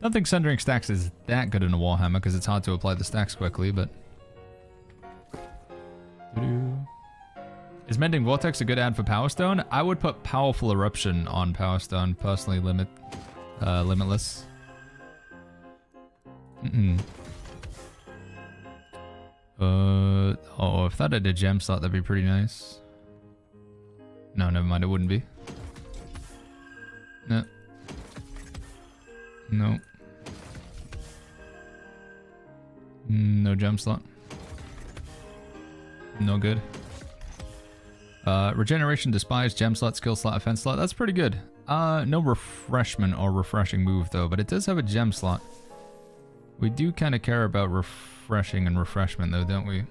S3: Don't think Sundering Stacks is that good in a Warhammer because it's hard to apply the stacks quickly, but... Is Mending Vortex a good ad for Power Stone? I would put Powerful Eruption on Power Stone, personally limitless. Oh, if that had a gem slot, that'd be pretty nice. No, never mind, it wouldn't be. No. No. No gem slot. No good. Regeneration, Despise, gem slot, skill slot, offense slot. That's pretty good. No refreshment or refreshing move though, but it does have a gem slot. We do kind of care about refreshing and refreshment though, don't we?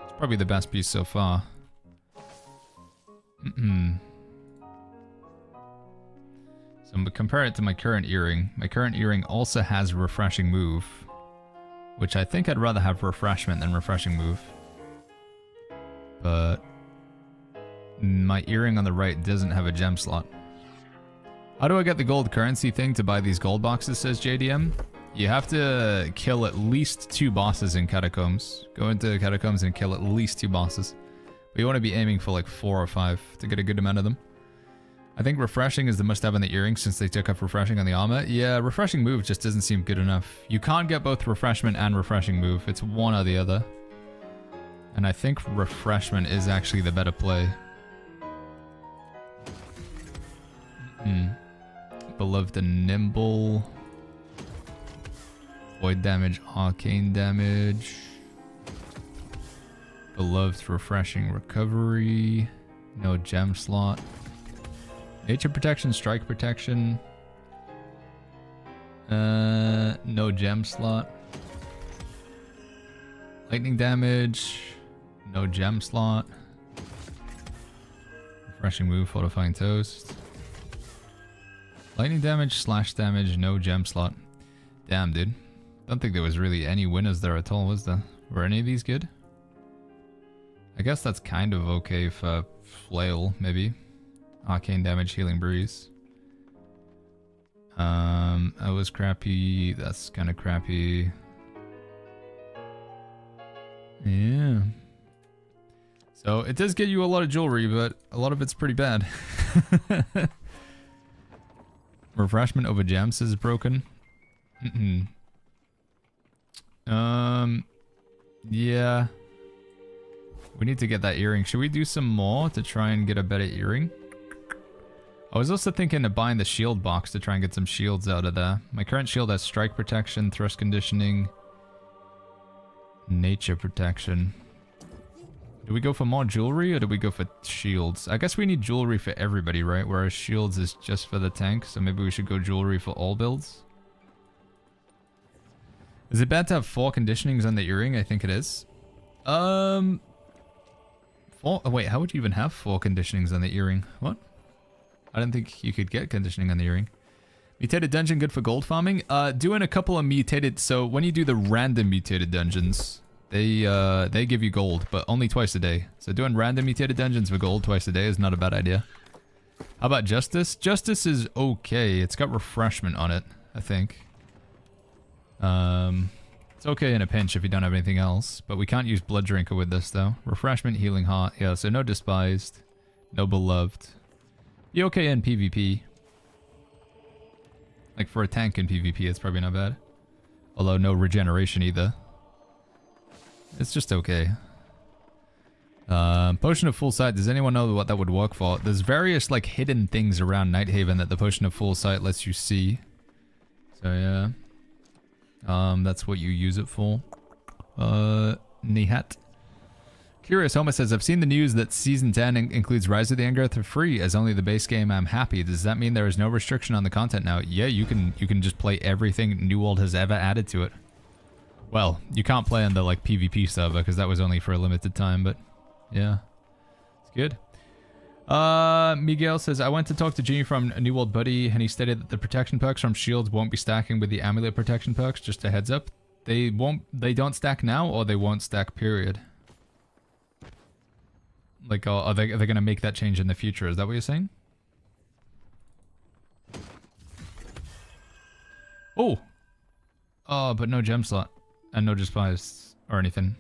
S3: It's probably the best piece so far. So I'm gonna compare it to my current earring. My current earring also has refreshing move, which I think I'd rather have refreshment than refreshing move. But my earring on the right doesn't have a gem slot. How do I get the gold currency thing to buy these gold boxes, says JDM? You have to kill at least 2 bosses in Catacombs. Go into Catacombs and kill at least 2 bosses. But you want to be aiming for like 4 or 5 to get a good amount of them. I think refreshing is the must-have on the earring since they took up refreshing on the armor. Yeah, refreshing move just doesn't seem good enough. You can't get both refreshment and refreshing move. It's one or the other. And I think refreshment is actually the better play. Beloved and nimble. Void damage, arcane damage. Beloved refreshing recovery. No gem slot. Nature protection, strike protection. No gem slot. Lightning damage. No gem slot. Refreshing move, fortifying toast. Lightning damage, slash damage, no gem slot. Damn, dude. Don't think there was really any winners there at all, was there? Were any of these good? I guess that's kind of okay for flail, maybe. Arcane damage, healing breeze. That was crappy. That's kind of crappy. Yeah. So it does get you a lot of jewelry, but a lot of it's pretty bad. Refreshment over gems is broken. Yeah. We need to get that earring. Should we do some more to try and get a better earring? I was also thinking of buying the shield box to try and get some shields out of there. My current shield has strike protection, thrust conditioning, nature protection. Do we go for more jewelry or do we go for shields? I guess we need jewelry for everybody, right? Whereas shields is just for the tank, so maybe we should go jewelry for all builds. Is it bad to have 4 conditionings on the earring? I think it is. 4? Oh wait, how would you even have 4 conditionings on the earring? What? I didn't think you could get conditioning on the earring. Mutated dungeon good for gold farming? Doing a couple of mutated, so when you do the random mutated dungeons, they give you gold, but only twice a day. So doing random mutated dungeons for gold twice a day is not a bad idea. How about Justice? Justice is okay. It's got refreshment on it, I think. It's okay in a pinch if you don't have anything else, but we can't use Blood Drinker with this though. Refreshment, Healing Heart, yeah, so no Despised, no Beloved. You okay in PvP. Like for a tank in PvP, it's probably not bad. Although no regeneration either. It's just okay. Potion of Full Sight, does anyone know what that would work for? There's various like hidden things around Nighthaven that the Potion of Full Sight lets you see. So yeah. That's what you use it for. Nihat. Curious Homer says, I've seen the news that Season 10 includes Rise of the Endgame for free as only the base game. I'm happy. Does that mean there is no restriction on the content now? Yeah, you can just play everything New World has ever added to it. Well, you can't play on the like PvP server because that was only for a limited time, but yeah. It's good. Miguel says, I went to talk to Genie from a New World buddy and he stated that the protection perks from shields won't be stacking with the amulet protection perks. Just a heads up. They don't stack now or they won't stack period. Like, are they going to make that change in the future? Is that what you're saying? Oh! Oh, but no gem slot. And no despised or anything.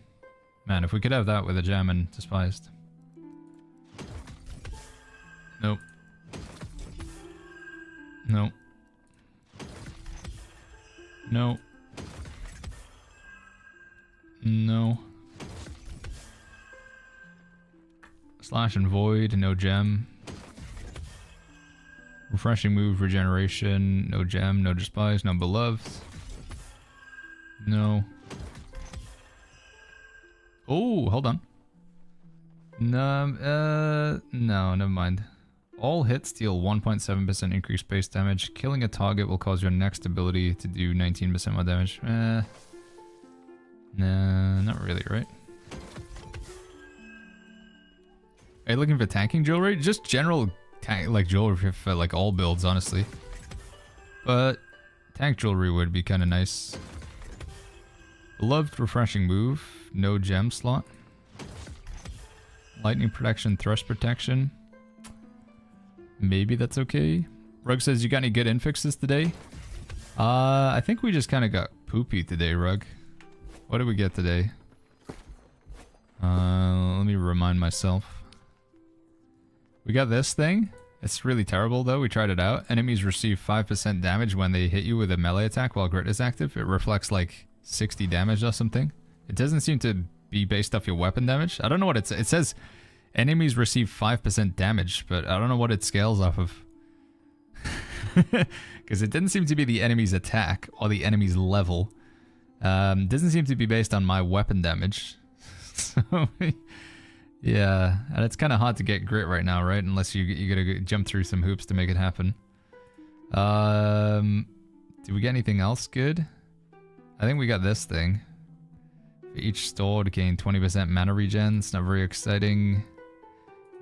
S3: Man, if we could have that with a gem and despised. Nope. Nope. No. No. Slash and Void, no gem. Refreshing move, regeneration, no gem, no despise, no beloved. No. Oh, hold on. No, never mind. All hits deal 1.7% increased base damage. Killing a target will cause your next ability to do 19% more damage. Nah, not really, right? Are you looking for tanking jewelry? Just general tank, like jewelry for like all builds, honestly. But tank jewelry would be kind of nice. Beloved refreshing move, no gem slot. Lightning protection, thrust protection. Maybe that's okay. Rug says, you got any good infixes today? I think we just kind of got poopy today, Rug. What did we get today? Let me remind myself. We got this thing. It's really terrible though. We tried it out. Enemies receive 5% damage when they hit you with a melee attack while grit is active. It reflects like 60 damage or something. It doesn't seem to be based off your weapon damage. I don't know what it says. Enemies receive 5% damage, but I don't know what it scales off of. Because it didn't seem to be the enemy's attack or the enemy's level. Doesn't seem to be based on my weapon damage. So... yeah, and it's kind of hard to get grit right now, right? Unless you gotta jump through some hoops to make it happen. Did we get anything else good? I think we got this thing. For each stored, gain 20% mana regen. It's not very exciting.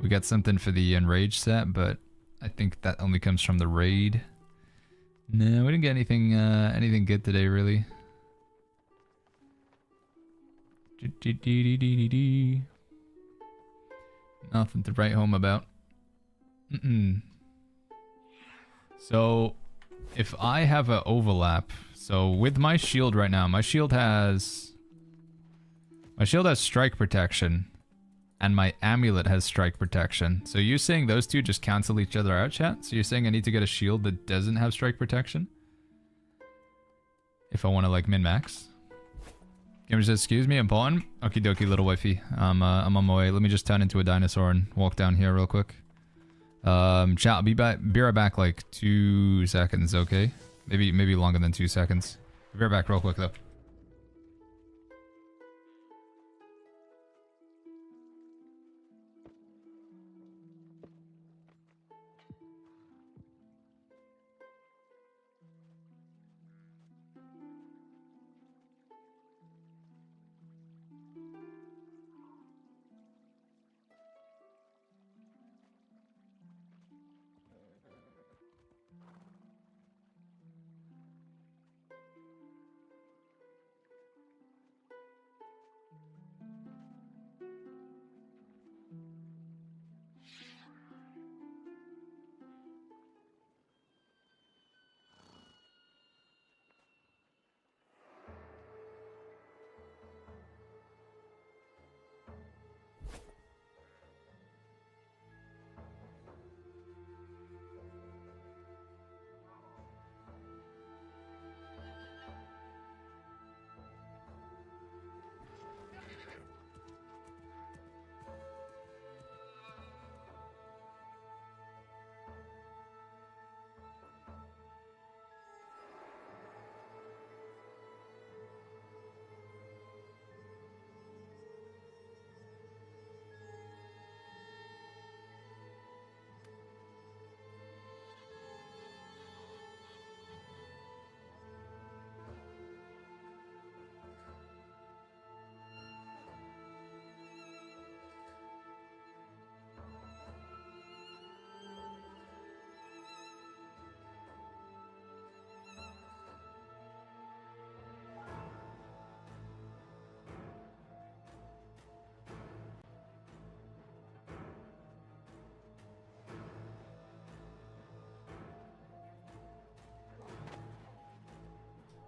S3: We got something for the Enrage set, but I think that only comes from the raid. No, we didn't get anything good today, really. Nothing to write home about. So, if I have an overlap, so with my shield right now, my shield has strike protection, and my amulet has strike protection. So you're saying those two just cancel each other out, chat? So you're saying I need to get a shield that doesn't have strike protection? If I want to like min-max? Gamer says, excuse me, important? Okie dokie, little wifey. I'm on my way. Let me just turn into a dinosaur and walk down here real quick. Chat, I'll be right back like 2 seconds, okay? Maybe longer than 2 seconds. Be right back real quick though.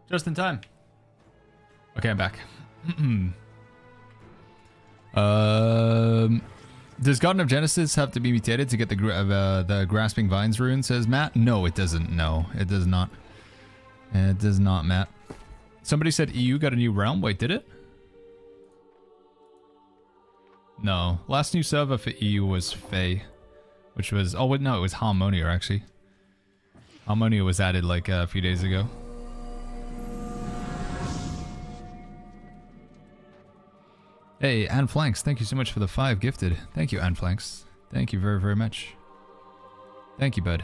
S3: Just in time. Okay, I'm back. Does Garden of Genesis have to be mutated to get the Grasping Vines rune, says Matt? No, it doesn't. No, it does not. It does not, Matt. Somebody said EU got a new realm. Wait, did it? No. Last new server for EU was Fae, which was... Oh, wait, no, it was Harmonia, actually. Harmonia was added like a few days ago. Hey, Anne Flanks, thank you so much for the 5 gifted. Thank you, Anne Flanks. Thank you very, very much. Thank you, bud.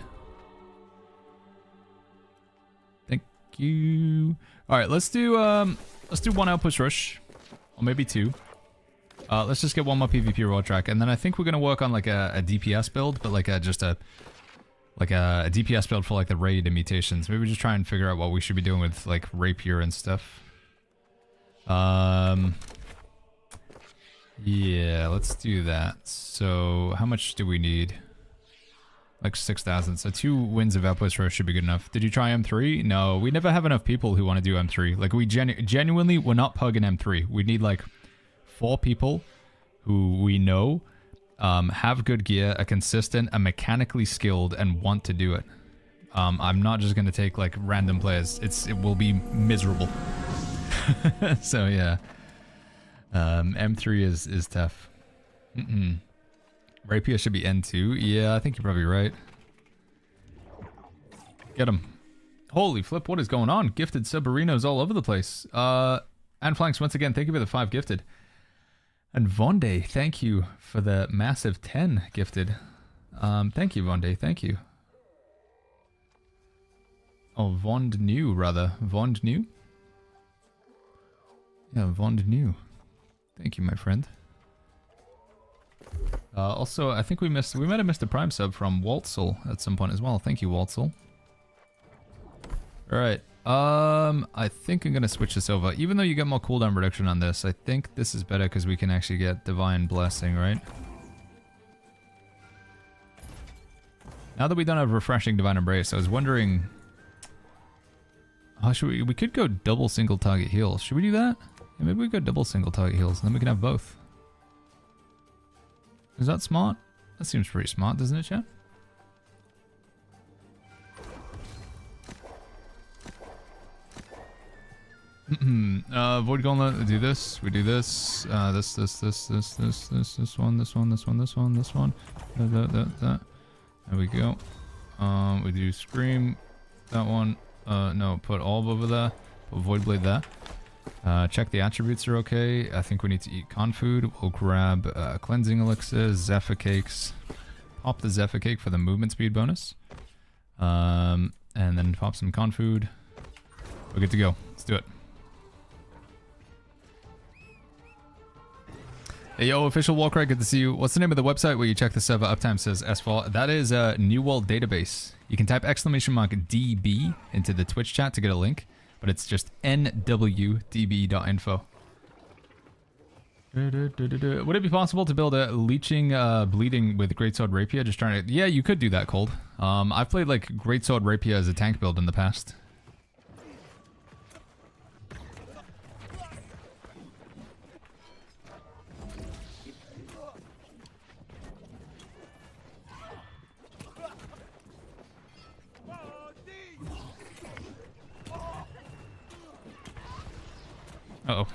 S3: Thank you. All right, let's do one Outpost rush, or maybe 2. Let's just get one more PvP raw track, and then I think we're gonna work on like a DPS build, but like a DPS build for like the raid and mutations. Maybe just try and figure out what we should be doing with like rapier and stuff. Yeah, let's do that. So, how much do we need? Like 6,000. So 2 wins of Outpost Rush should be good enough. Did you try M3? No, we never have enough people who want to do M3. Like, we genuinely, we're not pugging M3. We need like 4 people who we know have good gear, are consistent, are mechanically skilled, and want to do it. I'm not just going to take like random players. It will be miserable. So, yeah. M3 is tough. Rapier should be N2. Yeah, I think you're probably right. Get him. Holy flip, what is going on? Gifted Subarinos all over the place. And Flanks, once again, thank you for the 5 gifted. And Vonde, thank you for the massive 10 gifted. Thank you, Vonde, thank you. Oh, Vond New, rather. Vond New? Yeah, Vond New. Thank you, my friend. Also, I think we might have missed a Prime sub from Waltzel at some point as well. Thank you, Waltzel. Alright, I think I'm gonna switch this over. Even though you get more cooldown reduction on this, I think this is better because we can actually get Divine Blessing, right? Now that we don't have Refreshing Divine Embrace, I was wondering... Oh, we could go double single target heals. Should we do that? Yeah, maybe we go double single target heals, and then we can have both. Is that smart? That seems pretty smart, doesn't it, chat? Void Gauntlet, do this, we do this, this one. That. There we go. We do Scream, that one. No, put Orb over there, put Void Blade there. Check the attributes are okay. I think we need to eat con food. We'll grab cleansing elixir, Zephyr cakes. Pop the Zephyr cake for the movement speed bonus. And then pop some con food. We're good to go. Let's do it. Hey yo, official Warcry, good to see you. What's the name of the website where you check the server uptime, says S4? That is New World Database. You can type !DB into the Twitch chat to get a link. But it's just nwdb.info. Would it be possible to build a leeching bleeding with Greatsword Rapier? Just trying to... Yeah, you could do that, Cold. I've played like Greatsword Rapier as a tank build in the past. Uh-oh.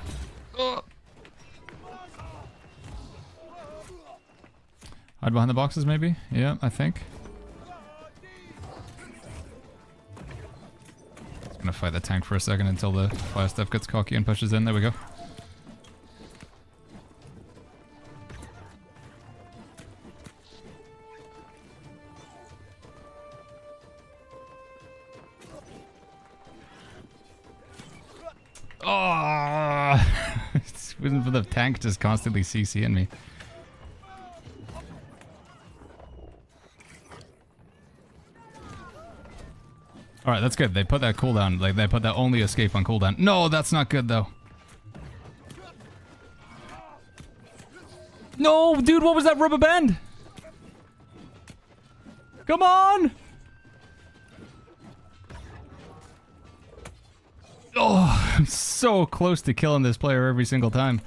S3: Hide behind the boxes, maybe? Yeah, I think. Just gonna fight the tank for a second until the fire stuff gets cocky and pushes in. There we go. Oh! It wasn't for the tank just constantly CCing me. Alright, that's good. They put that cooldown. Like, they put that only escape on cooldown. No, that's not good, though. No, dude, what was that rubber band? Come on! Oh, so close to killing this player every single time.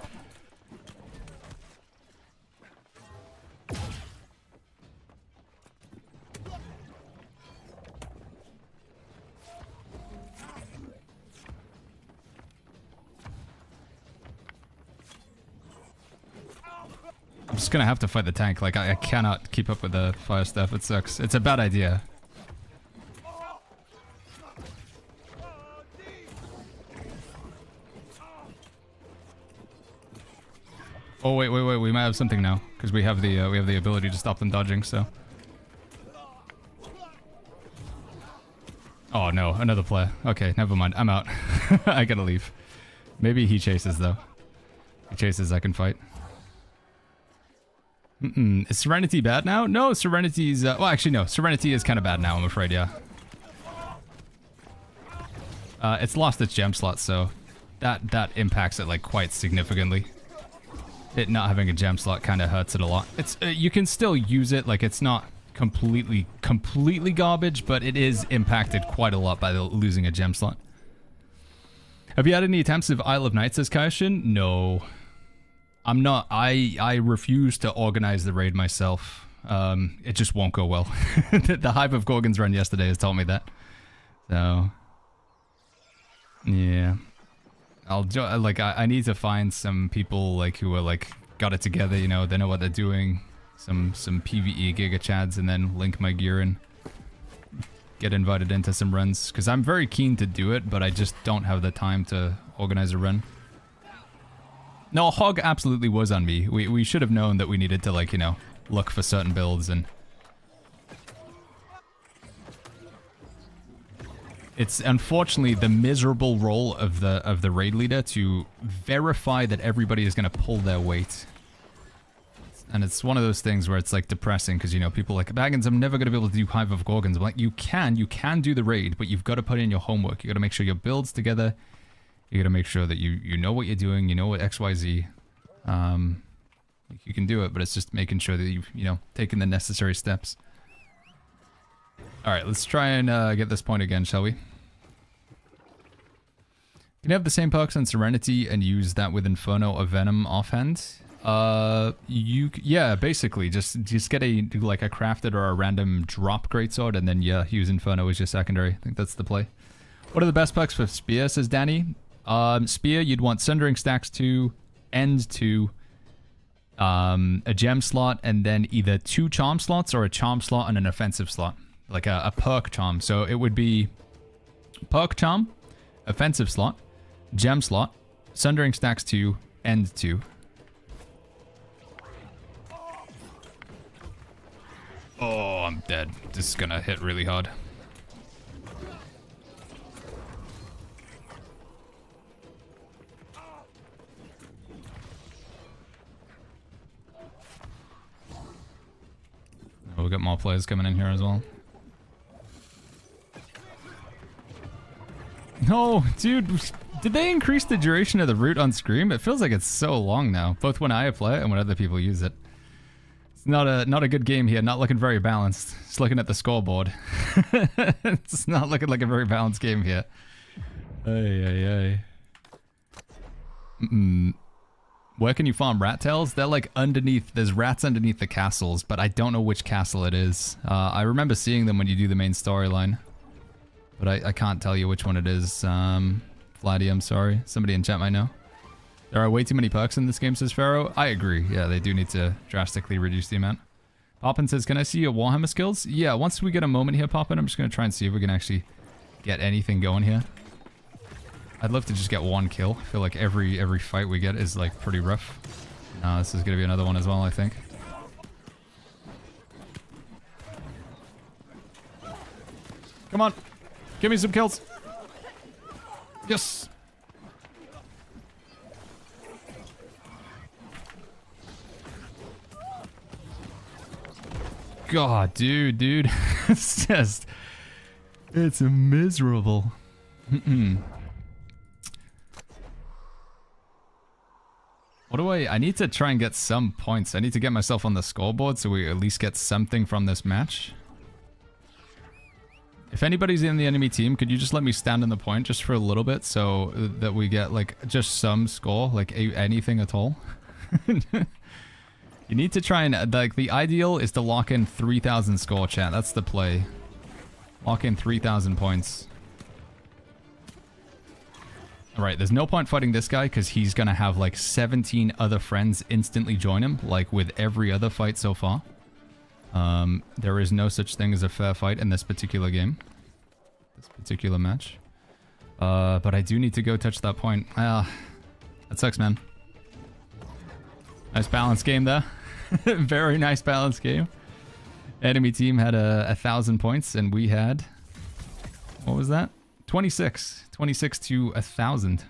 S3: I'm just gonna have to fight the tank. Like, I cannot keep up with the fire stuff. It sucks. It's a bad idea. Oh wait, we might have something now because we have the ability to stop them dodging. So. Oh no, another player. Okay, never mind. I'm out. I gotta leave. Maybe he chases though. He chases, I can fight. Is Serenity bad now? No, Serenity's... well, actually, no. Serenity is kind of bad now, I'm afraid, yeah. It's lost its gem slot, so that impacts it, like, quite significantly. It not having a gem slot kind of hurts it a lot. It's you can still use it, like, it's not completely garbage, but it is impacted quite a lot by losing a gem slot. Have you had any attempts of Isle of Night, says Kaishin? No. I'm not. I refuse to organize the raid myself. It just won't go well. The Hive of Gorgons run yesterday has told me that. So, yeah. I need to find some people like who are like got it together. You know, they know what they're doing. Some PvE Giga Chads, and then link my gear and get invited into some runs. Because I'm very keen to do it, but I just don't have the time to organize a run. No, Hog absolutely was on me. We should have known that we needed to, like, you know, look for certain builds, and it's unfortunately the miserable role of the raid leader to verify that everybody is going to pull their weight. And it's one of those things where it's like depressing because, you know, people are like, Baggins, I'm never going to be able to do Hive of Gorgons. I'm like, you can do the raid, but you've got to put in your homework. You got to make sure your build's together. You gotta make sure that you know what you're doing, you know what XYZ. You can do it, but it's just making sure that you've, you know, taken the necessary steps. Alright, let's try and get this point again, shall we? Can you have the same perks on Serenity and use that with Inferno or Venom offhand? Yeah, basically, just get like a crafted or a random drop greatsword, and then yeah, use Inferno as your secondary. I think that's the play. What are the best perks for Spear, says Danny? Spear, you'd want Sundering Stacks 2, End 2, a gem slot, and then either 2 charm slots or a charm slot and an offensive slot. Like a perk charm. So it would be perk charm, offensive slot, gem slot, Sundering Stacks 2, End 2. Oh, I'm dead. This is gonna hit really hard. Oh, we got more players coming in here as well. No, dude, did they increase the duration of the route on screen? It feels like it's so long now, both when I play it and when other people use it. It's not a good game here, not looking very balanced. Just looking at the scoreboard. It's not looking like a very balanced game here. Ay. Where can you farm rat tails? They're like underneath, there's rats underneath the castles, but I don't know which castle it is. I remember seeing them when you do the main storyline, but I can't tell you which one it is. Flatty, I'm sorry. Somebody in chat might know. There are way too many perks in this game, says Pharaoh. I agree. Yeah, they do need to drastically reduce the amount. Poppin says, can I see your Warhammer skills? Yeah, once we get a moment here, Poppin, I'm just going to try and see if we can actually get anything going here. I'd love to just get one kill. I feel like every fight we get is like pretty rough. This is going to be another one as well, I think. Come on. Give me some kills. Yes. God, dude. It's just... It's miserable. What do I need to try and get some points. I need to get myself on the scoreboard so we at least get something from this match. If anybody's in the enemy team, could you just let me stand in the point just for a little bit so that we get like just some score, like anything at all? You need to try and, like, the ideal is to lock in 3,000 score, chat. That's the play. Lock in 3,000 points. Alright, there's no point fighting this guy because he's going to have like 17 other friends instantly join him, like with every other fight so far. There is no such thing as a fair fight in this particular game. This particular match. But I do need to go touch that point. That sucks, man. Nice balance game there. Very nice balance game. Enemy team had 1,000 points and we had... What was that? 26. 26 to 1,000.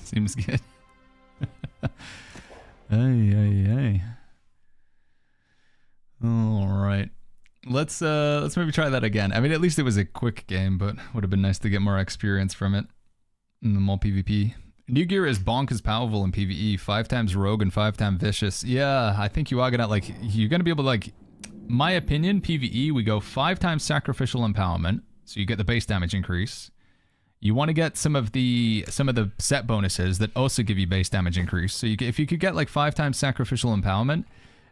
S3: Seems good. Ay. All right. Let's maybe try that again. I mean, at least it was a quick game, but would have been nice to get more experience from it. And more PvP. New gear is bonkers powerful in PvE. 5 times rogue and 5 times vicious. Yeah, I think you are gonna you're gonna be able to my opinion, PvE, we go 5 times sacrificial empowerment, so you get the base damage increase. You want to get some of the set bonuses that also give you base damage increase. So if you could get like 5 times sacrificial empowerment,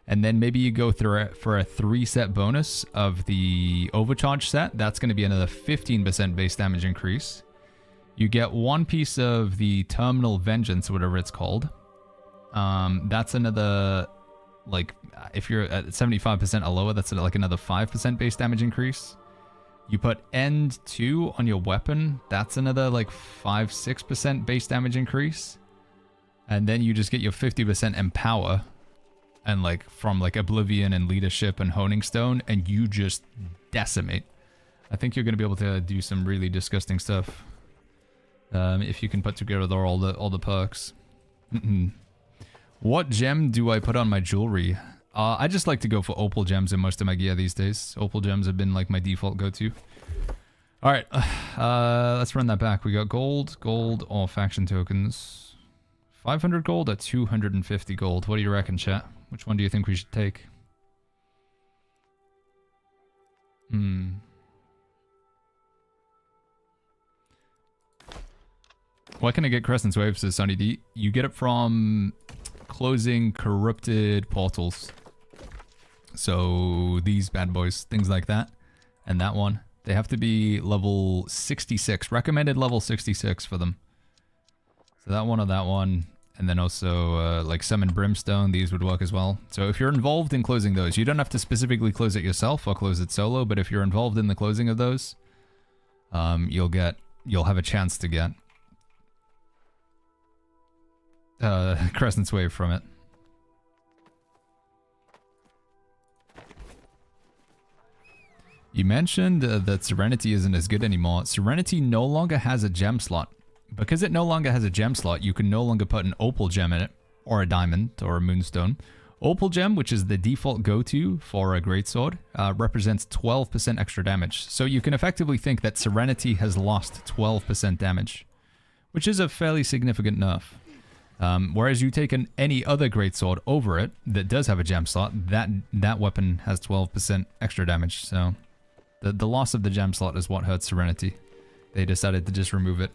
S3: and then maybe you go through it for a 3 set bonus of the overcharge set, that's going to be another 15% base damage increase. You get 1 piece of the terminal vengeance, whatever it's called. That's another, like, if you're at 75% or lower, that's like another 5% base damage increase. You put End 2 on your weapon, that's another like 5-6% base damage increase. And then you just get your 50% empower, and like from like Oblivion and Leadership and Honing Stone, and you just decimate. I think you're going to be able to do some really disgusting stuff. If you can put together all the perks. What gem do I put on my jewelry? I just like to go for opal gems in most of my gear these days. Opal gems have been like my default go-to. Alright, let's run that back. We got gold, or faction tokens. 500 gold or 250 gold? What do you reckon, chat? Which one do you think we should take? Why can I get Crescent's Wave, says Sunny D? You get it from closing corrupted portals. So these bad boys, things like that. And that one. They have to be level 66. Recommended level 66 for them. So that one or that one. And then also like Summon Brimstone, these would work as well. So if you're involved in closing those, you don't have to specifically close it yourself or close it solo, but if you're involved in the closing of those, you'll have a chance to get Crescent's Wave from it. You mentioned that Serenity isn't as good anymore. Serenity no longer has a gem slot. Because it no longer has a gem slot, you can no longer put an opal gem in it, or a diamond, or a moonstone. Opal gem, which is the default go-to for a greatsword, represents 12% extra damage. So you can effectively think that Serenity has lost 12% damage, which is a fairly significant nerf. Whereas you take any other greatsword over it that does have a gem slot, that weapon has 12% extra damage. So the loss of the gem slot is what hurts Serenity. They decided to just remove it.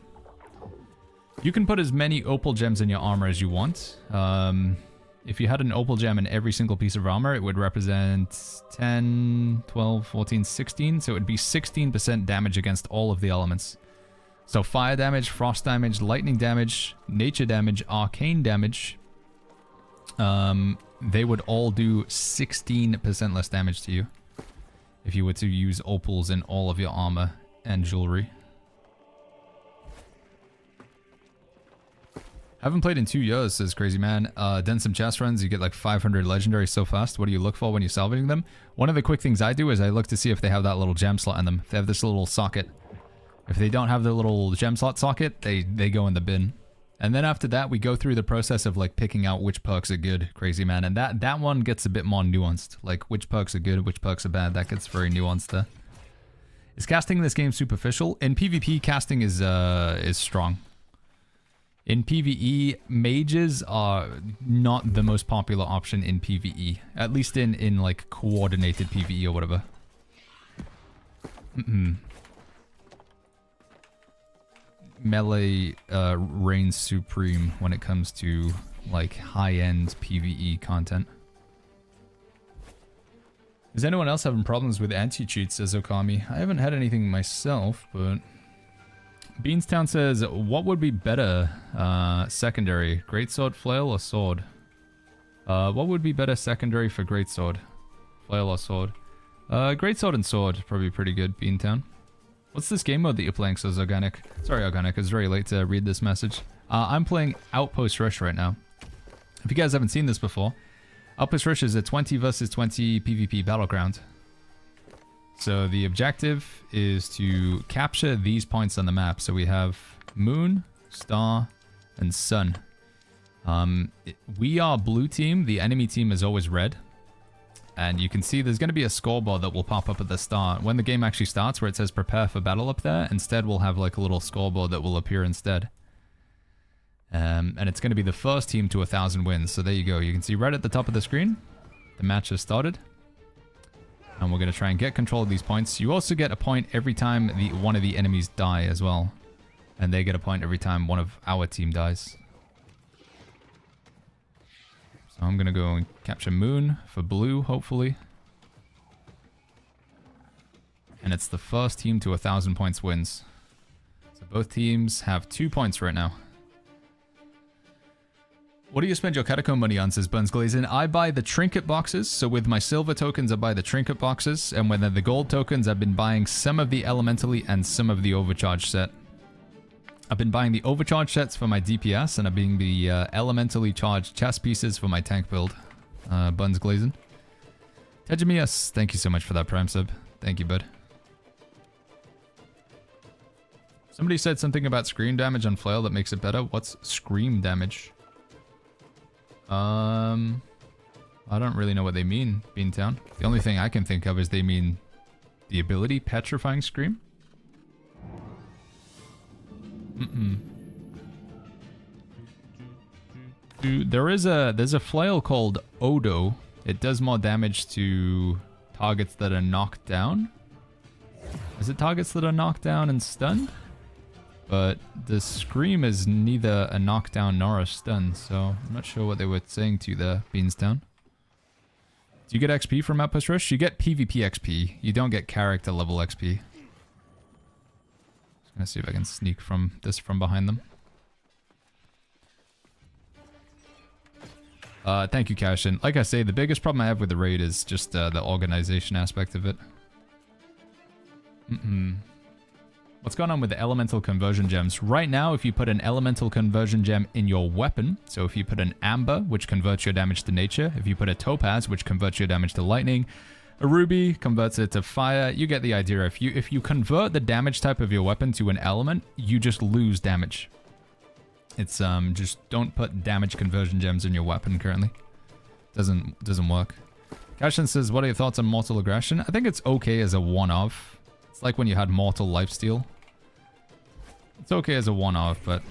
S3: You can put as many opal gems in your armor as you want. If you had an opal gem in every single piece of armor, it would represent 10, 12, 14, 16. So it would be 16% damage against all of the elements. So fire damage, frost damage, lightning damage, nature damage, arcane damage. They would all do 16% less damage to you if you were to use opals in all of your armor and jewelry. Haven't played in 2 years, says Crazy Man. Done some chest runs, you get like 500 legendaries so fast. What do you look for when you're salvaging them? One of the quick things I do is I look to see if they have that little gem slot in them. If they have this little socket. If they don't have the little gem slot socket, they go in the bin. And then after that, we go through the process of like picking out which perks are good, Crazy Man. And that one gets a bit more nuanced. Like which perks are good, which perks are bad. That gets very nuanced there. Is casting in this game superficial? In PvP, casting is strong. In PvE, mages are not the most popular option in PvE. At least in like coordinated PvE or whatever. Melee reigns supreme when it comes to like high-end PvE content. Is anyone else having problems with anti-cheats, says Okami? I haven't had anything myself, but... Beanstown says, what would be better secondary? Greatsword, flail, or sword? What would be better secondary for greatsword? Flail or sword? Greatsword and sword, probably pretty good, Beantown. What's this game mode that you're playing, says Organic? Sorry, Organic, it's very late to read this message. I'm playing Outpost Rush right now. If you guys haven't seen this before, Outpost Rush is a 20 versus 20 PvP battleground. So the objective is to capture these points on the map. So we have moon, star, and sun. We are blue team. The enemy team is always red. And you can see there's going to be a scoreboard that will pop up at the start. When the game actually starts, where it says prepare for battle up there, instead we'll have like a little scoreboard that will appear instead. And it's going to be the first team to 1,000 wins. So there you go. You can see right at the top of the screen, the match has started. And we're going to try and get control of these points. You also get a point every time one of the enemies die as well. And they get a point every time one of our team dies. So I'm going to go and capture moon for blue, hopefully. And it's the first team to 1,000 points wins. So both teams have 2 points right now. What do you spend your catacomb money on, says Buns Glazin? I buy the trinket boxes. So with my silver tokens, I buy the trinket boxes. And with the gold tokens, I've been buying some of the elementally and some of the overcharge set. I've been buying the overcharge sets for my DPS, and I've been the elementally charged chest pieces for my tank build. Buns Glazin. Tejimias, thank you so much for that prime sub. Thank you, bud. Somebody said something about scream damage on flail that makes it better. What's scream damage? I don't really know what they mean, Beantown. The only thing I can think of is they mean the ability Petrifying Scream. Dude, there's a flail called Odo. It does more damage to targets that are knocked down. Is it targets that are knocked down and stunned? But the scream is neither a knockdown nor a stun, so I'm not sure what they were saying to you there, Beanstown. Do you get XP from Outpost Rush? You get PvP XP. You don't get character level XP. Just gonna see if I can sneak from behind them. Thank you, Cashin. Like I say, the biggest problem I have with the raid is just the organization aspect of it. What's going on with the elemental conversion gems? Right now, if you put an elemental conversion gem in your weapon, so if you put an amber, which converts your damage to nature, if you put a topaz, which converts your damage to lightning, a ruby converts it to fire, you get the idea. If you convert the damage type of your weapon to an element, you just lose damage. It's just don't put damage conversion gems in your weapon currently. Doesn't work. Cashin says, what are your thoughts on Mortal Aggression? I think it's okay as a one-off. It's like when you had Mortal Lifesteal. It's okay as a one-off, but...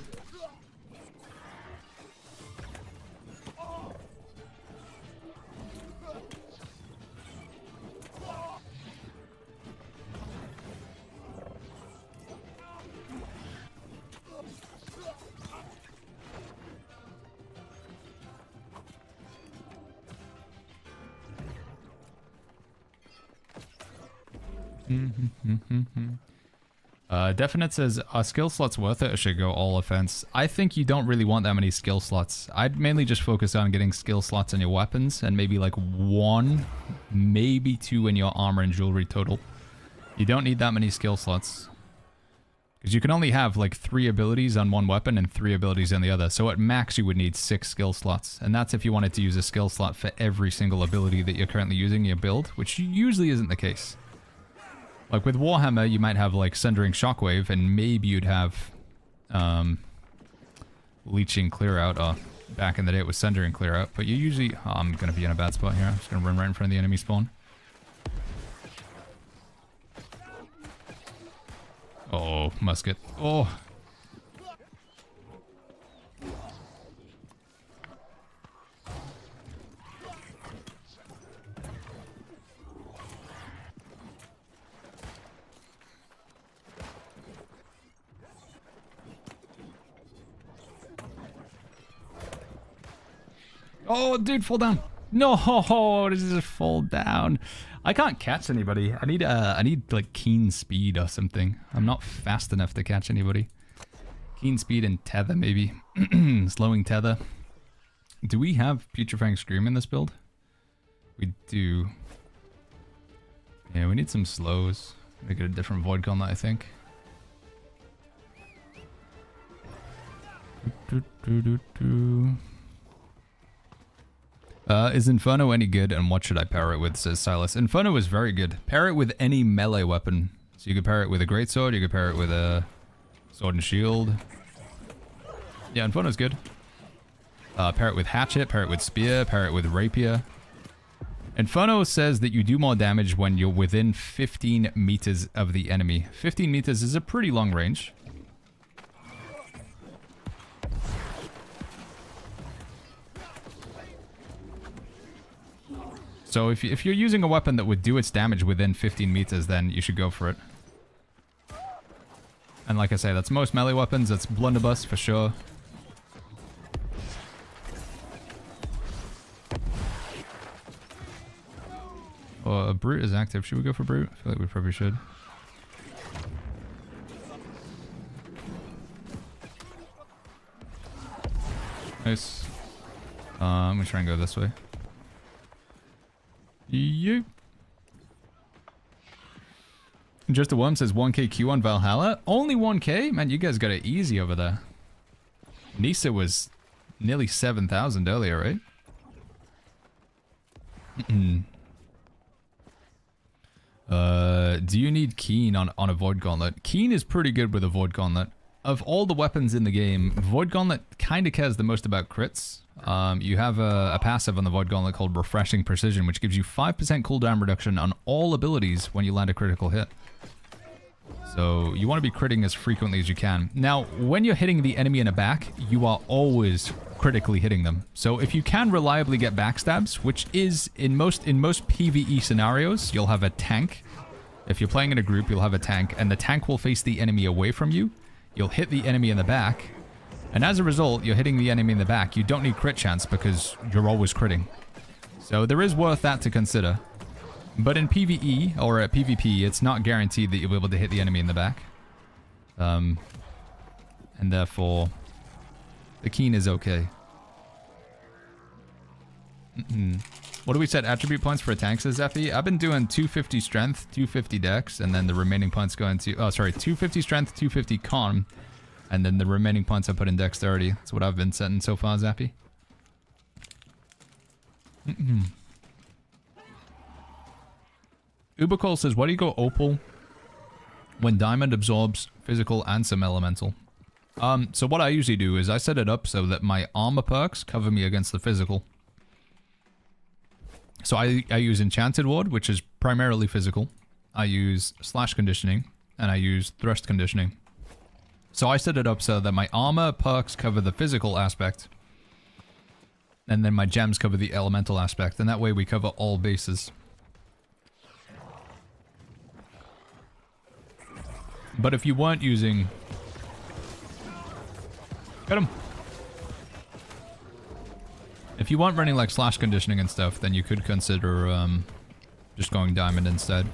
S3: Definite says, are skill slots worth it or should go all offense? I think you don't really want that many skill slots. I'd mainly just focus on getting skill slots in your weapons and maybe like 1, maybe 2 in your armor and jewelry total. You don't need that many skill slots. Because you can only have like 3 abilities on one weapon and 3 abilities on the other. So at max you would need 6 skill slots. And that's if you wanted to use a skill slot for every single ability that you're currently using in your build, which usually isn't the case. Like with Warhammer, you might have like Sundering Shockwave, and maybe you'd have Leeching Clear Out, or back in the day it was Sundering Clear Out, but you usually... Oh, I'm going to be in a bad spot here. I'm just going to run right in front of the enemy spawn. Oh, musket. Oh. Oh, dude, fall down. No, this just fall down. I can't catch anybody. I need like keen speed or something. I'm not fast enough to catch anybody. Keen speed and tether, maybe. Slowing tether. Do we have Putrefying Scream in this build? We do. Yeah, we need some slows. Make it a different Void Gauntlet, I think. Is Inferno any good, and what should I pair it with, says Silas. Inferno is very good. Pair it with any melee weapon. So you could pair it with a greatsword, you could pair it with a sword and shield. Yeah, Inferno's good. Pair it with hatchet, pair it with spear, pair it with rapier. Inferno says that you do more damage when you're within 15 meters of the enemy. 15 meters is a pretty long range. So if you're using a weapon that would do its damage within 15 meters, then you should go for it. And like I say, that's most melee weapons. That's blunderbuss for sure. Oh, Brute is active. Should we go for Brute? I feel like we probably should. Nice. I'm gonna try and go this way. You. Just a Worm says 1k Q on Valhalla. Only 1k? Man, you guys got it easy over there. Nisa was nearly 7,000 earlier, right? Do you need Keen on a Void Gauntlet? Keen is pretty good with a Void Gauntlet. Of all the weapons in the game, Void Gauntlet kind of cares the most about crits. You have a passive on the Void Gauntlet called Refreshing Precision, which gives you 5% cooldown reduction on all abilities when you land a critical hit. So you want to be critting as frequently as you can. Now, when you're hitting the enemy in the back, you are always critically hitting them. So if you can reliably get backstabs, which is in most PvE scenarios, you'll have a tank. If you're playing in a group, you'll have a tank, and the tank will face the enemy away from you. You'll hit the enemy in the back, and as a result, you're hitting the enemy in the back. You don't need crit chance because you're always critting. So there is worth that to consider. But in PvE or at PvP, it's not guaranteed that you'll be able to hit the enemy in the back. And therefore, the Keen is okay. What do we set attribute points for a tank, says Zeffy? I've been doing 250 strength, 250 dex, and then the remaining points go into... Oh, sorry, 250 strength, 250 con, and then the remaining points I put in dexterity. That's what I've been setting so far, Zappy. Ubercall says, why do you go Opal when Diamond absorbs physical and some elemental? So what I usually do is I set it up so that my armor perks cover me against the physical. So I use Enchanted Ward, which is primarily physical. I use Slash Conditioning, and I use Thrust Conditioning. So I set it up so that my armor perks cover the physical aspect, and then my gems cover the elemental aspect, and that way we cover all bases. But if you weren't using... Get him! If you weren't running like Slash Conditioning and stuff, then you could consider just going Diamond instead.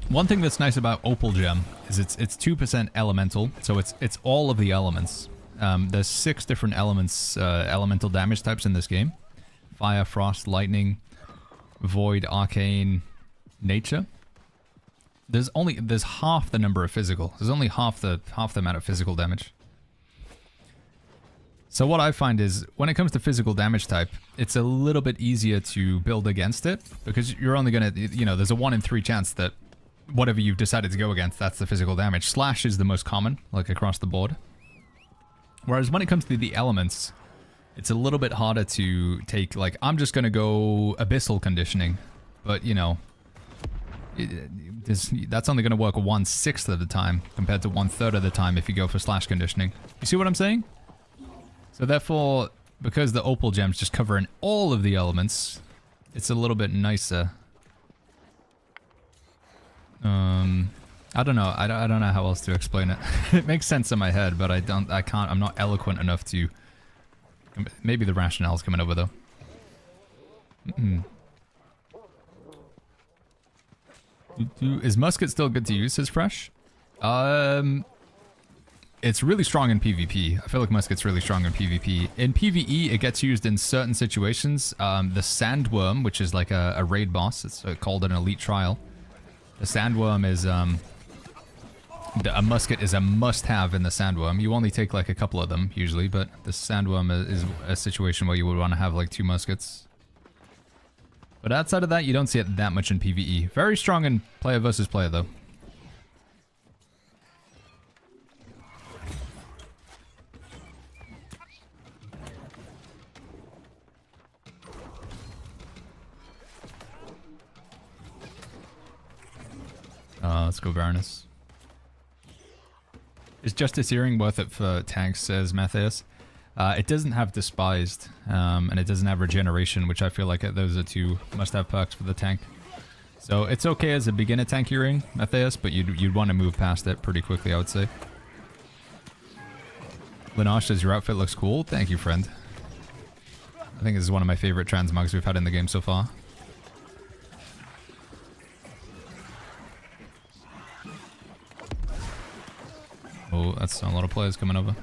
S3: One thing that's nice about Opal Gem is it's 2% elemental, so it's all of the elements. There's 6 different elements, elemental damage types in this game. Fire, Frost, Lightning, Void, Arcane, Nature. There's half the number of physical. There's only half the amount of physical damage. So what I find is, when it comes to physical damage type, it's a little bit easier to build against it, because you're only gonna, there's a 1 in 3 chance that whatever you've decided to go against, that's the physical damage. Slash is the most common, like across the board. Whereas when it comes to the elements, it's a little bit harder to take, like, I'm just going to go Abyssal Conditioning. But, that's only going to work 1/6 of the time, compared to 1/3 of the time if you go for Slash Conditioning. You see what I'm saying? So therefore, because the Opal Gems just cover in all of the elements, it's a little bit nicer. I don't know. I don't know how else to explain it. It makes sense in my head, but I'm not eloquent enough to. Maybe the rationale's coming over though. Is musket still good to use? Says Fresh. It's really strong in PvP. I feel like musket's really strong in PvP. In PvE, it gets used in certain situations. The sandworm, which is like a raid boss, it's called an elite trial. The sandworm is a musket is a must-have in the sandworm. You only take like a couple of them usually, but the sandworm is a situation where you would want to have like 2 muskets. But outside of that, you don't see it that much in PvE. Very strong in player versus player though. Let's go Baroness. Is Justice Earring worth it for tanks, says Matthias? It doesn't have Despised, and it doesn't have Regeneration, which I feel like those are 2 must-have perks for the tank. So it's okay as a beginner tank earring, Matthias, but you'd want to move past it pretty quickly, I would say. Linosh says your outfit looks cool. Thank you, friend. I think this is one of my favorite transmogs we've had in the game so far. Oh, that's a lot of players coming over.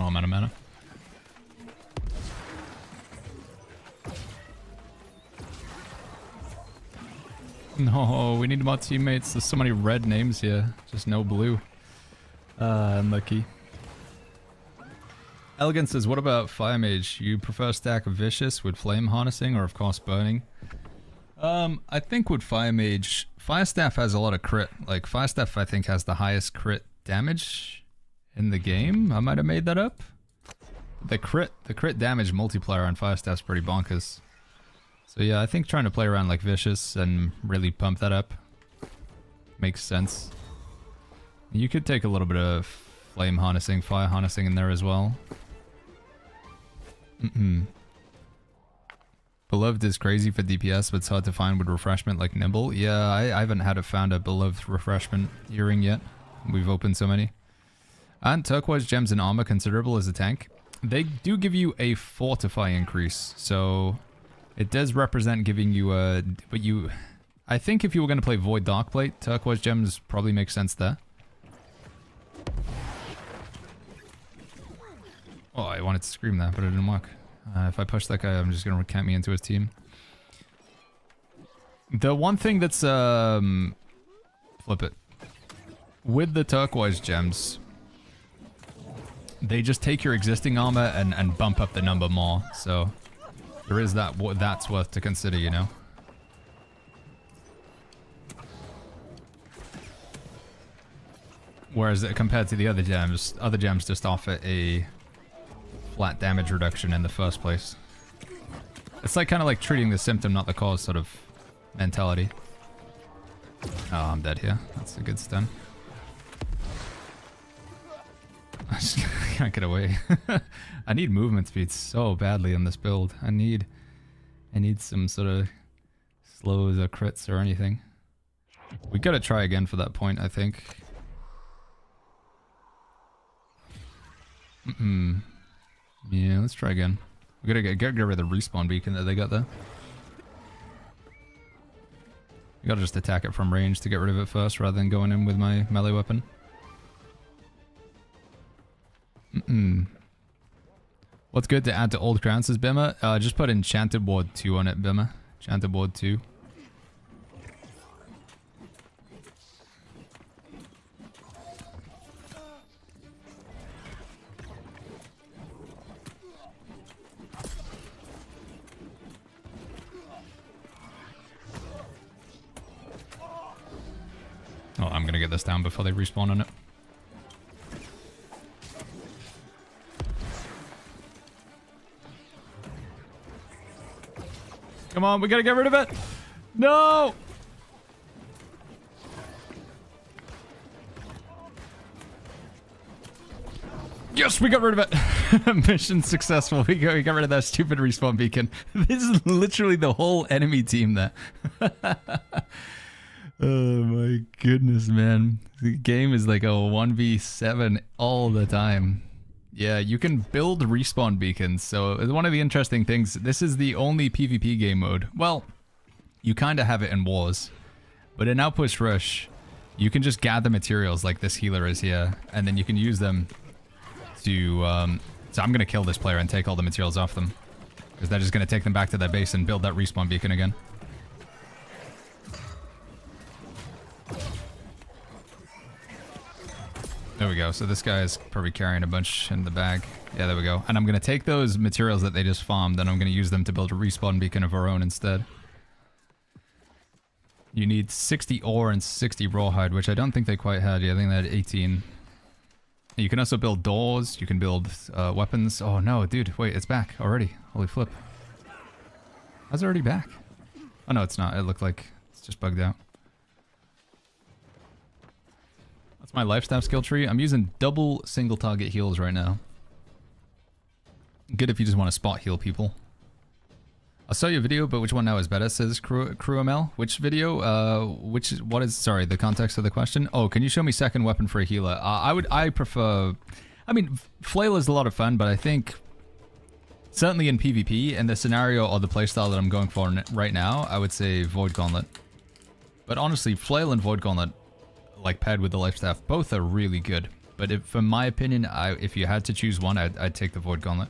S3: Oh, I'm out of mana. No, we need more teammates. There's so many red names here. Just no blue. Unlucky. Elegant says, what about Fire Mage? You prefer stack Vicious with flame harnessing or of course burning? I think with Fire Mage, Fire Staff has a lot of crit. Like Fire Staff I think has the highest crit damage in the game. I might have made that up. The crit damage multiplier on Fire Staff's pretty bonkers. So yeah, I think trying to play around like Vicious and really pump that up makes sense. You could take a little bit of flame harnessing, fire harnessing in there as well. Beloved is crazy for DPS, but it's hard to find with refreshment like Nimble. Yeah, I haven't found a Beloved refreshment earring yet. We've opened so many. And turquoise gems and armor considerable as a tank. They do give you a fortify increase, so it does represent giving you a... But you... I think if you were going to play Void Darkplate, turquoise gems probably make sense there. Oh, I wanted to scream that, but it didn't work. If I push that guy, I'm just going to recant me into his team. The one thing that's... Flip it. With the turquoise gems, they just take your existing armor and bump up the number more, so... There is that's worth to consider, you know. Whereas compared to the other gems just offer a flat damage reduction in the first place. It's like kind of like treating the symptom, not the cause sort of mentality. Oh, I'm dead here. That's a good stun. I just can't get away. I need movement speed so badly in this build. I need some sort of slows or crits or anything. We gotta try again for that point, I think. Yeah, let's try again. We gotta get rid of the respawn beacon that they got there. We gotta just attack it from range to get rid of it first, rather than going in with my melee weapon. What's good to add to old crowns, says Bimmer? Just put Enchanted Ward 2 on it, Bimmer. Enchanted Ward 2. Oh, I'm gonna get this down before they respawn on it. Come on, we gotta get rid of it. No! Yes, we got rid of it. Mission successful. We got rid of that stupid respawn beacon. This is literally the whole enemy team there. Oh my goodness, man. The game is like a 1v7 all the time. Yeah, you can build respawn beacons. So one of the interesting things, this is the only PvP game mode. Well, you kind of have it in Wars. But in Outpost Rush, you can just gather materials like this healer is here. And then you can use them to... so I'm going to kill this player and take all the materials off them. Because they're just going to take them back to their base and build that respawn beacon again. There we go. So this guy is probably carrying a bunch in the bag. Yeah, there we go. And I'm going to take those materials that they just farmed, and I'm going to use them to build a respawn beacon of our own instead. You need 60 ore and 60 rawhide, which I don't think they quite had. Yeah, I think they had 18. You can also build doors. You can build weapons. Oh, no, dude. Wait, it's back already. Holy flip. How's it already back? Oh, no, it's not. It looked like it's just bugged out. That's my lifestaff skill tree. I'm using double single target heals right now. Good if you just want to spot heal people. I saw your video, but which one now is better, says CrewML. Which video? What is, sorry, the context of the question? Oh, can you show me second weapon for a healer? I prefer, I mean, flail is a lot of fun, but I think certainly in PvP and the scenario or the playstyle that I'm going for right now, I would say Void Gauntlet. But honestly, flail and Void Gauntlet, like paired with the lifestaff, both are really good. But if, from my opinion, if you had to choose one, I'd take the Void Gauntlet.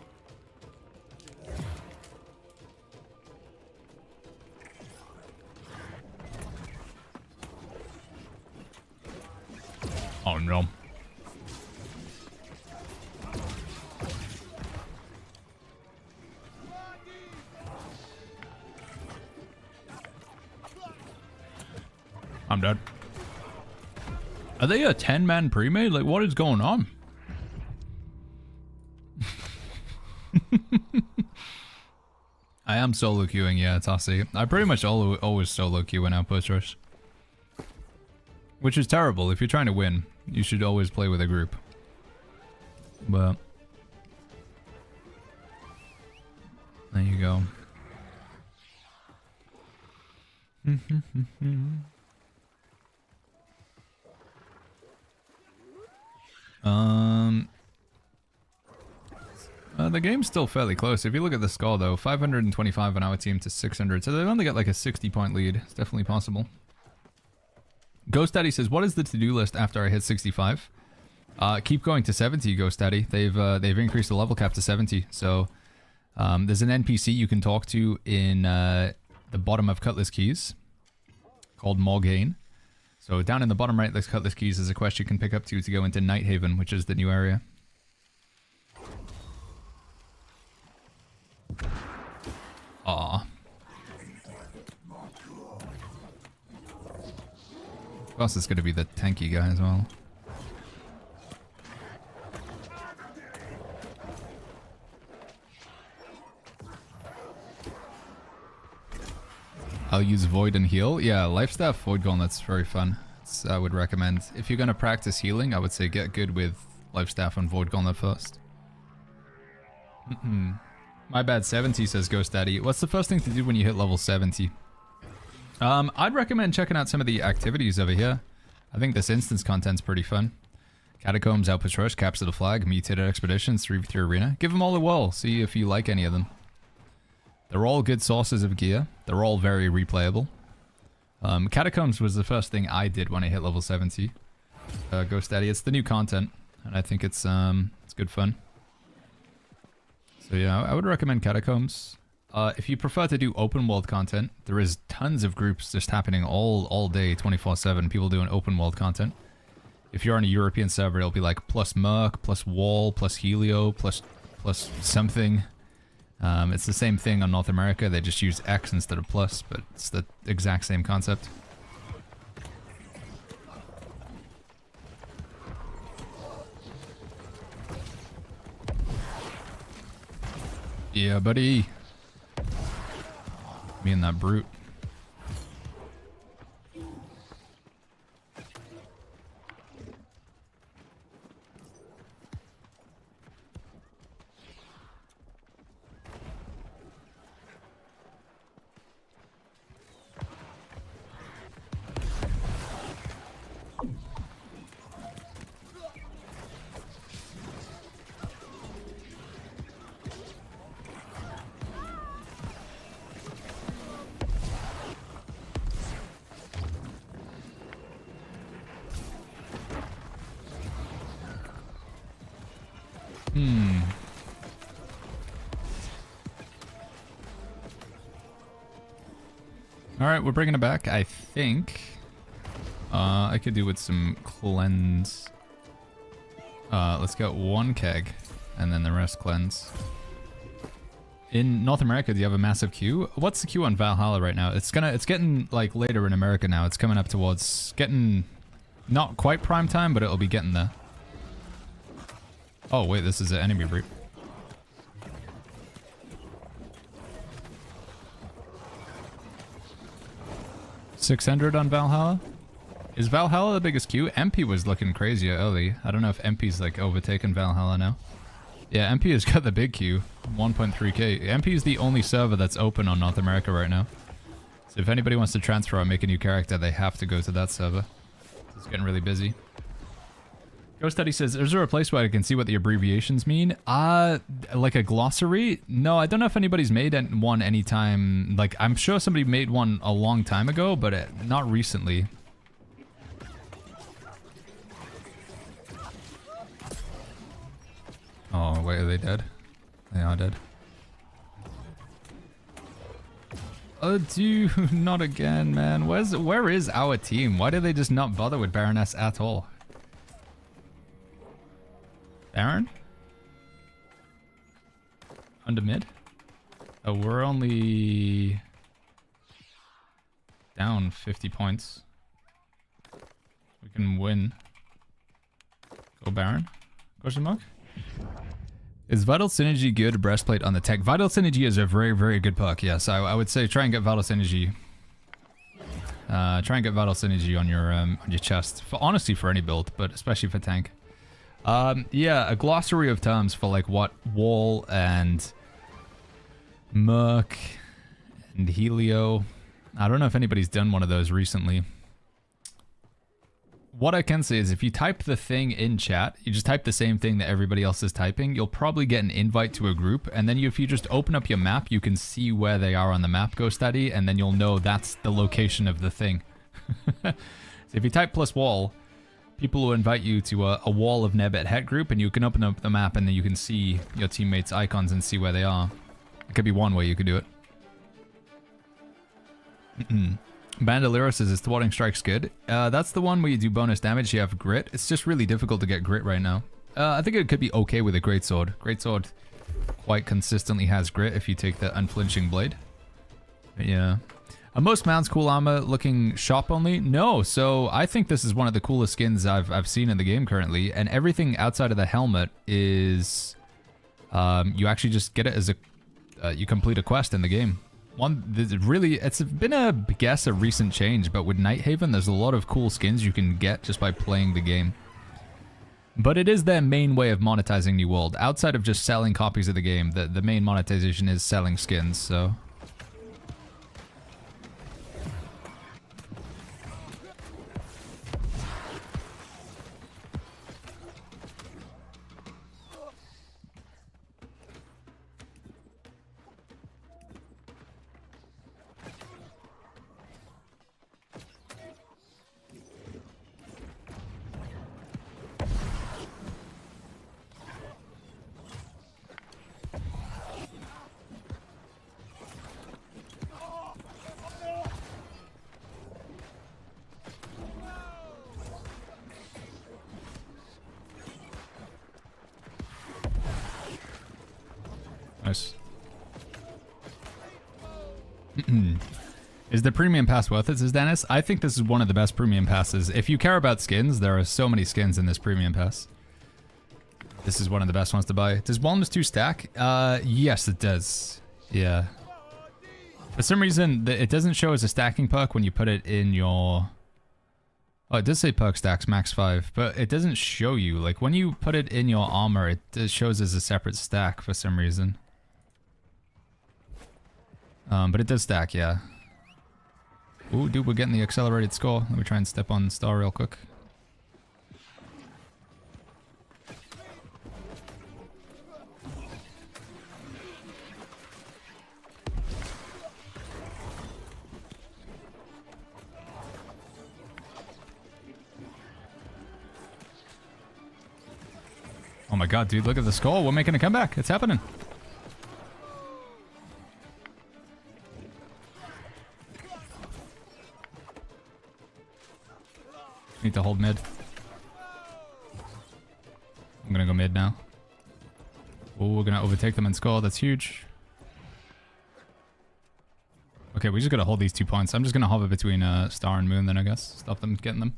S3: Oh no. I'm dead. Are they a 10-man pre-made? Like, what is going on? I am solo queuing, yeah, Tossie. I pretty much always solo queue in Outpost Rush. Which is terrible. If you're trying to win, you should always play with a group. But there you go. The game's still fairly close. If you look at the score though, 525 on our team to 600. So they've only got like a 60-point lead. It's definitely possible. Ghost Daddy says, what is the to-do list after I hit 65? Keep going to 70, Ghost Daddy. They've increased the level cap to 70. So there's an NPC you can talk to in the bottom of Cutlass Keys called Morgaine. So down in the bottom right, there's Cutlass Keys. There's a quest you can pick up to go into Nighthaven, which is the new area. Aww. Of course, it's going to be the tanky guy as well. I'll use Void and Heal. Yeah, Lifestaff Void Gauntlet's very fun. I would recommend. If you're going to practice healing, I would say get good with Lifestaff and Void Gauntlet first. My bad, 70, says Ghost Daddy. What's the first thing to do when you hit level 70? I'd recommend checking out some of the activities over here. I think this instance content's pretty fun. Catacombs, Outpost Rush, Capture the Flag, Mutated Expeditions, 3v3 Arena. Give them all a whirl, see if you like any of them. They're all good sources of gear. They're all very replayable. Catacombs was the first thing I did when I hit level 70. Ghost Daddy, it's the new content, and I think it's good fun. So yeah, I would recommend Catacombs. If you prefer to do open world content, there is tons of groups just happening all day, 24/7. People doing open world content. If you're on a European server, it'll be like plus Merc, plus Wall, plus Helio, plus something. It's the same thing on North America. They just use X instead of plus, but it's the exact same concept. Yeah, buddy. Me and that brute. Alright, we're bringing it back. I think I could do with some cleanse. Let's get 1 keg and then the rest cleanse. In North America, do you have a massive queue? What's the queue on Valhalla right now? It's getting like later in America now. It's coming up towards getting not quite prime time, but it'll be getting there. Oh wait, this is an enemy brute. $600 on Valhalla? Is Valhalla the biggest queue? MP was looking crazy early. I don't know if MP's like overtaken Valhalla now. Yeah, MP has got the big queue. 1.3k. MP is the only server that's open on North America right now. So if anybody wants to transfer or make a new character, they have to go to that server. It's getting really busy. Ghost Study says, is there a place where I can see what the abbreviations mean? Like a glossary? No, I don't know if anybody's made one anytime. Like, I'm sure somebody made one a long time ago, but not recently. Oh, wait, are they dead? They are dead. Oh, dude, not again, man. Where is our team? Why do they just not bother with Baroness at all? Baron? Under mid? Oh, we're only down 50 points. We can win. Go Baron? Question mark? Is Vital Synergy good breastplate on the tech? Vital Synergy is a very, very good perk. Yes, I would say try and get Vital Synergy. Try and get Vital Synergy on your chest. Honestly, for any build, but especially for tank. Yeah, a glossary of terms for like what wall and Merc and Helio. I don't know if anybody's done one of those recently. What I can say is if you type the thing in chat, you just type the same thing that everybody else is typing, you'll probably get an invite to a group, and then if you just open up your map, you can see where they are on the map, Go Study, and then you'll know that's the location of the thing. So if you type plus wall, people will invite you to a wall of Neb at Het group, and you can open up the map, and then you can see your teammates' icons and see where they are. It could be one way you could do it. Bandolero says, is thwarting strikes good? That's the one where you do bonus damage, you have grit. It's just really difficult to get grit right now. I think it could be okay with a greatsword. Greatsword quite consistently has grit if you take the unflinching blade. But yeah. Are most mounts cool armor looking shop only? No, so I think this is one of the coolest skins I've seen in the game currently, and everything outside of the helmet is you actually just get it as a you complete a quest in the game. It's been a recent change, but with Nighthaven, there's a lot of cool skins you can get just by playing the game. But it is their main way of monetizing New World. Outside of just selling copies of the game, the main monetization is selling skins, so... Nice. Is the premium pass worth it, says Dennis? I think this is one of the best premium passes. If you care about skins, there are so many skins in this premium pass. This is one of the best ones to buy. Does Wellness 2 stack? Yes, it does. Yeah. For some reason, it doesn't show as a stacking perk when you put it in your... Oh, it does say perk stacks, max 5, but it doesn't show you. Like, when you put it in your armor, it shows as a separate stack for some reason. But it does stack, yeah. Ooh, dude, we're getting the accelerated score. Let me try and step on star real quick. Oh my god, dude, look at the score. We're making a comeback. It's happening. Need to hold mid. I'm gonna go mid now. Oh, we're gonna overtake them and score. That's huge. Okay, we just gotta hold these 2 points. I'm just gonna hover between Star and Moon then, I guess. Stop them getting them.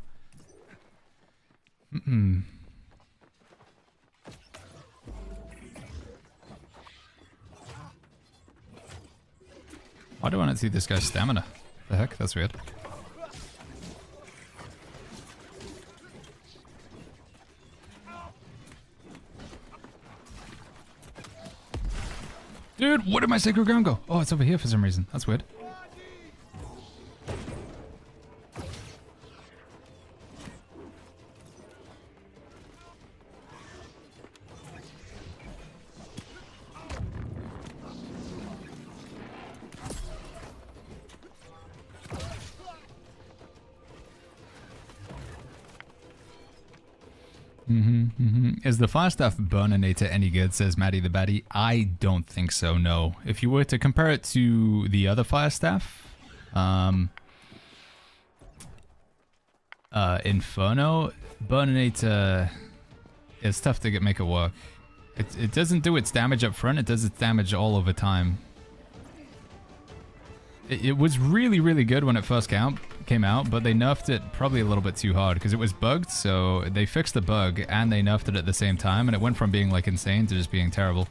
S3: Why do I not see this guy's stamina? The heck? That's weird. Dude, where did my sacred ground go? Oh, it's over here for some reason. That's weird. Is the fire staff burninator any good, says Maddie the Baddie? I don't think so, no. If you were to compare it to the other fire staff, Inferno, burninator is tough to make it work. It doesn't do its damage up front, it does its damage all over time. It was really, really good when it first came out, but they nerfed it probably a little bit too hard because it was bugged, so they fixed the bug and they nerfed it at the same time, and it went from being like insane to just being terrible.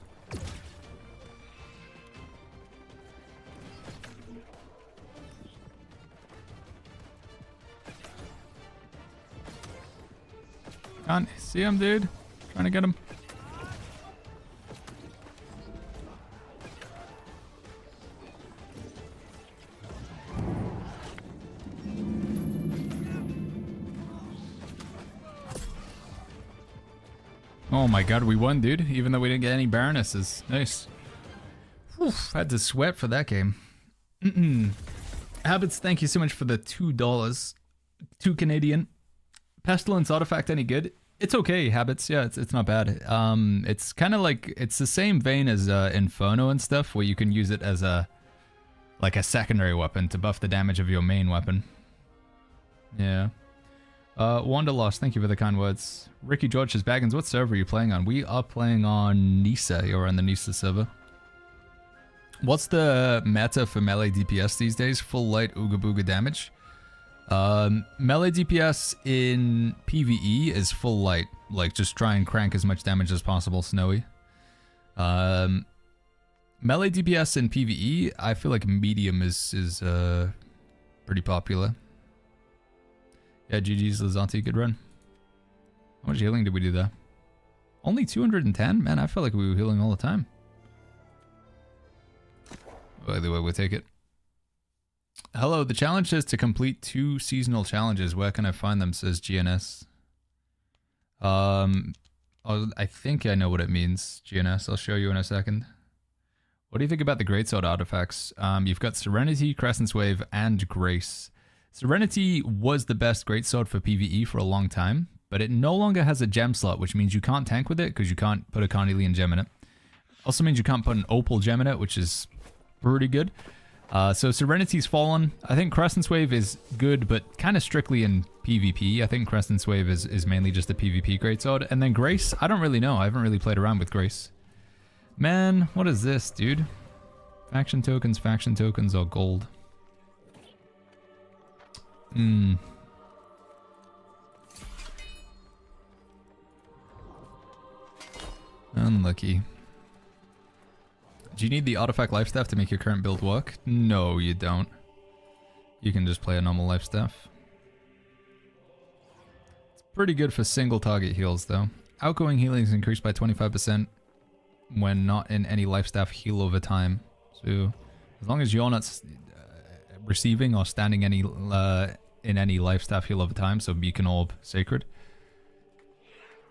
S3: Can't see him, dude. Trying to get him. Oh my god, we won, dude. Even though we didn't get any Baronesses. Nice. Whew, had to sweat for that game. Habits, thank you so much for the $2. 2 Canadian. Pestilence artifact any good? It's okay, Habits. Yeah, it's not bad. It's kind of like, it's the same vein as Inferno and stuff, where you can use it as a secondary weapon to buff the damage of your main weapon. Yeah. Wanderlost, thank you for the kind words. Ricky George says, Baggins, what server are you playing on? We are playing on Nisa. You're on the Nisa server. What's the meta for melee DPS these days? Full light Ooga Booga damage. Melee DPS in PvE is full light. Like, just try and crank as much damage as possible, Snowy. Melee DPS in PvE, I feel like medium is pretty popular. Yeah, GG's Lazanti, good run. How much healing did we do there? Only 210? Man, I felt like we were healing all the time. Either way, we'll take it. Hello, the challenge is to complete 2 seasonal challenges. Where can I find them, says GNS. I think I know what it means, GNS. I'll show you in a second. What do you think about the Greatsword artifacts? You've got Serenity, Crescent's Wave, and Grace. Serenity was the best greatsword for PvE for a long time, but it no longer has a gem slot, which means you can't tank with it because you can't put a Carnelian gem in it. Also means you can't put an Opal gem in it, which is pretty good. So Serenity's fallen. I think Crescent's Wave is good, but kind of strictly in PvP. I think Crescent's Wave is mainly just a PvP greatsword. And then Grace, I don't really know. I haven't really played around with Grace. Man, what is this, dude? Faction tokens, or gold? Unlucky. Do you need the artifact life staff to make your current build work? No, you don't. You can just play a normal life staff. It's pretty good for single target heals though. Outgoing healing is increased by 25% when not in any life staff heal over time. So as long as you're not receiving or standing any in any life staff heal over time, so Beacon Orb Sacred.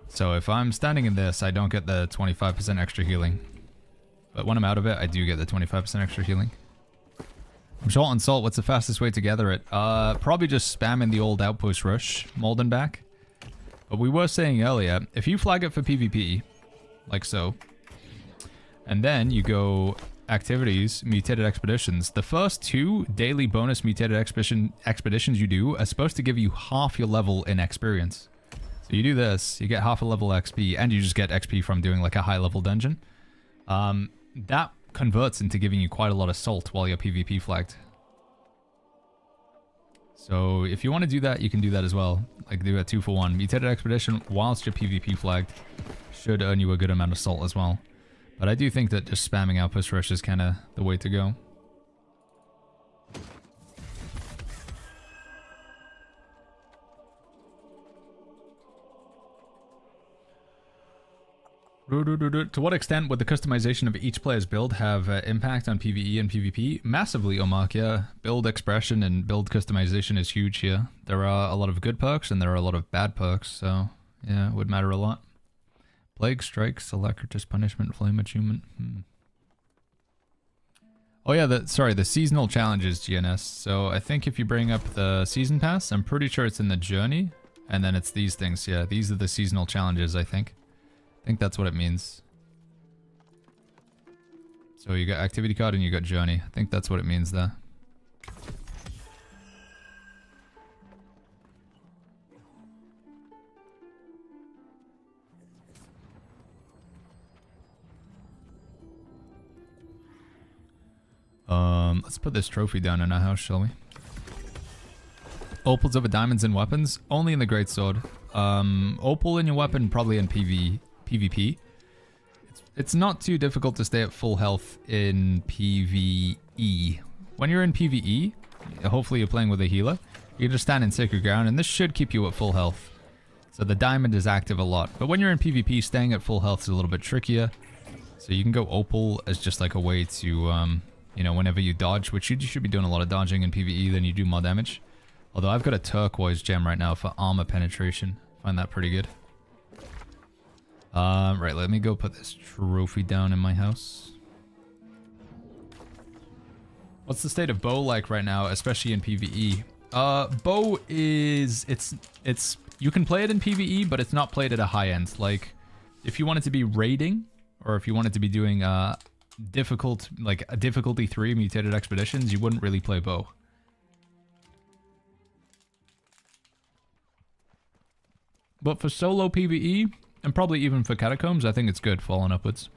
S3: So if I'm standing in this, I don't get the 25% extra healing. But when I'm out of it, I do get the 25% extra healing. I'm short on salt. What's the fastest way to gather it? Probably just spamming the old Outpost rush, Malden back. But we were saying earlier, if you flag it for PvP, like so, and then you go activities, mutated expeditions, the first 2 daily bonus mutated expeditions you do are supposed to give you half your level in experience. So you do this, you get half a level XP, and you just get XP from doing like a high level dungeon. That converts into giving you quite a lot of salt while you're PvP flagged. So if you want to do that, you can do that as well. Like do a 2 for 1. Mutated expedition whilst you're PvP flagged should earn you a good amount of salt as well. But I do think that just spamming Outpost Rush is kind of the way to go. To what extent would the customization of each player's build have impact on PvE and PvP? Massively, Omark, yeah. Build expression and build customization is huge here. There are a lot of good perks and there are a lot of bad perks, so yeah, it would matter a lot. Plague, Strike, Alacritus, Punishment, Flame Attunement. Oh yeah, the seasonal challenges, GNS. So I think if you bring up the Season Pass, I'm pretty sure it's in the Journey, and then it's these things, yeah. These are the seasonal challenges, I think. I think that's what it means. So you got activity card and you got journey. I think that's what it means there. Let's put this trophy down in our house, shall we? Opals over diamonds and weapons? Only in the greatsword. Opal in your weapon, probably in PvP. It's not too difficult to stay at full health in PvE. When you're in PvE, hopefully you're playing with a healer, you can just stand in sacred ground and this should keep you at full health. So the diamond is active a lot. But when you're in PvP, staying at full health is a little bit trickier. So you can go Opal as just like a way to, you know, whenever you dodge, which you should be doing a lot of dodging in PvE, then you do more damage. Although I've got a turquoise gem right now for armor penetration. Find that pretty good. Right, let me go put this trophy down in my house. What's the state of bow like right now, especially in PvE? Bow is... It's you can play it in PvE, but it's not played at a high end. Like, if you want it to be raiding, or if you want it to be doing difficult, like a difficulty 3 mutated expeditions, you wouldn't really play bow. But for solo PvE, and probably even for catacombs, I think it's good, falling upwards.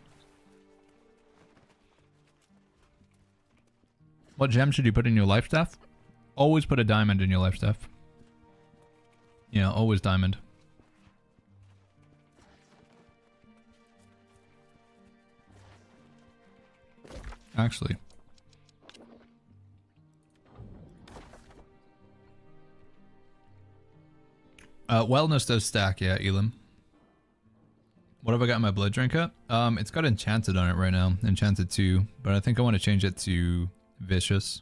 S3: What gem should you put in your life staff? Always put a diamond in your life staff. Yeah, always diamond. Actually. Wellness does stack, yeah, Elam. What have I got in my blood drinker? It's got enchanted on it right now. Enchanted 2. But I think I want to change it to vicious.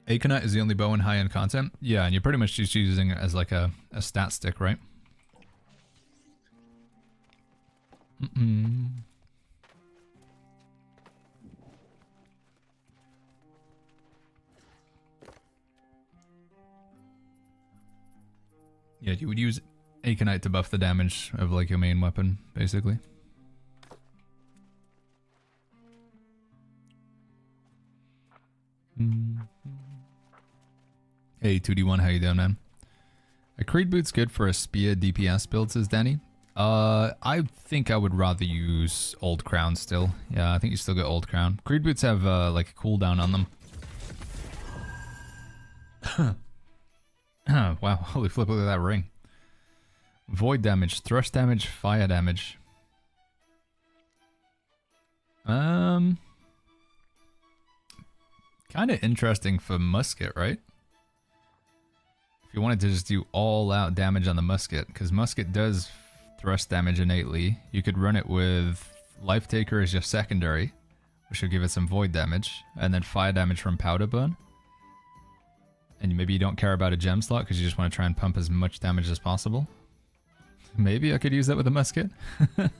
S3: Aconite is the only bow in high-end content. Yeah, and you're pretty much just using it as like a stat stick, right? Yeah, you would use Aconite to buff the damage of like your main weapon, basically. Hey, 2D1, how you doing, man? A Creed Boot's good for a spear DPS build, says Danny. I think I would rather use Old Crown still. Yeah, I think you still get Old Crown. Creed Boots have like a cooldown on them. Wow, holy flip, look at that ring. Void damage, thrust damage, fire damage. Kind of interesting for musket, right? If you wanted to just do all out damage on the musket, because musket does thrust damage innately. You could run it with Life Taker as your secondary, which will give it some void damage, and then fire damage from powder burn. And maybe you don't care about a gem slot because you just want to try and pump as much damage as possible. Maybe I could use that with a musket. If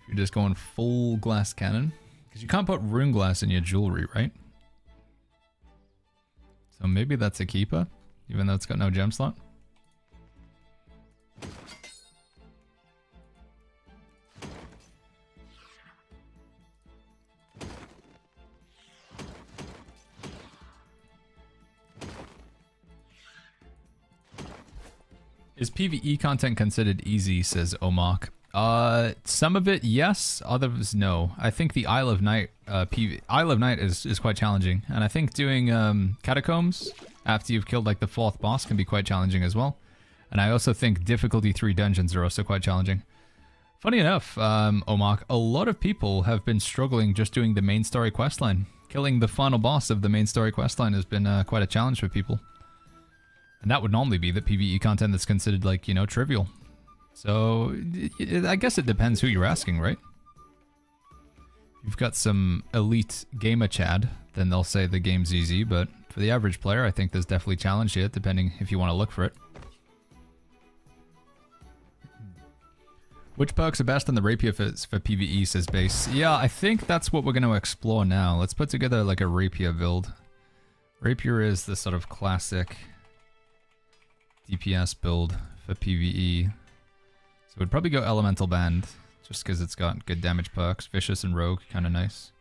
S3: you're just going full glass cannon, because you can't put rune glass in your jewelry, right? So maybe that's a keeper, even though it's got no gem slot. Is PvE content considered easy, says Omark. Some of it, yes. Others, no. I think the Isle of Night, Isle of Night is quite challenging. And I think doing Catacombs after you've killed like the 4th boss can be quite challenging as well. And I also think difficulty 3 dungeons are also quite challenging. Funny enough, Omark, a lot of people have been struggling just doing the main story questline. Killing the final boss of the main story questline has been quite a challenge for people. And that would normally be the PvE content that's considered, like, you know, trivial. So, I guess it depends who you're asking, right? If you've got some elite gamer chad, then they'll say the game's easy, but for the average player, I think there's definitely challenge here, depending if you want to look for it. Which perks are best on the rapier for PvE, says Base. Yeah, I think that's what we're going to explore now. Let's put together, like, a rapier build. Rapier is the sort of classic DPS build for PvE. So we'd probably go Elemental Band, just because it's got good damage perks. Vicious and Rogue, kind of nice.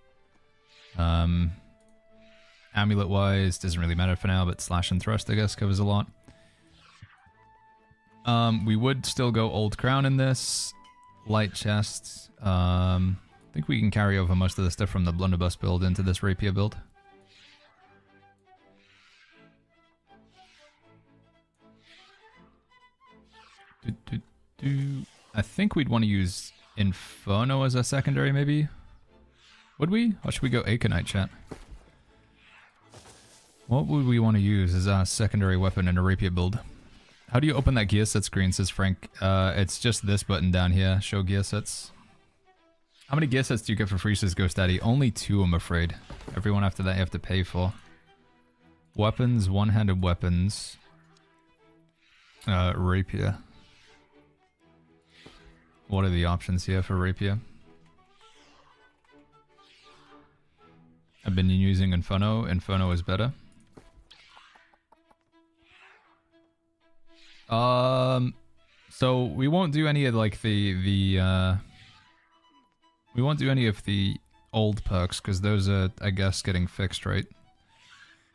S3: Amulet-wise, doesn't really matter for now, but Slash and Thrust, I guess, covers a lot. We would still go Old Crown in this. Light Chest. I think we can carry over most of the stuff from the Blunderbuss build into this Rapier build. I think we'd want to use Inferno as a secondary, maybe? Would we? Or should we go Aconite, chat? What would we want to use as our secondary weapon in a rapier build? How do you open that gear set screen, says Frank? It's just this button down here, show gear sets. How many gear sets do you get for free, says Ghost Daddy? Only 2, I'm afraid. Everyone after that you have to pay for. Weapons, one-handed weapons. Rapier. What are the options here for rapier? I've been using Inferno. Inferno is better. So we won't do any of like we won't do any of the old perks because those are, I guess, getting fixed, right?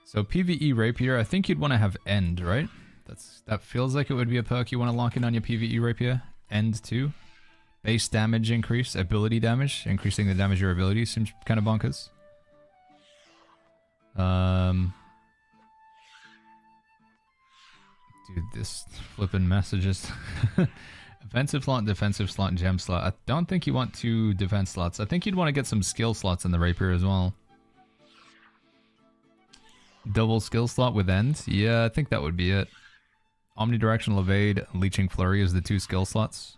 S3: So PvE rapier, I think you'd want to have End, right? That feels like it would be a perk you want to lock in on your PvE rapier. End 2. Base damage increase, ability damage, increasing the damage of your ability seems kind of bonkers. Dude, this flipping messages. Offensive slot, defensive slot, and gem slot. I don't think you want 2 defense slots. I think you'd want to get some skill slots in the rapier as well. Double skill slot with End? Yeah, I think that would be it. Omnidirectional Evade, Leeching Flurry is the 2 skill slots.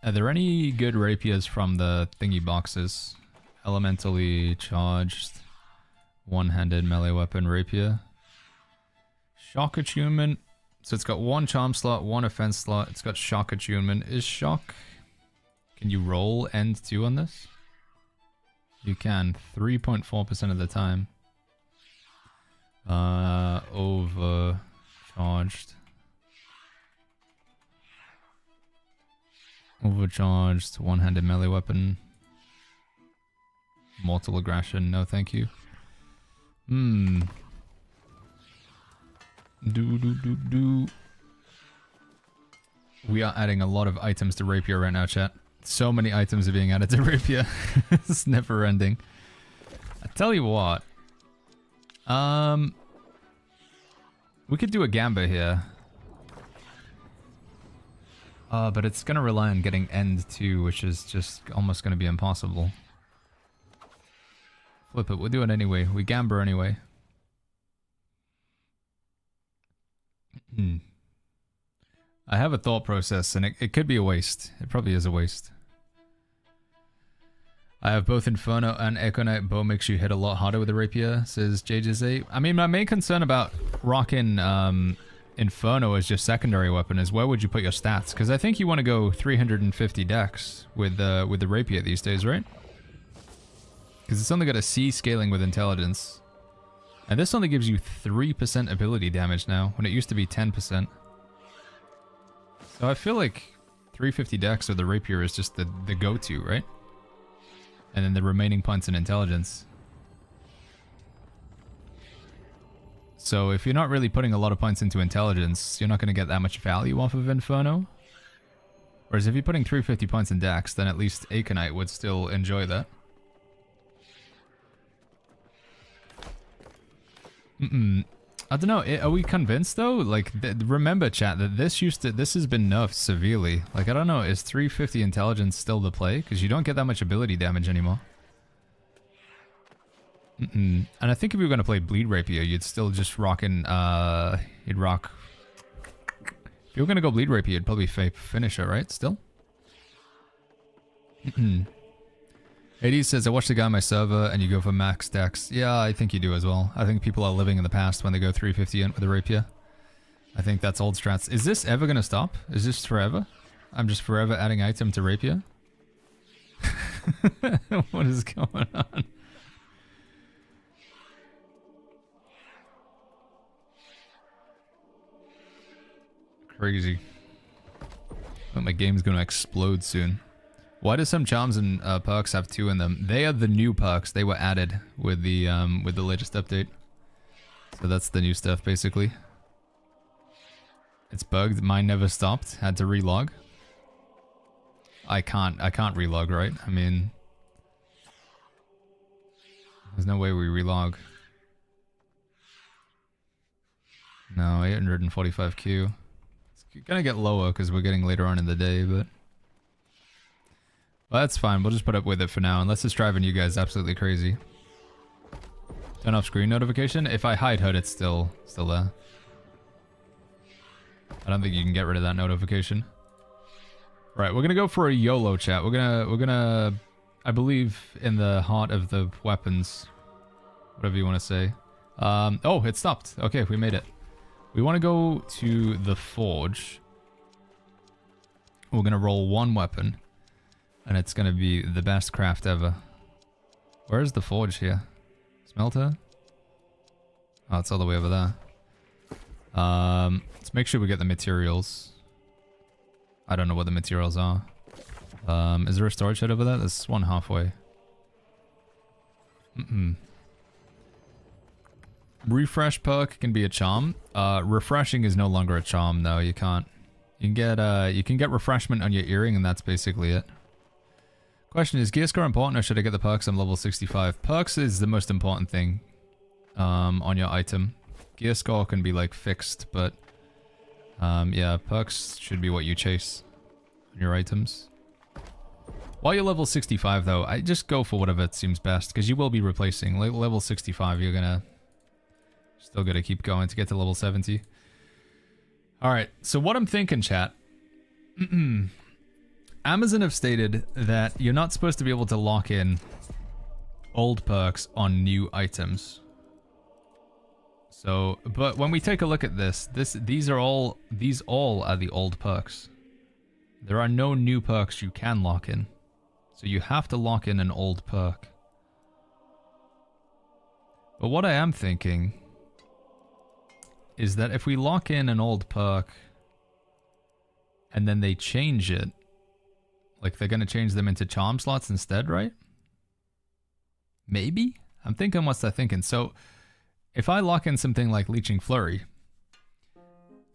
S3: Are there any good rapiers from the thingy boxes? Elementally charged, one-handed melee weapon rapier. Shock attunement. So it's got 1 charm slot, 1 offense slot. It's got shock attunement. Is shock... Can you roll End 2 on this? You can. 3.4% of the time. Overcharged. Overcharged, one-handed melee weapon. Mortal aggression, no thank you. We are adding a lot of items to rapier right now, chat. So many items are being added to rapier. It's never ending. I tell you what. We could do a Gamba here. But it's gonna rely on getting End too, which is just almost gonna be impossible. Flip it, we'll do it anyway. We Gamba anyway. I have a thought process, and it could be a waste. It probably is a waste. I have both Inferno and Echo Knight. Bow makes you hit a lot harder with the rapier, says JJZ. I mean, my main concern about rocking Inferno as your secondary weapon is where would you put your stats? Because I think you want to go 350 dex with the rapier these days, right? Because it's only got a C scaling with intelligence. And this only gives you 3% ability damage now, when it used to be 10%. So I feel like 350 dex with the rapier is just the go-to, right? And then the remaining points in intelligence. So if you're not really putting a lot of points into intelligence, you're not going to get that much value off of Inferno. Whereas if you're putting 350 points in dex, then at least Aconite would still enjoy that. I don't know. Are we convinced though? Like, remember, chat, that this has been nerfed severely. Like, I don't know. Is 350 intelligence still the play? Because you don't get that much ability damage anymore. And I think if you were going to play Bleed Rapier, you'd still just rock in. You'd rock. If you were going to go Bleed Rapier, you'd probably finish it, right? Still. AD says, I watched the guy on my server and you go for max dex. Yeah, I think you do as well. I think people are living in the past when they go 350 in with a rapier. I think that's old strats. Is this ever going to stop? Is this forever? I'm just forever adding item to rapier? What is going on? Crazy. I think my game's going to explode soon. Why do some charms and perks have 2 in them? They are the new perks. They were added with the latest update. So that's the new stuff, basically. It's bugged. Mine never stopped. Had to relog. I can't relog, right? I mean, there's no way we relog. No, 845Q. It's gonna get lower because we're getting later on in the day, but... Well, that's fine. We'll just put up with it for now, unless it's driving you guys absolutely crazy. Turn off screen notification. If I hide HUD, it's still there. I don't think you can get rid of that notification. Right, we're gonna go for a YOLO, chat. We're gonna, I believe, in the heart of the weapons, whatever you want to say. Oh, it stopped. Okay, we made it. We want to go to the forge. We're gonna roll 1 weapon. And it's gonna be the best craft ever. Where's the forge here? Smelter? Oh, it's all the way over there. Let's make sure we get the materials. I don't know what the materials are. Is there a storage shed over there? There's one halfway. Refresh perk can be a charm. Refreshing is no longer a charm though. You can't. You can get refreshment on your earring and that's basically it. Question, is gear score important or should I get the perks? I'm level 65. Perks is the most important thing on your item. Gear score can be like fixed, but yeah, perks should be what you chase on your items. While you're level 65 though, I just go for whatever seems best because you will be replacing. Level 65, you're still gonna keep going to get to level 70. Alright, so what I'm thinking, chat. Amazon have stated that you're not supposed to be able to lock in old perks on new items. So, but when we take a look at these all are the old perks. There are no new perks you can lock in. So you have to lock in an old perk. But what I am thinking is that if we lock in an old perk and then they change it, like they're going to change them into charm slots instead, right? Maybe? I'm thinking what's that thinking. So if I lock in something like Leeching Flurry,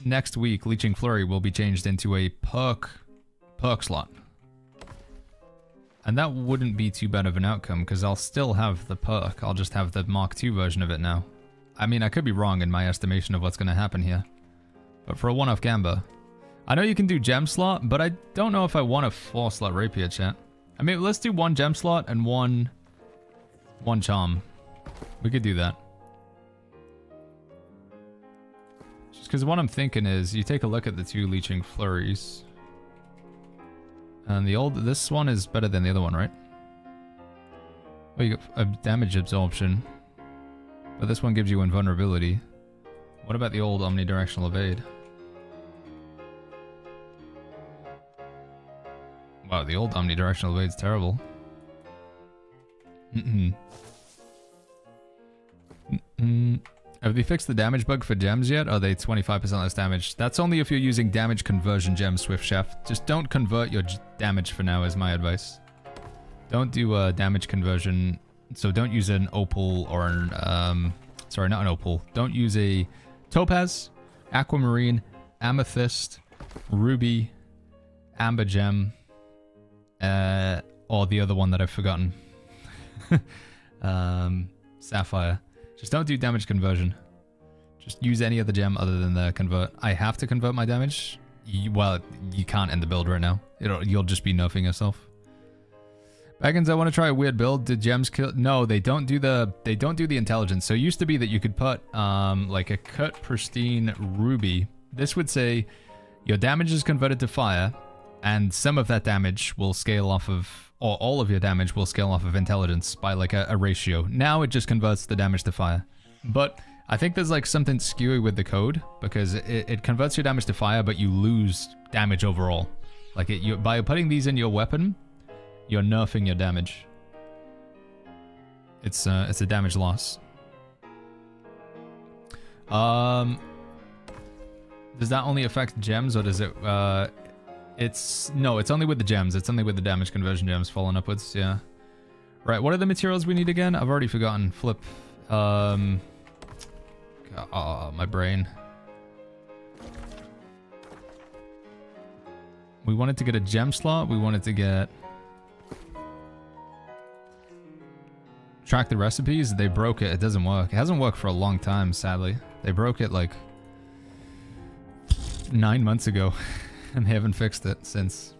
S3: next week Leeching Flurry will be changed into a perk slot. And that wouldn't be too bad of an outcome, because I'll still have the perk. I'll just have the Mark II version of it now. I mean, I could be wrong in my estimation of what's going to happen here. But for a one-off Gamba, I know you can do gem slot, but I don't know if I want a 4-slot rapier, chat. I mean, let's do 1 gem slot and one charm. We could do that. Just because what I'm thinking is, you take a look at the 2 leeching flurries. And this one is better than the other one, right? Well, you got a damage absorption. But this one gives you invulnerability. What about the old omnidirectional evade? Wow, the old omnidirectional evade's terrible. Have they fixed the damage bug for gems yet? Are they 25% less damage? That's only if you're using damage conversion gems, Swift Chef. Just don't convert your damage for now, is my advice. Don't do damage conversion. So don't use an opal or an... sorry, not an opal. Don't use a topaz, aquamarine, amethyst, ruby, amber gem, or the other one that I've forgotten. Sapphire. Just don't do damage conversion. Just use any other gem other than the convert. I have to convert my damage. Well, you can't end the build right now. You'll just be nerfing yourself. Baggins, I want to try a weird build. Did gems kill? No, they don't do the intelligence. So it used to be that you could put like a cut pristine ruby. This would say your damage is converted to fire, and some of that damage will scale off of, or all of your damage will scale off of intelligence by like a ratio. Now it just converts the damage to fire. But I think there's like something skewy with the code, because it converts your damage to fire, but you lose damage overall. Like by putting these in your weapon, you're nerfing your damage. It's a damage loss. Does that only affect gems, or does it no, it's only with the gems. It's only with the damage conversion gems falling upwards, yeah. Right, what are the materials we need again? I've already forgotten. Flip. My brain. We wanted to get a gem slot. We wanted to get... Track the recipes. They broke it. It doesn't work. It hasn't worked for a long time, sadly. They broke it like 9 months ago. And they haven't fixed it since.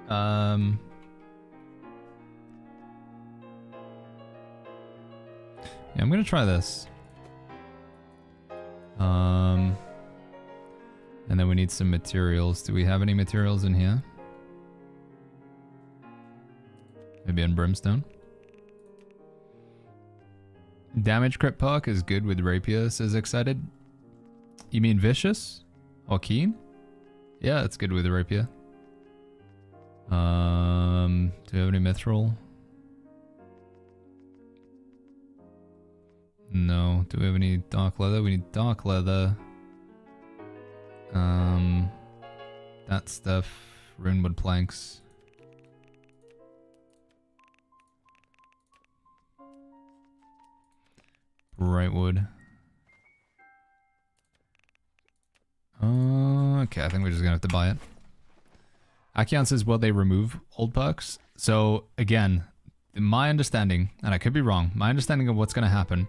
S3: Yeah, I'm gonna try this. And then we need some materials. Do we have any materials in here? Maybe in brimstone. Damage crit perk is good with rapier, says Excited. You mean vicious? Or keen? Yeah, it's good with the rapier. Do we have any mithril? No. Do we have any dark leather? We need dark leather. That stuff. Runewood planks. Bright wood. Okay, I think we're just gonna have to buy it. Akian says, will they remove old perks? So, again, my understanding, and I could be wrong, my understanding of what's gonna happen,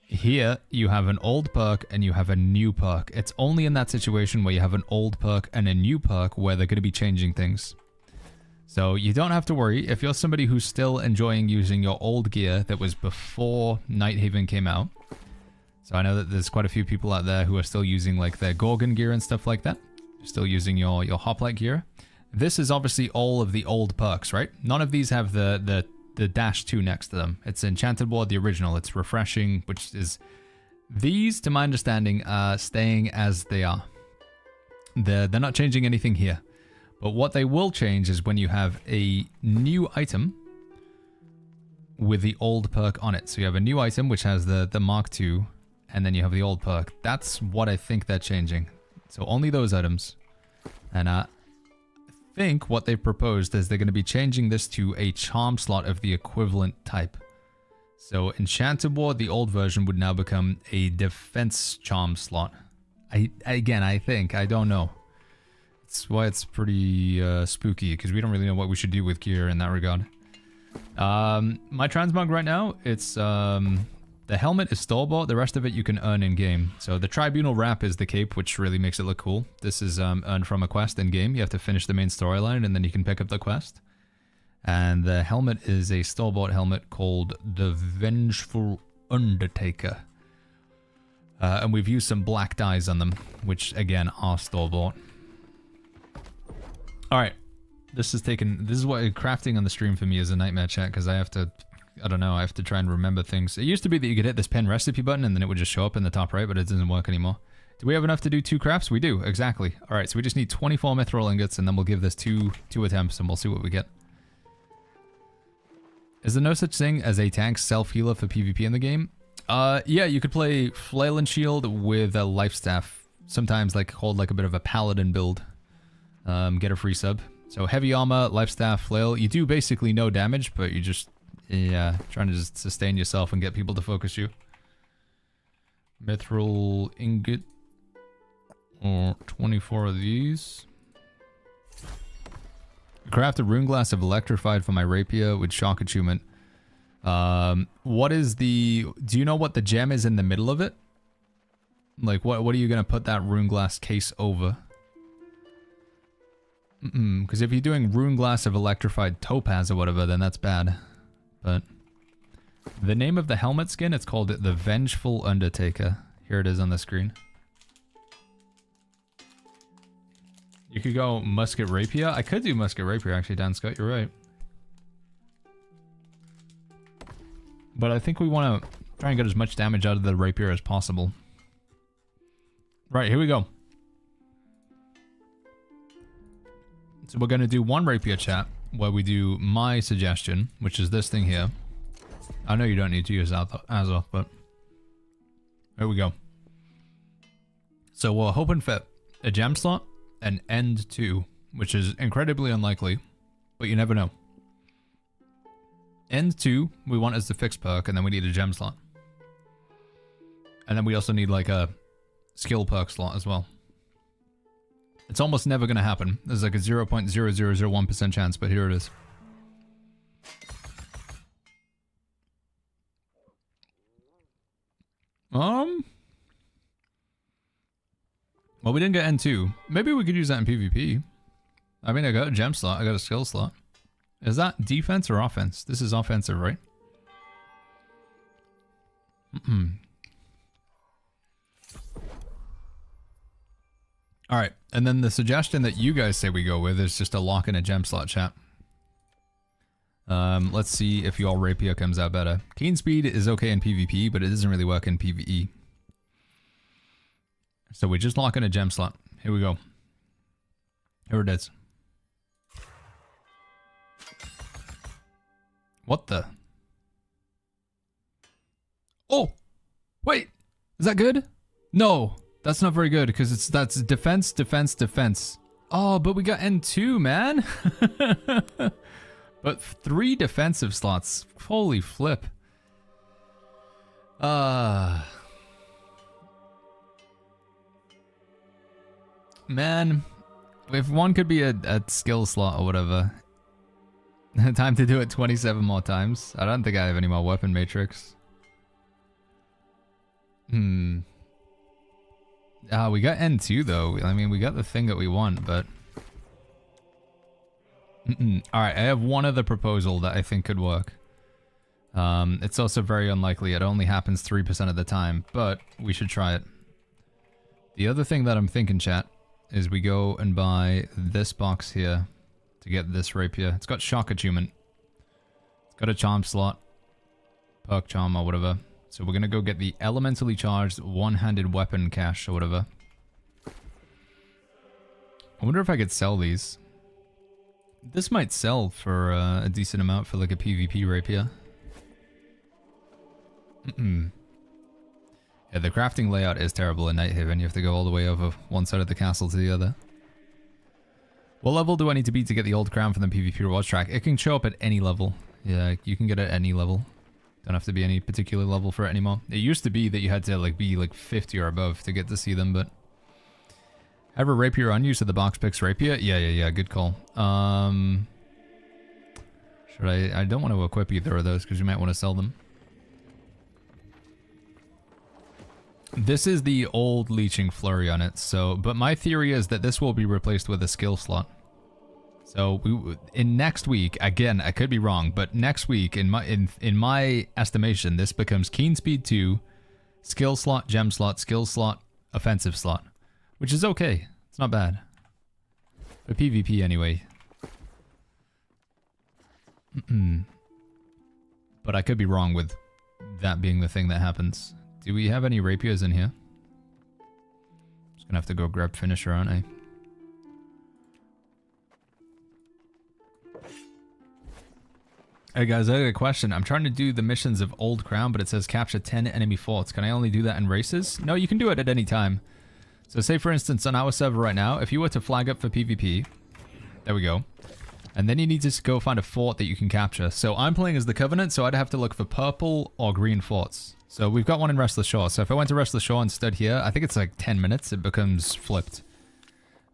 S3: here you have an old perk and you have a new perk. It's only in that situation where you have an old perk and a new perk where they're gonna be changing things. So you don't have to worry. If you're somebody who's still enjoying using your old gear that was before Nighthaven came out, so I know that there's quite a few people out there who are still using like their Gorgon gear and stuff like that. Still using your hoplite gear. This is obviously all of the old perks, right? None of these have the dash 2 next to them. It's Enchanted Ward, the original. It's refreshing, which is... These, to my understanding, are staying as they are. They're not changing anything here. But what they will change is when you have a new item with the old perk on it. So you have a new item which has the Mark II, and then you have the old perk. That's what I think they're changing. So only those items. And I think what they've proposed is they're going to be changing this to a charm slot of the equivalent type. So Enchanted Ward, the old version, would now become a defense charm slot. I think. I don't know. it's pretty spooky, because we don't really know what we should do with gear in that regard. My transmog right now, it's the helmet is store-bought, the rest of it you can earn in-game. So the Tribunal Wrap is the cape, which really makes it look cool. This is earned from a quest in-game. You have to finish the main storyline, and then you can pick up the quest. And the helmet is a store-bought helmet called the Vengeful Undertaker. And we've used some black dyes on them, which, again, are store-bought. Alright. This is what crafting on the stream for me is a nightmare, chat, because I have to... I don't know, I have to try and remember things. It used to be that you could hit this pen recipe button and then it would just show up in the top right, but it doesn't work anymore. Do we have enough to do 2 crafts? We do, exactly. Alright, so we just need 24 mithril ingots and then we'll give this two attempts and we'll see what we get. Is there no such thing as a tank self-healer for PvP in the game? Yeah, you could play Flail and Shield with a Life Staff. Sometimes like hold like a bit of a Paladin build. Get a free sub. So heavy armor, Life Staff, Flail. You do basically no damage, but you just... yeah, trying to just sustain yourself and get people to focus you. Mithril ingot. Or 24 of these. Craft a rune glass of electrified for my rapier with shock attunement. What is the... do you know what the gem is in the middle of it? Like, what are you going to put that rune glass case over? Because if you're doing rune glass of electrified topaz or whatever, then that's bad. But the name of the helmet skin, it's called the Vengeful Undertaker. Here it is on the screen. You could go Musket Rapier. I could do Musket Rapier actually, Dan Scott, you're right. But I think we want to try and get as much damage out of the Rapier as possible. Right, here we go. So we're going to do one Rapier, chat, where we do my suggestion, which is this thing here. I know you don't need to use Azoth, but here we go. So we're hoping for a gem slot and end 2, which is incredibly unlikely, but you never know. End 2 we want as the fixed perk, and then we need a gem slot. And then we also need like a skill perk slot as well. It's almost never going to happen. There's like a 0.0001% chance, but here it is. Well, we didn't get N2. Maybe we could use that in PvP. I mean, I got a gem slot. I got a skill slot. Is that defense or offense? This is offensive, right? Alright, and then the suggestion that you guys say we go with is just a lock in a gem slot, chat. Let's see if your Rapier comes out better. Keen Speed is okay in PvP, but it doesn't really work in PvE. So we just lock in a gem slot. Here we go. Here it is. What the? Oh! Wait! Is that good? No! That's not very good, because that's defense, defense, defense. Oh, but we got N2, man! But 3 defensive slots. Holy flip. Man, if one could be a skill slot or whatever. Time to do it 27 more times. I don't think I have any more weapon matrix. We got N2 though. I mean, we got the thing that we want, but... Alright, I have one other proposal that I think could work. It's also very unlikely. It only happens 3% of the time, but we should try it. The other thing that I'm thinking, chat, is we go and buy this box here to get this rapier. It's got shock attunement. It's got a charm slot. Perk charm or whatever. So we're gonna go get the elementally charged one-handed weapon cache or whatever. I wonder if I could sell these. This might sell for a decent amount for like a PvP rapier. Yeah, the crafting layout is terrible in Nighthaven. You have to go all the way over one side of the castle to the other. What level do I need to be to get the old crown from the PvP rewards track? It can show up at any level. Yeah, you can get it at any level. Don't have to be any particular level for it anymore. It used to be that you had to like be like 50 or above to get to see them, but Have a rapier on you, so the box picks rapier? Yeah, good call. Should I don't want to equip either of those, because you might want to sell them. This is the old leeching flurry on it, so, but my theory is that this will be replaced with a skill slot. So in next week, again, I could be wrong, but next week, in my estimation, this becomes Keen Speed 2, skill slot, gem slot, skill slot, offensive slot, which is okay. It's not bad. For PvP anyway. But I could be wrong with that being the thing that happens. Do we have any rapiers in here? Just gonna have to go grab finisher, aren't I? Hey guys, I got a question. I'm trying to do the missions of Old Crown, but it says capture 10 enemy forts. Can I only do that in races? No, you can do it at any time. So say for instance on our server right now, if you were to flag up for PvP, there we go. And then you need to go find a fort that you can capture. So I'm playing as the Covenant, so I'd have to look for purple or green forts. So we've got one in Restless Shore. So if I went to Restless Shore and stood here, I think it's like 10 minutes, it becomes flipped.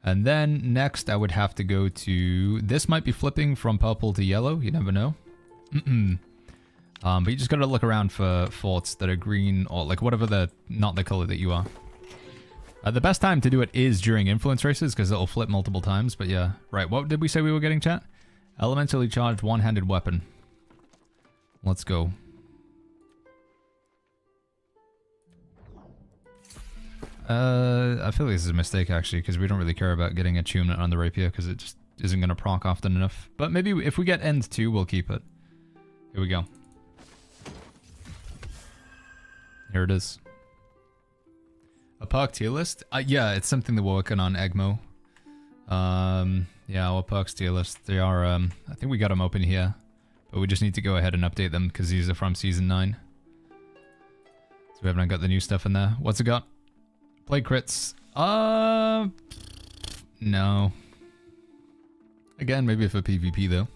S3: And then next I would have to go to... This might be flipping from purple to yellow, you never know. But you just gotta look around for forts that are green or like whatever the... not the color that you are. The best time to do it is during influence races because it'll flip multiple times, but yeah. Right, what did we say we were getting, chat? Elementally charged one-handed weapon. Let's go. I feel like this is a mistake actually because we don't really care about getting attunement on the rapier because it just isn't going to proc often enough. But maybe if we get end 2, we'll keep it. Here we go. Here it is. A perk tier list? Yeah, it's something that we're working on, Egmo. Yeah, our perks tier list. They are, I think we got them open here. But we just need to go ahead and update them because these are from Season 9. So we haven't got the new stuff in there. What's it got? Play crits. No. Again, maybe for PvP though.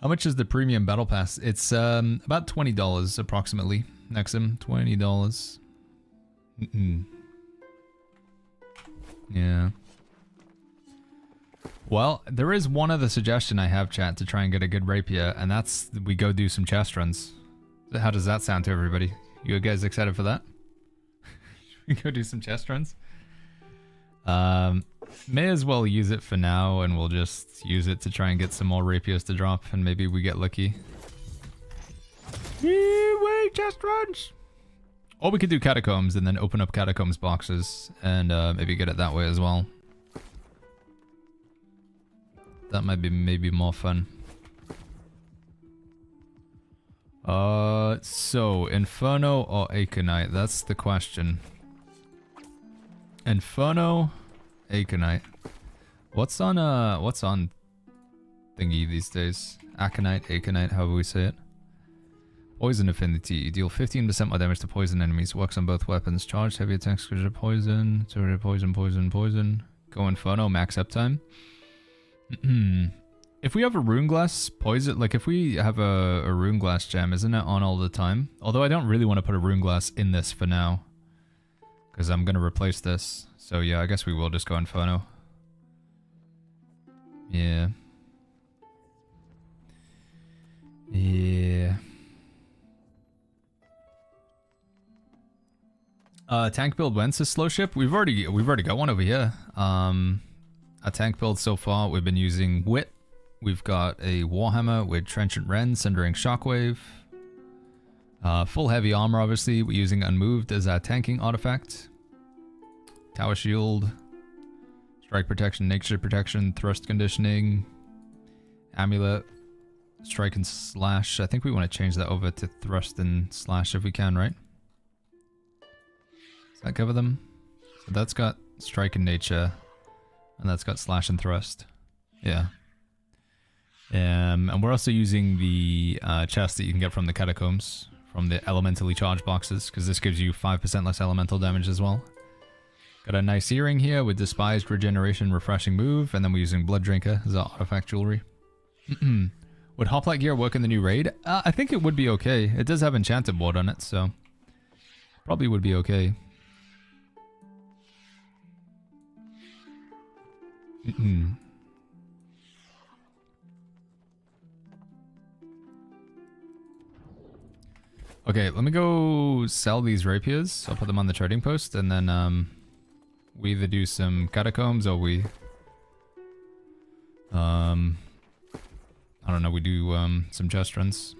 S3: How much is the premium battle pass? It's about $20 approximately. Nexum, $20. Yeah. Well, there is one other suggestion I have, chat, to try and get a good rapier, and that's we go do some chest runs. How does that sound to everybody? You guys excited for that? Should we go do some chest runs? May as well use it for now, and we'll just use it to try and get some more rapiers to drop, and maybe we get lucky. Way chest runs! Or we could do catacombs and then open up catacombs boxes, and maybe get it that way as well. That might be maybe more fun. So Inferno or Aconite? That's the question. Inferno, Aconite. What's on thingy these days? Aconite, Aconite, however we say it. Poison affinity. You deal 15% more damage to poison enemies. Works on both weapons. Charged heavy attacks, poison. Poison. Go Inferno, max uptime. If we have a rune glass poison, like if we have a rune glass gem, isn't it on all the time? Although I don't really want to put a rune glass in this for now, because I'm gonna replace this. So yeah, I guess we will just go Inferno. Yeah. Yeah. Tank build Wence's slow ship. We've already got one over here. A tank build so far, we've been using Wit. We've got a Warhammer with Trenchant Rend, Sundering Shockwave. Full heavy armor, obviously. We're using Unmoved as our tanking artifact. Tower Shield. Strike Protection, Nature Protection, Thrust Conditioning. Amulet. Strike and Slash. I think we want to change that over to Thrust and Slash if we can, right? Does that cover them? So that's got Strike and Nature. And that's got Slash and Thrust. Yeah. And we're also using the chest that you can get from the catacombs, from the elementally charged boxes, because this gives you 5% less elemental damage as well. Got a nice earring here with Despised Regeneration Refreshing Move, and then we're using Blood Drinker as our artifact jewelry. Would Hoplite Gear work in the new raid? I think it would be okay. It does have Enchanted Board on it, so probably would be okay. Okay, let me go sell these rapiers. I'll put them on the trading post, and then we either do some catacombs or we I don't know, we do some chest runs.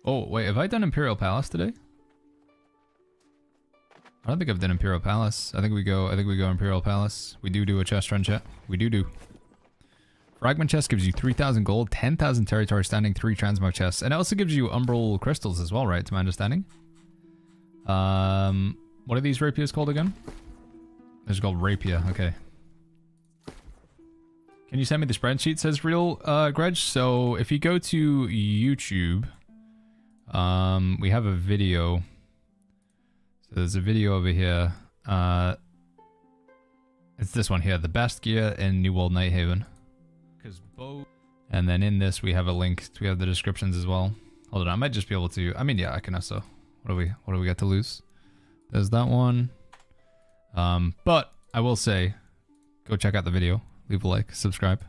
S3: Oh, wait, have I done Imperial Palace today? I don't think I've done Imperial Palace. I think we go Imperial Palace. We do a chest run, chat. We do. Fragment chest gives you 3,000 gold, 10,000 territory standing, 3 transmog chests. And it also gives you umbral crystals as well, right? To my understanding. What are these rapiers called again? They're called rapier, okay. Can you send me the spreadsheet, says Real Grudge? So if you go to YouTube, we have a video. So there's a video over here. It's this one here, the best gear in New World Nighthaven. And then in this we have a link. We have the descriptions as well. Hold on, I might just be able to. I mean, yeah, I can also. What do we got to lose? There's that one. But I will say, go check out the video. Leave a like, subscribe.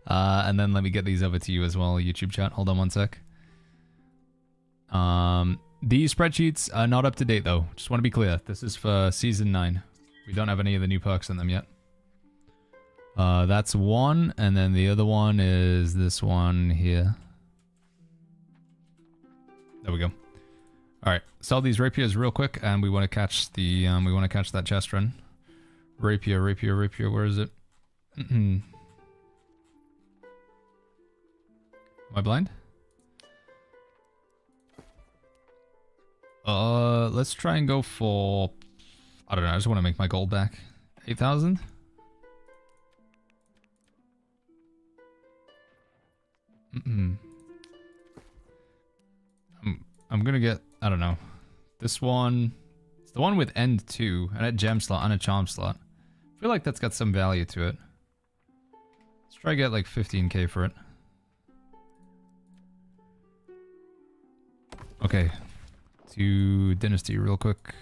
S3: And then let me get these over to you as well, YouTube chat. Hold on one sec. These spreadsheets are not up to date though. Just want to be clear. This is for Season 9. We don't have any of the new perks in them yet. That's one, and then the other one is this one here. There we go. All right, sell these rapiers real quick, and we want to catch the that chest run. Rapier. Where is it? Am I blind? Let's try and go for. I don't know. I just want to make my gold back. 8,000. I'm gonna get, I don't know, this one. It's the one with end 2 and a gem slot and a charm slot. I feel like that's got some value to it. Let's try to get like 15k for it. Okay, to Dynasty real quick.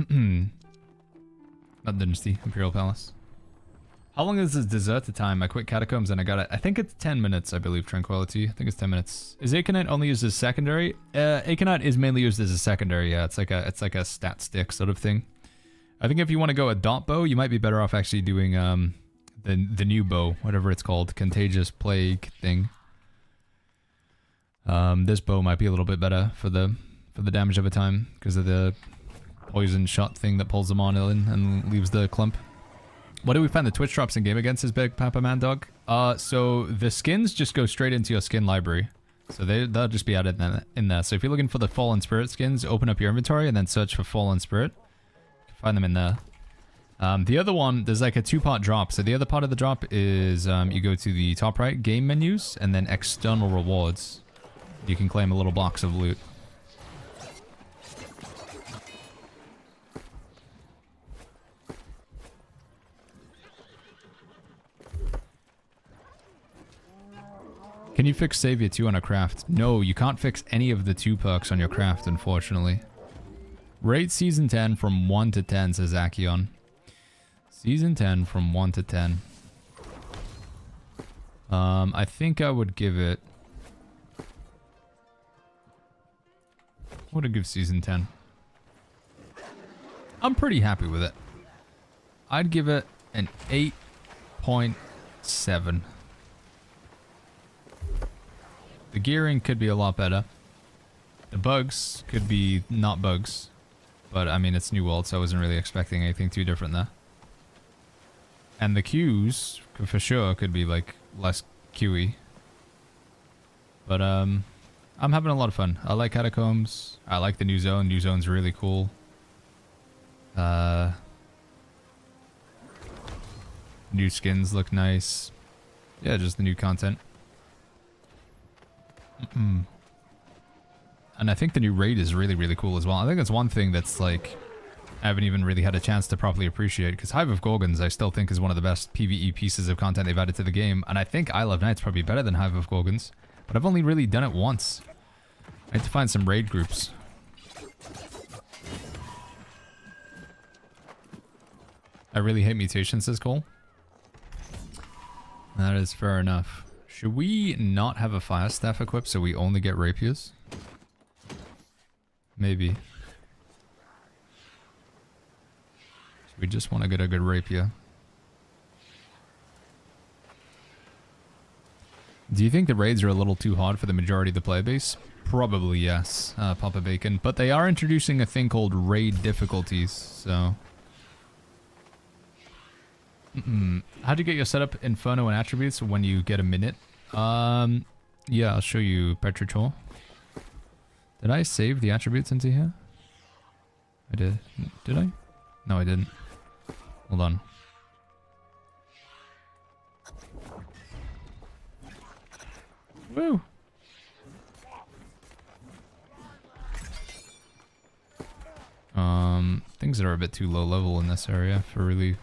S3: Not Dynasty, Imperial Palace. How long is this dessert time? I quit Catacombs and I got it. I think it's 10 minutes, I believe, Tranquility. I think it's 10 minutes. Is Aconite only used as secondary? Aconite is mainly used as a secondary, yeah. It's like a stat stick sort of thing. I think if you want to go a dot bow, you might be better off actually doing the new bow, whatever it's called, Contagious Plague thing. This bow might be a little bit better for the damage over time because of the poison shot thing that pulls them on in and leaves the clump. What do we find the Twitch drops in game against is Big Papa Man Dog? So the skins just go straight into your skin library. So they'll just be added in there. So if you're looking for the Fallen Spirit skins, open up your inventory and then search for Fallen Spirit. You can find them in there. The other one, there's like a 2-part drop. So the other part of the drop is you go to the top right, game menus, and then external rewards. You can claim a little box of loot. Can you fix Savior 2 on a craft? No, you can't fix any of the 2 perks on your craft, unfortunately. Rate Season 10 from 1 to 10, says Akion. Season 10 from 1 to 10. I think I would give it... What would I give Season 10? I'm pretty happy with it. I'd give it an 8.7. The gearing could be a lot better. The bugs could be not bugs. But, I mean, it's New World, so I wasn't really expecting anything too different there. And the queues, for sure, could be, like, less queuey. But, I'm having a lot of fun. I like Catacombs. I like the new zone. New zone's really cool. New skins look nice. Yeah, just the new content. And I think the new raid is really, really cool as well. I think that's one thing that's like I haven't even really had a chance to properly appreciate, because Hive of Gorgons I still think is one of the best PvE pieces of content they've added to the game, and I think Isle of Night's probably better than Hive of Gorgons. But I've only really done it once. I have to find some raid groups. I really hate mutations, says Cole. That is fair enough. Should we not have a fire staff equipped so we only get rapiers? Maybe. We just want to get a good rapier. Do you think the raids are a little too hard for the majority of the player base? Probably yes, Papa Bacon. But they are introducing a thing called raid difficulties, so... How'd you get your setup, Inferno, and attributes when you get a minute? Yeah, I'll show you, Petrichor. Did I save the attributes into here? I did. Did I? No, I didn't. Hold on. Woo! Things that are a bit too low level in this area for really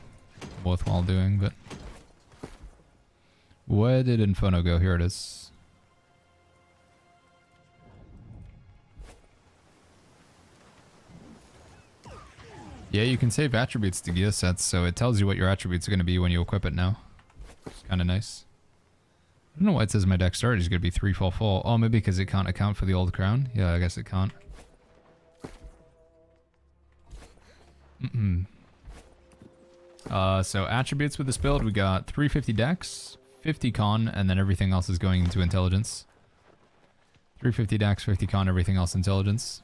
S3: worthwhile doing, but... Where did Inferno go? Here it is. Yeah, you can save attributes to gear sets, so it tells you what your attributes are going to be when you equip it now. It's kind of nice. I don't know why it says my dexterity is going to be 344. Oh, maybe because it can't account for the old crown? Yeah, I guess it can't. So attributes with this build, we got 350 dex, 50 con, and then everything else is going into intelligence. 350 dex, 50 con, everything else intelligence.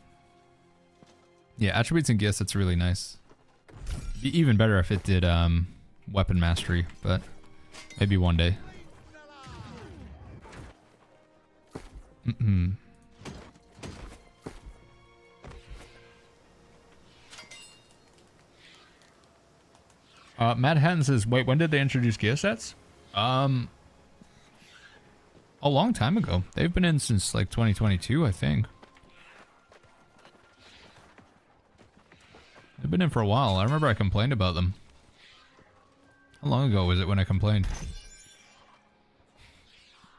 S3: Yeah, attributes and gear sets really nice. Be even better if it did weapon mastery, but maybe one day. Mad Hatton says, wait, when did they introduce gear sets? A long time ago. They've been in since like 2022, I think. They've been in for a while. I remember I complained about them. How long ago was it when I complained?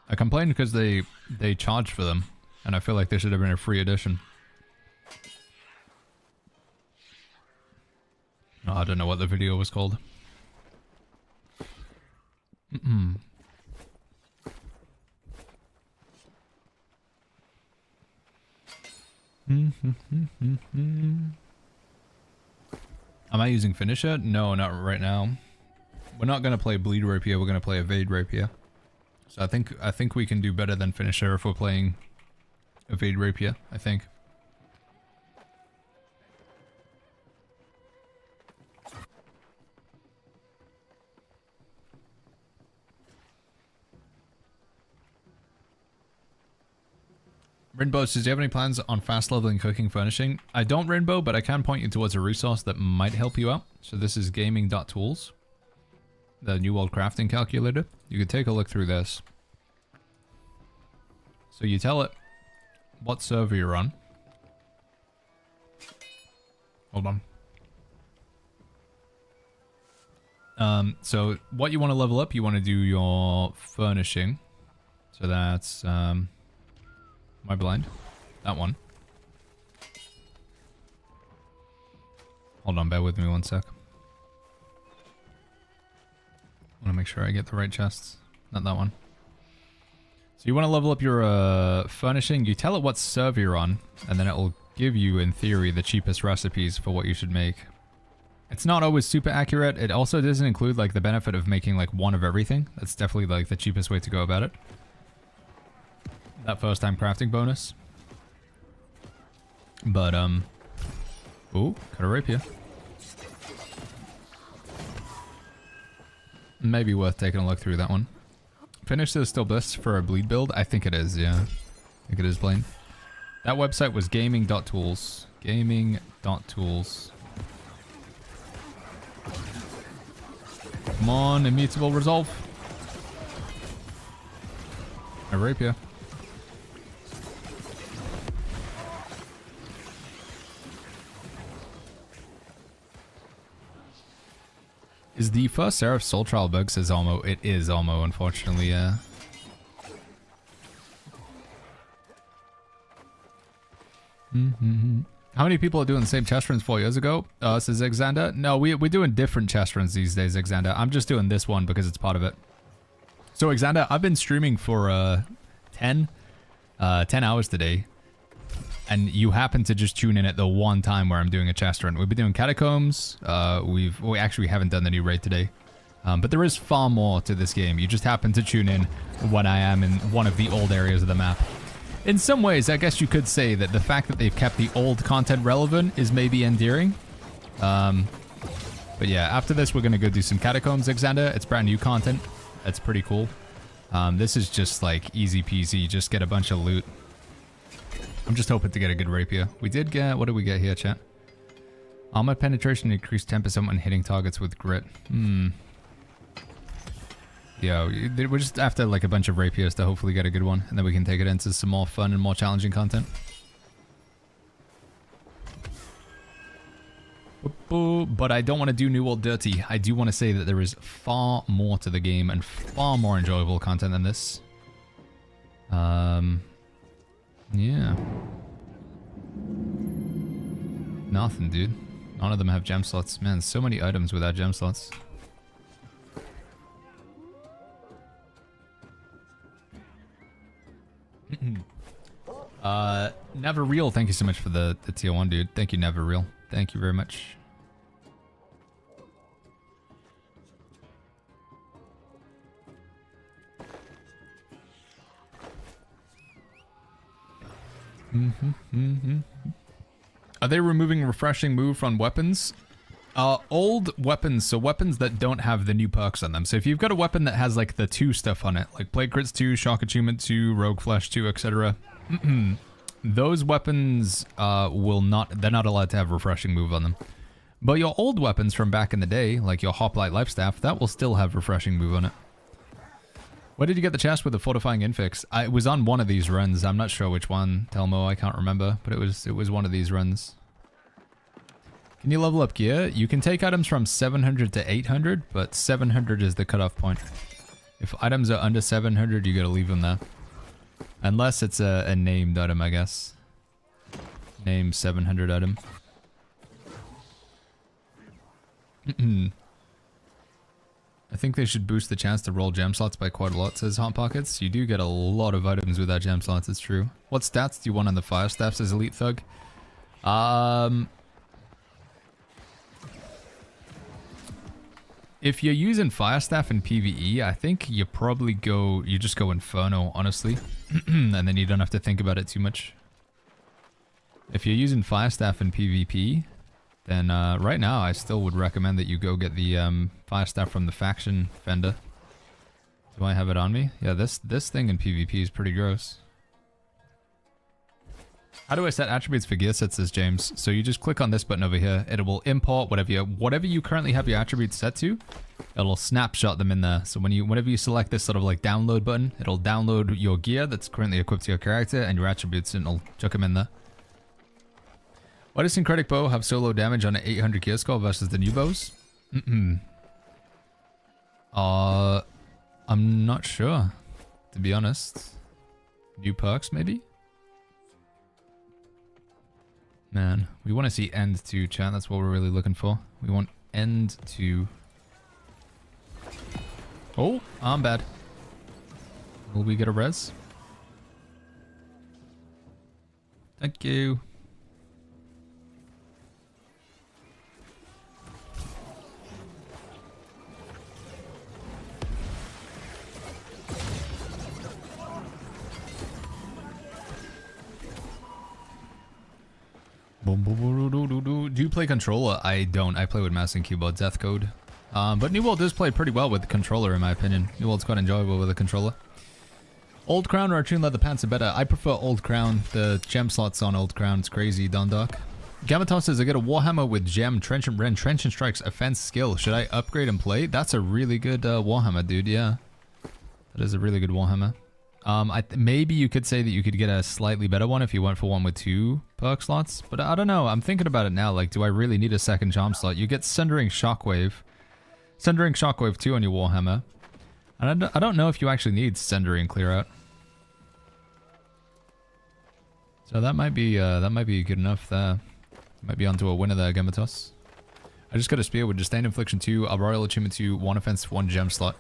S3: I complained because they charged for them, and I feel like they should have been a free edition. Oh, I don't know what the video was called. Am I using Finisher? No, not right now. We're not going to play Bleed Rapier, we're going to play Evade Rapier. So I think we can do better than Finisher if we're playing Evade Rapier, I think. Rainbow says, do you have any plans on fast leveling, cooking, furnishing? I don't, Rainbow, but I can point you towards a resource that might help you out. So this is gaming.tools. The New World Crafting Calculator. You could take a look through this. So you tell it what server you're on. Hold on. So what you want to level up, you want to do your furnishing. So that's... Am I blind? That one. Hold on, bear with me one sec. I want to make sure I get the right chests. Not that one. So you want to level up your furnishing. You tell it what server you're on, and then it will give you, in theory, the cheapest recipes for what you should make. It's not always super accurate. It also doesn't include like the benefit of making like one of everything. That's definitely like the cheapest way to go about it. That first time crafting bonus. But, ooh, got a rapier. Maybe worth taking a look through that one. Finish is still best for a bleed build? I think it is, yeah. I think it is, Blaine. That website was gaming.tools. Gaming.tools. Come on, immutable resolve. A rapier. Is the first Seraph Soul Trial bug, says Almo. It is Almo, unfortunately, yeah. How many people are doing the same chest runs 4 years ago? Says Xander. No, we're doing different chest runs these days, Xander. I'm just doing this one because it's part of it. So, Xander, I've been streaming for 10 hours today. And you happen to just tune in at the one time where I'm doing a chest run. We've been doing catacombs. We actually haven't done the new raid today. But there is far more to this game. You just happen to tune in when I am in one of the old areas of the map. In some ways, I guess you could say that the fact that they've kept the old content relevant is maybe endearing. But yeah, after this, we're going to go do some catacombs, Xander. It's brand new content. That's pretty cool. This is just like easy peasy. Just get a bunch of loot. I'm just hoping to get a good rapier. We did get... What did we get here, chat? Armor penetration increased 10% when hitting targets with grit. Yeah, we're just after like a bunch of rapiers to hopefully get a good one. And then we can take it into some more fun and more challenging content. But I don't want to do New World dirty. I do want to say that there is far more to the game and far more enjoyable content than this. Yeah. Nothing, dude. None of them have gem slots. Man, so many items without gem slots. Never Real, thank you so much for the tier 1, dude. Thank you, Never Real. Thank you very much. Are they removing refreshing move from weapons? Old weapons, so weapons that don't have the new perks on them. So if you've got a weapon that has like the 2 stuff on it, like Plague Crits 2, Shock Achievement 2, Rogue Flesh 2, etc. Those weapons they're not allowed to have refreshing move on them. But your old weapons from back in the day, like your Hoplite Lifestaff, that will still have refreshing move on it. Where did you get the chest with the fortifying infix? It was on one of these runs. I'm not sure which one, Telmo. I can't remember, but it was one of these runs. Can you level up gear? You can take items from 700 to 800, but 700 is the cutoff point. If items are under 700, you gotta leave them there. Unless it's a named item, I guess. Named 700 item. I think they should boost the chance to roll gem slots by quite a lot, says Hot Pockets. You do get a lot of items without gem slots, it's true. What stats do you want on the fire staff, says Elite Thug? If you're using fire staff in PvE, I think you just go Inferno, honestly. And then you don't have to think about it too much. If you're using fire staff in PvP, then right now I still would recommend that you go get the fire staff from the faction vendor. Do I have it on me? Yeah, this thing in PvP is pretty gross. How do I set attributes for gear sets, says James? So you just click on this button over here. It will import whatever you currently have your attributes set to. It'll snapshot them in there. So whenever you select this sort of like download button, it'll download your gear that's currently equipped to your character and your attributes, and it'll chuck them in there. Why does Syncretic Bow have so low damage on an 800 gear score versus the new bows? I'm not sure, to be honest. New perks, maybe? Man, we want to see end 2, chat. That's what we're really looking for. We want end 2. Oh, I'm bad. Will we get a res? Thank you. Do you play controller? I don't. I play with mouse and keyboard. Death Code. But New World does play pretty well with the controller, in my opinion. New World's quite enjoyable with a controller. Old Crown or Tune Leather Pants are better. I prefer Old Crown. The gem slots on Old Crown. It's crazy. Don Dark. Gamatos says, I get a Warhammer with gem, Trenchant Rend, Trenchant Strikes, Offense Skill. Should I upgrade and play? That's a really good Warhammer, dude. Yeah. That is a really good Warhammer. Maybe you could say that you could get a slightly better one if you went for one with 2 perk slots, but I don't know. I'm thinking about it now. Like, do I really need a second charm slot? You get Sundering Shockwave 2 on your Warhammer, and I don't know if you actually need Sundering Clear Out. So that might be good enough there. Might be onto a winner there, Gamatos. I just got a spear with Disdain Infliction 2, a Royal Achievement 2, 1 offense, 1 gem slot.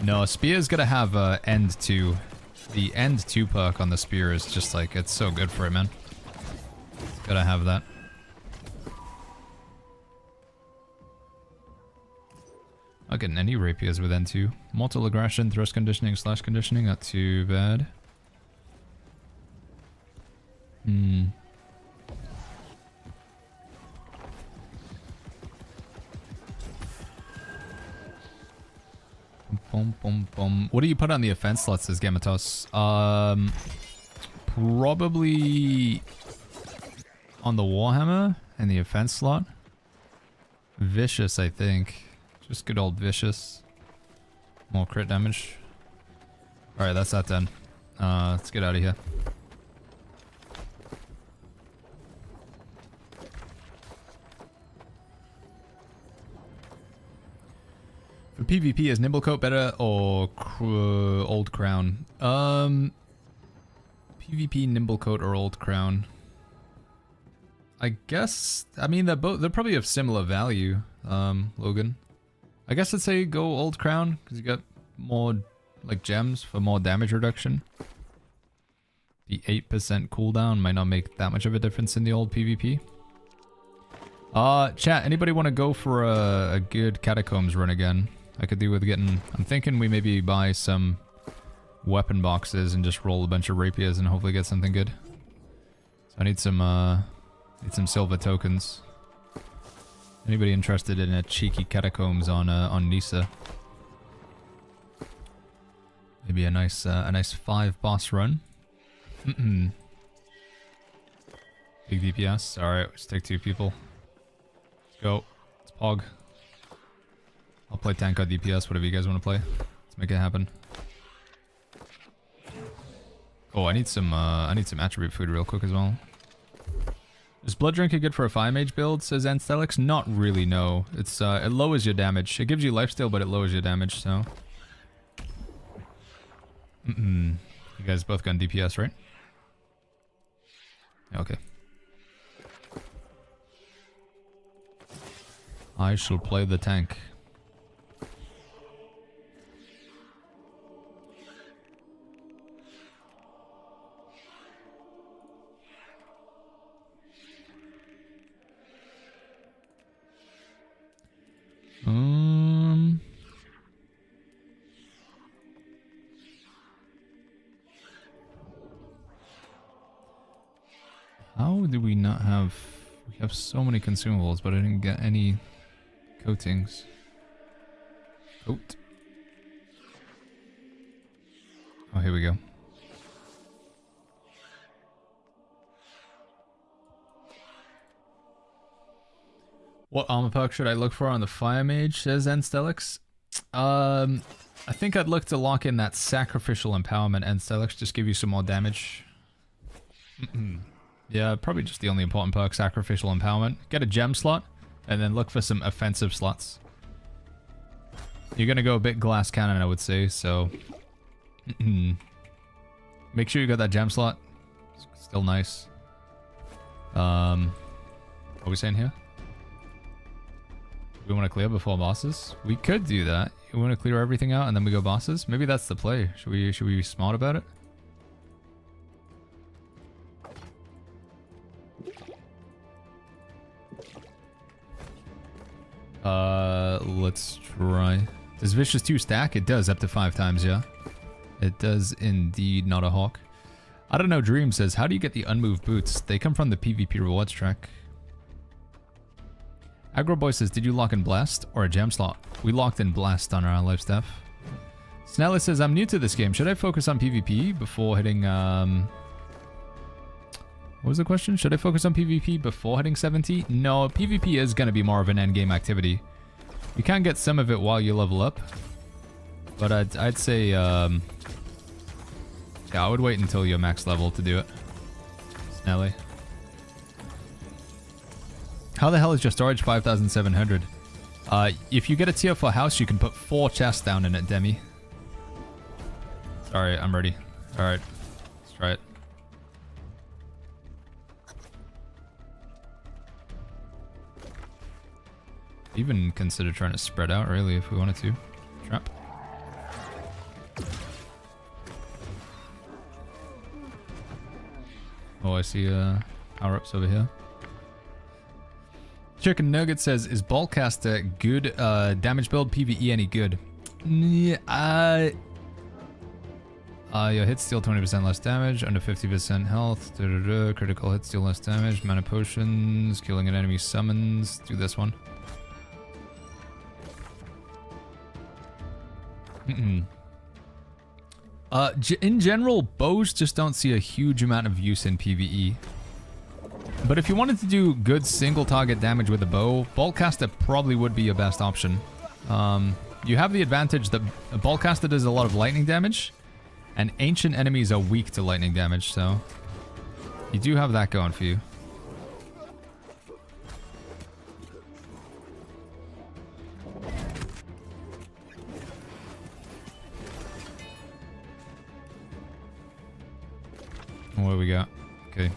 S3: No, spear's gonna have end 2. The end 2 perk on the spear is just like, it's so good for it, man. Gotta have that. Not getting any rapiers with end 2. Mortal Aggression, Thrust Conditioning, Slash Conditioning, not too bad. Boom, boom, boom. What do you put on the offense slots, says Gamatos? Probably on the Warhammer and the offense slot. Vicious, I think. Just good old Vicious. More crit damage. Alright, that's that done. Let's get out of here. For PvP, is Nimblecoat better or Old Crown? PvP, Nimblecoat or Old Crown? I guess, I mean, they're probably of similar value, Logan. I guess I'd say go Old Crown, because you got more, like, gems for more damage reduction. The 8% cooldown might not make that much of a difference in the old PvP. Chat, anybody want to go for a good Catacombs run again? I could do with getting... I'm thinking we maybe buy some weapon boxes and just roll a bunch of rapiers and hopefully get something good. So I need some silver tokens. Anybody interested in a cheeky Catacombs on Nisa? Maybe a nice 5 boss run. Big DPS. Alright, let's take 2 people. Let's go. It's Pog. I'll play tank or DPS, whatever you guys want to play. Let's make it happen. Oh, I need some attribute food real quick as well. Is Blood Drinker good for a Fire Mage build, says Anstelix? Not really, no. It's it lowers your damage. It gives you lifesteal, but it lowers your damage, so. You guys both got DPS, right? Okay. I shall play the tank. How do we not have... We have so many consumables, but I didn't get any coatings. Coat. Oh, here we go. What armor perk should I look for on the Fire Mage, says Enstelix? I think I'd look to lock in that Sacrificial Empowerment, Enstelix, just give you some more damage. Yeah, probably just the only important perk, Sacrificial Empowerment. Get a gem slot, and then look for some offensive slots. You're gonna go a bit glass cannon, I would say, so... Make sure you got that gem slot. It's still nice. What are we saying here? We want to clear before bosses? We could do that. We want to clear everything out and then we go bosses? Maybe that's the play. Should we be smart about it? Let's try. Does Vicious 2 stack? It does, up to 5 times, yeah. It does indeed, not a hawk. I don't know, Dream says, how do you get the unmoved boots? They come from the PvP rewards track. Aggro Boy says, did you lock in Blast or a gem slot? We locked in Blast on our life staff. Snella says, I'm new to this game. Should I focus on PvP before hitting, What was the question? Should I focus on PvP before hitting 70? No, PvP is going to be more of an endgame activity. You can get some of it while you level up. But I'd say, yeah, I would wait until you're max level to do it. Snelly. How the hell is your storage 5,700? If you get a tier 4 house, you can put 4 chests down in it, Demi. Sorry, I'm ready. Alright. Let's try it. Even consider trying to spread out, really, if we wanted to. Trap. Oh, I see power-ups over here. Chicken Nugget says, is Ballcaster good? Damage build, PvE any good? Your hits deal 20% less damage, under 50% health, critical hits deal less damage, mana potions, killing an enemy summons. Do this one. In general, bows just don't see a huge amount of use in PvE. But if you wanted to do good single target damage with a bow, Ballcaster probably would be your best option. You have the advantage that a Ballcaster does a lot of lightning damage, and ancient enemies are weak to lightning damage, so you do have that going for you. What do we got? Okay.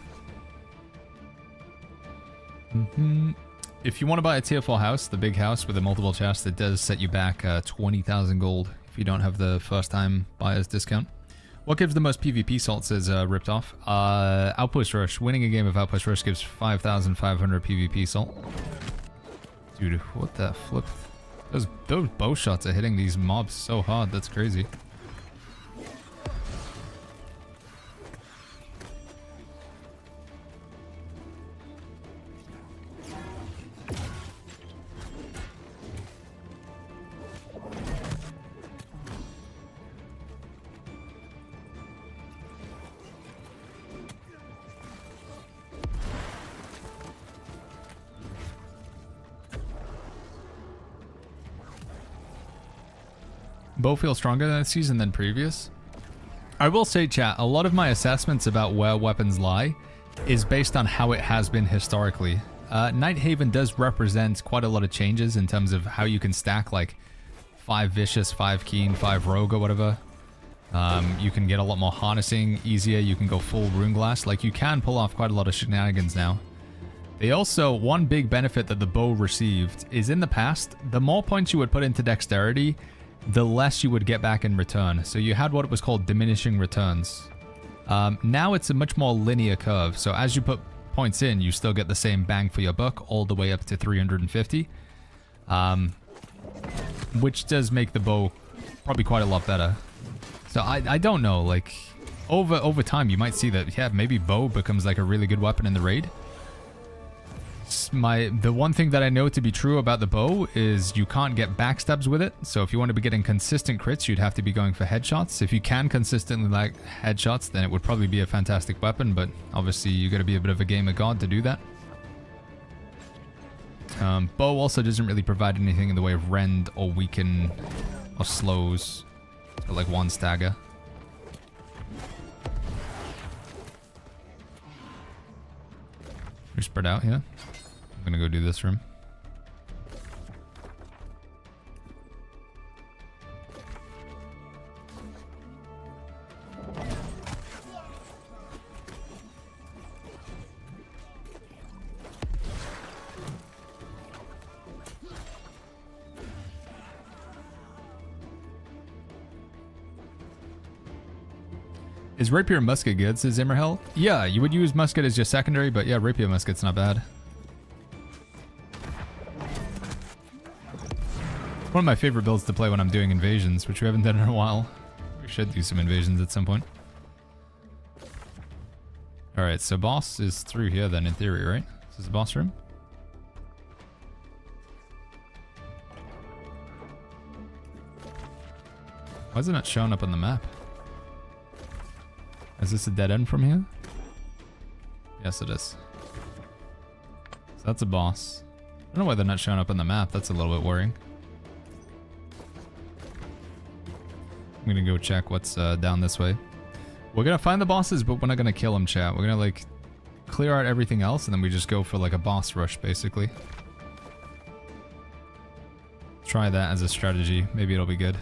S3: If you want to buy a tier 4 house, the big house with the multiple chests, it does set you back 20,000 gold if you don't have the first time buyer's discount. What gives the most PvP salts is ripped off. Outpost Rush. Winning a game of Outpost Rush gives 5,500 PvP salt. Dude, what the flip? Those bow shots are hitting these mobs so hard. That's crazy. Bow feels stronger this season than previous. I will say, chat, a lot of my assessments about where weapons lie is based on how it has been historically. Nighthaven does represent quite a lot of changes in terms of how you can stack like 5 Vicious, 5 Keen, 5 Rogue or whatever. You can get a lot more harnessing easier. You can go full Rune Glass. Like, you can pull off quite a lot of shenanigans now. They also, one big benefit that the bow received is in the past, the more points you would put into dexterity, the less you would get back in return. So you had what was called diminishing returns. Now it's a much more linear curve. So as you put points in, you still get the same bang for your buck all the way up to 350. Which does make the bow probably quite a lot better. So I don't know, like over time you might see that, yeah, maybe bow becomes like a really good weapon in the raid. The one thing that I know to be true about the bow is you can't get backstabs with it. So if you want to be getting consistent crits, you'd have to be going for headshots. If you can consistently like headshots, then it would probably be a fantastic weapon, but obviously you got to be a bit of a gamer god to do that. Bow also doesn't really provide anything in the way of rend or weaken or slows. It's got like one stagger. We're spread out here. I'm gonna go do this room. Is Rapier Musket good, says Zimmerhell? Yeah, you would use Musket as your secondary, but yeah, Rapier Musket's not bad. One of my favorite builds to play when I'm doing invasions, which we haven't done in a while. We should do some invasions at some point. Alright, so boss is through here then, in theory, right? This is the boss room? Why is it not showing up on the map? Is this a dead end from here? Yes, it is. So that's a boss. I don't know why they're not showing up on the map. That's a little bit worrying. I'm gonna go check what's down this way. We're gonna find the bosses, but we're not gonna kill them, chat. We're gonna like clear out everything else, and then we just go for like a boss rush, basically. Try that as a strategy. Maybe it'll be good.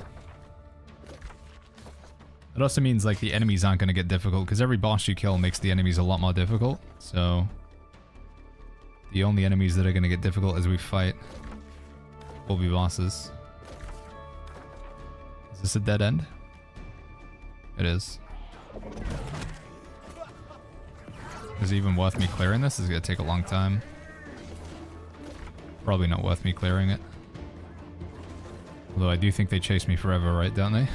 S3: It also means like the enemies aren't gonna get difficult, because every boss you kill makes the enemies a lot more difficult. So the only enemies that are gonna get difficult as we fight. will be bosses. Is this a dead end? It is. Is it even worth me clearing this? It's gonna take a long time. Probably not worth me clearing it. Although I do think they chase me forever, right? Don't they?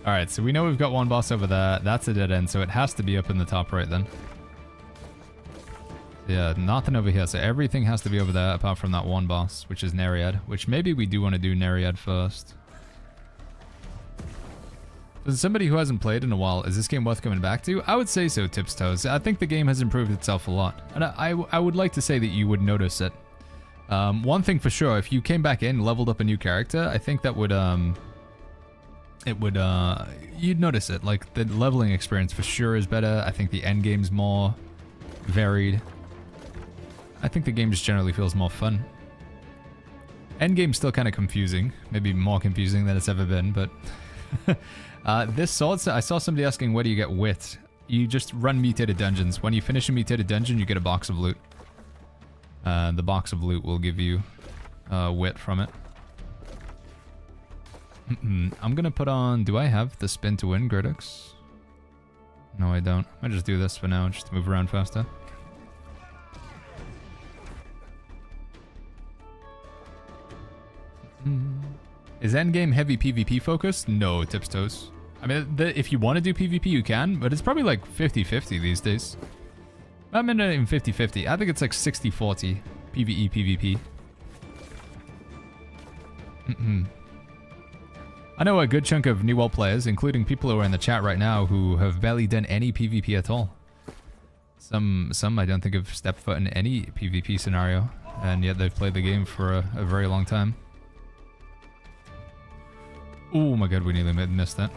S3: Alright, so we know we've got one boss over there. That's a dead end, so it has to be up in the top right then. Yeah, nothing over here. So everything has to be over there apart from that one boss, which is Nereid. Which maybe we do want to do Nereid first. As somebody who hasn't played in a while, is this game worth coming back to? I would say so, Tips Toes. I think the game has improved itself a lot. And I would like to say that you would notice it. One thing for sure, if you came back in, leveled up a new character, I think that would, you'd notice it. Like, the leveling experience for sure is better. I think the endgame's more varied. I think the game just generally feels more fun. Endgame's still kind of confusing. Maybe more confusing than it's ever been, but... this sword, I saw somebody asking, where do you get wit? You just run mutated dungeons. When you finish a mutated dungeon, you get a box of loot. The box of loot will give you wit from it. I'm gonna put on... Do I have the spin to win, Gridux? No, I don't. I'll just do this for now, just to move around faster. Is Endgame heavy PvP focused? No, Tips Toes. I mean, if you want to do PvP, you can, but it's probably like 50-50 these days. I'm not even 50-50. I think it's like 60-40 PvE, PvP. I know a good chunk of New World players, including people who are in the chat right now, who have barely done any PvP at all. Some I don't think have stepped foot in any PvP scenario, and yet they've played the game for a very long time. Oh my god, we nearly missed that.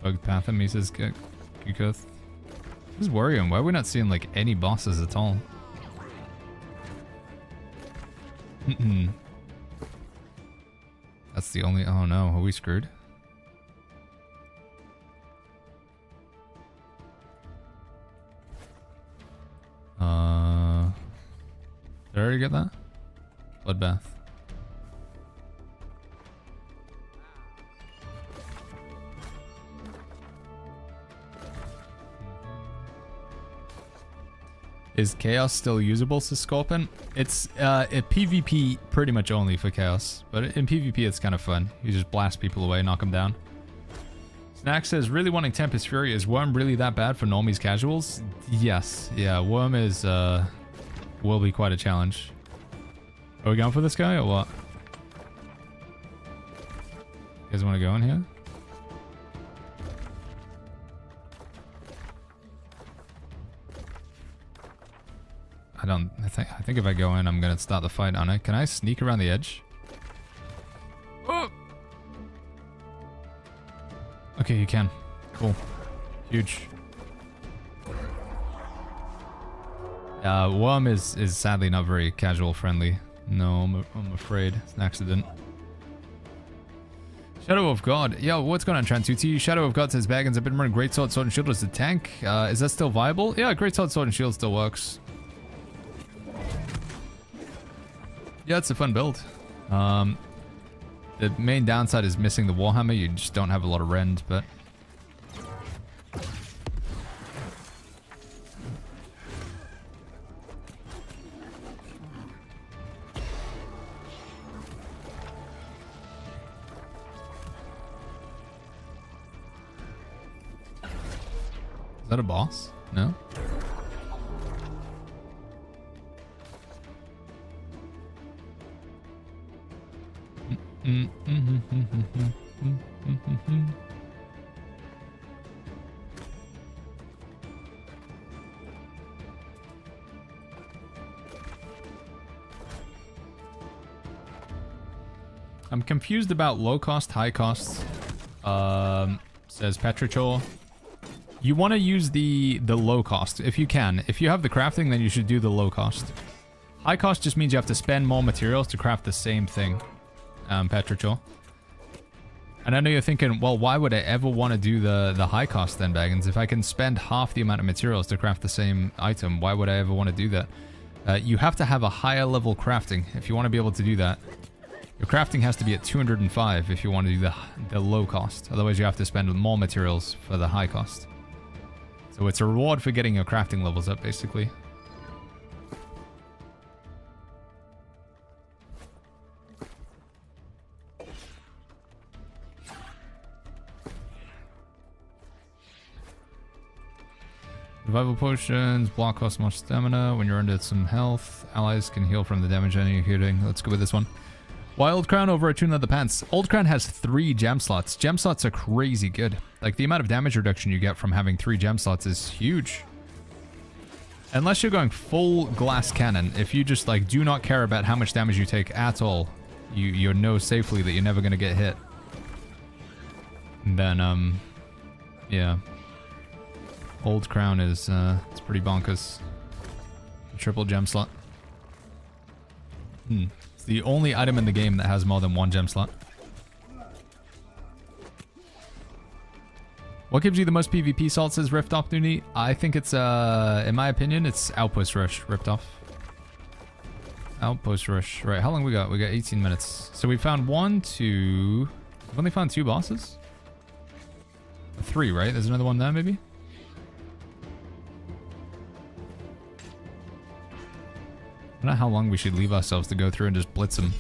S3: Bug Patham, he says, Kukoth. This is worrying. Why are we not seeing like any bosses at all? That's the only... Oh no, are we screwed? Did I already get that? Bloodbath. Is Chaos still usable, says Scorpion? It's a PvP pretty much only for Chaos, but in PvP it's kind of fun. You just blast people away, knock them down. Snack says, really wanting Tempest Fury. Is Worm really that bad for normies casuals? Yes. Yeah, Worm is, will be quite a challenge. Are we going for this guy or what? You guys want to go in here? I think if I go in, I'm gonna start the fight on it. Can I sneak around the edge? Oh! Okay, you can. Cool. Huge. Worm is sadly not very casual friendly. No, I'm afraid. It's an accident. Shadow of God. Yo, what's going on, Tran2T? Shadow of God says, Baggins, I've been running Greatsword, Sword and Shield as a tank. Is that still viable? Yeah, Greatsword, Sword and Shield still works. Yeah, it's a fun build. The main downside is missing the Warhammer. You just don't have a lot of rend, but... Is that a boss? No? I'm confused about low cost, high cost. Says Petrichor. You want to use the low cost if you can. If you have the crafting, then you should do the low cost. High cost just means you have to spend more materials to craft the same thing. Petrichor. And I know you're thinking, well, why would I ever want to do the high cost then, Baggins? If I can spend half the amount of materials to craft the same item, why would I ever want to do that? You have to have a higher level crafting if you want to be able to do that. Your crafting has to be at 205 if you want to do the low cost. Otherwise, you have to spend more materials for the high cost. So it's a reward for getting your crafting levels up, basically. Revival potions, block cost more stamina. When you're under some health, allies can heal from the damage enemy you're hitting. Let's go with this one. Wild Crown over Attune of the Pants. Old Crown has 3 gem slots. Gem slots are crazy good. Like, the amount of damage reduction you get from having 3 gem slots is huge. Unless you're going full glass cannon, if you just, like, do not care about how much damage you take at all, you know safely that you're never going to get hit. And then, yeah. Old Crown is, it's pretty bonkers. Triple gem slot. It's the only item in the game that has more than 1 gem slot. What gives you the most PvP salt, says Rift Opportunity? I think it's, in my opinion, it's Outpost Rush, ripped off. Outpost Rush. Right, how long we got? We got 18 minutes. So we found 1, 2... We've only found 2 bosses? 3, right? There's another one there, maybe? I don't know how long we should leave ourselves to go through and just blitz them.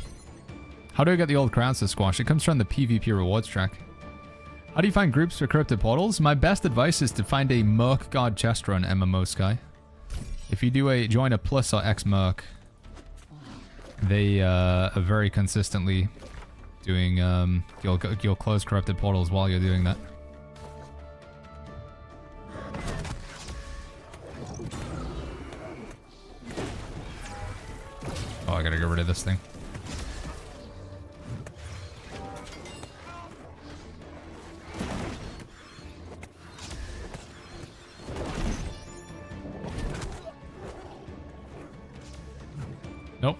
S3: How do I get the old crowns to squash? It comes from the PvP rewards track. How do you find groups for corrupted portals? My best advice is to find a Merc Guard chest run MMO Sky. If you do join a plus or X Merc, they are very consistently doing, you'll close corrupted portals while you're doing that. Oh, I gotta get rid of this thing. Nope.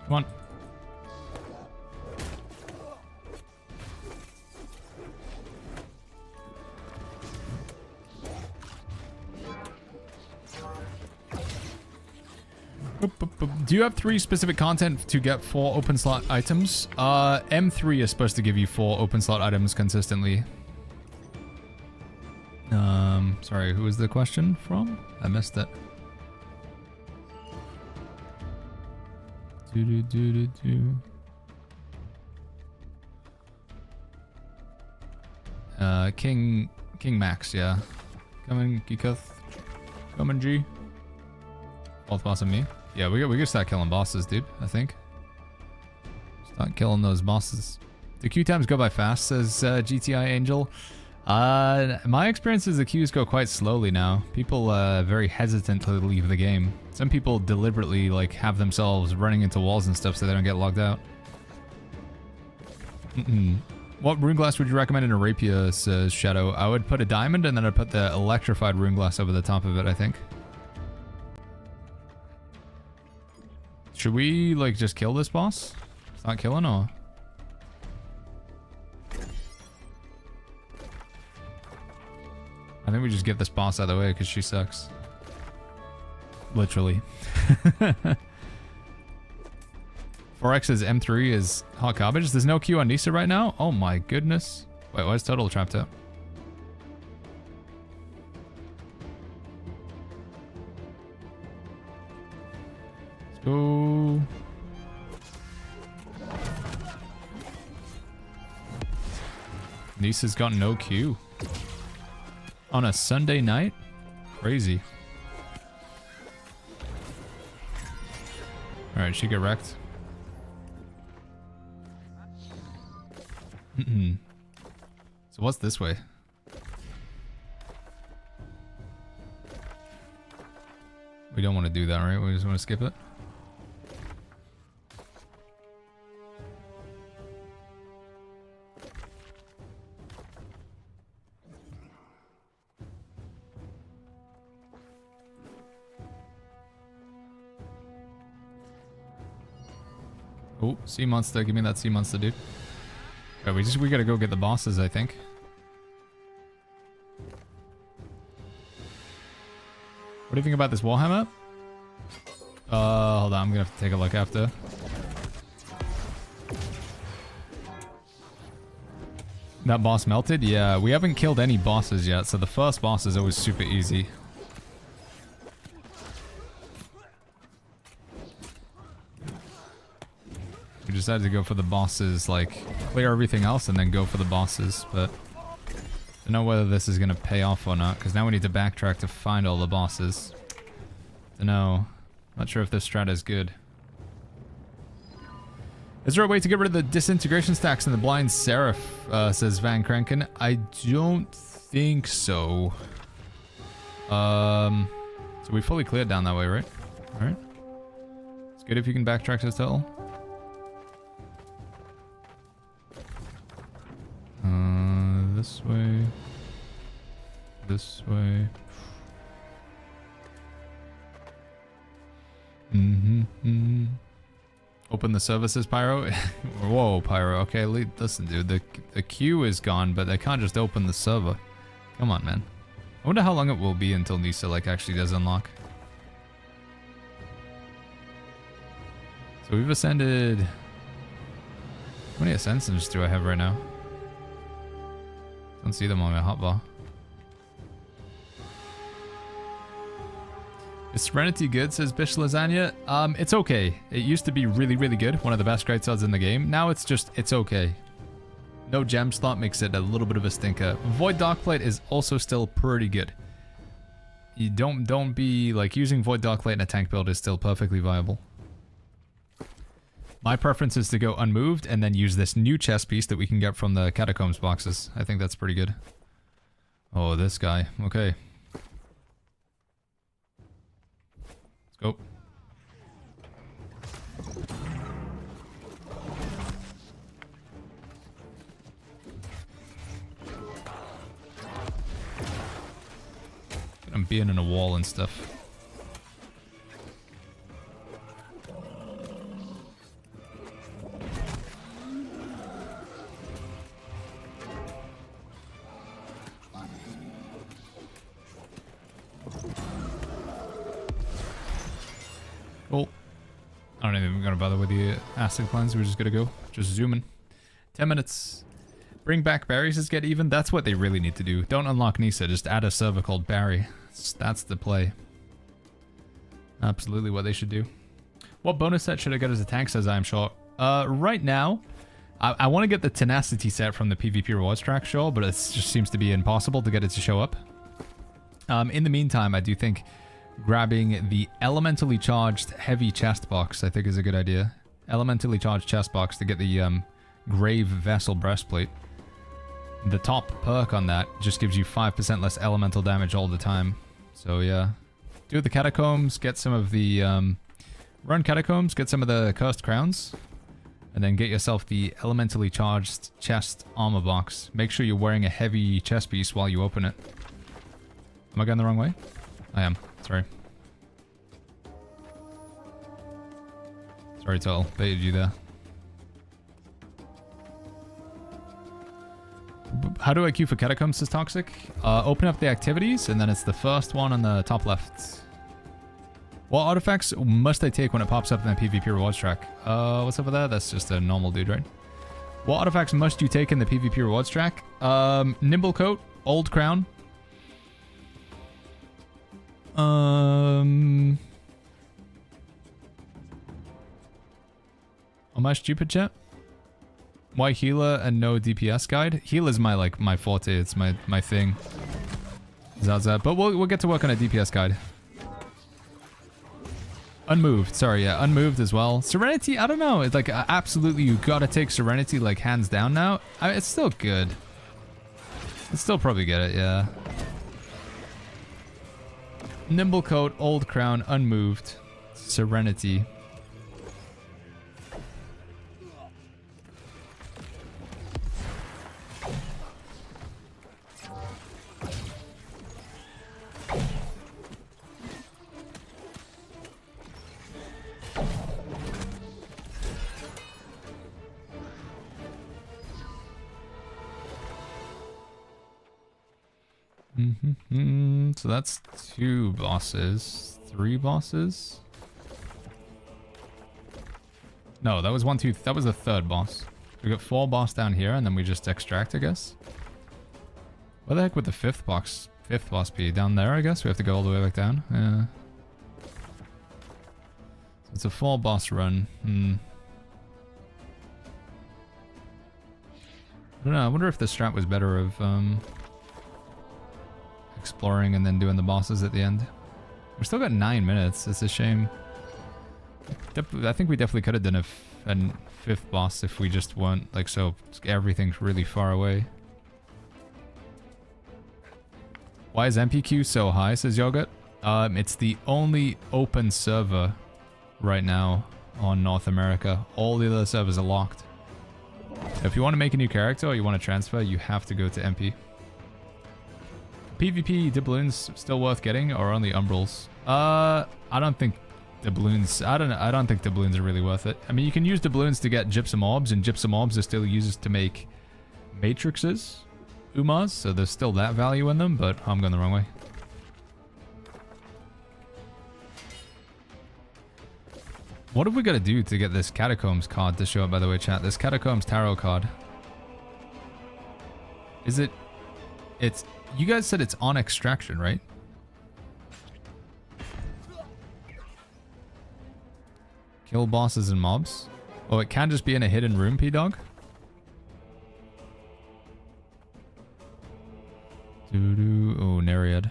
S3: Come on. Do you have 3 specific content to get 4 open slot items? M3 is supposed to give you 4 open slot items consistently. Sorry, who was the question from? I missed it. King Max, yeah. Coming, Geekuth. Coming, G. Fourth boss and me. Yeah, we gotta start killing bosses, dude, I think. Start killing those bosses. The queue times go by fast, says GTI Angel. My experience is the queues go quite slowly now. People are very hesitant to leave the game. Some people deliberately like have themselves running into walls and stuff so they don't get logged out. What rune glass would you recommend in a rapier, says Shadow? I would put a diamond and then I'd put the electrified rune glass over the top of it, I think. Should we like just kill this boss? It's not killing, or? I think we just get this boss out of the way because she sucks. Literally. 4X's M3 is hot garbage. There's no queue on Nisa right now? Oh my goodness. Wait, why is Total trapped out? Let's go. Nisa's got no queue. On a Sunday night? Crazy. Alright, she get wrecked. So what's this way? We don't want to do that, right? We just want to skip it. Oh, sea monster. Give me that sea monster, dude. Okay, we gotta go get the bosses, I think. What do you think about this Warhammer? Hold on, I'm gonna have to take a look after. That boss melted? Yeah, we haven't killed any bosses yet, so the first boss is always super easy. We decided to go for the bosses, like, clear everything else and then go for the bosses, but I don't know whether this is going to pay off or not, because now we need to backtrack to find all the bosses. Don't know. Not sure if this strat is good. Is there a way to get rid of the disintegration stacks in the blind seraph, says Van Kranken? I don't think so. So we fully cleared down that way, right? Alright. It's good if you can backtrack to the tunnel. This way. This way. Open the services, Pyro. Whoa, Pyro. Okay, listen, dude. The queue is gone, but they can't just open the server. Come on, man. I wonder how long it will be until Nisa, like, actually does unlock. So we've ascended... How many ascensions do I have right now? Don't see them on my hotbar. Is Serenity good, says Bish Lasagna? It's okay. It used to be really, really good. One of the best great swords in the game. Now it's just, it's okay. No gem slot makes it a little bit of a stinker. Void Darkplate is also still pretty good. You don't be, like, using Void Darkplate in a tank build is still perfectly viable. My preference is to go unmoved and then use this new chest piece that we can get from the catacombs boxes. I think that's pretty good. Oh, this guy. Okay. Let's go. I'm being in a wall and stuff. Cool. I don't even gonna bother with the acid cleanse. We're just gonna go. Just zooming. 10 minutes. Bring back Barry's is get even. That's what they really need to do. Don't unlock Nisa. Just add a server called Barry. That's the play. Absolutely what they should do. What bonus set should I get as a tank, says I'm sure. Right now, I want to get the tenacity set from the PvP rewards track, sure, but it just seems to be impossible to get it to show up. In the meantime, I do think grabbing the elementally charged heavy chest box, I think, is a good idea. Elementally charged chest box to get the Grave Vessel breastplate. The top perk on that just gives you 5% less elemental damage all the time. So yeah, do the catacombs, get some of the run catacombs, get some of the cursed crowns, and then get yourself the elementally charged chest armor box. Make sure you're wearing a heavy chest piece while you open it. Am I going the wrong way? I am. Sorry. Sorry, Tull. Baited you there. How do I queue for catacombs, says Toxic? Open up the activities, and then it's the first one on the top left. What artifacts must I take when it pops up in the PvP rewards track? What's up with that? That's just a normal dude, right? What artifacts must you take in the PvP rewards track? Nimble Coat, Old Crown. Am I stupid, chat? Why healer and no DPS guide? Healer's my forte. It's my thing. Zaza. But we'll get to work on a DPS guide. Unmoved. Sorry, yeah. Unmoved as well. Serenity, I don't know. It's like, absolutely, you gotta take Serenity, like, hands down now. It's still good. I'd still probably get it, yeah. Nimble Coat, Old Crown, Unmoved, Serenity. So that's 2 bosses. 3 bosses? No, that was 1, 2. That was the 3rd boss. We got 4 boss down here, and then we just extract, I guess. Where the heck would the 5th boss be? Down there, I guess? We have to go all the way back down? Yeah. So it's a 4 boss run. I don't know. I wonder if the strat was better of exploring and then doing the bosses at the end. We still got 9 minutes. It's a shame. I think we definitely could have done a 5th boss if we just weren't like so everything's really far away. Why is MPQ so high, says Yogurt? It's the only open server right now on North America. All the other servers are locked. If you want to make a new character or you want to transfer, you have to go to MP. PvP doubloons still worth getting, or only umbrals? I don't think doubloons. I don't think doubloons are really worth it. I mean, you can use doubloons to get gypsum orbs, and gypsum orbs are still used to make matrixes, umas. So there's still that value in them. But I'm going the wrong way. What have we got to do to get this Catacombs card to show up, by the way, chat? This Catacombs Tarot card. Is it... It's... You guys said it's on extraction, right? Kill bosses and mobs. Oh, it can just be in a hidden room, P-Dog? Doo-doo. Oh, Nereid.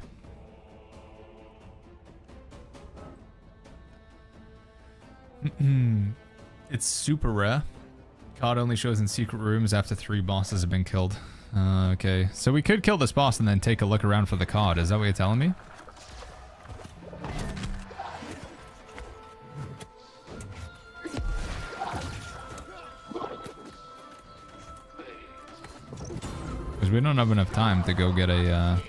S3: It's super rare. Card only shows in secret rooms after 3 bosses have been killed. Okay, so we could kill this boss and then take a look around for the card. Is that what you're telling me? Because we don't have enough time to go get a...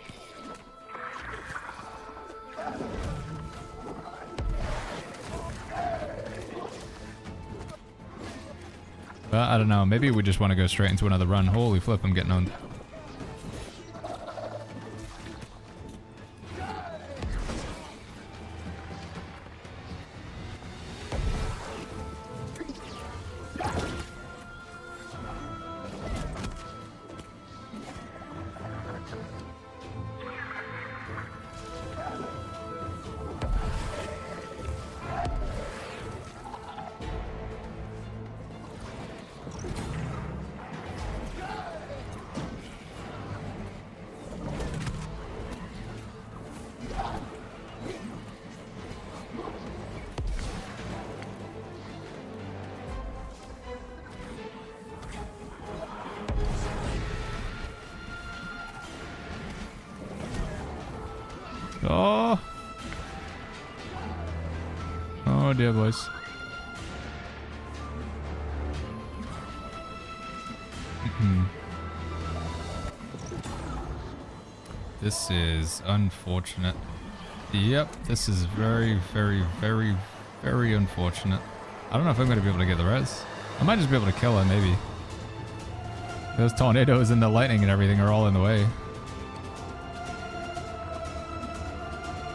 S3: I don't know. Maybe we just want to go straight into another run. Holy flip, I'm getting owned. Oh. Oh dear, boys. This is unfortunate. Yep, this is very, very, very, very unfortunate. I don't know if I'm going to be able to get the res. I might just be able to kill her, maybe. Those tornadoes and the lightning and everything are all in the way.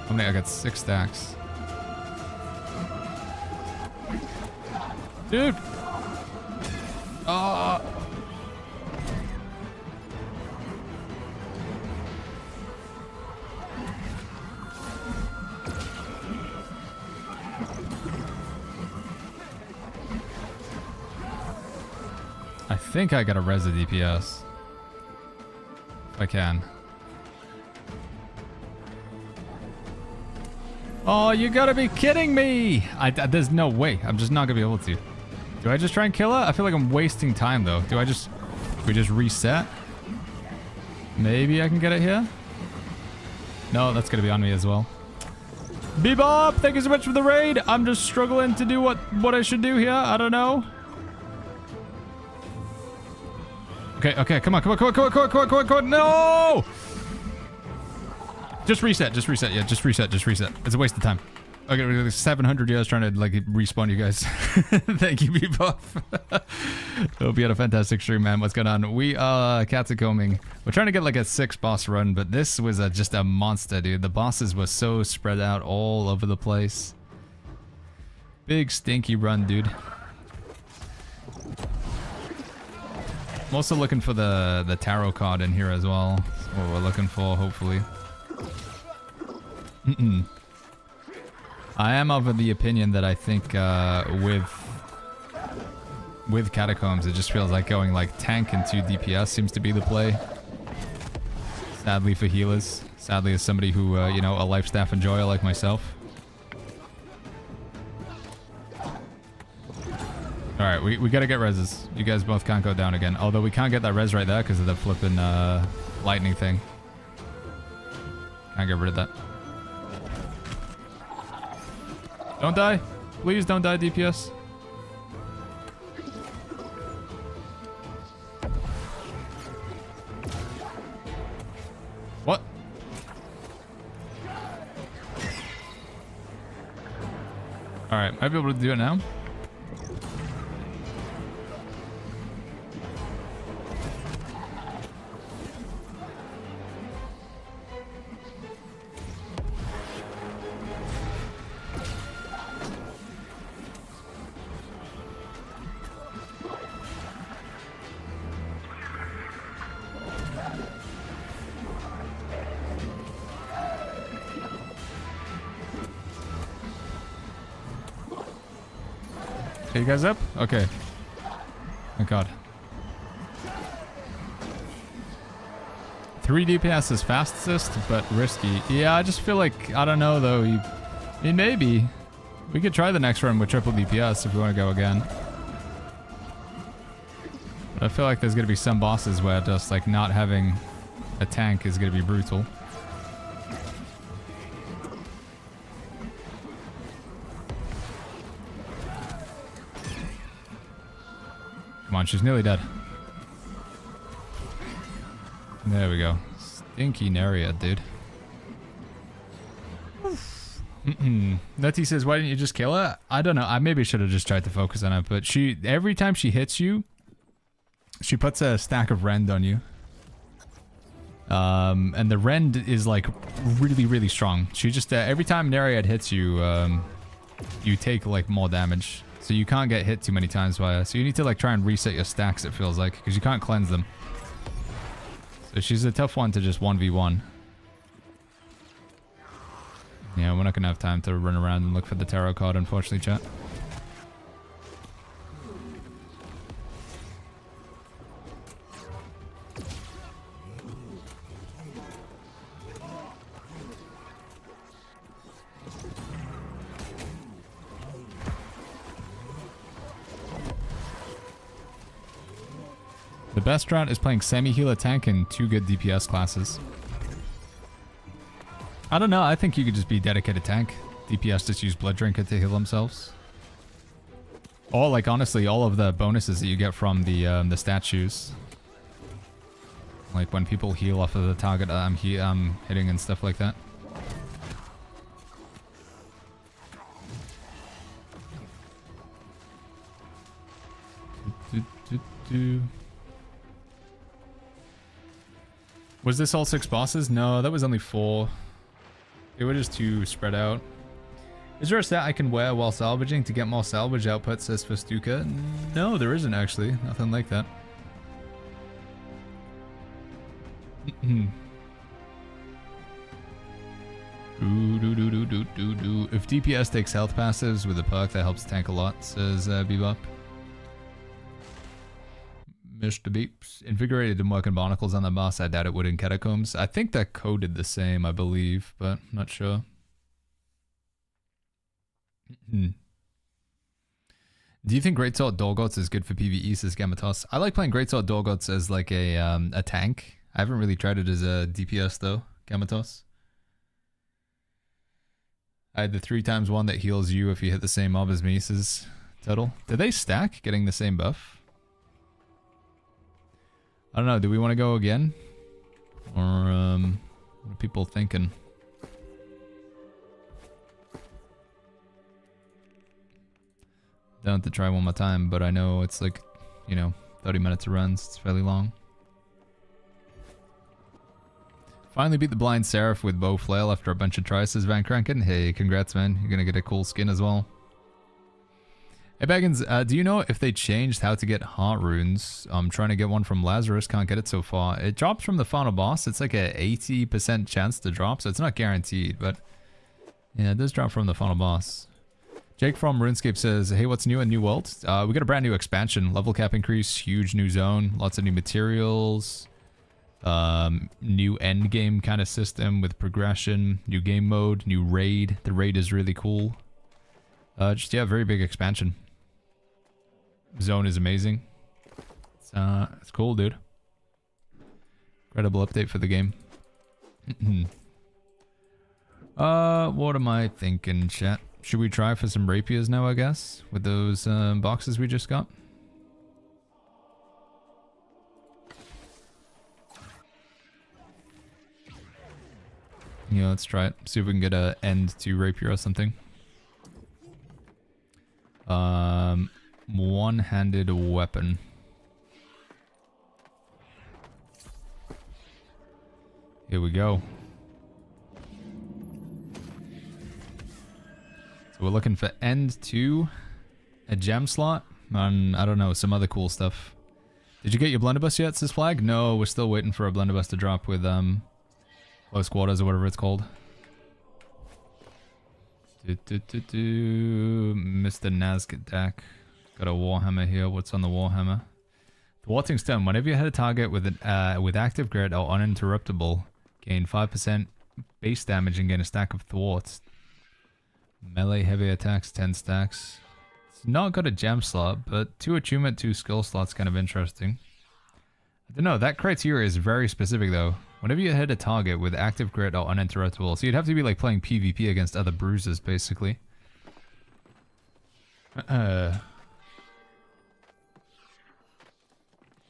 S3: How many? I got 6 stacks. Dude! Ah! I think I gotta res the DPS. If I can. Oh, you gotta be kidding me! There's no way. I'm just not gonna be able to. Do I just try and kill her? I feel like I'm wasting time though. Do we just reset? Maybe I can get it here? No, that's gonna be on me as well. Bebop, thank you so much for the raid. I'm just struggling to do what I should do here. I don't know. Okay, come on. No! Just reset. Yeah, just reset. It's a waste of time. Okay, we're like 700 years trying to like respawn you guys. Thank you, Bebop. Hope you had a fantastic stream, man. What's going on? We are catacombing. We're trying to get like a 6 boss run, but this was just a monster, dude. The bosses were so spread out all over the place. Big stinky run, dude. I'm also looking for the tarot card in here as well. That's what we're looking for, hopefully. I am of the opinion that I think with Catacombs, it just feels like going like tank into DPS seems to be the play. Sadly for healers. Sadly as somebody who, you know, a life staff enjoyer like myself. Alright, we gotta get reses. You guys both can't go down again. Although we can't get that res right there because of the flipping lightning thing. Can't get rid of that. Don't die. Please don't die, DPS. What? Alright, might be able to do it now. Are you guys up? Okay. Thank God. 3 DPS is fastest, but risky. Yeah, I just feel like, I don't know though. I mean, maybe. We could try the next run with triple DPS if we want to go again. But I feel like there's going to be some bosses where just like not having a tank is going to be brutal. Come on, she's nearly dead. There we go. Stinky Neria, dude. Nutty says, why didn't you just kill her? I don't know. I maybe should have just tried to focus on it, but every time she hits you, she puts a stack of rend on you. And the rend is like really, really strong. She just, every time Nereid hits you, you take like more damage. So you can't get hit too many times by her. So you need to like try and reset your stacks, it feels like, because you can't cleanse them. So she's a tough one to just 1v1. Yeah, we're not gonna have time to run around and look for the tarot card, unfortunately, chat. The best route is playing semi-healer tank and 2 good DPS classes. I don't know, I think you could just be dedicated tank. DPS just use Blood Drinker to heal themselves. Or like honestly, all of the bonuses that you get from the statues. Like when people heal off of the target I'm hitting and stuff like that. Was this all 6 bosses? No, that was only 4. They were just too spread out. Is there a stat I can wear while salvaging to get more salvage output, says Festuca? No, there isn't actually. Nothing like that. If DPS takes health passives with a perk, that helps tank a lot, says Bebop. Mr. Beeps. Invigorated didn't work in Barnacles on the boss. I doubt it would in Catacombs. I think that coded the same, I believe, but I'm not sure. Do you think Greatsword Dorgots is good for PvE, says Gamatos? I like playing Greatsword Dorgots as like a tank. I haven't really tried it as a DPS though, Gamatos. I had the 3x1 that heals you if you hit the same mob as me, says Tuttle. Did they stack getting the same buff? I don't know. Do we want to go again? Or, what are people thinking? Down to try one more time, but I know it's like, you know, 30 minutes of runs. It's fairly long. Finally beat the Blind Seraph with Bow Flail after a bunch of tries, says Van Kranken. Hey, congrats, man. You're gonna get a cool skin as well. Hey, Baggins, do you know if they changed how to get heart runes? I'm trying to get one from Lazarus. Can't get it so far. It drops from the final boss. It's like a 80% chance to drop, so it's not guaranteed, but yeah, it does drop from the final boss. Jake from RuneScape says, hey, what's new in New World? We got a brand new expansion. Level cap increase, huge new zone, lots of new materials, new endgame kind of system with progression, new game mode, new raid. The raid is really cool. Just, yeah, very big expansion. Zone is amazing. It's cool, dude. Incredible update for the game. What am I thinking, chat? Should we try for some rapiers now, I guess? With those boxes we just got? Yeah, let's try it. See if we can get a end to rapier or something. One-handed weapon. Here we go. So we're looking for end to a gem slot, and I don't know, some other cool stuff. Did you get your blunderbuss yet, says Flag? No, we're still waiting for a blunderbuss to drop with close quarters or whatever it's called. Mr. Nazgûl. Got a Warhammer here. What's on the Warhammer? Thwarting Stone. Whenever you hit a target with an with active grit or uninterruptible, gain 5% base damage and gain a stack of thwarts. Melee heavy attacks, 10 stacks. It's not got a gem slot, but 2 attunement, 2 skill slots, kind of interesting. I don't know, that criteria is very specific though. Whenever you hit a target with active grit or uninterruptible, so you'd have to be like playing PvP against other bruisers, basically.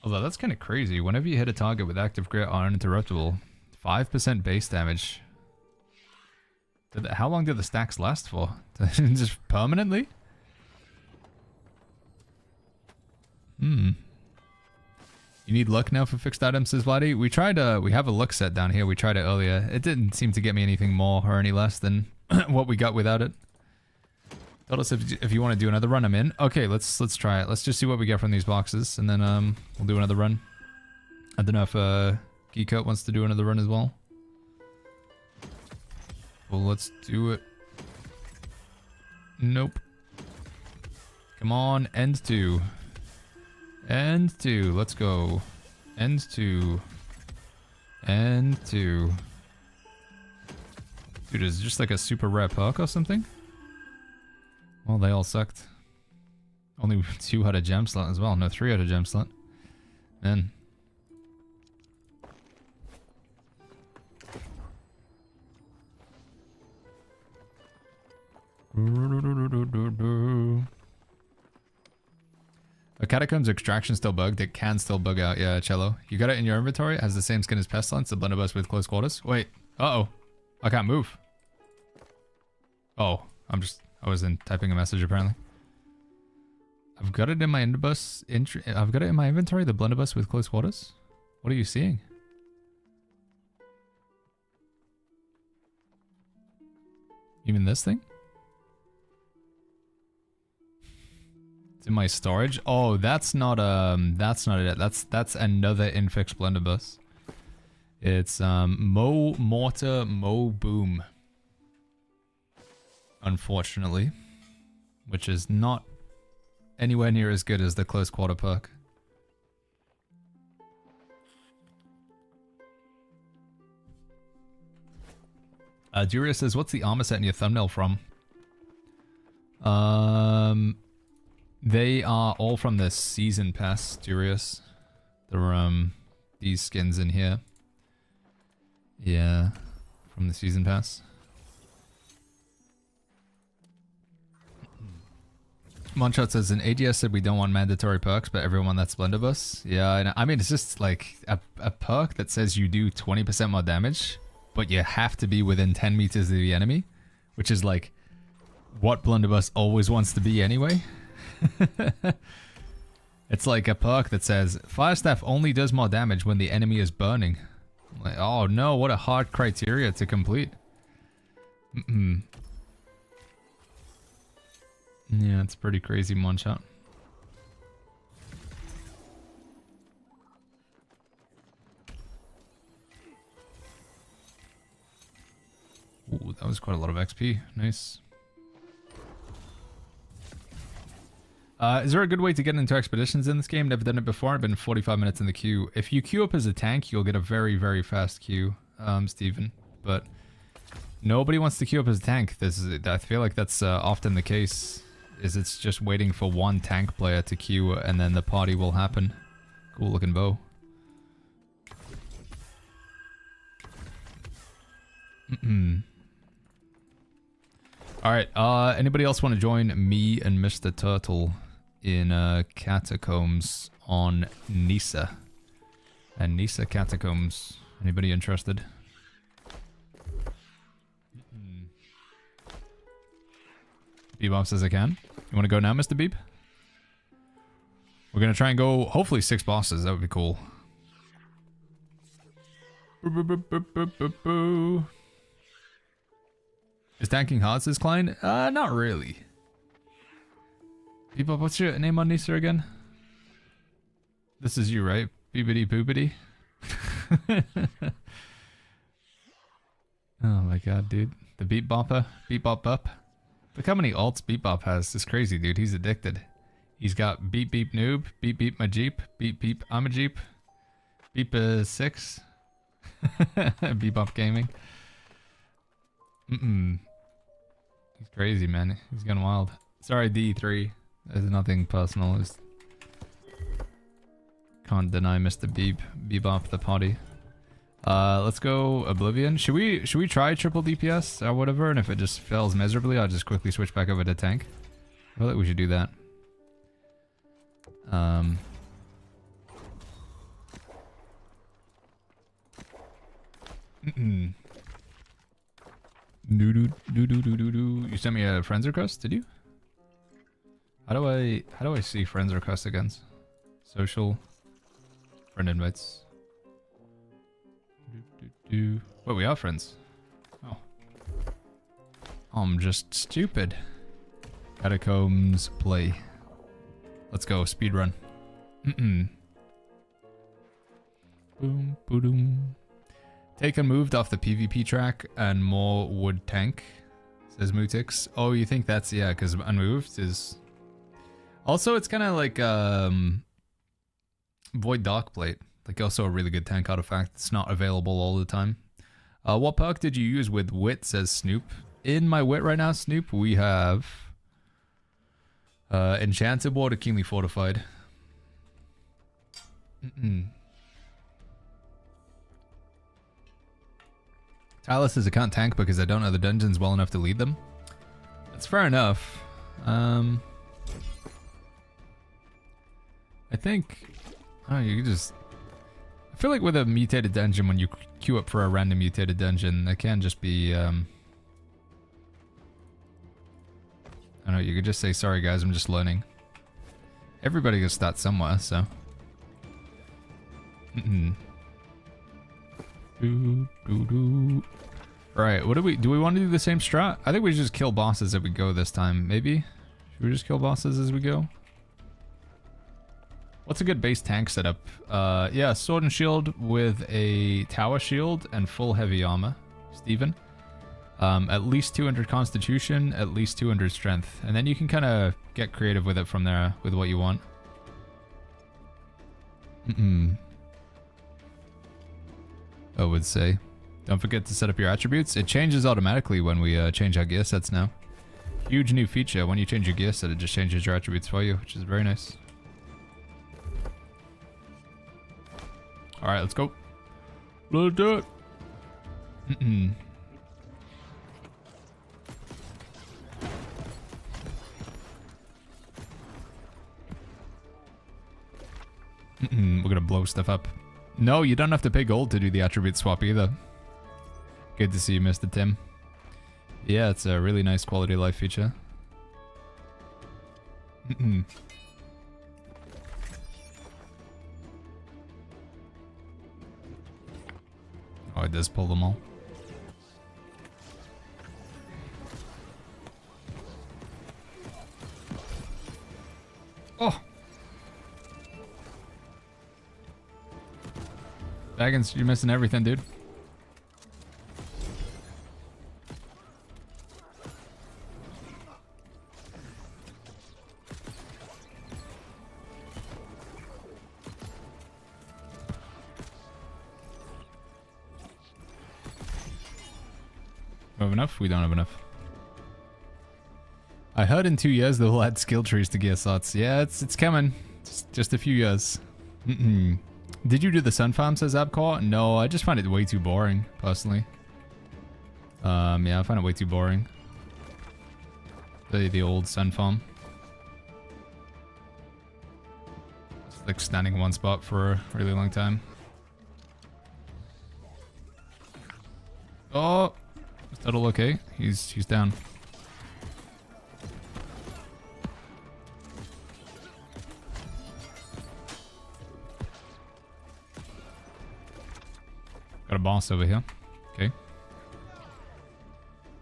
S3: Although that's kind of crazy. Whenever you hit a target with active grit or uninterruptible, 5% base damage. How long did the stacks last for? Just permanently? You need luck now for fixed items, says Vladdy. We tried, we have a luck set down here. We tried it earlier. It didn't seem to get me anything more or any less than what we got without it. Told us if you want to do another run, I'm in. Okay, let's try it. Let's just see what we get from these boxes, and then we'll do another run. I don't know if Geekut wants to do another run as well. Well, let's do it. Nope. Come on, end 2. End 2, let's go. End 2. End 2. Dude, is it just like a super rare perk or something? Well, they all sucked. Only 2 had a gem slot as well. No, 3 had a gem slot. Man. A Catacombs Extraction still bugged. It can still bug out. Yeah, Cello. You got it in your inventory? It has the same skin as Pestilence, the blunderbuss with close quarters. Wait. Uh-oh. I can't move. Oh. I was typing a message apparently. I've got it in my I've got it in my inventory, the blunderbuss with close quarters. What are you seeing? Even this thing? It's in my storage. Oh, that's not it. That's another Infix blunderbuss. It's Mo Mortar Mo Boom. Unfortunately, which is not anywhere near as good as the close quarter perk. Durius says, what's the armor set in your thumbnail from? They are all from the season pass, Durius. They're these skins in here. Yeah, from the season pass. Monshot says, an ADS said we don't want mandatory perks, but everyone that's Blunderbuss. Yeah, I mean, it's just like a perk that says you do 20% more damage, but you have to be within 10 meters of the enemy, which is like what Blunderbuss always wants to be anyway. It's like a perk that says, Fire Staff only does more damage when the enemy is burning. Like, oh no, what a hard criteria to complete. Yeah, it's pretty crazy, Monshot. Ooh, that was quite a lot of XP. Nice. Is there a good way to get into expeditions in this game? Never done it before. I've been 45 minutes in the queue. If you queue up as a tank, you'll get a very, very fast queue, Steven. But nobody wants to queue up as a tank. I feel like that's often the case. It's just waiting for one tank player to queue and then the party will happen. Cool looking bow. Alright, anybody else want to join me and Mr. Turtle in Catacombs on Nisa? And Nisa Catacombs. Anybody interested? Bebop says I can. You want to go now, Mr. Beep? We're going to try and go, hopefully, 6 bosses. That would be cool. Is tanking hard, says Klein? Not really. Bebop, what's your name on Nisa again? This is you, right? Beepity poopity? Oh my god, dude. The Beep Bopper? Beep Bop Up? Look how many alts Beep-Bop has. It's crazy, dude. He's addicted. He's got Beep Beep Noob, Beep Beep My Jeep, Beep Beep I'm a Jeep, Beep 6, Beep-Bop Gaming. He's crazy, man. He's gone wild. Sorry, D3. There's nothing personal. Just can't deny Mr. Bebop the potty. Let's go Oblivion. Should we try triple DPS or whatever? And if it just fails miserably, I'll just quickly switch back over to tank. I feel like we should do that. You sent me a friends request, did you? How do I see friends request again? Social friend invites. Wait, we are friends. Oh. I'm just stupid. Catacombs play. Let's go, speedrun. Boom, boom. Taken moved off the PvP track and more wood tank, says Mutix. Oh, you think that's, yeah, because unmoved is... Also, it's kind of like Void Darkplate. Like also a really good tank artifact. It's not available all the time. What perk did you use with Wit, says Snoop. In my Wit right now, Snoop, we have Enchanted Water, Keenly Fortified. Tyler says I can't tank because I don't know the dungeons well enough to lead them. That's fair enough. I think... Oh, you can just... I feel like with a mutated dungeon, when you queue up for a random mutated dungeon, it can just be... I don't know, you could just say, sorry guys, I'm just learning. Everybody gets that somewhere, so... Right, what do we want to do the same strat? I think we should just kill bosses as we go this time, maybe? Should we just kill bosses as we go? What's a good base tank setup? Yeah, sword and shield with a tower shield and full heavy armor. Steven. At least 200 constitution, at least 200 strength. And then you can kind of get creative with it from there, with what you want. I would say. Don't forget to set up your attributes. It changes automatically when we change our gear sets now. Huge new feature. When you change your gear set, it just changes your attributes for you, which is very nice. Alright, let's go. Let's do it. We're gonna blow stuff up. No, you don't have to pay gold to do the attribute swap either. Good to see you, Mr. Tim. Yeah, it's a really nice quality of life feature. Oh, it does pull them all. Oh! Baggins, you're missing everything, dude. We have enough? We don't have enough. I heard in 2 years they'll add skill trees to gear slots. Yeah, it's coming. Just a few years. Did you do the sun farm, says Abcor? No, I just find it way too boring, personally. Yeah, I find it way too boring. The old sun farm. Just like standing in one spot for a really long time. Oh! Is that all okay? He's down. Got a boss over here. Okay.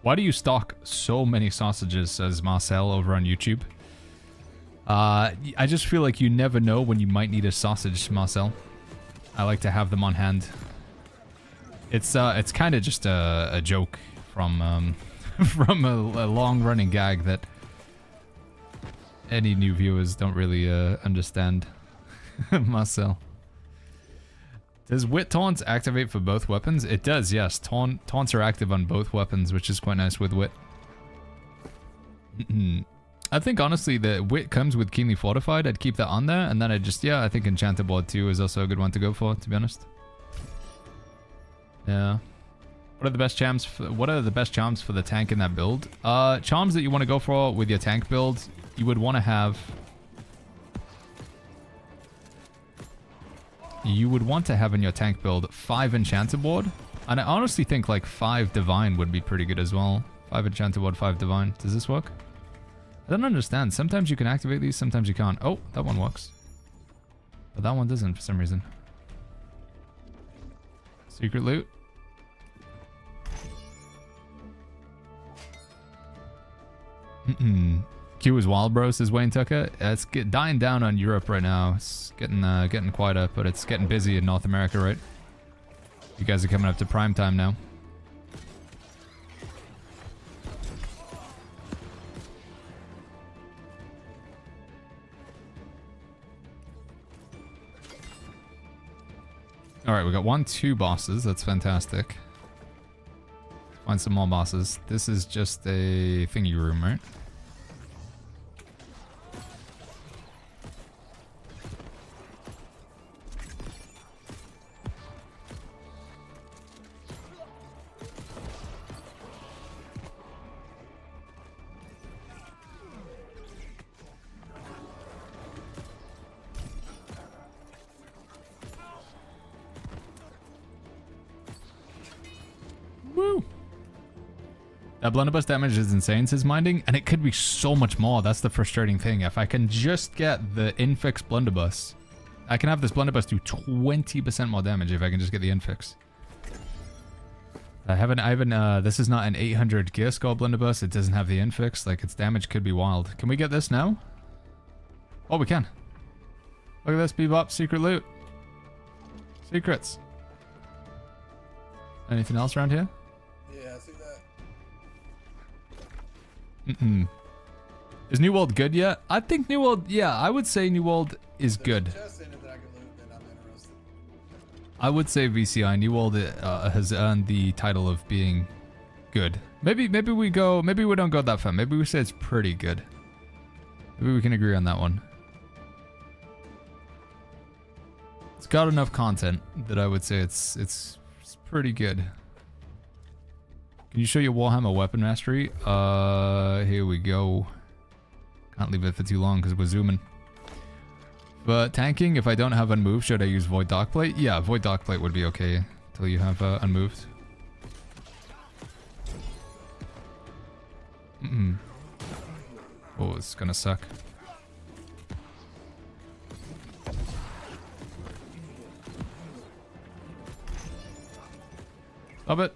S3: Why do you stock so many sausages, says Marcel over on YouTube? I just feel like you never know when you might need a sausage, Marcel. I like to have them on hand. It's kind of just a joke from from a long-running gag that any new viewers don't really understand. Marcel. Does Wit Taunts activate for both weapons? It does, yes. Taunts are active on both weapons, which is quite nice with Wit. I think, honestly, the Wit comes with Keenly Fortified. I'd keep that on there, and then I think Enchanted Board 2 is also a good one to go for, to be honest. Yeah. What are the best charms for the tank in that build? Charms that you want to go for with your tank build, you would want to have... You would want to have in your tank build 5 Enchanted Board. And I honestly think like 5 Divine would be pretty good as well. 5 Enchanted Board, 5 Divine. Does this work? I don't understand. Sometimes you can activate these, sometimes you can't. Oh, that one works. But that one doesn't for some reason. Secret loot. Q is wild, bro, says Wayne Tucker. It's dying down on Europe right now. It's getting quieter, but it's getting busy in North America, right? You guys are coming up to prime time now. Alright, we got 2 bosses. That's fantastic. Find some more bosses. This is just a thingy room, right? Woo! That blunderbuss damage is insane, says Minding, and it could be so much more. That's the frustrating thing. If I can just get the Infix blunderbuss, I can have this blunderbuss do 20% more damage if I can just get the Infix. This is not an 800 gear score blunderbuss. It doesn't have the Infix. Like, its damage could be wild. Can we get this now? Oh, we can. Look at this, Bebop. Secret loot. Secrets. Anything else around here?
S6: Yeah, I see that.
S3: Is New World good yet? I think New World, yeah, I would say New World is good.
S6: Just in it that I can loot, then I'm interested.
S3: I would say VCI New World has earned the title of being good. Maybe we don't go that far. Maybe we say it's pretty good. Maybe we can agree on that one. It's got enough content that I would say it's pretty good. Can you show your Warhammer weapon mastery? Here we go. Can't leave it for too long because we're zooming. But tanking, if I don't have unmoved, should I use Void Darkplate? Yeah, Void Darkplate would be okay until you have unmoved. Oh, it's gonna suck. Stop it.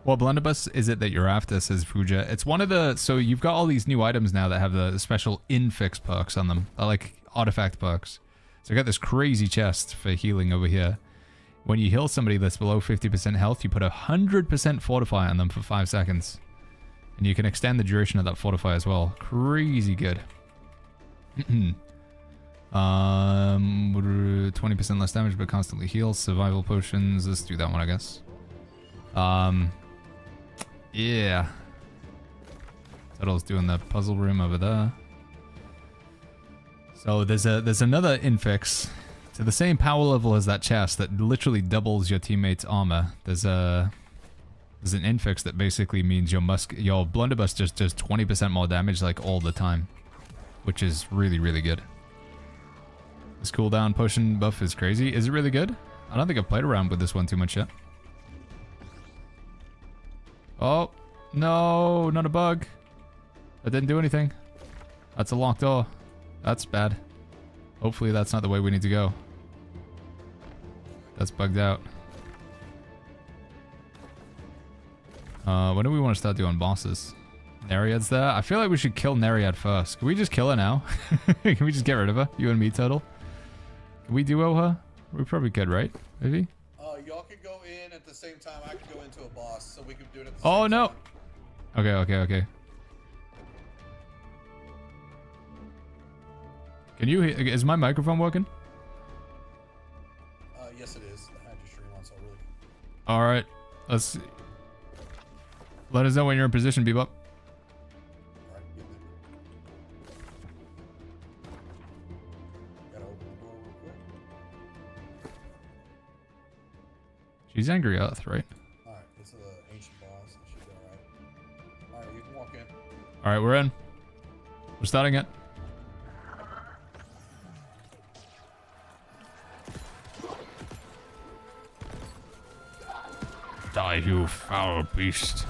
S3: What blunderbuss is it that you're after, says Fuja. It's one of the... So you've got all these new items now that have the special Infix perks on them. They're like artifact perks. So I got this crazy chest for healing over here. When you heal somebody that's below 50% health, you put 100% fortify on them for 5 seconds. And you can extend the duration of that fortify as well. Crazy good. 20% less damage but constantly heals. Survival potions. Let's do that one, I guess. Yeah. Tuttle's doing the puzzle room over there. So there's another infix to the same power level as that chest that literally doubles your teammate's armor. There's an infix that basically means your blunderbuss just does 20% more damage like all the time, which is really, really good. This cooldown potion buff is crazy. Is it really good? I don't think I've played around with this one too much yet. Oh, no, not a bug. That didn't do anything. That's a locked door. That's bad. Hopefully that's not the way we need to go. That's bugged out. When do we want to start doing bosses? Nereid's there? I feel like we should kill Nereid first. Can we just kill her now? Can we just get rid of her? You and me, Turtle? Can we duo her? We probably could, right? Maybe?
S6: Y'all could go in at the same time. I could go into a boss, so we could do it at the
S3: Oh,
S6: same
S3: no.
S6: time.
S3: Okay. Can you hear? Is my microphone working?
S6: Yes, it is. I had your stream on, so I really...
S3: Alright. Let's... Let us know when you're in position, Bebop.
S6: Alright, get there. Gotta open the door real quick.
S3: She's Angry Earth, right?
S6: Alright, it's an ancient boss. It should be alright. Alright, you can walk in.
S3: Alright, we're in. We're starting it. Die, you foul beast.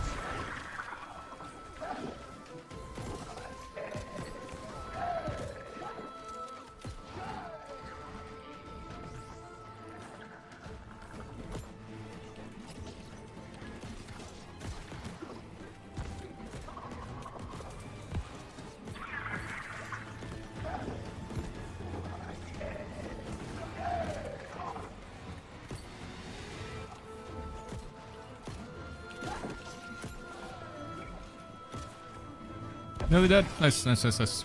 S3: No, they're dead. Nice.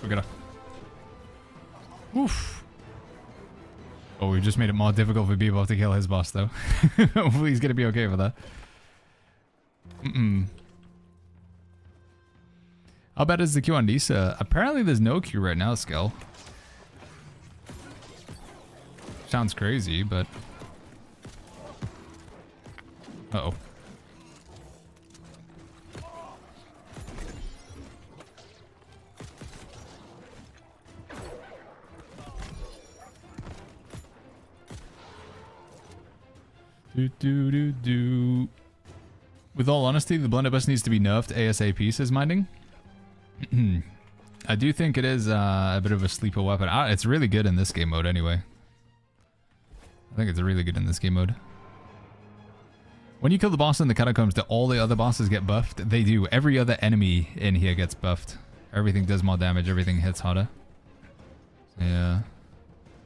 S3: We're gonna... Oof. Oh, we just made it more difficult for Bebop to kill his boss, though. Hopefully he's gonna be okay with that. How bad is the queue on Nisa? Apparently there's no queue right now, Skill. Sounds crazy, but... Uh-oh. With all honesty, the blunderbuss needs to be nerfed ASAP, says Minding. I do think it is a bit of a sleeper weapon. It's really good in this game mode anyway. I think it's really good in this game mode. When you kill the boss in the catacombs, do all the other bosses get buffed? They do. Every other enemy in here gets buffed. Everything does more damage. Everything hits harder. Yeah.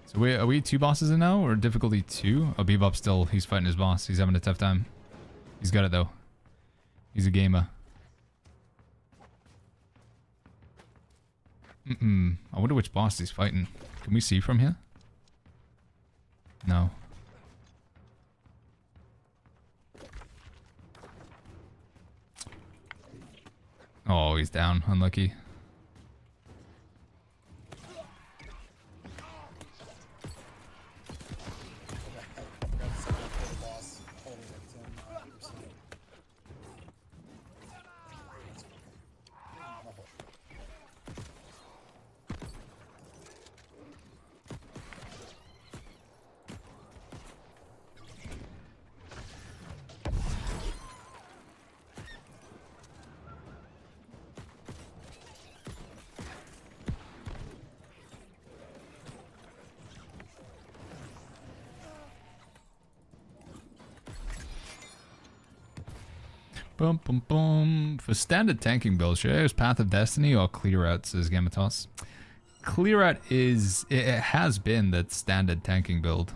S3: So are we 2 bosses in now, or difficulty 2? Oh, Bebop still, he's fighting his boss. He's having a tough time. He's got it though. He's a gamer. I wonder which boss he's fighting. Can we see from here? No. Oh, he's down. Unlucky. Boom, boom, boom. For standard tanking builds, should I use Path of Destiny or Clear Out, says Gamatos. Clear Out is... It has been that standard tanking build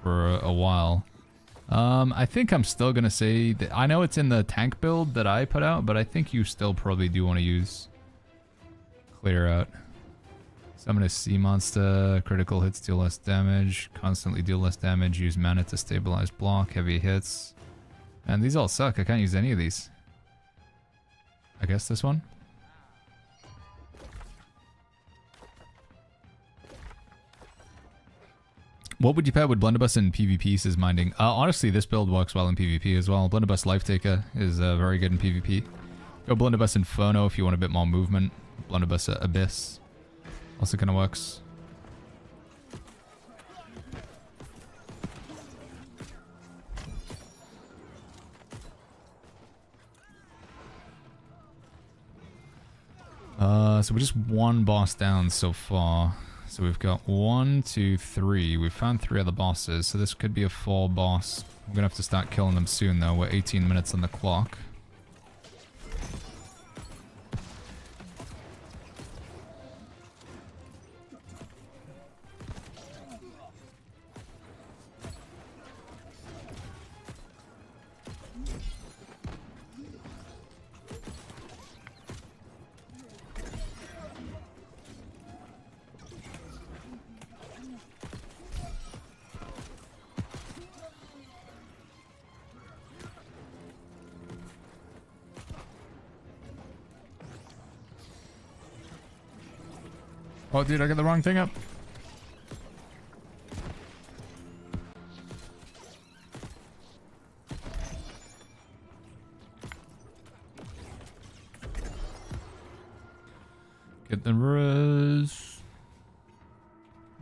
S3: for a while. I think I'm still going to say... that I know it's in the tank build that I put out, but I think you still probably do want to use Clear Out. Summon a sea monster, critical hits deal less damage, constantly deal less damage, use mana to stabilize block, heavy hits. And these all suck, I can't use any of these. I guess this one? What would you pair with Blunderbuss in PvP, says Minding? Honestly, this build works well in PvP as well. Blunderbuss Life Taker is very good in PvP. Go Blunderbuss Inferno if you want a bit more movement. Blunderbuss Abyss also kind of works. So we're just one boss down so far. So we've got 1, 2, 3. We've found 3 other bosses, so this could be a 4 boss. We're gonna have to start killing them soon though. We're 18 minutes on the clock. Oh, dude, I got the wrong thing up. Get the res.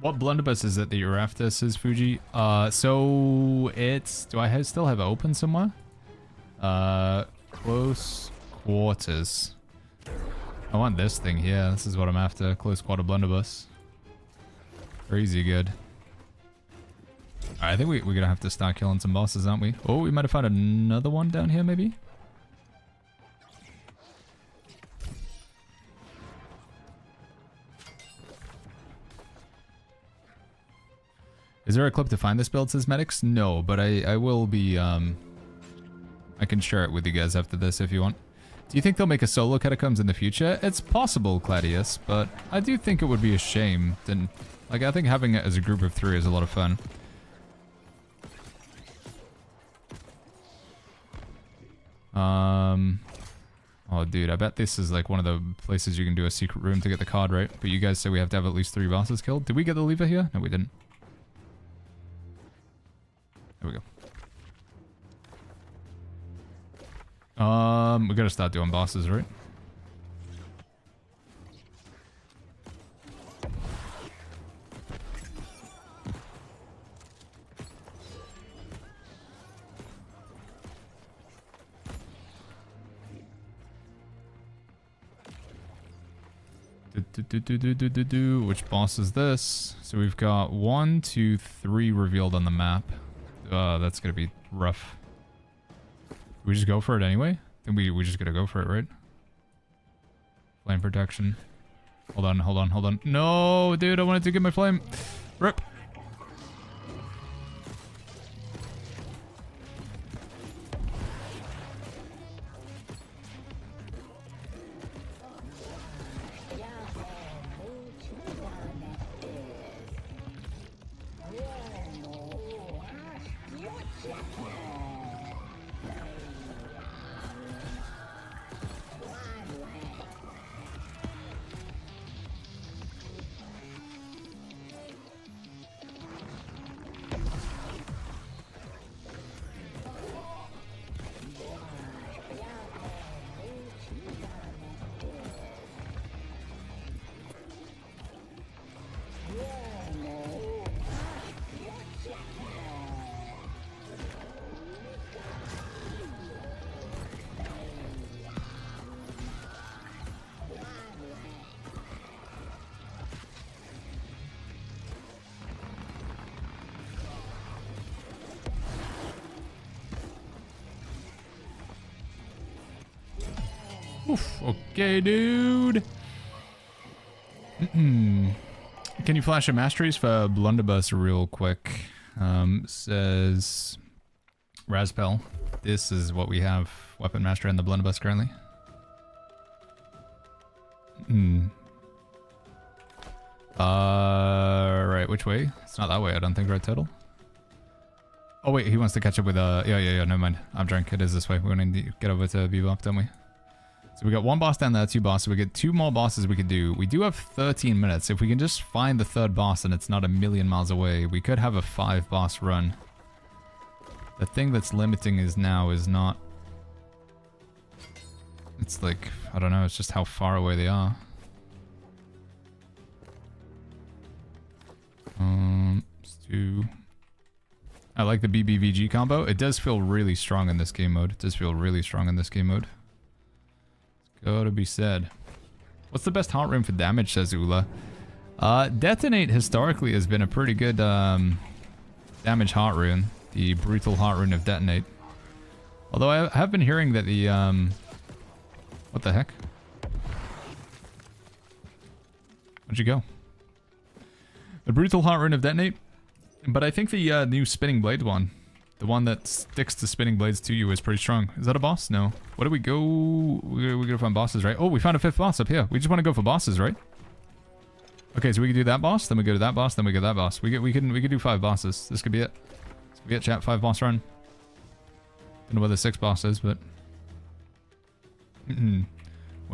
S3: What blunderbuss is it that you're after, says Fuji? So it's... Do I still have it open somewhere? Close quarters. I want this thing here. This is what I'm after. Close quarter blunderbuss. Crazy good. Alright, I think we're gonna have to start killing some bosses, aren't we? Oh, we might have found another one down here, maybe? Is there a clip to find this build, says Medics? No, but I will be, I can share it with you guys after this if you want. Do you think they'll make a solo Catacombs in the future? It's possible, Claudius, but I do think it would be a shame. Like, I think having it as a group of 3 is a lot of fun. Oh, dude, I bet this is like one of the places you can do a secret room to get the card, right? But you guys say we have to have at least 3 bosses killed. Did we get the lever here? No, we didn't. There we go. We gotta start doing bosses, right? Which boss is this? So we've got 1, 2, 3 revealed on the map. That's gonna be rough. We just go for it anyway? I think we just gotta go for it, right? Flame protection. Hold on, hold on, hold on. No, dude, I wanted to get my flame. Rip. Oof, okay, dude. Can you flash a masteries for Blunderbuss real quick? Says Raspel. This is what we have. Weapon Master and the Blunderbuss currently. Right, which way? It's not that way, I don't think, right, total? Oh wait, he wants to catch up with, yeah, never mind. I'm drunk, it is this way. We're gonna need to get over to Bebop, don't we? So we got one boss down there, 2 bosses. We get 2 more bosses we could do. We do have 13 minutes. If we can just find the 3rd boss and it's not a million miles away, we could have a 5 boss run. The thing that's limiting is now is not... It's like, I don't know, it's just how far away they are. Let's do... I like the BBVG combo. It does feel really strong in this game mode. It does feel really strong in this game mode. It's gotta be said. What's the best heart rune for damage, says Ula? Detonate historically has been a pretty good damage heart rune. The brutal heart rune of Detonate. Although I have been hearing that the... What the heck? Where'd you go? The brutal heart rune of Detonate. But I think the new spinning blade one, the one that sticks the spinning blades to you, is pretty strong. Is that a boss? No. What do we go? We're gonna find bosses, right? Oh, we found a 5th boss up here. We just want to go for bosses, right? Okay, so we can do that boss, then we go to that boss, then we go to that boss. We can do 5 bosses. This could be it. This could be it, chat. 5 boss run. Don't know where the 6th boss is, but when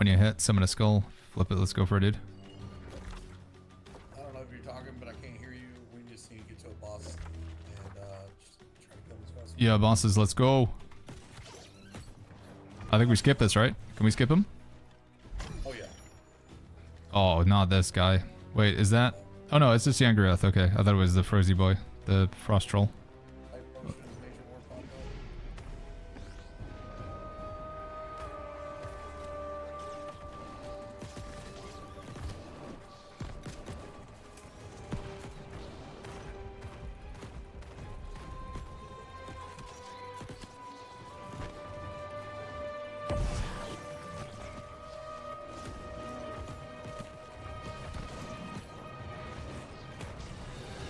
S3: you hit summon a skull, flip it. Let's go for it, dude.
S6: I don't know if you're talking, but I can't hear you. We just need to get to a boss and just try to kill this boss.
S3: Yeah, bosses, let's go. I think we skip this, right? Can we skip him?
S6: Oh yeah.
S3: Oh, not this guy. Wait, is that... Oh no, it's just Yangreth. Okay, I thought it was the Frozy boy. The Frost Troll.
S6: Type potion is major war combo.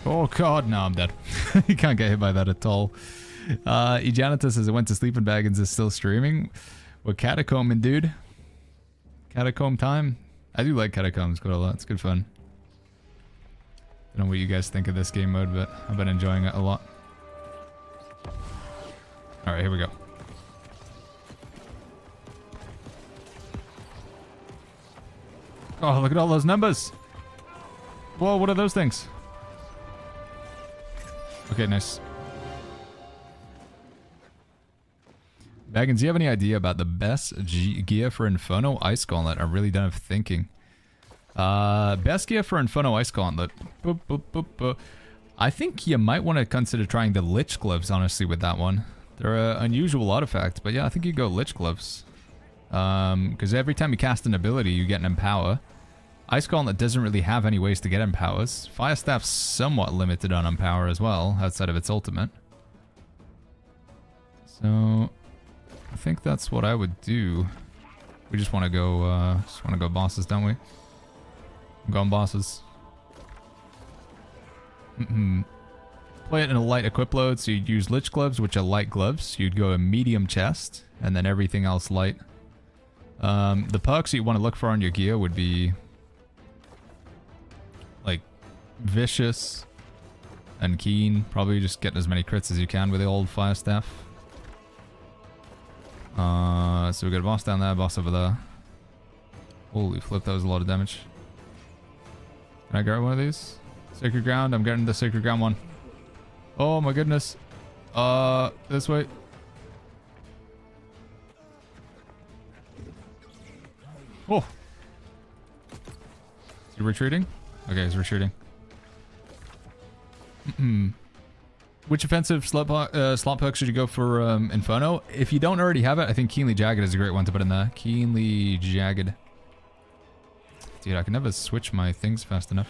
S3: Oh god, no, I'm dead. You can't get hit by that at all. Ejanita says it went to sleep and Baggins is still streaming. We're catacombing, dude. Catacomb time. I do like catacombs quite a lot. It's good fun. Don't know what you guys think of this game mode, but I've been enjoying it a lot. Alright, here we go. Oh, look at all those numbers. Whoa, what are those things? Okay, nice. Baggins, do you have any idea about the best gear for Inferno Ice Gauntlet? I'm really done of thinking. Best gear for Inferno Ice Gauntlet. I think you might want to consider trying the Lich Gloves, honestly, with that one. They're an unusual artifact, but yeah, I think you go Lich Gloves. Because every time you cast an ability, you get an Empower. Ice Gauntlet doesn't really have any ways to get Empowers. Fire Staff's somewhat limited on Empower as well, outside of its ultimate. So, I think that's what I would do. We just want to go bosses, don't we? I'm going bosses. Play it in a light equip load, so you'd use Lich Gloves, which are light gloves. You'd go a medium chest, and then everything else light. The perks you want to look for on your gear would be like Vicious and Keen. Probably just getting as many crits as you can with the old Fire Staff. So we got a boss down there, boss over there. Holy flip, that was a lot of damage. Can I grab one of these? Sacred Ground, I'm getting the Sacred Ground one. Oh my goodness. This way. Oh! Is he retreating? Okay, he's retreating. Which offensive slot perk should you go for Inferno? If you don't already have it, I think Keenly Jagged is a great one to put in there. Keenly Jagged. Dude, I can never switch my things fast enough.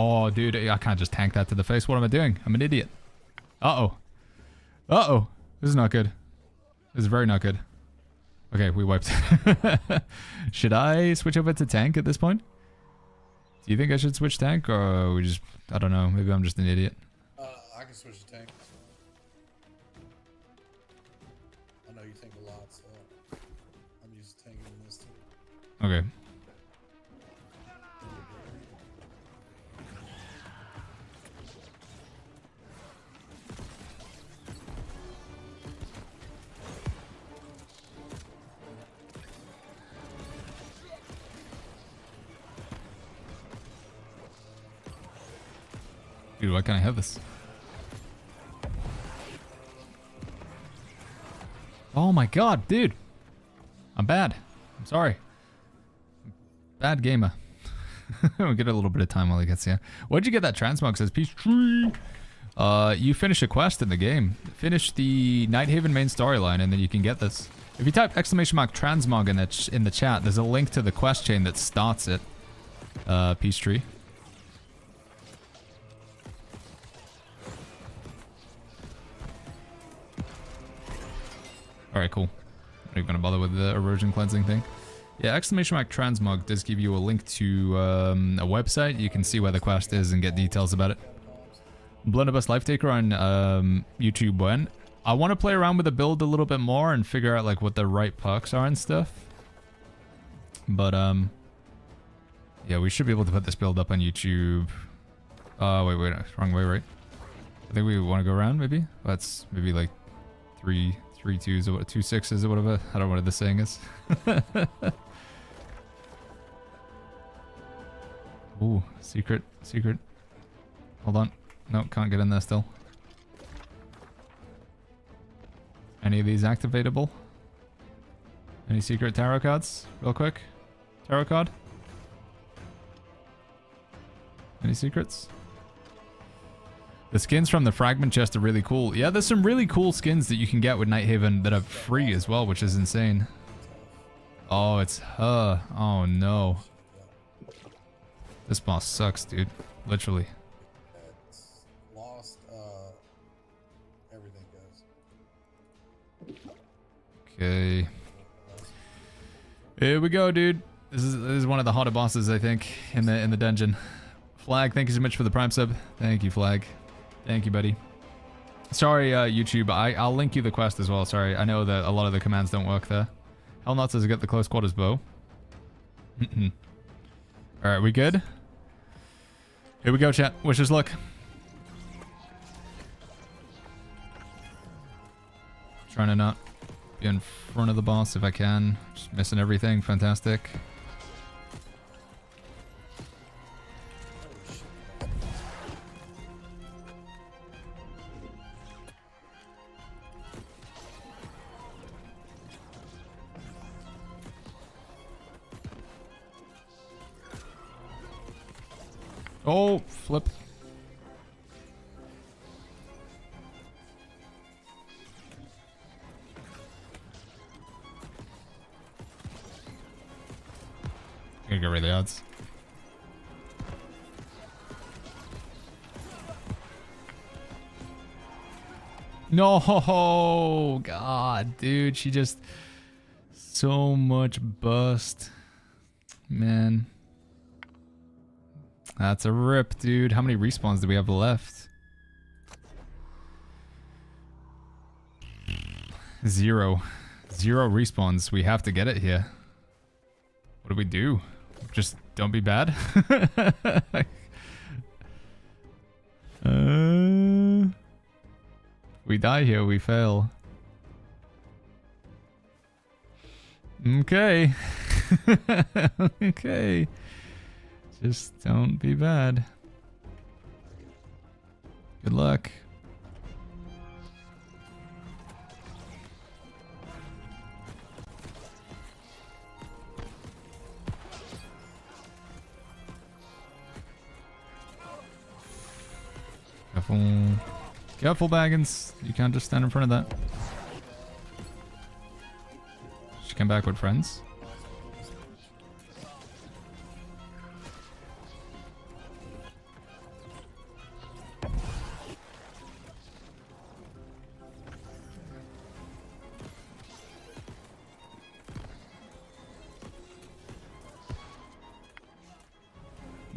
S3: Oh, dude, I can't just tank that to the face. What am I doing? I'm an idiot. Uh-oh. Uh-oh. This is not good. This is very not good. Okay, we wiped. Should I switch over to tank at this point? Do you think I should switch tank, or we just... I don't know. Maybe I'm just an idiot.
S6: I can switch to tank. I know you think a lot, so I'm used to tanking this too.
S3: Okay. Dude, why can't I have this? Oh my god, dude. I'm bad. I'm sorry. Bad gamer. We'll get a little bit of time while he gets here. Where'd you get that transmog? Says peace tree. You finish a quest in the game. Finish the Nighthaven main storyline and then you can get this. If you type !transmog in the chat, there's a link to the quest chain that starts it. Peace tree. Alright, cool. Not even gonna bother with the erosion cleansing thing. Yeah, !transmog does give you a link to a website. You can see where the quest is and get details about it. Blunderbuss Lifetaker on YouTube when. I want to play around with the build a little bit more and figure out like what the right perks are and stuff. But yeah, we should be able to put this build up on YouTube. Wait, wrong way, right? I think we want to go around maybe. That's maybe like 3 2s or 2 6s or whatever. I don't know what the saying is. Ooh, secret. Hold on. No, can't get in there still. Any of these activatable? Any secret tarot cards? Real quick. Tarot card? Any secrets? The skins from the fragment chest are really cool. Yeah, there's some really cool skins that you can get with Nighthaven that are free as well, which is insane. Oh, it's her. Oh no. This boss sucks, dude. Literally.
S6: It's lost, everything goes.
S3: Okay. Here we go, dude. This is one of the hotter bosses, I think, in the dungeon. Flag, thank you so much for the Prime sub. Thank you, Flag. Thank you, buddy. Sorry, YouTube. I'll link you the quest as well. Sorry, I know that a lot of the commands don't work there. Hell not does it get the close quarters bow. Alright, we good? Here we go, chat. Wish us luck. Trying to not be in front of the boss if I can. Just missing everything. Fantastic. Oh, flip. Gonna get rid of the odds. No, God, dude, she just so much bust, man. That's a rip, dude. How many respawns do we have left? 0. 0 respawns. We have to get it here. What do we do? Just don't be bad? We die here, we fail. Okay. Okay. Just don't be bad. Good luck. Careful. Careful, Baggins. You can't just stand in front of that. She came back with friends.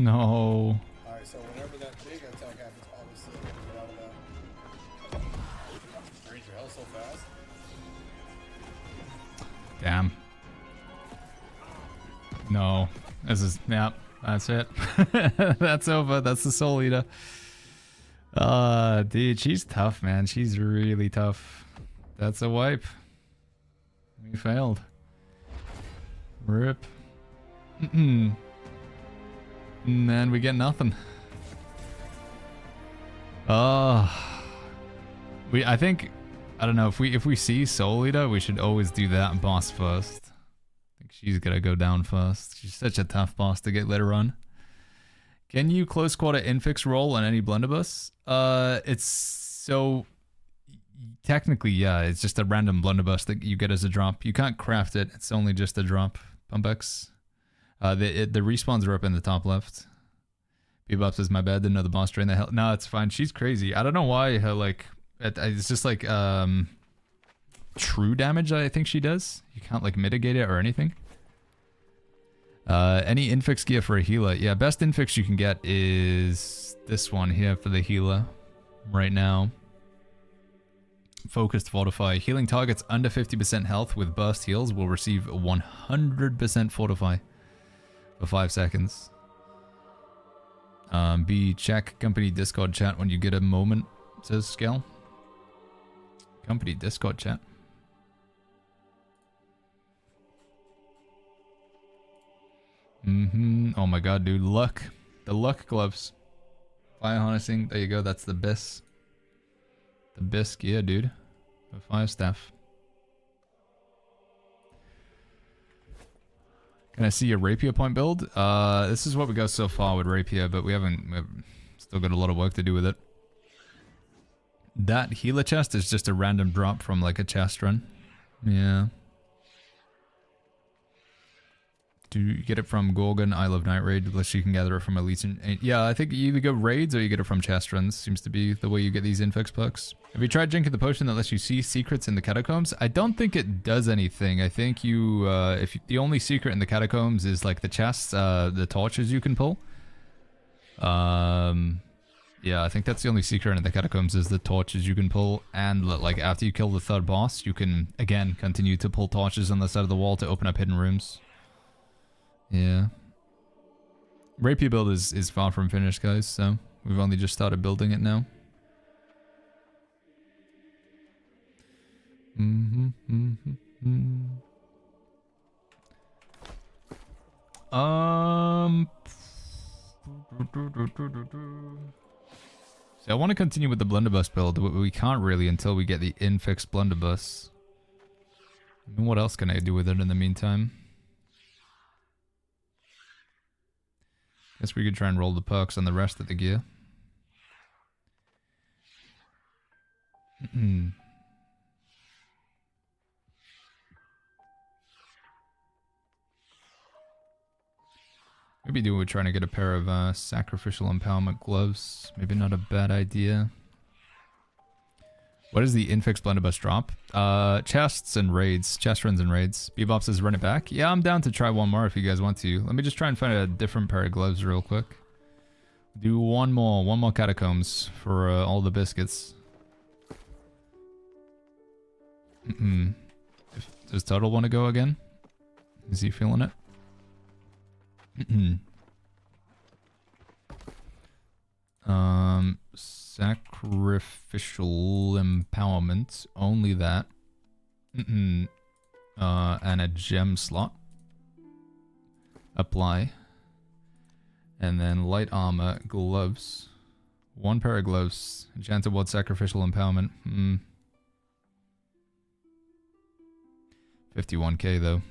S3: No.
S6: Alright, so whenever that big attack happens, obviously, get out of that. Raise your health so fast.
S3: Damn. No. This is, yeah, that's it. That's over. That's the Soul Eater. Dude, she's tough, man. She's really tough. That's a wipe. We failed. Rip. And then we get nothing. I think, I don't know, if we see Soul Eater, we should always do that boss first. I think she's gonna go down first. She's such a tough boss to get later on. Can you close quarter infix roll on any blunderbuss? It's so technically, yeah, it's just a random blunderbuss that you get as a drop. You can't craft it. It's only just a drop. Pumpex. The respawns are up in the top left. Bebop says, my bad, didn't know the boss drained the hell. No, it's fine. She's crazy. I don't know why her, like, it's just like true damage I think she does. You can't like mitigate it or anything. Any infix gear for a healer? Yeah, best infix you can get is this one here for the healer right now. Focused Fortify. Healing targets under 50% health with burst heals will receive 100% Fortify for 5 seconds. B, check company Discord chat when you get a moment, says Scale. Company Discord chat. Oh my god, dude. Luck. The luck gloves. Fire harnessing. There you go. That's the best. The best gear, dude. The fire staff. Can I see your rapier point build? This is what we got so far with rapier, but we've still got a lot of work to do with it. That healer chest is just a random drop from like a chest run. Yeah. Do you get it from Gorgon, Isle of Night raid, unless you can gather it from Elite? Yeah, I think you either go raids or you get it from chest runs. Seems to be the way you get these infix perks. Have you tried drinking the potion that lets you see secrets in the catacombs? I don't think it does anything. I think you, the only secret in the catacombs is like the chests, the torches you can pull. Yeah, I think that's the only secret in the catacombs is the torches you can pull. And like after you kill the third boss, you can again continue to pull torches on the side of the wall to open up hidden rooms. Yeah. Rapier build is far from finished, guys, so we've only just started building it now. So I want to continue with the blunderbuss build, but we can't really until we get the infix blunderbuss. I mean, what else can I do with it in the meantime? Guess we could try and roll the perks on the rest of the gear. Maybe we're trying to get a pair of sacrificial empowerment gloves. Maybe not a bad idea. What is the infix blunderbuss drop? Chests and raids. Chest runs and raids. Bebop says run it back. Yeah, I'm down to try one more if you guys want to. Let me just try and find a different pair of gloves real quick. Do one more catacombs for all the biscuits. Does Turtle want to go again? Is he feeling it? Sacrificial empowerment, only that. And a gem slot. Apply. And then light armor, gloves. One pair of gloves. Enchanted ward, sacrificial empowerment. 51k though.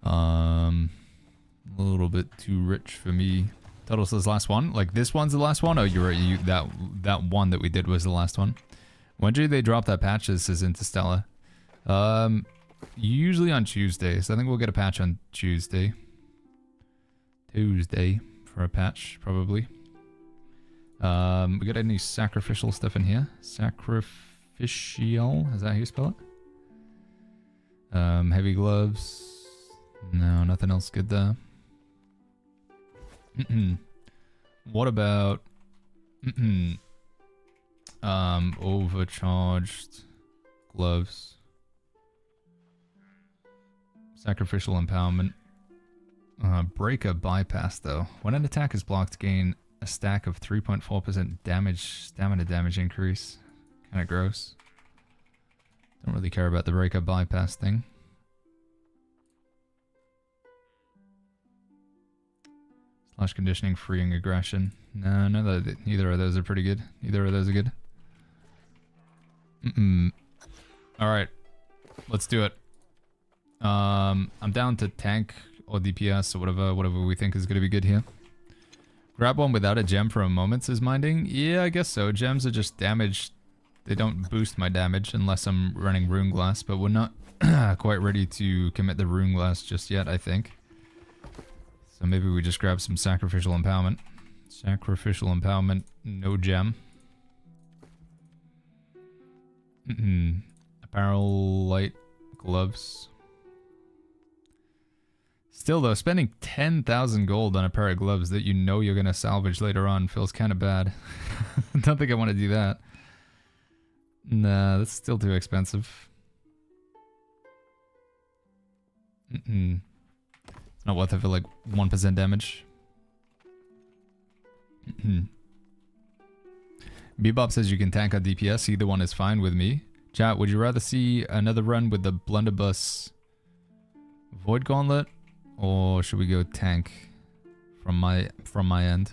S3: A little bit too rich for me. Total says last one. Like this one's the last one? Oh, you're right. That one that we did was the last one. When did they drop that patch? This is Interstellar. Usually on Tuesdays. I think we'll get a patch on Tuesday for a patch, probably. We got any sacrificial stuff in here? Sacrificial? Is that how you spell it? Heavy gloves. No, nothing else good there. What about overcharged gloves, sacrificial empowerment, breaker bypass though. When an attack is blocked, gain a stack of 3.4% damage, stamina damage increase. Kind of gross. Don't really care about the breaker bypass thing. Slash conditioning, freeing aggression. No, neither of those are pretty good. Neither of those are good. Alright. Let's do it. I'm down to tank or DPS or whatever we think is going to be good here. Grab one without a gem for a moment, says Minding. Yeah, I guess so. Gems are just damage. They don't boost my damage unless I'm running Rune Glass, but we're not quite ready to commit the Rune Glass just yet, I think. So maybe we just grab some Sacrificial Empowerment. Sacrificial Empowerment, no gem. Apparel, light, gloves. Still though, spending 10,000 gold on a pair of gloves that you know you're going to salvage later on feels kind of bad. I don't think I want to do that. Nah, that's still too expensive. It's not worth it for like 1% damage. Bebop says you can tank on DPS, either one is fine with me. Chat, would you rather see another run with the Blunderbuss Void Gauntlet? Or should we go tank from my end?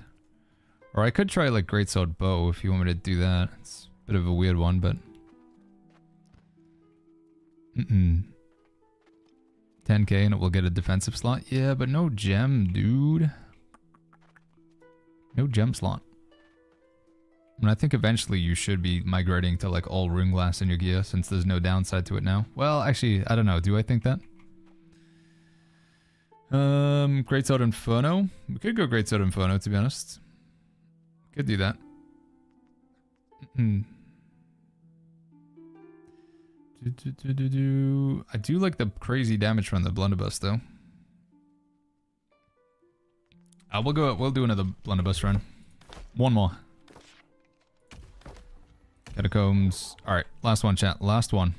S3: Or I could try like Greatsword Bow if you want me to do that. It's a bit of a weird one, but 10k and it will get a defensive slot. Yeah, but no gem, dude. No gem slot. And I think eventually you should be migrating to like all Rune Glass in your gear since there's no downside to it now. Well, actually, I don't know. Do I think that? Greatsword Inferno. We could go Greatsword Inferno, to be honest. Could do that. I do like the crazy damage from the Blunderbuss, though. We'll do another Blunderbuss run. One more. Catacombs. Alright, last one, chat. Last one.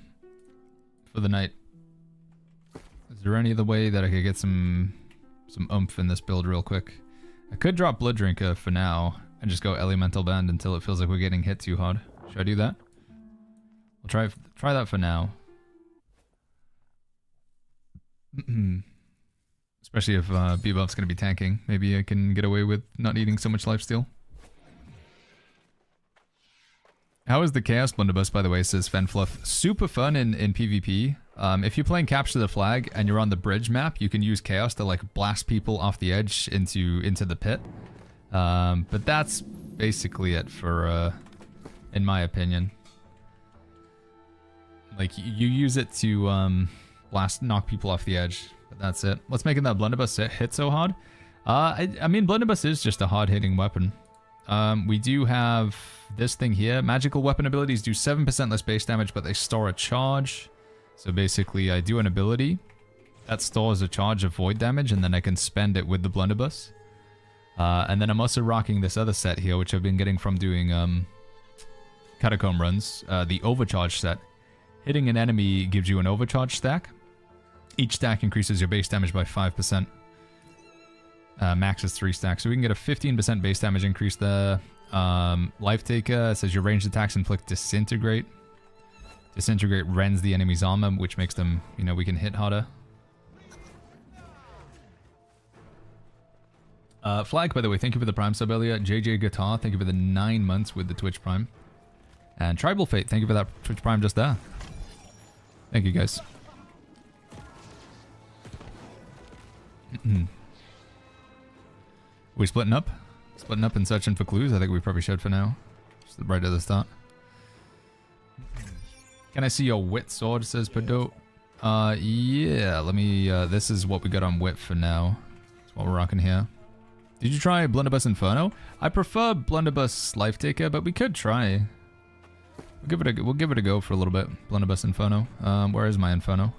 S3: For the night. Is there any other way that I could get some oomph in this build real quick? I could drop Blood Drinker for now and just go Elemental Band until it feels like we're getting hit too hard. Should I do that? We'll try that for now. Especially if Bebop's going to be tanking. Maybe I can get away with not needing so much lifesteal. How is the Chaos Blunderbuss, by the way, says Fenfluff. Super fun in PvP. If you're playing Capture the Flag and you're on the bridge map, you can use Chaos to like blast people off the edge into the pit. But that's basically it for, in my opinion. Like, you use it to knock people off the edge, but that's it. What's making that Blunderbuss hit so hard? I mean, Blunderbuss is just a hard-hitting weapon. We do have this thing here. Magical weapon abilities do 7% less base damage, but they store a charge. So basically, I do an ability that stores a charge of void damage, and then I can spend it with the Blunderbuss. And then I'm also rocking this other set here, which I've been getting from doing Catacomb runs. The Overcharge set. Hitting an enemy gives you an Overcharge stack. Each stack increases your base damage by 5%. Max is 3 stacks, so we can get a 15% base damage increase there. Life Taker says your ranged attacks inflict Disintegrate. Disintegrate rends the enemy's armor, which makes them, you know, we can hit harder. Flag, by the way, thank you for the Prime sub earlier. JJ Guitar, thank you for the 9 months with the Twitch Prime. And Tribal Fate, thank you for that Twitch Prime just there. Thank you, guys. We splitting up? Splitting up and searching for clues? I think we probably should for now. Just right at the start. Can I see your wit sword, says Pado. Yeah, let me, this is what we got on wit for now. That's what we're rocking here. Did you try Blunderbuss Inferno? I prefer Blunderbuss Life Taker, but we could try. We'll give it a go for a little bit. Blunderbuss Inferno. Where is my Inferno?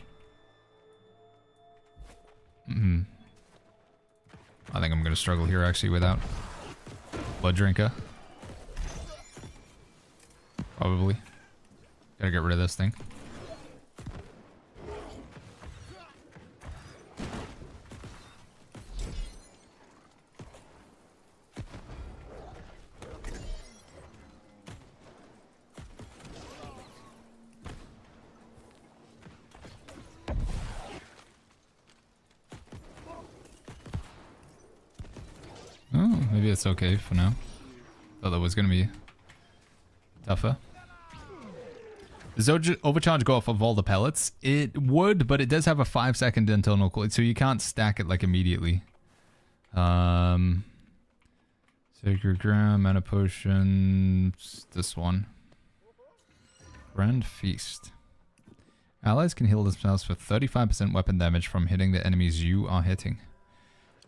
S3: I think I'm gonna struggle here actually without Blood Drinker. Probably. Gotta get rid of this thing. Oh, maybe it's okay for now. Thought that was gonna be tougher. Does overcharge go off of all the pellets? It would, but it does have a 5-second internal cooldown, so you can't stack it like immediately. Sacred Ground, Mana Potion, this one. Grand Feast. Allies can heal themselves for 35% weapon damage from hitting the enemies you are hitting.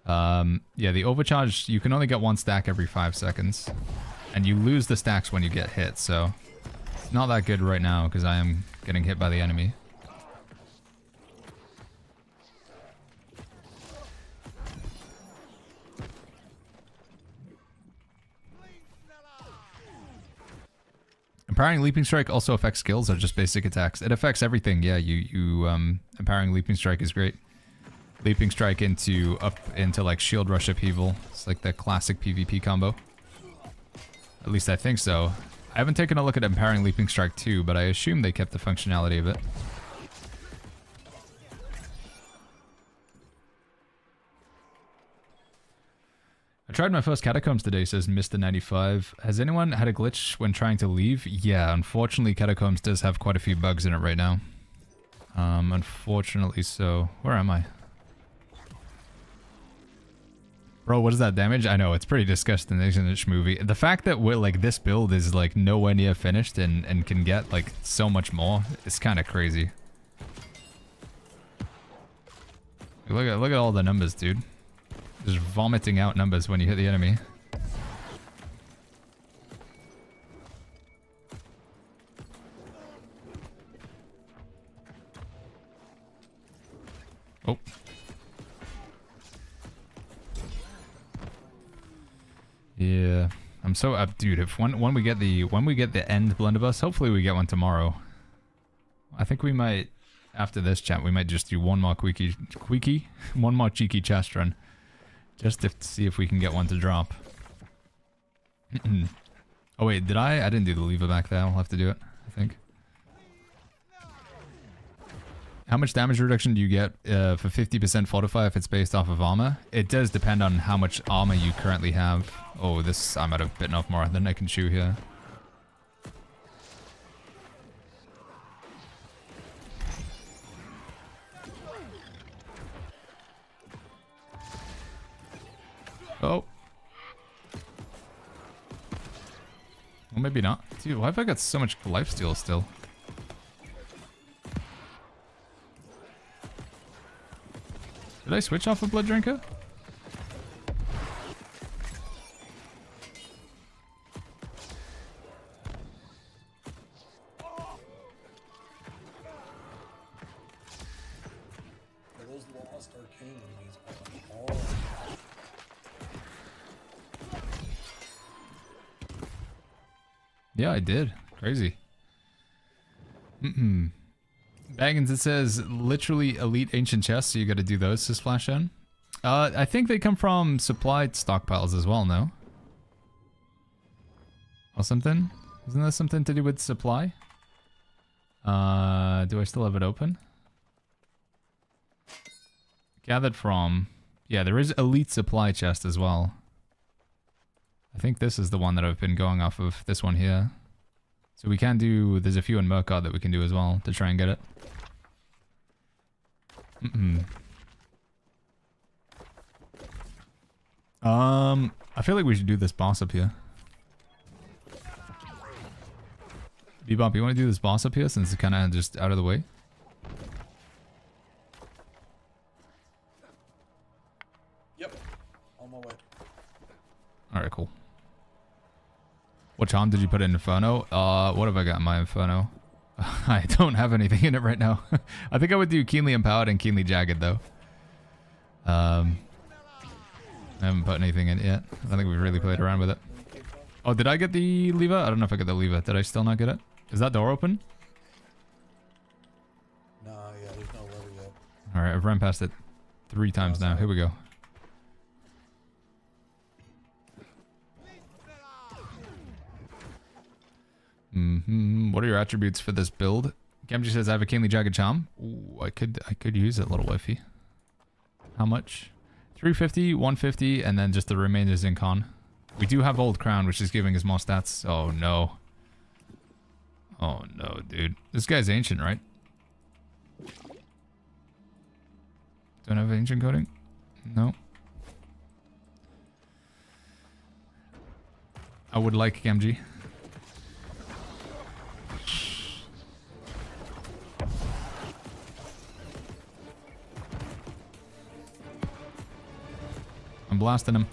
S3: Yeah, the overcharge, you can only get 1 stack every 5 seconds. And you lose the stacks when you get hit, so... It's not that good right now, because I am getting hit by the enemy. Empowering Leaping Strike also affects skills or just basic attacks. It affects everything, yeah, Empowering Leaping Strike is great. Leaping Strike into like Shield Rush Upheaval. It's like the classic PvP combo. At least I think so. I haven't taken a look at Empowering Leaping Strike 2, but I assume they kept the functionality of it. I tried my first Catacombs today, says Mr.95. Has anyone had a glitch when trying to leave? Yeah, unfortunately Catacombs does have quite a few bugs in it right now. Unfortunately so. Where am I? Bro, what is that damage? I know, it's pretty disgusting, isn't it, Schmovie? The fact that we're like this build is like nowhere near finished and can get like so much more, it's kind of crazy. Look at all the numbers, dude. Just vomiting out numbers when you hit the enemy. Oh. Yeah, I'm so up, dude. If when we get the end blunderbuss, hopefully we get one tomorrow. I think we might, after this chat, we might just do one more one more cheeky chest run, just to see if we can get one to drop. Oh wait, did I? I didn't do the lever back there. I'll have to do it, I think. How much damage reduction do you get for 50% fortify if it's based off of armor? It does depend on how much armor you currently have. Oh, this, I might have bitten off more than I can chew here. Oh. Well, maybe not. Dude, why have I got so much lifesteal still? Did I switch off a Blood Drinker?
S6: Those lost arcane enemies are hard.
S3: Yeah, I did. Crazy. Baggins, it says literally elite ancient chests, so you gotta do those to splash in. I think they come from supplied stockpiles as well, no? Or something? Isn't that something to do with supply? Do I still have it open? Gathered from... Yeah, there is elite supply chest as well. I think this is the one that I've been going off of, this one here. So we can do... There's a few in Murkard that we can do as well to try and get it. I feel like we should do this boss up here. Bebop, you want to do this boss up here since it's kind of just out of the way?
S6: Yep, on my way.
S3: Alright, cool. What charm did you put in Inferno? What have I got in my Inferno? I don't have anything in it right now. I think I would do Keenly Empowered and Keenly Jagged though. I haven't put anything in it yet. I don't think we've really played around with it. Oh, did I get the lever? I don't know if I got the lever. Did I still not get it? Is that door open?
S6: Nah, yeah, there's no lever yet.
S3: Alright, I've run past it 3 times now. Here we go. What are your attributes for this build? Gemji says I have a Kingly Jagged Charm. Ooh, I could use it, little wifey. How much? 350, 150, and then just the remainders in con. We do have Old Crown, which is giving us more stats. Oh no. Oh no, dude. This guy's ancient, right? Don't have ancient coding? No. I would like Gemji. I'm blasting him.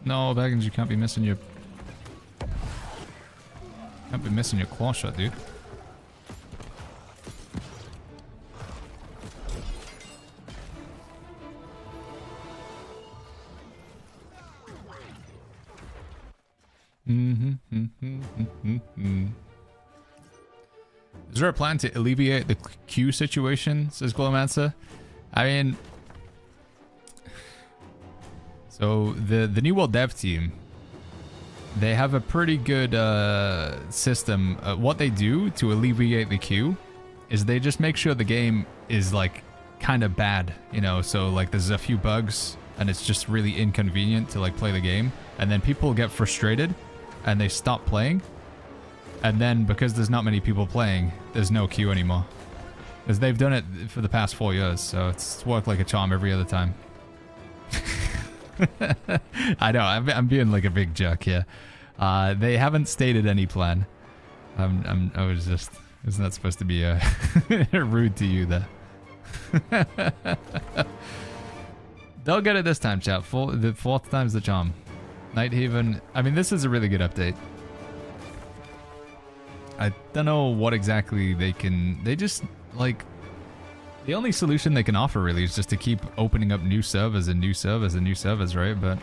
S3: No, Baggins, you can't be missing your... Can't be missing your claw shot, dude. Is there a plan to alleviate the Q situation, says Glowmancer? I mean... So, the New World dev team, they have a pretty good system. What they do to alleviate the queue is they just make sure the game is, like, kind of bad, you know? So, like, there's a few bugs, and it's just really inconvenient to, like, play the game. And then people get frustrated, and they stop playing. And then, because there's not many people playing, there's no queue anymore. Because they've done it for the past 4 years, so it's worked like a charm every other time. I know, I'm being like a big jerk here. They haven't stated any plan. I was just... Isn't that supposed to be rude to you there? They'll get it this time, chat. The 4th time's the charm. Nighthaven... I mean, this is a really good update. I don't know what exactly they can... They just, like... The only solution they can offer, really, is just to keep opening up new servers and new servers and new servers, right? But...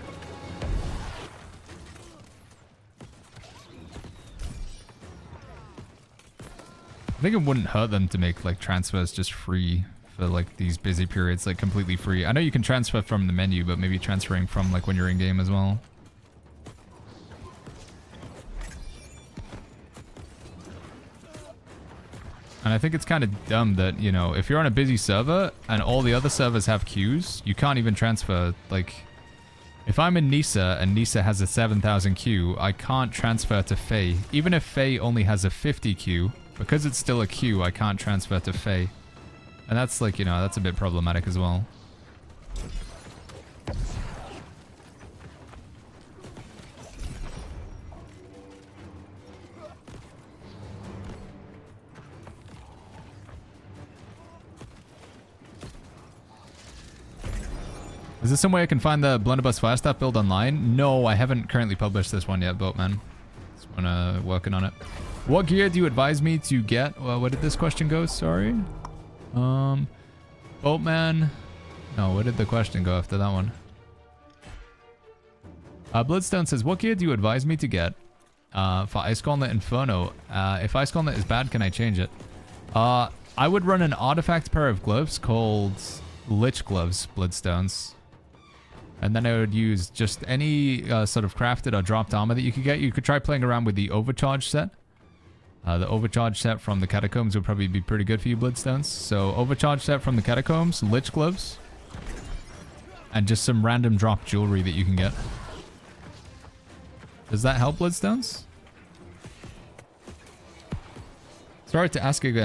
S3: I think it wouldn't hurt them to make, like, transfers just free for, like, these busy periods, like, completely free. I know you can transfer from the menu, but maybe transferring from, like, when you're in-game as well. And I think it's kind of dumb that, you know, if you're on a busy server and all the other servers have queues, you can't even transfer. Like, if I'm in Nisa and Nisa has a 7,000 queue, I can't transfer to Faye. Even if Faye only has a 50 queue, because it's still a queue, I can't transfer to Faye. And that's like, you know, that's a bit problematic as well. Is there some way I can find the Blunderbuss Firestaff build online? No, I haven't currently published this one yet, Boatman. Just working on it. What gear do you advise me to get? Well, what did this question go? Sorry. Boatman. No, what did the question go after that one? Bloodstone says, what gear do you advise me to get for Ice Gauntlet Inferno? If Ice Gauntlet is bad, can I change it? I would run an artifact pair of gloves called Lich Gloves, Bloodstones. And then I would use just any sort of crafted or dropped armor that you could get. You could try playing around with the Overcharge set. The Overcharge set from the Catacombs would probably be pretty good for you, Bloodstones. So, Overcharge set from the Catacombs, Lich Gloves, and just some random drop jewelry that you can get. Does that help, Bloodstones? Sorry to ask again.